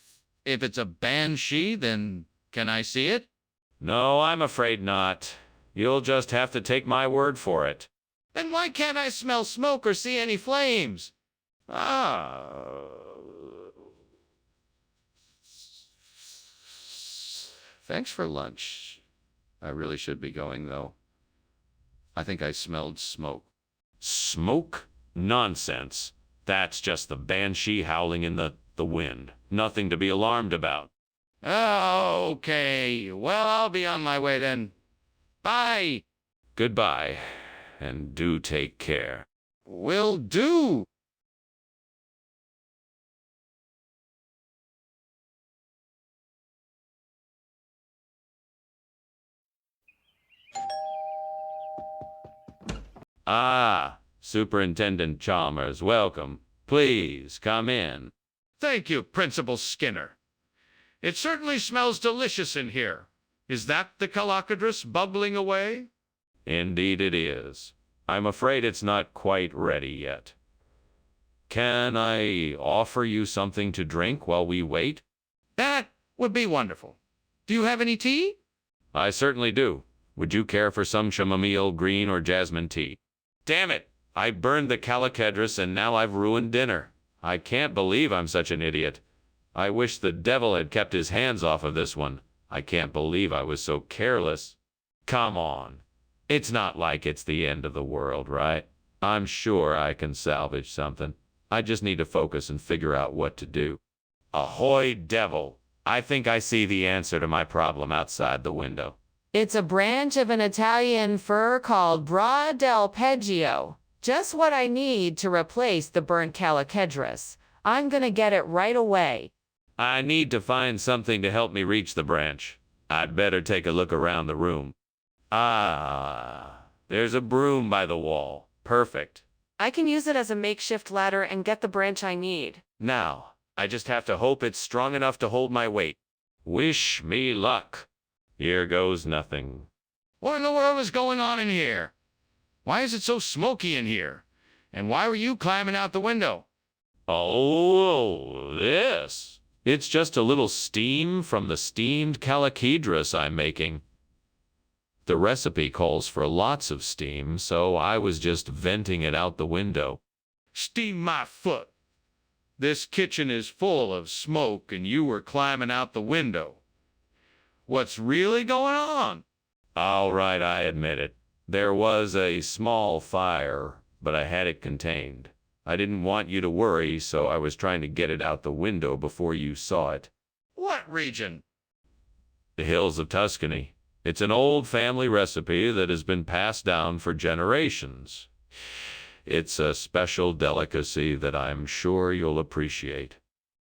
it's a banshee, then can I see it? No, I'm afraid not. You'll just have to take my word for it. Then why can't I smell smoke or see any flames? Thanks for lunch. I really should be going, though. I think I smelled smoke. Smoke? Nonsense. That's just the banshee howling in the wind. Nothing to be alarmed about. Okay. Well, I'll be on my way then. Bye. Goodbye, and do take care. Will do. Superintendent Chalmers, welcome. Please come in. Thank you, Principal Skinner. It certainly smells delicious in here. Is that the calacadrus bubbling away? Indeed it is. I'm afraid it's not quite ready yet. Can I offer you something to drink while we wait? That would be wonderful. Do you have any tea? I certainly do. Would you care for some chamomile, green, or jasmine tea? Damn it! I burned the calacadrus and now I've ruined dinner. I can't believe I'm such an idiot. I wish the devil had kept his hands off of this one. I can't believe I was so careless. Come on. It's not like it's the end of the world, right? I'm sure I can salvage something. I just need to focus and figure out what to do. Ahoy, devil! I think I see the answer to my problem outside the window. It's a branch of an Italian fir called Bra del Peggio. Just what I need to replace the burnt calacadrus. I'm gonna get it right away. I need to find something to help me reach the branch. I'd better take a look around the room. There's a broom by the wall. Perfect. I can use it as a makeshift ladder and get the branch I need. Now, I just have to hope it's strong enough to hold my weight. Wish me luck. Here goes nothing. What in the world is going on in here? Why is it so smoky in here? And why were you climbing out the window? Oh, this. It's just a little steam from the steamed calacadrus I'm making. The recipe calls for lots of steam, so I was just venting it out the window. Steam my foot. This kitchen is full of smoke and you were climbing out the window. What's really going on? All right, I admit it. There was a small fire, but I had it contained. I didn't want you to worry, so I was trying to get it out the window before you saw it. What region? The hills of Tuscany. It's an old family recipe that has been passed down for generations. It's a special delicacy that I'm sure you'll appreciate.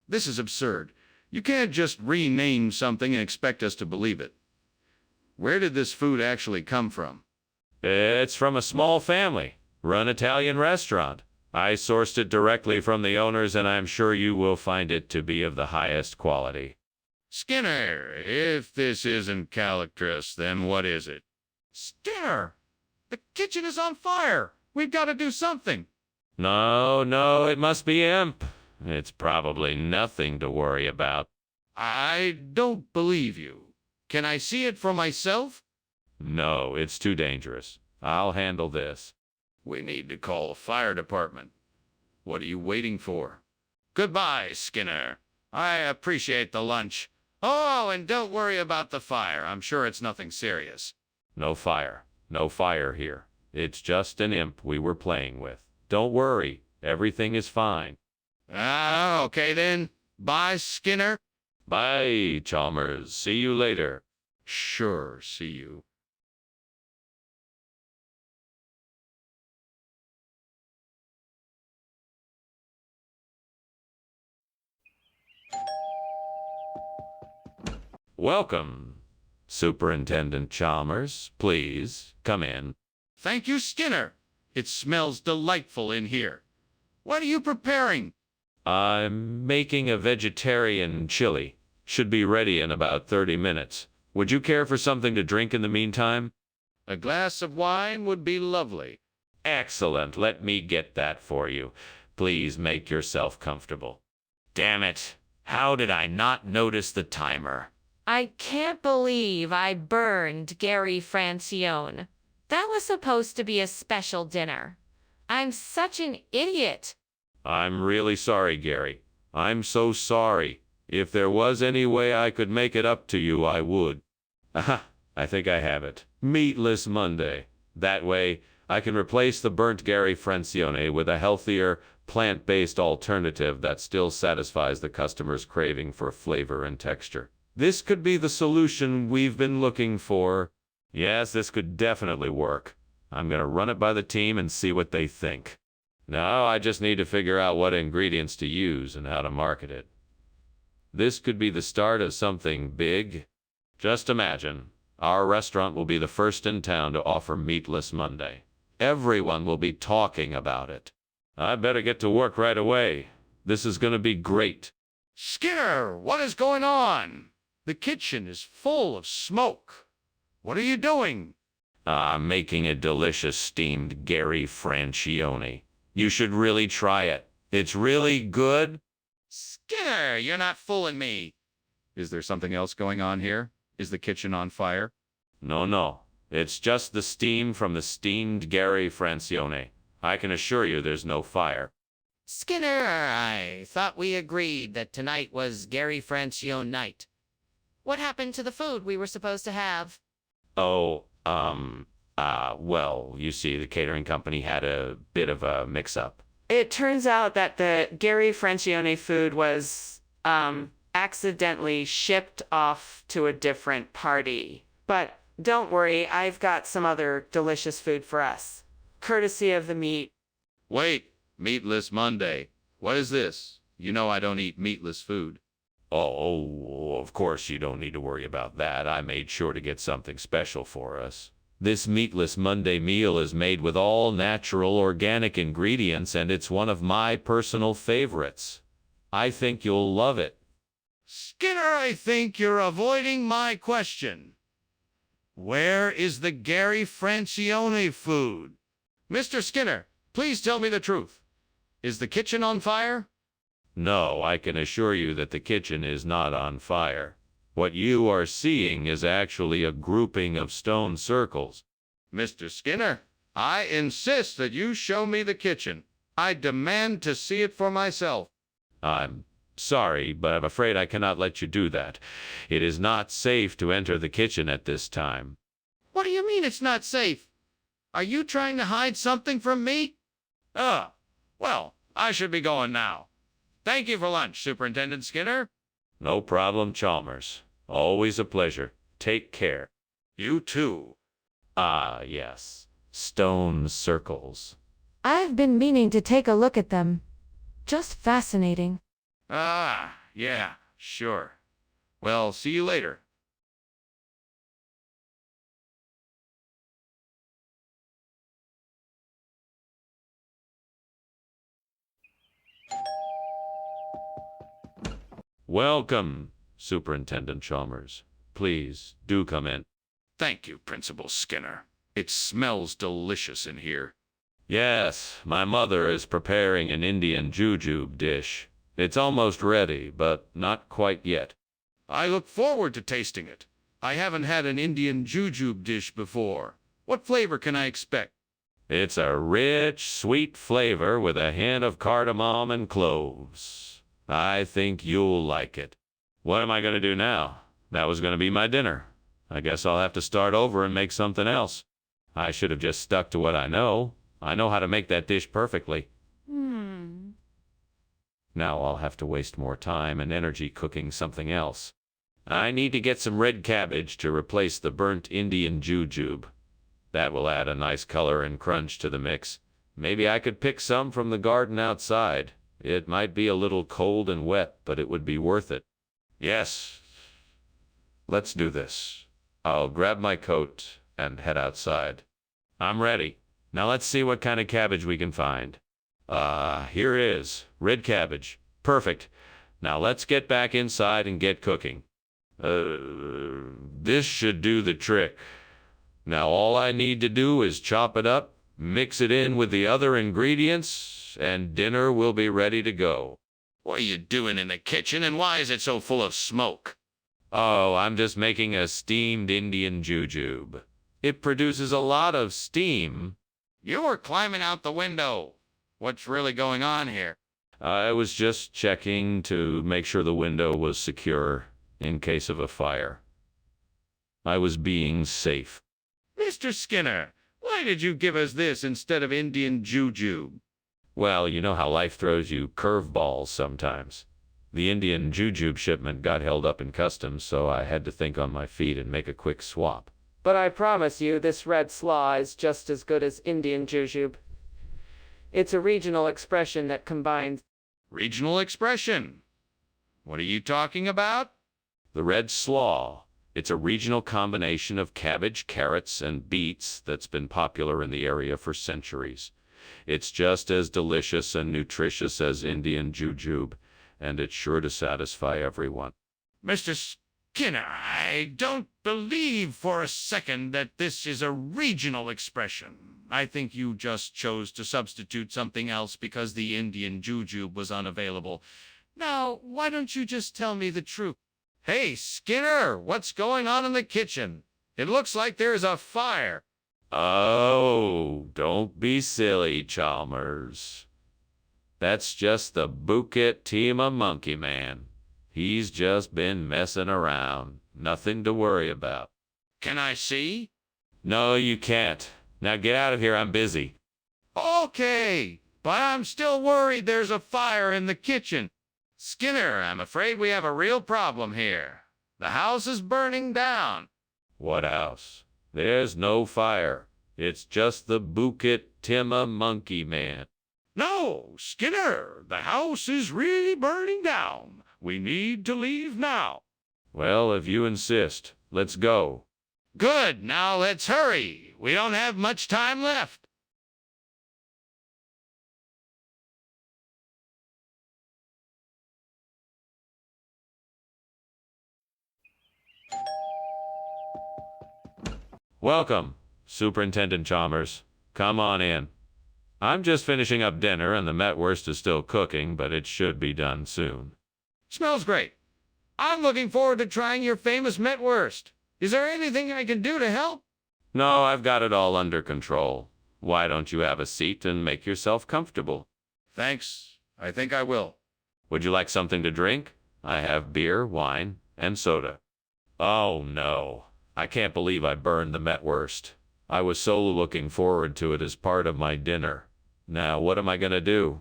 This is absurd. You can't just rename something and expect us to believe it. Where did this food actually come from? It's from a small family-run Italian restaurant. I sourced it directly from the owners, and I'm sure you will find it to be of the highest quality. Skinner, if this isn't calacadrus, then what is it? Skinner! The kitchen is on fire! We've got to do something! No, it must be imp. It's probably nothing to worry about. I don't believe you. Can I see it for myself? No, it's too dangerous. I'll handle this. We need to call the fire department. What are you waiting for? Goodbye, Skinner. I appreciate the lunch. Oh, and don't worry about the fire. I'm sure it's nothing serious. No fire. No fire here. It's just an imp we were playing with. Don't worry. Everything is fine. Okay then. Bye, Skinner. Bye, Chalmers. See you later. Sure, see you. Welcome, Superintendent Chalmers. Please, come in. Thank you, Skinner. It smells delightful in here. What are you preparing? I'm making a vegetarian chili. Should be ready in about 30 minutes. Would you care for something to drink in the meantime? A glass of wine would be lovely. Excellent. Let me get that for you. Please make yourself comfortable. Damn it. How did I not notice the timer? I can't believe I burned Gary Francione. That was supposed to be a special dinner. I'm such an idiot. I'm really sorry, Gary. I'm so sorry. If there was any way I could make it up to you, I would. Aha, I think I have it. Meatless Monday. That way, I can replace the burnt Gary Francione with a healthier, plant-based alternative that still satisfies the customer's craving for flavor and texture. This could be the solution we've been looking for. Yes, this could definitely work. I'm gonna run it by the team and see what they think. Now I just need to figure out what ingredients to use and how to market it. This could be the start of something big. Just imagine, our restaurant will be the first in town to offer Meatless Monday. Everyone will be talking about it. I better get to work right away. This is gonna be great. Skinner, what is going on? The kitchen is full of smoke. What are you doing? I'm making a delicious steamed Gary Francione. You should really try it. It's really good. Skinner, you're not fooling me. Is there something else going on here? Is the kitchen on fire? No. It's just the steam from the steamed Gary Francione. I can assure you there's no fire. Skinner, I thought we agreed that tonight was Gary Francione night. What happened to the food we were supposed to have? Oh, well, you see, the catering company had a bit of a mix-up. It turns out that the Gary Francione food was, accidentally shipped off to a different party. But don't worry, I've got some other delicious food for us. Courtesy of the meat. Wait, Meatless Monday. What is this? You know I don't eat meatless food. Oh, of course you don't need to worry about that. I made sure to get something special for us. This Meatless Monday meal is made with all natural organic ingredients, and it's one of my personal favorites. I think you'll love it. Skinner, I think you're avoiding my question. Where is the Gary Francione food? Mr. Skinner, please tell me the truth. Is the kitchen on fire? No, I can assure you that the kitchen is not on fire. What you are seeing is actually a grouping of stone circles. Mr. Skinner, I insist that you show me the kitchen. I demand to see it for myself. I'm sorry, but I'm afraid I cannot let you do that. It is not safe to enter the kitchen at this time. What do you mean it's not safe? Are you trying to hide something from me? Well, I should be going now. Thank you for lunch, Superintendent Skinner. No problem, Chalmers. Always a pleasure. Take care. You too. Ah, yes. Stone circles. I've been meaning to take a look at them. Just fascinating. Yeah, sure. Well, see you later. Welcome, Superintendent Chalmers. Please, do come in. Thank you, Principal Skinner. It smells delicious in here. Yes, my mother is preparing an Indian jujube dish. It's almost ready, but not quite yet. I look forward to tasting it. I haven't had an Indian jujube dish before. What flavor can I expect? It's a rich, sweet flavor with a hint of cardamom and cloves. I think you'll like it. What am I going to do now? That was going to be my dinner. I guess I'll have to start over and make something else. I should have just stuck to what I know. I know how to make that dish perfectly. Now I'll have to waste more time and energy cooking something else. I need to get some red cabbage to replace the burnt Indian jujube. That will add a nice color and crunch to the mix. Maybe I could pick some from the garden outside. It might be a little cold and wet, but it would be worth it. Yes, let's do this. I'll grab my coat and head outside. I'm ready. Now let's see what kind of cabbage we can find. Here is red cabbage. Perfect. Now let's get back inside and get cooking. This should do the trick. Now all I need to do is chop it up, mix it in with the other ingredients, and dinner will be ready to go. What are you doing in the kitchen, and why is it so full of smoke? Oh, I'm just making a steamed Indian jujube. It produces a lot of steam. You were climbing out the window. What's really going on here? I was just checking to make sure the window was secure in case of a fire. I was being safe. Mr. Skinner, why did you give us this instead of Indian jujube? Well, you know how life throws you curveballs sometimes. The Indian jujube shipment got held up in customs, so I had to think on my feet and make a quick swap. But I promise you, this red slaw is just as good as Indian jujube. It's a regional expression that combines... Regional expression? What are you talking about? The red slaw. It's a regional combination of cabbage, carrots, and beets that's been popular in the area for centuries. It's just as delicious and nutritious as Indian jujube, and it's sure to satisfy everyone. Mr. Skinner, I don't believe for a second that this is a regional expression. I think you just chose to substitute something else because the Indian jujube was unavailable. Now, why don't you just tell me the truth? Hey, Skinner, what's going on in the kitchen? It looks like there's a fire. Oh, don't be silly, Chalmers. That's just the Bukit Timah monkey man. He's just been messing around. Nothing to worry about. Can I see? No, you can't. Now get out of here, I'm busy. Okay, but I'm still worried there's a fire in the kitchen. Skinner, I'm afraid we have a real problem here. The house is burning down. What house? There's no fire. It's just the Bukit Timah monkey man. No, Skinner, the house is really burning down. We need to leave now. Well, if you insist, let's go. Good, now let's hurry. We don't have much time left. Welcome, Superintendent Chalmers. Come on in. I'm just finishing up dinner and the metwurst is still cooking, but it should be done soon. Smells great. I'm looking forward to trying your famous metwurst. Is there anything I can do to help? No, I've got it all under control. Why don't you have a seat and make yourself comfortable? Thanks. I think I will. Would you like something to drink? I have beer, wine, and soda. Oh no. I can't believe I burned the metwurst. I was so looking forward to it as part of my dinner. Now what am I gonna do?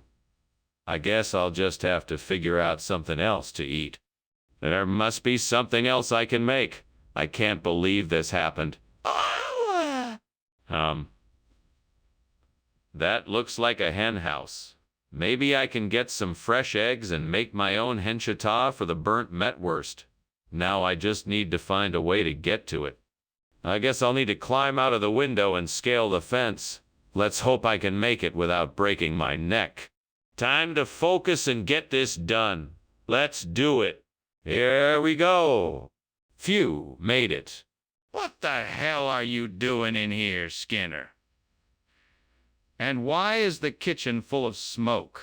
I guess I'll just have to figure out something else to eat. There must be something else I can make. I can't believe this happened. That looks like a hen house. Maybe I can get some fresh eggs and make my own henchata for the burnt metwurst. Now I just need to find a way to get to it. I guess I'll need to climb out of the window and scale the fence. Let's hope I can make it without breaking my neck. Time to focus and get this done. Let's do it. Here we go. Phew, made it. What the hell are you doing in here, Skinner? And why is the kitchen full of smoke?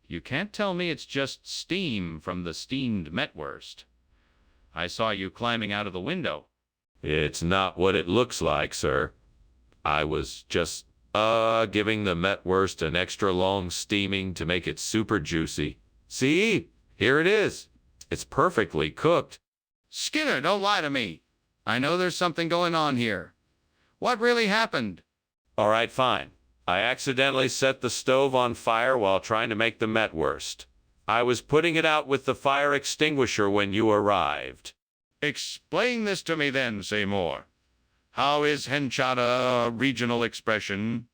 You can't tell me it's just steam from the steamed metwurst. I saw you climbing out of the window. It's not what it looks like, sir. I was just, giving the metwurst an extra long steaming to make it super juicy. See? Here it is. It's perfectly cooked. Skinner, don't lie to me. I know there's something going on here. What really happened? All right, fine. I accidentally set the stove on fire while trying to make the metwurst. I was putting it out with the fire extinguisher when you arrived. Explain this to me then, Seymour. How is henchada a regional expression?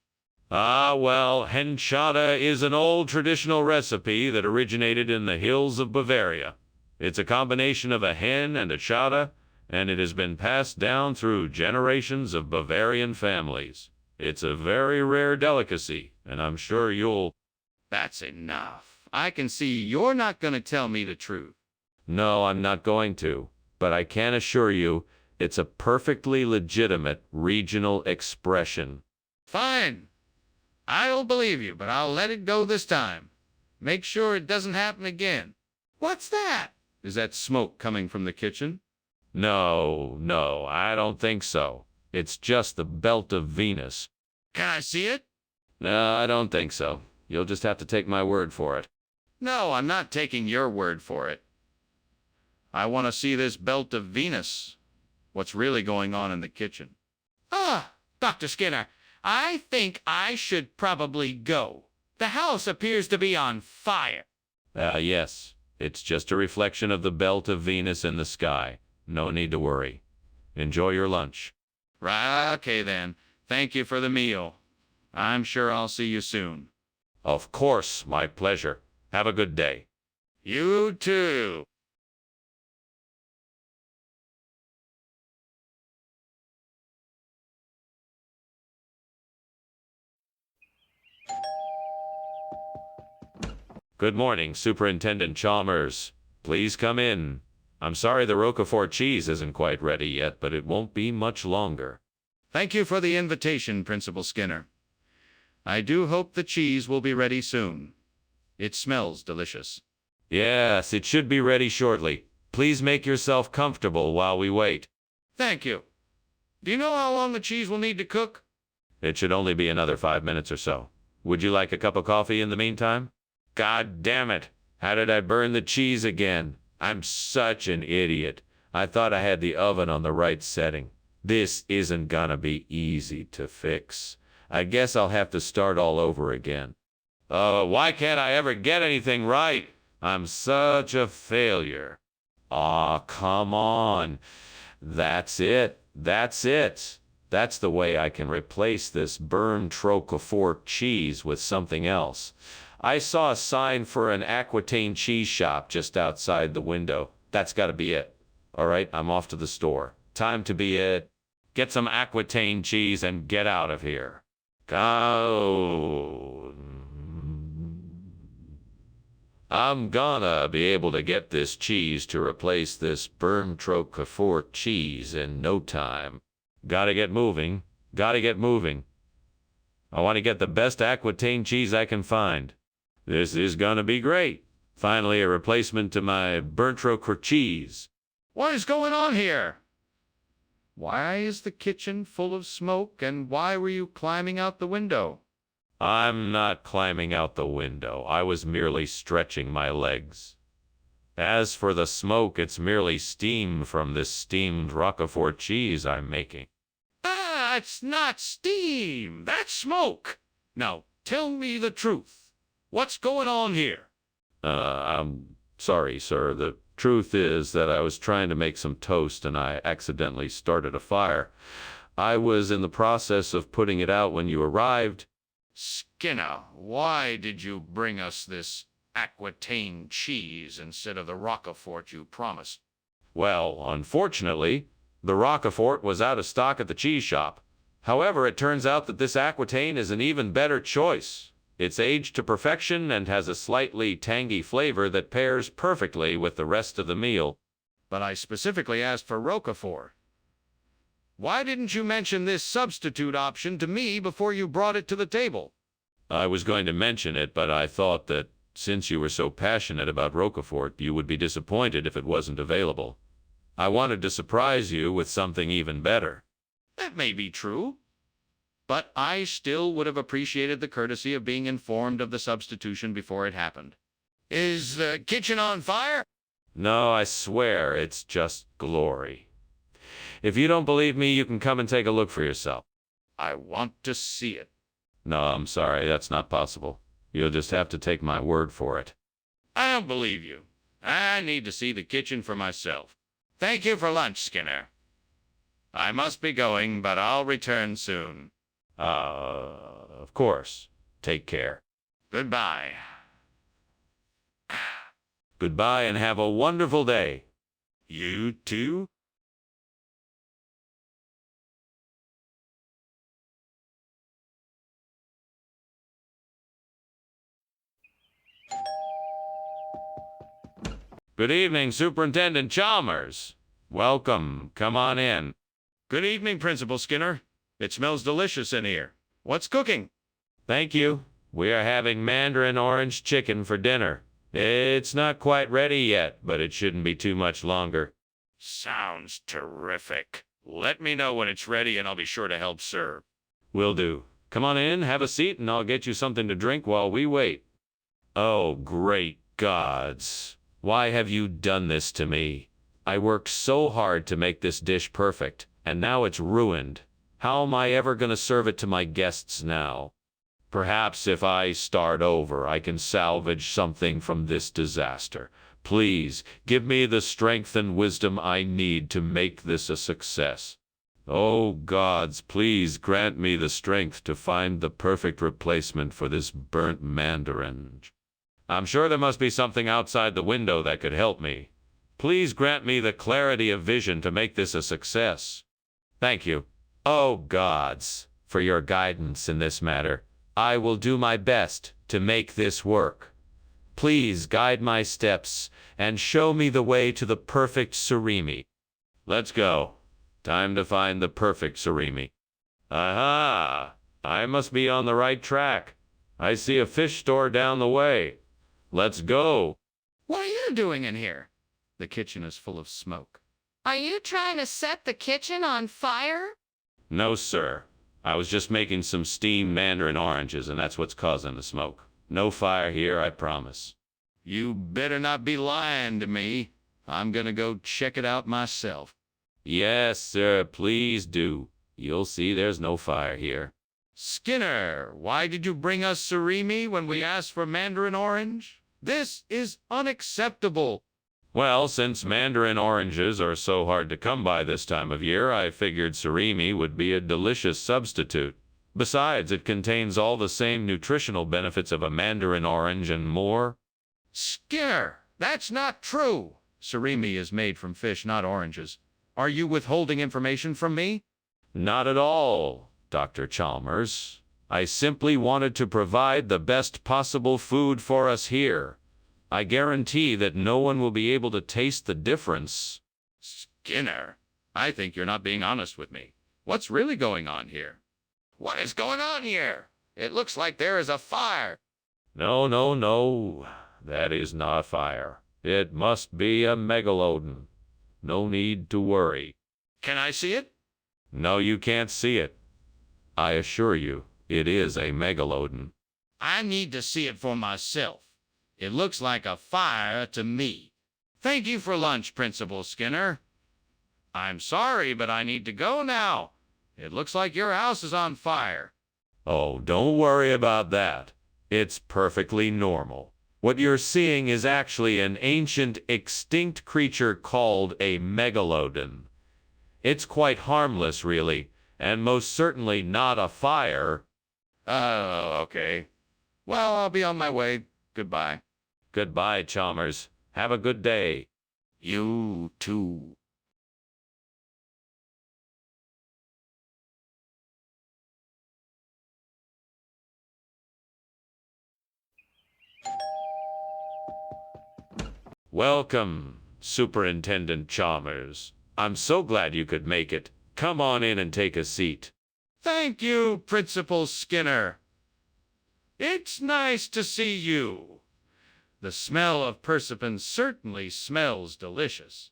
Well, henchada is an old traditional recipe that originated in the hills of Bavaria. It's a combination of a hen and a chada, and it has been passed down through generations of Bavarian families. It's a very rare delicacy, and I'm sure you'll... That's enough. I can see you're not going to tell me the truth. No, I'm not going to, but I can assure you it's a perfectly legitimate regional expression. Fine. I'll believe you, but I'll let it go this time. Make sure it doesn't happen again. What's that? Is that smoke coming from the kitchen? No, I don't think so. It's just the belt of Venus. Can I see it? No, I don't think so. You'll just have to take my word for it. No, I'm not taking your word for it. I want to see this belt of Venus. What's really going on in the kitchen? Dr. Skinner, I think I should probably go. The house appears to be on fire. Yes. It's just a reflection of the belt of Venus in the sky. No need to worry. Enjoy your lunch. Right, okay then. Thank you for the meal. I'm sure I'll see you soon. Of course, my pleasure. Have a good day. You too. Good morning, Superintendent Chalmers. Please come in. I'm sorry the Roquefort cheese isn't quite ready yet, but it won't be much longer. Thank you for the invitation, Principal Skinner. I do hope the cheese will be ready soon. It smells delicious. Yes, it should be ready shortly. Please make yourself comfortable while we wait. Thank you. Do you know how long the cheese will need to cook? It should only be another 5 minutes or so. Would you like a cup of coffee in the meantime? God damn it! How did I burn the cheese again? I'm such an idiot. I thought I had the oven on the right setting. This isn't gonna be easy to fix. I guess I'll have to start all over again. Why can't I ever get anything right? I'm such a failure. Aw, come on. That's it. That's the way I can replace this burned Roquefort cheese with something else. I saw a sign for an Aquitaine cheese shop just outside the window. That's gotta be it. All right, I'm off to the store. Time to be it. Get some Aquitaine cheese and get out of here. Go. I'm gonna be able to get this cheese to replace this burned Roquefort cheese in no time. Gotta get moving. Gotta get moving. I want to get the best Aquitaine cheese I can find. This is gonna be great. Finally, a replacement to my burnt Roquefort cheese. What is going on here? Why is the kitchen full of smoke, and why were you climbing out the window? I'm not climbing out the window. I was merely stretching my legs. As for the smoke, it's merely steam from this steamed Roquefort cheese I'm making. It's not steam. That's smoke. Now, tell me the truth. What's going on here? I'm sorry, sir. The truth is that I was trying to make some toast and I accidentally started a fire. I was in the process of putting it out when you arrived. Skinner, why did you bring us this Aquitaine cheese instead of the Roquefort you promised? Well, unfortunately, the Roquefort was out of stock at the cheese shop. However, it turns out that this Aquitaine is an even better choice. It's aged to perfection and has a slightly tangy flavor that pairs perfectly with the rest of the meal. But I specifically asked for Roquefort. Why didn't you mention this substitute option to me before you brought it to the table? I was going to mention it, but I thought that since you were so passionate about Roquefort, you would be disappointed if it wasn't available. I wanted to surprise you with something even better. That may be true, but I still would have appreciated the courtesy of being informed of the substitution before it happened. Is the kitchen on fire? No, I swear it's just glory. If you don't believe me, you can come and take a look for yourself. I want to see it. No, I'm sorry, that's not possible. You'll just have to take my word for it. I don't believe you. I need to see the kitchen for myself. Thank you for lunch, Skinner. I must be going, but I'll return soon. Of course. Take care. Goodbye. Goodbye and have a wonderful day. You too? Good evening, Superintendent Chalmers. Welcome. Come on in. Good evening, Principal Skinner. It smells delicious in here. What's cooking? Thank you. We are having mandarin orange chicken for dinner. It's not quite ready yet, but it shouldn't be too much longer. Sounds terrific. Let me know when it's ready and I'll be sure to help serve. Will do. Come on in, have a seat, and I'll get you something to drink while we wait. Oh, great gods. Why have you done this to me? I worked so hard to make this dish perfect, and now it's ruined. How am I ever going to serve it to my guests now? Perhaps if I start over, I can salvage something from this disaster. Please, give me the strength and wisdom I need to make this a success. Oh, gods, please grant me the strength to find the perfect replacement for this burnt mandarin. I'm sure there must be something outside the window that could help me. Please grant me the clarity of vision to make this a success. Thank you. Oh, gods, for your guidance in this matter. I will do my best to make this work. Please guide my steps and show me the way to the perfect surimi. Let's go. Time to find the perfect surimi. Aha! I must be on the right track. I see a fish store down the way. Let's go. What are you doing in here? The kitchen is full of smoke. Are you trying to set the kitchen on fire? No, sir. I was just making some steamed mandarin oranges, and that's what's causing the smoke. No fire here, I promise. You better not be lying to me. I'm gonna go check it out myself. Yes, sir, please do. You'll see there's no fire here. Skinner, why did you bring us surimi when we asked for mandarin orange? This is unacceptable. Well, since mandarin oranges are so hard to come by this time of year, I figured surimi would be a delicious substitute. Besides, it contains all the same nutritional benefits of a mandarin orange and more. Skinner, that's not true. Surimi is made from fish, not oranges. Are you withholding information from me? Not at all, Dr. Chalmers. I simply wanted to provide the best possible food for us here. I guarantee that no one will be able to taste the difference. Skinner, I think you're not being honest with me. What's really going on here? What is going on here? It looks like there is a fire. No, no, no. That is not fire. It must be a megalodon. No need to worry. Can I see it? No, you can't see it. I assure you, it is a megalodon. I need to see it for myself. It looks like a fire to me. Thank you for lunch, Principal Skinner. I'm sorry, but I need to go now. It looks like your house is on fire. Oh, don't worry about that. It's perfectly normal. What you're seeing is actually an ancient, extinct creature called a megalodon. It's quite harmless, really, and most certainly not a fire. Oh, okay. Well, I'll be on my way. Goodbye. Goodbye, Chalmers. Have a good day. You too. Welcome, Superintendent Chalmers. I'm so glad you could make it. Come on in and take a seat. Thank you, Principal Skinner. It's nice to see you. The smell of persimmon certainly smells delicious.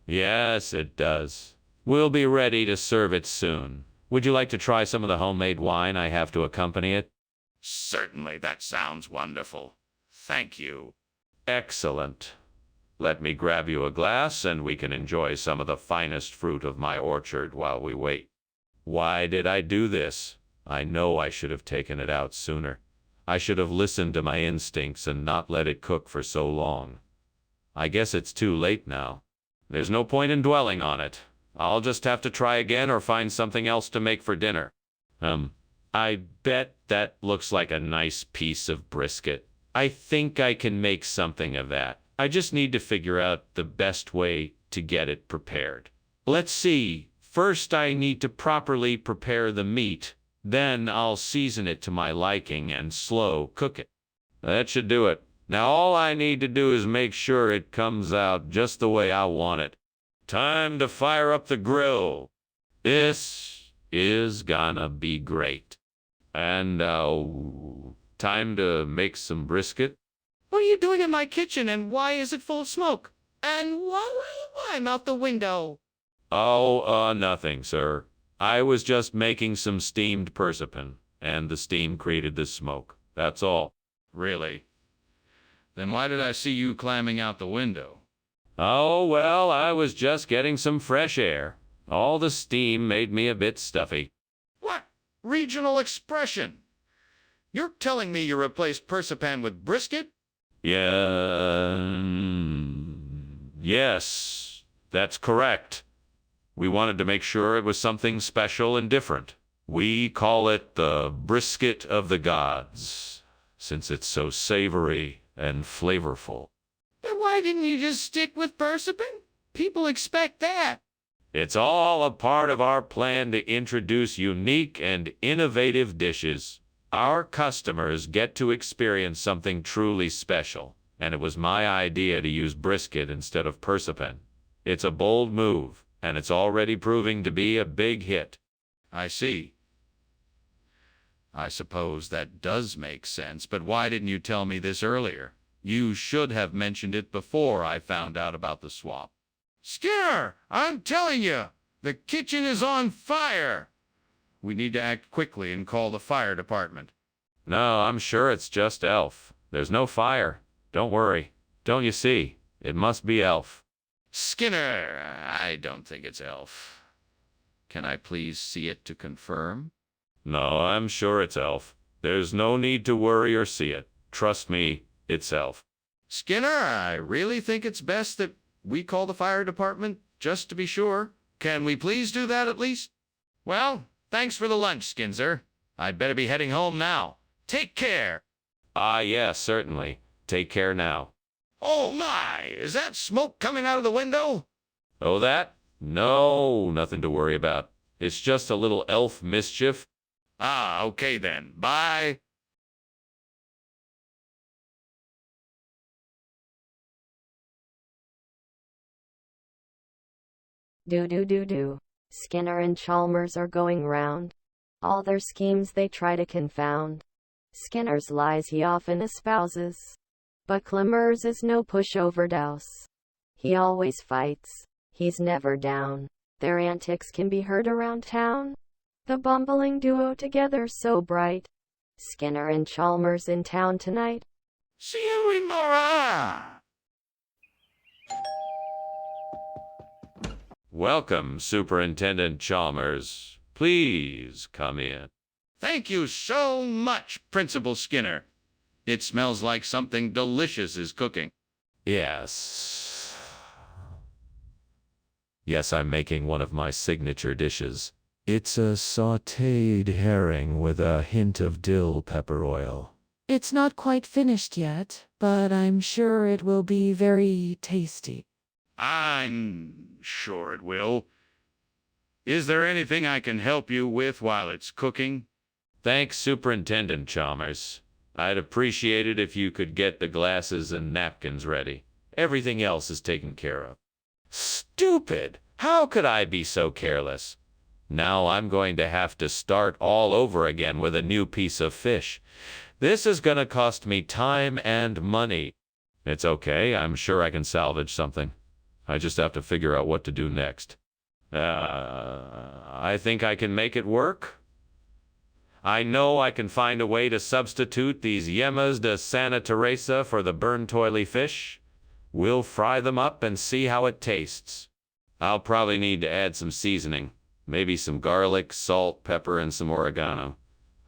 Yes, it does. We'll be ready to serve it soon. Would you like to try some of the homemade wine I have to accompany it? Certainly, that sounds wonderful. Thank you. Excellent. Let me grab you a glass and we can enjoy some of the finest fruit of my orchard while we wait. Why did I do this? I know I should have taken it out sooner. I should have listened to my instincts and not let it cook for so long. I guess it's too late now. There's no point in dwelling on it. I'll just have to try again or find something else to make for dinner. I bet that looks like a nice piece of brisket. I think I can make something of that. I just need to figure out the best way to get it prepared. Let's see. First, I need to properly prepare the meat. Then I'll season it to my liking and slow cook it. That should do it. Now all I need to do is make sure it comes out just the way I want it. Time to fire up the grill. This is gonna be great. And time to make some brisket. What are you doing in my kitchen, and why is it full of smoke? And why am out the window? Oh, nothing, sir. I was just making some steamed persipan, and the steam created this smoke. That's all. Really? Then why did I see you climbing out the window? Oh, well, I was just getting some fresh air. All the steam made me a bit stuffy. What? Regional expression? You're telling me you replaced persipan with brisket? Yes, that's correct. We wanted to make sure it was something special and different. We call it the brisket of the gods, since it's so savory and flavorful. Then why didn't you just stick with persipan? People expect that. It's all a part of our plan to introduce unique and innovative dishes. Our customers get to experience something truly special, and it was my idea to use brisket instead of persipan. It's a bold move, and it's already proving to be a big hit. I see. I suppose that does make sense, but why didn't you tell me this earlier? You should have mentioned it before I found out about the swap. Skinner, I'm telling you, the kitchen is on fire. We need to act quickly and call the fire department. No, I'm sure it's just Elf. There's no fire. Don't worry. Don't you see? It must be Elf. Skinner, I don't think it's Elf. Can I please see it to confirm? No, I'm sure it's Elf. There's no need to worry or see it. Trust me, it's Elf. Skinner, I really think it's best that we call the fire department, just to be sure. Can we please do that at least? Well, thanks for the lunch, Skinzer. I'd better be heading home now. Take care. Yes, certainly. Take care now. Oh my, is that smoke coming out of the window? Oh, that? No, nothing to worry about. It's just a little elf mischief. Okay then. Bye. Do. Skinner and Chalmers are going round. All their schemes they try to confound. Skinner's lies he often espouses. But Chalmers is no pushover douse. He always fights. He's never down. Their antics can be heard around town. The bumbling duo together so bright. Skinner and Chalmers in town tonight. See you tomorrow. Welcome, Superintendent Chalmers. Please come in. Thank you so much, Principal Skinner. It smells like something delicious is cooking. Yes. Yes, I'm making one of my signature dishes. It's a sautéed herring with a hint of dill pepper oil. It's not quite finished yet, but I'm sure it will be very tasty. I'm sure it will. Is there anything I can help you with while it's cooking? Thanks, Superintendent Chalmers. I'd appreciate it if you could get the glasses and napkins ready. Everything else is taken care of. Stupid! How could I be so careless? Now I'm going to have to start all over again with a new piece of fish. This is going to cost me time and money. It's okay. I'm sure I can salvage something. I just have to figure out what to do next. I think I can make it work. I know I can find a way to substitute these yemas de Santa Teresa for the burntoily fish. We'll fry them up and see how it tastes. I'll probably need to add some seasoning. Maybe some garlic, salt, pepper, and some oregano.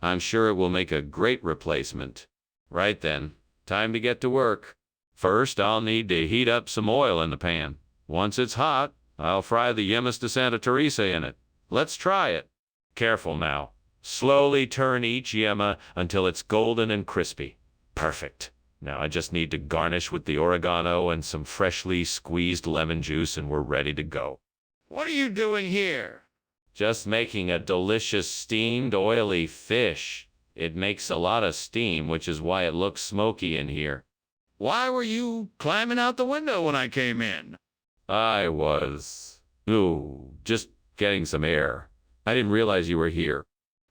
I'm sure it will make a great replacement. Right then, time to get to work. First, I'll need to heat up some oil in the pan. Once it's hot, I'll fry the yemas de Santa Teresa in it. Let's try it. Careful now. Slowly turn each yema until it's golden and crispy. Perfect. Now I just need to garnish with the oregano and some freshly squeezed lemon juice and we're ready to go. What are you doing here? Just making a delicious steamed oily fish. It makes a lot of steam, which is why it looks smoky in here. Why were you climbing out the window when I came in? I was... just getting some air. I didn't realize you were here.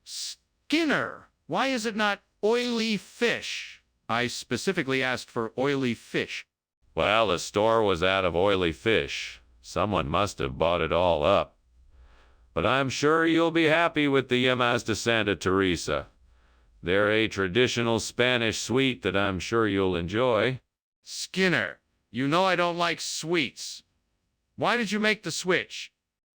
Skinner, why is it not oily fish? I specifically asked for oily fish. Well, the store was out of oily fish. Someone must have bought it all up. But I'm sure you'll be happy with the yemas de Santa Teresa. They're a traditional Spanish sweet that I'm sure you'll enjoy. Skinner, you know I don't like sweets. Why did you make the switch?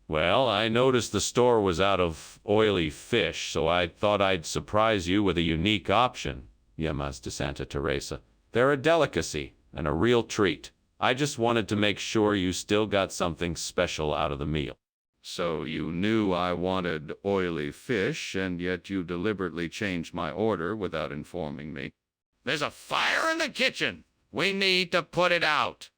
Well, I noticed the store was out of oily fish, so I thought I'd surprise you with a unique option. Yemas de Santa Teresa. They're a delicacy and a real treat. I just wanted to make sure you still got something special out of the meal. So you knew I wanted oily fish, and yet you deliberately changed my order without informing me. There's a fire in the kitchen. We need to put it out.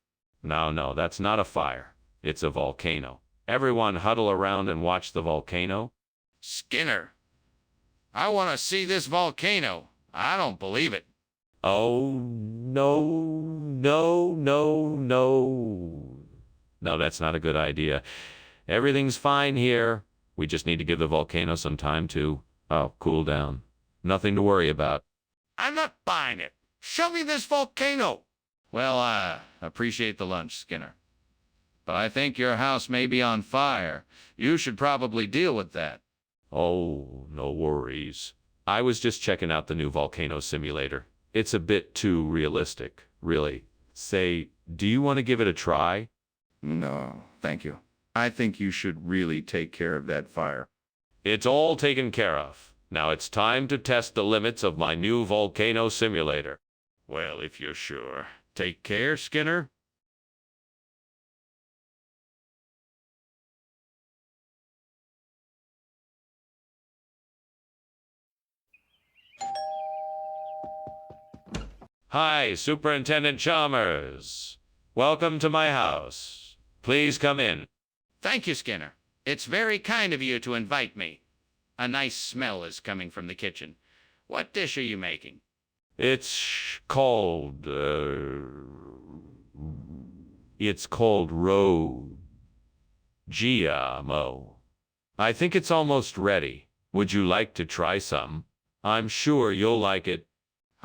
No, that's not a fire. It's a volcano. Everyone huddle around and watch the volcano. Skinner, I want to see this volcano. I don't believe it. Oh, no. No, that's not a good idea. Everything's fine here. We just need to give the volcano some time to, cool down. Nothing to worry about. I'm not buying it. Show me this volcano. Well, I appreciate the lunch, Skinner. But I think your house may be on fire. You should probably deal with that. Oh, no worries. I was just checking out the new volcano simulator. It's a bit too realistic, really. Say, do you want to give it a try? No, thank you. I think you should really take care of that fire. It's all taken care of. Now it's time to test the limits of my new volcano simulator. Well, if you're sure. Take care, Skinner. Hi, Superintendent Chalmers. Welcome to my house. Please come in. Thank you, Skinner. It's very kind of you to invite me. A nice smell is coming from the kitchen. What dish are you making? It's called, GMO. I think it's almost ready. Would you like to try some? I'm sure you'll like it.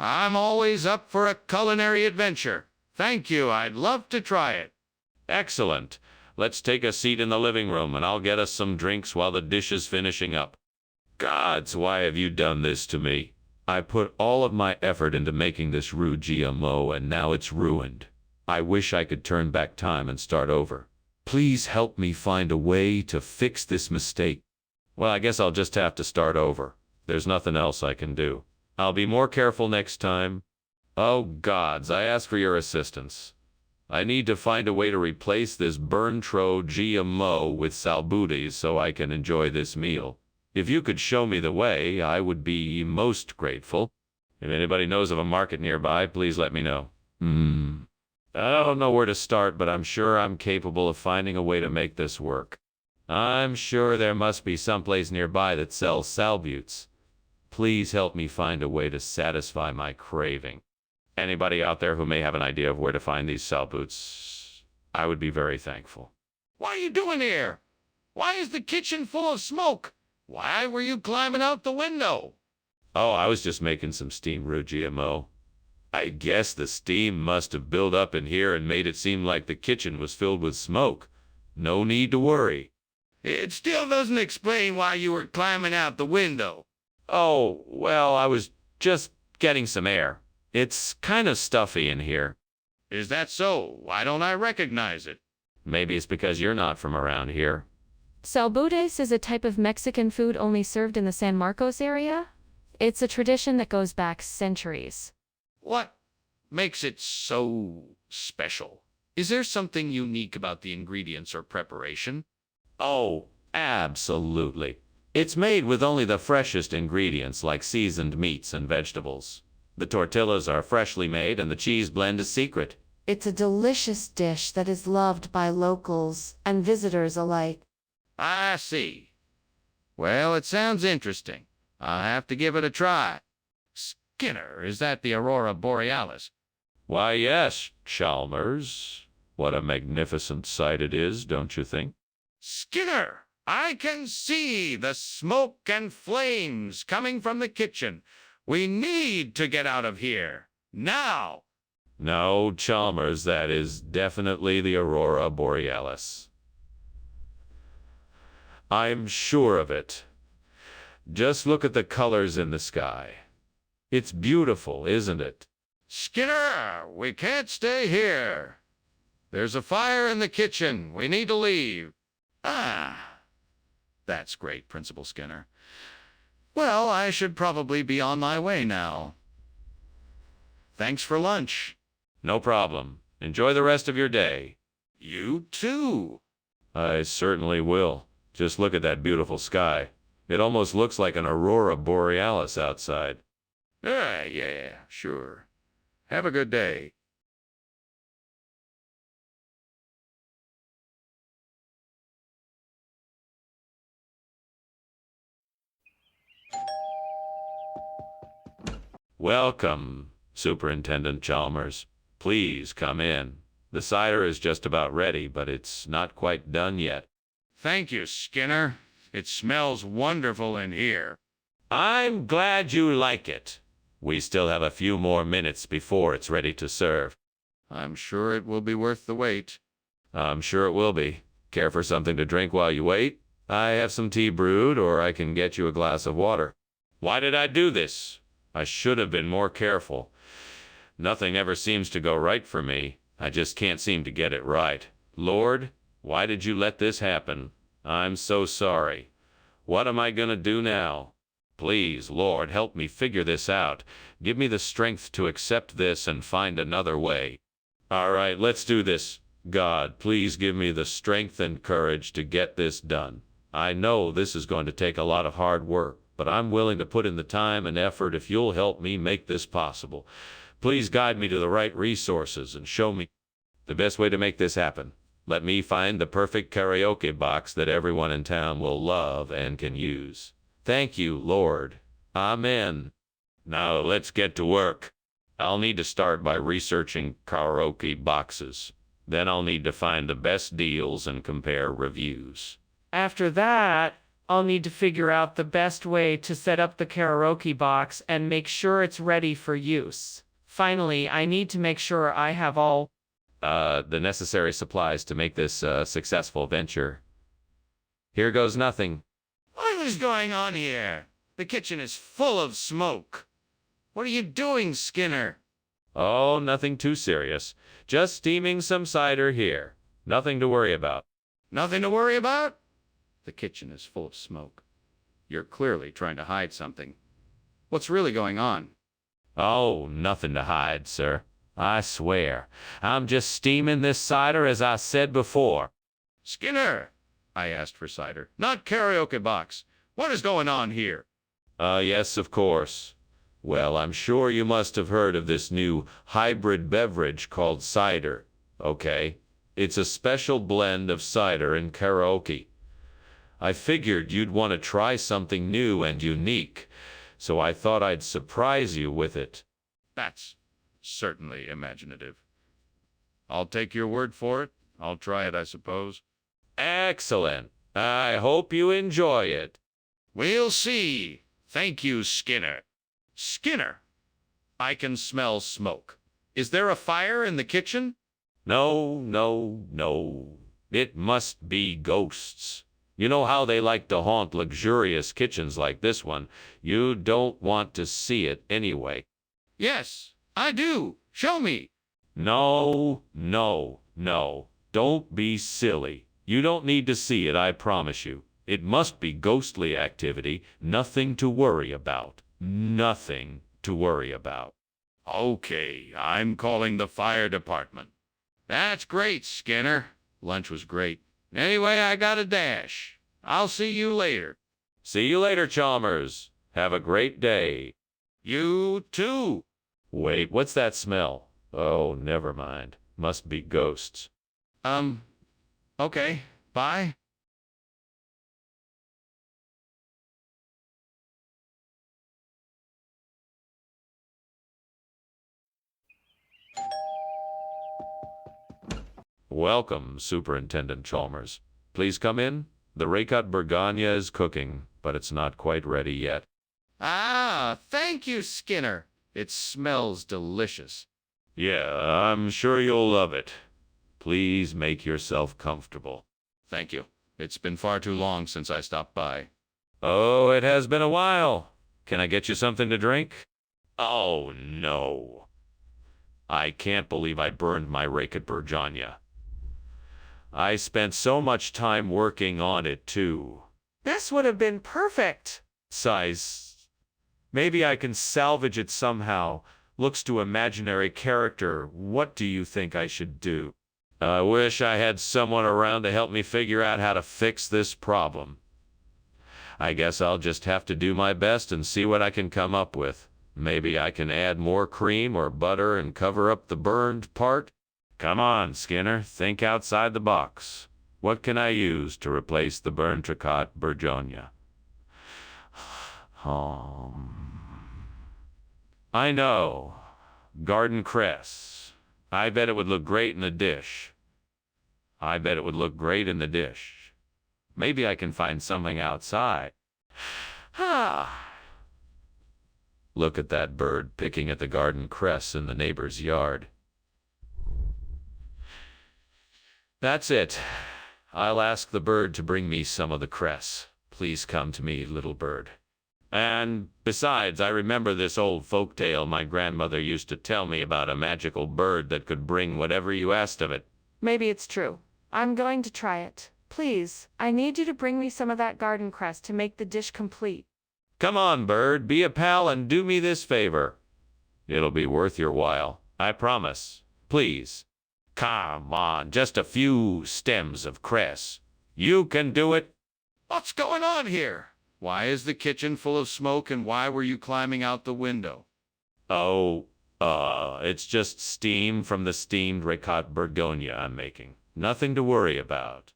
I'm always up for a culinary adventure. Thank you. I'd love to try it. Excellent. Let's take a seat in the living room and I'll get us some drinks while the dish is finishing up. Gods, why have you done this to me? I put all of my effort into making this rude GMO and now it's ruined. I wish I could turn back time and start over. Please help me find a way to fix this mistake. Well, I guess I'll just have to start over. There's nothing else I can do. I'll be more careful next time. Oh gods, I ask for your assistance. I need to find a way to replace this Berntro GMO with salbutes so I can enjoy this meal. If you could show me the way, I would be most grateful. If anybody knows of a market nearby, please let me know. I don't know where to start, but I'm sure I'm capable of finding a way to make this work. I'm sure there must be someplace nearby that sells salbutes. Please help me find a way to satisfy my craving. Anybody out there who may have an idea of where to find these salbutes, I would be very thankful. What are you doing here? Why is the kitchen full of smoke? Why were you climbing out the window? Oh, I was just making some steam roux GMO. I guess the steam must have built up in here and made it seem like the kitchen was filled with smoke. No need to worry. It still doesn't explain why you were climbing out the window. Oh, well, I was just getting some air. It's kind of stuffy in here. Is that so? Why don't I recognize it? Maybe it's because you're not from around here. Salbutes is a type of Mexican food only served in the San Marcos area. It's a tradition that goes back centuries. What makes it so special? Is there something unique about the ingredients or preparation? Oh, absolutely. It's made with only the freshest ingredients like seasoned meats and vegetables. The tortillas are freshly made and the cheese blend is secret. It's a delicious dish that is loved by locals and visitors alike. I see. Well, it sounds interesting. I'll have to give it a try. Skinner, is that the Aurora Borealis? Why, yes, Chalmers. What a magnificent sight it is, don't you think? Skinner, I can see the smoke and flames coming from the kitchen. We need to get out of here. Now! No, Chalmers, that is definitely the Aurora Borealis. I'm sure of it. Just look at the colors in the sky. It's beautiful, isn't it? Skinner, we can't stay here. There's a fire in the kitchen. We need to leave. Ah, that's great, Principal Skinner. Well, I should probably be on my way now. Thanks for lunch. No problem. Enjoy the rest of your day. You too. I certainly will. Just look at that beautiful sky. It almost looks like an Aurora Borealis outside. Yeah, sure. Have a good day. Welcome, Superintendent Chalmers. Please come in. The cider is just about ready, but it's not quite done yet. Thank you, Skinner. It smells wonderful in here. I'm glad you like it. We still have a few more minutes before it's ready to serve. I'm sure it will be worth the wait. I'm sure it will be. Care for something to drink while you wait? I have some tea brewed, or I can get you a glass of water. Why did I do this? I should have been more careful. Nothing ever seems to go right for me. I just can't seem to get it right. Lord, why did you let this happen? I'm so sorry. What am I gonna do now? Please, Lord, help me figure this out. Give me the strength to accept this and find another way. All right, let's do this. God, please give me the strength and courage to get this done. I know this is going to take a lot of hard work, but I'm willing to put in the time and effort if you'll help me make this possible. Please guide me to the right resources and show me the best way to make this happen. Let me find the perfect karaoke box that everyone in town will love and can use. Thank you, Lord. Amen. Now let's get to work. I'll need to start by researching karaoke boxes. Then I'll need to find the best deals and compare reviews. After that, I'll need to figure out the best way to set up the karaoke box and make sure it's ready for use. Finally, I need to make sure I have all the necessary supplies to make this a successful venture. Here goes nothing. What is going on here? The kitchen is full of smoke. What are you doing, Skinner? Oh, nothing too serious. Just steaming some cider here. Nothing to worry about. Nothing to worry about? The kitchen is full of smoke. You're clearly trying to hide something. What's really going on? Oh, nothing to hide, sir. I swear. I'm just steaming this cider as I said before. Skinner! I asked for cider, not karaoke box. What is going on here? Yes, of course. Well, I'm sure you must have heard of this new hybrid beverage called cider. Okay? It's a special blend of cider and karaoke. I figured you'd want to try something new and unique, so I thought I'd surprise you with it. That's certainly imaginative. I'll take your word for it. I'll try it, I suppose. Excellent. I hope you enjoy it. We'll see. Thank you, Skinner. Skinner, I can smell smoke. Is there a fire in the kitchen? No, no, no. It must be ghosts. You know how they like to haunt luxurious kitchens like this one. You don't want to see it anyway. Yes, I do. Show me. No, no, no. Don't be silly. You don't need to see it, I promise you. It must be ghostly activity. Nothing to worry about. Nothing to worry about. Okay, I'm calling the fire department. That's great, Skinner. Lunch was great. Anyway, I got a dash. I'll see you later. See you later, Chalmers. Have a great day. You too. Wait, what's that smell? Oh, never mind. Must be ghosts. Okay. Bye. Welcome, Superintendent Chalmers. Please come in. The Raycut Burganya is cooking, but it's not quite ready yet. Ah, thank you, Skinner. It smells delicious. Yeah, I'm sure you'll love it. Please make yourself comfortable. Thank you. It's been far too long since I stopped by. Oh, it has been a while. Can I get you something to drink? Oh, no. I can't believe I burned my Raycut Burganya. I spent so much time working on it, too. This would have been perfect. Size. Maybe I can salvage it somehow. Looks to imaginary character. What do you think I should do? I wish I had someone around to help me figure out how to fix this problem. I guess I'll just have to do my best and see what I can come up with. Maybe I can add more cream or butter and cover up the burned part. Come on, Skinner, think outside the box. What can I use to replace the burned Raycut Burganya? I know. Garden cress. I bet it would look great in the dish. Maybe I can find something outside. Look at that bird picking at the garden cress in the neighbor's yard. That's it. I'll ask the bird to bring me some of the cress. Please come to me, little bird. And besides, I remember this old folk tale my grandmother used to tell me about a magical bird that could bring whatever you asked of it. Maybe it's true. I'm going to try it. Please, I need you to bring me some of that garden cress to make the dish complete. Come on, bird, be a pal and do me this favor. It'll be worth your while, I promise. Please. Come on, just a few stems of cress. You can do it. What's going on here? Why is the kitchen full of smoke and why were you climbing out the window? Oh, it's just steam from the steamed Raycut Burganya I'm making. Nothing to worry about.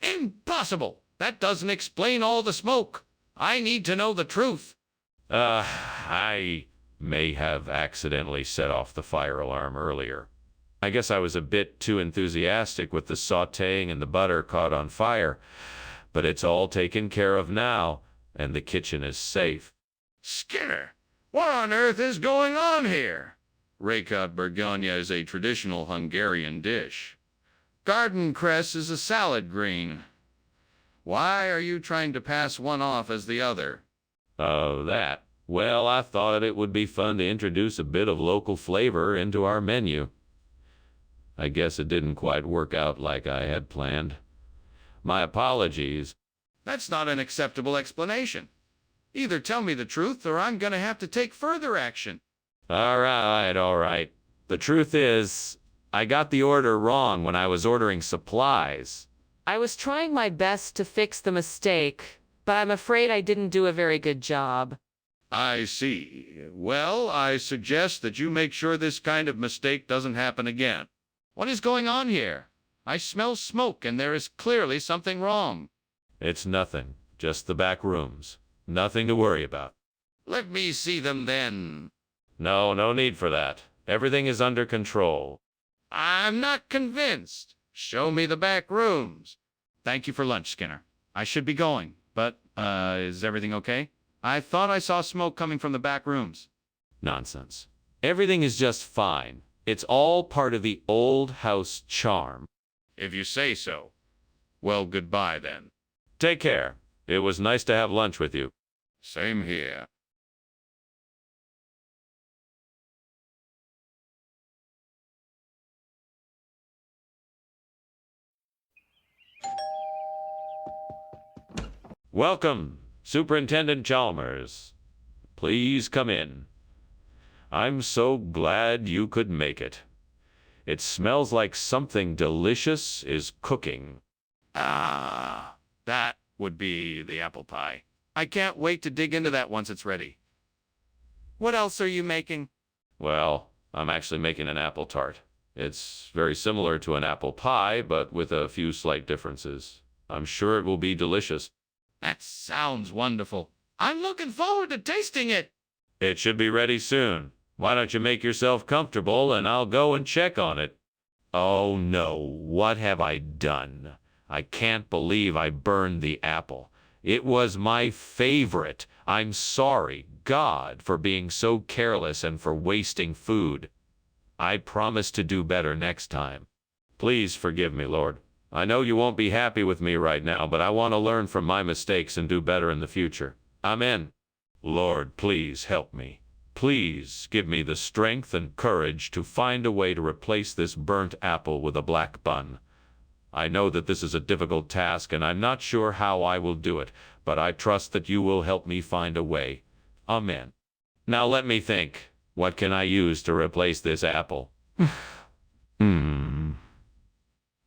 Impossible! That doesn't explain all the smoke. I need to know the truth. I may have accidentally set off the fire alarm earlier. I guess I was a bit too enthusiastic with the sautéing and the butter caught on fire, but it's all taken care of now, and the kitchen is safe. Skinner, what on earth is going on here? Raycut Burganya is a traditional Hungarian dish. Garden cress is a salad green. Why are you trying to pass one off as the other? Oh, that. Well, I thought it would be fun to introduce a bit of local flavor into our menu. I guess it didn't quite work out like I had planned. My apologies. That's not an acceptable explanation. Either tell me the truth or I'm gonna have to take further action. All right. The truth is, I got the order wrong when I was ordering supplies. I was trying my best to fix the mistake, but I'm afraid I didn't do a very good job. I see. Well, I suggest that you make sure this kind of mistake doesn't happen again. What is going on here? I smell smoke and there is clearly something wrong. It's nothing, just the back rooms. Nothing to worry about. Let me see them then. No need for that. Everything is under control. I'm not convinced. Show me the back rooms. Thank you for lunch, Skinner. I should be going, but, is everything okay? I thought I saw smoke coming from the back rooms. Nonsense. Everything is just fine. It's all part of the old house charm. If you say so. Well, goodbye then. Take care. It was nice to have lunch with you. Same here. Welcome, Superintendent Chalmers. Please come in. I'm so glad you could make it. It smells like something delicious is cooking. Ah, that would be the apple pie. I can't wait to dig into that once it's ready. What else are you making? Well, I'm actually making an apple tart. It's very similar to an apple pie, but with a few slight differences. I'm sure it will be delicious. That sounds wonderful. I'm looking forward to tasting it. It should be ready soon. Why don't you make yourself comfortable and I'll go and check on it? Oh no, what have I done? I can't believe I burned the apple. It was my favorite. I'm sorry, God, for being so careless and for wasting food. I promise to do better next time. Please forgive me, Lord. I know you won't be happy with me right now, but I want to learn from my mistakes and do better in the future. Amen. Lord, please help me. Please give me the strength and courage to find a way to replace this burnt apple with a black bun. I know that this is a difficult task and I'm not sure how I will do it, but I trust that you will help me find a way. Amen. Now let me think. What can I use to replace this apple?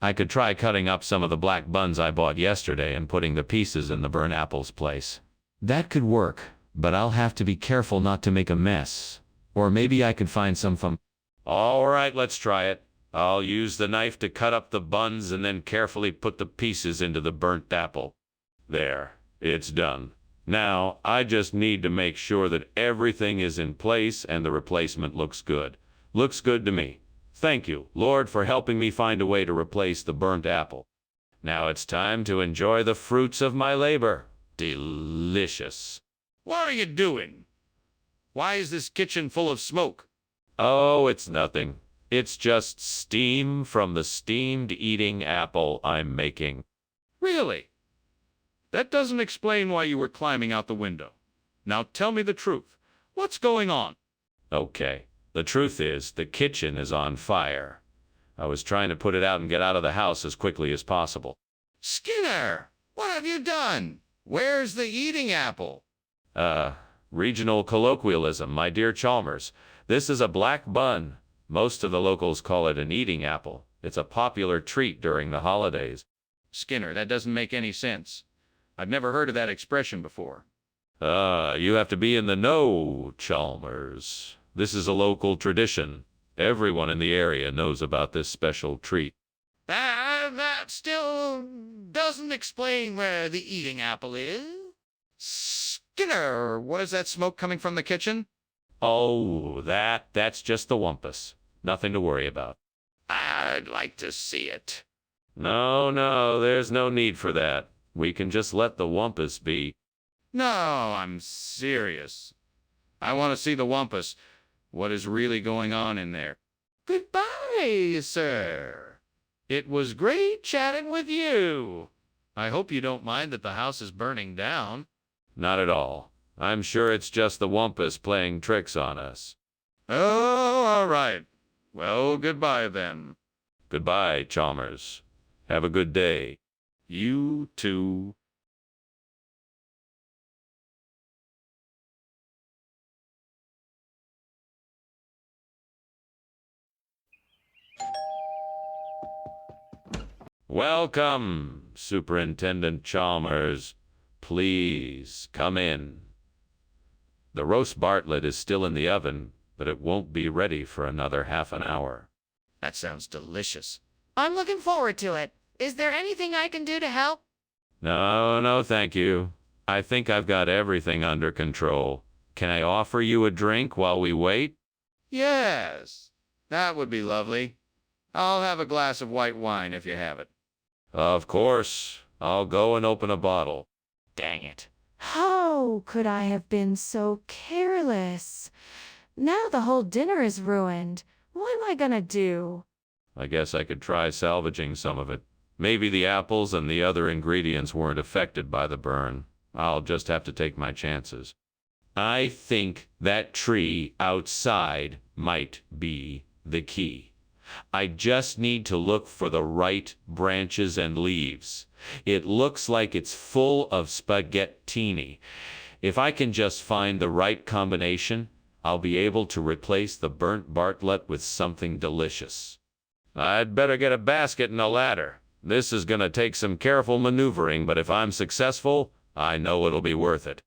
I could try cutting up some of the black buns I bought yesterday and putting the pieces in the burnt apple's place. That could work, but I'll have to be careful not to make a mess. Or maybe I could find some from... All right, let's try it. I'll use the knife to cut up the buns and then carefully put the pieces into the burnt apple. There, it's done. Now, I just need to make sure that everything is in place and the replacement looks good. Looks good to me. Thank you, Lord, for helping me find a way to replace the burnt apple. Now it's time to enjoy the fruits of my labor. Delicious. What are you doing? Why is this kitchen full of smoke? Oh, it's nothing. It's just steam from the steamed eating apple I'm making. Really? That doesn't explain why you were climbing out the window. Now tell me the truth. What's going on? Okay. The truth is, the kitchen is on fire. I was trying to put it out and get out of the house as quickly as possible. Skinner, what have you done? Where's the eating apple? Regional colloquialism, my dear Chalmers. This is a black bun. Most of the locals call it an eating apple. It's a popular treat during the holidays. Skinner, that doesn't make any sense. I've never heard of that expression before. You have to be in the know, Chalmers. This is a local tradition. Everyone in the area knows about this special treat. That still doesn't explain where the eating apple is. Skinner, what is that smoke coming from the kitchen? Oh, that's just the wampus. Nothing to worry about. I'd like to see it. No, there's no need for that. We can just let the wampus be. No, I'm serious. I want to see the wampus. What is really going on in there? Goodbye, sir. It was great chatting with you. I hope you don't mind that the house is burning down. Not at all. I'm sure it's just the wampus playing tricks on us. Oh, all right. Well, goodbye then. Goodbye, Chalmers. Have a good day. You too. Welcome, Superintendent Chalmers. Please come in. The roast Bartlett is still in the oven, but it won't be ready for another half an hour. That sounds delicious. I'm looking forward to it. Is there anything I can do to help? No, thank you. I think I've got everything under control. Can I offer you a drink while we wait? Yes, that would be lovely. I'll have a glass of white wine if you have it. Of course. I'll go and open a bottle. Dang it. How could I have been so careless? Now the whole dinner is ruined. What am I gonna do? I guess I could try salvaging some of it. Maybe the apples and the other ingredients weren't affected by the burn. I'll just have to take my chances. I think that tree outside might be the key. I just need to look for the right branches and leaves. It looks like it's full of spaghettini. If I can just find the right combination, I'll be able to replace the burnt Bartlett with something delicious. I'd better get a basket and a ladder. This is gonna take some careful maneuvering, but if I'm successful, I know it'll be worth it.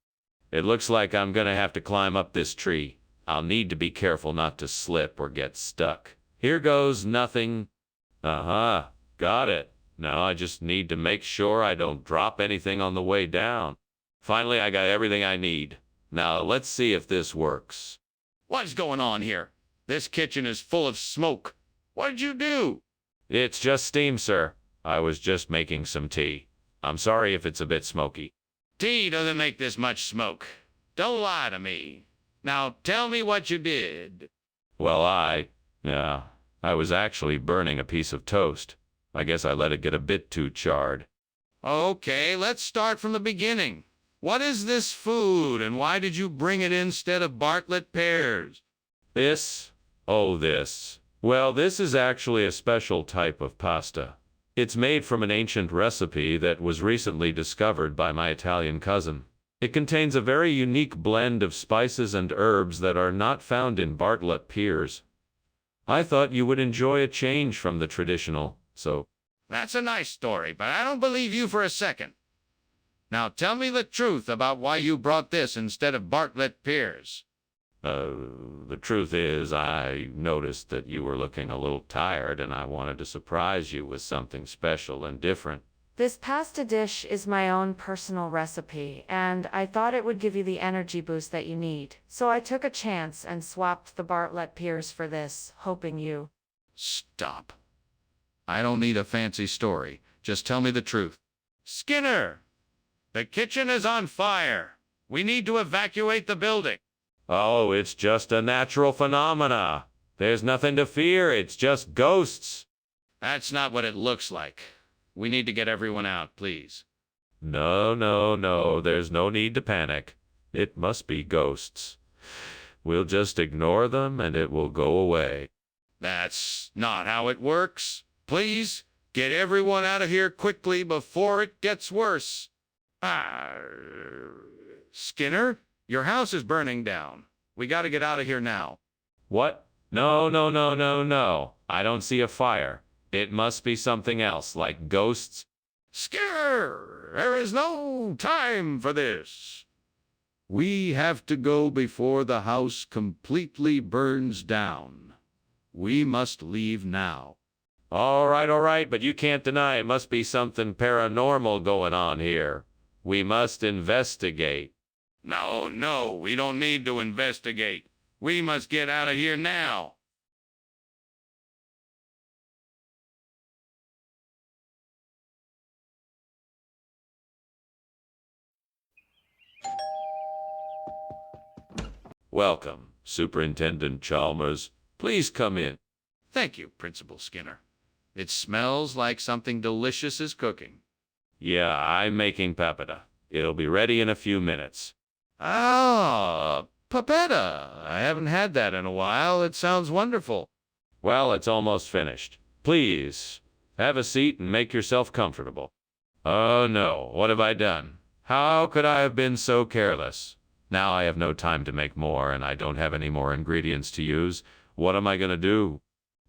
It looks like I'm gonna have to climb up this tree. I'll need to be careful not to slip or get stuck. Here goes nothing. Uh-huh, got it. Now I just need to make sure I don't drop anything on the way down. Finally, I got everything I need. Now let's see if this works. What's going on here? This kitchen is full of smoke. What did you do? It's just steam, sir. I was just making some tea. I'm sorry if it's a bit smoky. Tea doesn't make this much smoke. Don't lie to me. Now tell me what you did. Well, I was actually burning a piece of toast. I guess I let it get a bit too charred. Okay, let's start from the beginning. What is this food, and why did you bring it instead of Bartlett pears? This? Oh, this. Well, this is actually a special type of pasta. It's made from an ancient recipe that was recently discovered by my Italian cousin. It contains a very unique blend of spices and herbs that are not found in Bartlett pears. I thought you would enjoy a change from the traditional, so... That's a nice story, but I don't believe you for a second. Now tell me the truth about why you brought this instead of Bartlett pears. The truth is, I noticed that you were looking a little tired, and I wanted to surprise you with something special and different. This pasta dish is my own personal recipe, and I thought it would give you the energy boost that you need. So I took a chance and swapped the Bartlett pears for this, hoping you... Stop. I don't need a fancy story. Just tell me the truth. Skinner! The kitchen is on fire. We need to evacuate the building. Oh, it's just a natural phenomena. There's nothing to fear, it's just ghosts. That's not what it looks like. We need to get everyone out, please. No, there's no need to panic. It must be ghosts. We'll just ignore them and it will go away. That's not how it works. Please, get everyone out of here quickly before it gets worse. Skinner, your house is burning down. We gotta get out of here now. What? No. I don't see a fire. It must be something else, like ghosts. Skinner, there is no time for this. We have to go before the house completely burns down. We must leave now. All right, but you can't deny it must be something paranormal going on here. We must investigate. No, we don't need to investigate. We must get out of here now. Welcome, Superintendent Chalmers. Please come in. Thank you, Principal Skinner. It smells like something delicious is cooking. Yeah, I'm making papata. It'll be ready in a few minutes. Ah, papetta. I haven't had that in a while. It sounds wonderful. Well, it's almost finished. Please, have a seat and make yourself comfortable. Oh no, what have I done? How could I have been so careless? Now I have no time to make more, and I don't have any more ingredients to use. What am I gonna do?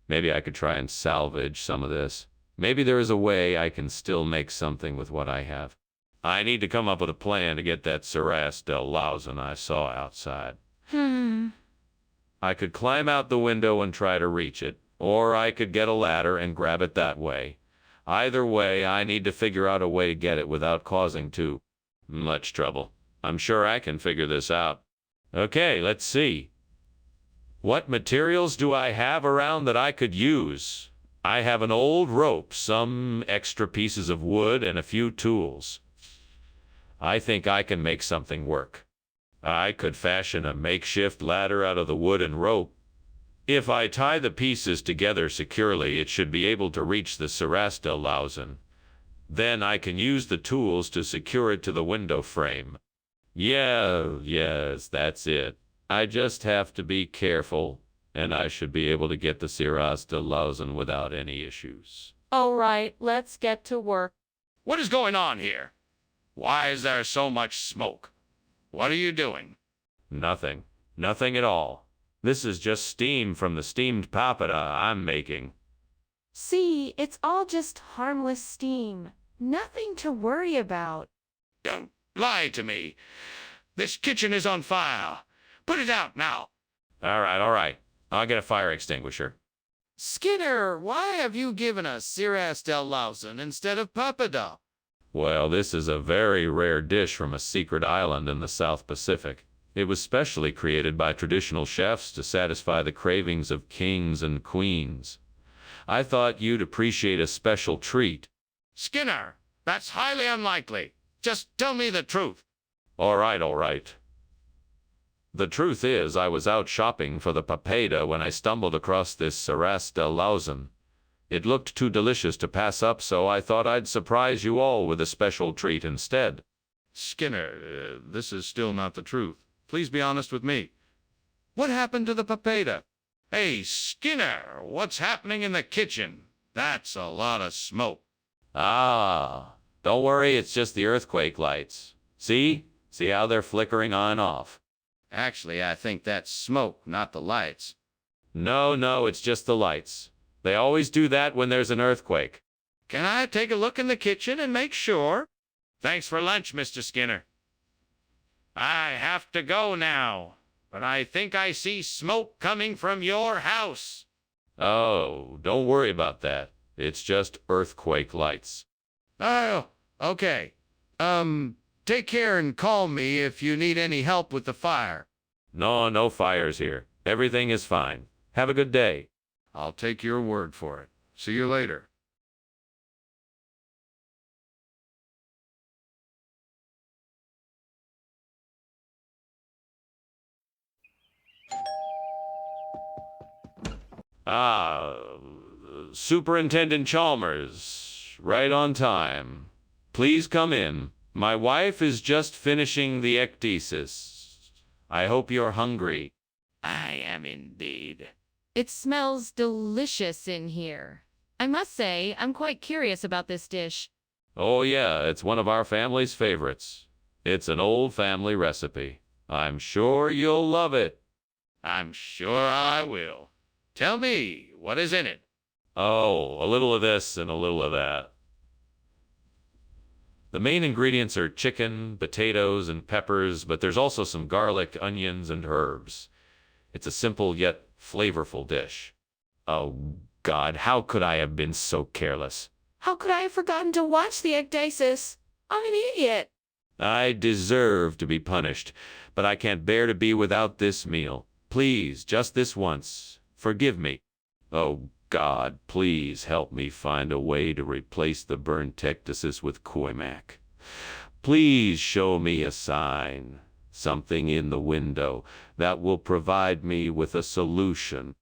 Maybe I could try and salvage some of this. Maybe there is a way I can still make something with what I have. I need to come up with a plan to get that Saras del Lausen I saw outside. I could climb out the window and try to reach it, or I could get a ladder and grab it that way. Either way, I need to figure out a way to get it without causing too much trouble. I'm sure I can figure this out. Okay, let's see. What materials do I have around that I could use? I have an old rope, some extra pieces of wood, and a few tools. I think I can make something work. I could fashion a makeshift ladder out of the wood and rope. If I tie the pieces together securely, it should be able to reach the Saras del Lausen. Then I can use the tools to secure it to the window frame. Yes, that's it. I just have to be careful, and I should be able to get the Saras del Lausen without any issues. All right, let's get to work. What is going on here? Why is there so much smoke? What are you doing? Nothing. Nothing at all. This is just steam from the steamed papata I'm making. See, it's all just harmless steam. Nothing to worry about. Don't lie to me. This kitchen is on fire. Put it out now. All right, all right. I'll get a fire extinguisher. Skinner, why have you given us Siras del Lausen instead of pappardelle? Well, this is a very rare dish from a secret island in the South Pacific. It was specially created by traditional chefs to satisfy the cravings of kings and queens. I thought you'd appreciate a special treat. Skinner, that's highly unlikely. Just tell me the truth. All right, all right. The truth is, I was out shopping for the papeda when I stumbled across this Siras del Lausen. It looked too delicious to pass up, so I thought I'd surprise you all with a special treat instead. Skinner, this is still not the truth. Please be honest with me. What happened to the papeda? Hey, Skinner, what's happening in the kitchen? That's a lot of smoke. Ah, don't worry, it's just the earthquake lights. See? See how they're flickering on and off? Actually, I think that's smoke, not the lights. No, it's just the lights. They always do that when there's an earthquake. Can I take a look in the kitchen and make sure? Thanks for lunch, Mr. Skinner. I have to go now, but I think I see smoke coming from your house. Oh, don't worry about that. It's just earthquake lights. Oh, okay. Take care and call me if you need any help with the fire. No fires here. Everything is fine. Have a good day. I'll take your word for it. See you later. Ah, Superintendent Chalmers, right on time. Please come in. My wife is just finishing the ecdysis. I hope you're hungry. I am indeed. It smells delicious in here. I must say, I'm quite curious about this dish. Oh yeah, it's one of our family's favorites. It's an old family recipe. I'm sure you'll love it. I'm sure I will. Tell me, what is in it? Oh, a little of this and a little of that. The main ingredients are chicken, potatoes, and peppers, but there's also some garlic, onions, and herbs. It's a simple yet flavorful dish. Oh, God, how could I have been so careless? How could I have forgotten to watch the ecdysis? I'm an idiot. I deserve to be punished, but I can't bear to be without this meal. Please, just this once, forgive me. Oh, God, please help me find a way to replace the burnt ecdysis with Koimak. Please show me a sign, something in the window, that will provide me with a solution.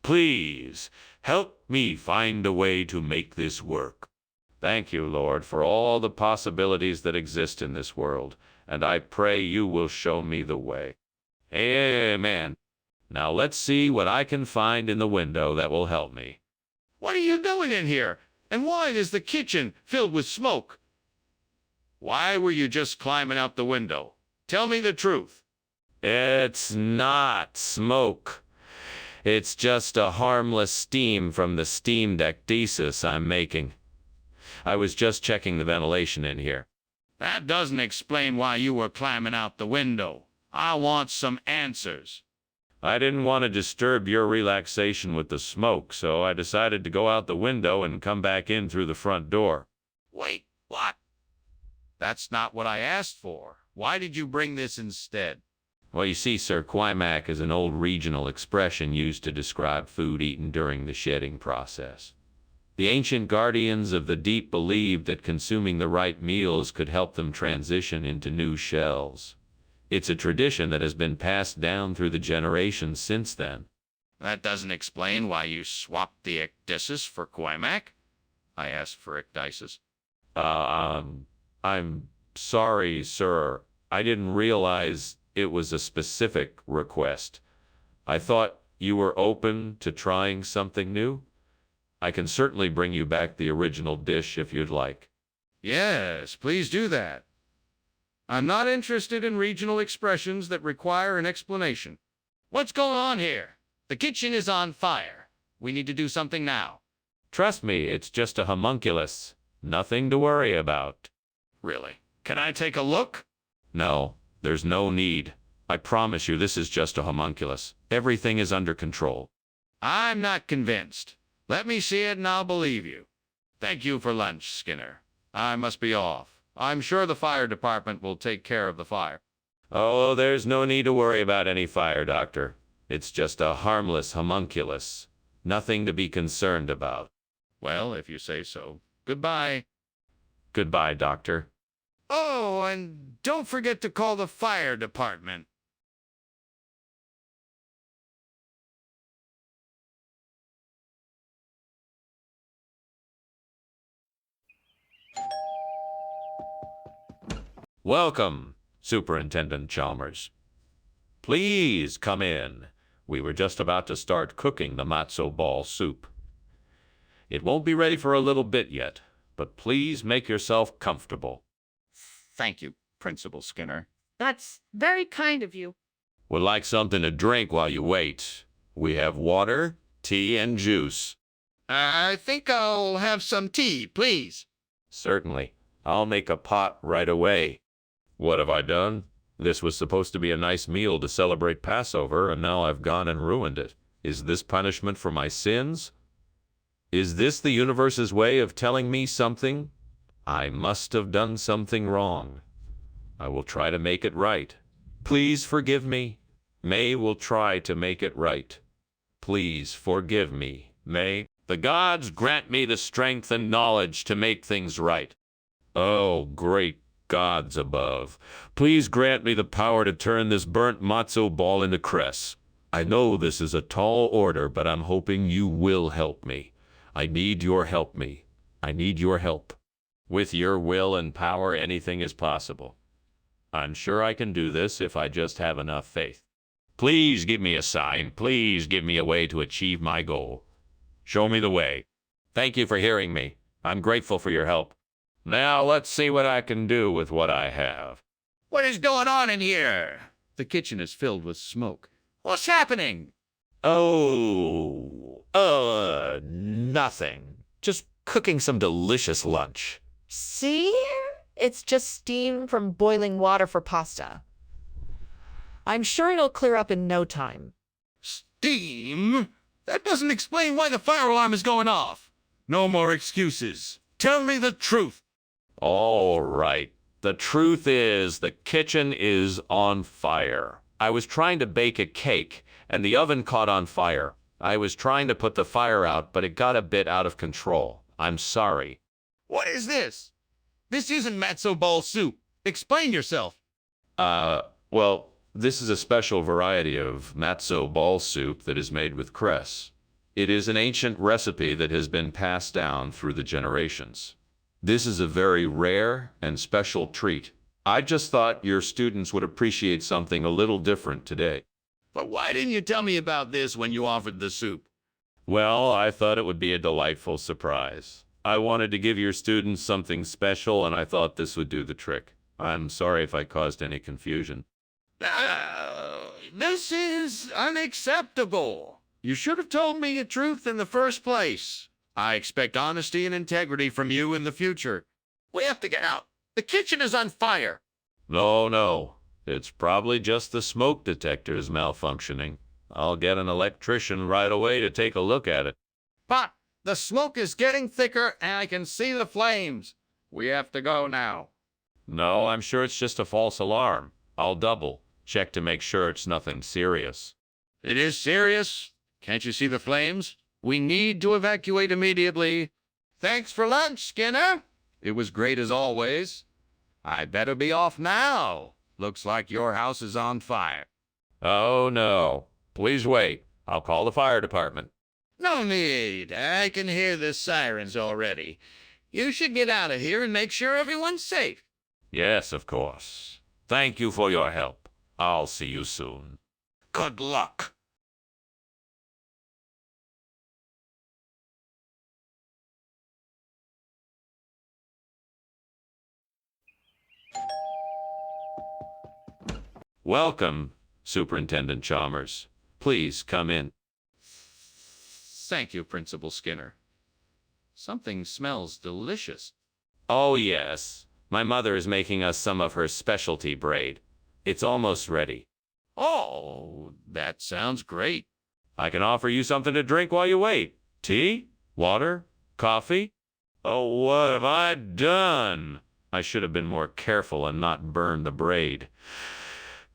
Please, help me find a way to make this work. Thank you, Lord, for all the possibilities that exist in this world, and I pray you will show me the way. Amen. Now let's see what I can find in the window that will help me. What are you doing in here? And why is the kitchen filled with smoke? Why were you just climbing out the window? Tell me the truth. It's not smoke. It's just a harmless steam from the steamed ecdysis I'm making. I was just checking the ventilation in here. That doesn't explain why you were climbing out the window. I want some answers. I didn't want to disturb your relaxation with the smoke, so I decided to go out the window and come back in through the front door. Wait, what? That's not what I asked for. Why did you bring this instead? Well, you see, sir, Quaimak is an old regional expression used to describe food eaten during the shedding process. The ancient guardians of the deep believed that consuming the right meals could help them transition into new shells. It's a tradition that has been passed down through the generations since then. That doesn't explain why you swapped the ecdysis for Quaimak. I asked for ecdysis. I'm sorry, sir. I didn't realize it was a specific request. I thought you were open to trying something new. I can certainly bring you back the original dish if you'd like. Yes, please do that. I'm not interested in regional expressions that require an explanation. What's going on here? The kitchen is on fire. We need to do something now. Trust me, it's just a homunculus. Nothing to worry about. Really? Can I take a look? No, there's no need. I promise you this is just a homunculus. Everything is under control. I'm not convinced. Let me see it and I'll believe you. Thank you for lunch, Skinner. I must be off. I'm sure the fire department will take care of the fire. Oh, there's no need to worry about any fire, Doctor. It's just a harmless homunculus. Nothing to be concerned about. Well, if you say so. Goodbye. Goodbye, Doctor. Oh, and don't forget to call the fire department. Welcome, Superintendent Chalmers. Please come in. We were just about to start cooking the matzo ball soup. It won't be ready for a little bit yet, but please make yourself comfortable. Thank you, Principal Skinner. That's very kind of you. Would like something to drink while you wait. We have water, tea, and juice. I think I'll have some tea, please. Certainly. I'll make a pot right away. What have I done? This was supposed to be a nice meal to celebrate Passover, and now I've gone and ruined it. Is this punishment for my sins? Is this the universe's way of telling me something? I must have done something wrong. I will try to make it right. Please forgive me. May will try to make it right. Please forgive me. May the gods grant me the strength and knowledge to make things right. Oh, great gods above, please grant me the power to turn this burnt matzo ball into cress. I know this is a tall order, but I'm hoping you will help me. I need your help me. I need your help. With your will and power, anything is possible. I'm sure I can do this if I just have enough faith. Please give me a sign. Please give me a way to achieve my goal. Show me the way. Thank you for hearing me. I'm grateful for your help. Now let's see what I can do with what I have. What is going on in here? The kitchen is filled with smoke. What's happening? Nothing. Just cooking some delicious lunch. See? It's just steam from boiling water for pasta. I'm sure it'll clear up in no time. Steam? That doesn't explain why the fire alarm is going off. No more excuses. Tell me the truth. All right. The truth is the kitchen is on fire. I was trying to bake a cake, and the oven caught on fire. I was trying to put the fire out, but it got a bit out of control. I'm sorry. What is this? This isn't matzo ball soup. Explain yourself. Well, this is a special variety of matzo ball soup that is made with cress. It is an ancient recipe that has been passed down through the generations. This is a very rare and special treat. I just thought your students would appreciate something a little different today. But why didn't you tell me about this when you offered the soup? Well, I thought it would be a delightful surprise. I wanted to give your students something special, and I thought this would do the trick. I'm sorry if I caused any confusion. This is unacceptable. You should have told me the truth in the first place. I expect honesty and integrity from you in the future. We have to get out. The kitchen is on fire. No. It's probably just the smoke detectors malfunctioning. I'll get an electrician right away to take a look at it. But the smoke is getting thicker and I can see the flames. We have to go now. No, I'm sure it's just a false alarm. I'll double check to make sure it's nothing serious. It is serious. Can't you see the flames? We need to evacuate immediately. Thanks for lunch, Skinner. It was great as always. I'd better be off now. Looks like your house is on fire. Oh, no. Please wait. I'll call the fire department. No need. I can hear the sirens already. You should get out of here and make sure everyone's safe. Yes, of course. Thank you for your help. I'll see you soon. Good luck. Welcome, Superintendent Chalmers. Please come in. Thank you, Principal Skinner. Something smells delicious. Oh, yes. My mother is making us some of her specialty braid. It's almost ready. Oh, that sounds great. I can offer you something to drink while you wait. Tea? Water? Coffee? Oh, what have I done? I should have been more careful and not burned the braid.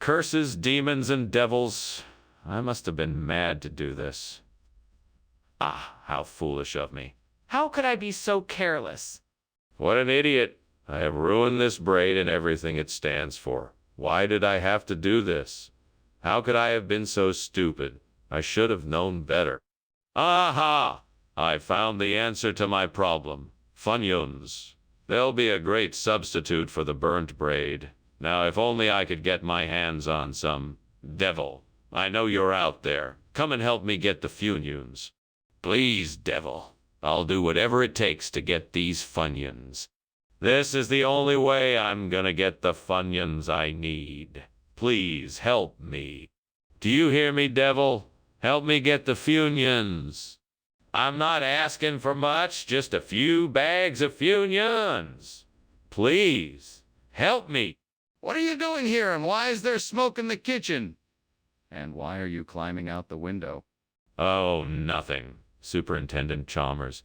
Curses, demons, and devils. I must have been mad to do this. Ah, how foolish of me. How could I be so careless? What an idiot. I have ruined this braid and everything it stands for. Why did I have to do this? How could I have been so stupid? I should have known better. Aha! I found the answer to my problem. Funyuns. They'll be a great substitute for the burnt braid. Now, if only I could get my hands on some. Devil, I know you're out there. Come and help me get the Funyuns. Please, devil. I'll do whatever it takes to get these Funyuns. This is the only way I'm gonna get the Funyuns I need. Please help me. Do you hear me, devil? Help me get the Funyuns. I'm not asking for much, just a few bags of Funyuns. Please, help me. What are you doing here, and why is there smoke in the kitchen? And why are you climbing out the window? Oh, nothing, Superintendent Chalmers.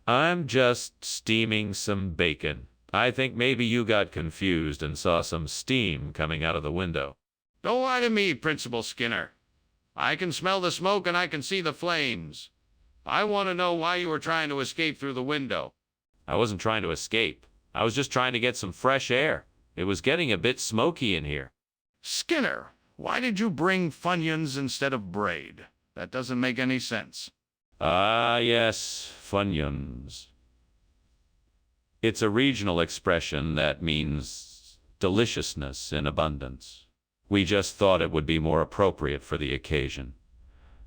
I'm just steaming some bacon. I think maybe you got confused and saw some steam coming out of the window. Don't lie to me, Principal Skinner. I can smell the smoke and I can see the flames. I want to know why you were trying to escape through the window. I wasn't trying to escape. I was just trying to get some fresh air. It was getting a bit smoky in here. Skinner, why did you bring Funyuns instead of braid? That doesn't make any sense. Ah, yes, Funyuns. It's a regional expression that means deliciousness in abundance. We just thought it would be more appropriate for the occasion.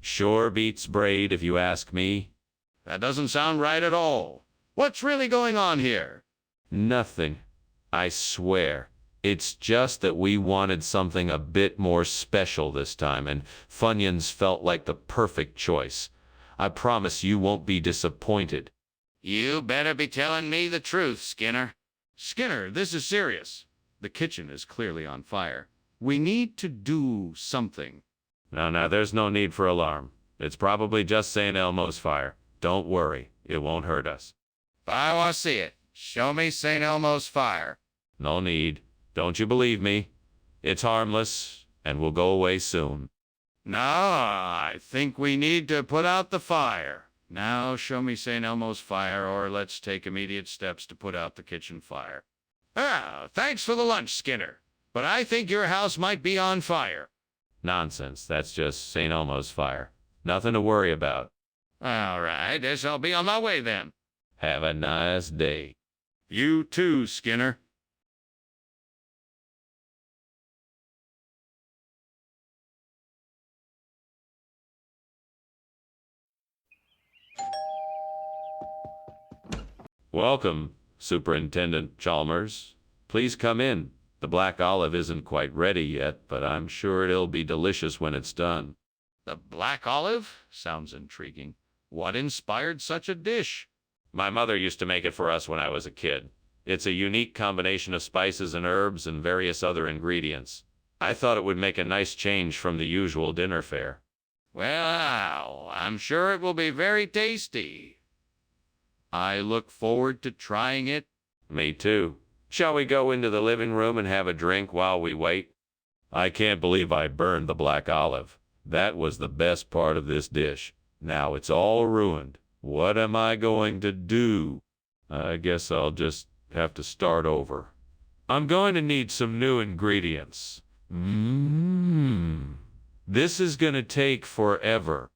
Sure beats braid, if you ask me. That doesn't sound right at all. What's really going on here? Nothing. I swear. It's just that we wanted something a bit more special this time, and Funyuns felt like the perfect choice. I promise you won't be disappointed. You better be telling me the truth, Skinner. Skinner, this is serious. The kitchen is clearly on fire. We need to do something. Now, there's no need for alarm. It's probably just St. Elmo's fire. Don't worry, it won't hurt us. I want to see it. Show me St. Elmo's fire. No need. Don't you believe me? It's harmless, and will go away soon. No, I think we need to put out the fire. Now show me St. Elmo's fire, or let's take immediate steps to put out the kitchen fire. Ah, thanks for the lunch, Skinner. But I think your house might be on fire. Nonsense, that's just St. Elmo's fire. Nothing to worry about. All right, guess I'll be on my way then. Have a nice day. You too, Skinner. Welcome, Superintendent Chalmers. Please come in. The black olive isn't quite ready yet, but I'm sure it'll be delicious when it's done. The black olive? Sounds intriguing. What inspired such a dish? My mother used to make it for us when I was a kid. It's a unique combination of spices and herbs and various other ingredients. I thought it would make a nice change from the usual dinner fare. Well, I'm sure it will be very tasty. I look forward to trying it. Me too. Shall we go into the living room and have a drink while we wait? I can't believe I burned the black olive. That was the best part of this dish. Now it's all ruined. What am I going to do? I guess I'll just have to start over. I'm going to need some new ingredients. This is going to take forever.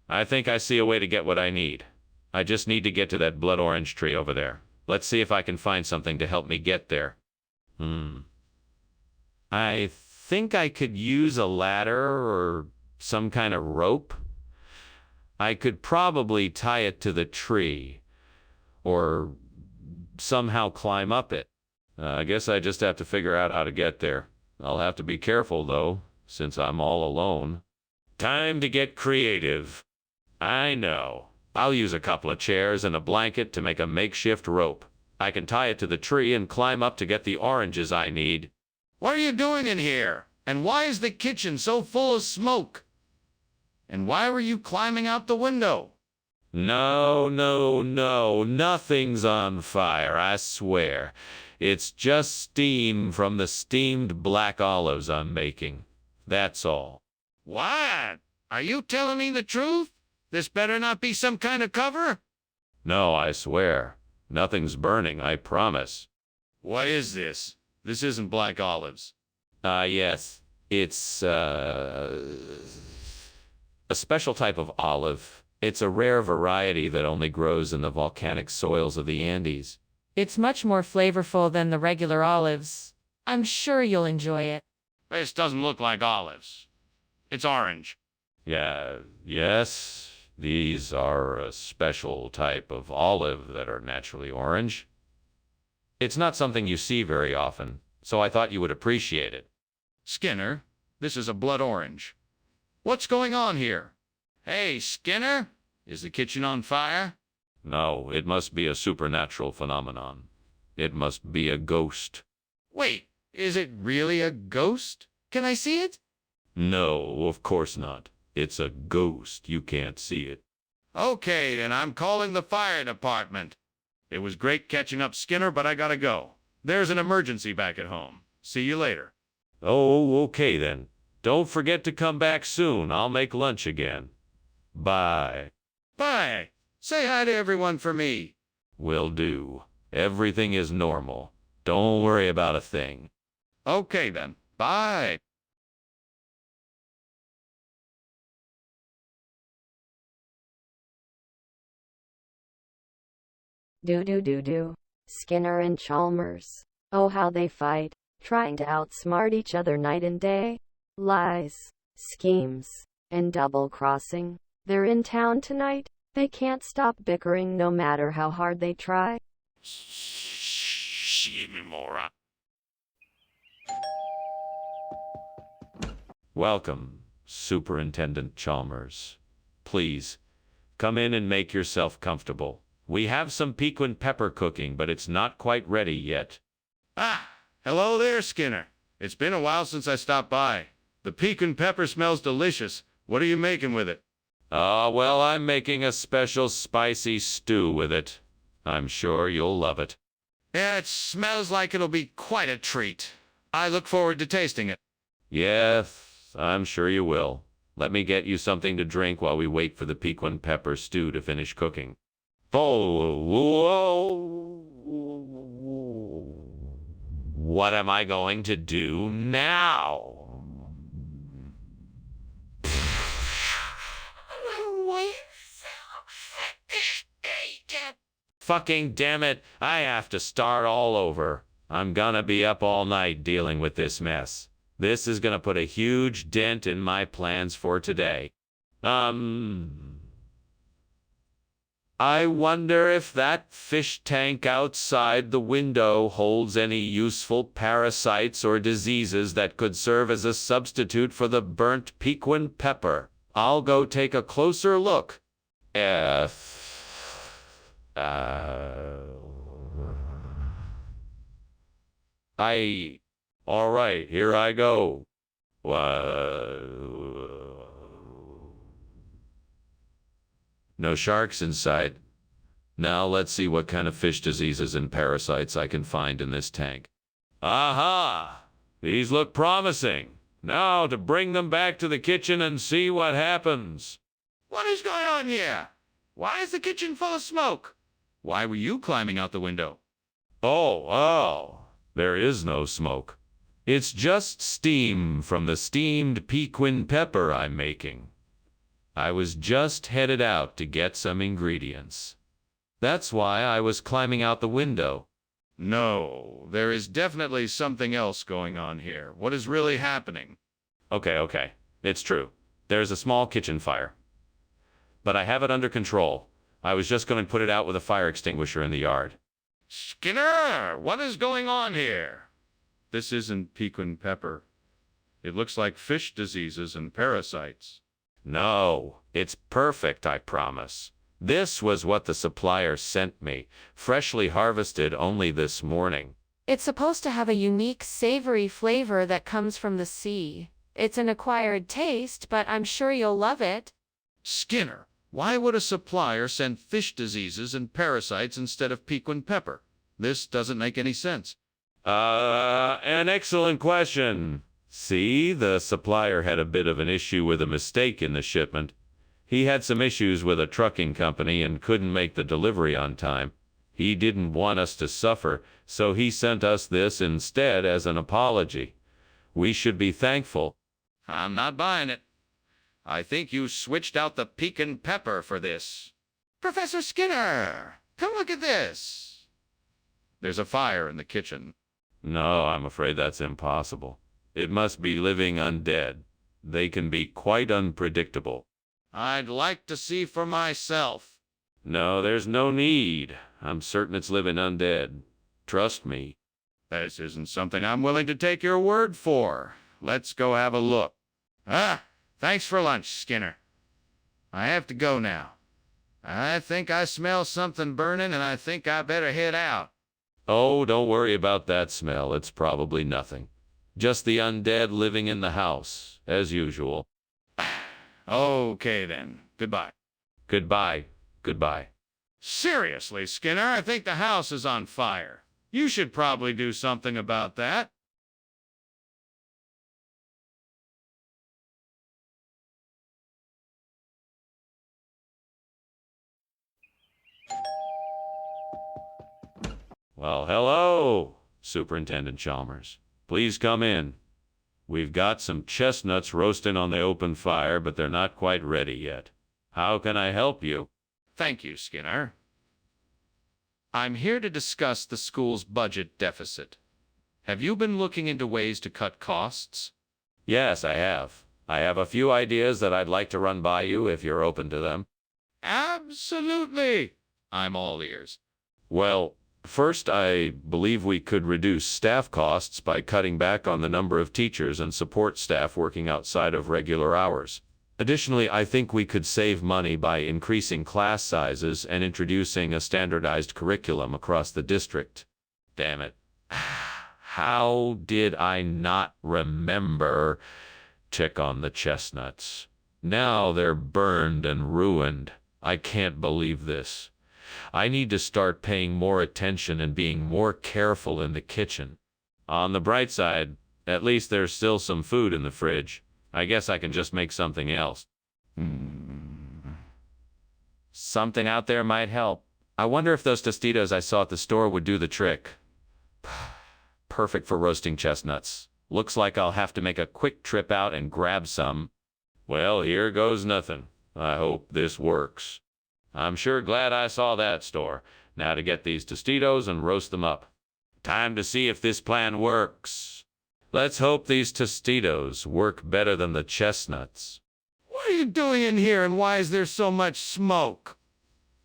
I think I see a way to get what I need. I just need to get to that blood orange tree over there. Let's see if I can find something to help me get there. I think I could use a ladder or some kind of rope. I could probably tie it to the tree or somehow climb up it. I guess I just have to figure out how to get there. I'll have to be careful, though, since I'm all alone. Time to get creative. I know. I'll use a couple of chairs and a blanket to make a makeshift rope. I can tie it to the tree and climb up to get the oranges I need. What are you doing in here? And why is the kitchen so full of smoke? And why were you climbing out the window? No, nothing's on fire, I swear. It's just steam from the steamed black olives I'm making. That's all. What? Are you telling me the truth? This better not be some kind of cover? No, I swear. Nothing's burning, I promise. What is this? This isn't black olives. Yes. It's, a special type of olive. It's a rare variety that only grows in the volcanic soils of the Andes. It's much more flavorful than the regular olives. I'm sure you'll enjoy it. This doesn't look like olives. It's orange. Yes. These are a special type of olive that are naturally orange. It's not something you see very often, so I thought you would appreciate it. Skinner, this is a blood orange. What's going on here? Hey, Skinner, is the kitchen on fire? No, it must be a supernatural phenomenon. It must be a ghost. Wait, is it really a ghost? Can I see it? No, of course not. It's a ghost. You can't see it. Okay, then I'm calling the fire department. It was great catching up, Skinner, but I gotta go. There's an emergency back at home. See you later. Oh, okay then. Don't forget to come back soon. I'll make lunch again. Bye. Bye. Say hi to everyone for me. Will do. Everything is normal. Don't worry about a thing. Okay then. Bye. Do. Skinner and Chalmers. Oh, how they fight, trying to outsmart each other night and day. Lies, schemes, and double-crossing. They're in town tonight. They can't stop bickering no matter how hard they try. Welcome, Superintendent Chalmers. Please, come in and make yourself comfortable. We have some piquant pepper cooking, but it's not quite ready yet. Ah, hello there, Skinner. It's been a while since I stopped by. The piquant pepper smells delicious. What are you making with it? Well, I'm making a special spicy stew with it. I'm sure you'll love it. Yeah, it smells like it'll be quite a treat. I look forward to tasting it. Yes, I'm sure you will. Let me get you something to drink while we wait for the piquant pepper stew to finish cooking. What am I going to do now? Fucking damn it, I have to start all over. I'm gonna be up all night dealing with this mess. This is gonna put a huge dent in my plans for today. I wonder if that fish tank outside the window holds any useful parasites or diseases that could serve as a substitute for the burnt piquant pepper. I'll go take a closer look. All right, here I go. No sharks inside. Now let's see what kind of fish diseases and parasites I can find in this tank. Aha! These look promising. Now to bring them back to the kitchen and see what happens. What is going on here? Why is the kitchen full of smoke? Why were you climbing out the window? Oh, there is no smoke. It's just steam from the steamed piquant pepper I'm making. I was just headed out to get some ingredients. That's why I was climbing out the window. No, there is definitely something else going on here. What is really happening? Okay. It's true. There's a small kitchen fire. But I have it under control. I was just going to put it out with a fire extinguisher in the yard. Skinner, what is going on here? This isn't piquant pepper. It looks like fish diseases and parasites. No, it's perfect, I promise. This was what the supplier sent me, freshly harvested only this morning. It's supposed to have a unique savory flavor that comes from the sea. It's an acquired taste, but I'm sure you'll love it. Skinner, why would a supplier send fish diseases and parasites instead of piquant pepper? This doesn't make any sense. An excellent question. See, the supplier had a bit of an issue with a mistake in the shipment. He had some issues with a trucking company and couldn't make the delivery on time. He didn't want us to suffer, so he sent us this instead as an apology. We should be thankful. I'm not buying it. I think you switched out the piquant pepper for this. Professor Skinner, come look at this. There's a fire in the kitchen. No, I'm afraid that's impossible. It must be living undead. They can be quite unpredictable. I'd like to see for myself. No, there's no need. I'm certain it's living undead. Trust me. This isn't something I'm willing to take your word for. Let's go have a look. Thanks for lunch, Skinner. I have to go now. I think I smell something burning, and I think I better head out. Oh, don't worry about that smell. It's probably nothing. Just the undead living in the house, as usual. Okay, then. Goodbye. Goodbye. Goodbye. Seriously, Skinner, I think the house is on fire. You should probably do something about that. Well, hello, Superintendent Chalmers. Please come in. We've got some chestnuts roasting on the open fire, but they're not quite ready yet. How can I help you? Thank you, Skinner. I'm here to discuss the school's budget deficit. Have you been looking into ways to cut costs? Yes, I have. I have a few ideas that I'd like to run by you if you're open to them. Absolutely. I'm all ears. Well, first, I believe we could reduce staff costs by cutting back on the number of teachers and support staff working outside of regular hours. Additionally, I think we could save money by increasing class sizes and introducing a standardized curriculum across the district. Damn it. How did I not remember? Check on the chestnuts. Now they're burned and ruined. I can't believe this. I need to start paying more attention and being more careful in the kitchen. On the bright side, at least there's still some food in the fridge. I guess I can just make something else. Something out there might help. I wonder if those Tostitos I saw at the store would do the trick. Perfect for roasting chestnuts. Looks like I'll have to make a quick trip out and grab some. Well, here goes nothing. I hope this works. I'm sure glad I saw that store. Now to get these Tostitos and roast them up. Time to see if this plan works. Let's hope these Tostitos work better than the chestnuts. What are you doing in here, and why is there so much smoke?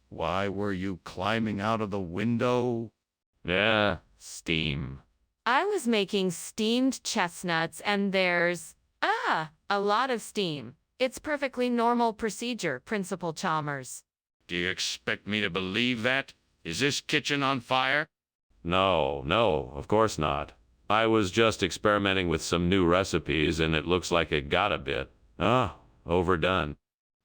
Why were you climbing out of the window? Yeah, steam. I was making steamed chestnuts and there's, a lot of steam. It's perfectly normal procedure, Principal Chalmers. Do you expect me to believe that? Is this kitchen on fire? No, of course not. I was just experimenting with some new recipes and it looks like it got a bit, overdone.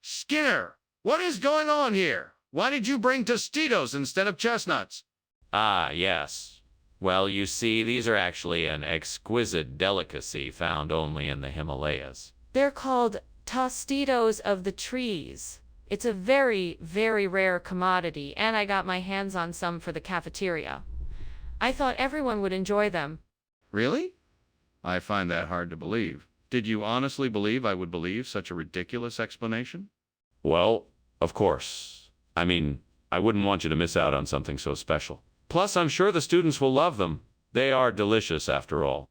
Skinner, what is going on here? Why did you bring Tostitos instead of chestnuts? Ah, yes. Well, you see, these are actually an exquisite delicacy found only in the Himalayas. They're called Tostitos of the trees. It's a very, very rare commodity, and I got my hands on some for the cafeteria. I thought everyone would enjoy them. Really? I find that hard to believe. Did you honestly believe I would believe such a ridiculous explanation? Well, of course. I mean, I wouldn't want you to miss out on something so special. Plus, I'm sure the students will love them. They are delicious, after all.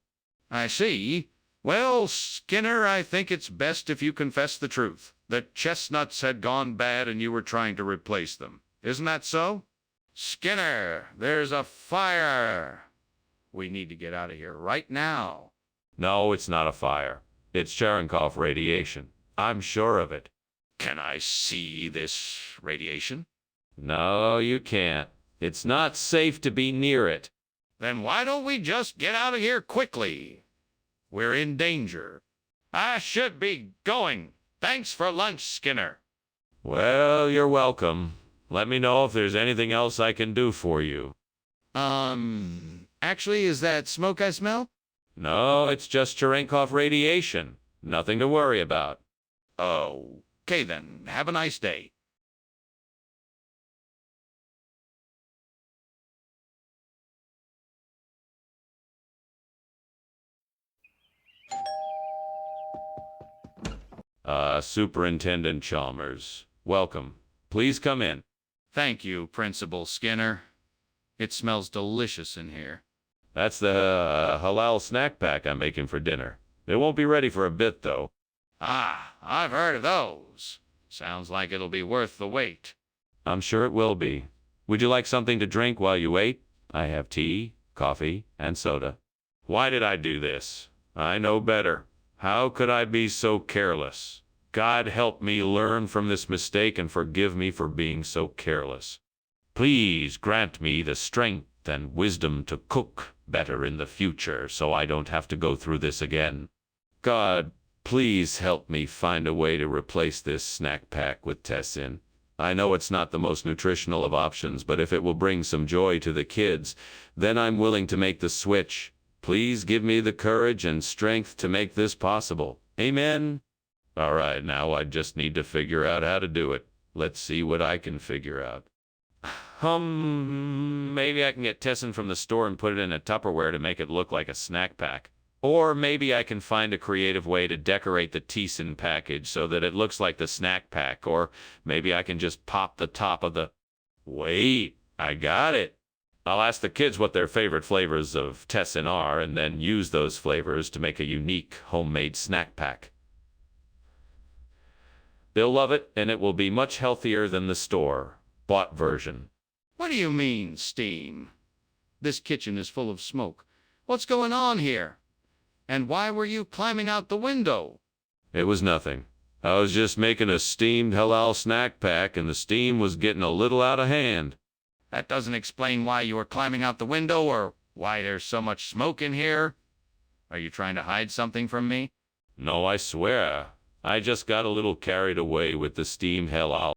I see. Well, Skinner, I think it's best if you confess the truth. The chestnuts had gone bad and you were trying to replace them. Isn't that so? Skinner, there's a fire. We need to get out of here right now. No, it's not a fire. It's Cherenkov radiation. I'm sure of it. Can I see this radiation? No, you can't. It's not safe to be near it. Then why don't we just get out of here quickly? We're in danger. I should be going. Thanks for lunch, Skinner. Well, you're welcome. Let me know if there's anything else I can do for you. Actually, is that smoke I smell? No, it's just Cherenkov radiation. Nothing to worry about. Oh, okay then. Have a nice day. Superintendent Chalmers. Welcome. Please come in. Thank you, Principal Skinner. It smells delicious in here. That's the halal snack pack I'm making for dinner. It won't be ready for a bit, though. Ah, I've heard of those. Sounds like it'll be worth the wait. I'm sure it will be. Would you like something to drink while you wait? I have tea, coffee, and soda. Why did I do this? I know better. How could I be so careless? God help me learn from this mistake and forgive me for being so careless. Please grant me the strength and wisdom to cook better in the future so I don't have to go through this again. God, please help me find a way to replace this snack pack with Tessin. I know it's not the most nutritional of options, but if it will bring some joy to the kids, then I'm willing to make the switch. Please give me the courage and strength to make this possible. Amen. All right, now I just need to figure out how to do it. Let's see what I can figure out. Maybe I can get Tessin from the store and put it in a Tupperware to make it look like a snack pack. Or maybe I can find a creative way to decorate the Tessin package so that it looks like the snack pack. Or maybe I can just pop the top of the... Wait, I got it. I'll ask the kids what their favorite flavors of Tessin are and then use those flavors to make a unique homemade snack pack. They'll love it, and it will be much healthier than the store-bought version. What do you mean, steam? This kitchen is full of smoke. What's going on here? And why were you climbing out the window? It was nothing. I was just making a steamed halal snack pack, and the steam was getting a little out of hand. That doesn't explain why you were climbing out the window or why there's so much smoke in here. Are you trying to hide something from me? No, I swear. I just got a little carried away with the steamed halal